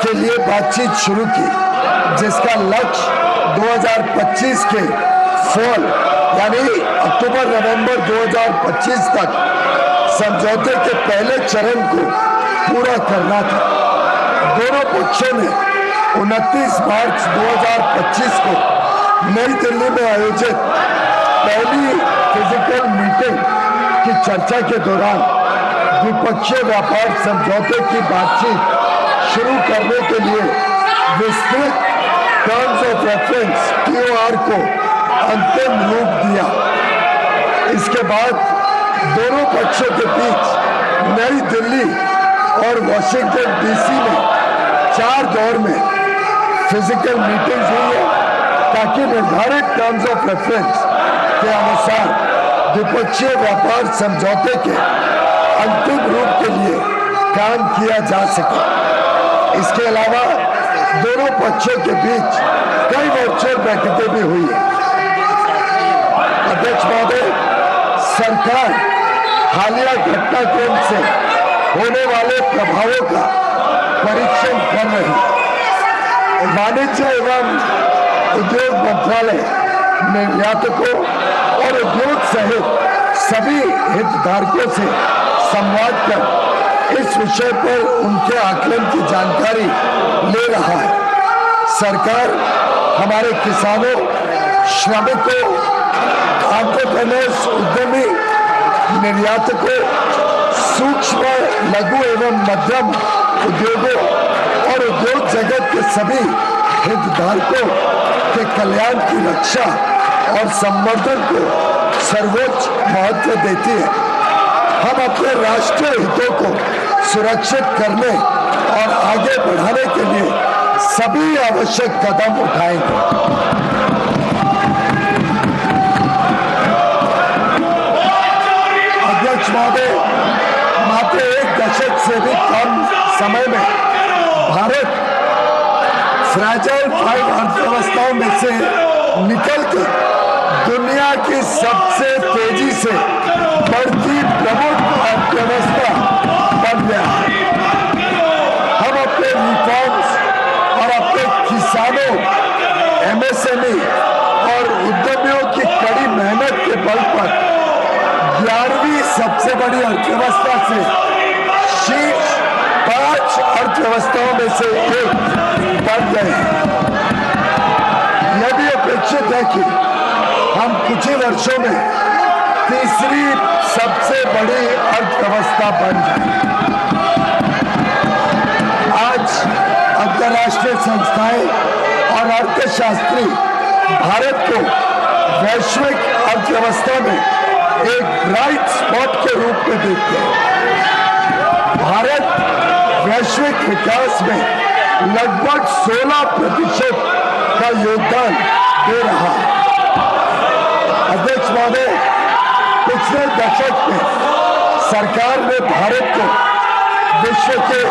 के लिए बातचीत शुरू की, जिसका लक्ष्य 2025 के फॉल यानी अक्टूबर-नवंबर 2025 तक समझौते के पहले चरण को पूरा करना था। दोनों पक्षों ने 29 मार्च 2025 को नई दिल्ली में आयोजित पहली फिजिकल मीटिंग की चर्चा के दौरान द्विपक्षीय व्यापार समझौते की बातचीत शुरू करने के लिए विस्तृत टर्म्स ऑफ रेफरेंस TOR को अंतिम रूप दिया। इसके बाद दोनों पक्षों के बीच नई दिल्ली और वॉशिंगटन DC में 4 दौर में फिजिकल मीटिंग्स हुई है, ताकि निर्धारित टर्म्स ऑफ रेफरेंस के अनुसार द्विपक्षीय व्यापार समझौते के अंतिम रूप के लिए काम किया जा सके। इसके अलावा दोनों पक्षों के बीच कई वर्चुअल बैठकें भी हुई है। अध्यक्ष महोदय, सरकार हालिया घटनाक्रम से होने वाले प्रभावों का परीक्षण कर रही है। वाणिज्य एवं उद्योग मंत्रालय निर्यातकों और उद्योग सहित सभी हितधारकों से संवाद कर इस विषय पर उनके आकलन की जानकारी ले रहा है। सरकार हमारे किसानों, श्रमिकों, एंटरप्रेन्योर्स, उद्यमी, निर्यातकों, सूक्ष्म, लघु एवं मध्यम उद्योगों और उद्योग जगत के सभी हितधारकों के कल्याण की रक्षा और संवर्धन को सर्वोच्च महत्व देती है। हम अपने राष्ट्रीय हितों को सुरक्षित करने और आगे बढ़ाने के लिए सभी आवश्यक कदम उठाएंगे। अध्यक्ष महोदय, मात्र 1 दशक से भी कम समय में भारत फ्रैजाइल 5 अर्थव्यवस्थाओं में से निकलकर दुनिया की सबसे तेजी से बढ़ती प्रमुख अर्थव्यवस्था बन गया है। हम अपने रिफॉर्म्स और अपने किसानों, एमएसएमई और उद्यमियों की कड़ी मेहनत के बल पर 11वीं सबसे बड़ी अर्थव्यवस्था से शीर्ष 5 अर्थव्यवस्थाओं में से एक बन गए हैं। यह भी अपेक्षित है कि हम कुछ ही वर्षों में तीसरी सबसे बड़ी अर्थव्यवस्था बन जाए। आज अंतर्राष्ट्रीय संस्थाएं और अर्थशास्त्री भारत को वैश्विक अर्थव्यवस्था में एक ब्राइट स्पॉट के रूप में देखते हैं। भारत वैश्विक विकास में लगभग 16% का योगदान दे रहा है। अध्यक्ष महोदय, पिछले दशक में सरकार ने भारत को विश्व के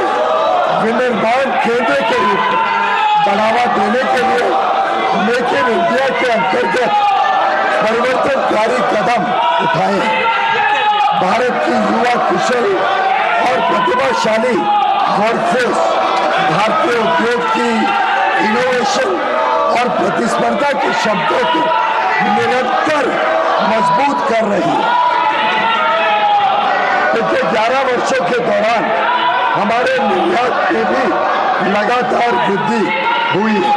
विनिर्माण केंद्र के रूप में बढ़ावा देने के लिए मेक इन इंडिया के अंतर्गत परिवर्तनकारी कदम उठाए हैं। भारत की युवा कुशल और प्रतिभाशाली वर्कफोर्स भारतीय उद्योग की इनोवेशन और प्रतिस्पर्धा की क्षमता को निरंतर मजबूत कर रही है। पिछले 11 वर्षों के दौरान हमारे निर्यात में भी लगातार वृद्धि हुई है।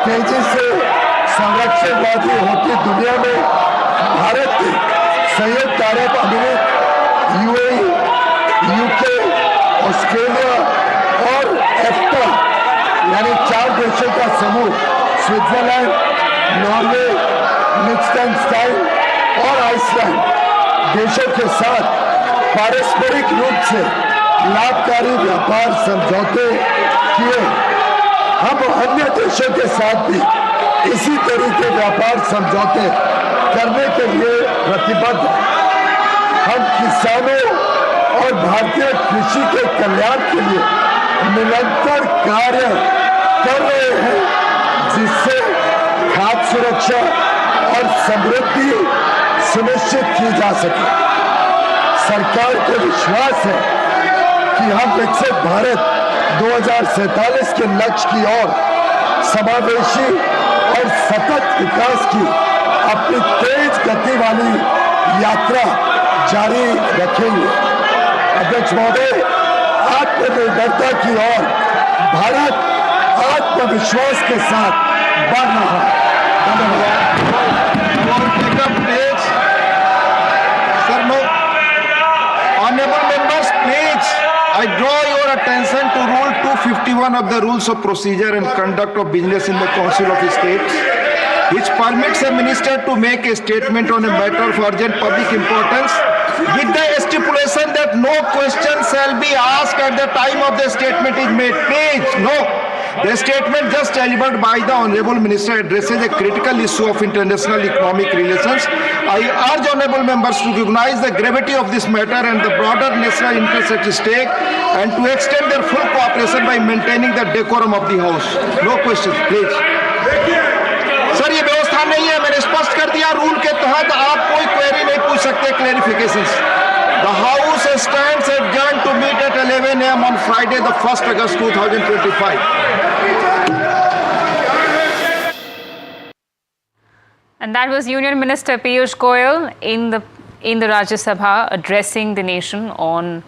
तेजी से संरक्षणवादी होती दुनिया में भारत के संयुक्त अरब अमीरात, यूएई, यूके, ऑस्ट्रेलिया और एफ्टा यानी 4 देशों का समूह स्विट्जरलैंड, नॉर्वे, लिechtenstein और आइसलैंड देशों के साथ पारस्परिक रूप से लाभकारी व्यापार समझौते किए। हम अन्य देशों के साथ भी इसी तरह के व्यापार समझौते करने के लिए प्रतिबद्ध हैं। हम किसानों और भारतीय कृषि के कल्याण के लिए निरंतर कार्य कर रहे हैं, जिससे खाद्य सुरक्षा और समृद्धि सुनिश्चित की जा सके। सरकार को विश्वास है कि हम विकसित भारत 2047 के लक्ष्य की ओर समावेशी और सतत विकास की अपनी तेज गति वाली यात्रा जारी रखेंगे। अध्यक्ष महोदय, आत्मनिर्भरता की ओर भारत आत्मविश्वास के साथ बढ़ रहा है। Honorable members, please, I draw your attention to Rule 251 of the Rules of Procedure and Conduct of Business in the Council of States, which permits a minister to make a statement on a matter of urgent public importance with the stipulation that no question shall be asked at the time of the statement is made. Please, no. The statement just delivered by the Honorable Minister addresses a critical issue of international economic relations. I urge Honorable members to recognize the gravity of this matter and the broader national interest at stake and to extend their full cooperation by maintaining the decorum of the House. No questions, please. Sir, ये व्यवस्था नहीं है, मैंने स्पष्ट कर दिया। Rule के तहत आप कोई क्वेरी नहीं पूछ सकते, clarifications. The House stands adjourned to meet at 11 a.m. on Friday, the 1st August 2025. And that was Union Minister Piyush Goyal in the in the Rajya Sabha addressing the nation on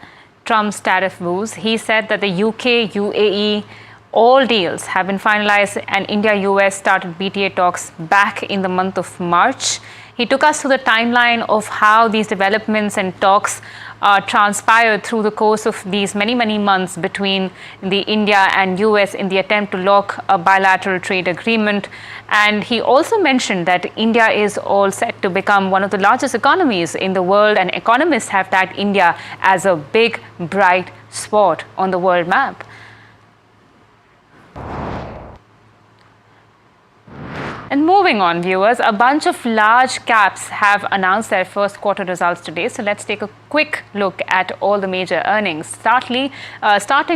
Trump's tariff moves. He said that the UK, UAE, all deals have been finalized and India-US started BTA talks back in the month of March. He took us through the timeline of how these developments and talks transpired through the course of these many months between the India and US in the attempt to lock a bilateral trade agreement. And he also mentioned that India is all set to become one of the largest economies in the world, and economists have tagged India as a big, bright spot on the world map. And moving on, viewers, a bunch of large caps have announced their first quarter results today. So let's take a quick look at all the major earnings. Starting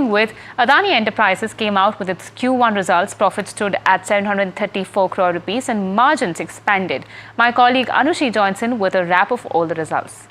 with Adani Enterprises came out with its Q1 results. Profit stood at 734 crore rupees and margins expanded. My colleague Anushi joins in with a wrap of all the results.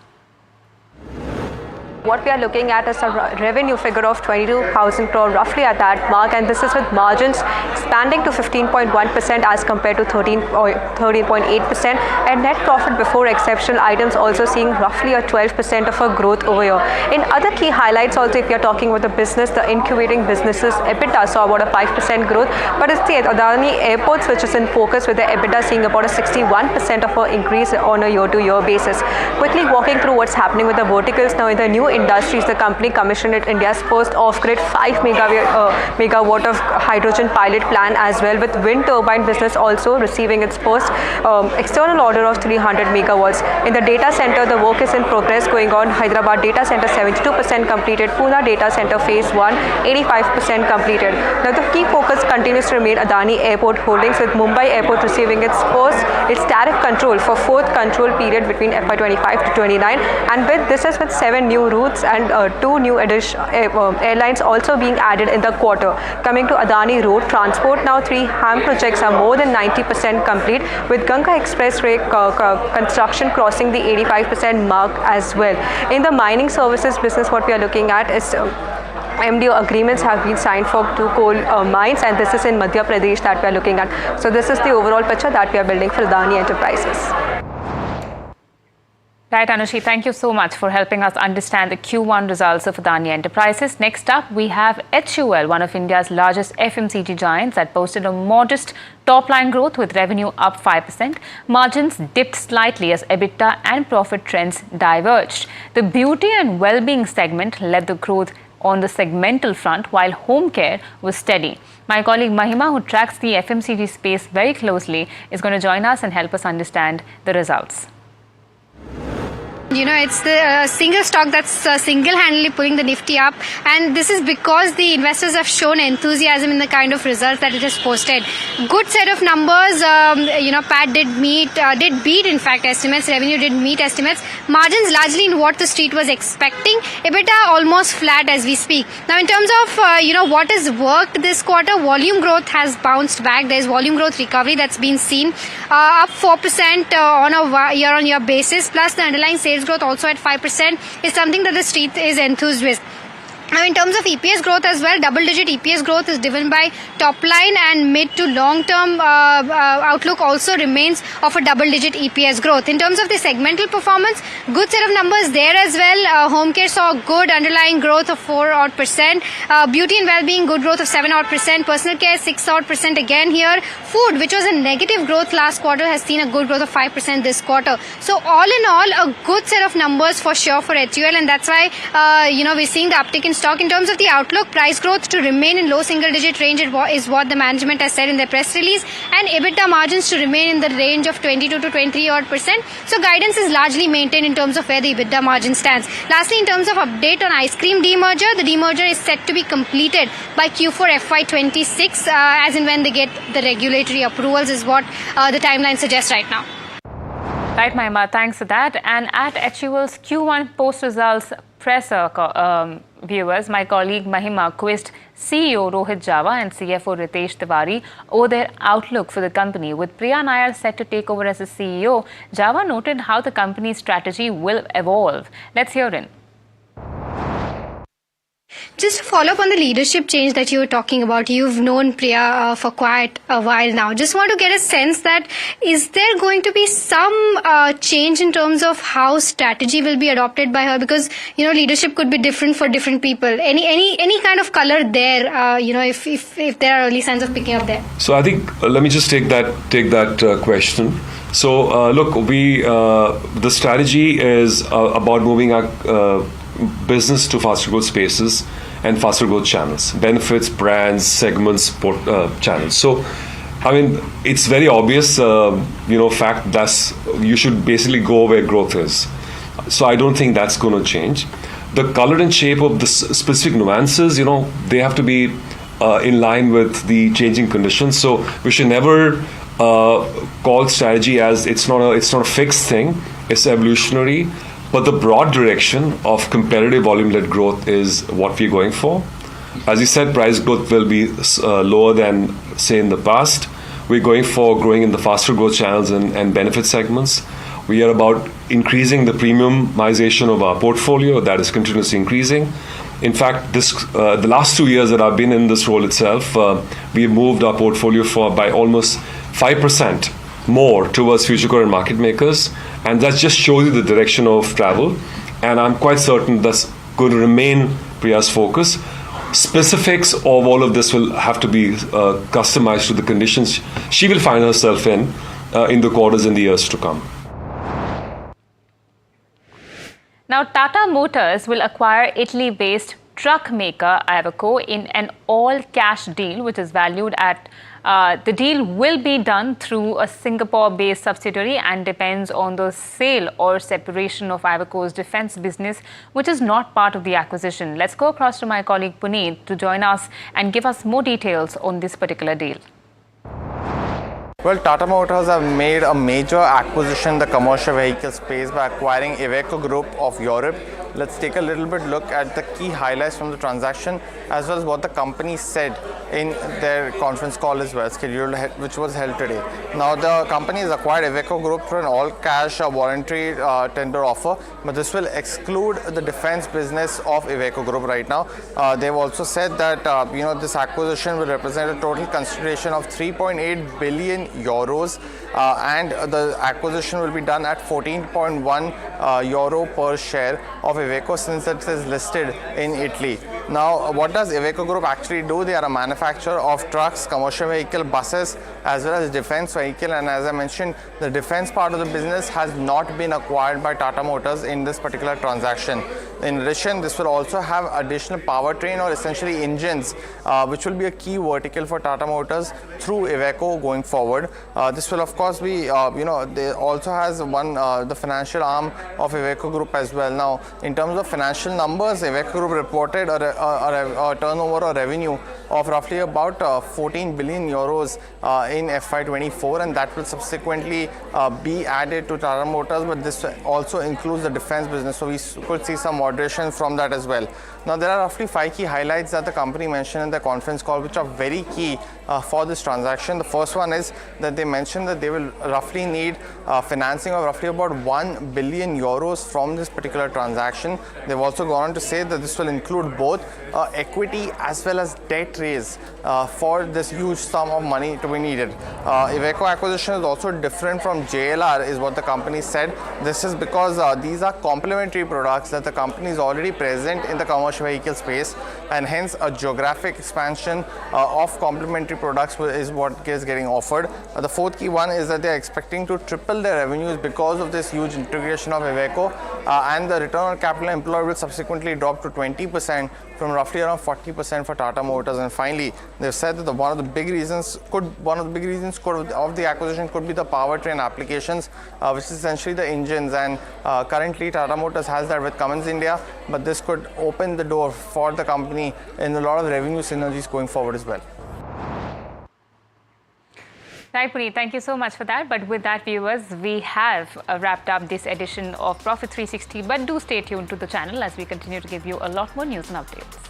What we are looking at is a revenue figure of 22,000 crore, roughly at that mark, and this is with margins expanding to 15.1% as compared to 13.8%, and net profit before exceptional items also seeing roughly a 12% of a growth over here. In other key highlights also, if you are talking about the business, the incubating businesses, EBITDA saw about a 5% growth, but it's the Adani Airports which is in focus, with the EBITDA seeing about a 61% of an increase on a year-to-year basis. Quickly walking through what's happening with the verticals now. In the new industries, the company commissioned India's first off-grid 5 megawatt of hydrogen pilot plant as well, with wind turbine business also receiving its first external order of 300 megawatts. In the data center, the work is in progress going on. Hyderabad data center 72% completed, Pune data center phase 1 85% completed. Now the key focus continues to remain Adani Airport Holdings, with Mumbai Airport receiving its tariff control for fourth control period between FY25 to 29, and with this is with 7 new routes and 2 new airlines also being added in the quarter. Coming to Adani Road Transport, now 3 HAM projects are more than 90% complete, with Ganga Expressway construction crossing the 85% mark as well. In the mining services business, what we are looking at is MDO agreements have been signed for 2 coal mines, and this is in Madhya Pradesh that we are looking at. So this is the overall picture that we are building for Adani Enterprises. Right, Anushi, thank you so much for helping us understand the Q1 results of Adani Enterprises. Next up, we have HUL, one of India's largest FMCG giants, that posted a modest top-line growth with revenue up 5%. Margins dipped slightly as EBITDA and profit trends diverged. The beauty and well-being segment led the growth on the segmental front, while home care was steady. My colleague Mahima, who tracks the FMCG space very closely, is going to join us and help us understand the results. You know, it's the single stock that's single-handedly pulling the Nifty up, and this is because the investors have shown enthusiasm in the kind of results that it has posted. Good set of numbers. PAT did beat in fact estimates. Revenue did meet estimates. Margins largely in what the street was expecting. EBITDA almost flat as we speak. Now, in terms of what has worked this quarter, volume growth has bounced back. There's volume growth recovery that's been seen, up 4% on a year-on-year basis. Plus, the underlying sales growth also at 5% is something that the street is enthused with. Now, in terms of EPS growth as well, double-digit EPS growth is driven by top line, and mid to long-term outlook also remains of a double-digit EPS growth. In terms of the segmental performance, good set of numbers there as well. Home care saw good underlying growth of 4%. Beauty and well-being, good growth of 7%. Personal care, 6% again here. Food, which was a negative growth last quarter, has seen a good growth of 5% this quarter. So all in all, a good set of numbers for sure for HUL, and that's why we're seeing the uptick in stock. In terms of the outlook, price growth to remain in low single-digit range is what the management has said in their press release, and EBITDA margins to remain in the range of 22 to 23%. So guidance is largely maintained in terms of where the EBITDA margin stands. Lastly, in terms of update on ice cream demerger, the demerger is set to be completed by Q4 FY26, as in when they get the regulatory approvals is what the timeline suggests right now. Right, Mahima, thanks for that. And at HUL's Q1 post-results presser, viewers, my colleague Mahima quizzed CEO Rohit Java and CFO Ritesh Tiwari over their outlook for the company. With Priya Nair set to take over as the CEO, Java noted how the company's strategy will evolve. Let's hear in. Just to follow up on the leadership change that you were talking about, you've known Priya for quite a while now. Just want to get a sense that is there going to be some change in terms of how strategy will be adopted by her? Because, leadership could be different for different people. Any kind of color there, if there are early signs of picking up there? So I think, let me just take that question. So look, the strategy is about moving our business to faster growth spaces and faster growth channels, benefits, brands, segments, channels. So, I mean, it's very obvious, fact that you should basically go where growth is. So I don't think that's going to change. The color and shape of the specific nuances, they have to be in line with the changing conditions. So we should never call strategy as it's not a fixed thing. It's evolutionary. But the broad direction of competitive volume-led growth is what we're going for. As you said, price growth will be lower than, say, in the past. We're going for growing in the faster growth channels and benefit segments. We are about increasing the premiumization of our portfolio. That is continuously increasing. In fact, the last 2 years that I've been in this role itself, we've moved our portfolio by almost 5% more towards future core and market makers, and that just shows you the direction of travel, and I'm quite certain that's going to remain Priya's focus. Specifics of all of this will have to be customized to the conditions she will find herself in the quarters and the years to come. Now, Tata Motors will acquire Italy-based truck maker Iveco in an all-cash deal, which is valued at the deal will be done through a Singapore-based subsidiary and depends on the sale or separation of Iveco's defense business, which is not part of the acquisition. Let's go across to my colleague Puneet to join us and give us more details on this particular deal. Well, Tata Motors have made a major acquisition in the commercial vehicle space by acquiring Iveco Group of Europe. Let's take a little bit look at the key highlights from the transaction as well as what the company said in their conference call as well, which was held today. Now, the company has acquired Iveco Group through an all-cash voluntary tender offer, but this will exclude the defense business of Iveco Group right now. They've also said that this acquisition will represent a total consideration of 3.8 billion euros, and the acquisition will be done at 14.1 euro per share of Iveco, since it is listed in Italy. Now, what does Iveco Group actually do? They are a manufacturer of trucks, commercial vehicle, buses, as well as defense vehicle. And as I mentioned, the defense part of the business has not been acquired by Tata Motors in this particular transaction. In addition, this will also have additional powertrain or essentially engines, which will be a key vertical for Tata Motors through Iveco going forward. This will, of course, be, they also has the financial arm of Iveco Group as well. Now, in terms of financial numbers, Iveco Group reported a turnover or revenue of roughly about 14 billion euros in FY24, and that will subsequently be added to Tata Motors, but this also includes the defense business, so we could see some moderation from that as well. Now, there are roughly 5 key highlights that the company mentioned in the conference call, which are very key for this transaction. The first one is that they mentioned that they will roughly need financing of roughly about 1 billion euros from this particular transaction. They've also gone on to say that this will include both equity as well as debt raise for this huge sum of money to be needed. Iveco acquisition is also different from JLR, is what the company said. This is because these are complementary products that the company is already present in the commercial vehicle space, and hence a geographic expansion of complementary products is what is getting offered. The fourth key one is that they are expecting to triple their revenues because of this huge integration of Iveco, and the return on capital employed will subsequently drop to 20% from roughly around 40% for Tata Motors. And finally, they've said that one of the big reasons of the acquisition could be the powertrain applications, which is essentially the engines. And currently, Tata Motors has that with Cummins India, but this could open the door for the company in a lot of revenue synergies going forward as well. Right, Puneet, thank you so much for that. But with that, viewers, we have wrapped up this edition of Profit 360. But do stay tuned to the channel as we continue to give you a lot more news and updates.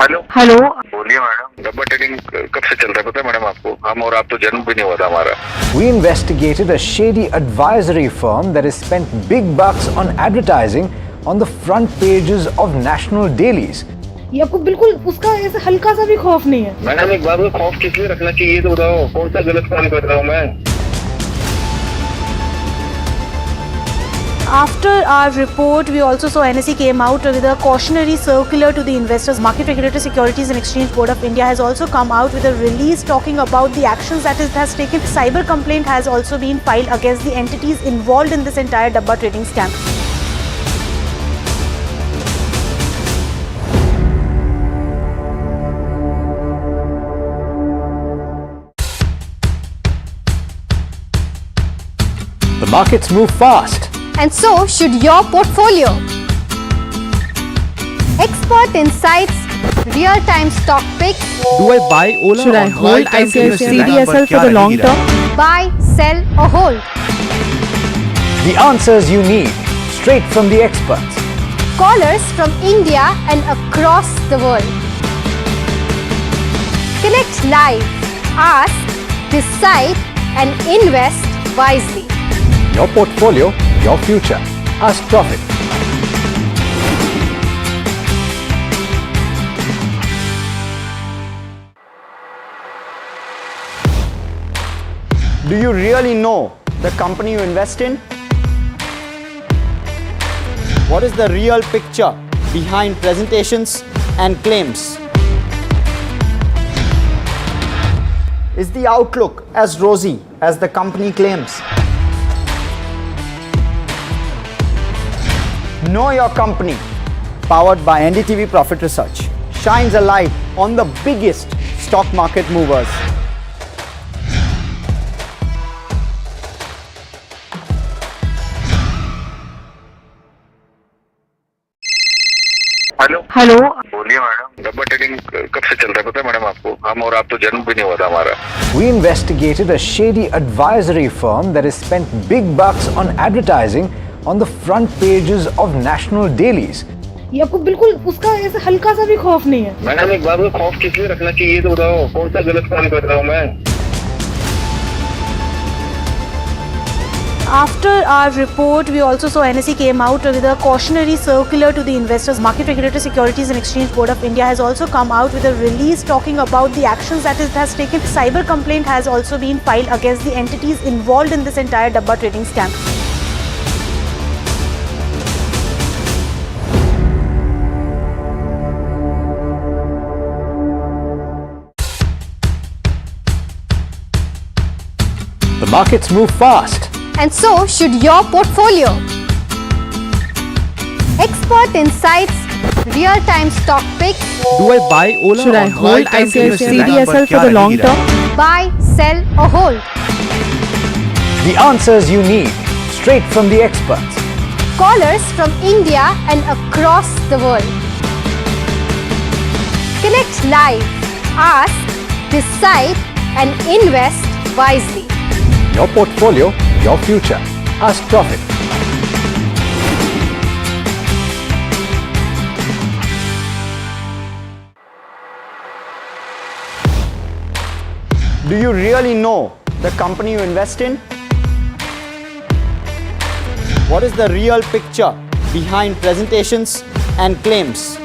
Hello hello बोलिए madam, डब्बा trading कब से चल रहा है पता है madam आपको? हम और आप तो जन्म भी नहीं हुआ था हमारा। We investigated a shady advisory firm that has spent big bucks on advertising on the front pages of national dailies. ये आपको बिल्कुल उसका ऐसे हल्का सा भी खौफ नहीं है। मैडम एक बात को खौफ किस लिए रखना चाहिए तो बताओ, कौन सा गलत काम कर रहा हूँ मैं? After our report, we also saw NSE came out with a cautionary circular to the investors. Market Regulator Securities and Exchange Board of India has also come out with a release talking about the actions that it has taken. Cyber complaint has also been filed against the entities involved in this entire Dabba trading scam. The markets move fast. And so should your portfolio. Expert insights, real-time stock picks. Do I buy Ola? Should I hold CDSL for the long term? Buy, sell or hold. The answers you need, straight from the experts. Callers from India and across the world. Connect live, ask, decide and invest wisely. Your portfolio, your future. Ask Profit. Do you really know the company you invest in? What is the real picture behind presentations and claims? Is the outlook as rosy as the company claims? Know Your Company, powered by NDTV Profit Research, shines a light on the biggest stock market movers. Hello hello बोलिए madam, डब्बा trading कब से चल रहा है पता है madam आपको? हम और आप तो जन्म भी नहीं हुआ था हमारा। We investigated a shady advisory firm that has spent big bucks on advertising on the front pages of national dailies. ये आपको बिल्कुल उसका ऐसे हल्का सा भी खौफ नहीं है। मैडम एक बात को खौफ किस लिए रखना चाहिए तो बताओ, कौन सा गलत काम कर रहा हूँ मैं? After our report, we also saw NSE came out with a cautionary circular to the investors. Market Regulator Securities and Exchange Board of India has also come out with a release talking about the actions that it has taken. Cyber complaint has also been filed against the entities involved in this entire Dabba trading scam. The markets move fast. And so should your portfolio. Expert insights, real-time stock picks. Do I buy Ola? Should I hold CDSL for the long term? Buy, sell or hold. The answers you need, straight from the experts. Callers from India and across the world. Connect live, ask, decide and invest wisely. Your portfolio, your future. Ask Profit. Do you really know the company you invest in? What is the real picture behind presentations and claims?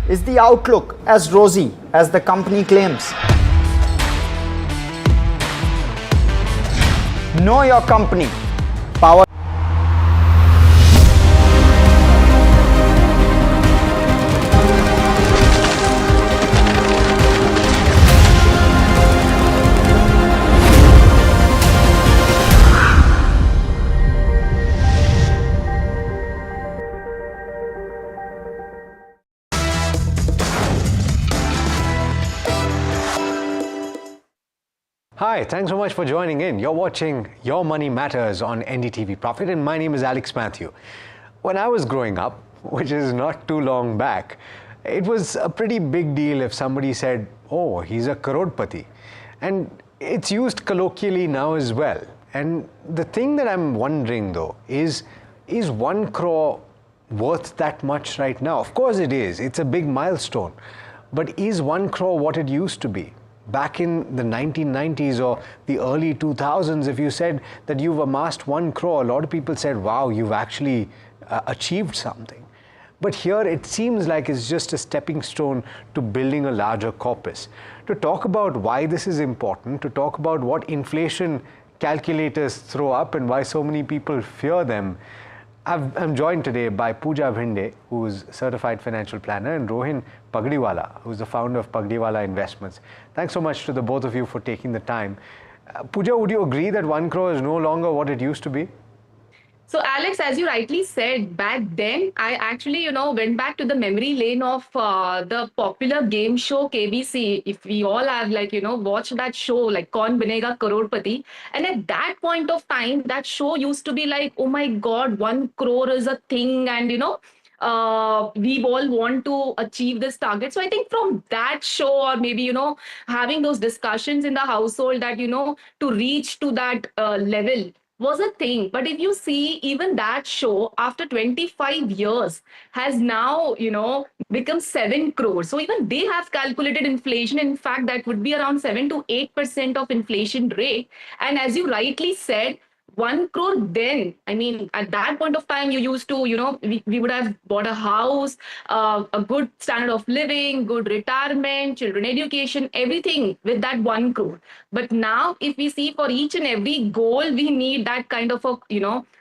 Is the outlook as rosy as the company claims? Know Your Company, powered. Hi, thanks so much for joining in. You're watching Your Money Matters on NDTV Profit, and my name is Alex Matthew. When I was growing up, which is not too long back, it was a pretty big deal if somebody said, oh, he's a crorepati. And it's used colloquially now as well. And the thing that I'm wondering though is 1 crore worth that much right now? Of course it is. It's a big milestone. But is 1 crore what it used to be? Back in the 1990s or the early 2000s, if you said that you've amassed 1 crore, a lot of people said, wow, you've actually achieved something. But here it seems like it's just a stepping stone to building a larger corpus. To talk about why this is important, to talk about what inflation calculators throw up and why so many people fear them, I'm joined today by Pooja Bhinde, who's a certified financial planner, and Rohin Pagdiwala, who's the founder of Pagdiwala Investments. Thanks so much to the both of you for taking the time. Pooja, would you agree that 1 crore is no longer what it used to be? So, Alex, as you rightly said, back then, I actually, went back to the memory lane of the popular game show KBC. If we all have, watched that show, like Kaun Banega Crorepati. And at that point of time, that show used to be like, oh my God, 1 crore is a thing. And, we all want to achieve this target. So I think from that show, or maybe, having those discussions in the household that, to reach to that level was a thing. But if you see, even that show after 25 years has now, become 7 crores. So even they have calculated inflation. In fact, that would be around 7 to 8% of inflation rate. And as you rightly said, 1 crore then, I mean, at that point of time, you used to, we would have bought a house, a good standard of living, good retirement, children education, everything with that 1 crore. But now, if we see for each and every goal, we need that kind of a,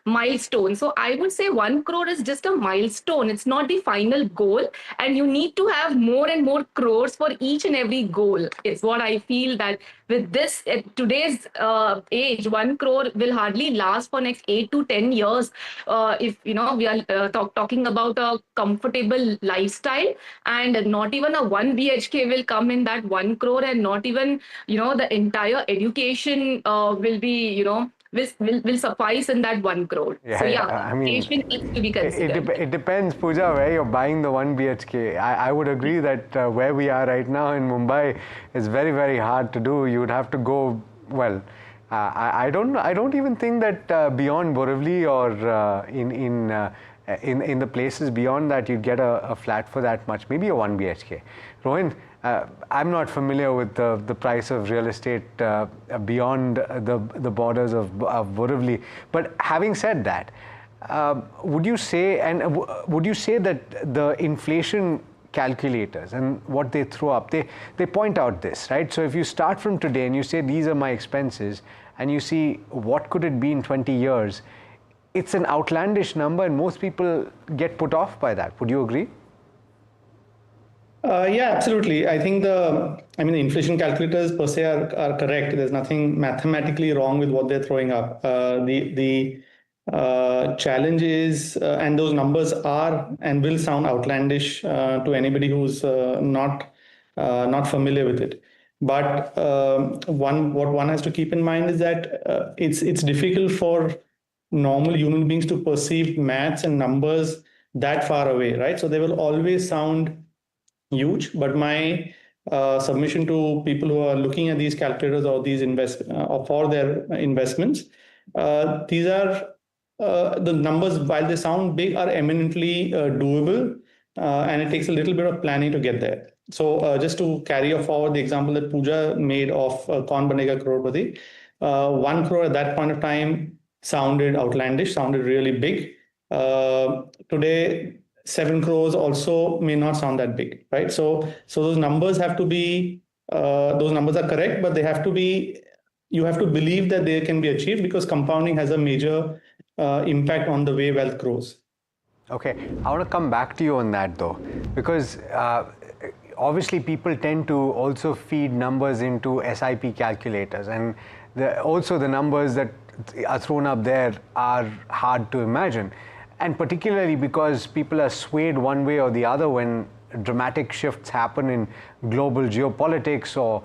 milestone. So I would say 1 crore is just a milestone. It's not the final goal. And you need to have more and more crores for each and every goal. It's what I feel that with this, at today's age, 1 crore will hardly last for next 8 to 10 years. If, we are talking about a comfortable lifestyle, and not even a 1 BHK will come in that 1 crore, and not even, the entire education will be, will suffice in that 1 crore. Yeah, so I mean, education needs to be considered. It depends, Pooja, where you're buying the 1 BHK. I would agree that where we are right now in Mumbai is very, very hard to do. You would have to go, well, I don't even think that beyond Borivali or in the places beyond that you'd get a flat for that much, maybe a 1 BHK. Rohin, I'm not familiar with the price of real estate beyond the borders of Borivali, but having said that, would you say that the inflation calculators and what they throw up, they point out this, right? So if you start from today and you say these are my expenses, and you see what could it be in 20 years, it's an outlandish number, and most people get put off by that. Would you agree? Yeah, absolutely. I think the inflation calculators per se are correct. There's nothing mathematically wrong with what they're throwing up. The challenge is, and those numbers are and will sound outlandish to anybody who's not familiar with it. But what one has to keep in mind is that it's difficult for normal human beings to perceive maths and numbers that far away, right? So they will always sound huge. But my submission to people who are looking at these calculators or these for their investments, these are the numbers, while they sound big, are eminently doable, and it takes a little bit of planning to get there. So just to carry forward the example that Pooja made of Kaun Banega Crorepati, 1 crore at that point of time sounded outlandish, sounded really big. Today, 7 crores also may not sound that big, right? So those numbers have to be, those numbers are correct, but they have to be, you have to believe that they can be achieved, because compounding has a major impact on the way wealth grows. Okay, I want to come back to you on that though, because obviously people tend to also feed numbers into SIP calculators, and also the numbers that are thrown up there are hard to imagine. And particularly because people are swayed one way or the other when dramatic shifts happen in global geopolitics, or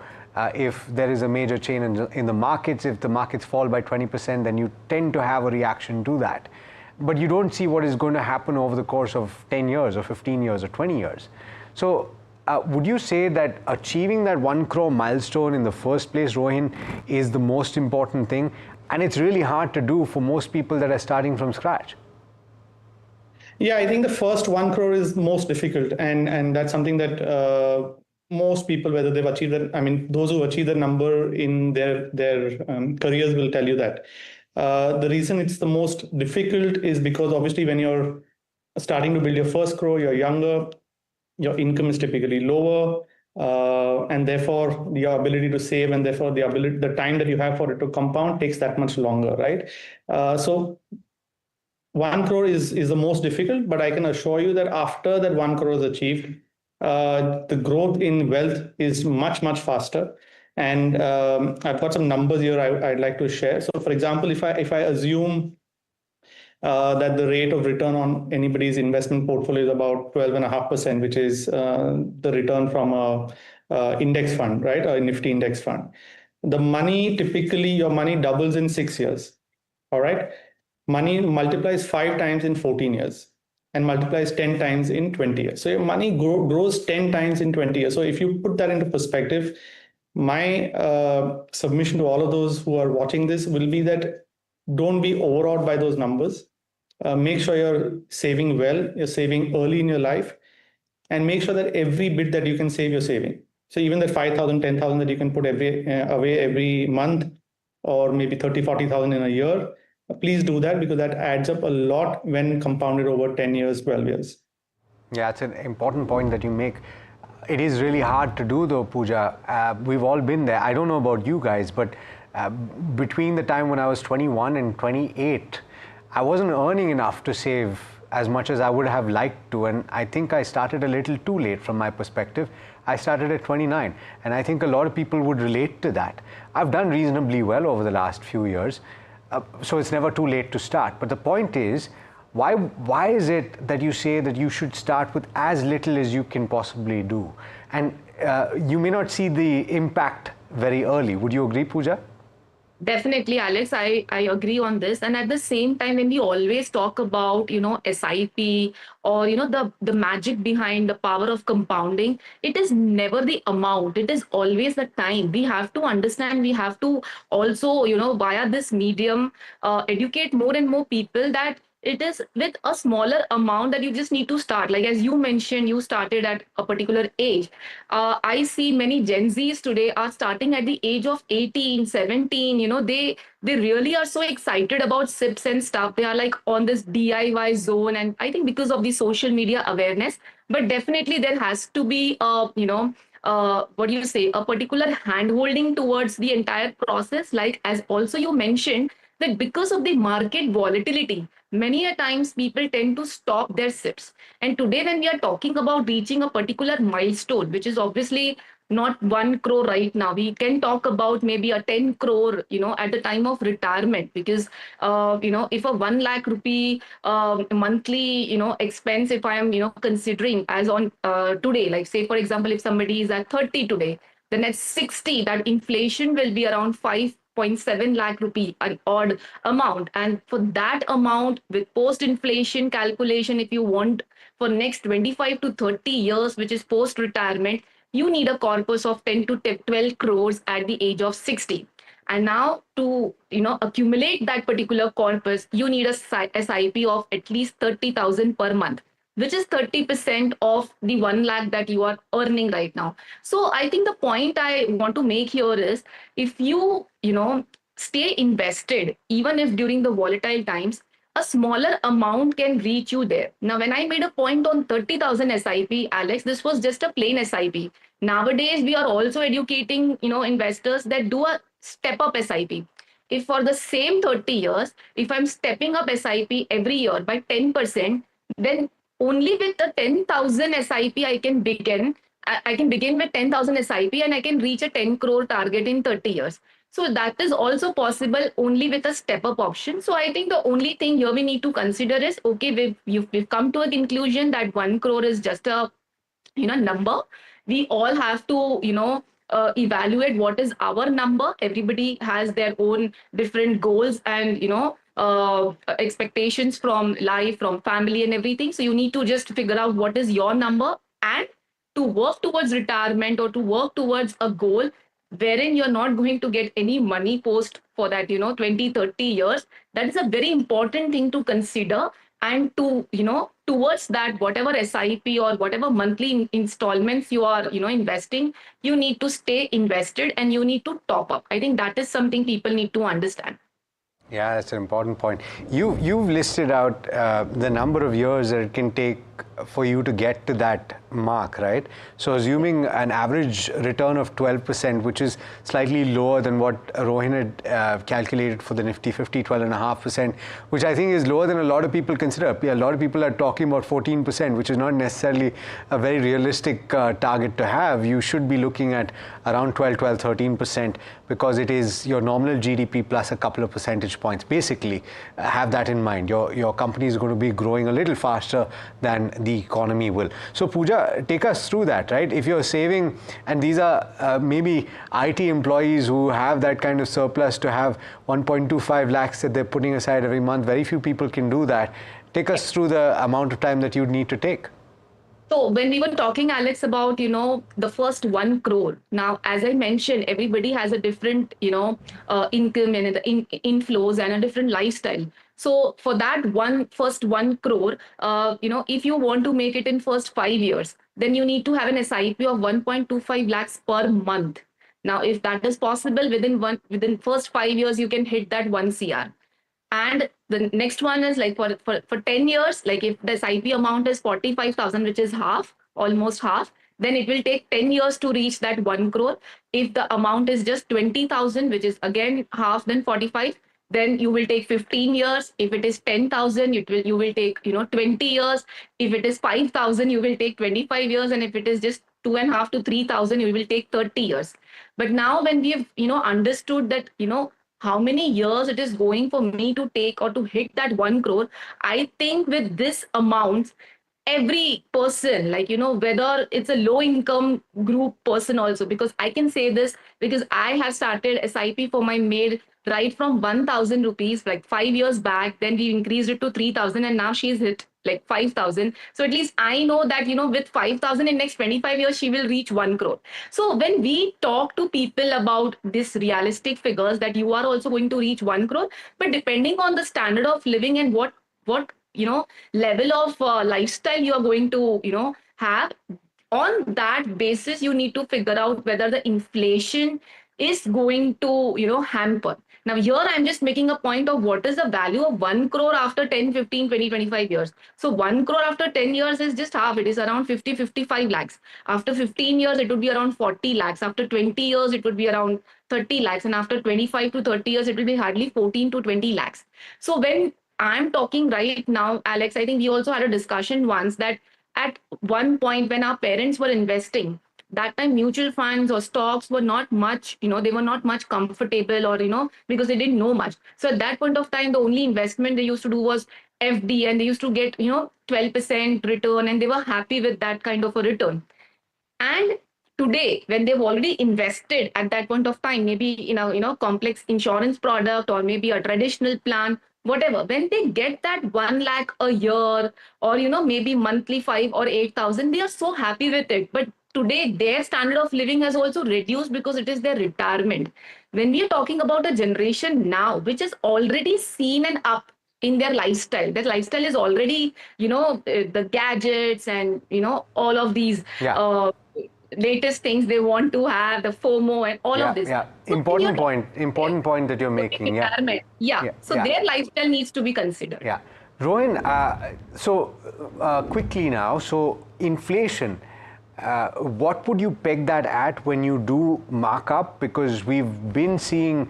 if there is a major change in the markets. If the markets fall by 20%, then you tend to have a reaction to that. But you don't see what is going to happen over the course of 10 years or 15 years or 20 years. So would you say that achieving that 1 crore milestone in the first place, Rohin, is the most important thing? And it's really hard to do for most people that are starting from scratch. Yeah, I think the first 1 crore is most difficult, and that's something that most people, whether they've achieved that, I mean, those who achieve the number in their careers will tell you that. The reason it's the most difficult is because obviously when you're starting to build your first crore, you're younger, your income is typically lower, and therefore your ability to save and therefore the time that you have for it to compound takes that much longer, right? So 1 crore is the most difficult, but I can assure you that after that 1 crore is achieved, the growth in wealth is much, much faster. And I've got some numbers here I'd like to share. So, for example, if I assume that the rate of return on anybody's investment portfolio is about 12.5%, which is the return from a index fund, right? A Nifty index fund. The money, typically, your money doubles in 6 years. All right. Money multiplies 5 times in 14 years and multiplies 10 times in 20 years. So your money grows 10 times in 20 years. So if you put that into perspective, my submission to all of those who are watching this will be that don't be overawed by those numbers. Make sure you're saving well, you're saving early in your life, and make sure that every bit that you can save, you're saving. So even that 5,000, 10,000 that you can put away every month, or maybe 30, 40,000 in a year, please do that, because that adds up a lot when compounded over 10 years, 12 years. Yeah, it's an important point that you make. It is really hard to do though, Pooja. We've all been there. I don't know about you guys, but between the time when I was 21 and 28, I wasn't earning enough to save as much as I would have liked to, and I think I started a little too late from my perspective. I started at 29, and I think a lot of people would relate to that. I've done reasonably well over the last few years, so it's never too late to start. But the point is, why is it that you say that you should start with as little as you can possibly do? And you may not see the impact very early. Would you agree, Pooja? Definitely, Alex, I agree on this. And at the same time, when we always talk about, SIP or, the magic behind the power of compounding, it is never the amount. It is always the time. We have to understand, we have to also, via this medium, educate more and more people that it is with a smaller amount that you just need to start. Like as you mentioned, you started at a particular age. I see many Gen Zs today are starting at the age of 18, 17. They really are so excited about SIPs and stuff. They are like on this DIY zone. And I think because of the social media awareness, but definitely there has to be what do you say, a particular hand holding towards the entire process. Like as also you mentioned, that because of the market volatility, many a times people tend to stop their SIPs. And today, when we are talking about reaching a particular milestone, which is obviously not 1 crore right now, we can talk about maybe a 10 crore, at the time of retirement. Because, if a 1 lakh rupee monthly, expense, if I am, considering as on today, like say, for example, if somebody is at 30 today, then at 60, that inflation will be around 5.7 lakh rupee, an odd amount. And for that amount, with post-inflation calculation, if you want for next 25 to 30 years, which is post-retirement, you need a corpus of 10 to 12 crores at the age of 60. And now to accumulate that particular corpus, you need a SIP of at least 30,000 per month, which is 30% of the 1 lakh that you are earning right now. So I think the point I want to make here is, if you, stay invested, even if during the volatile times, a smaller amount can reach you there. Now, when I made a point on 30,000 SIP, Alex, this was just a plain SIP. Nowadays, we are also educating, investors that do a step up SIP. If for the same 30 years, if I'm stepping up SIP every year by 10%, then only with the 10,000 SIP I can begin. I can begin with 10,000 SIP and I can reach a 10 crore target in 30 years. So that is also possible only with a step up option. So I think the only thing here we need to consider is, okay, we've come to a conclusion that 1 crore is just a number. We all have to evaluate what is our number. Everybody has their own different goals and expectations from life, from family and everything. So you need to just figure out what is your number, and to work towards retirement or to work towards a goal wherein you're not going to get any money post for that 20, 30 years. That is a very important thing to consider. and to, towards that, whatever SIP or whatever monthly installments you are, investing, you need to stay invested and you need to top up. I think that is something people need to understand. Yeah, that's an important point. You've listed out the number of years that it can take for you to get to that mark, right? So assuming an average return of 12%, which is slightly lower than what Rohin had calculated for the Nifty 50, 12.5%, which I think is lower than a lot of people consider. A lot of people are talking about 14%, which is not necessarily a very realistic target to have. You should be looking at around 13%, because it is your nominal GDP plus a couple of percentage points. Basically, have that in mind. Your company is going to be growing a little faster than the economy will. So Pooja, take us through that, right? If you're saving, and these are maybe IT employees who have that kind of surplus to have 1.25 lakhs that they're putting aside every month, very few people can do that. Take us through the amount of time that you'd need to take. So when we were talking, Alex, about, the first 1 crore, now, as I mentioned, everybody has a different, income and the inflows and a different lifestyle. So for that first 1 crore, if you want to make it in first 5 years, then you need to have an SIP of 1.25 lakhs per month. Now, if that is possible within first 5 years, you can hit that 1 CR. And the next one is like for 10 years, like if the SIP amount is 45,000, which is half, almost half, then it will take 10 years to reach that 1 crore. If the amount is just 20,000, which is again half, then 45, then you will take 15 years. If it is 10,000, you will take 20 years. If it is 5,000, you will take 25 years. And if it is just 2.5 to 3,000, you will take 30 years. But now when we have understood that how many years it is going for me to take or to hit that 1 crore, I think with this amount, every person, like, whether it's a low income group person also, because I can say this because I have started SIP for my maid right from 1,000 rupees, like 5 years back. Then we increased it to 3,000 and now she's hit like 5,000. So at least I know that, with 5,000 in next 25 years, she will reach 1 crore. So when we talk to people about this realistic figures that you are also going to reach 1 crore, but depending on the standard of living and what level of lifestyle you are going to, have, on that basis, you need to figure out whether the inflation is going to, hamper. Now, here I'm just making a point of what is the value of 1 crore after 10, 15, 20, 25 years. So 1 crore after 10 years is just half. It is around 50, 55 lakhs. After 15 years, it would be around 40 lakhs. After 20 years, it would be around 30 lakhs. And after 25 to 30 years, it will be hardly 14 to 20 lakhs. So when I'm talking right now, Alex, I think we also had a discussion once that at one point when our parents were investing, that time mutual funds or stocks were not much, they were not much comfortable, or, because they didn't know much. So at that point of time, the only investment they used to do was FD, and they used to get, 12% return, and they were happy with that kind of a return. And today, when they've already invested at that point of time, maybe in a complex insurance product or maybe a traditional plan, whatever, when they get that 1 lakh a year, or maybe monthly 5 or 8,000, they are so happy with it. But today their standard of living has also reduced because it is their retirement. When we are talking about a generation now which has already seen an up in their lifestyle, that lifestyle is already, the gadgets and all of these latest things they want to have, the FOMO and all of this. Yeah, so important point that you're making. So their lifestyle needs to be considered. Yeah. Rohin, quickly now, so inflation, what would you peg that at when you do mark up? Because we've been seeing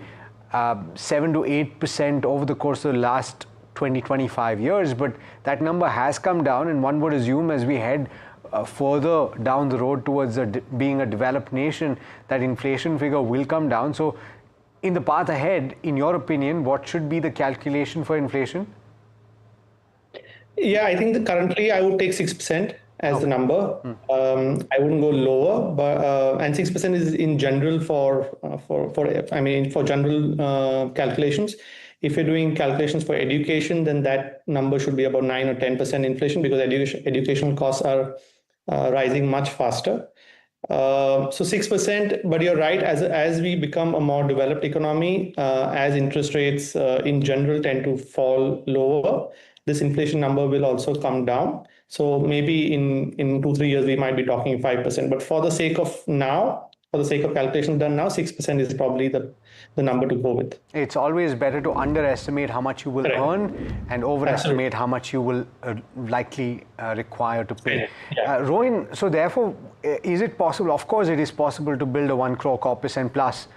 7 to 8% over the course of the last 20-25 years, but that number has come down, and one would assume as we head further down the road towards being a developed nation, that inflation figure will come down. So in the path ahead, in your opinion, what should be the calculation for inflation? Yeah, I think that currently I would take 6% as the number. I wouldn't go lower, but and 6% is in general for general calculations. If you're doing calculations for education, then that number should be about 9 or 10% inflation, because educational costs are rising much faster. So 6%, but you're right, as we become a more developed economy, as interest rates in general tend to fall lower, this inflation number will also come down. So maybe in 2-3 years we might be talking 5%. But for the sake of now, for the sake of calculation done now, 6% is probably the number to go with. It's always better to underestimate how much you will earn and overestimate how much you will likely require to pay. Rohin, so therefore, is it possible? Of course, it is possible to build a 1 crore corpus and plus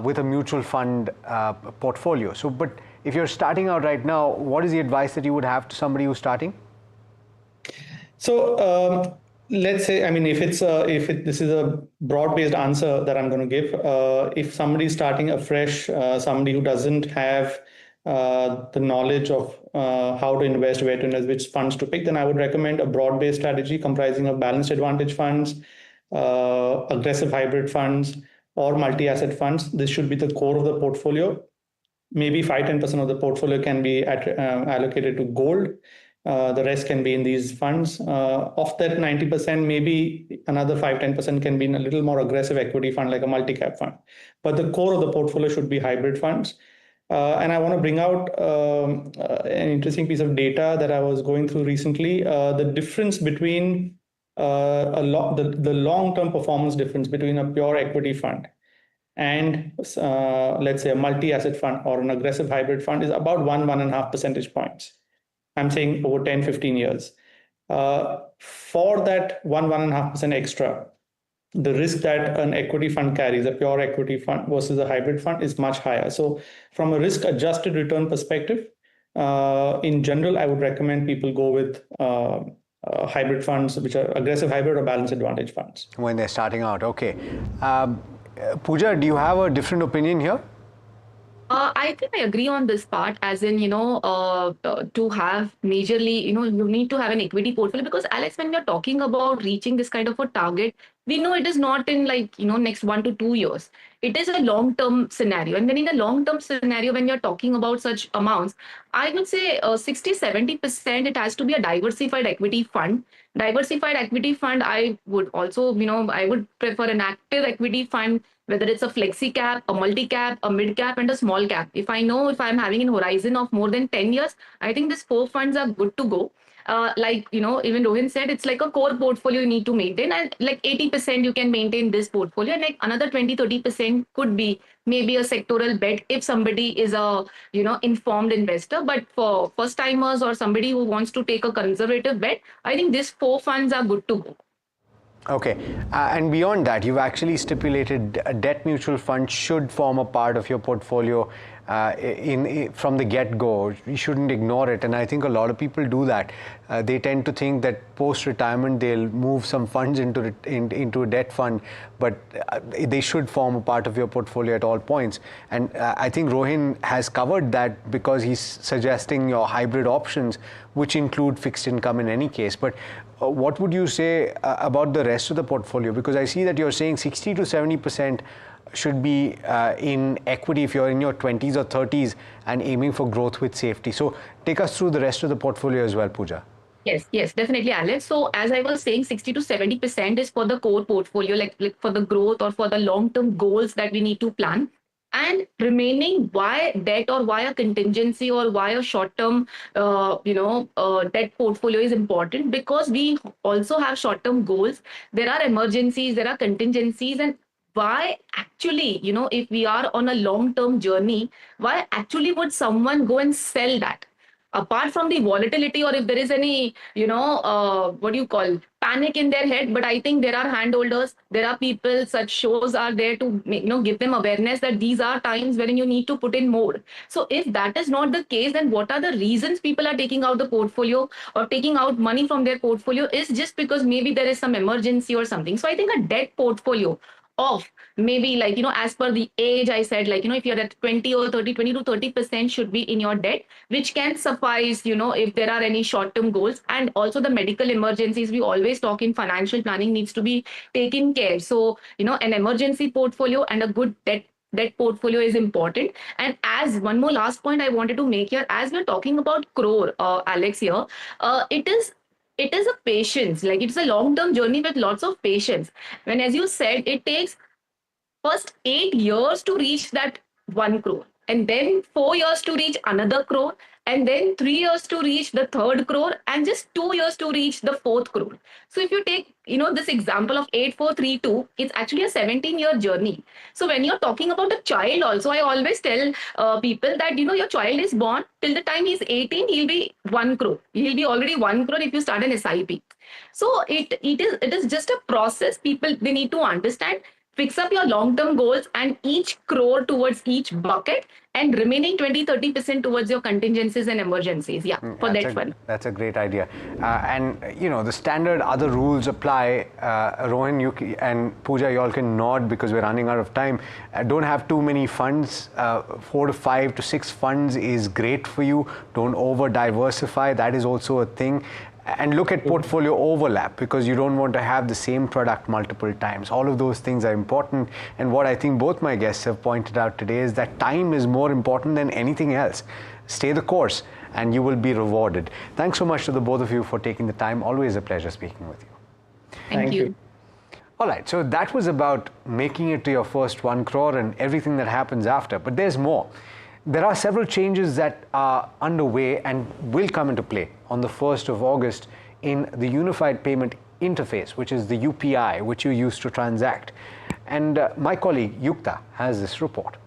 with a mutual fund portfolio. So, but if you're starting out right now, what is the advice that you would have to somebody who's starting? So let's say, I mean, this is a broad-based answer that I'm going to give. If somebody is starting afresh, somebody who doesn't have the knowledge of how to invest, where to invest, which funds to pick, then I would recommend a broad-based strategy comprising of balanced advantage funds, aggressive hybrid funds, or multi-asset funds. This should be the core of the portfolio. Maybe 5-10% of the portfolio can be allocated to gold. The rest can be in these funds. Of that 90%, maybe another 5-10% can be in a little more aggressive equity fund like a multi-cap fund. But the core of the portfolio should be hybrid funds. And I want to bring out an interesting piece of data that I was going through recently. The difference between the long-term performance difference between a pure equity fund and let's say a multi-asset fund or an aggressive hybrid fund is about 1.5 percentage points. I'm saying over 10-15 years. For that 1.5% extra, the risk that an equity fund carries, a pure equity fund versus a hybrid fund, is much higher. So from a risk-adjusted return perspective, in general, I would recommend people go with hybrid funds, which are aggressive hybrid or balanced advantage funds. When they're starting out, okay. Pooja, do you have a different opinion here? I think I agree on this part, as in, to have majorly, you need to have an equity portfolio, because Alex, when you're talking about reaching this kind of a target, we know it is not in next 1 to 2 years. It is a long-term scenario. And then in a long-term scenario, when you're talking about such amounts, I would say 60-70%, it has to be a diversified equity fund. Diversified equity fund, I would also, I would prefer an active equity fund, whether it's a flexi cap, a multi cap, a mid cap, and a small cap. If I'm having a horizon of more than 10 years, I think these 4 funds are good to go. Even Rohin said, it's like a core portfolio you need to maintain, and like 80% you can maintain this portfolio, and like another 20-30% could be maybe a sectoral bet if somebody is a informed investor. But for first timers or somebody who wants to take a conservative bet, I think these 4 funds are good to go. Okay, and beyond that, you've actually stipulated a debt mutual fund should form a part of your portfolio from the get-go. You shouldn't ignore it, and I think a lot of people do that. They tend to think that post-retirement they'll move some funds into a debt fund, but they should form a part of your portfolio at all points. And I think Rohin has covered that because he's suggesting your hybrid options, which include fixed income in any case. But what would you say about the rest of the portfolio? Because I see that you're saying 60 to 70% should be in equity if you're in your 20s or 30s and aiming for growth with safety. So take us through the rest of the portfolio as well, Pooja. Yes, definitely, Alex. So as I was saying, 60 to 70% is for the core portfolio, like for the growth or for the long-term goals that we need to plan. And remaining, why debt or why a contingency or why a short-term, debt portfolio is important, because we also have short-term goals. There are emergencies, there are contingencies, and why actually, if we are on a long-term journey, why actually would someone go and sell that? Apart from the volatility, or if there is any, panic in their head. But I think there are handholders, there are people, such shows are there to, give them awareness that these are times wherein you need to put in more. So if that is not the case, then what are the reasons people are taking out the portfolio or taking out money from their portfolio? Is just because maybe there is some emergency or something. So I think a debt portfolio of maybe as per the age, I said, if you're at 20 or 30, 20 to 30% should be in your debt, which can suffice, if there are any short-term goals. And also the medical emergencies, we always talk in financial planning, needs to be taken care. So, an emergency portfolio and a good debt portfolio is important. And as one more last point I wanted to make here, as we're talking about crore, Alex, here, it is a patience, it's a long-term journey with lots of patience. When, as you said, it takes first 8 years to reach that 1 crore, and then 4 years to reach another crore, and then 3 years to reach the third crore, and just 2 years to reach the fourth crore. So if you take, this example of 8432, it's actually a 17-year journey. So when you're talking about a child also, I always tell people that, your child is born, till the time he's 18, he'll be 1 crore. He'll be already 1 crore if you start an SIP. So it is just a process. People, they need to understand, fix up your long-term goals, and each crore towards each bucket, and remaining 20-30% towards your contingencies and emergencies. Yeah, for that one. That's a great idea. And the standard other rules apply. Rohan, and Pooja, you all can nod because we're running out of time. Don't have too many funds. 4 to 5 to 6 funds is great for you. Don't over diversify. That is also a thing. And look at portfolio overlap, because you don't want to have the same product multiple times. All of those things are important. And what I think both my guests have pointed out today is that time is more important than anything else. Stay the course and you will be rewarded. Thanks so much to the both of you for taking the time. Always a pleasure speaking with you. Thank you. All right, so that was about making it to your first 1 crore and everything that happens after. But there's more. There are several changes that are underway and will come into play on the 1st of August in the Unified Payment Interface, which is the UPI, which you use to transact. And my colleague Yukta has this report.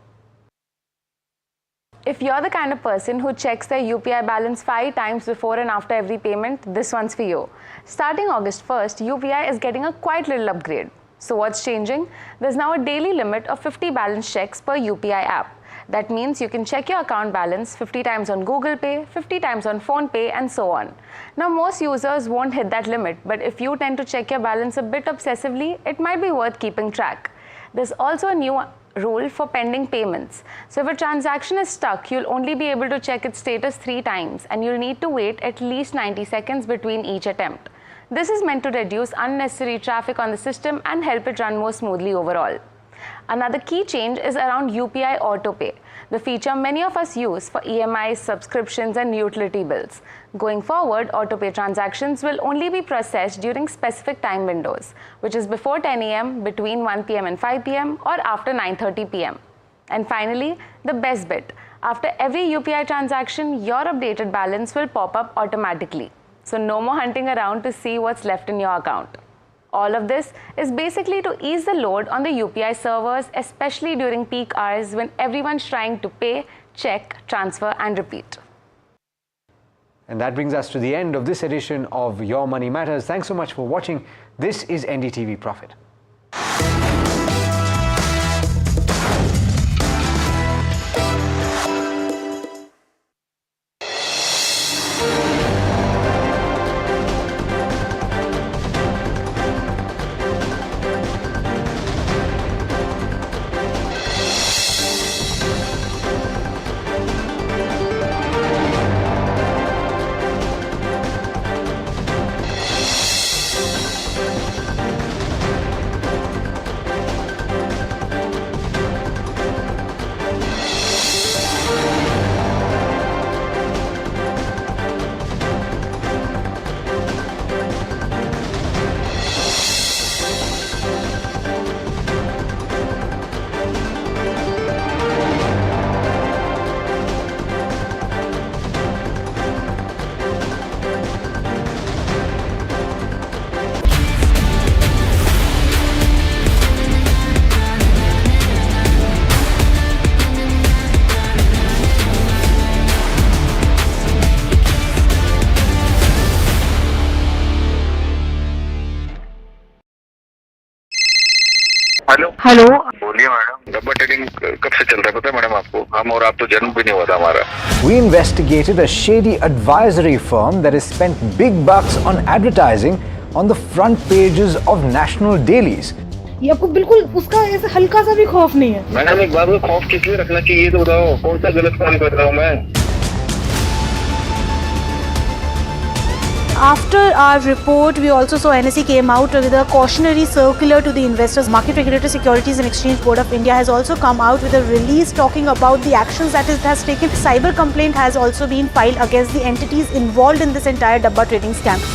If you're the kind of person who checks their UPI balance 5 times before and after every payment, this one's for you. Starting August 1st, UPI is getting a quite little upgrade. So what's changing? There's now a daily limit of 50 balance checks per UPI app. That means you can check your account balance 50 times on Google Pay, 50 times on Phone Pay, and so on. Now, most users won't hit that limit, but if you tend to check your balance a bit obsessively, it might be worth keeping track. There's also a new rule for pending payments. So if a transaction is stuck, you'll only be able to check its status 3 times, and you'll need to wait at least 90 seconds between each attempt. This is meant to reduce unnecessary traffic on the system and help it run more smoothly overall. Another key change is around UPI AutoPay, the feature many of us use for EMIs, subscriptions, and utility bills. Going forward, AutoPay transactions will only be processed during specific time windows, which is before 10 a.m., between 1 p.m. and 5 p.m., or after 9:30 p.m. And finally, the best bit. After every UPI transaction, your updated balance will pop up automatically. So no more hunting around to see what's left in your account. All of this is basically to ease the load on the UPI servers, especially during peak hours when everyone's trying to pay, check, transfer, and repeat. And that brings us to the end of this edition of Your Money Matters. Thanks so much for watching. This is NDTV Profit. Hello, बोलिए madam. डब्बा trading कब से चल रहा है पता है madam आपको? हम और आप तो जन्म भी नहीं हुआ था हमारा। We investigated a shady advisory firm that has spent big bucks on advertising on the front pages of national dailies. ये आपको बिल्कुल उसका ऐसा हल्का सा भी खौफ नहीं है। मैडम एक बात, खौफ किस लिए रखना चाहिए तो बताओ, कौन सा गलत काम कर रहा हूँ मैं? After our report, we also saw NSE came out with a cautionary circular to the investors. Market Regulator Securities and Exchange Board of India has also come out with a release talking about the actions that it has taken. Cyber complaint has also been filed against the entities involved in this entire Dabba trading scam.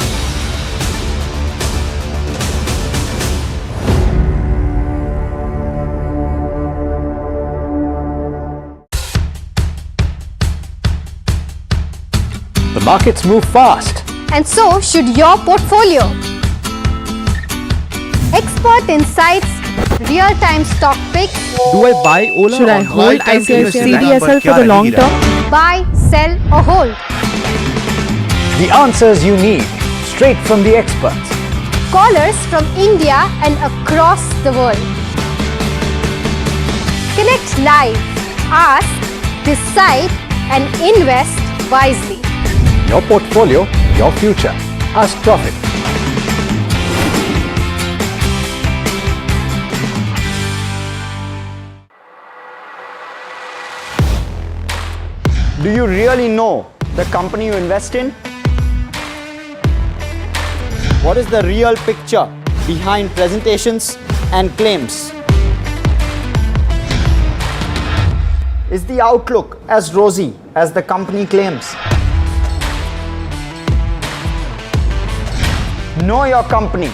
markets move fast. And so should your portfolio. Expert insights, real-time stock picks. Do I buy Ola? Should I or hold CDSL for the long term? Buy, sell or hold. The answers you need, straight from the experts. Callers from India and across the world. Connect live, ask, decide and invest wisely. Your portfolio, your future. Ask Profit. Do you really know the company you invest in? What is the real picture behind presentations and claims? Is the outlook as rosy as the company claims? Know Your Company,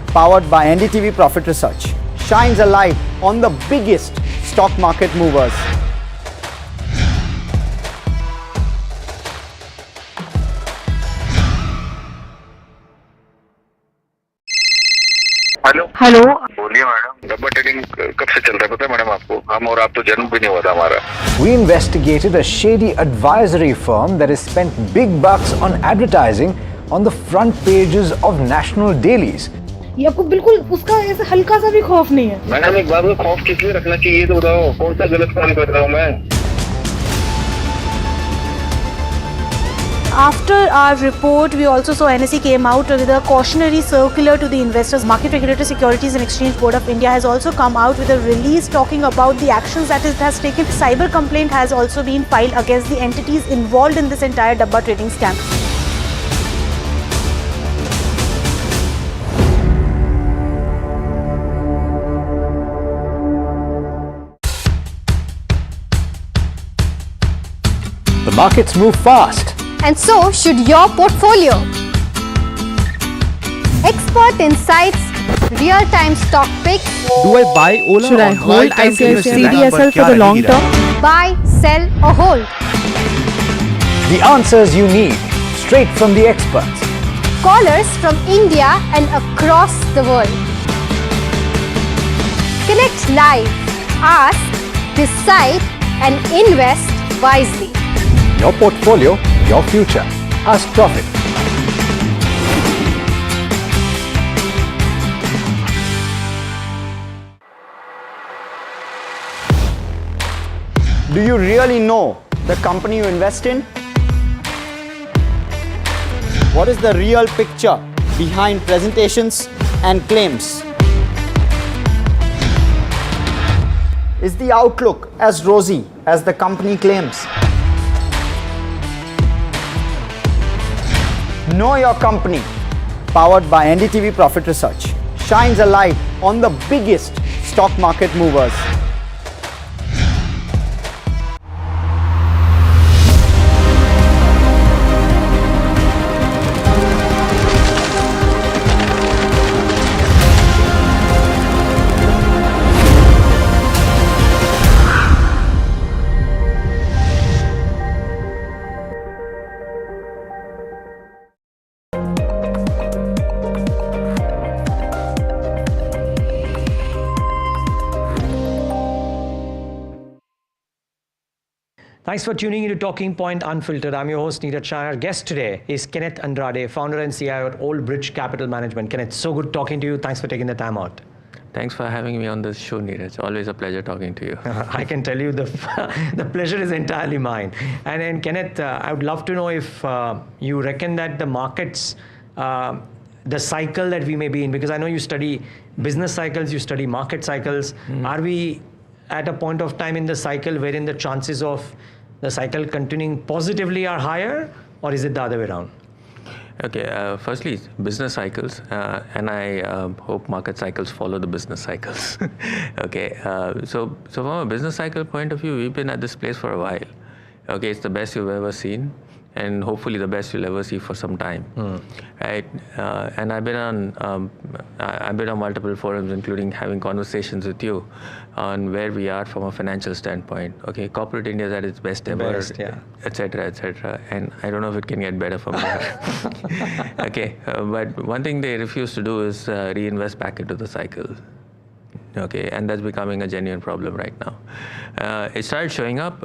powered by NDTV Profit Research, shines a light on the biggest stock market movers. Hello बोलिए madam, डब्बा trading कब से चल रहा है पता है madam आपको? हम और आप तो जन्म भी नहीं हुआ था हमारा. We investigated a shady advisory firm that has spent big bucks on advertising on the front pages of national dailies. ये आपको बिल्कुल उसका ऐसा हल्का सा भी खौफ नहीं है. मैडम एक बात को खौफ किस लिए रखना चाहिए तो बताओ, कौन सा गलत काम कर रहा हूँ मैं? After our report, we also saw NSE came out with a cautionary circular to the investors. Market regulator Securities and Exchange Board of India has also come out with a release talking about the actions that it has taken. Cyber complaint has also been filed against the entities involved in this entire Dabba trading scam. The markets move fast. And so should your portfolio. Expert insights, real-time stock picks. Do I buy Ola? Should I or hold CDSL for the long term? Buy, sell or hold. The answers you need, straight from the experts. Callers from India and across the world. Connect live, ask, decide and invest wisely. Your portfolio, your future. Ask Profit. Do you really know the company you invest in? What is the real picture behind presentations and claims? Is the outlook as rosy as the company claims? Know Your Company, powered by NDTV Profit Research, shines a light on the biggest stock market movers. Thanks for tuning into Talking Point Unfiltered. I'm your host, Neeraj Shah. Our guest today is Kenneth Andrade, founder and CIO at Old Bridge Capital Management. Kenneth, so good talking to you. Thanks for taking the time out. Thanks for having me on this show, Neeraj. Always a pleasure talking to you. I can tell you the pleasure is entirely mine. And Kenneth, I would love to know if you reckon that the markets, the cycle that we may be in, because I know you study business cycles, you study market cycles. Are we at a point of time in the cycle wherein the chances of the cycle continuing positively are higher, or is it the other way around? Okay, firstly, business cycles, and I hope market cycles follow the business cycles. Okay, so from a business cycle point of view, we've been at this place for a while. Okay, it's the best you've ever seen. and hopefully the best you'll ever see for some time, right? And I've been on multiple forums, including having conversations with you on where we are from a financial standpoint. Okay, corporate India is at its best ever, etc., etc. And I don't know if it can get better from here. Okay, but one thing they refuse to do is reinvest back into the cycle. Okay, and that's becoming a genuine problem right now. It started showing up.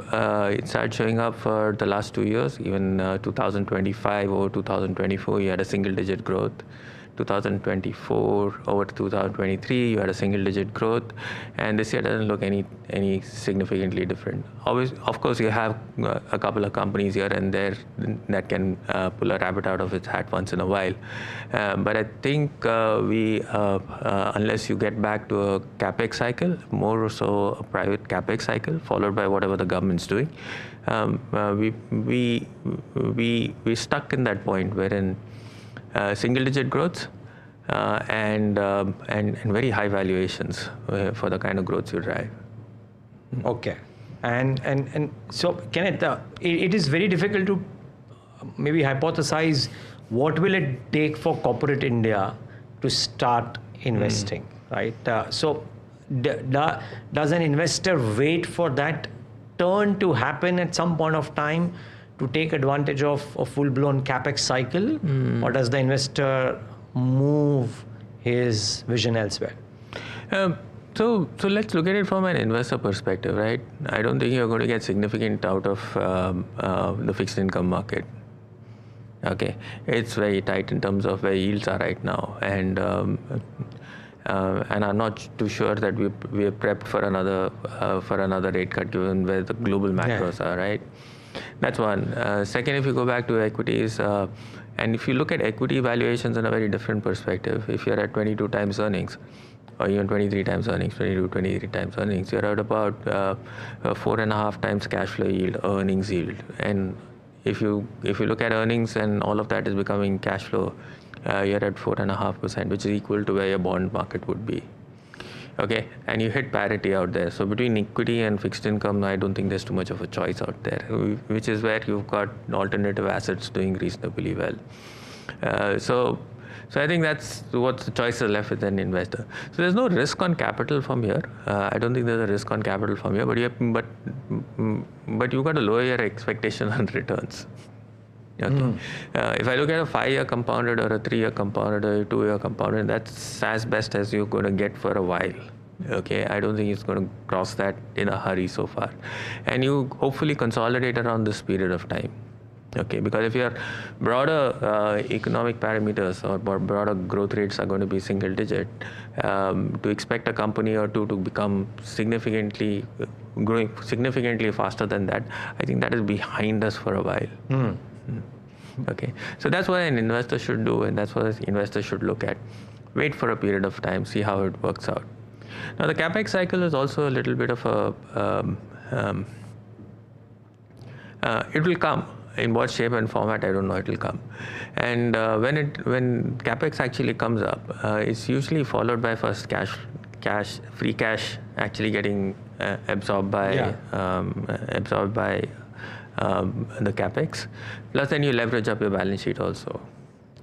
It started showing up for the last 2 years. Even 2025 over 2024, you had a single-digit growth. 2024 over 2023, you had a single-digit growth, and this year doesn't look any significantly different. Of course, you have a couple of companies here and there that can pull a rabbit out of its hat once in a while, but I think unless you get back to a capex cycle, more so a private capex cycle, followed by whatever the government's doing, we're stuck in that point wherein single-digit growth and very high valuations for the kind of growth you drive. Okay, and so Kenneth, it is very difficult to maybe hypothesize what will it take for corporate India to start investing, right? So does an investor wait for that turn to happen at some point of time to take advantage of a full-blown capex cycle, or does the investor move his vision elsewhere? So let's look at it from an investor perspective, right? I don't think you're going to get significant out of the fixed income market. Okay, it's very tight in terms of where yields are right now, and I'm not too sure that we're prepped for another rate cut given where the global macros are, right? That's one. Second, if you go back to equities, and if you look at equity valuations in a very different perspective, if you're at 22 times earnings, or even 23 times earnings, 23 times earnings, you're at about 4.5 times cash flow yield, earnings yield. And if you look at earnings and all of that is becoming cash flow, you're at 4.5%, which is equal to where your bond market would be. Okay, and you hit parity out there. So between equity and fixed income, I don't think there's too much of a choice out there, which is where you've got alternative assets doing reasonably well. So I think that's what the choice is left with an investor. So there's no risk on capital from here. I don't think there's a risk on capital from here, but you've got to lower your expectation on returns. Okay. If I look at a 5-year compounded or a 3-year compounded or a 2-year compounded, that's as best as you're going to get for a while. Okay, I don't think it's going to cross that in a hurry so far. And you hopefully consolidate around this period of time. Okay, because if your broader economic parameters or broader growth rates are going to be single digit, to expect a company or two to become growing significantly faster than that, I think that is behind us for a while. Okay, so that's what an investor should do, and that's what an investor should look at. Wait for a period of time, see how it works out. Now, the capex cycle is also a little bit of it will come. In what shape and format, I don't know, it will come. And when capex actually comes up, it's usually followed by first free cash actually getting absorbed by the capex. Plus, then you leverage up your balance sheet also,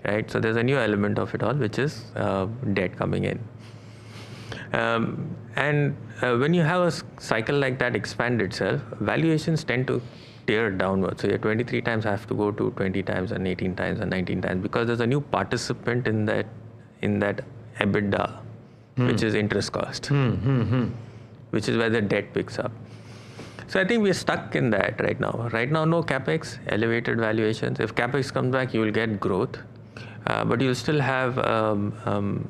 right? So there's a new element of it all, which is debt coming in. And when you have a cycle like that expand itself, valuations tend to tear downwards. So your 23 times have to go to 20 times and 18 times and 19 times because there's a new participant in that EBITDA, which is interest cost, which is where the debt picks up. So I think we're stuck in that right now. Right now, no capex, elevated valuations. If capex comes back, you will get growth, but you'll still have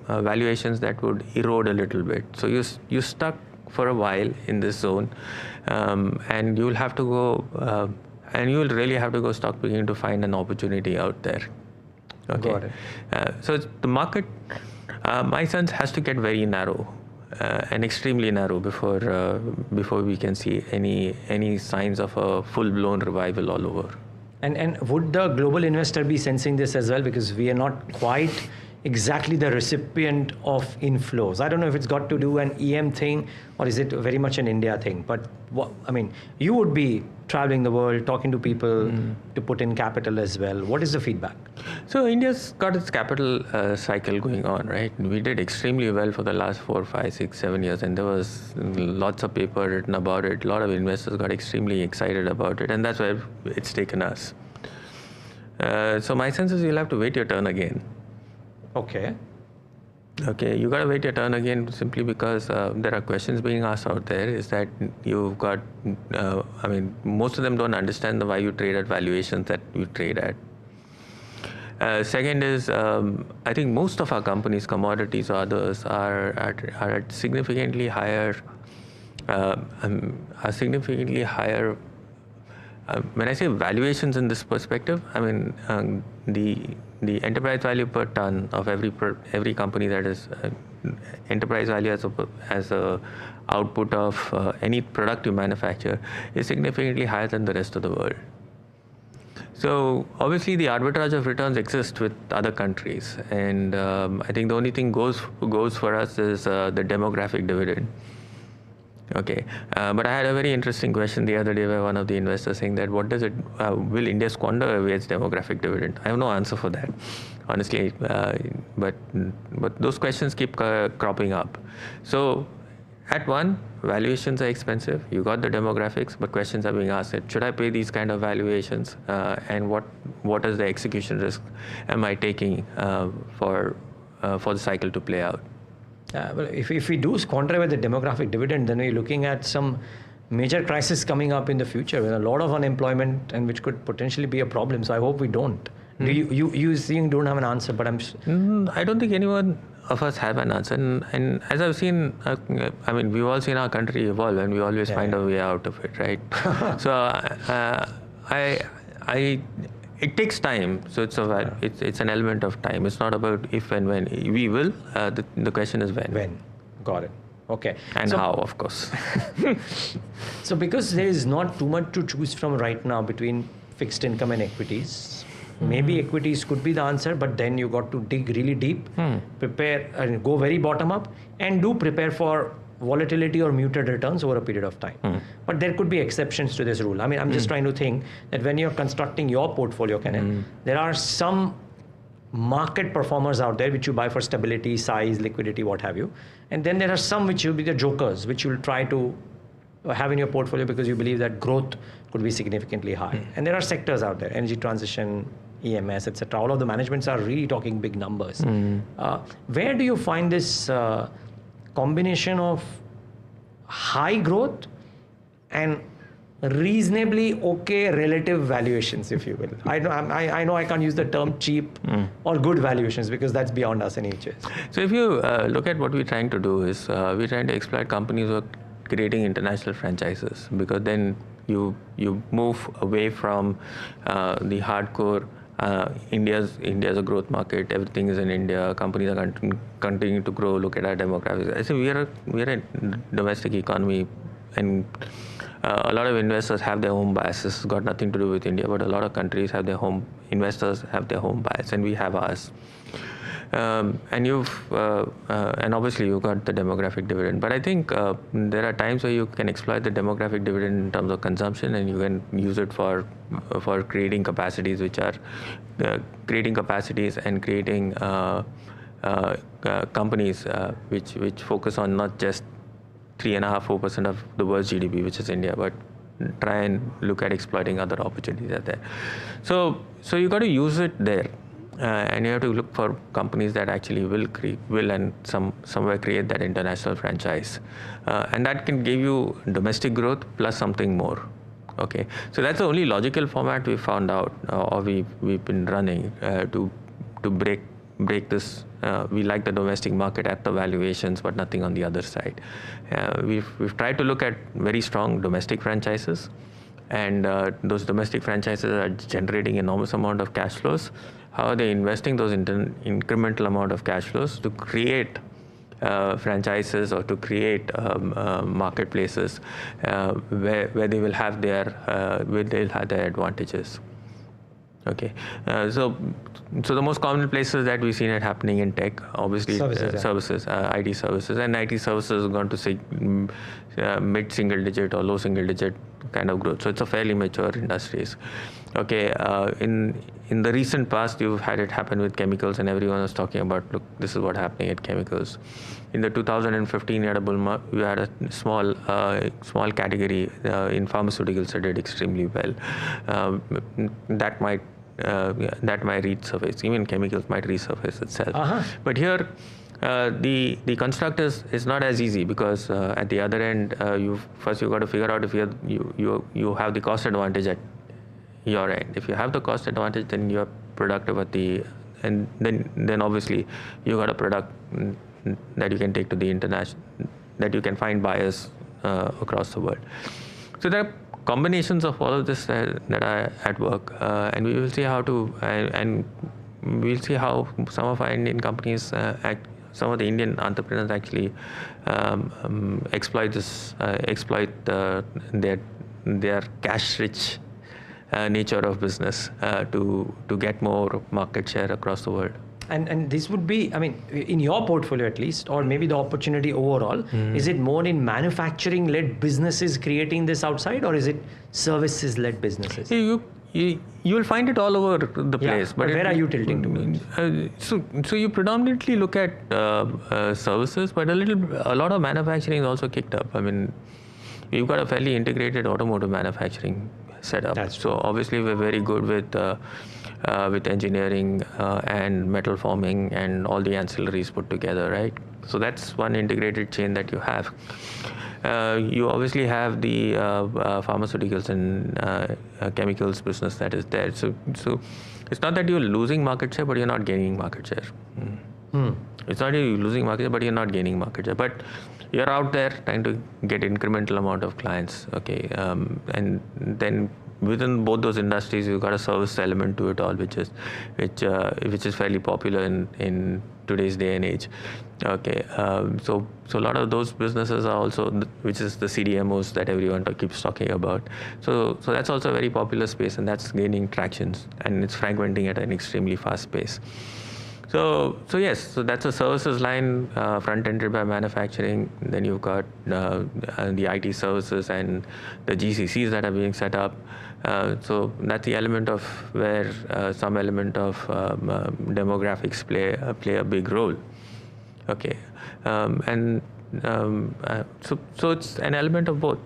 valuations that would erode a little bit. So you're stuck for a while in this zone, and you'll have to go, and you'll really have to go stock picking to find an opportunity out there. Okay. Got it. So the market, my sense, has to get very narrow. And extremely narrow before we can see any signs of a full-blown revival all over. And would the global investor be sensing this as well, because we are not quite exactly the recipient of inflows? I don't know if it's got to do an EM thing or is it very much an India thing. But I mean, you would be traveling the world, talking to people to put in capital as well. What is the feedback? So India's got its capital cycle going on, right? We did extremely well for the last 4, 5, 6, 7 years, and there was lots of paper written about it. A lot of investors got extremely excited about it, and that's where it's taken us. So my sense is you'll have to wait your turn again. Okay. Okay, you got to wait your turn again simply because there are questions being asked out there. Is that you've got, I mean, most of them don't understand why you trade at valuations that you trade at. Second is, I think most of our companies, commodities or others, are at significantly higher, when I say valuations in this perspective, I mean the enterprise value per ton of every company that is enterprise value as a output of any product you manufacture is significantly higher than the rest of the world. So obviously the arbitrage of returns exists with other countries, and I think the only thing goes for us is the demographic dividend. Okay, but I had a very interesting question the other day by one of the investors saying that will India squander away its demographic dividend? I have no answer for that, honestly, but those questions keep cropping up. So at one, valuations are expensive. You got the demographics, but questions are being asked: should I pay these kind of valuations? And what is the execution risk am I taking for the cycle to play out? Well, if we do squander away the demographic dividend, then we're looking at some major crisis coming up in the future with a lot of unemployment and which could potentially be a problem. So I hope we don't. Do you don't have an answer, but I don't think anyone of us have an answer. And as I've seen, I mean, we've all seen our country evolve, and we always find a way out of it, right? So it takes time. So it's an element of time. It's not about if and when. We will. The question is when. When. Got it. Okay. And how, of course. So because there is not too much to choose from right now between fixed income and equities, maybe equities could be the answer, but then you got to dig really deep, prepare and go very bottom up, and do prepare for volatility or muted returns over a period of time. But there could be exceptions to this rule. I mean, I'm just trying to think that when you're constructing your portfolio, Kenneth, there are some market performers out there which you buy for stability, size, liquidity, what have you. And then there are some which will be the jokers, which you'll try to have in your portfolio because you believe that growth could be significantly high. And there are sectors out there, energy transition, EMS, etc. All of the managements are really talking big numbers. Where do you find this combination of high growth and reasonably okay relative valuations, if you will? I know I can't use the term cheap or good valuations because that's beyond us any case. So if you look at what we're trying to do is we're trying to exploit companies who are creating international franchises, because then you move away from the hardcore India's a growth market. Everything is in India. Companies are continuing to grow. Look at our demographics. I say we are a domestic economy, and a lot of investors have their home biases. It's got nothing to do with India, but a lot of countries have their investors have their home bias, and we have ours. And obviously you've got the demographic dividend. But I think there are times where you can exploit the demographic dividend in terms of consumption, and you can use it for creating capacities, which are creating capacities and creating companies which focus on not just 3.5-4% of the world's GDP, which is India, but try and look at exploiting other opportunities out there. So you got to use it there. And you have to look for companies that actually will and somewhere create that international franchise, and that can give you domestic growth plus something more. Okay, so that's the only logical format we found out, or we've been running to break this. We like the domestic market at the valuations, but nothing on the other side. We've tried to look at very strong domestic franchises, and those domestic franchises are generating enormous amount of cash flows. How are they investing those incremental amount of cash flows to create franchises or to create marketplaces where they will have their advantages? Okay, so the most common places that we've seen it happening in tech, obviously services, IT services, and IT services have gone to say mid-single digit or low single digit kind of growth. So it's a fairly mature industries. Okay, in the recent past, you've had it happen with chemicals, and everyone was talking about, look, this is what's happening at chemicals. In the 2015, you had a bull market. You had a small category in pharmaceuticals that did extremely well. That might resurface. Even chemicals might resurface itself. But here, the construct is not as easy, because at the other end, you've got to figure out if you have the cost advantage at your end. If you have the cost advantage, then you're productive and then obviously you got a product that you can take to the international, that you can find buyers across the world. So there are combinations of all of this that are at work, and we will see how we'll see how some of our Indian companies, some of the Indian entrepreneurs actually exploit their cash-rich nature of business to get more market share across the world. And this would be, I mean, in your portfolio at least, or maybe the opportunity overall, is it more in manufacturing-led businesses creating this outside, or is it services-led businesses? You will find it all over the place. But where are you tilting towards? So you predominantly look at services, but a lot of manufacturing is also kicked up. I mean, we've got a fairly integrated automotive manufacturing setup. So obviously we're very good with engineering and metal forming and all the ancillaries put together, right? So that's one integrated chain that you have. You obviously have the pharmaceuticals and chemicals business that is there. So it's not that you're losing market share, but you're not gaining market share. It's not you're losing market share, but you're not gaining market share. But you're out there trying to get incremental amount of clients, okay, and then within both those industries, you've got a service element to it all, which is fairly popular in today's day and age. Okay, so a lot of those businesses are also, which is the CDMOs that everyone keeps talking about. So that's also a very popular space, and that's gaining tractions, and it's fragmenting at an extremely fast pace. So yes, so that's a services line front-ended by manufacturing. Then you've got the IT services and the GCCs that are being set up. So that's the element of where some element of demographics play a big role. Okay, so it's an element of both.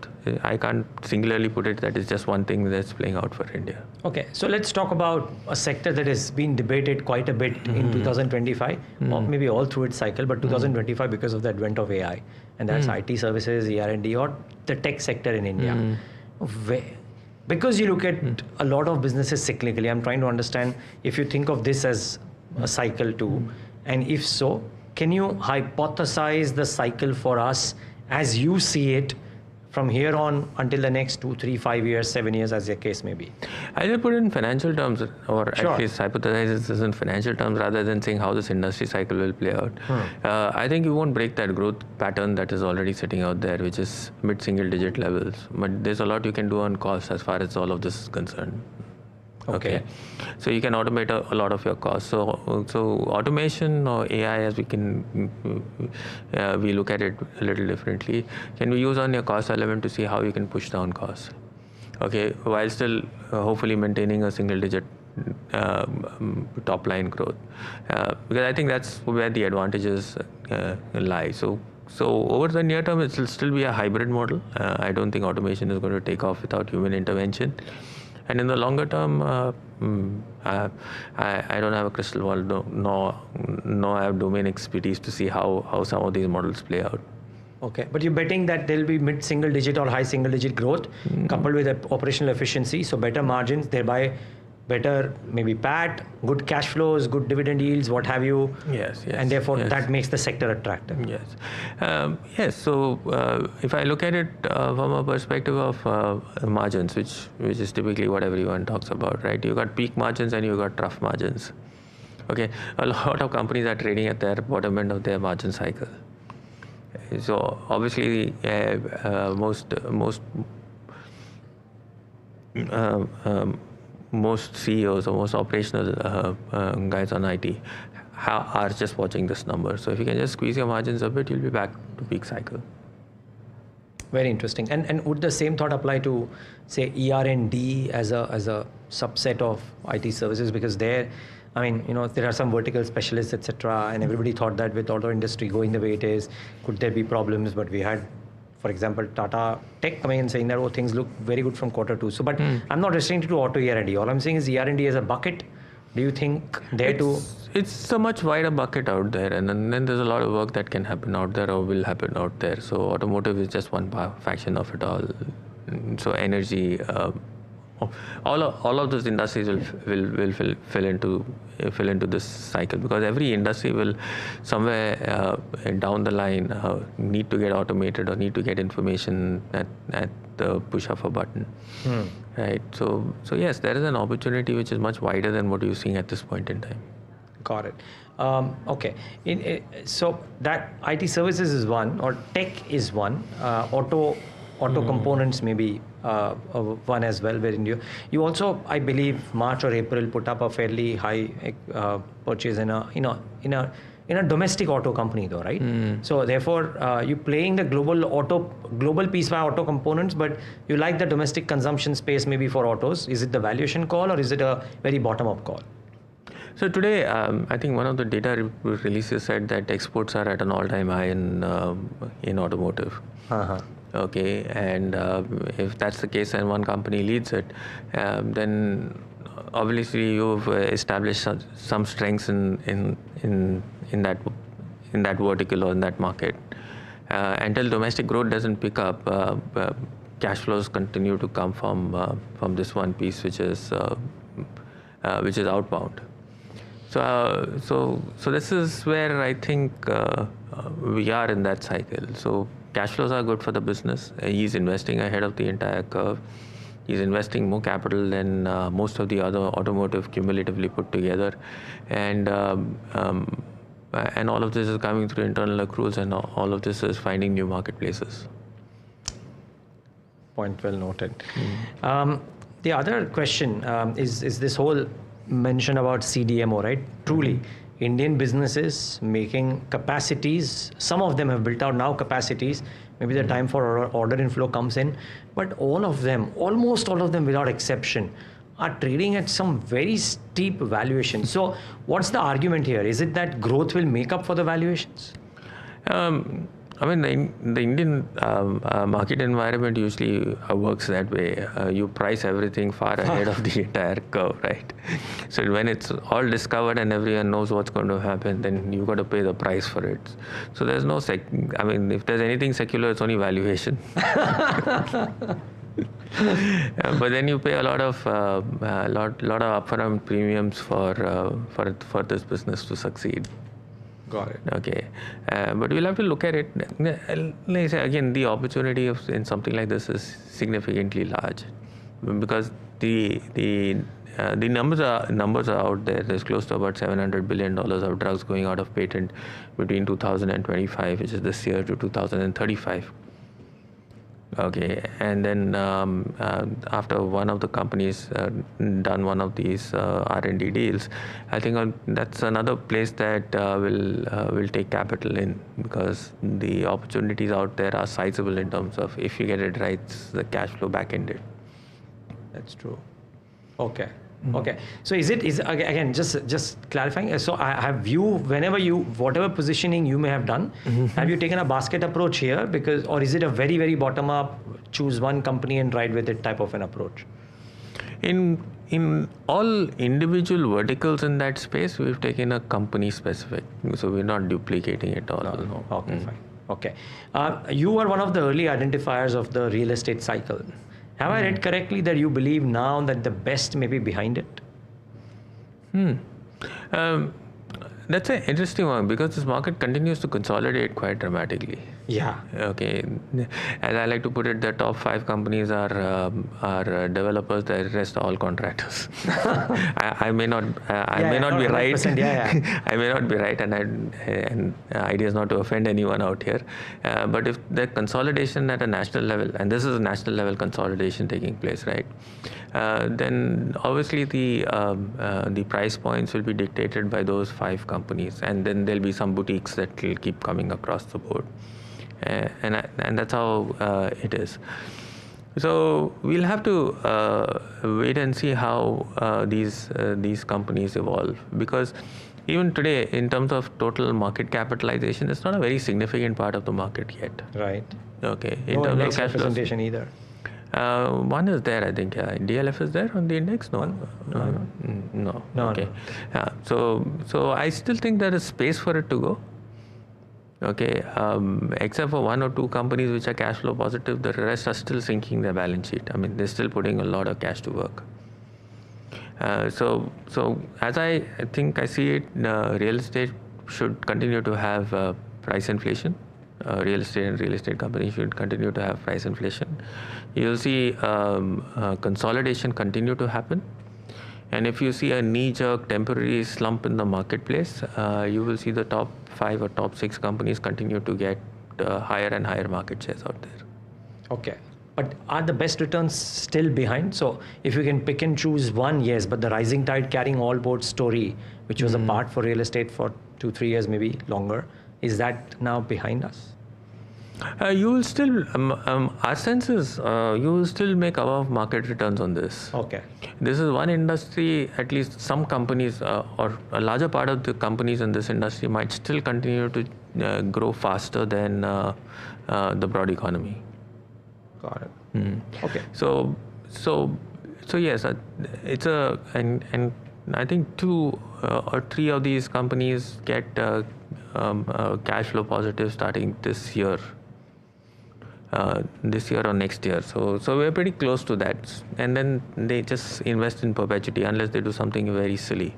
I can't singularly put it that it's just one thing that's playing out for India. Okay, so let's talk about a sector that has been debated quite a bit in 2025, or maybe all through its cycle, but 2025 because of the advent of AI, and that's IT services, ER&D, or the tech sector in India. Because you look at a lot of businesses cyclically, I'm trying to understand if you think of this as a cycle too, and if so, can you hypothesize the cycle for us as you see it from here on until the next 2, 3, 5 years, 7 years, as the case may be? I will put it in financial terms, or at least hypothesize this in financial terms rather than saying how this industry cycle will play out. I think you won't break that growth pattern that is already sitting out there, which is mid-single digit levels. But there's a lot you can do on costs as far as all of this is concerned. Okay, so you can automate a lot of your costs. So automation or AI, as we look at it a little differently, can be used on your cost element to see how you can push down costs. Okay, while still hopefully maintaining a single digit top line growth, because I think that's where the advantages lie. So over the near term, it will still be a hybrid model. I don't think automation is going to take off without human intervention. And in the longer term, I don't have a crystal ball, nor I have domain expertise to see how some of these models play out. Okay, but you're betting that there'll be mid-single digit or high single digit growth coupled with operational efficiency, so better margins, thereby better maybe PAT, good cash flows, good dividend yields, what have you. Yes. And therefore that makes the sector attractive. Yes. So if I look at it from a perspective of margins, which is typically what everyone talks about, right? You got peak margins and you got trough margins. Okay, a lot of companies are trading at their bottom end of their margin cycle. So obviously, most CEOs or most operational guys on IT are just watching this number. So if you can just squeeze your margins a bit, you'll be back to peak cycle. Very interesting. And would the same thought apply to, say, ER&D as a subset of IT services? Because there, I mean, you know, there are some vertical specialists, etc. And everybody thought that with auto industry going the way it is, could there be problems? But we had, for example, Tata Tech coming and saying that, oh, things look very good from quarter 2. So, but I'm not restricted to auto ER&D. All I'm saying is ER&D as a bucket. Do you think there too? It's a much wider bucket out there, and then there's a lot of work that can happen out there or will happen out there. So automotive is just one fraction of it all. So energy, all of those industries will fill into this cycle, because every industry will somewhere down the line need to get automated or need to get information at the push of a button. Right. So yes, there is an opportunity which is much wider than what you're seeing at this point in time. Got it. Okay. So that IT services is one, or tech is one. Auto components maybe one as well. Wherein you also, I believe, March or April put up a fairly high purchase in a domestic auto company, though, right? So therefore, you playing the global piece by auto components, but you like the domestic consumption space maybe for autos. Is it the valuation call, or is it a very bottom-up call? So today, I think one of the data releases said that exports are at an all-time high in automotive. Okay, and if that's the case and one company leads it, then obviously you've established some strengths in that vertical or in that market. Until domestic growth doesn't pick up, cash flows continue to come from this one piece, which is outbound. So this is where I think we are in that cycle. So cash flows are good for the business. He's investing ahead of the entire curve. He's investing more capital than most of the other automotive cumulatively put together, and all of this is coming through internal accruals, and all of this is finding new marketplaces. Point well noted. The other question is this whole mention about CDMO, right? Truly, Indian businesses making capacities, some of them have built out now capacities, maybe the time for order inflow comes in, but all of them, almost all of them without exception, are trading at some very steep valuation. So what's the argument here? Is it that growth will make up for the valuations? I mean, the Indian market environment usually works that way. You price everything far ahead of the entire curve, right? So when it's all discovered and everyone knows what's going to happen, then you've got to pay the price for it. So there's no I mean, if there's anything secular, it's only valuation. But then you pay a lot of upfront premiums for this business to succeed. Got it. Okay, but we'll have to look at it. Let me say again, the opportunity in something like this is significantly large, because the numbers are out there. There's close to about $700 billion of drugs going out of patent between 2025, which is this year, to 2035. Okay, and then after one of the companies done one of these R&D deals, I think that's another place that will take capital in, because the opportunities out there are sizable in terms of, if you get it right, the cash flow back-ended. That's true. Okay. Okay. So is again, just clarifying. So have you, whatever positioning you may have done, have you taken a basket approach here, or is it a very, very bottom up, choose one company and ride with it type of an approach? In all individual verticals in that space, we've taken a company specific. So we're not duplicating it all. No. Okay, fine. Okay. You were one of the early identifiers of the real estate cycle. Have I read correctly that you believe now that the best may be behind it? That's an interesting one because this market continues to consolidate quite dramatically. Yeah. Okay. As I like to put it, the top 5 companies are developers. The rest are all contractors. I may not. I may not be right. I may not be right, and idea is not to offend anyone out here. But if the consolidation at a national level, and this is a national level consolidation taking place, right? Then obviously the price points will be dictated by those 5 companies, and then there'll be some boutiques that will keep coming across the board, and that's how it is. So we'll have to wait and see how these companies evolve, because even today, in terms of total market capitalization, it's not a very significant part of the market yet. Right. Okay. In terms of cash representation either. One is there, I think. DLF is there on the index? No. No. Okay. So I still think there is space for it to go. Okay. Except for 1 or 2 companies which are cash flow positive, the rest are still sinking their balance sheet. I mean, they're still putting a lot of cash to work. So as I think I see it, real estate should continue to have price inflation. Real estate and real estate companies should continue to have price inflation. You'll see consolidation continue to happen. And if you see a knee-jerk temporary slump in the marketplace, you will see the top 5 or top 6 companies continue to get higher and higher market shares out there. Okay. But are the best returns still behind? So if you can pick and choose one, yes, but the rising tide carrying all boats story, which was a part for real estate for 2-3 years, maybe longer, is that now behind us? You will still, our sense is, you will still make above market returns on this. Okay. This is one industry, at least some companies or a larger part of the companies in this industry might still continue to grow faster than the broad economy. Got it. Okay. So yes, it's and I think 2 or 3 of these companies get cash flow positive starting this year or next year. So we're pretty close to that. And then they just invest in perpetuity unless they do something very silly.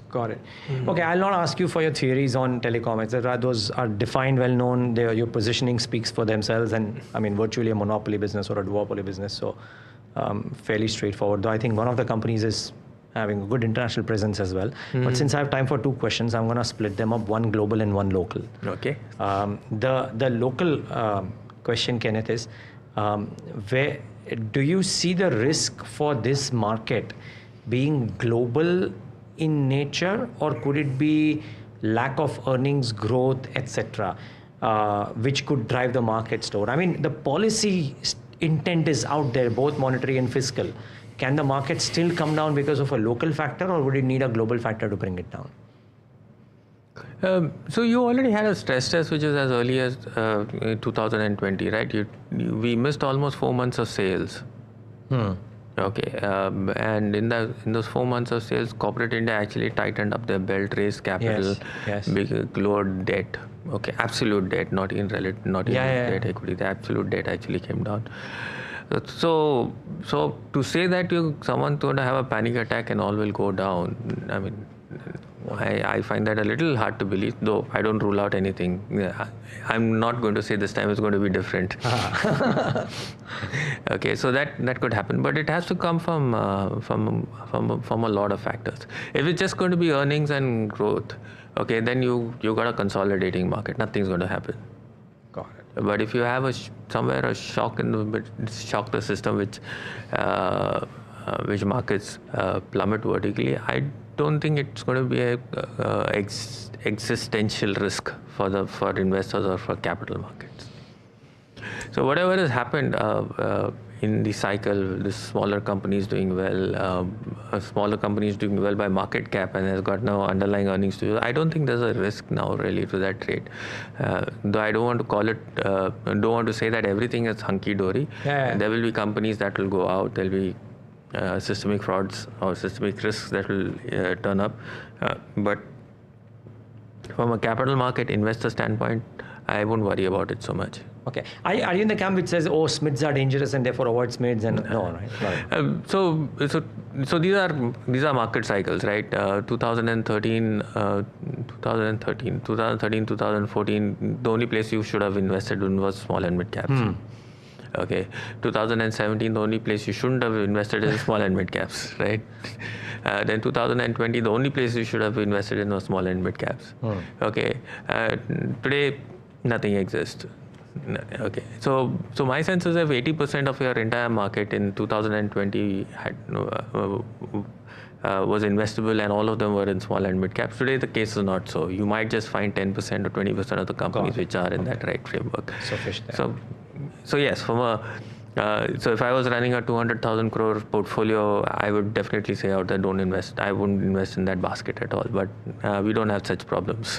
Got it. Okay, I'll not ask you for your theories on telecom, etc. Those are defined, well known. Your positioning speaks for themselves, and I mean virtually a monopoly business or a duopoly business. So fairly straightforward. Though I think one of the companies is having a good international presence as well. But since I have time for 2 questions, I'm going to split them up, one global and one local. Okay. The local question, Kenneth, is where do you see the risk for this market being global in nature, or could it be lack of earnings growth, etc., which could drive the market lower? I mean, the policy intent is out there, both monetary and fiscal. Can the market still come down because of a local factor, or would it need a global factor to bring it down? So you already had a stress test which is as early as 2020, right? We missed almost 4 months of sales. Okay, and in those 4 months of sales, corporate India actually tightened up their belt, raised capital, lowered debt. Okay, absolute debt, not in debt equity. The absolute debt actually came down. So to say that someone's going to have a panic attack and all will go down, I mean, I find that a little hard to believe, though I don't rule out anything. I'm not going to say this time it's going to be different. Okay, so that could happen, but it has to come from a lot of factors. If it's just going to be earnings and growth, okay, then you got a consolidating market. Nothing's going to happen. Got it. But if you have a shock shock the system, which markets plummet vertically, I don't think it's going to be a existential risk for investors or for capital markets. So whatever has happened in the cycle, the smaller companies doing well, by market cap and has got now underlying earnings to you, I don't think there's a risk now really to that trade. Though I don't want to call it, don't want to say that everything is hunky-dory. There will be companies that will go out, there'll be systemic frauds or systemic risks that will turn up. But from a capital market investor standpoint, I won't worry about it so much. Okay. Are you in the camp which says, oh, SMIDs are dangerous and therefore avoid SMIDs? And no, right? So these are market cycles, right? 2013, 2014, the only place you should have invested in was small and mid caps. Okay. 2017, the only place you shouldn't have invested is small and mid caps, right? Then 2020, the only place you should have invested in was small and mid caps. Okay. Today, nothing exists. Okay, so my sense is if 80% of your entire market in 2020 had was investable and all of them were in small and mid caps. Today the case is not so. You might just find 10% or 20% of the companies which are in that right framework. So yes, from a so if I was running a 200,000 crore portfolio, I would definitely say out there don't invest. I wouldn't invest in that basket at all. But we don't have such problems.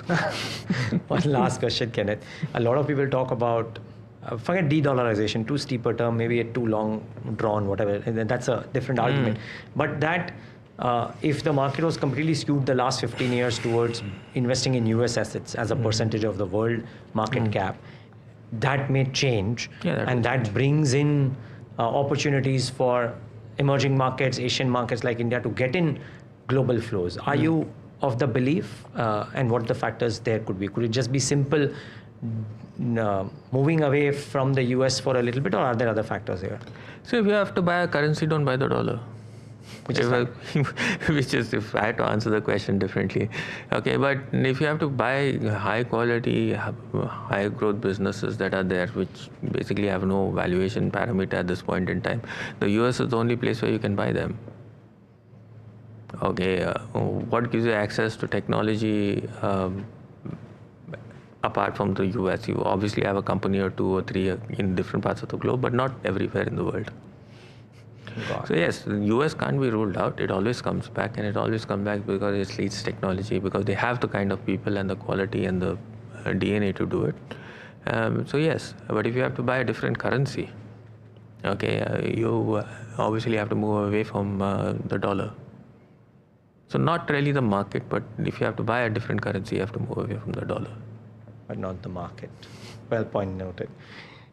One last question, Kenneth. A lot of people talk about forget de-dollarization, too steep a term, maybe a too long drawn, whatever. And that's a different argument. But that if the market was completely skewed the last 15 years towards investing in US assets as a percentage of the world market cap, that may change, and that brings in opportunities for emerging markets, Asian markets like India to get in global flows. Are you of the belief, and what the factors there could be? Could it just be simple moving away from the US for a little bit, or are there other factors here? So if you have to buy a currency, don't buy the dollar. Which is if I had to answer the question differently. Okay, but if you have to buy high quality, high growth businesses that are there, which basically have no valuation parameter at this point in time, the US is the only place where you can buy them. Okay, what gives you access to technology apart from the US? You obviously have a company or two or three in different parts of the globe, but not everywhere in the world. So yes, the US can't be ruled out. It always comes back, and it always comes back because it leads technology, because they have the kind of people and the quality and the DNA to do it. So yes, but if you have to buy a different currency, okay, you obviously have to move away from the dollar. So not really the market, but if you have to buy a different currency, you have to move away from the dollar. But not the market. Well, point noted.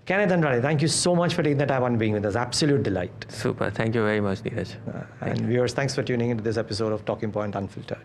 Kenneth and Raleigh, thank you so much for taking the time and being with us. Absolute delight. Super. Thank you very much, Neeraj. And viewers, thanks for tuning into this episode of Talking Point Unfiltered.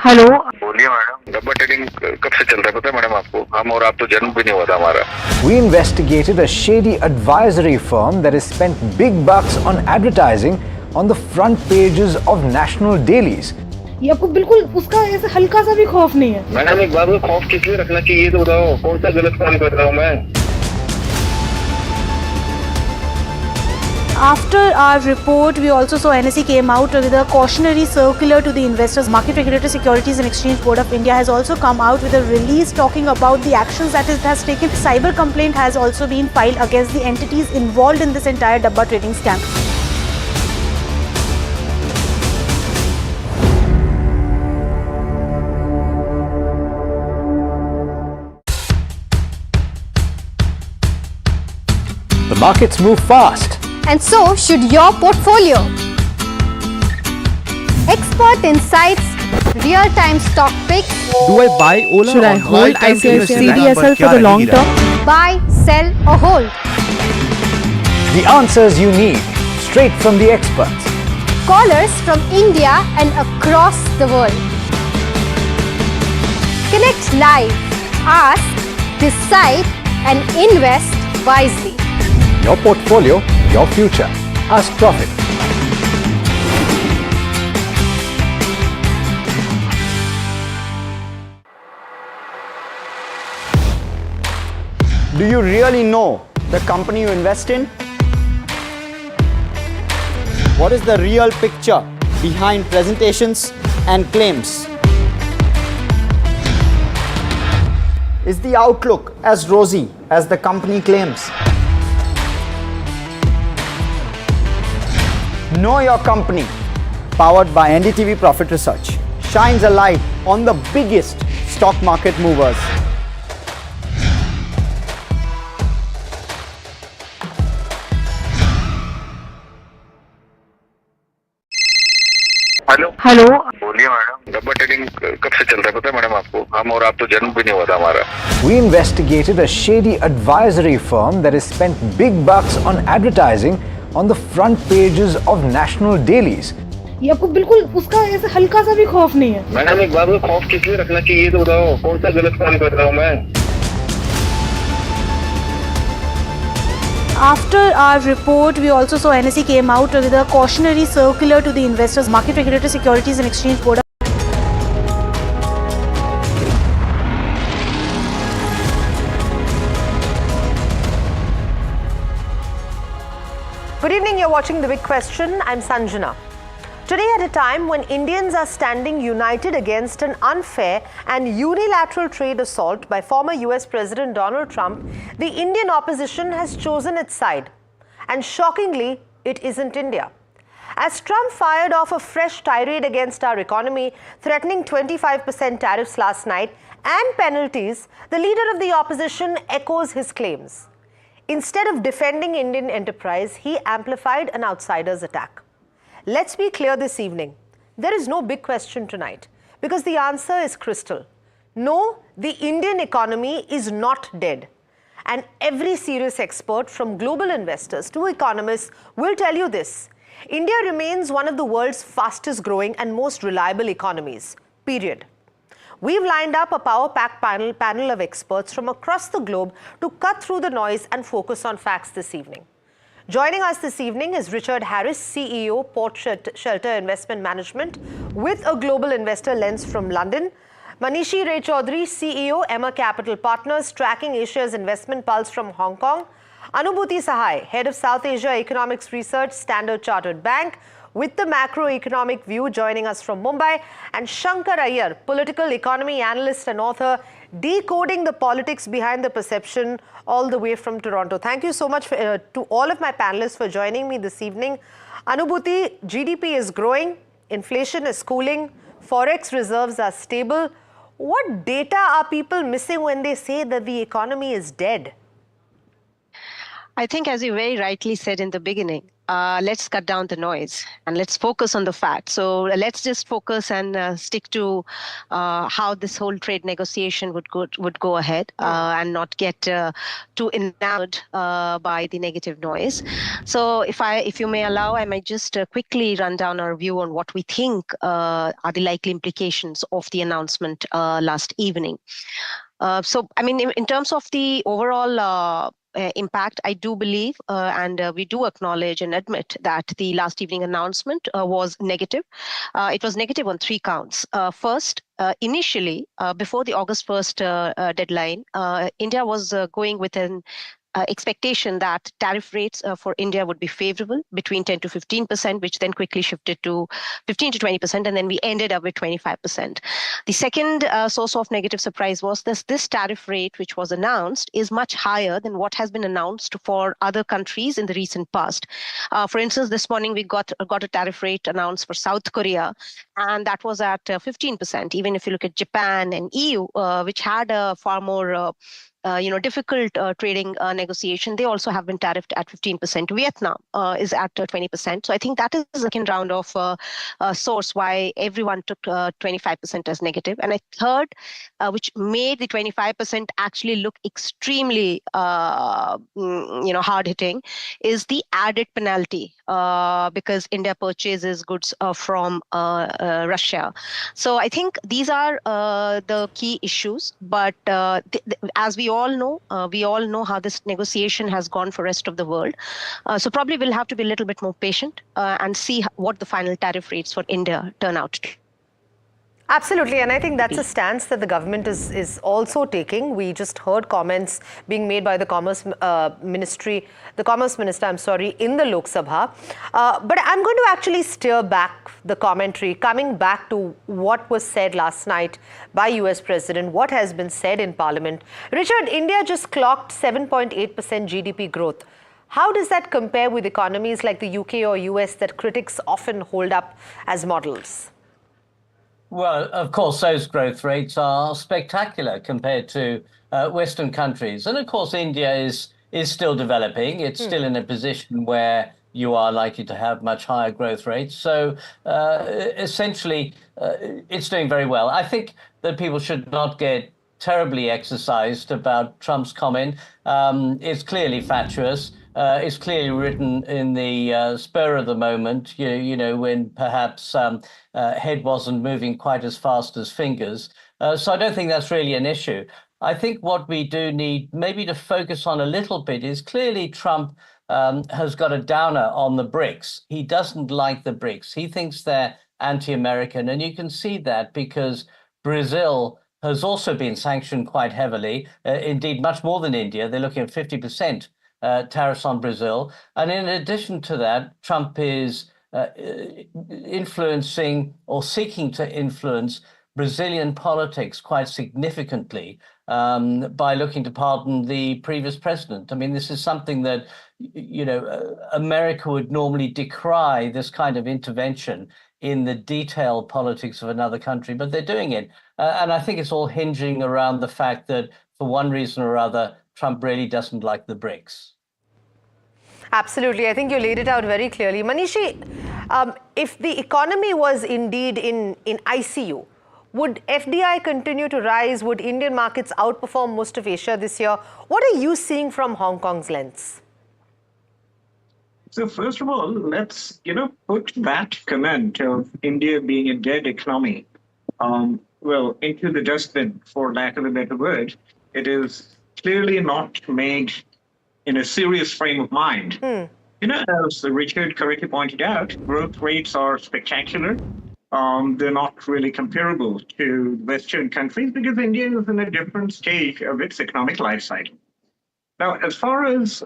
Hello बोलिए madam, rubber trading कब से चल रहा है पता है madam आपको? हम और आप तो जन्म भी नहीं हुआ था हमारा. We investigated a shady advisory firm that has spent big bucks on advertising on the front pages of national dailies. ये आपको बिल्कुल उसका ऐसे हल्का सा भी खौफ नहीं है. मैडम एक बात को खौफ किस लिए रखना चाहिए तो बताओ, कौन सा गलत काम कर रहा हूँ मैं? After our report, we also saw NSE came out with a cautionary circular to the investors. Market Regulator Securities and Exchange Board of India has also come out with a release talking about the actions that it has taken. Cyber complaint has also been filed against the entities involved in this entire Dabba trading scam. The markets move fast. And so should your portfolio. Expert insights, real-time stock picks, Do I buy Ola? Should I or hold buy time to ICICI invest? CDSL for the long term? buy, sell or hold. The answers you need, straight from the experts. Callers from India and across the world. Connect live, ask, decide and invest wisely. Your portfolio, your future. Ask Profit. Do you really know the company you invest in? What is the real picture behind presentations and claims? Is the outlook as rosy as the company claims? Know Your Company, powered by NDTV Profit Research, shines a light on the biggest stock market movers. Hello बोलिए madam, rubber trading कब से चल रहा है पता है madam आपको? हम और आप तो जन्म भी नहीं हुआ था हमारा। We investigated a shady advisory firm that has spent big bucks on advertising on the front pages of national dailies. ये आपको बिल्कुल उसका ऐसे हल्का सा भी खौफ नहीं है। मैडम एक बात को खौफ किस लिए रखना चाहिए तो बताओ, कौन सा गलत काम कर रहा हूँ मैं? After our report, we also saw NSE came out with a cautionary circular to the investors, Market Regulator, Securities and Exchange Board. Good evening, you're watching The Big Question. I'm Sanjana. Today, at a time when Indians are standing united against an unfair and unilateral trade assault by former US President Donald Trump, the Indian opposition has chosen its side. And shockingly, it isn't India. As Trump fired off a fresh tirade against our economy, threatening 25% tariffs last night and penalties, the leader of the opposition echoes his claims. Instead of defending Indian enterprise, he amplified an outsider's attack. Let's be clear this evening. There is no big question tonight because the answer is crystal. No, the Indian economy is not dead. And every serious expert, from global investors to economists, will tell you this. India remains one of the world's fastest growing and most reliable economies, period. We've lined up a power-packed panel of experts from across the globe to cut through the noise and focus on facts this evening. Joining us this evening is Richard Harris, CEO, Port Shelter Investment Management, with a global investor lens from London. Manishi Ray Chaudhary, CEO, Emma Capital Partners, tracking Asia's investment pulse from Hong Kong. Anubhuti Sahai, Head of South Asia Economics Research, Standard Chartered Bank, with the macroeconomic view, joining us from Mumbai. And Shankar Iyer, political economy analyst and author, decoding the politics behind the perception, all the way from Toronto. Thank you so much to all of my panelists for joining me this evening. Anubhuti, GDP is growing, inflation is cooling, forex reserves are stable. What data are people missing when they say that the economy is dead? I think, as you very rightly said in the beginning, let's cut down the noise and let's focus on the facts. So let's just focus and stick to how this whole trade negotiation would go ahead and not get too enamored by the negative noise. So if you may allow, I might just quickly run down our view on what we think are the likely implications of the announcement last evening. So, I mean, in terms of the overall impact, I do believe and we do acknowledge and admit that the last evening announcement was negative. It was negative on 3 counts. First, initially, before the August 1st deadline, India was going with an expectation that tariff rates for India would be favorable between 10 to 15%, which then quickly shifted to 15 to 20%, and then we ended up with 25%. The second source of negative surprise was this tariff rate, which was announced, is much higher than what has been announced for other countries in the recent past. For instance, this morning we got a tariff rate announced for South Korea, and that was at 15%. Even if you look at Japan and EU, which had a far more difficult trading negotiation, they also have been tariffed at 15%. Vietnam is at 20%. So I think that is the second round of source why everyone took 25% as negative. And a third, which made the 25% actually look extremely, hard hitting, is the added penalty because India purchases goods from Russia. So I think these are the key issues. But as we all know how this negotiation has gone for rest of the world. So probably we'll have to be a little bit more patient and see what the final tariff rates for India turn out to. Absolutely, and I think that's a stance that the government is also taking. We just heard comments being made by the Commerce Minister, in the Lok Sabha. But I'm going to actually steer back the commentary, coming back to what was said last night by US President, what has been said in Parliament. Richard, India just clocked 7.8% GDP growth. How does that compare with economies like the UK or US that critics often hold up as models? Well, of course, those growth rates are spectacular compared to Western countries. And of course, India is still developing. It's still in a position where you are likely to have much higher growth rates. So essentially, it's doing very well. I think that people should not get terribly exercised about Trump's comment. It's clearly fatuous. It's clearly written in the spur of the moment, when perhaps head wasn't moving quite as fast as fingers. So I don't think that's really an issue. I think what we do need maybe to focus on a little bit is clearly Trump has got a downer on the BRICS. He doesn't like the BRICS. He thinks they're anti-American. And you can see that because Brazil has also been sanctioned quite heavily, indeed much more than India. They're looking at 50% tariffs on Brazil. And in addition to that, Trump is influencing or seeking to influence Brazilian politics quite significantly by looking to pardon the previous president. I mean, this is something that, America would normally decry, this kind of intervention in the detailed politics of another country, but they're doing it. And I think it's all hinging around the fact that for one reason or other, Trump really doesn't like the BRICS. Absolutely. I think you laid it out very clearly. Manishi, if the economy was indeed in ICU, would FDI continue to rise? Would Indian markets outperform most of Asia this year? What are you seeing from Hong Kong's lens? So first of all, let's, put that comment of India being a dead economy, into the dustbin, for lack of a better word. It is clearly not made in a serious frame of mind. As Richard correctly pointed out, growth rates are spectacular. They're not really comparable to Western countries because India is in a different stage of its economic life cycle. Now, as far as,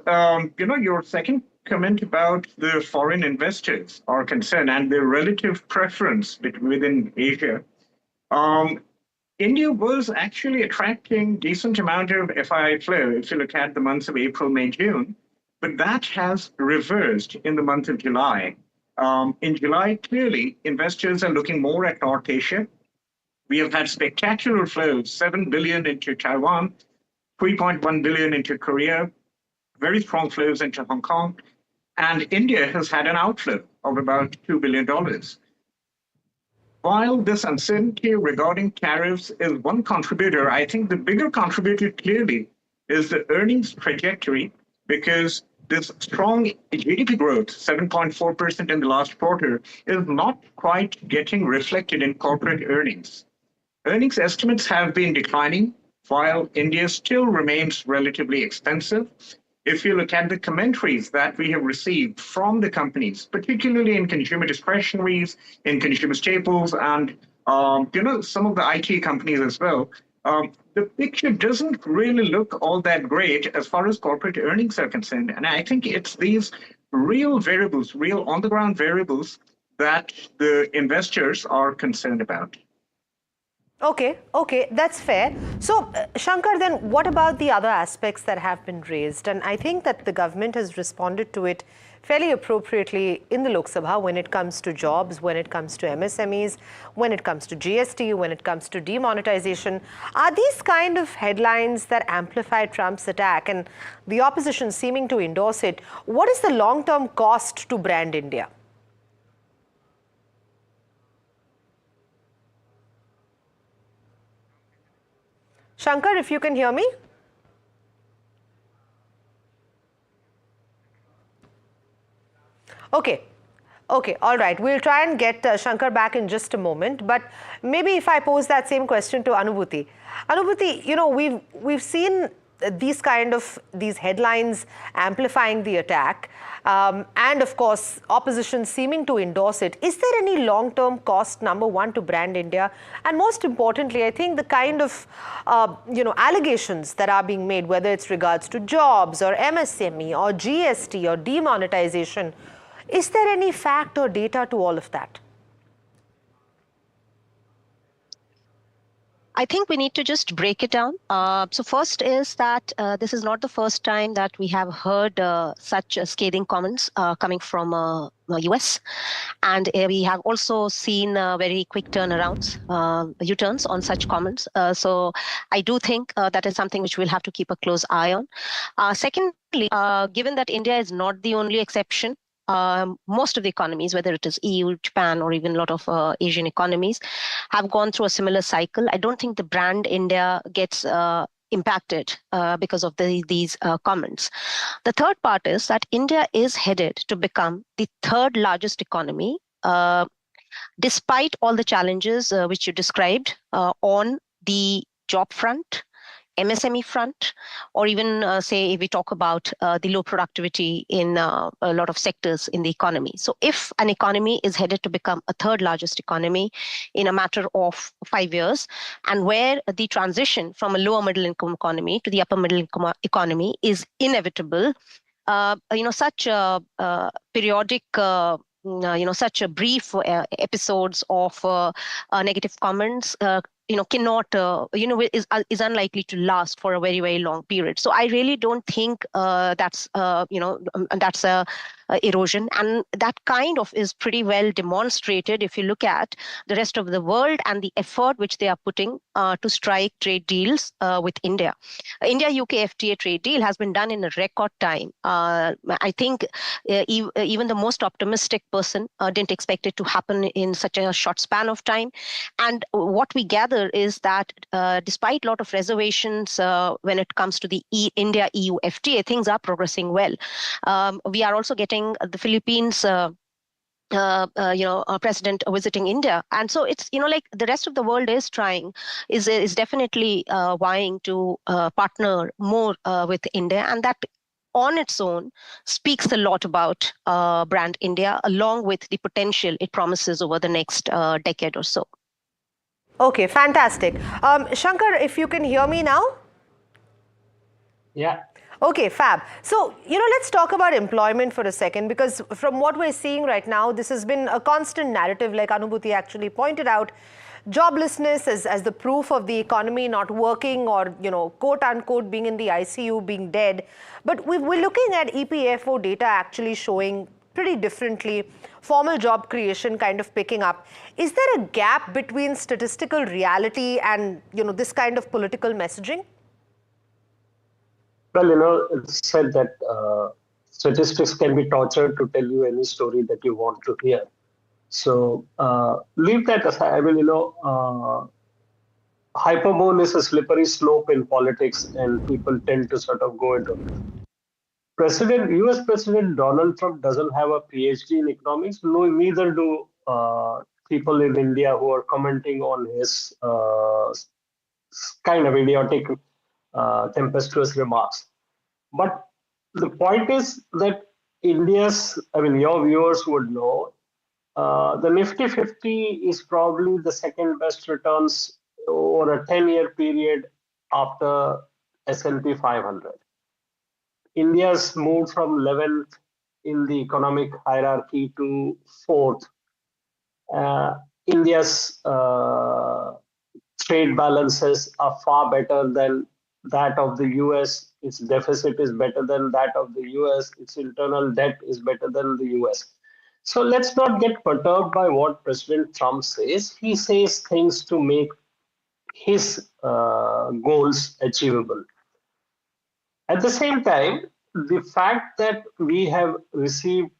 your second comment about the foreign investors are concerned and their relative preference within Asia, India was actually attracting decent amount of FII flow if you look at the months of April, May, June, but that has reversed in the month of July. In July, clearly, investors are looking more at North Asia. We have had spectacular flows, 7 billion into Taiwan, 3.1 billion into Korea, very strong flows into Hong Kong, and India has had an outflow of about $2 billion. While this uncertainty regarding tariffs is one contributor, I think the bigger contributor clearly is the earnings trajectory, because this strong GDP growth, 7.4% in the last quarter, is not quite getting reflected in corporate earnings. Earnings estimates have been declining, while India still remains relatively expensive. If you look at the commentaries that we have received from the companies, particularly in consumer discretionaries, in consumer staples, and some of the IT companies as well, the picture doesn't really look all that great as far as corporate earnings are concerned. And I think it's these real variables, real on-the-ground variables that the investors are concerned about. Okay, that's fair. So, Shankar, then what about the other aspects that have been raised? And I think that the government has responded to it fairly appropriately in the Lok Sabha when it comes to jobs, when it comes to MSMEs, when it comes to GST, when it comes to demonetization. Are these kind of headlines that amplify Trump's attack and the opposition seeming to endorse it? What is the long-term cost to brand India? Shankar, if you can hear me? Okay. Okay, all right. We'll try and get Shankar back in just a moment. But maybe if I pose that same question to Anubhuti. Anubhuti, you know, we've seen these headlines amplifying the attack, and of course, opposition seeming to endorse it. Is there any long-term cost, number one, to brand India? And most importantly, I think the kind of allegations that are being made, whether it's regards to jobs or MSME or GST or demonetization, is there any fact or data to all of that? I think we need to just break it down. So first is that this is not the first time that we have heard such scathing comments coming from US. And we have also seen very quick turnarounds, U-turns on such comments. So I do think that is something which we'll have to keep a close eye on. Secondly, given that India is not the only exception, most of the economies, whether it is EU, Japan, or even a lot of Asian economies, have gone through a similar cycle. I don't think the brand India gets impacted because of these comments. The third part is that India is headed to become the third largest economy, despite all the challenges which you described on the job front, MSME front, or even say if we talk about the low productivity in a lot of sectors in the economy. So if an economy is headed to become a third largest economy in a matter of 5 years, and where the transition from a lower middle income economy to the upper middle income economy is inevitable, such periodic such a brief episodes of negative comments cannot is unlikely to last for a very, very long period. So I really don't think that's that's a erosion, and that kind of is pretty well demonstrated if you look at the rest of the world and the effort which they are putting to strike trade deals with India. India-UK FTA trade deal has been done in a record time. I think even the most optimistic person didn't expect it to happen in such a short span of time. And what we gather is that despite a lot of reservations when it comes to the India-EU FTA, things are progressing well. We are also getting the Philippines president visiting India. And so it's, like the rest of the world is trying, is definitely vying to partner more with India. And that on its own speaks a lot about brand India, along with the potential it promises over the next decade or so. Okay, fantastic. Shankar, if you can hear me now? Yeah. Okay, fab. So, let's talk about employment for a second, because from what we're seeing right now, this has been a constant narrative, like Anubhuti actually pointed out. Joblessness as the proof of the economy not working, or, quote unquote, being in the ICU, being dead. But we're looking at EPFO data actually showing pretty differently, formal job creation kind of picking up. Is there a gap between statistical reality and, this kind of political messaging? Well, it's said that statistics can be tortured to tell you any story that you want to hear. So leave that aside. I mean, hyperbole is a slippery slope in politics, and people tend to sort of go into. US President Donald Trump doesn't have a PhD in economics. No, neither do people in India who are commenting on his kind of idiotic, tempestuous remarks. But the point is that your viewers would know, the Nifty 50 is probably the second best returns over a 10-year period after S&P 500. India's moved from 11th in the economic hierarchy to 4th. India's trade balances are far better than that of the US. Its deficit is better than that of the US. Its internal debt is better than the US. So let's not get perturbed by what President Trump says. He says things to make his goals achievable. At the same time, the fact that we have received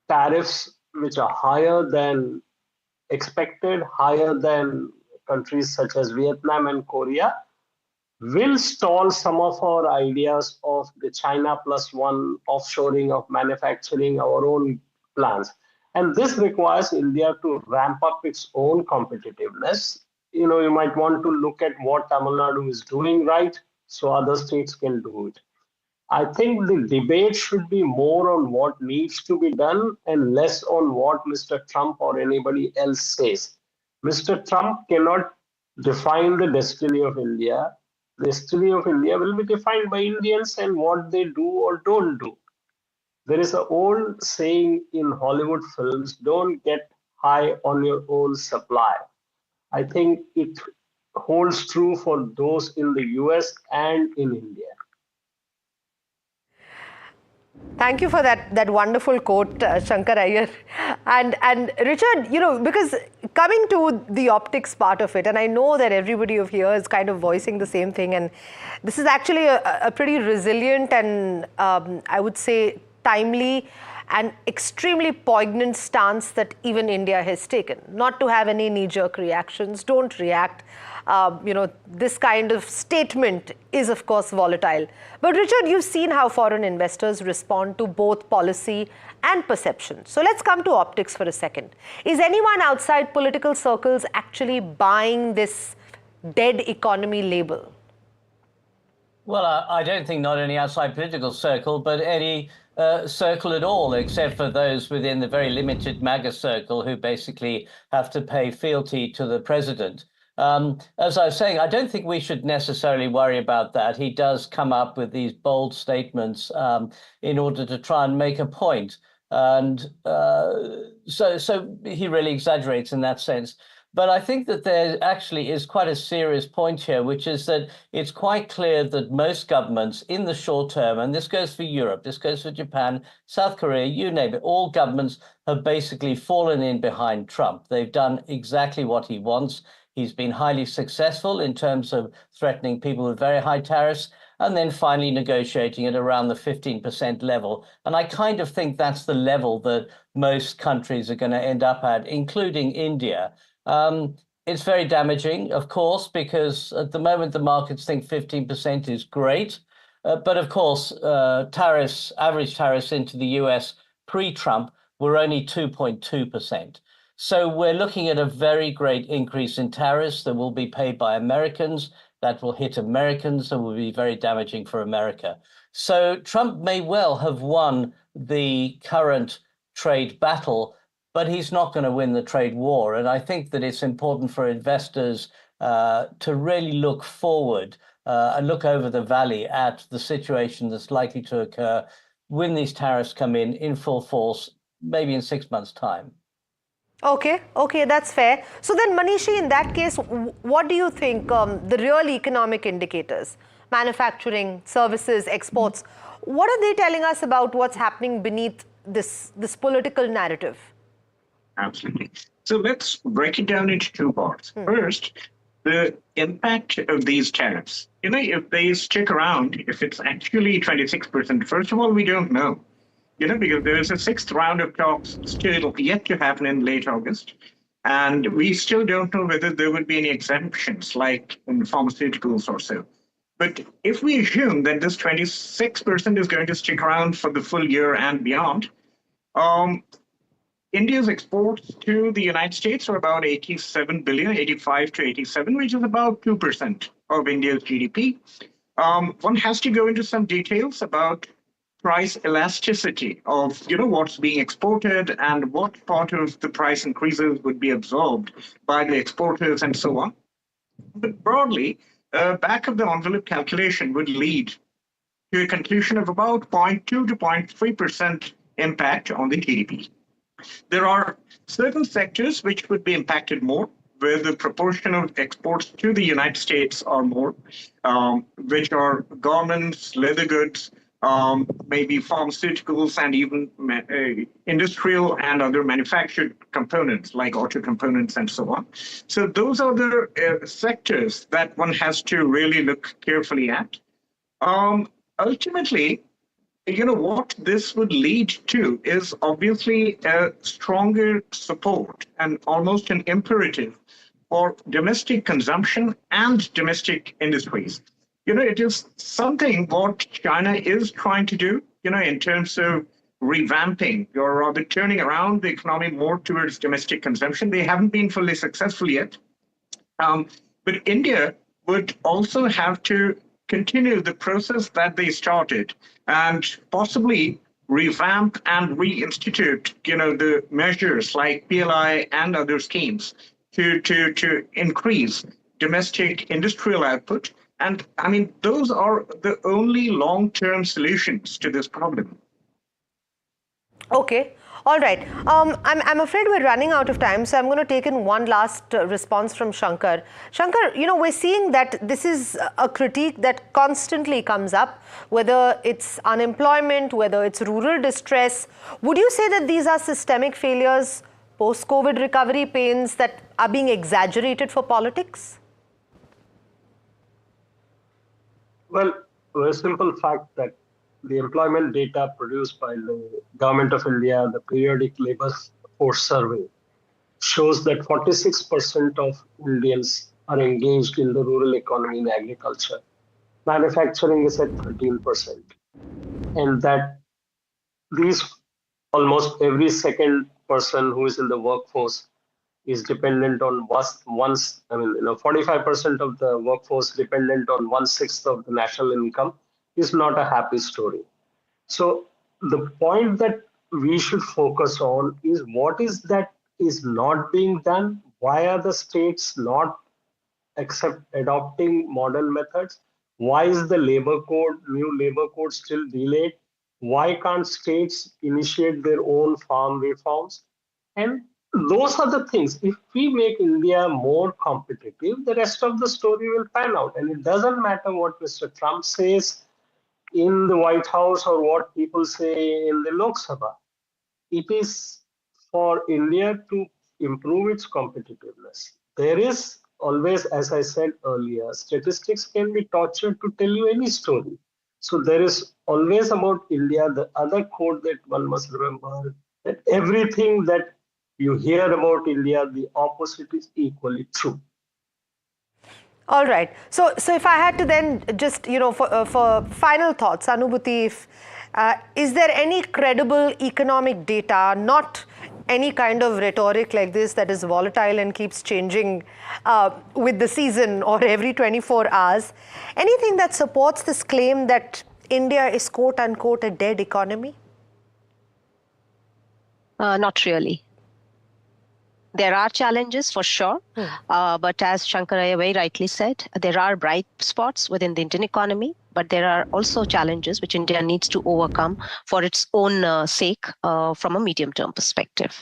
tariffs which are higher than expected, higher than countries such as Vietnam and Korea, will stall some of our ideas of the China plus one offshoring of manufacturing, our own plans. And this requires India to ramp up its own competitiveness. You might want to look at what Tamil Nadu is doing right so other states can do it. I think the debate should be more on what needs to be done and less on what Mr. Trump or anybody else says. Mr. Trump cannot define the destiny of India. The destiny of India will be defined by Indians and what they do or don't do. There is an old saying in Hollywood films, don't get high on your own supply. I think it holds true for those in the US and in India. Thank you for that wonderful quote, Shankar Iyer. And Richard, because coming to the optics part of it, and I know that everybody of here is kind of voicing the same thing, and this is actually a pretty resilient and I would say timely and extremely poignant stance that even India has taken. Not to have any knee-jerk reactions, don't react. This kind of statement is of course volatile. But Richard, you've seen how foreign investors respond to both policy and perception. So let's come to optics for a second. Is anyone outside political circles actually buying this dead economy label? Well, I don't think not only outside political circle, but any circle at all, except for those within the very limited MAGA circle who basically have to pay fealty to the president. As I was saying, I don't think we should necessarily worry about that. He does come up with these bold statements in order to try and make a point. And so he really exaggerates in that sense. But I think that there actually is quite a serious point here, which is that it's quite clear that most governments in the short term, and this goes for Europe, this goes for Japan, South Korea, you name it, all governments have basically fallen in behind Trump. They've done exactly what he wants. He's been highly successful in terms of threatening people with very high tariffs and then finally negotiating at around the 15% level. And I kind of think that's the level that most countries are going to end up at, including India. It's very damaging, of course, because at the moment the markets think 15% is great. But of course, average tariffs into the US pre-Trump were only 2.2%. So we're looking at a very great increase in tariffs that will be paid by Americans, that will hit Americans, and will be very damaging for America. So Trump may well have won the current trade battle, but he's not going to win the trade war. And I think that it's important for investors to really look forward and look over the valley at the situation that's likely to occur when these tariffs come in full force, maybe in 6 months' time. Okay, that's fair. So then, Manishi, in that case, what do you think the real economic indicators, manufacturing, services, exports, what are they telling us about what's happening beneath this political narrative? Absolutely. So let's break it down into two parts. First, the impact of these tariffs. If they stick around, if it's actually 26%, first of all, we don't know. Because there is a sixth round of talks still yet to happen in late August. And we still don't know whether there would be any exemptions like in pharmaceuticals or so. But if we assume that this 26% is going to stick around for the full year and beyond, India's exports to the United States are about 87 billion, 85 to 87, which is about 2% of India's GDP. One has to go into some details about price elasticity of what's being exported and what part of the price increases would be absorbed by the exporters and so on. But broadly, back of the envelope calculation would lead to a conclusion of about 0.2 to 0.3% impact on the GDP. There are certain sectors which would be impacted more. where the proportion of exports to the United States are more, which are garments, leather goods, maybe pharmaceuticals, and even industrial and other manufactured components like auto components and so on. So those are the sectors that one has to really look carefully at. Ultimately, what this would lead to is obviously a stronger support and almost an imperative for domestic consumption and domestic industries. It is something what China is trying to do, in terms of revamping or rather turning around the economy more towards domestic consumption. They haven't been fully successful yet. But India would also have to continue the process that they started and possibly revamp and reinstitute, the measures like PLI and other schemes to increase domestic industrial output. And I mean, those are the only long-term solutions to this problem. Okay. All right. I'm afraid we're running out of time, so I'm going to take in one last response from Shankar. Shankar, we're seeing that this is a critique that constantly comes up, whether it's unemployment, whether it's rural distress. Would you say that these are systemic failures, post-COVID recovery pains that are being exaggerated for politics? Well, a simple fact that the employment data produced by the Government of India, the periodic labor force survey, shows that 46% of Indians are engaged in the rural economy in agriculture. Manufacturing is at 13%. And that these almost every second person who is in the workforce is dependent on 45% of the workforce dependent on 1/6 of the national income is not a happy story. So the point that we should focus on is what is that is not being done? Why are the states not adopting modern methods? Why is the new labor code still delayed? Why can't states initiate their own farm reforms? And those are the things. If we make India more competitive, the rest of the story will pan out. And it doesn't matter what Mr. Trump says in the White House or what people say in the Lok Sabha. It is for India to improve its competitiveness. There is always, as I said earlier, statistics can be tortured to tell you any story. So there is always about India. The other quote that one must remember, that everything that you hear about India, the opposite is equally true. All right. So if I had to then just, for final thoughts, Anubhuti, is there any credible economic data, not any kind of rhetoric like this that is volatile and keeps changing with the season or every 24 hours, anything that supports this claim that India is quote unquote a dead economy? Not really. There are challenges for sure, but as Shankaraya very rightly said, there are bright spots within the Indian economy, but there are also challenges which India needs to overcome for its own sake from a medium-term perspective.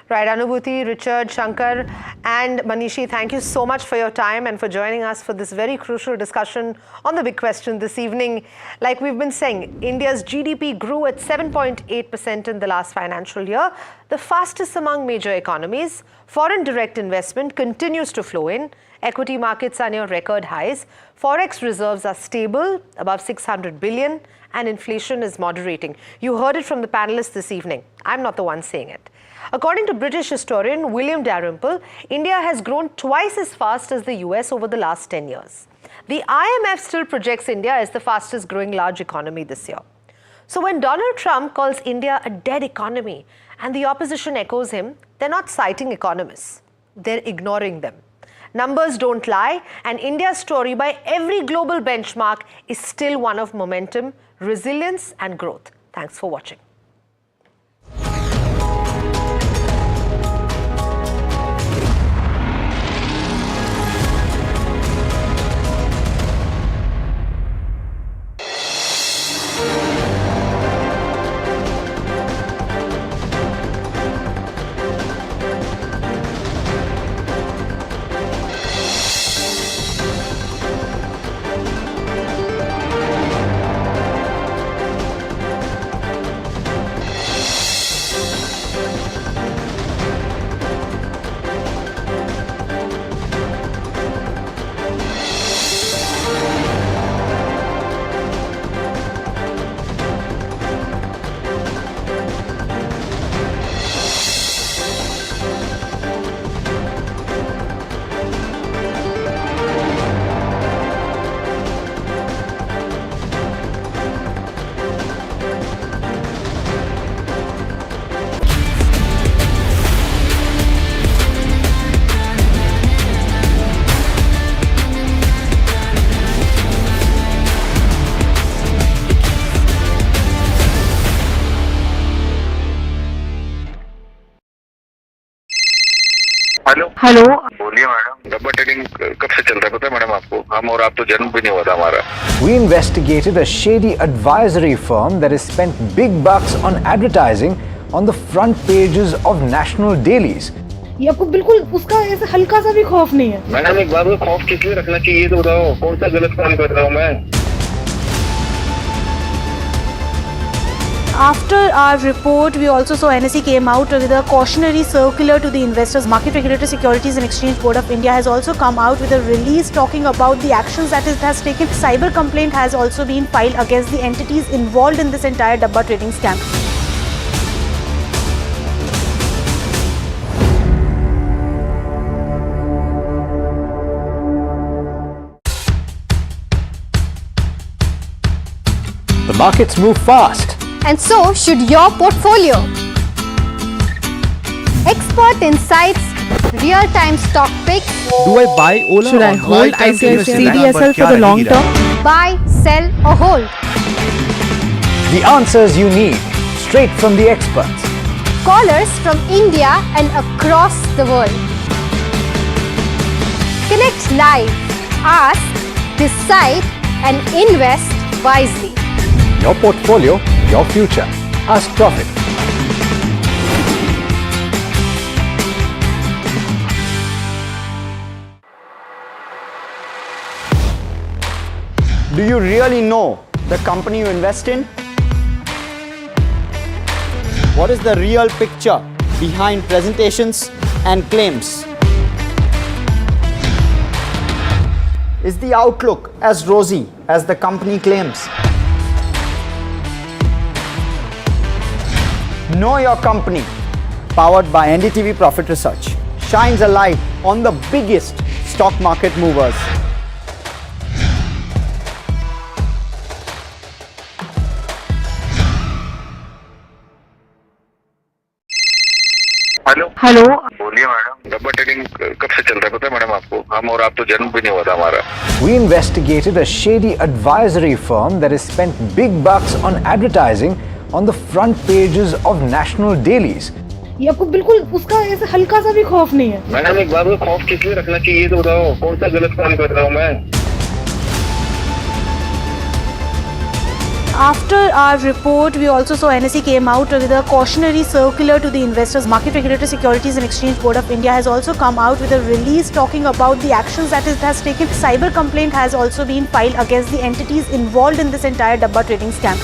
Right, Anubhuti, Richard, Shankar, and Manishi, thank you so much for your time and for joining us for this very crucial discussion on the big question this evening. Like we've been saying, India's GDP grew at 7.8% in the last financial year, the fastest among major economies. Foreign direct investment continues to flow in. Equity markets are near record highs. Forex reserves are stable, above 600 billion, and inflation is moderating. You heard it from the panelists this evening. I'm not the one saying it. According to British historian William Dalrymple, India has grown twice as fast as the US over the last 10 years. The IMF still projects India as the fastest growing large economy this year. So when Donald Trump calls India a dead economy and the opposition echoes him, they're not citing economists. They're ignoring them. Numbers don't lie, and India's story by every global benchmark is still one of momentum, resilience, and growth. Thanks for watching. Hello बोलिए madam, डब्बा trading कब से चल रहा है पता है madam आपको? हम और आप तो जन्म भी नहीं हुआ था हमारा। We investigated a shady advisory firm that has spent big bucks on advertising on the front pages of national dailies. ये आपको बिल्कुल उसका ऐसा हल्का सा भी खौफ नहीं है। मैडम एक बार को खौफ किस लिए रखना चाहिए तो बताओ, कौन सा गलत काम कर रहा हूँ मैं? After our report, we also saw NSE came out with a cautionary circular to the investors. Market Regulator Securities and Exchange Board of India has also come out with a release talking about the actions that it has taken. Cyber complaint has also been filed against the entities involved in this entire Dabba trading scam. The markets move fast. And so should your portfolio. Expert insights, real-time stock picks. Do I buy Ola? Should I hold CDSL for the long term? Buy, sell or hold. The answers you need, straight from the experts. Callers from India and across the world. Connect live, ask, decide and invest wisely. Your portfolio, your future. Ask Profit. Do you really know the company you invest in? What is the real picture behind presentations and claims? Is the outlook as rosy as the company claims? Know Your Company, powered by NDTV Profit Research, shines a light on the biggest stock market movers. Hello बोलिए madam, डब्बा trading कब से चल रहा है पता है madam आपको? हम और आप तो जन्म भी नहीं हुआ था हमारा। We investigated a shady advisory firm that has spent big bucks on advertising on the front pages of national dailies. ये आपको बिल्कुल उसका ऐसा हल्का सा भी खौफ नहीं है। मैडम एक बार को खौफ किस लिए रखना चाहिए तो बताओ, कौन सा गलत काम कर रहा हूँ मैं? After our report, we also saw NSE came out with a cautionary circular to the investors. Market Regulator Securities and Exchange Board of India has also come out with a release talking about the actions that it has taken. Cyber complaint has also been filed against the entities involved in this entire Dabba trading scam.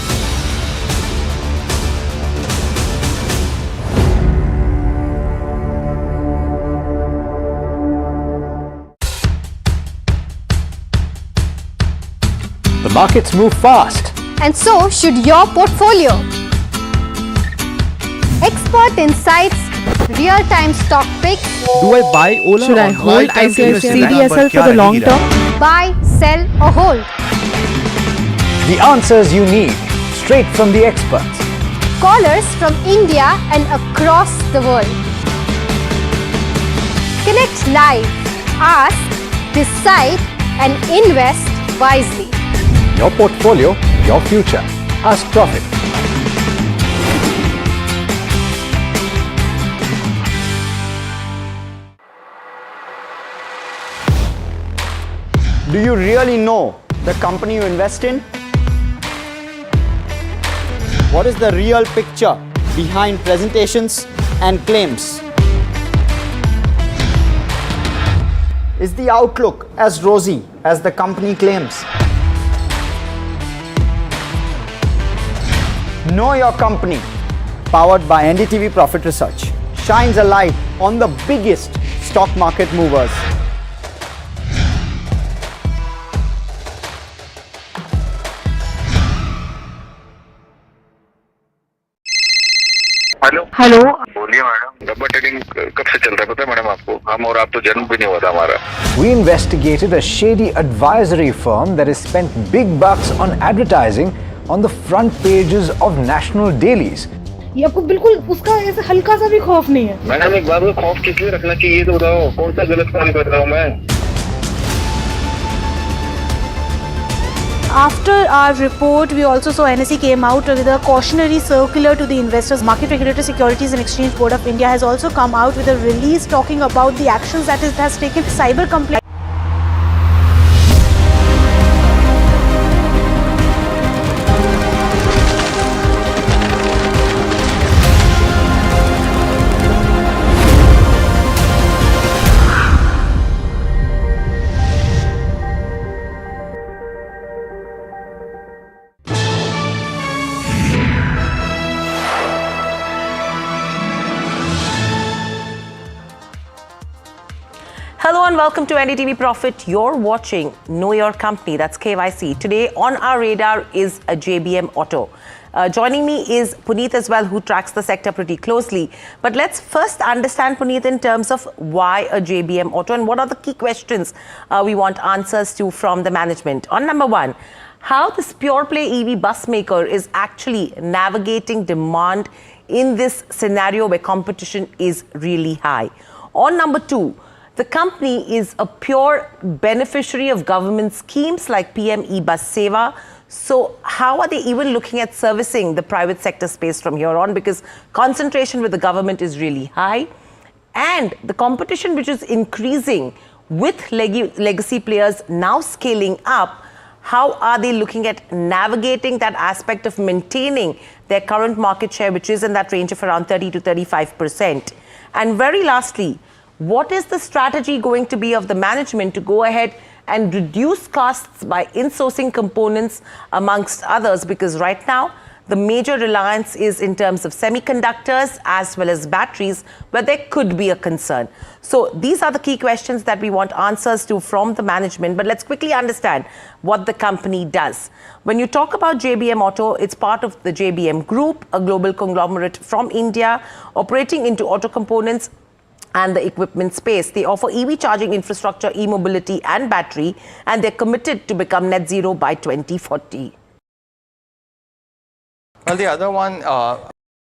The markets move fast. And so should your portfolio. Expert insights, real-time stock picks. Do I buy Ola? Should I hold CDSL for the long term? Buy, sell or hold. The answers you need, straight from the experts. Callers from India and across the world. Connect live, ask, decide and invest wisely. Your portfolio, your future. Ask Profit. Do you really know the company you invest in? What is the real picture behind presentations and claims? Is the outlook as rosy as the company claims? Know Your Company, powered by NDTV Profit Research, shines a light on the biggest stock market movers. Hello बोलिए madam, डब्बा trading कब से चल रहा है पता है madam आपको? हम और आप तो जन्म भी नहीं हुआ था हमारा। We investigated a shady advisory firm that has spent big bucks on advertising on the front pages of national dailies. ये आपको बिल्कुल उसका ऐसा हल्का सा भी खौफ नहीं है। मैडम एक बार को खौफ किस लिए रखना चाहिए तो बताओ, कौन सा गलत काम कर रहा हूँ मैं? After our report, we also saw NSE came out with a cautionary circular to the investors. Market Regulator Securities and Exchange Board of India has also come out with a release talking about the actions that it has taken. Cyber complaint. Hello and welcome to NDTV Profit. You're watching Know Your Company, that's KYC. Today on our radar is a JBM Auto. Joining me is Puneet as well, who tracks the sector pretty closely. But let's first understand, Puneet, in terms of why a JBM Auto and what are the key questions we want answers to from the management. On number one, how this pure play EV bus maker is actually navigating demand in this scenario where competition is really high. On number two, the company is a pure beneficiary of government schemes like PM E-Bus Seva. So how are they even looking at servicing the private sector space from here on? Because concentration with the government is really high. And the competition which is increasing with legacy players now scaling up, how are they looking at navigating that aspect of maintaining their current market share, which is in that range of around 30 to 35%? And very lastly, what is the strategy going to be of the management to go ahead and reduce costs by insourcing components amongst others? Because right now, the major reliance is in terms of semiconductors as well as batteries, where there could be a concern. So these are the key questions that we want answers to from the management. But let's quickly understand what the company does. When you talk about JBM Auto, it's part of the JBM Group, a global conglomerate from India, operating into auto components and the equipment space. They offer EV charging infrastructure, e-mobility and battery, and they're committed to become net zero by 2040. Well, the other one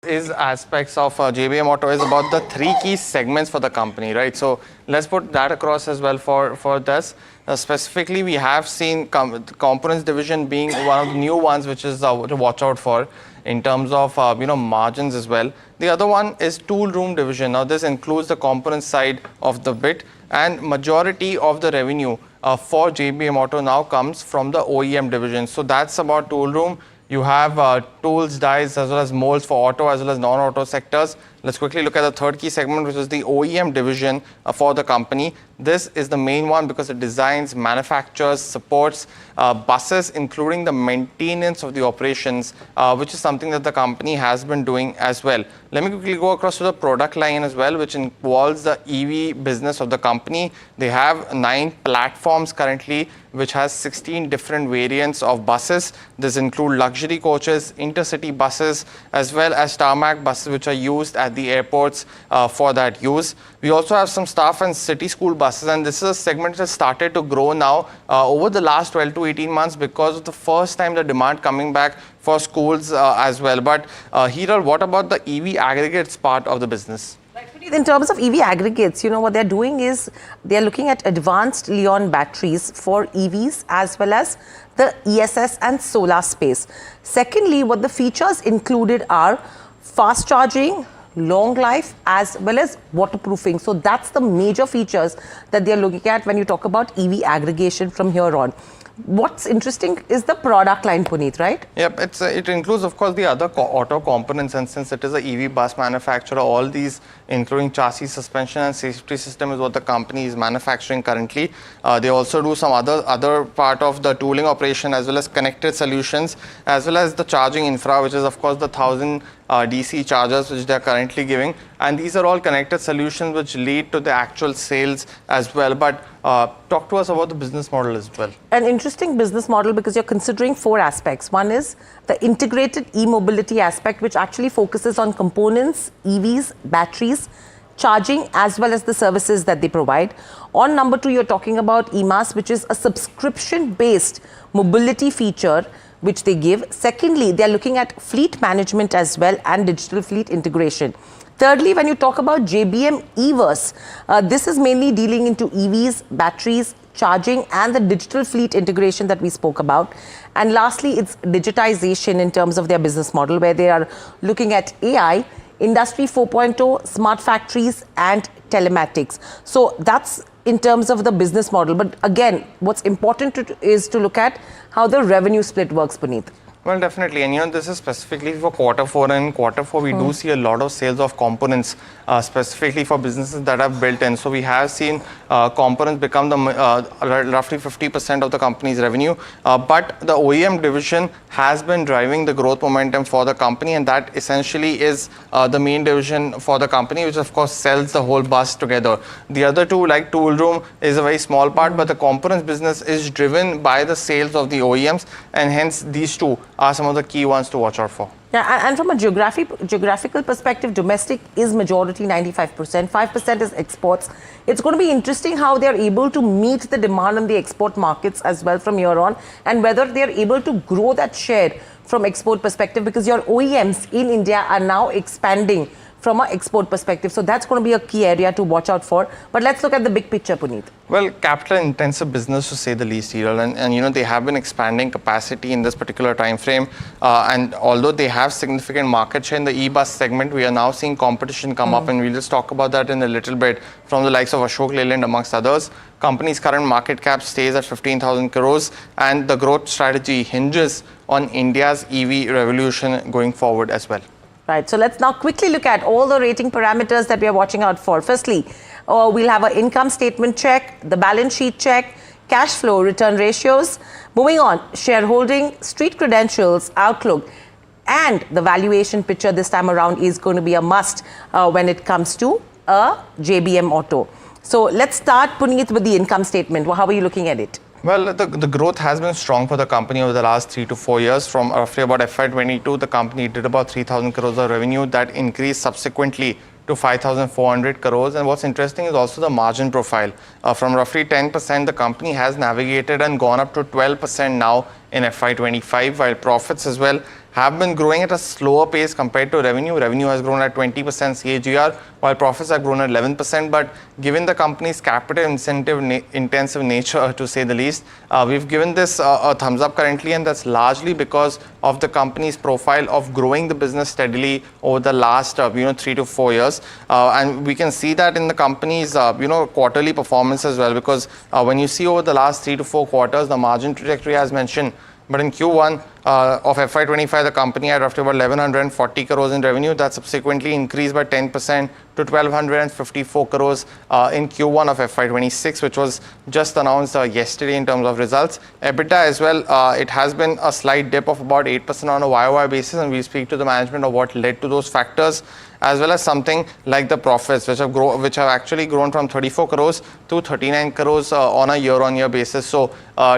is aspects of JBM Auto is about the three key segments for the company, right? So let's put that across as well for this. Specifically, we have seen components division being one of the new ones, which is to watch out for in terms of margins as well. The other one is tool room division. Now this includes the component side of the bit, and majority of the revenue for JBM Auto now comes from the OEM division. So that's about tool room. You have tools, dies, as well as molds for auto as well as non-auto sectors. Let's quickly look at the third key segment, which is the OEM division for the company. This is the main one because it designs, manufactures, supports buses, including the maintenance of the operations, which is something that the company has been doing as well. Let me quickly go across to the product line as well, which involves the EV business of the company. They have 9 platforms currently, which has 16 different variants of buses. This include luxury coaches, intercity buses, as well as tarmac buses, which are used at the airports for that use. We also have some staff and city school buses, and this is a segment that has started to grow now over the last 12 to 18 months because of the first time the demand coming back for schools as well. But Hiral, what about the EV aggregates part of the business? In terms of EV aggregates, what they're doing is they're looking at advanced Li-ion batteries for EVs as well as the ESS and solar space. Secondly, what the features included are fast charging, long life, as well as waterproofing. So that's the major features that they're looking at when you talk about EV aggregation from here on. What's interesting is the product line, Puneet, right? Yep, it includes, of course, the other auto components, and since it is an EV bus manufacturer, all these, including chassis, suspension, and safety system, is what the company is manufacturing currently. They also do some other part of the tooling operation, as well as connected solutions, as well as the charging infra, which is, of course, the 1,000 DC chargers which they are currently giving, and these are all connected solutions which lead to the actual sales as well. But talk to us about the business model as well. An interesting business model because you're considering 4 aspects. One is the integrated e-mobility aspect, which actually focuses on components, EVs, batteries, charging, as well as the services that they provide. On number 2, you're talking about EMAS, which is a subscription-based mobility feature which they give. Secondly, they're looking at fleet management as well and digital fleet integration. Thirdly, when you talk about JBM Everse, this is mainly dealing into EVs, batteries, charging and the digital fleet integration that we spoke about. And lastly, it's digitization in terms of their business model, where they are looking at AI, Industry 4.0, smart factories and telematics. So that's in terms of the business model. But again, what's important is to look at how the revenue split works, Puneet. Well, definitely. And this is specifically for quarter 4. And in quarter 4, we do see a lot of sales of components, specifically for businesses that have built in. So we have seen components become the roughly 50% of the company's revenue. But the OEM division has been driving the growth momentum for the company. And that essentially is the main division for the company, which of course sells the whole bus together. The other two, like tool room, is a very small part, but the components business is driven by the sales of the OEMs. And hence these two are some of the key ones to watch out for. Yeah, and from a geographical perspective, domestic is majority 95%, 5% is exports. It's going to be interesting how they're able to meet the demand in the export markets as well from here on, and whether they're able to grow that share from export perspective, because your OEMs in India are now expanding from an export perspective. So that's going to be a key area to watch out for. But let's look at the big picture, Puneet. Well, capital intensive business to say the least, Hiral, and they have been expanding capacity in this particular time frame. And although they have significant market share in the e-bus segment, we are now seeing competition come up, and we'll just talk about that in a little bit, from the likes of Ashok Leyland amongst others. Company's current market cap stays at 15,000 crores, and the growth strategy hinges on India's EV revolution going forward as well. Right. So let's now quickly look at all the rating parameters that we are watching out for. Firstly, we'll have an income statement check, the balance sheet check, cash flow, return ratios. Moving on, shareholding, street credentials, outlook, and the valuation picture this time around is going to be a must when it comes to a JBM Auto. So let's start, Puneet, with the income statement. How are you looking at it? Well, the growth has been strong for the company over the last 3 to 4 years. From roughly about FY22, the company did about 3,000 crores of revenue. That increased subsequently to 5,400 crores. And what's interesting is also the margin profile. From roughly 10%, the company has navigated and gone up to 12% now in FY25, while profits as well have been growing at a slower pace compared to revenue. Revenue has grown at 20% CAGR, while profits have grown at 11%. But given the company's capital intensive nature, to say the least, we've given this a thumbs up currently, and that's largely because of the company's profile of growing the business steadily over the last 3 to 4 years. And we can see that in the company's quarterly performance as well, because when you see over the last 3 to 4 quarters, the margin trajectory as mentioned. But in Q1 of FY25, the company had roughly about 1,140 crores in revenue. That subsequently increased by 10% to 1,254 crores in Q1 of FY26, which was just announced yesterday in terms of results. EBITDA as well, it has been a slight dip of about 8% on a YOY basis, and we'll speak to the management of what led to those factors, as well as something like the profits, which have actually grown from 34 crores to 39 crores on a year-on-year basis. So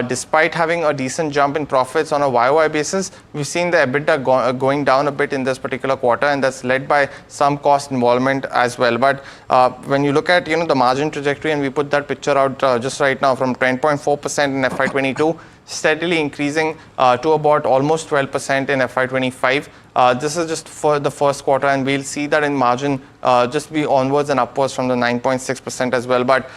despite having a decent jump in profits on a YOY basis, we've seen the EBITDA going down a bit in this particular quarter, and that's led by some cost involvement as well. But when you look at the margin trajectory, and we put that picture out just right now, from 10.4% in FY22, steadily increasing to about almost 12% in FY25. This is just for the first quarter, and we'll see that in margin just be onwards and upwards from the 9.6% as well. But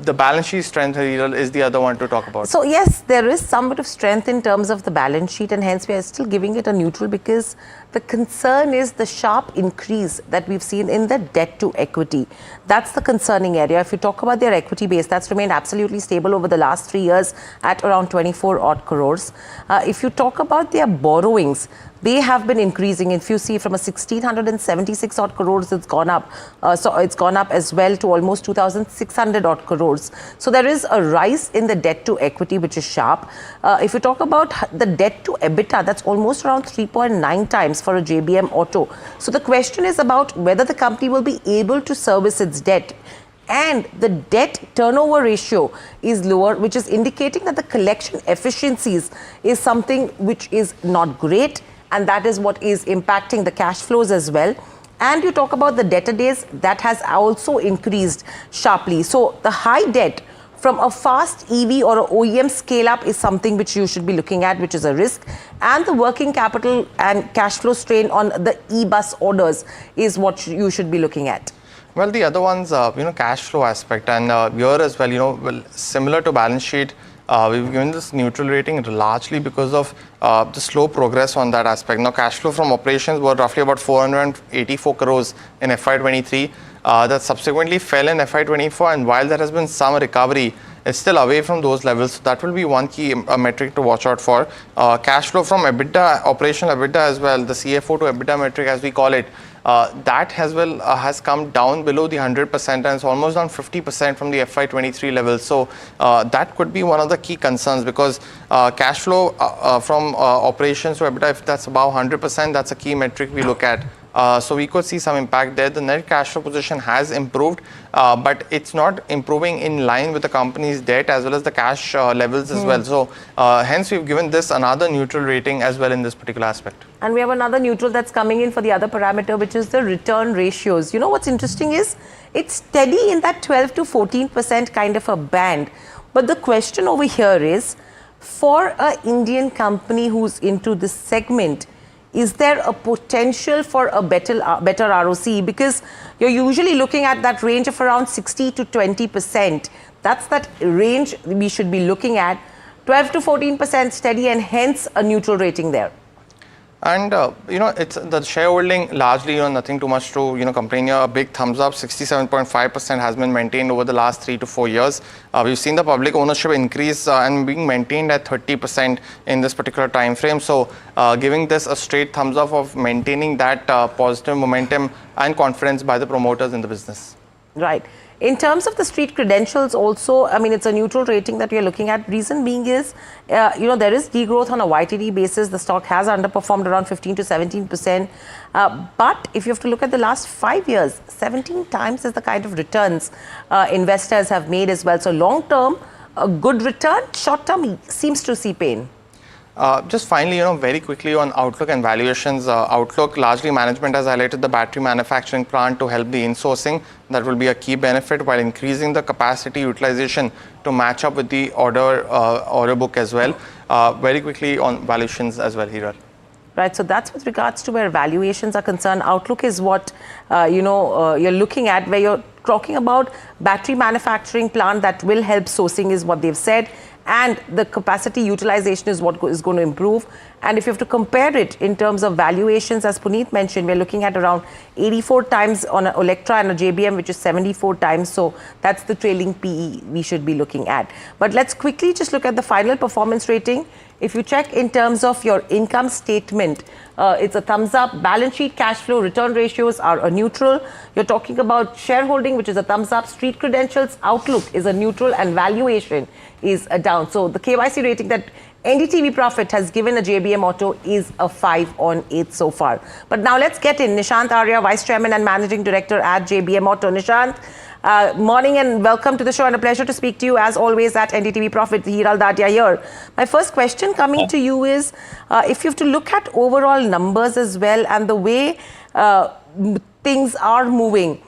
the balance sheet strength is the other one to talk about. So yes, there is some bit of strength in terms of the balance sheet, and hence we are still giving it a neutral, because the concern is the sharp increase that we've seen in the debt to equity. That's the concerning area. If you talk about their equity base, that's remained absolutely stable over the last 3 years at around 24 odd crores. If you talk about their borrowings, they have been increasing. If you see, from a 1,676 odd crores, it's gone up. So it's gone up as well to almost 2,600 odd crores. So there is a rise in the debt to equity, which is sharp. If you talk about the debt to EBITDA, that's almost around 3.9 times for a JBM Auto. So the question is about whether the company will be able to service its debt. And the debt turnover ratio is lower, which is indicating that the collection efficiencies is something which is not great. And that is what is impacting the cash flows as well. And you talk about the debtor days, that has also increased sharply. So the high debt from a fast EV or a OEM scale-up is something which you should be looking at, which is a risk. And the working capital and cash flow strain on the e-bus orders is what you should be looking at. Well, the other one's, cash flow aspect, and here as well, similar to balance sheet, we've given this neutral rating largely because of the slow progress on that aspect. Now, cash flow from operations were roughly about 484 crores in FY23. That subsequently fell in FY24, and while there has been some recovery, it's still away from those levels. So that will be one key metric to watch out for. Cash flow from EBITDA, operational EBITDA as well, the CFO to EBITDA metric as we call it, that as well has come down below the 100% and it's almost down 50% from the FY23 level. So that could be one of the key concerns, because cash flow from operations to EBITDA, if that's above 100%, that's a key metric we look at. So we could see some impact there. The net cash flow position has improved, but it's not improving in line with the company's debt as well as the cash levels as well. So hence we've given this another neutral rating as well in this particular aspect. And we have another neutral that's coming in for the other parameter, which is the return ratios. You know what's interesting is it's steady in that 12 to 14% kind of a band. But the question over here is, for an Indian company who's into this segment, is there a potential for a better ROC? Because you're usually looking at that range of around 60 to 20%. That's that range we should be looking at. 12 to 14% steady, and hence a neutral rating there. And, it's the shareholding largely, nothing too much to, complain here. A big thumbs up. 67.5% has been maintained over the last 3 to 4 years. We've seen the public ownership increase and being maintained at 30% in this particular time frame. So giving this a straight thumbs up of maintaining that positive momentum and confidence by the promoters in the business. Right. In terms of the street credentials also, I mean, it's a neutral rating that we are looking at. Reason being is, there is degrowth on a YTD basis. The stock has underperformed around 15 to 17%. But if you have to look at the last 5 years, 17 times is the kind of returns investors have made as well. So long term, a good return. Short term seems to see pain. Just finally, very quickly on outlook and valuations. Outlook, largely management has highlighted the battery manufacturing plant to help the insourcing. That will be a key benefit, while increasing the capacity utilization to match up with the order book as well. Very quickly on valuations as well, Hiral. Right, so that's with regards to where valuations are concerned. Outlook is what, you're looking at, where you're talking about battery manufacturing plant that will help sourcing is what they've said. And the capacity utilization is what is going to improve. And if you have to compare it in terms of valuations, as Puneet mentioned, we're looking at around 84 times on an Electra and a JBM, which is 74 times. So that's the trailing PE we should be looking at. But let's quickly just look at the final performance rating. If you check in terms of your income statement, it's a thumbs up. Balance sheet, cash flow, return ratios are a neutral. You're talking about shareholding, which is a thumbs up. Street credentials, outlook is a neutral, and valuation is a down. So the KYC rating that NDTV Profit has given a JBM Auto is a 5 on 8 so far. But now let's get in. Nishant Arya, Vice Chairman and Managing Director at JBM Auto. Nishant, morning and welcome to the show, and a pleasure to speak to you as always at NDTV Profit. Hiral Datia here. My first question coming to you is, if you have to look at overall numbers as well and the way things are moving,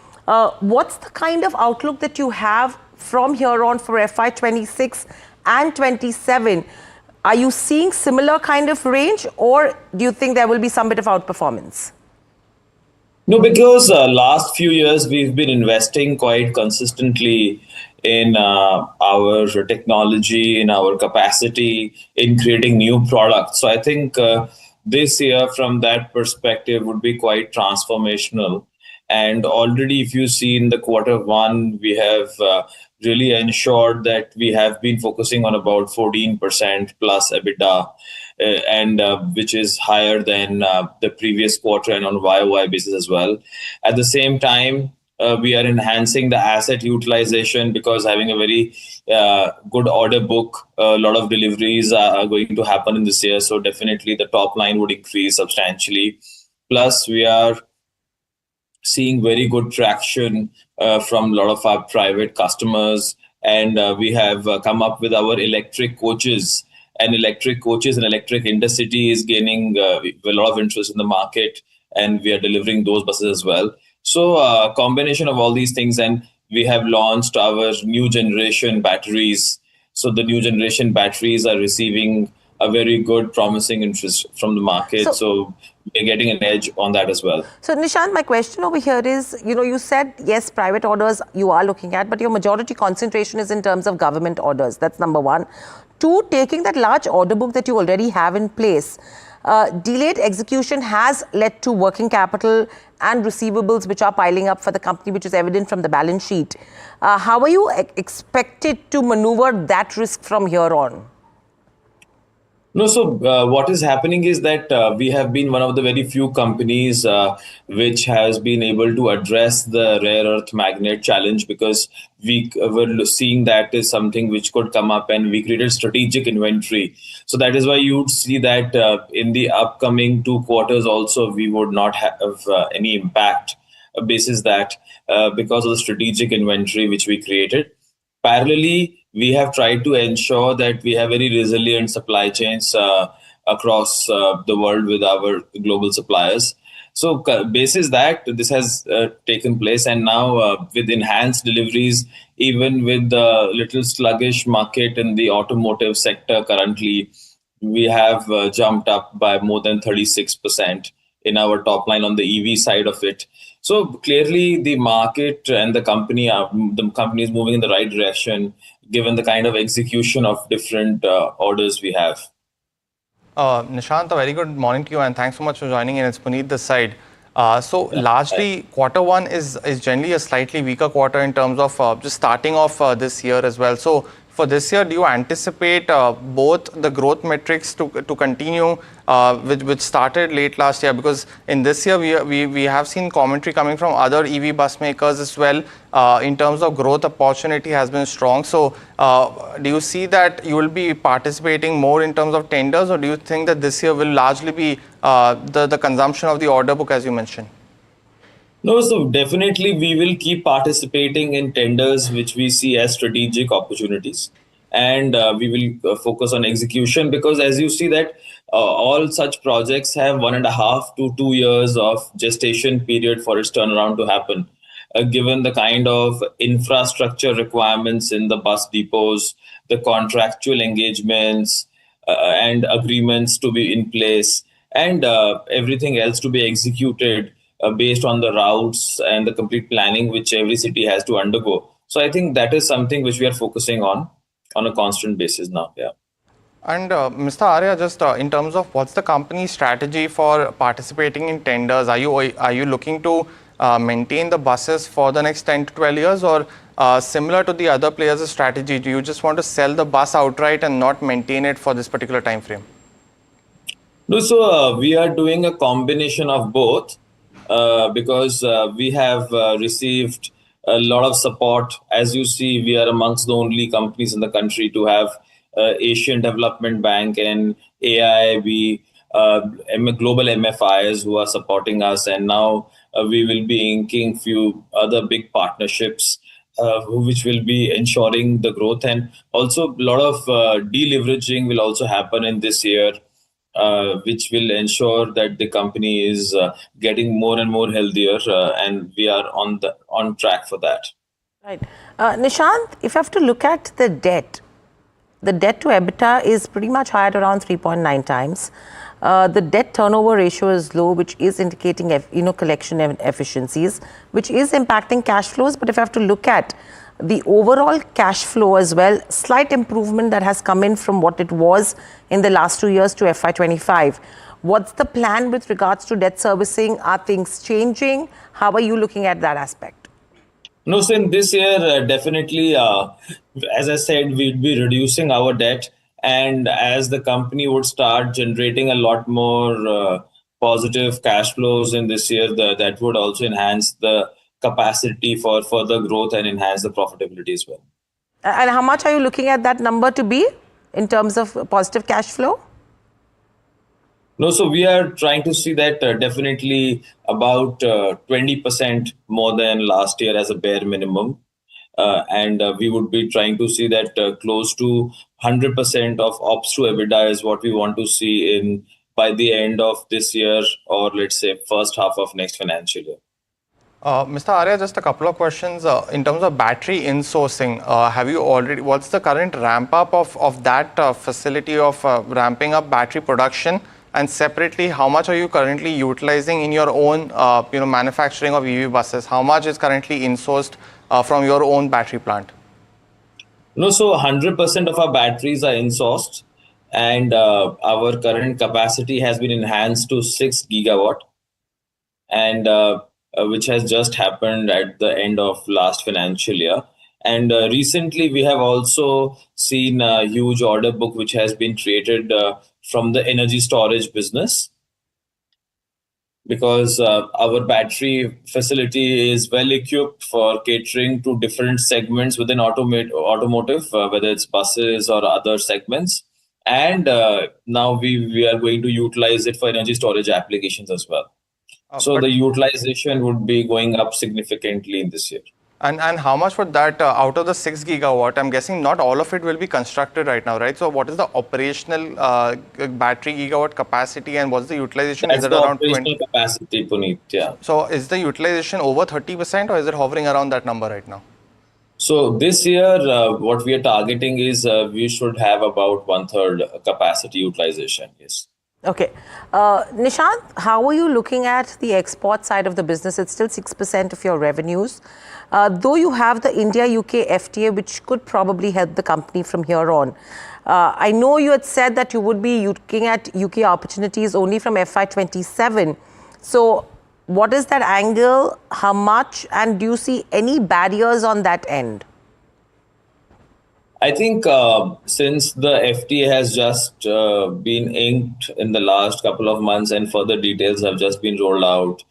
what's the kind of outlook that you have from here on for FY26 and 27? Are you seeing similar kind of range, or do you think there will be some bit of outperformance? No, because last few years we've been investing quite consistently in our technology, in our capacity, in creating new products. So I think this year from that perspective would be quite transformational. And already if you see in the Q1, we have really ensured that we have been focusing on about 14% plus EBITDA, and which is higher than the previous quarter and on YOY basis as well. At the same time, we are enhancing the asset utilization, because having a very good order book, a lot of deliveries are going to happen in this year. So definitely the top line would increase substantially. Plus, we are seeing very good traction from a lot of our private customers. And we have come up with our electric coaches. And electric coaches and electric intercity is gaining a lot of interest in the market. And we are delivering those buses as well. So a combination of all these things. And we have launched our new generation batteries. So the new generation batteries are receiving a very good, promising interest from the market. So we're getting an edge on that as well. So Nishant, my question over here is, you said, yes, private orders you are looking at, but your majority concentration is in terms of government orders. That's number one. Two, taking that large order book that you already have in place, delayed execution has led to working capital and receivables which are piling up for the company, which is evident from the balance sheet. How are you expected to maneuver that risk from here on? No, so what is happening is that we have been one of the very few companies which has been able to address the rare earth magnet challenge, because we were seeing that is something which could come up, and we created strategic inventory. So that is why you would see that in the upcoming 2 quarters also we would not have any impact basis that because of the strategic inventory which we created. Parallelly, we have tried to ensure that we have very resilient supply chains across the world with our global suppliers. So basis that this has taken place, and now with enhanced deliveries, even with the little sluggish market in the automotive sector currently, we have jumped up by more than 36% in our top line on the EV side of it. So clearly the market and the company is moving in the right direction, given the kind of execution of different orders we have. Nishant, a very good morning to you, and thanks so much for joining in. It's Puneet this side. Largely, quarter one is generally a slightly weaker quarter in terms of just starting off this year as well. So for this year, do you anticipate both the growth metrics to continue, which started late last year? Because in this year, we have seen commentary coming from other EV bus makers as well. In terms of growth, opportunity has been strong. So do you see that you will be participating more in terms of tenders, or do you think that this year will largely be the consumption of the order book, as you mentioned? No, so definitely we will keep participating in tenders which we see as strategic opportunities, and we will focus on execution, because as you see that all such projects have 1.5 to 2 years of gestation period for its turnaround to happen. Given the kind of infrastructure requirements in the bus depots, the contractual engagements and agreements to be in place, and everything else to be executed based on the routes and the complete planning which every city has to undergo. So I think that is something which we are focusing on a constant basis now. Yeah. And Mr. Arya, just in terms of what's the company's strategy for participating in tenders? Are you looking to maintain the buses for the next 10 to 12 years, or similar to the other players' strategy, do you just want to sell the bus outright and not maintain it for this particular time frame? No, so we are doing a combination of both. Because we have received a lot of support. As you see, we are amongst the only companies in the country to have Asian Development Bank and AIIB, global MFIs who are supporting us. And now we will be inking few other big partnerships which will be ensuring the growth. And also a lot of deleveraging will also happen in this year. Which will ensure that the company is getting more and more healthier, and we are on track for that. Right. Nishant, if I have to look at the debt to EBITDA is pretty much high at around 3.9 times. The debt turnover ratio is low, which is indicating collection efficiencies, which is impacting cash flows. But if I have to look at the overall cash flow as well, slight improvement that has come in from what it was in the last 2 years to FY25. What's the plan with regards to debt servicing? Are things changing? How are you looking at that aspect? No, so in this year, definitely, as I said, we'd be reducing our debt. And as the company would start generating a lot more positive cash flows in this year, that would also enhance the capacity for further growth and enhance the profitability as well. And how much are you looking at that number to be in terms of positive cash flow? No, so we are trying to see that definitely about 20% more than last year as a bare minimum. And we would be trying to see that close to 100% of ops to EBITDA is what we want to see by the end of this year, or let's say first half of next financial year. Mr. Arya, just a couple of questions. In terms of battery insourcing, have you already, what's the current ramp up of that facility of ramping up battery production? And separately, how much are you currently utilizing in your own manufacturing of EV buses? How much is currently insourced from your own battery plant? No, so 100% of our batteries are insourced, and our current capacity has been enhanced to 6 gigawatt, and which has just happened at the end of last financial year. And recently, we have also seen a huge order book which has been created from the energy storage business, because our battery facility is well equipped for catering to different segments within automotive, whether it's buses or other segments. And now we are going to utilize it for energy storage applications as well. So the utilization would be going up significantly in this year. And how much would that, out of the 6 gigawatt, I'm guessing not all of it will be constructed right now, right? So what is the operational battery gigawatt capacity, and what's the utilization? That's is it the around operational 20? capacity, Puneet, yeah. So is the utilization over 30%, or is it hovering around that number right now? So this year, what we are targeting is we should have about 1/3 capacity utilization, yes. Okay. Nishant, how are you looking at the export side of the business? It's still 6% of your revenues. Though you have the India-UK FTA, which could probably help the company from here on. I know you had said that you would be looking at UK opportunities only from FY27. So what is that angle? How much? And do you see any barriers on that end? I think since the FTA has just been inked in the last couple of months and further details have just been rolled out,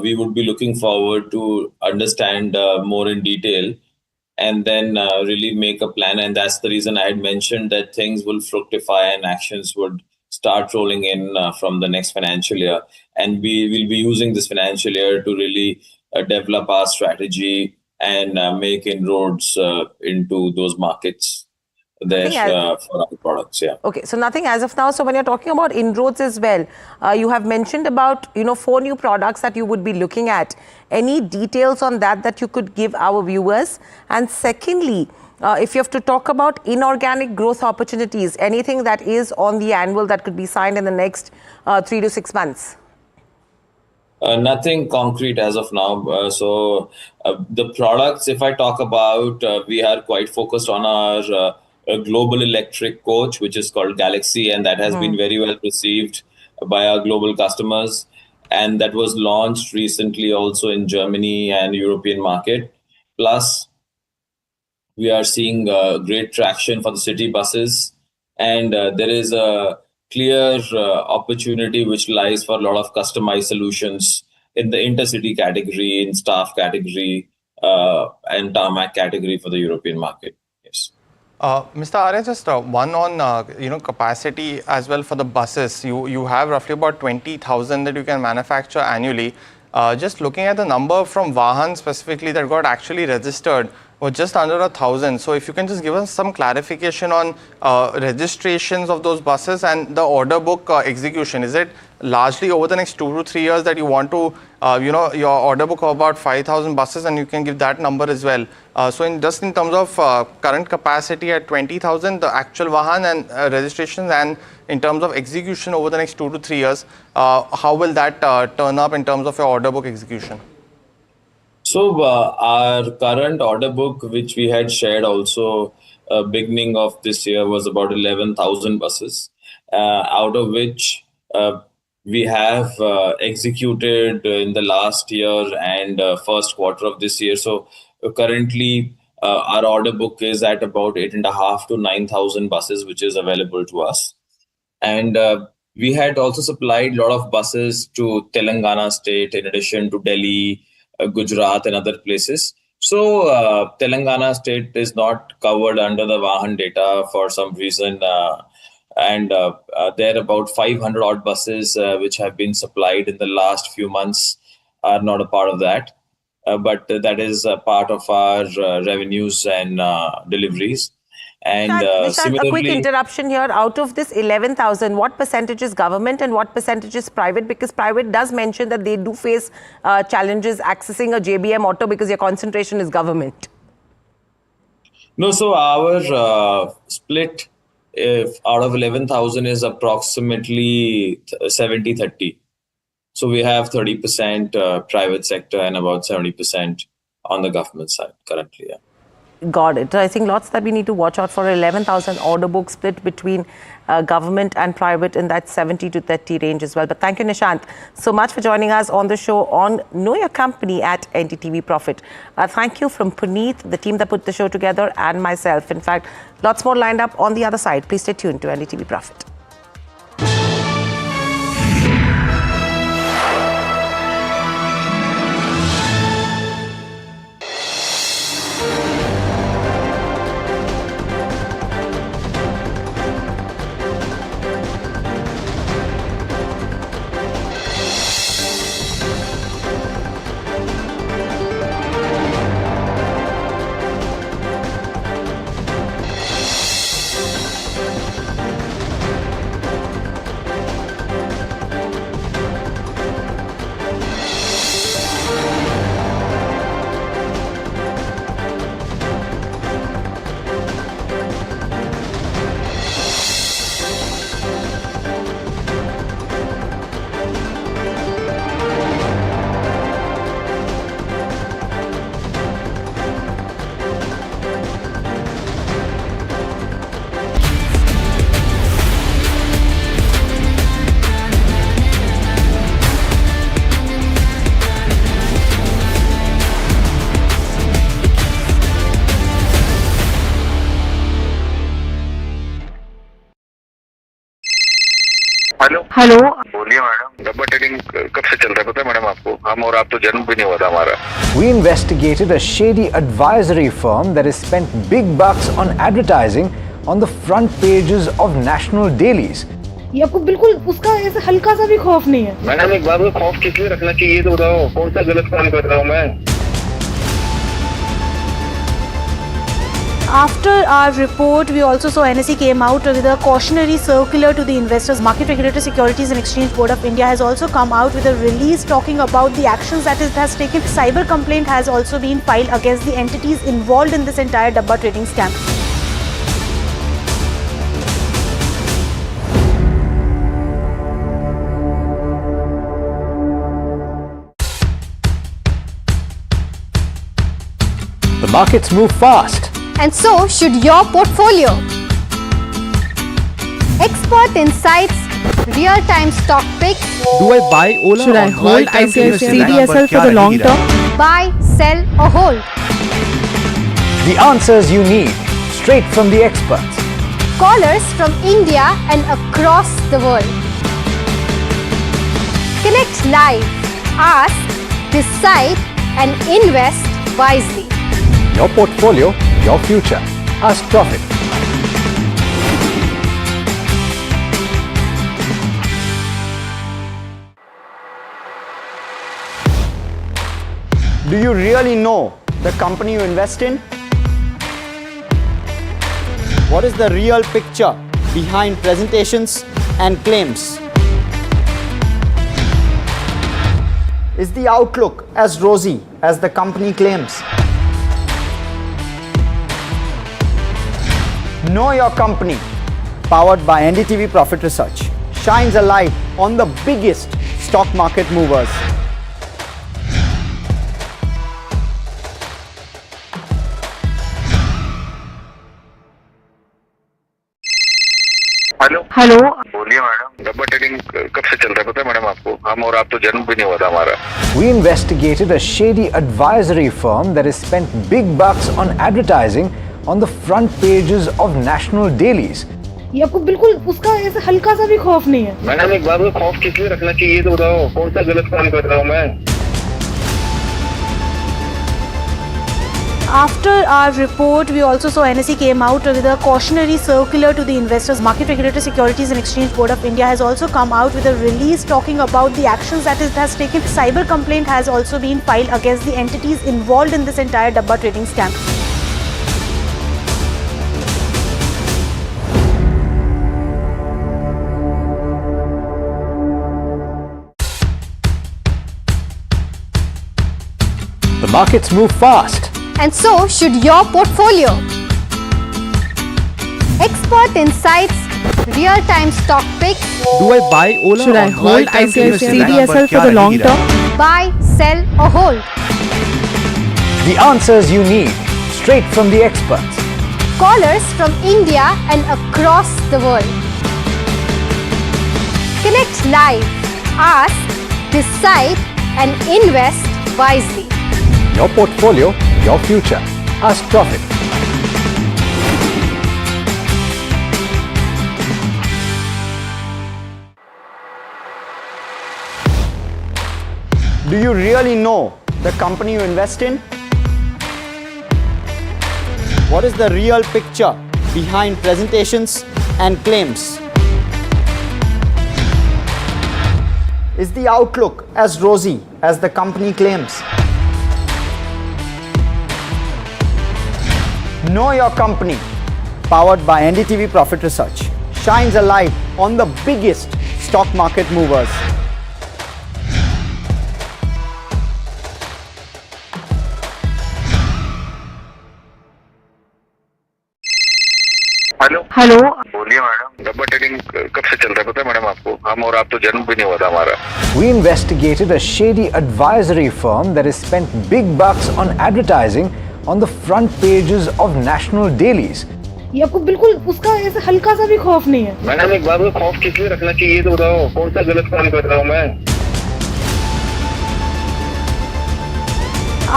we would be looking forward to understand more in detail and then really make a plan. And that's the reason I had mentioned that things will fructify and actions would start rolling in from the next financial year. And we will be using this financial year to really develop our strategy and make inroads into those markets there for our products. Yeah. Okay, so nothing as of now. So when you're talking about inroads as well, you have mentioned about 4 new products that you would be looking at. Any details on that you could give our viewers? And secondly, if you have to talk about inorganic growth opportunities, anything that is on the anvil that could be signed in the next 3 to 6 months? Nothing concrete as of now. So the products, if I talk about, we are quite focused on our global electric coach, which is called Galaxy, and that has been very well received by our global customers. And that was launched recently also in Germany and European market. Plus, we are seeing great traction for the city buses. And there is a clear opportunity which lies for a lot of customized solutions in the intercity category, in staff category, and tarmac category for the European market. Yes. Mr. Arya, just one on capacity as well for the buses. You have roughly about 20,000 that you can manufacture annually. Just looking at the number from Vahan specifically that got actually registered was just under 1,000. So if you can just give us some clarification on registrations of those buses and the order book execution. Is it largely over the next 2 to 3 years that you want to, your order book of about 5,000 buses, and you can give that number as well. So in terms of current capacity at 20,000, the actual Vahan and registrations, and in terms of execution over the next 2 to 3 years, how will that turn up in terms of your order book execution? So our current order book, which we had shared also beginning of this year, was about 11,000 buses, out of which we have executed in the last year and first quarter of this year. So currently our order book is at about 8,500 to 9,000 buses, which is available to us. And we had also supplied a lot of buses to Telangana state, in addition to Delhi, Gujarat and other places. So Telangana state is not covered under the Vahan data for some reason. And there are about 500 odd buses which have been supplied in the last few months are not a part of that. But that is a part of our revenues and deliveries. And Nishant, a quick similarly, interruption here. Out of this 11,000, what percentage is government and what percentage is private? Because private does mention that they do face challenges accessing a JBM auto because your concentration is government. no, so our split if out of 11,000 is approximately 70-30. So we have 30% private sector and about 70% on the government side currently. Yeah. Got it. I think lots that we need to watch out for. 11,000 order book split between government and private in that 70 to 30 range as well. But thank you, Nishant, so much for joining us on the show on Know Your Company at NDTV Profit. Thank you from Puneet, the team that put the show together, and myself. In fact, lots more lined up on the other side. Please stay tuned to NDTV Profit. Hello बोलिए madam, डब्बा trading कब से चल रहा है पता है madam आपको? हम और आप तो जन्म भी नहीं हुआ था हमारा. We investigated a shady advisory firm that has spent big bucks on advertising on the front pages of national dailies. ये आपको बिल्कुल उसका ऐसे हल्का सा भी खौफ नहीं है. मैडम एक बात को खौफ किस लिए रखना चाहिए तो बताओ, कौन सा गलत काम कर रहा हूँ मैं? After our report, we also saw NSE came out with a cautionary circular to the investors. Market Regulator Securities and Exchange Board of India has also come out with a release talking about the actions that it has taken. Cyber complaint has also been filed against the entities involved in this entire Dabba trading scam. The markets move fast. And so should your portfolio. Expert insights, real-time stock picks. Do I buy Ola? Should I hold CDSL for the long term? Buy, sell or hold. The answers you need, straight from the experts. Callers from India and across the world. Connect live, ask, decide and invest wisely. Your portfolio, your future. Ask Profit. Do you really know the company you invest in? What is the real picture behind presentations and claims? Is the outlook as rosy as the company claims? Know Your Company, powered by NDTV Profit Research, shines a light on the biggest stock market movers. Hello बोलिए madam, डब्बा trading कब से चल रहा है पता है madam आपको? हम और आप तो जन्म भी नहीं हुआ था हमारा. We investigated a shady advisory firm that has spent big bucks on advertising on the front pages of national dailies. ये आपको बिल्कुल उसका ऐसे हल्का सा भी खौफ नहीं है. मैडम एक बात को खौफ किस लिए रखना चाहिए तो बताओ, कौन सा गलत काम कर रहा हूँ मैं? After our report, we also saw NSE came out with a cautionary circular to the investors. Market Regulator Securities and Exchange Board of India has also come out with a release talking about the actions that it has taken. Cyber complaint has also been filed against the entities involved in this entire Dabba trading scam. Markets move fast. And so should your portfolio. Expert insights, real-time stock picks. Do I buy Ola? Should I hold ICICI for the long term? Buy, sell or hold. The answers you need, straight from the experts. Callers from India and across the world. Connect live, ask, decide and invest wisely. Your portfolio, your future. Ask Profit. Do you really know the company you invest in? What is the real picture behind presentations and claims? Is the outlook as rosy as the company claims? Know Your Company, powered by NDTV Profit Research, shines a light on the biggest stock market movers. Hello बोलिए madam, डब्बा trading कब से चल रहा है पता है madam आपको? हम और आप तो जन्म भी नहीं हुआ था हमारा. We investigated a shady advisory firm that has spent big bucks on advertising on the front pages of national dailies. ये आपको बिल्कुल उसका ऐसे हल्का सा भी खौफ नहीं है. मैडम एक बार को खौफ किस लिए रखना चाहिए तो बताओ, कौन सा गलत काम कर रहा हूँ मैं?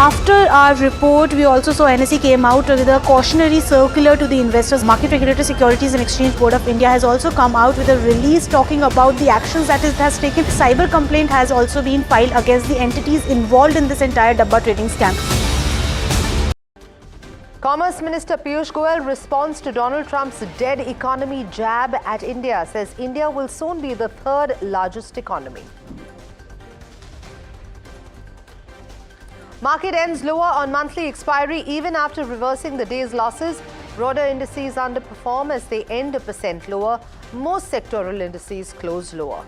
After our report, we also saw NSE came out with a cautionary circular to the investors. Market Regulator Securities and Exchange Board of India has also come out with a release talking about the actions that it has taken. Cyber complaint has also been filed against the entities involved in this entire Dabba trading scam. Commerce Minister Piyush Goyal responds to Donald Trump's dead economy jab at India, says India will soon be the third largest economy. Market ends lower on monthly expiry even after reversing the day's losses. Broader indices underperform as they end 1% lower. Most sectoral indices close lower.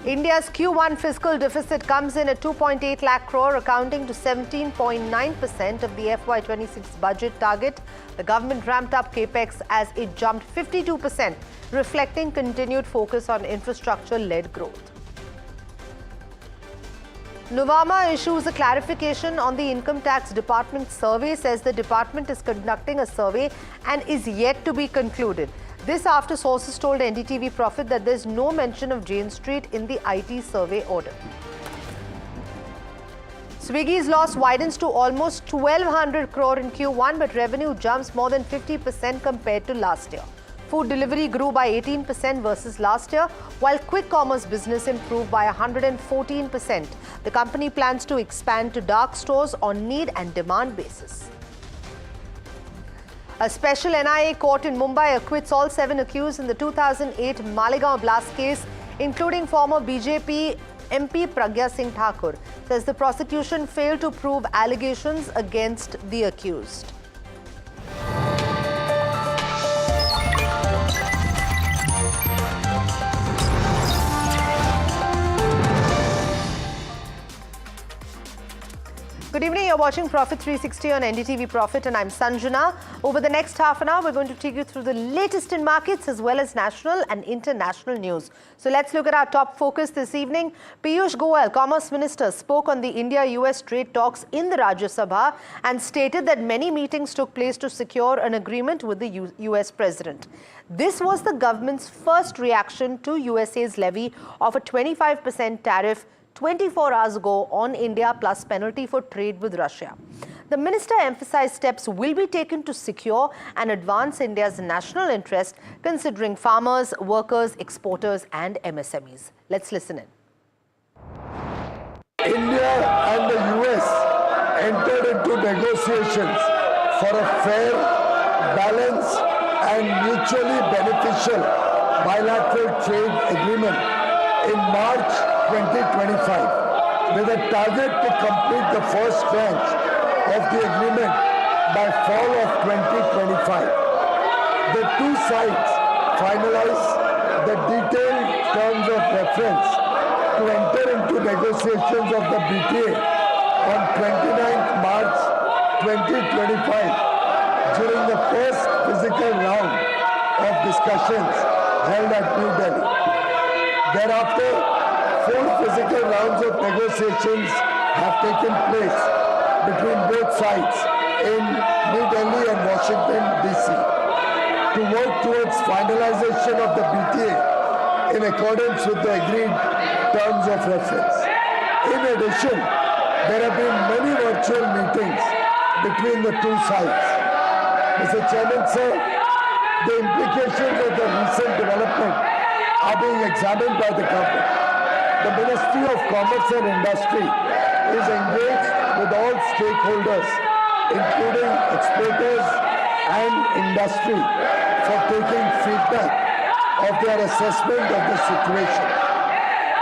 India's Q1 fiscal deficit comes in at 2.8 lakh crore, accounting to 17.9% of the FY26 budget target. The government ramped up capex as it jumped 52%, reflecting continued focus on infrastructure-led growth. Nuvama issues a clarification on the Income Tax Department survey, says the department is conducting a survey and is yet to be concluded. This after sources told NDTV Profit that there's no mention of Jane Street in the IT survey order. Swiggy's loss widens to almost 1,200 crore in Q1, but revenue jumps more than 50% compared to last year. Food delivery grew by 18% versus last year, while quick commerce business improved by 114%. The company plans to expand to dark stores on need and demand basis. A special NIA court in Mumbai acquits all 7 accused in the 2008 Malegaon blast case, including former BJP MP Pragya Singh Thakur, says the prosecution failed to prove allegations against the accused. Good evening, you're watching Profit 360 on NDTV Profit and I'm Sanjana. Over the next half an hour, we're going to take you through the latest in markets as well as national and international news. So let's look at our top focus this evening. Piyush Goyal, Commerce Minister, spoke on the India-US trade talks in the Rajya Sabha and stated that many meetings took place to secure an agreement with the US President. This was the government's first reaction to USA's levy of a 25% tariff 24 hours ago on India plus penalty for trade with Russia. The minister emphasized steps will be taken to secure and advance India's national interest, considering farmers, workers, exporters and MSMEs. Let's listen in. India and the US entered into negotiations for a fair, balanced and mutually beneficial bilateral trade agreement in March 2025, with a target to complete the first tranche of the agreement by fall of 2025. The two sides finalized the detailed terms of reference to enter into negotiations of the BTA on 29th March 2025 during the first physical round of discussions held at New Delhi. Thereafter, 4 physical rounds of negotiations have taken place between both sides in New Delhi and Washington, D.C. to work towards finalization of the BTA in accordance with the agreed terms of reference. In addition, there have been many virtual meetings between the two sides. Mr. Chairman, sir, the implications of the recent development are being examined by the government. The Ministry of Commerce and Industry is engaged with all stakeholders, including exporters and industry, for taking feedback of their assessment of the situation.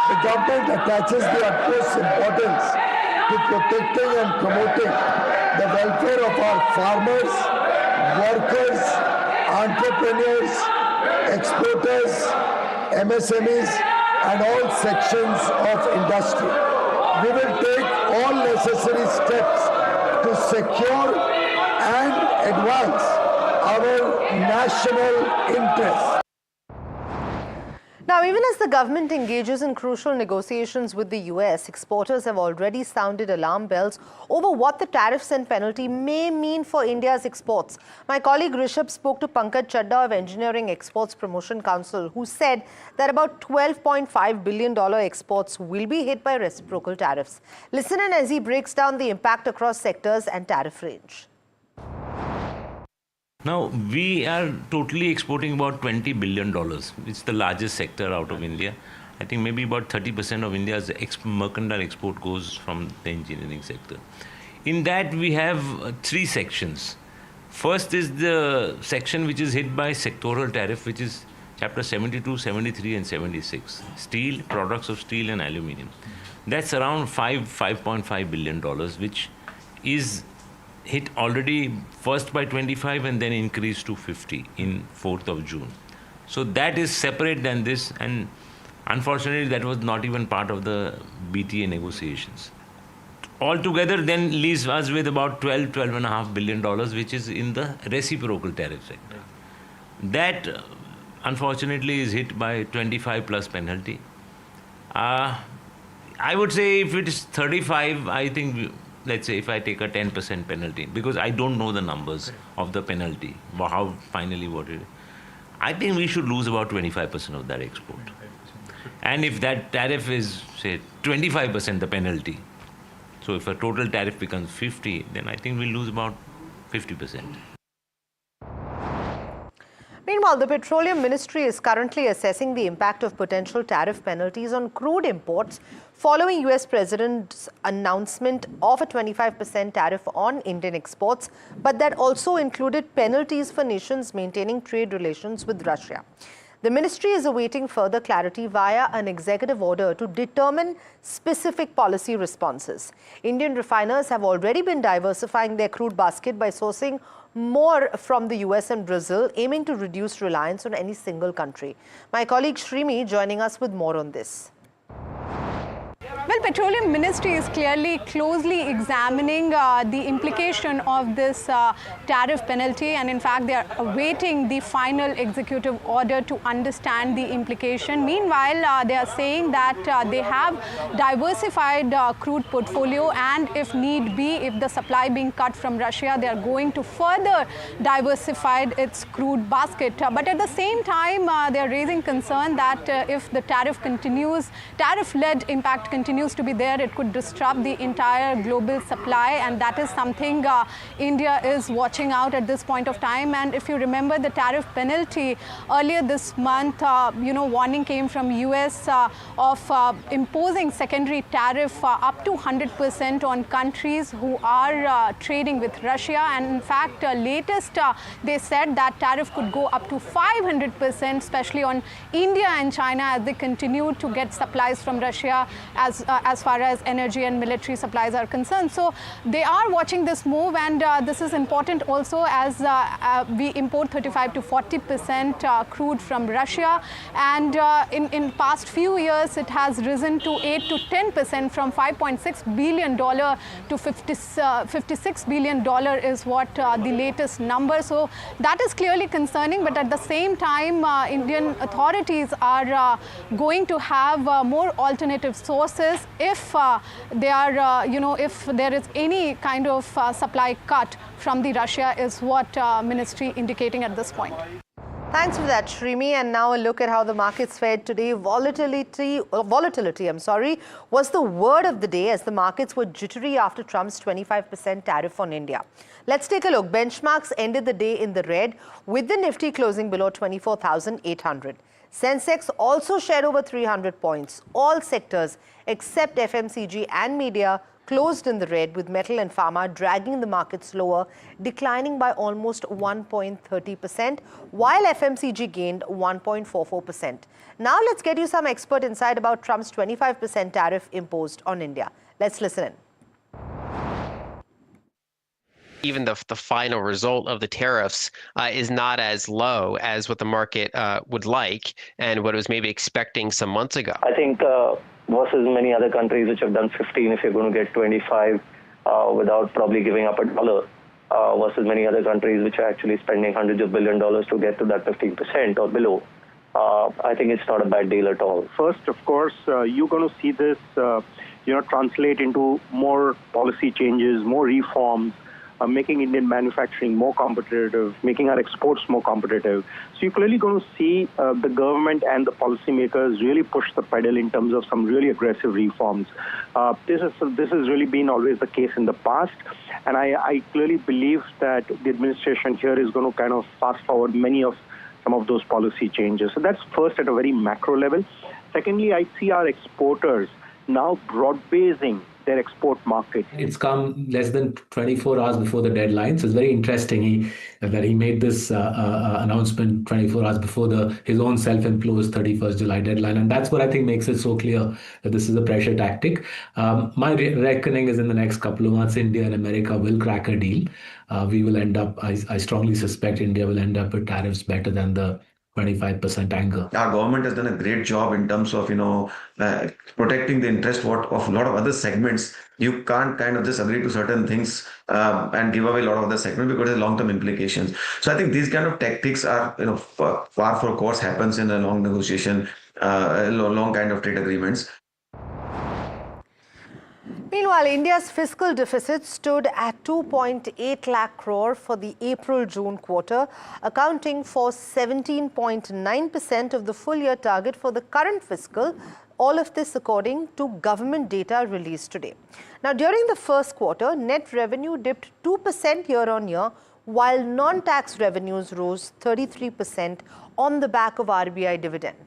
The government attaches the utmost importance to protecting and promoting the welfare of our farmers, workers, entrepreneurs, exporters, MSMEs, and all sections of industry. We will take all necessary steps to secure and advance our national interests. Now, even as the government engages in crucial negotiations with the US, exporters have already sounded alarm bells over what the tariffs and penalty may mean for India's exports. My colleague Rishabh spoke to Pankaj Chadda of Engineering Exports Promotion Council, who said that about $12.5 billion exports will be hit by reciprocal tariffs. Listen in as he breaks down the impact across sectors and tariff range. Now, we are totally exporting about $20 billion. It's the largest sector out of India. I think maybe about 30% of India's mercantile export goes from the engineering sector. In that, we have 3 sections. First is the section which is hit by sectoral tariff, which is Chapter 72, 73 and 76. Steel, products of steel and aluminium. That's around $5.5 billion, which is hit already first by 25 and then increased to 50 in 4th of June. So that is separate than this, and unfortunately that was not even part of the BTA negotiations. Altogether then leaves us with about $12.5 billion, which is in the reciprocal tariff sector. That unfortunately is hit by 25 plus penalty. I would say if it is 35, I think let's say if I take a 10% penalty, because I don't know the numbers of the penalty, how finally what it is, I think we should lose about 25% of that export. And if that tariff is, say, 25% the penalty, so if a total tariff becomes 50, then I think we'll lose about 50%. Meanwhile, the Petroleum Ministry is currently assessing the impact of potential tariff penalties on crude imports following US President's announcement of a 25% tariff on Indian exports, but that also included penalties for nations maintaining trade relations with Russia. The ministry is awaiting further clarity via an executive order to determine specific policy responses. Indian refiners have already been diversifying their crude basket by sourcing more from the US and Brazil, aiming to reduce reliance on any single country. My colleague Shrimi joining us with more on this. Well, Petroleum Ministry is closely examining the implication of this tariff penalty, and in fact they are awaiting the final executive order to understand the implication. Meanwhile, they are saying that they have diversified crude portfolio, and if need be, if the supply being cut from Russia, they are going to further diversify its crude basket. But at the same time, they are raising concern that if the tariff-led impact continues to be there, it could disrupt the entire global supply, and that is something India is watching out at this point of time. And if you remember the tariff penalty earlier this month, warning came from US of imposing secondary tariff up to 100% on countries who are trading with Russia. And in fact, latest they said that tariff could go up to 500%, especially on India and China, as they continue to get supplies from Russia as as far as energy and military supplies are concerned. So they are watching this move, and this is important also as we import 35 to 40% crude from Russia, and in past few years it has risen to 8 to 10% from $5.6 billion to $56 billion is what the latest number. So that is clearly concerning, but at the same time Indian authorities are going to have more alternative sources if they are if there is any kind of supply cut from the Russia, is what ministry indicating at this point. Thanks for that, Shrimi. And now a look at how the markets fared today. Volatility, was the word of the day as the markets were jittery after Trump's 25% tariff on India. Let's take a look. Benchmarks ended the day in the red, with the Nifty closing below 24,800. Sensex also shed over 300 points. All sectors except FMCG and media closed in the red, with metal and pharma dragging the markets lower, declining by almost 1.30%, while FMCG gained 1.44%. Now let's get you some expert insight about Trump's 25% tariff imposed on India. Let's listen in. Even the final result of the tariffs is not as low as what the market would like and what it was maybe expecting some months ago. I think versus many other countries which have done 15, if you're going to get 25 without probably giving up a dollar, versus many other countries which are actually spending hundreds of billion dollars to get to that 15% or below, I think it's not a bad deal at all. First, of course, you're going to see this translate into more policy changes, more reforms, making Indian manufacturing more competitive, making our exports more competitive. So you're clearly going to see the government and the policymakers really push the pedal in terms of some really aggressive reforms. This has really been always the case in the past, and I clearly believe that the administration here is going to kind of fast forward some of those policy changes. So that's first at a very macro level. Secondly, I see our exporters now broad-basing their export market. It's come less than 24 hours before the deadline, so it's very interesting that he made this announcement 24 hours before his own self-imposed 31st July deadline, and that's what I think makes it so clear that this is a pressure tactic. My reckoning is in the next couple of months, India and America will crack a deal. We will end up, I strongly suspect India will end up with tariffs better than the 25% angle. Our government has done a great job in terms of protecting the interest of a lot of other segments. You can't kind of just agree to certain things and give away a lot of other segments because there's long-term implications. So I think these kind of tactics are par for course happens in a long negotiation, long kind of trade agreements. Meanwhile, India's fiscal deficit stood at 2.8 lakh crore for the April-June quarter, accounting for 17.9% of the full-year target for the current fiscal. All of this according to government data released today. Now, during the first quarter, net revenue dipped 2% year-on-year, while non-tax revenues rose 33% on the back of RBI dividend.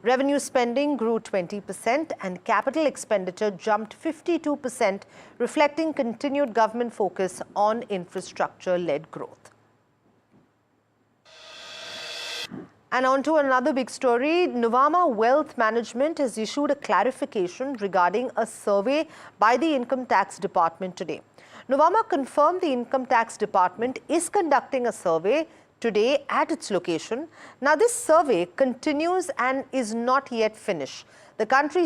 Revenue spending grew 20% and capital expenditure jumped 52%, reflecting continued government focus on infrastructure-led growth. And on to another big story. Nuvama Wealth Management has issued a clarification regarding a survey by the Income Tax Department today. Nuvama confirmed the Income Tax Department is conducting a survey today at its location. Now, this survey continues and is not yet finished. The company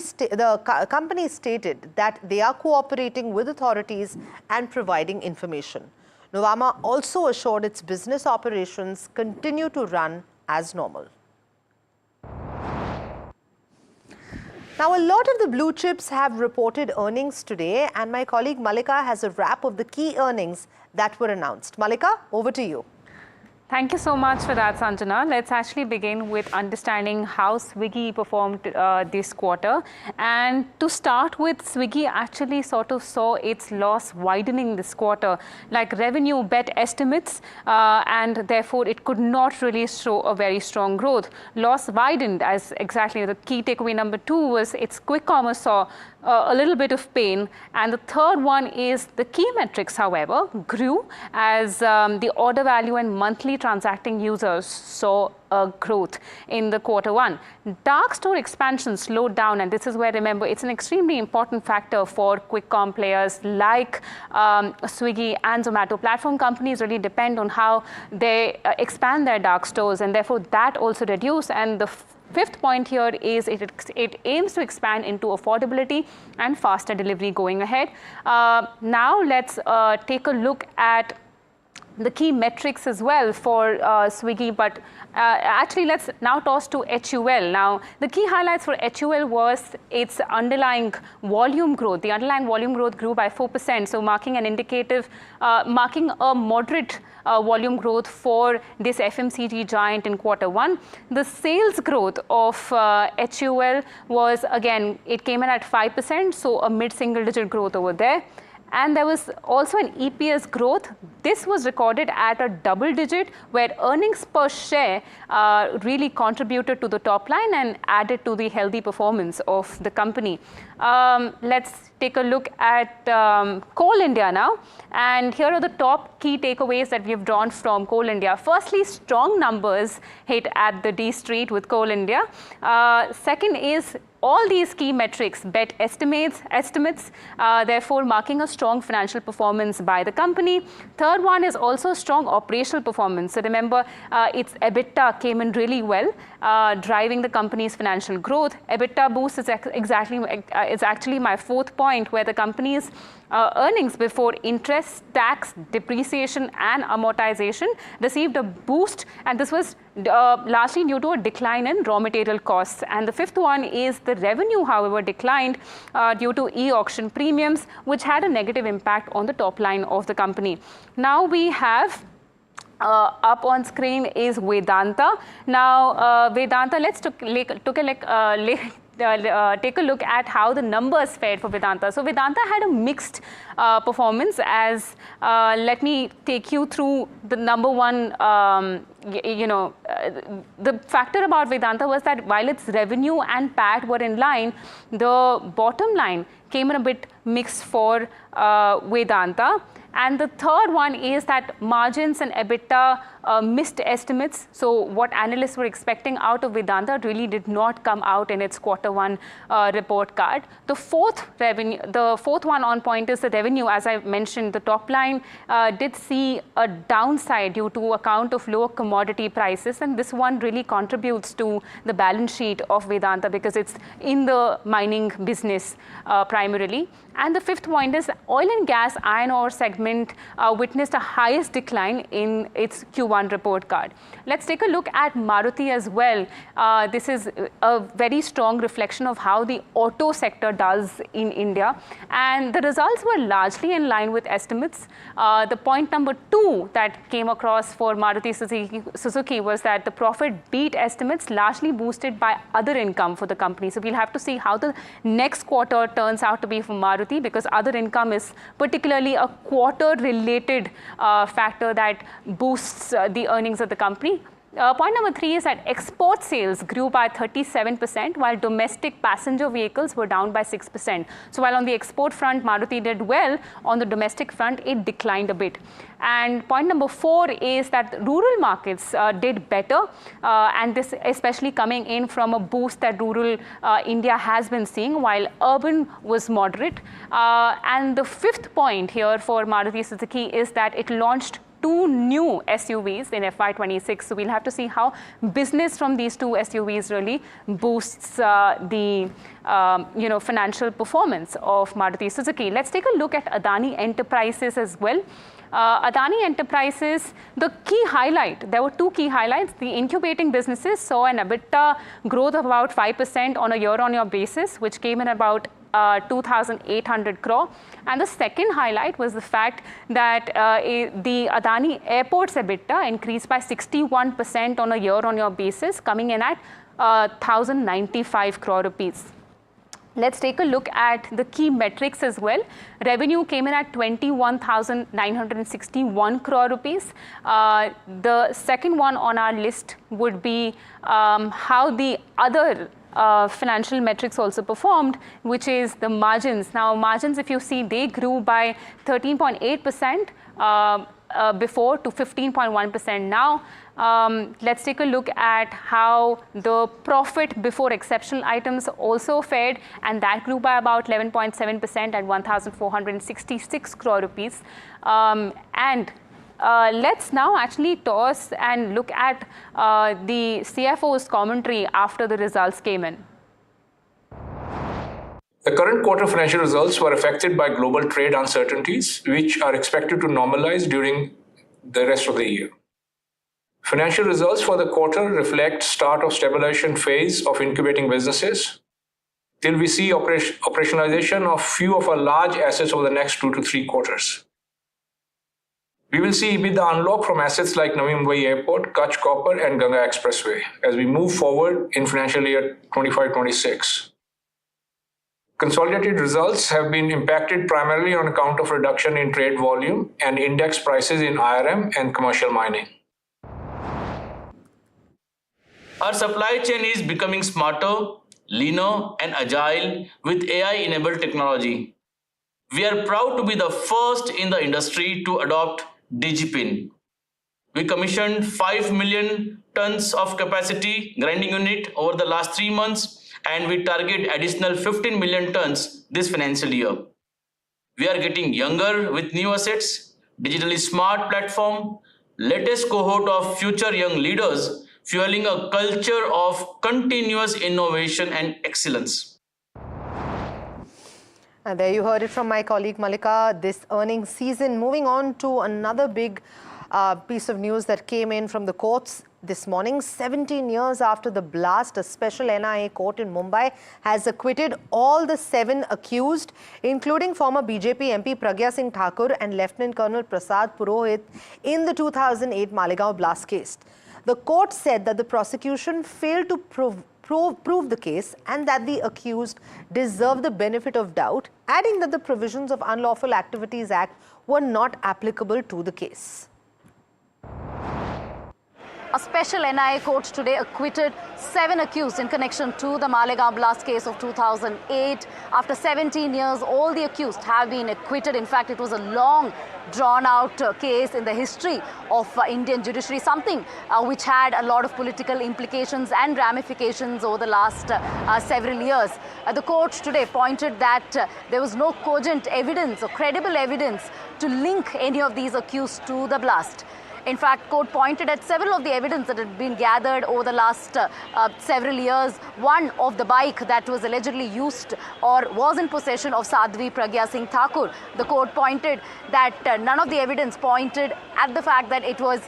stated that they are cooperating with authorities and providing information. Nuvama also assured its business operations continue to run as normal. Now, a lot of the blue chips have reported earnings today, and my colleague Malika has a wrap of the key earnings that were announced. Malika, over to you. Thank you so much for that, Sanjana. Let's actually begin with understanding how Swiggy performed this quarter. And to start with, Swiggy actually sort of saw its loss widening this quarter, like revenue bet estimates, and therefore it could not really show a very strong growth. Loss widened as exactly the key takeaway number 2 was its quick commerce saw a little bit of pain. And the third one is the key metrics, however, grew as the order value and monthly transacting users saw a growth in the Q1. Dark store expansion slowed down, and this is where, remember, it's an extremely important factor for quick com players like Swiggy and Zomato. Platform companies really depend on how they expand their dark stores, and therefore that also reduced. And the fifth point here is it aims to expand into affordability and faster delivery going ahead. Now let's take a look at the key metrics as well for Swiggy, but actually let's now toss to HUL. Now the key highlights for HUL was its underlying volume growth. The underlying volume growth grew by 4%, so marking a moderate volume growth for this FMCG giant in Q1. The sales growth of HUL was, again, it came in at 5%, so a mid-single digit growth over there. And there was also an EPS growth. This was recorded at a double digit, where earnings per share really contributed to the top line and added to the healthy performance of the company. Let's take a look at Coal India now. And here are the top key takeaways that we've drawn from Coal India. Firstly, strong numbers hit at the D Street with Coal India. Second is all these key metrics bet estimates, therefore marking a strong financial performance by the company. Third one is also strong operational performance. So remember, its EBITDA came in really well, driving the company's financial growth. EBITDA boost is actually my fourth point, where the company's earnings before interest, tax, depreciation and amortization received a boost, and this was largely due to a decline in raw material costs. And the fifth one is the revenue, however, declined due to e-auction premiums, which had a negative impact on the top line of the company. Now we have up on screen is Vedanta. Now Vedanta, let's take a look at how the numbers fared for Vedanta. So Vedanta had a mixed performance, as let me take you through the number one. The factor about Vedanta was that while its revenue and PAT were in line, the bottom line came in a bit mixed for Vedanta. And the third one is that margins and EBITDA missed estimates. So what analysts were expecting out of Vedanta really did not come out in its Q1 report card. The fourth one on point is the revenue. As I mentioned, the top line did see a downside due to account of lower commodity prices, and this one really contributes to the balance sheet of Vedanta because it's in the mining business primarily. And the fifth point is oil and gas iron ore segment witnessed a highest decline in its Q1 report card. Let's take a look at Maruti as well. This is a very strong reflection of how the auto sector does in India. And the results were largely in line with estimates. The point number 2 that came across for Maruti Suzuki was that the profit beat estimates, largely boosted by other income for the company. So we'll have to see how the next quarter turns out to be for Maruti, because other income is particularly a quarter-related factor that boosts the earnings of the company. Point number 3 is that export sales grew by 37%, while domestic passenger vehicles were down by 6%. So while on the export front, Maruti did well, on the domestic front, it declined a bit. And point number 4 is that rural markets did better, and this especially coming in from a boost that rural India has been seeing, while urban was moderate. And the fifth point here for Maruti Suzuki is that it launched 2 new SUVs in FY26. So we'll have to see how business from these 2 SUVs really boosts the financial performance of Maruti Suzuki. Let's take a look at Adani Enterprises as well. Adani Enterprises, the key highlight, there were 2 key highlights. The incubating businesses saw an EBITDA growth of about 5% on a year-on-year basis, which came in about 2,800 crore. And the second highlight was the fact that the Adani Airports EBITDA increased by 61% on a year-on-year basis, coming in at 1,095 crore rupees. Let's take a look at the key metrics as well. Revenue came in at 21,961 crore rupees. The second one on our list would be how the other financial metrics also performed, which is the margins. Now, margins, if you see, they grew by 13.8% before to 15.1% now. Let's take a look at how the profit before exceptional items also fared, and that grew by about 11.7% at 1,466 crore rupees. Let's now actually toss and look at the CFO's commentary after the results came in. The current quarter financial results were affected by global trade uncertainties, which are expected to normalize during the rest of the year. Financial results for the quarter reflect start of stabilization phase of incubating businesses till we see operationalization of few of our large assets over the next 2 to 3 quarters. We will see EBITDA unlock from assets like Navi Mumbai Airport, Kutch Copper and Ganga Expressway as we move forward in financial year 25-26. Consolidated results have been impacted primarily on account of reduction in trade volume and index prices in IRM and commercial mining. Our supply chain is becoming smarter, leaner and agile with AI-enabled technology. We are proud to be the first in the industry to adopt DigiPin. We commissioned 5 million tons of capacity grinding unit over the last 3 months, and we target additional 15 million tons this financial year. We are getting younger with new assets, digitally smart platform, latest cohort of future young leaders, fueling a culture of continuous innovation and excellence. And there you heard it from my colleague Malika this earnings season. Moving on to another big piece of news that came in from the courts this morning. 17 years after the blast, a special NIA court in Mumbai has acquitted all the 7 accused, including former BJP MP Pragya Singh Thakur and Lieutenant Colonel Prasad Purohit in the 2008 Malegaon blast case. The court said that the prosecution failed to prove the case and that the accused deserve the benefit of doubt, adding that the provisions of Unlawful Activities Act were not applicable to the case. A special NIA court today acquitted 7 accused in connection to the Malegaon blast case of 2008. After 17 years, all the accused have been acquitted. In fact, it was a long drawn-out case in the history of Indian judiciary, something which had a lot of political implications and ramifications over the last several years. The court today pointed that there was no cogent evidence or credible evidence to link any of these accused to the blast. In fact, court pointed at several of the evidence that had been gathered over the last several years. One of the bike that was allegedly used or was in possession of Sadhvi Pragya Singh Thakur. The court pointed that none of the evidence pointed at the fact that it was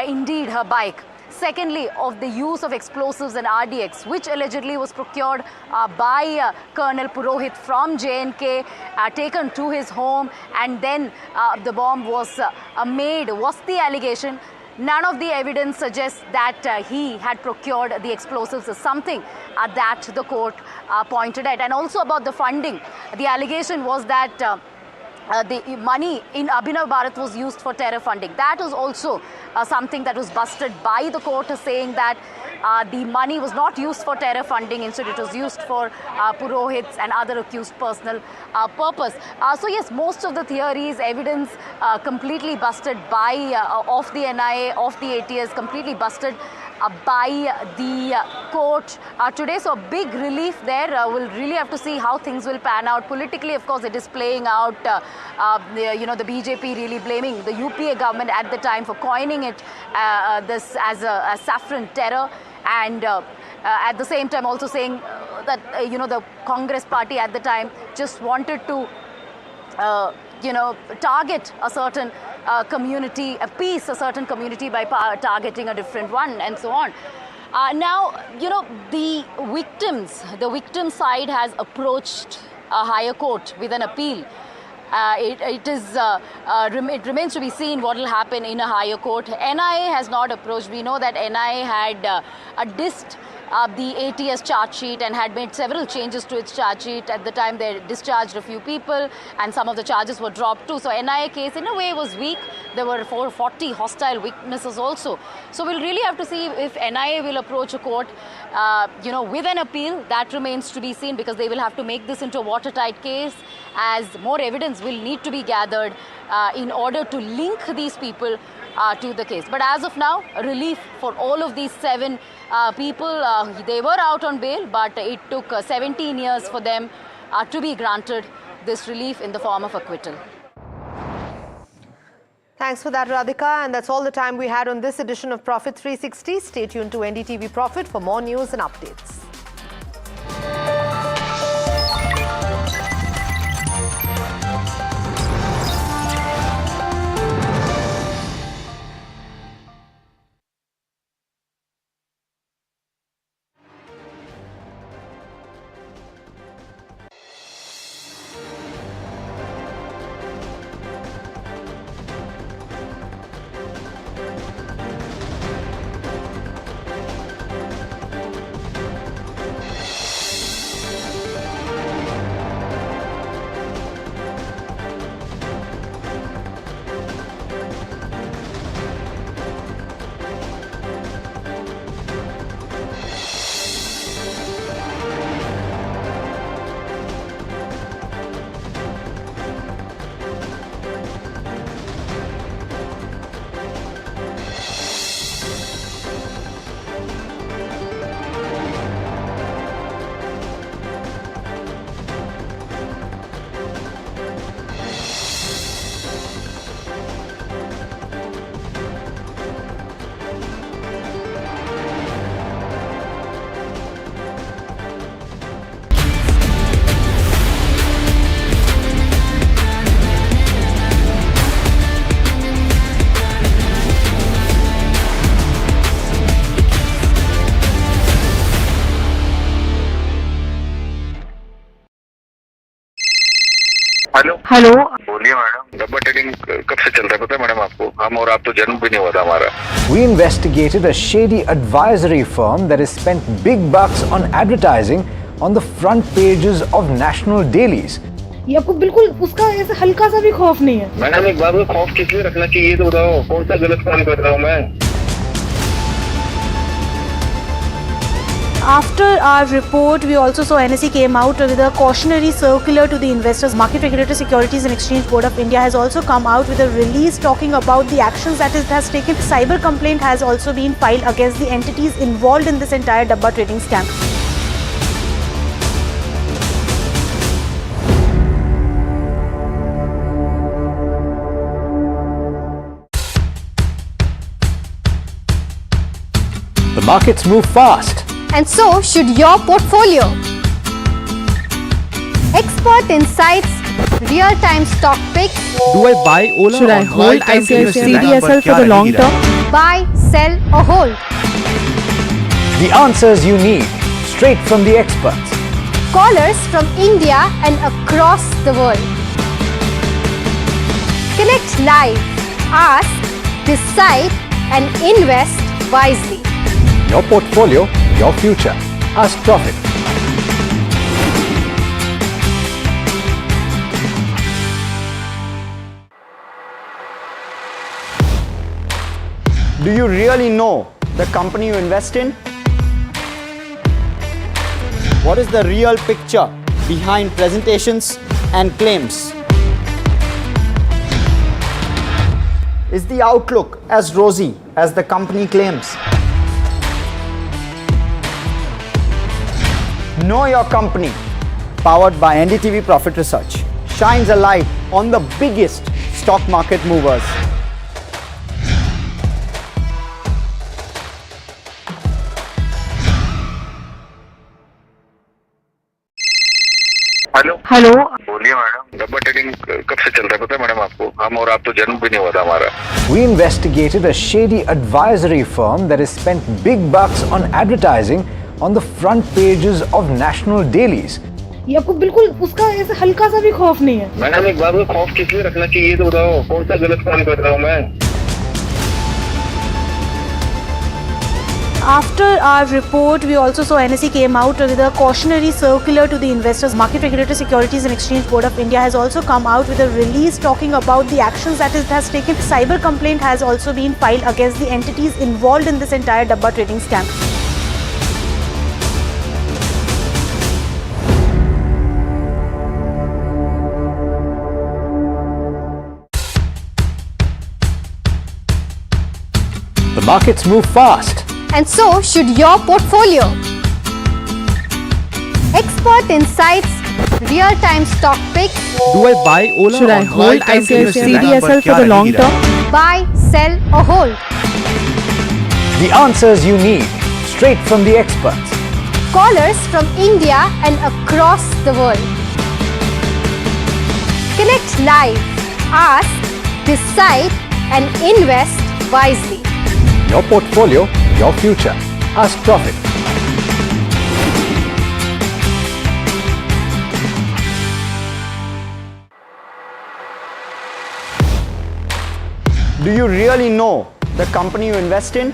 indeed her bike. Secondly, of the use of explosives and RDX, which allegedly was procured by Colonel Purohit from JNK, taken to his home, and then the bomb was made, was the allegation. None of the evidence suggests that he had procured the explosives, is something that the court pointed at. And also about the funding, the allegation was that the money in Abhinav Bharat was used for terror funding. That was also something that was busted by the court, saying that the money was not used for terror funding. Instead, it was used for Purohit's and other accused personal purpose. So yes, most of the theories, evidence completely busted by of the NIA, of the ATS, completely busted by the court today. So a big relief there. We'll really have to see how things will pan out. Politically, of course, it is playing out. The BJP really blaming the UPA government at the time for coining it this as a saffron terror, and at the same time also saying that the Congress party at the time just wanted to target a certain community, appease a certain community by targeting a different one, and so on. Now, the victim side has approached a higher court with an appeal. It remains to be seen what will happen in a higher court. NIA has not approached. We know that NIA had dissed the ATS charge sheet and had made several changes to its charge sheet. At the time, they discharged a few people and some of the charges were dropped too. So NIA case in a way was weak. There were 440 hostile witnesses also. So we'll really have to see if NIA will approach a court, with an appeal. That remains to be seen, because they will have to make this into a watertight case, as more evidence will need to be gathered in order to link these people to the case. But as of now, a relief for all of these 7 people. They were out on bail, but it took 17 years for them to be granted this relief in the form of acquittal. Thanks for that, Radhika. And that's all the time we had on this edition of Profit 360. Stay tuned to NDTV Profit for more news and updates. Hello बोलिए madam, rubber trading कब से चल रहा है पता है madam आपको? हम और आप तो जन्म भी नहीं हुआ था हमारा. We investigated a shady advisory firm that has spent big bucks on advertising on the front pages of national dailies. ये आपको बिल्कुल उसका ऐसा हल्का सा भी खौफ नहीं है? मैडम एक बार को खौफ किस लिए रखना चाहिए तो बताओ, कौन सा गलत काम कर रहा हूँ मैं? After our report, we also saw NSE came out with a cautionary circular to the investors. Market Regulator Securities and Exchange Board of India has also come out with a release talking about the actions that it has taken. Cyber complaint has also been filed against the entities involved in this entire Dabba trading scam. The markets move fast. And so should your portfolio. Expert insights, real-time stock picks. Do I buy Ola? Should I hold CDSL for the long term? Buy, sell or hold. The answers you need, straight from the experts. Callers from India and across the world. Connect live, ask, decide and invest wisely. Your portfolio, your future. Ask Profit. Do you really know the company you invest in? What is the real picture behind presentations and claims? Is the outlook as rosy as the company claims? Know Your Company, powered by NDTV Profit Research, shines a light on the biggest stock market movers. Hello बोलिए madam, rubber trading कब से चल रहा है पता है madam आपको? हम और आप तो जन्म भी नहीं हुआ था हमारा. We investigated a shady advisory firm that has spent big bucks on advertising on the front pages of national dailies. ये आपको बिल्कुल उसका ऐसा हल्का सा भी खौफ नहीं है? मैडम एक बार को खौफ किस लिए रखना चाहिए तो बताओ, कौन सा गलत काम कर रहा हूँ मैं? After our report, we also saw NSE came out with a cautionary circular to the investors. Market Regulator Securities and Exchange Board of India has also come out with a release talking about the actions that it has taken. Cyber complaint has also been filed against the entities involved in this entire Dabba trading scam. The markets move fast. And so should your portfolio. Expert insights, real-time stock picks. Do I buy Ola? Should I hold ICICI CDSL for the long term? Buy, sell or hold. The answers you need, straight from the experts. Callers from India and across the world. Connect live, ask, decide and invest wisely. Your portfolio, your future. Ask Profit. Do you really know the company you invest in?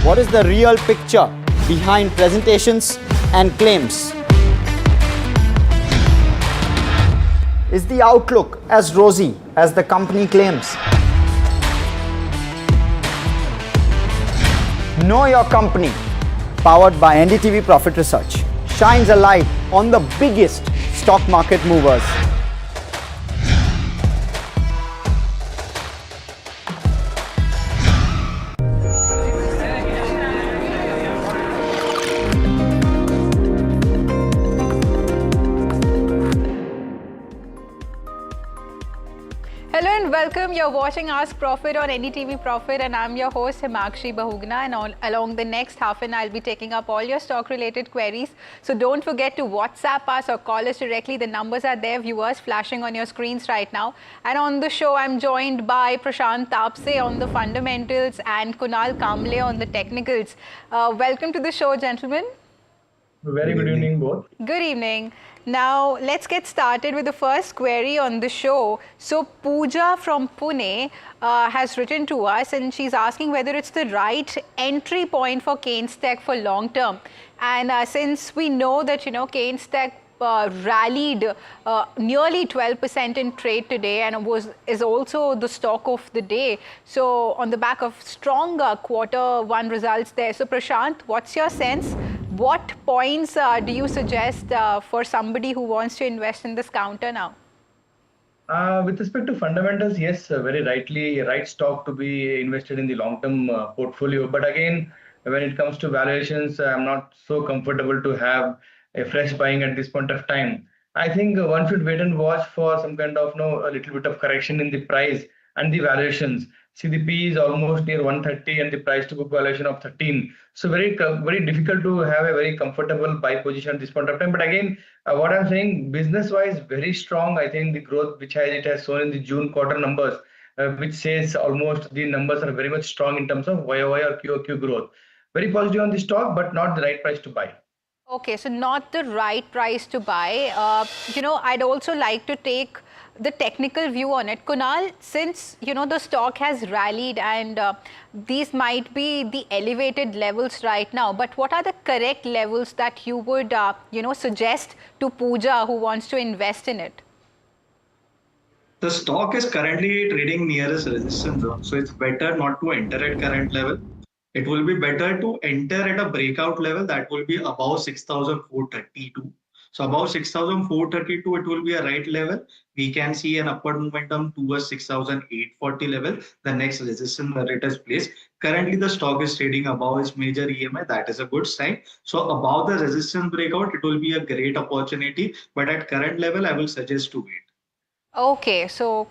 What is the real picture behind presentations and claims? Is the outlook as rosy as the company claims? Know Your Company, powered by NDTV Profit Research, shines a light on the biggest stock market movers. Hello and welcome. You're watching Ask Profit on NDTV Profit and I'm your host Himakshi Bahugna, and along the next half an hour I'll be taking up all your stock related queries. So don't forget to WhatsApp us or call us directly. The numbers are there, viewers, flashing on your screens right now. And on the show I'm joined by Prashant Tapse on the fundamentals and Kunal Kamble on the technicals. Welcome to the show, gentlemen. Very good evening both. Good evening. Now, let's get started with the first query on the show. So, Pooja from Pune has written to us and she's asking whether it's the right entry point for Keynes Tech for long term. And since we know that, Keynes Tech rallied nearly 12% in trade today and is also the stock of the day. So, on the back of strong Q1 results there. So, Prashant, what's your sense? What points do you suggest for somebody who wants to invest in this counter now? With respect to fundamentals, yes, very rightly, right stock to be invested in the long-term portfolio. But again, when it comes to valuations, I'm not so comfortable to have a fresh buying at this point of time. I think one should wait and watch for some kind of a little bit of correction in the price and the valuations. See, the P is almost near 130 and the price to book valuation of 13. So very difficult to have a very comfortable buy position at this point of time. But again, what I'm saying, business-wise, very strong. I think the growth which it has shown in the June quarter numbers, which says almost the numbers are very much strong in terms of YOY or QOQ growth. Very positive on the stock, but not the right price to buy. Okay, so not the right price to buy. I'd also like to take the technical view on it. Kunal, since, the stock has rallied and these might be the elevated levels right now, but what are the correct levels that you would, suggest to Pooja who wants to invest in it? The stock is currently trading nearest resistance zone, so it's better not to enter at current level. It will be better to enter at a breakout level that will be above 6,432. So above 6,432, it will be a right level. We can see an upward momentum towards 6,840 level, the next resistance where it is placed. Currently, the stock is trading above its major EMI. That is a good sign. So above the resistance breakout, it will be a great opportunity. But at current level, I will suggest to wait. Okay, so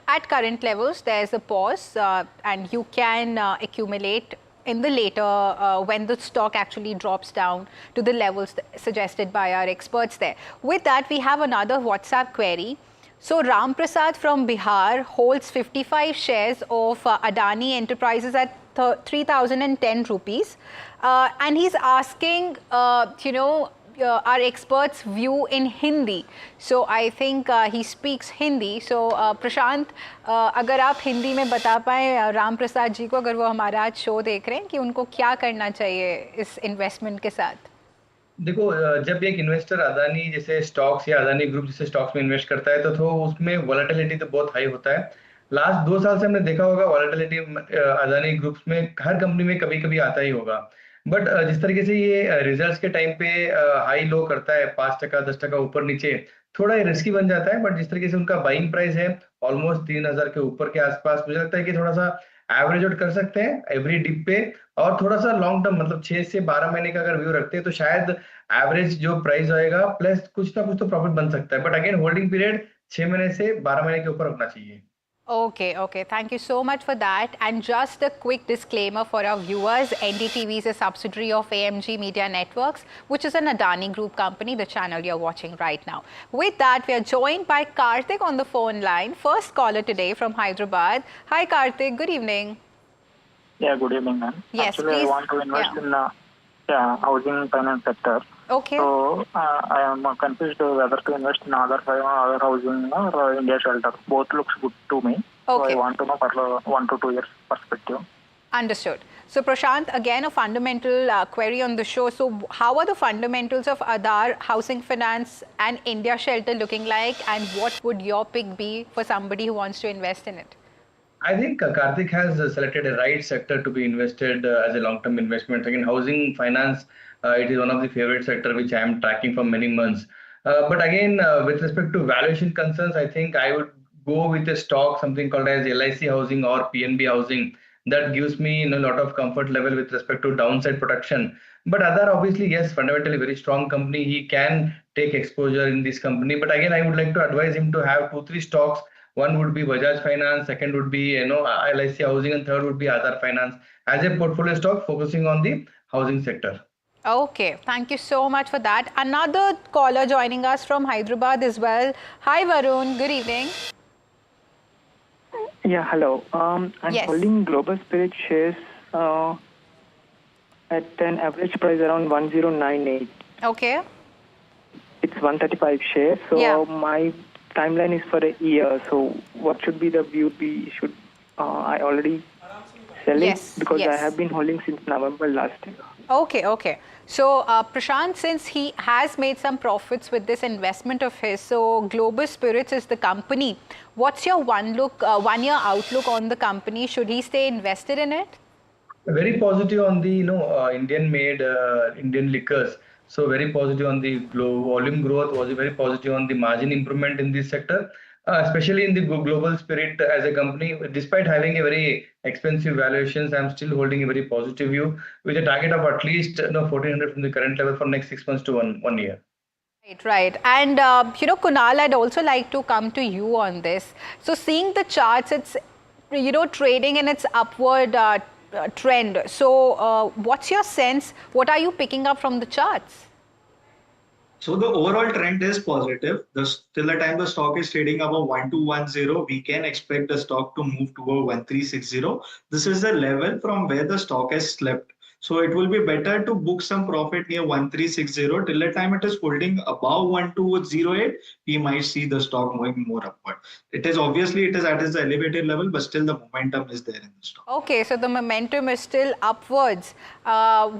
at current levels, there's a pause and you can accumulate in the later when the stock actually drops down to the levels suggested by our experts there. With that, we have another WhatsApp query. So Ram Prasad from Bihar holds 55 shares of Adani Enterprises at 3,010 rupees. And he's asking, our expert's view in Hindi. So I think he speaks Hindi. So Prashant, अगर आप हिंदी में बता पाए राम प्रसाद जी को, अगर वो हमारा आज शो देख रहे हैं, कि उनको क्या करना चाहिए इस इन्वेस्टमेंट के साथ? देखो, जब एक इन्वेस्टर अदानी जैसे स्टॉक्स या अदानी ग्रुप जैसे स्टॉक्स में इन्वेस्ट करता है तो उसमें वॉलेटिलिटी तो बहुत हाई होता है। लास्ट 2 साल से हमने देखा होगा वॉलेटिलिटी अदानी ग्रुप्स में हर कंपनी में कभी कभी आता ही होगा। बट जिस तरीके से ये रिजल्ट्स के टाइम पे हाई लो करता है, 5% 10% ऊपर नीचे, थोड़ा रिस्की बन जाता है। बट जिस तरीके से उनका बाइंग प्राइस है ऑलमोस्ट 3,000 के ऊपर के आसपास, मुझे लगता है कि थोड़ा सा एवरेज आउट कर सकते हैं एवरी डिप पे। और थोड़ा सा लॉन्ग टर्म मतलब 6 से 12 महीने का अगर व्यू रखते हैं तो शायद एवरेज जो प्राइस आएगा प्लस कुछ ना कुछ तो प्रॉफिट बन सकता है। बट अगेन होल्डिंग पीरियड 6 महीने से 12 महीने के ऊपर रखना चाहिए। Okay. Thank you so much for that. And just a quick disclaimer for our viewers, NDTV is a subsidiary of AMG Media Networks, which is an Adani Group company, the channel you're watching right now. With that, we are joined by Karthik on the phone line, first caller today from Hyderabad. Hi Karthik, good evening. Yeah, good evening, ma'am. Yes, Actually, please. I want to invest in housing finance sector. Okay. So I am confused whether to invest in other housing or India shelter. Both looks good to me. So Okay. I want to know for 1 to 2 years perspective. Understood. So Prashant, again a fundamental query on the show. So how are the fundamentals of Aadhar, housing finance and India shelter looking like, and what would your pick be for somebody who wants to invest in it? I think Karthik has selected a right sector to be invested as a long-term investment. Again, housing finance, it is one of the favorite sector which I am tracking for many months. But again, with respect to valuation concerns, I think I would go with a stock, something called as LIC housing or PNB housing. That gives me a lot of comfort level with respect to downside protection. But other, obviously, yes, fundamentally very strong company. He can take exposure in this company. But again, I would like to advise him to have 2-3 stocks. One would be Bajaj Finance, second would be LIC Housing, and third would be Aadhar Finance as a portfolio stock focusing on the housing sector. Okay, thank you so much for that. Another caller joining us from Hyderabad as well. Hi Varun, good evening. Yeah, hello. I'm Yes. holding Global Spirit shares at an average price around 1098. Okay. It's 135 shares. So Yeah. my timeline is for a year. So what should be the view? Should I already sell it? Because I yes. have been holding since November last year. Okay. So Prashant, since he has made some profits with this investment of his, so Global Spirits is the company. What's your 1 year outlook on the company? Should he stay invested in it? Very positive on the Indian-made Indian liquors. So very positive on the volume growth. Was very positive on the margin improvement in this sector, especially in the Global Spirit as a company. Despite having a very expensive valuations, I'm still holding a very positive view with a target of at least 1,400 from the current level for next 6 months to one year. Right. And Kunal, I'd also like to come to you on this. So seeing the charts, it's trading in its upward trend. So what's your sense? What are you picking up from the charts? So the overall trend is positive. Till the time the stock is trading above 1210, we can expect the stock to move toward 1360. This is the level from where the stock has slept. So it will be better to book some profit near 1360. Till the time it is holding above 1208, we might see the stock moving more upward. It is at its elevated level, but still the momentum is there in the stock. Okay, so the momentum is still upwards.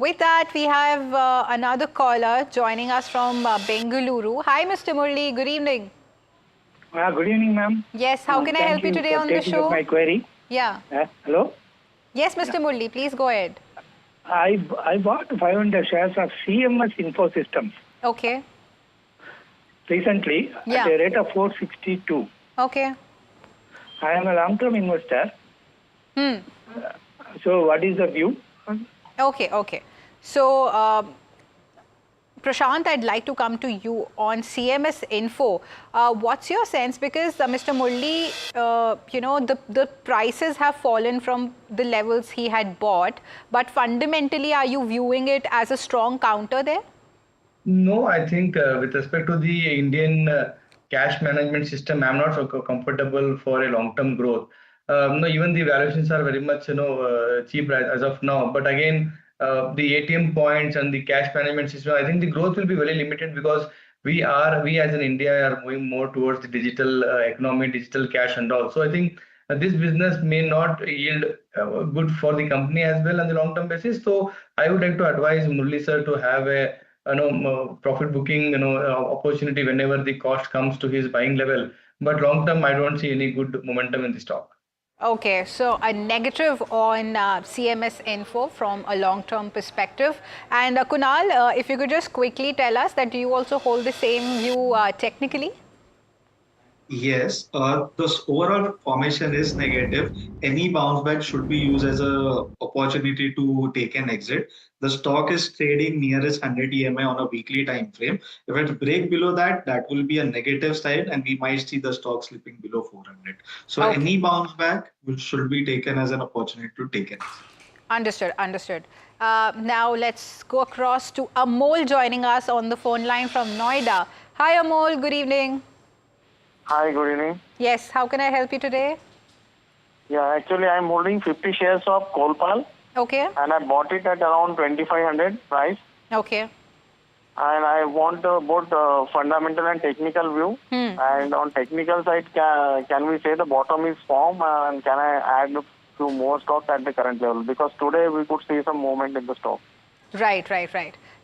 With that, we have another caller joining us from Bengaluru. Hi, Mr. Murli. Good evening. Good evening, ma'am. Yes, how can I help you today on the show? My query. Yeah. Hello? Yes, Mr. Murli, please go ahead. I bought 500 shares of CMS Infosystems Okay. recently at a rate of 462. Okay. I am a long-term investor. So what is the view? Okay. So, Prashant, I'd like to come to you on CMS Info. What's your sense? Because Mr. Murli, the prices have fallen from the levels he had bought. But fundamentally, are you viewing it as a strong counter there? No, I think with respect to the Indian cash management system, I'm not so comfortable for a long-term growth. No, even the valuations are very much cheap as of now. But again, the ATM points and the cash management system, I think the growth will be very limited because we as in India are moving more towards the digital economy, digital cash and all. So I think this business may not yield good for the company as well on the long term basis. So I would like to advise Murli sir to have a profit booking opportunity whenever the cost comes to his buying level. But long term, I don't see any good momentum in the stock. Okay, so a negative on CMS Info from a long-term perspective. And Kunal, if you could just quickly tell us that do you also hold the same view technically? Yes, the overall formation is negative. Any bounce back should be used as a opportunity to take an exit. The stock is trading near its 100 EMI on a weekly time frame. If it break below that, that will be a negative side, and we might see the stock slipping below 400. So any bounce back should be taken as an opportunity to take an exit. Understood, understood. Now let's go across to Amol joining us on the phone line from Noida. Hi Amol, good evening. Hi, good evening. Yes, how can I help you today? Yeah, actually I'm holding 50 shares of Kolpal. Okay. And I bought it at around 2500 price. Okay. And I want both fundamental and technical view. And on technical side, can we say the bottom is formed and can I add a few more stocks at the current level? Because today we could see some movement in the stock. Right.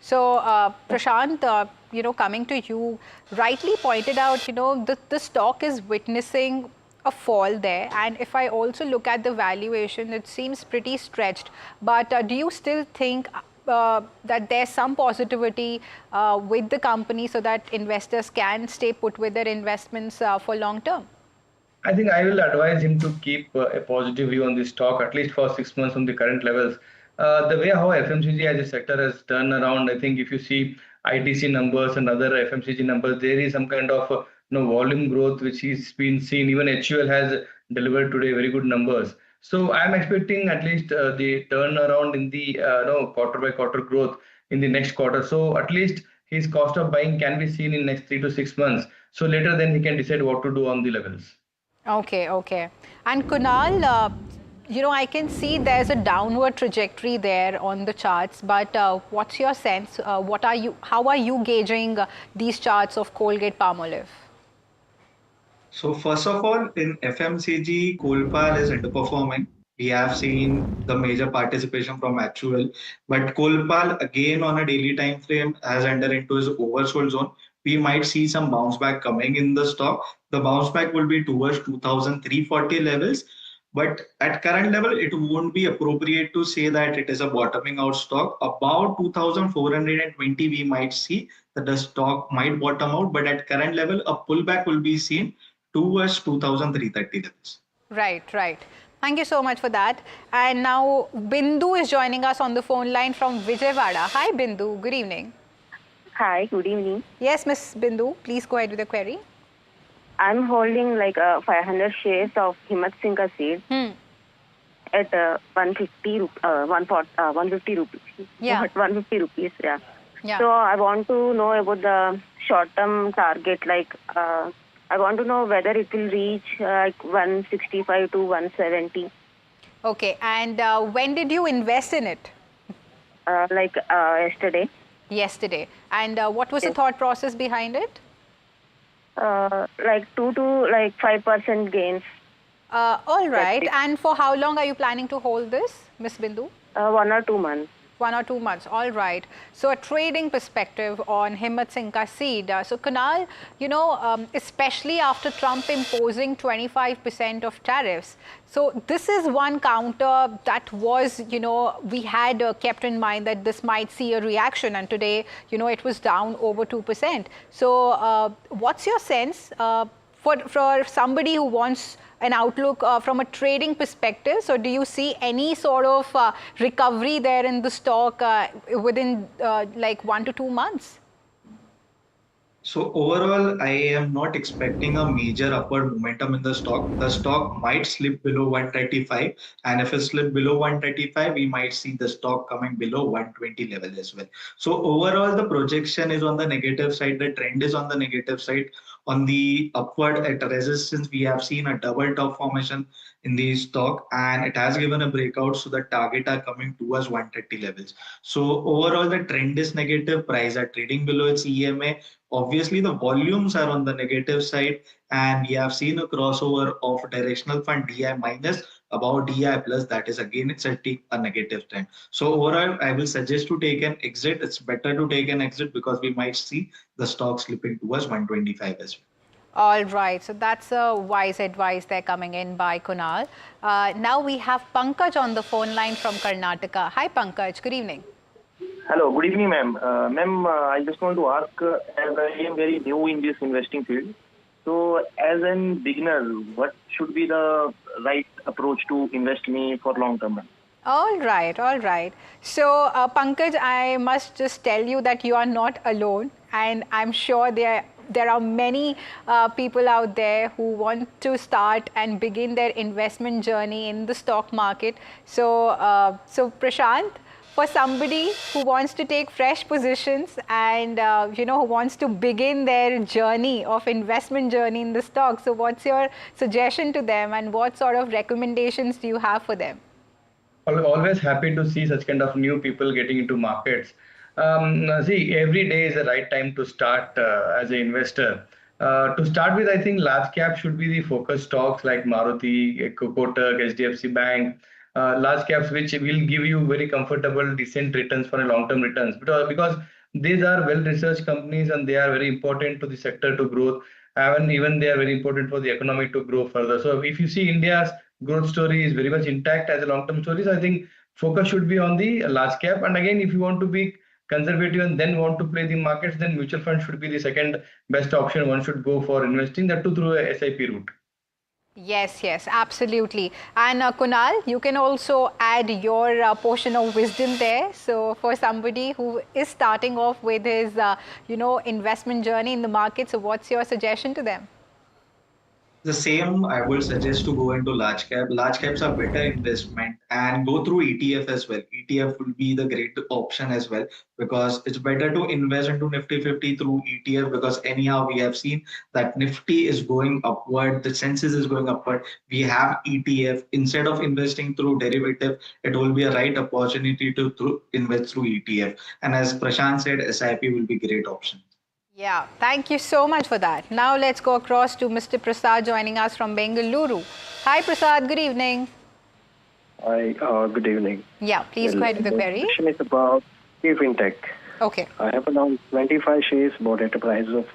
So, Prashant, coming to you, rightly pointed out, the stock is witnessing a fall there. And if I also look at the valuation, it seems pretty stretched. But do you still think that there's some positivity with the company so that investors can stay put with their investments for long term? I think I will advise him to keep a positive view on the stock at least for 6 months from the current levels. The way how FMCG as a sector has turned around, I think if you see ITC numbers and other FMCG numbers, there is some kind of volume growth which is been seen. Even HUL has delivered today very good numbers. So I'm expecting at least the turnaround in the quarter by quarter growth in the next quarter. So at least his cost of buying can be seen in next 3 to 6 months. So later then he can decide what to do on the levels. Okay. And Kunal, I can see there's a downward trajectory there on the charts, but what's your sense? How are you gauging these charts of Colgate-Palmolive? So first of all, in FMCG, Kolpal is underperforming. We have seen the major participation from HUL, but Kolpal again on a daily time frame has entered into his oversold zone. We might see some bounce back coming in the stock. The bounce back will be towards 2,340 levels. But at current level, it won't be appropriate to say that it is a bottoming out stock. About 2,420, we might see that the stock might bottom out. But at current level, a pullback will be seen towards 2,330 levels. Right. Thank you so much for that. And now Bindu is joining us on the phone line from Vijayawada. Hi Bindu, good evening. Hi, good evening. Yes, Miss Bindu, please go ahead with the query. I'm holding 500 shares of Himmat Singha seed at 150 rupees. Yeah. 150 rupees, yeah. Yeah. So I want to know about the short-term target. I want to know whether it will reach 165 to 170. Okay, and when did you invest in it? Yesterday. Yesterday. And what was the thought process behind it? 2 to 5% gains. All right. And for how long are you planning to hold this, Miss Bindu? 1 or 2 months. 1 or 2 months. All right. So a trading perspective on Himmat Singha seed. So Kunal, especially after Trump imposing 25% of tariffs. So this is one counter that was, we had kept in mind that this might see a reaction, and today, it was down over 2%. So what's your sense for somebody who wants an outlook from a trading perspective? So do you see any sort of recovery there in the stock within 1 to 2 months? So overall, I am not expecting a major upward momentum in the stock. The stock might slip below 135, and if it slip below 135, we might see the stock coming below 120 level as well. So overall, the projection is on the negative side. The trend is on the negative side. On the upward at resistance, we have seen a double top formation in the stock, and it has given a breakout. So the target are coming towards 130 levels. So overall, the trend is negative. Price are trading below its EMA. Obviously, the volumes are on the negative side, and we have seen a crossover of directional fund DI minus about DI plus. That is again, it's a negative trend. So overall, I will suggest to take an exit. It's better to take an exit because we might see the stock slipping towards 125 as well. All right, so that's a wise advice there coming in by Kunal. Now we have Pankaj on the phone line from Karnataka. Hi Pankaj, good evening. Hello, good evening, ma'am. Ma'am, I just want to ask, as I am very new in this investing field, so as a beginner, what should be the right approach to invest me for long term, ma'am? All right, all right. So Pankaj, I must just tell you that you are not alone, and I'm sure there are many people out there who want to start and begin their investment journey in the stock market. So, so Prashant, for somebody who wants to take fresh positions and who wants to begin their journey of investment journey in the stock, so what's your suggestion to them, and what sort of recommendations do you have for them? Always happy to see such kind of new people getting into markets. See, every day is the right time to start as an investor. To start with, I think large cap should be the focus stocks like Maruti, Kotak, HDFC Bank, large caps which will give you very comfortable, decent returns for a long-term returns. Because these are well-researched companies and they are very important to the sector to growth. And even they are very important for the economy to grow further. So if you see India's growth story is very much intact as a long-term story. So I think focus should be on the large cap. And again, if you want to be conservative and then want to play the markets, then mutual fund should be the second best option. One should go for investing, that too through a SIP route. Yes, yes, absolutely. And Kunal, you can also add your portion of wisdom there. So for somebody who is starting off with his, investment journey in the market, so what's your suggestion to them? The same, I would suggest to go into large cap. Large caps are better investment, and go through ETF as well. ETF will be the great option as well, because it's better to invest into Nifty 50 through ETF, because anyhow we have seen that Nifty is going upward, the census is going upward. We have ETF. Instead of investing through derivative, it will be a right opportunity to invest through ETF. And as Prashant said, SIP will be great option. Yeah, thank you so much for that. Now let's go across to Mr. Prasad joining us from Bengaluru. Hi Prasad, good evening. Hi, good evening. Yeah, please go ahead with the query. The question is about KFintech. Okay. I have around 25 shares bought at a price of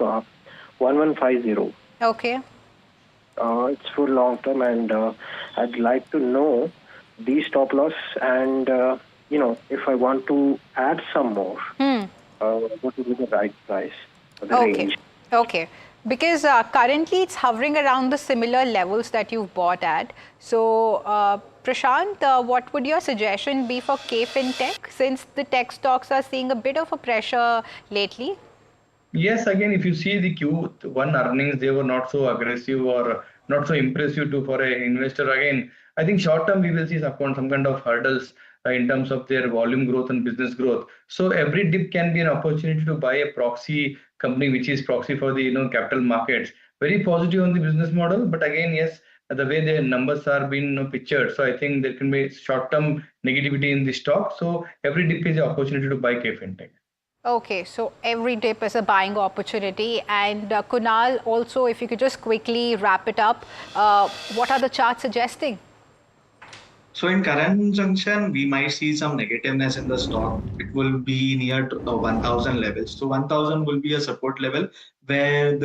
1150. Okay. It's for long term, and I'd like to know the stop loss, and if I want to add some more, what would be the right price? Okay. Okay. Because currently it's hovering around the similar levels that you've bought at. So, Prashant, what would your suggestion be for KFintech, since the tech stocks are seeing a bit of a pressure lately? Yes, again, if you see the Q1 earnings, they were not so aggressive or not so impressive for an investor. Again, I think short term we will see some kind of hurdles in terms of their volume growth and business growth. So every dip can be an opportunity to buy a proxy company, which is proxy for the capital markets. Very positive on the business model, but again, yes, the way their numbers are being pictured. So I think there can be short term negativity in the stock. So every dip is an opportunity to buy KFintech. Okay, so every dip is a buying opportunity. And Kunal, also, if you could just quickly wrap it up, what are the charts suggesting? So in current junction, we might see some negativeness in the stock. It will be near to 1000 levels. So 1000 will be a support level where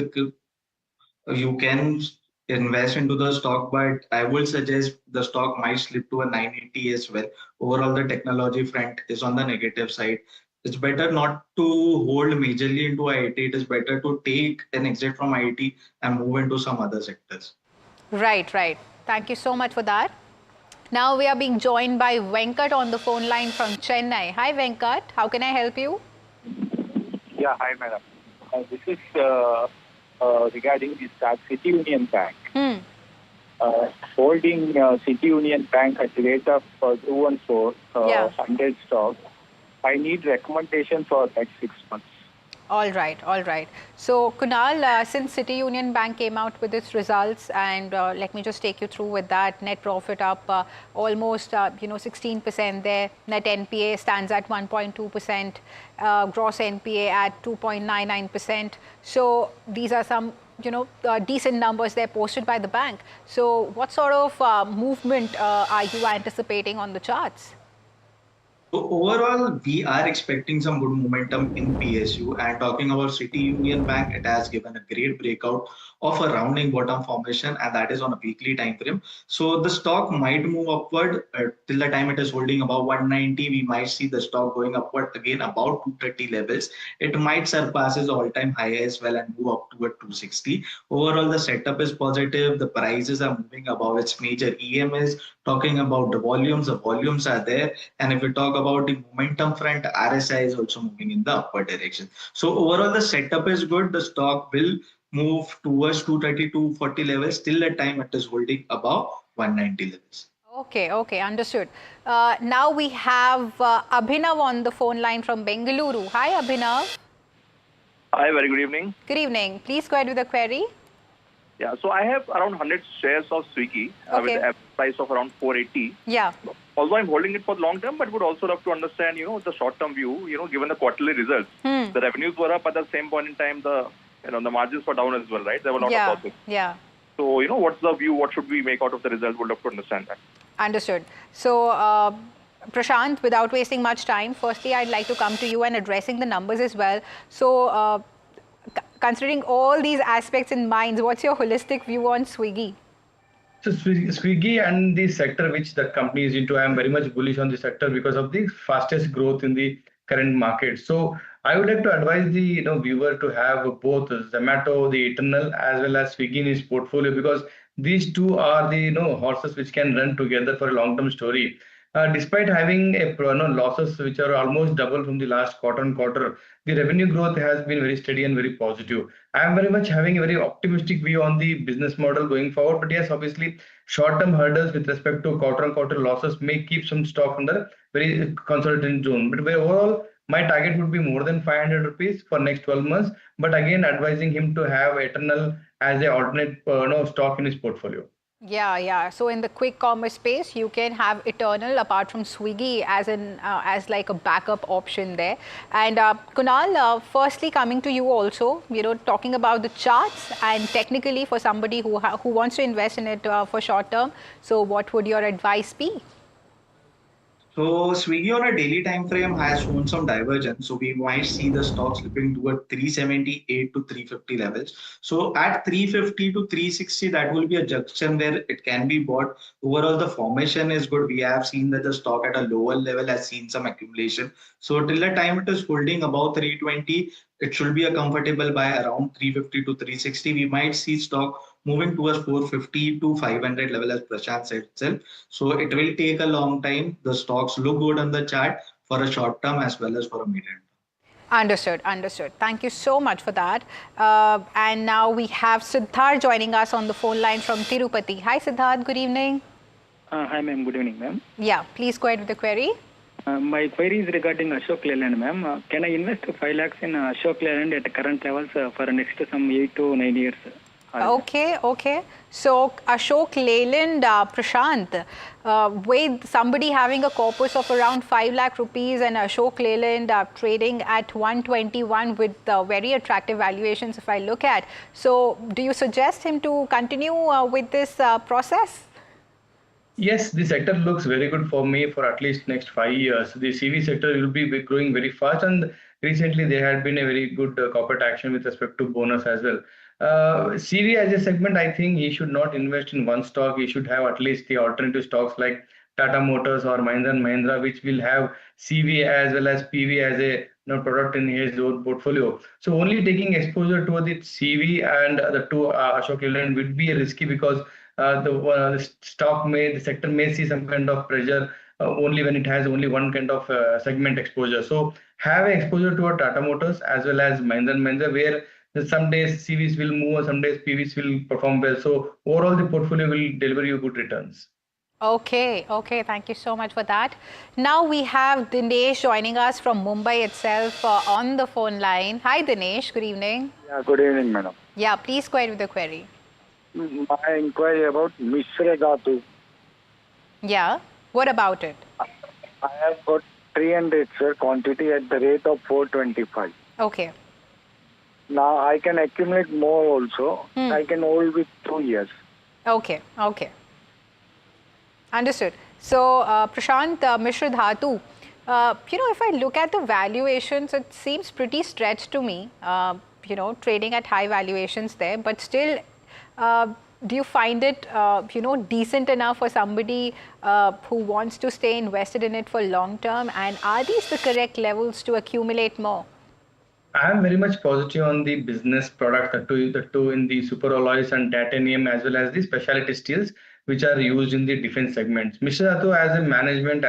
you can invest into the stock, but I would suggest the stock might slip to a 980 as well. Overall, the technology front is on the negative side. It's better not to hold majorly into IT. It is better to take an exit from IT and move into some other sectors. Right, right. Thank you so much for that. Now we are being joined by Venkat on the phone line from Chennai. Hi Venkat, how can I help you? Yeah, hi madam. This is regarding the stock City Union Bank. Holding City Union Bank at the rate of 214, 100 stocks. I need recommendation for next 6 months. All right, all right. So Kunal, since City Union Bank came out with its results, and let me just take you through with that. Net profit up almost 16% there. Net NPA stands at 1.2%. Gross NPA at 2.99%. So these are some decent numbers there posted by the bank. So what sort of movement are you anticipating on the charts? So overall, we are expecting some good momentum in PSU. And talking about City Union Bank, it has given a great breakout of a rounding bottom formation, and that is on a weekly time frame. So the stock might move upward till the time it is holding above 190. We might see the stock going upward again about 230 levels. It might surpass its all-time high as well and move up toward 260. Overall, the setup is positive. The prices are moving above its major EMS. Talking about the volumes are there. And if we talk about the momentum front, RSI is also moving in the upward direction. So overall, the setup is good. The stock will move towards 230 to 40 levels till the time it is holding above 190 levels. Okay, okay, understood. Now we have Abhinav on the phone line from Bengaluru. Hi, Abhinav. Hi, very good evening. Good evening. Please go ahead with the query. Yeah, so I have around 100 shares of Swiggy with a price of around 480. Yeah. Although I'm holding it for long term, but would also love to understand, the short term view, given the quarterly results. The revenues were up at the same point in time, the margins were down as well, right? There were a lot of losses. Yeah. So, what's the view? What should we make out of the result? Would love to understand that. Understood. So, Prashant, without wasting much time, firstly, I'd like to come to you and addressing the numbers as well. So, considering all these aspects in mind, what's your holistic view on Swiggy? So Swiggy and the sector which the company is into, I am very much bullish on the sector because of the fastest growth in the current market. So I would like to advise the viewer to have both Zomato, the Eternal, as well as Swiggy in his portfolio, because these two are the horses which can run together for a long-term story. Despite having a losses which are almost double from the last quarter on quarter, the revenue growth has been very steady and very positive. I am very much having a very optimistic view on the business model going forward. But yes, obviously, short-term hurdles with respect to quarter on quarter losses may keep some stock in the very consultant zone. But overall, my target would be more than 500 rupees for next 12 months. But again, advising him to have Eternal as a alternate stock in his portfolio. Yeah, yeah. So in the quick commerce space, you can have Eternal apart from Swiggy as like a backup option there. And Kunal, firstly coming to you also, talking about the charts and technically for somebody who wants to invest in it for short term. So what would your advice be? So Swiggy on a daily time frame has shown some divergence. So we might see the stock slipping toward 378 to 350 levels. So at 350 to 360, that will be a junction where it can be bought. Overall, the formation is good. We have seen that the stock at a lower level has seen some accumulation. So till the time it is holding above 320, it should be a comfortable buy around 350 to 360. We might see stock moving towards 450 to 500 level as Prashant said itself. So it will take a long time. The stocks look good on the chart for a short term as well as for a medium term. Understood, understood. Thank you so much for that. And now we have Siddharth joining us on the phone line from Tirupati. Hi Siddharth, good evening. Hi ma'am, good evening ma'am. Yeah, please go ahead with the query. My query is regarding Ashok Leyland, ma'am. Can I invest 5 lakhs in Ashok Leyland at current levels for next some 8 to 9 years? Okay, okay. So Ashok Leyland, Prashant, with somebody having a corpus of around 5 lakh rupees and Ashok Leyland trading at 121 with very attractive valuations if I look at. So do you suggest him to continue with this process? Yes, the sector looks very good for me for at least next 5 years. The CV sector will be growing very fast, and recently there had been a very good corporate action with respect to bonus as well. CV as a segment, I think he should not invest in one stock. He should have at least the alternative stocks like Tata Motors or Mahindra & Mahindra, which will have CV as well as PV as a product in his own portfolio. So only taking exposure to the CV and the two Ashok Leyland would be risky because the sector may see some kind of pressure only when it has only one kind of segment exposure. So have exposure to a Tata Motors as well as Mahindra & Mahindra, where some days CVs will move, some days PVs will perform well. So overall, the portfolio will deliver you good returns. Okay, thank you so much for that. Now we have Dinesh joining us from Mumbai itself on the phone line. Hi Dinesh, good evening. Yeah, good evening, madam. Yeah, please go ahead with the query. My inquiry about Mishra Dhatu. Yeah, what about it? I have got 300 share quantity at the rate of 425. Okay. Now I can accumulate more also. I can hold with 2 years. Okay. Understood. So, Prashant, Mishra Dhatu, if I look at the valuations, it seems pretty stretched to me, trading at high valuations there, but still, do you find it, decent enough for somebody who wants to stay invested in it for long term? And are these the correct levels to accumulate more? I am very much positive on the business products, the two in the super alloys and titanium, as well as the specialty steels, which are used in the defense segments. Mishra Dhatu as a management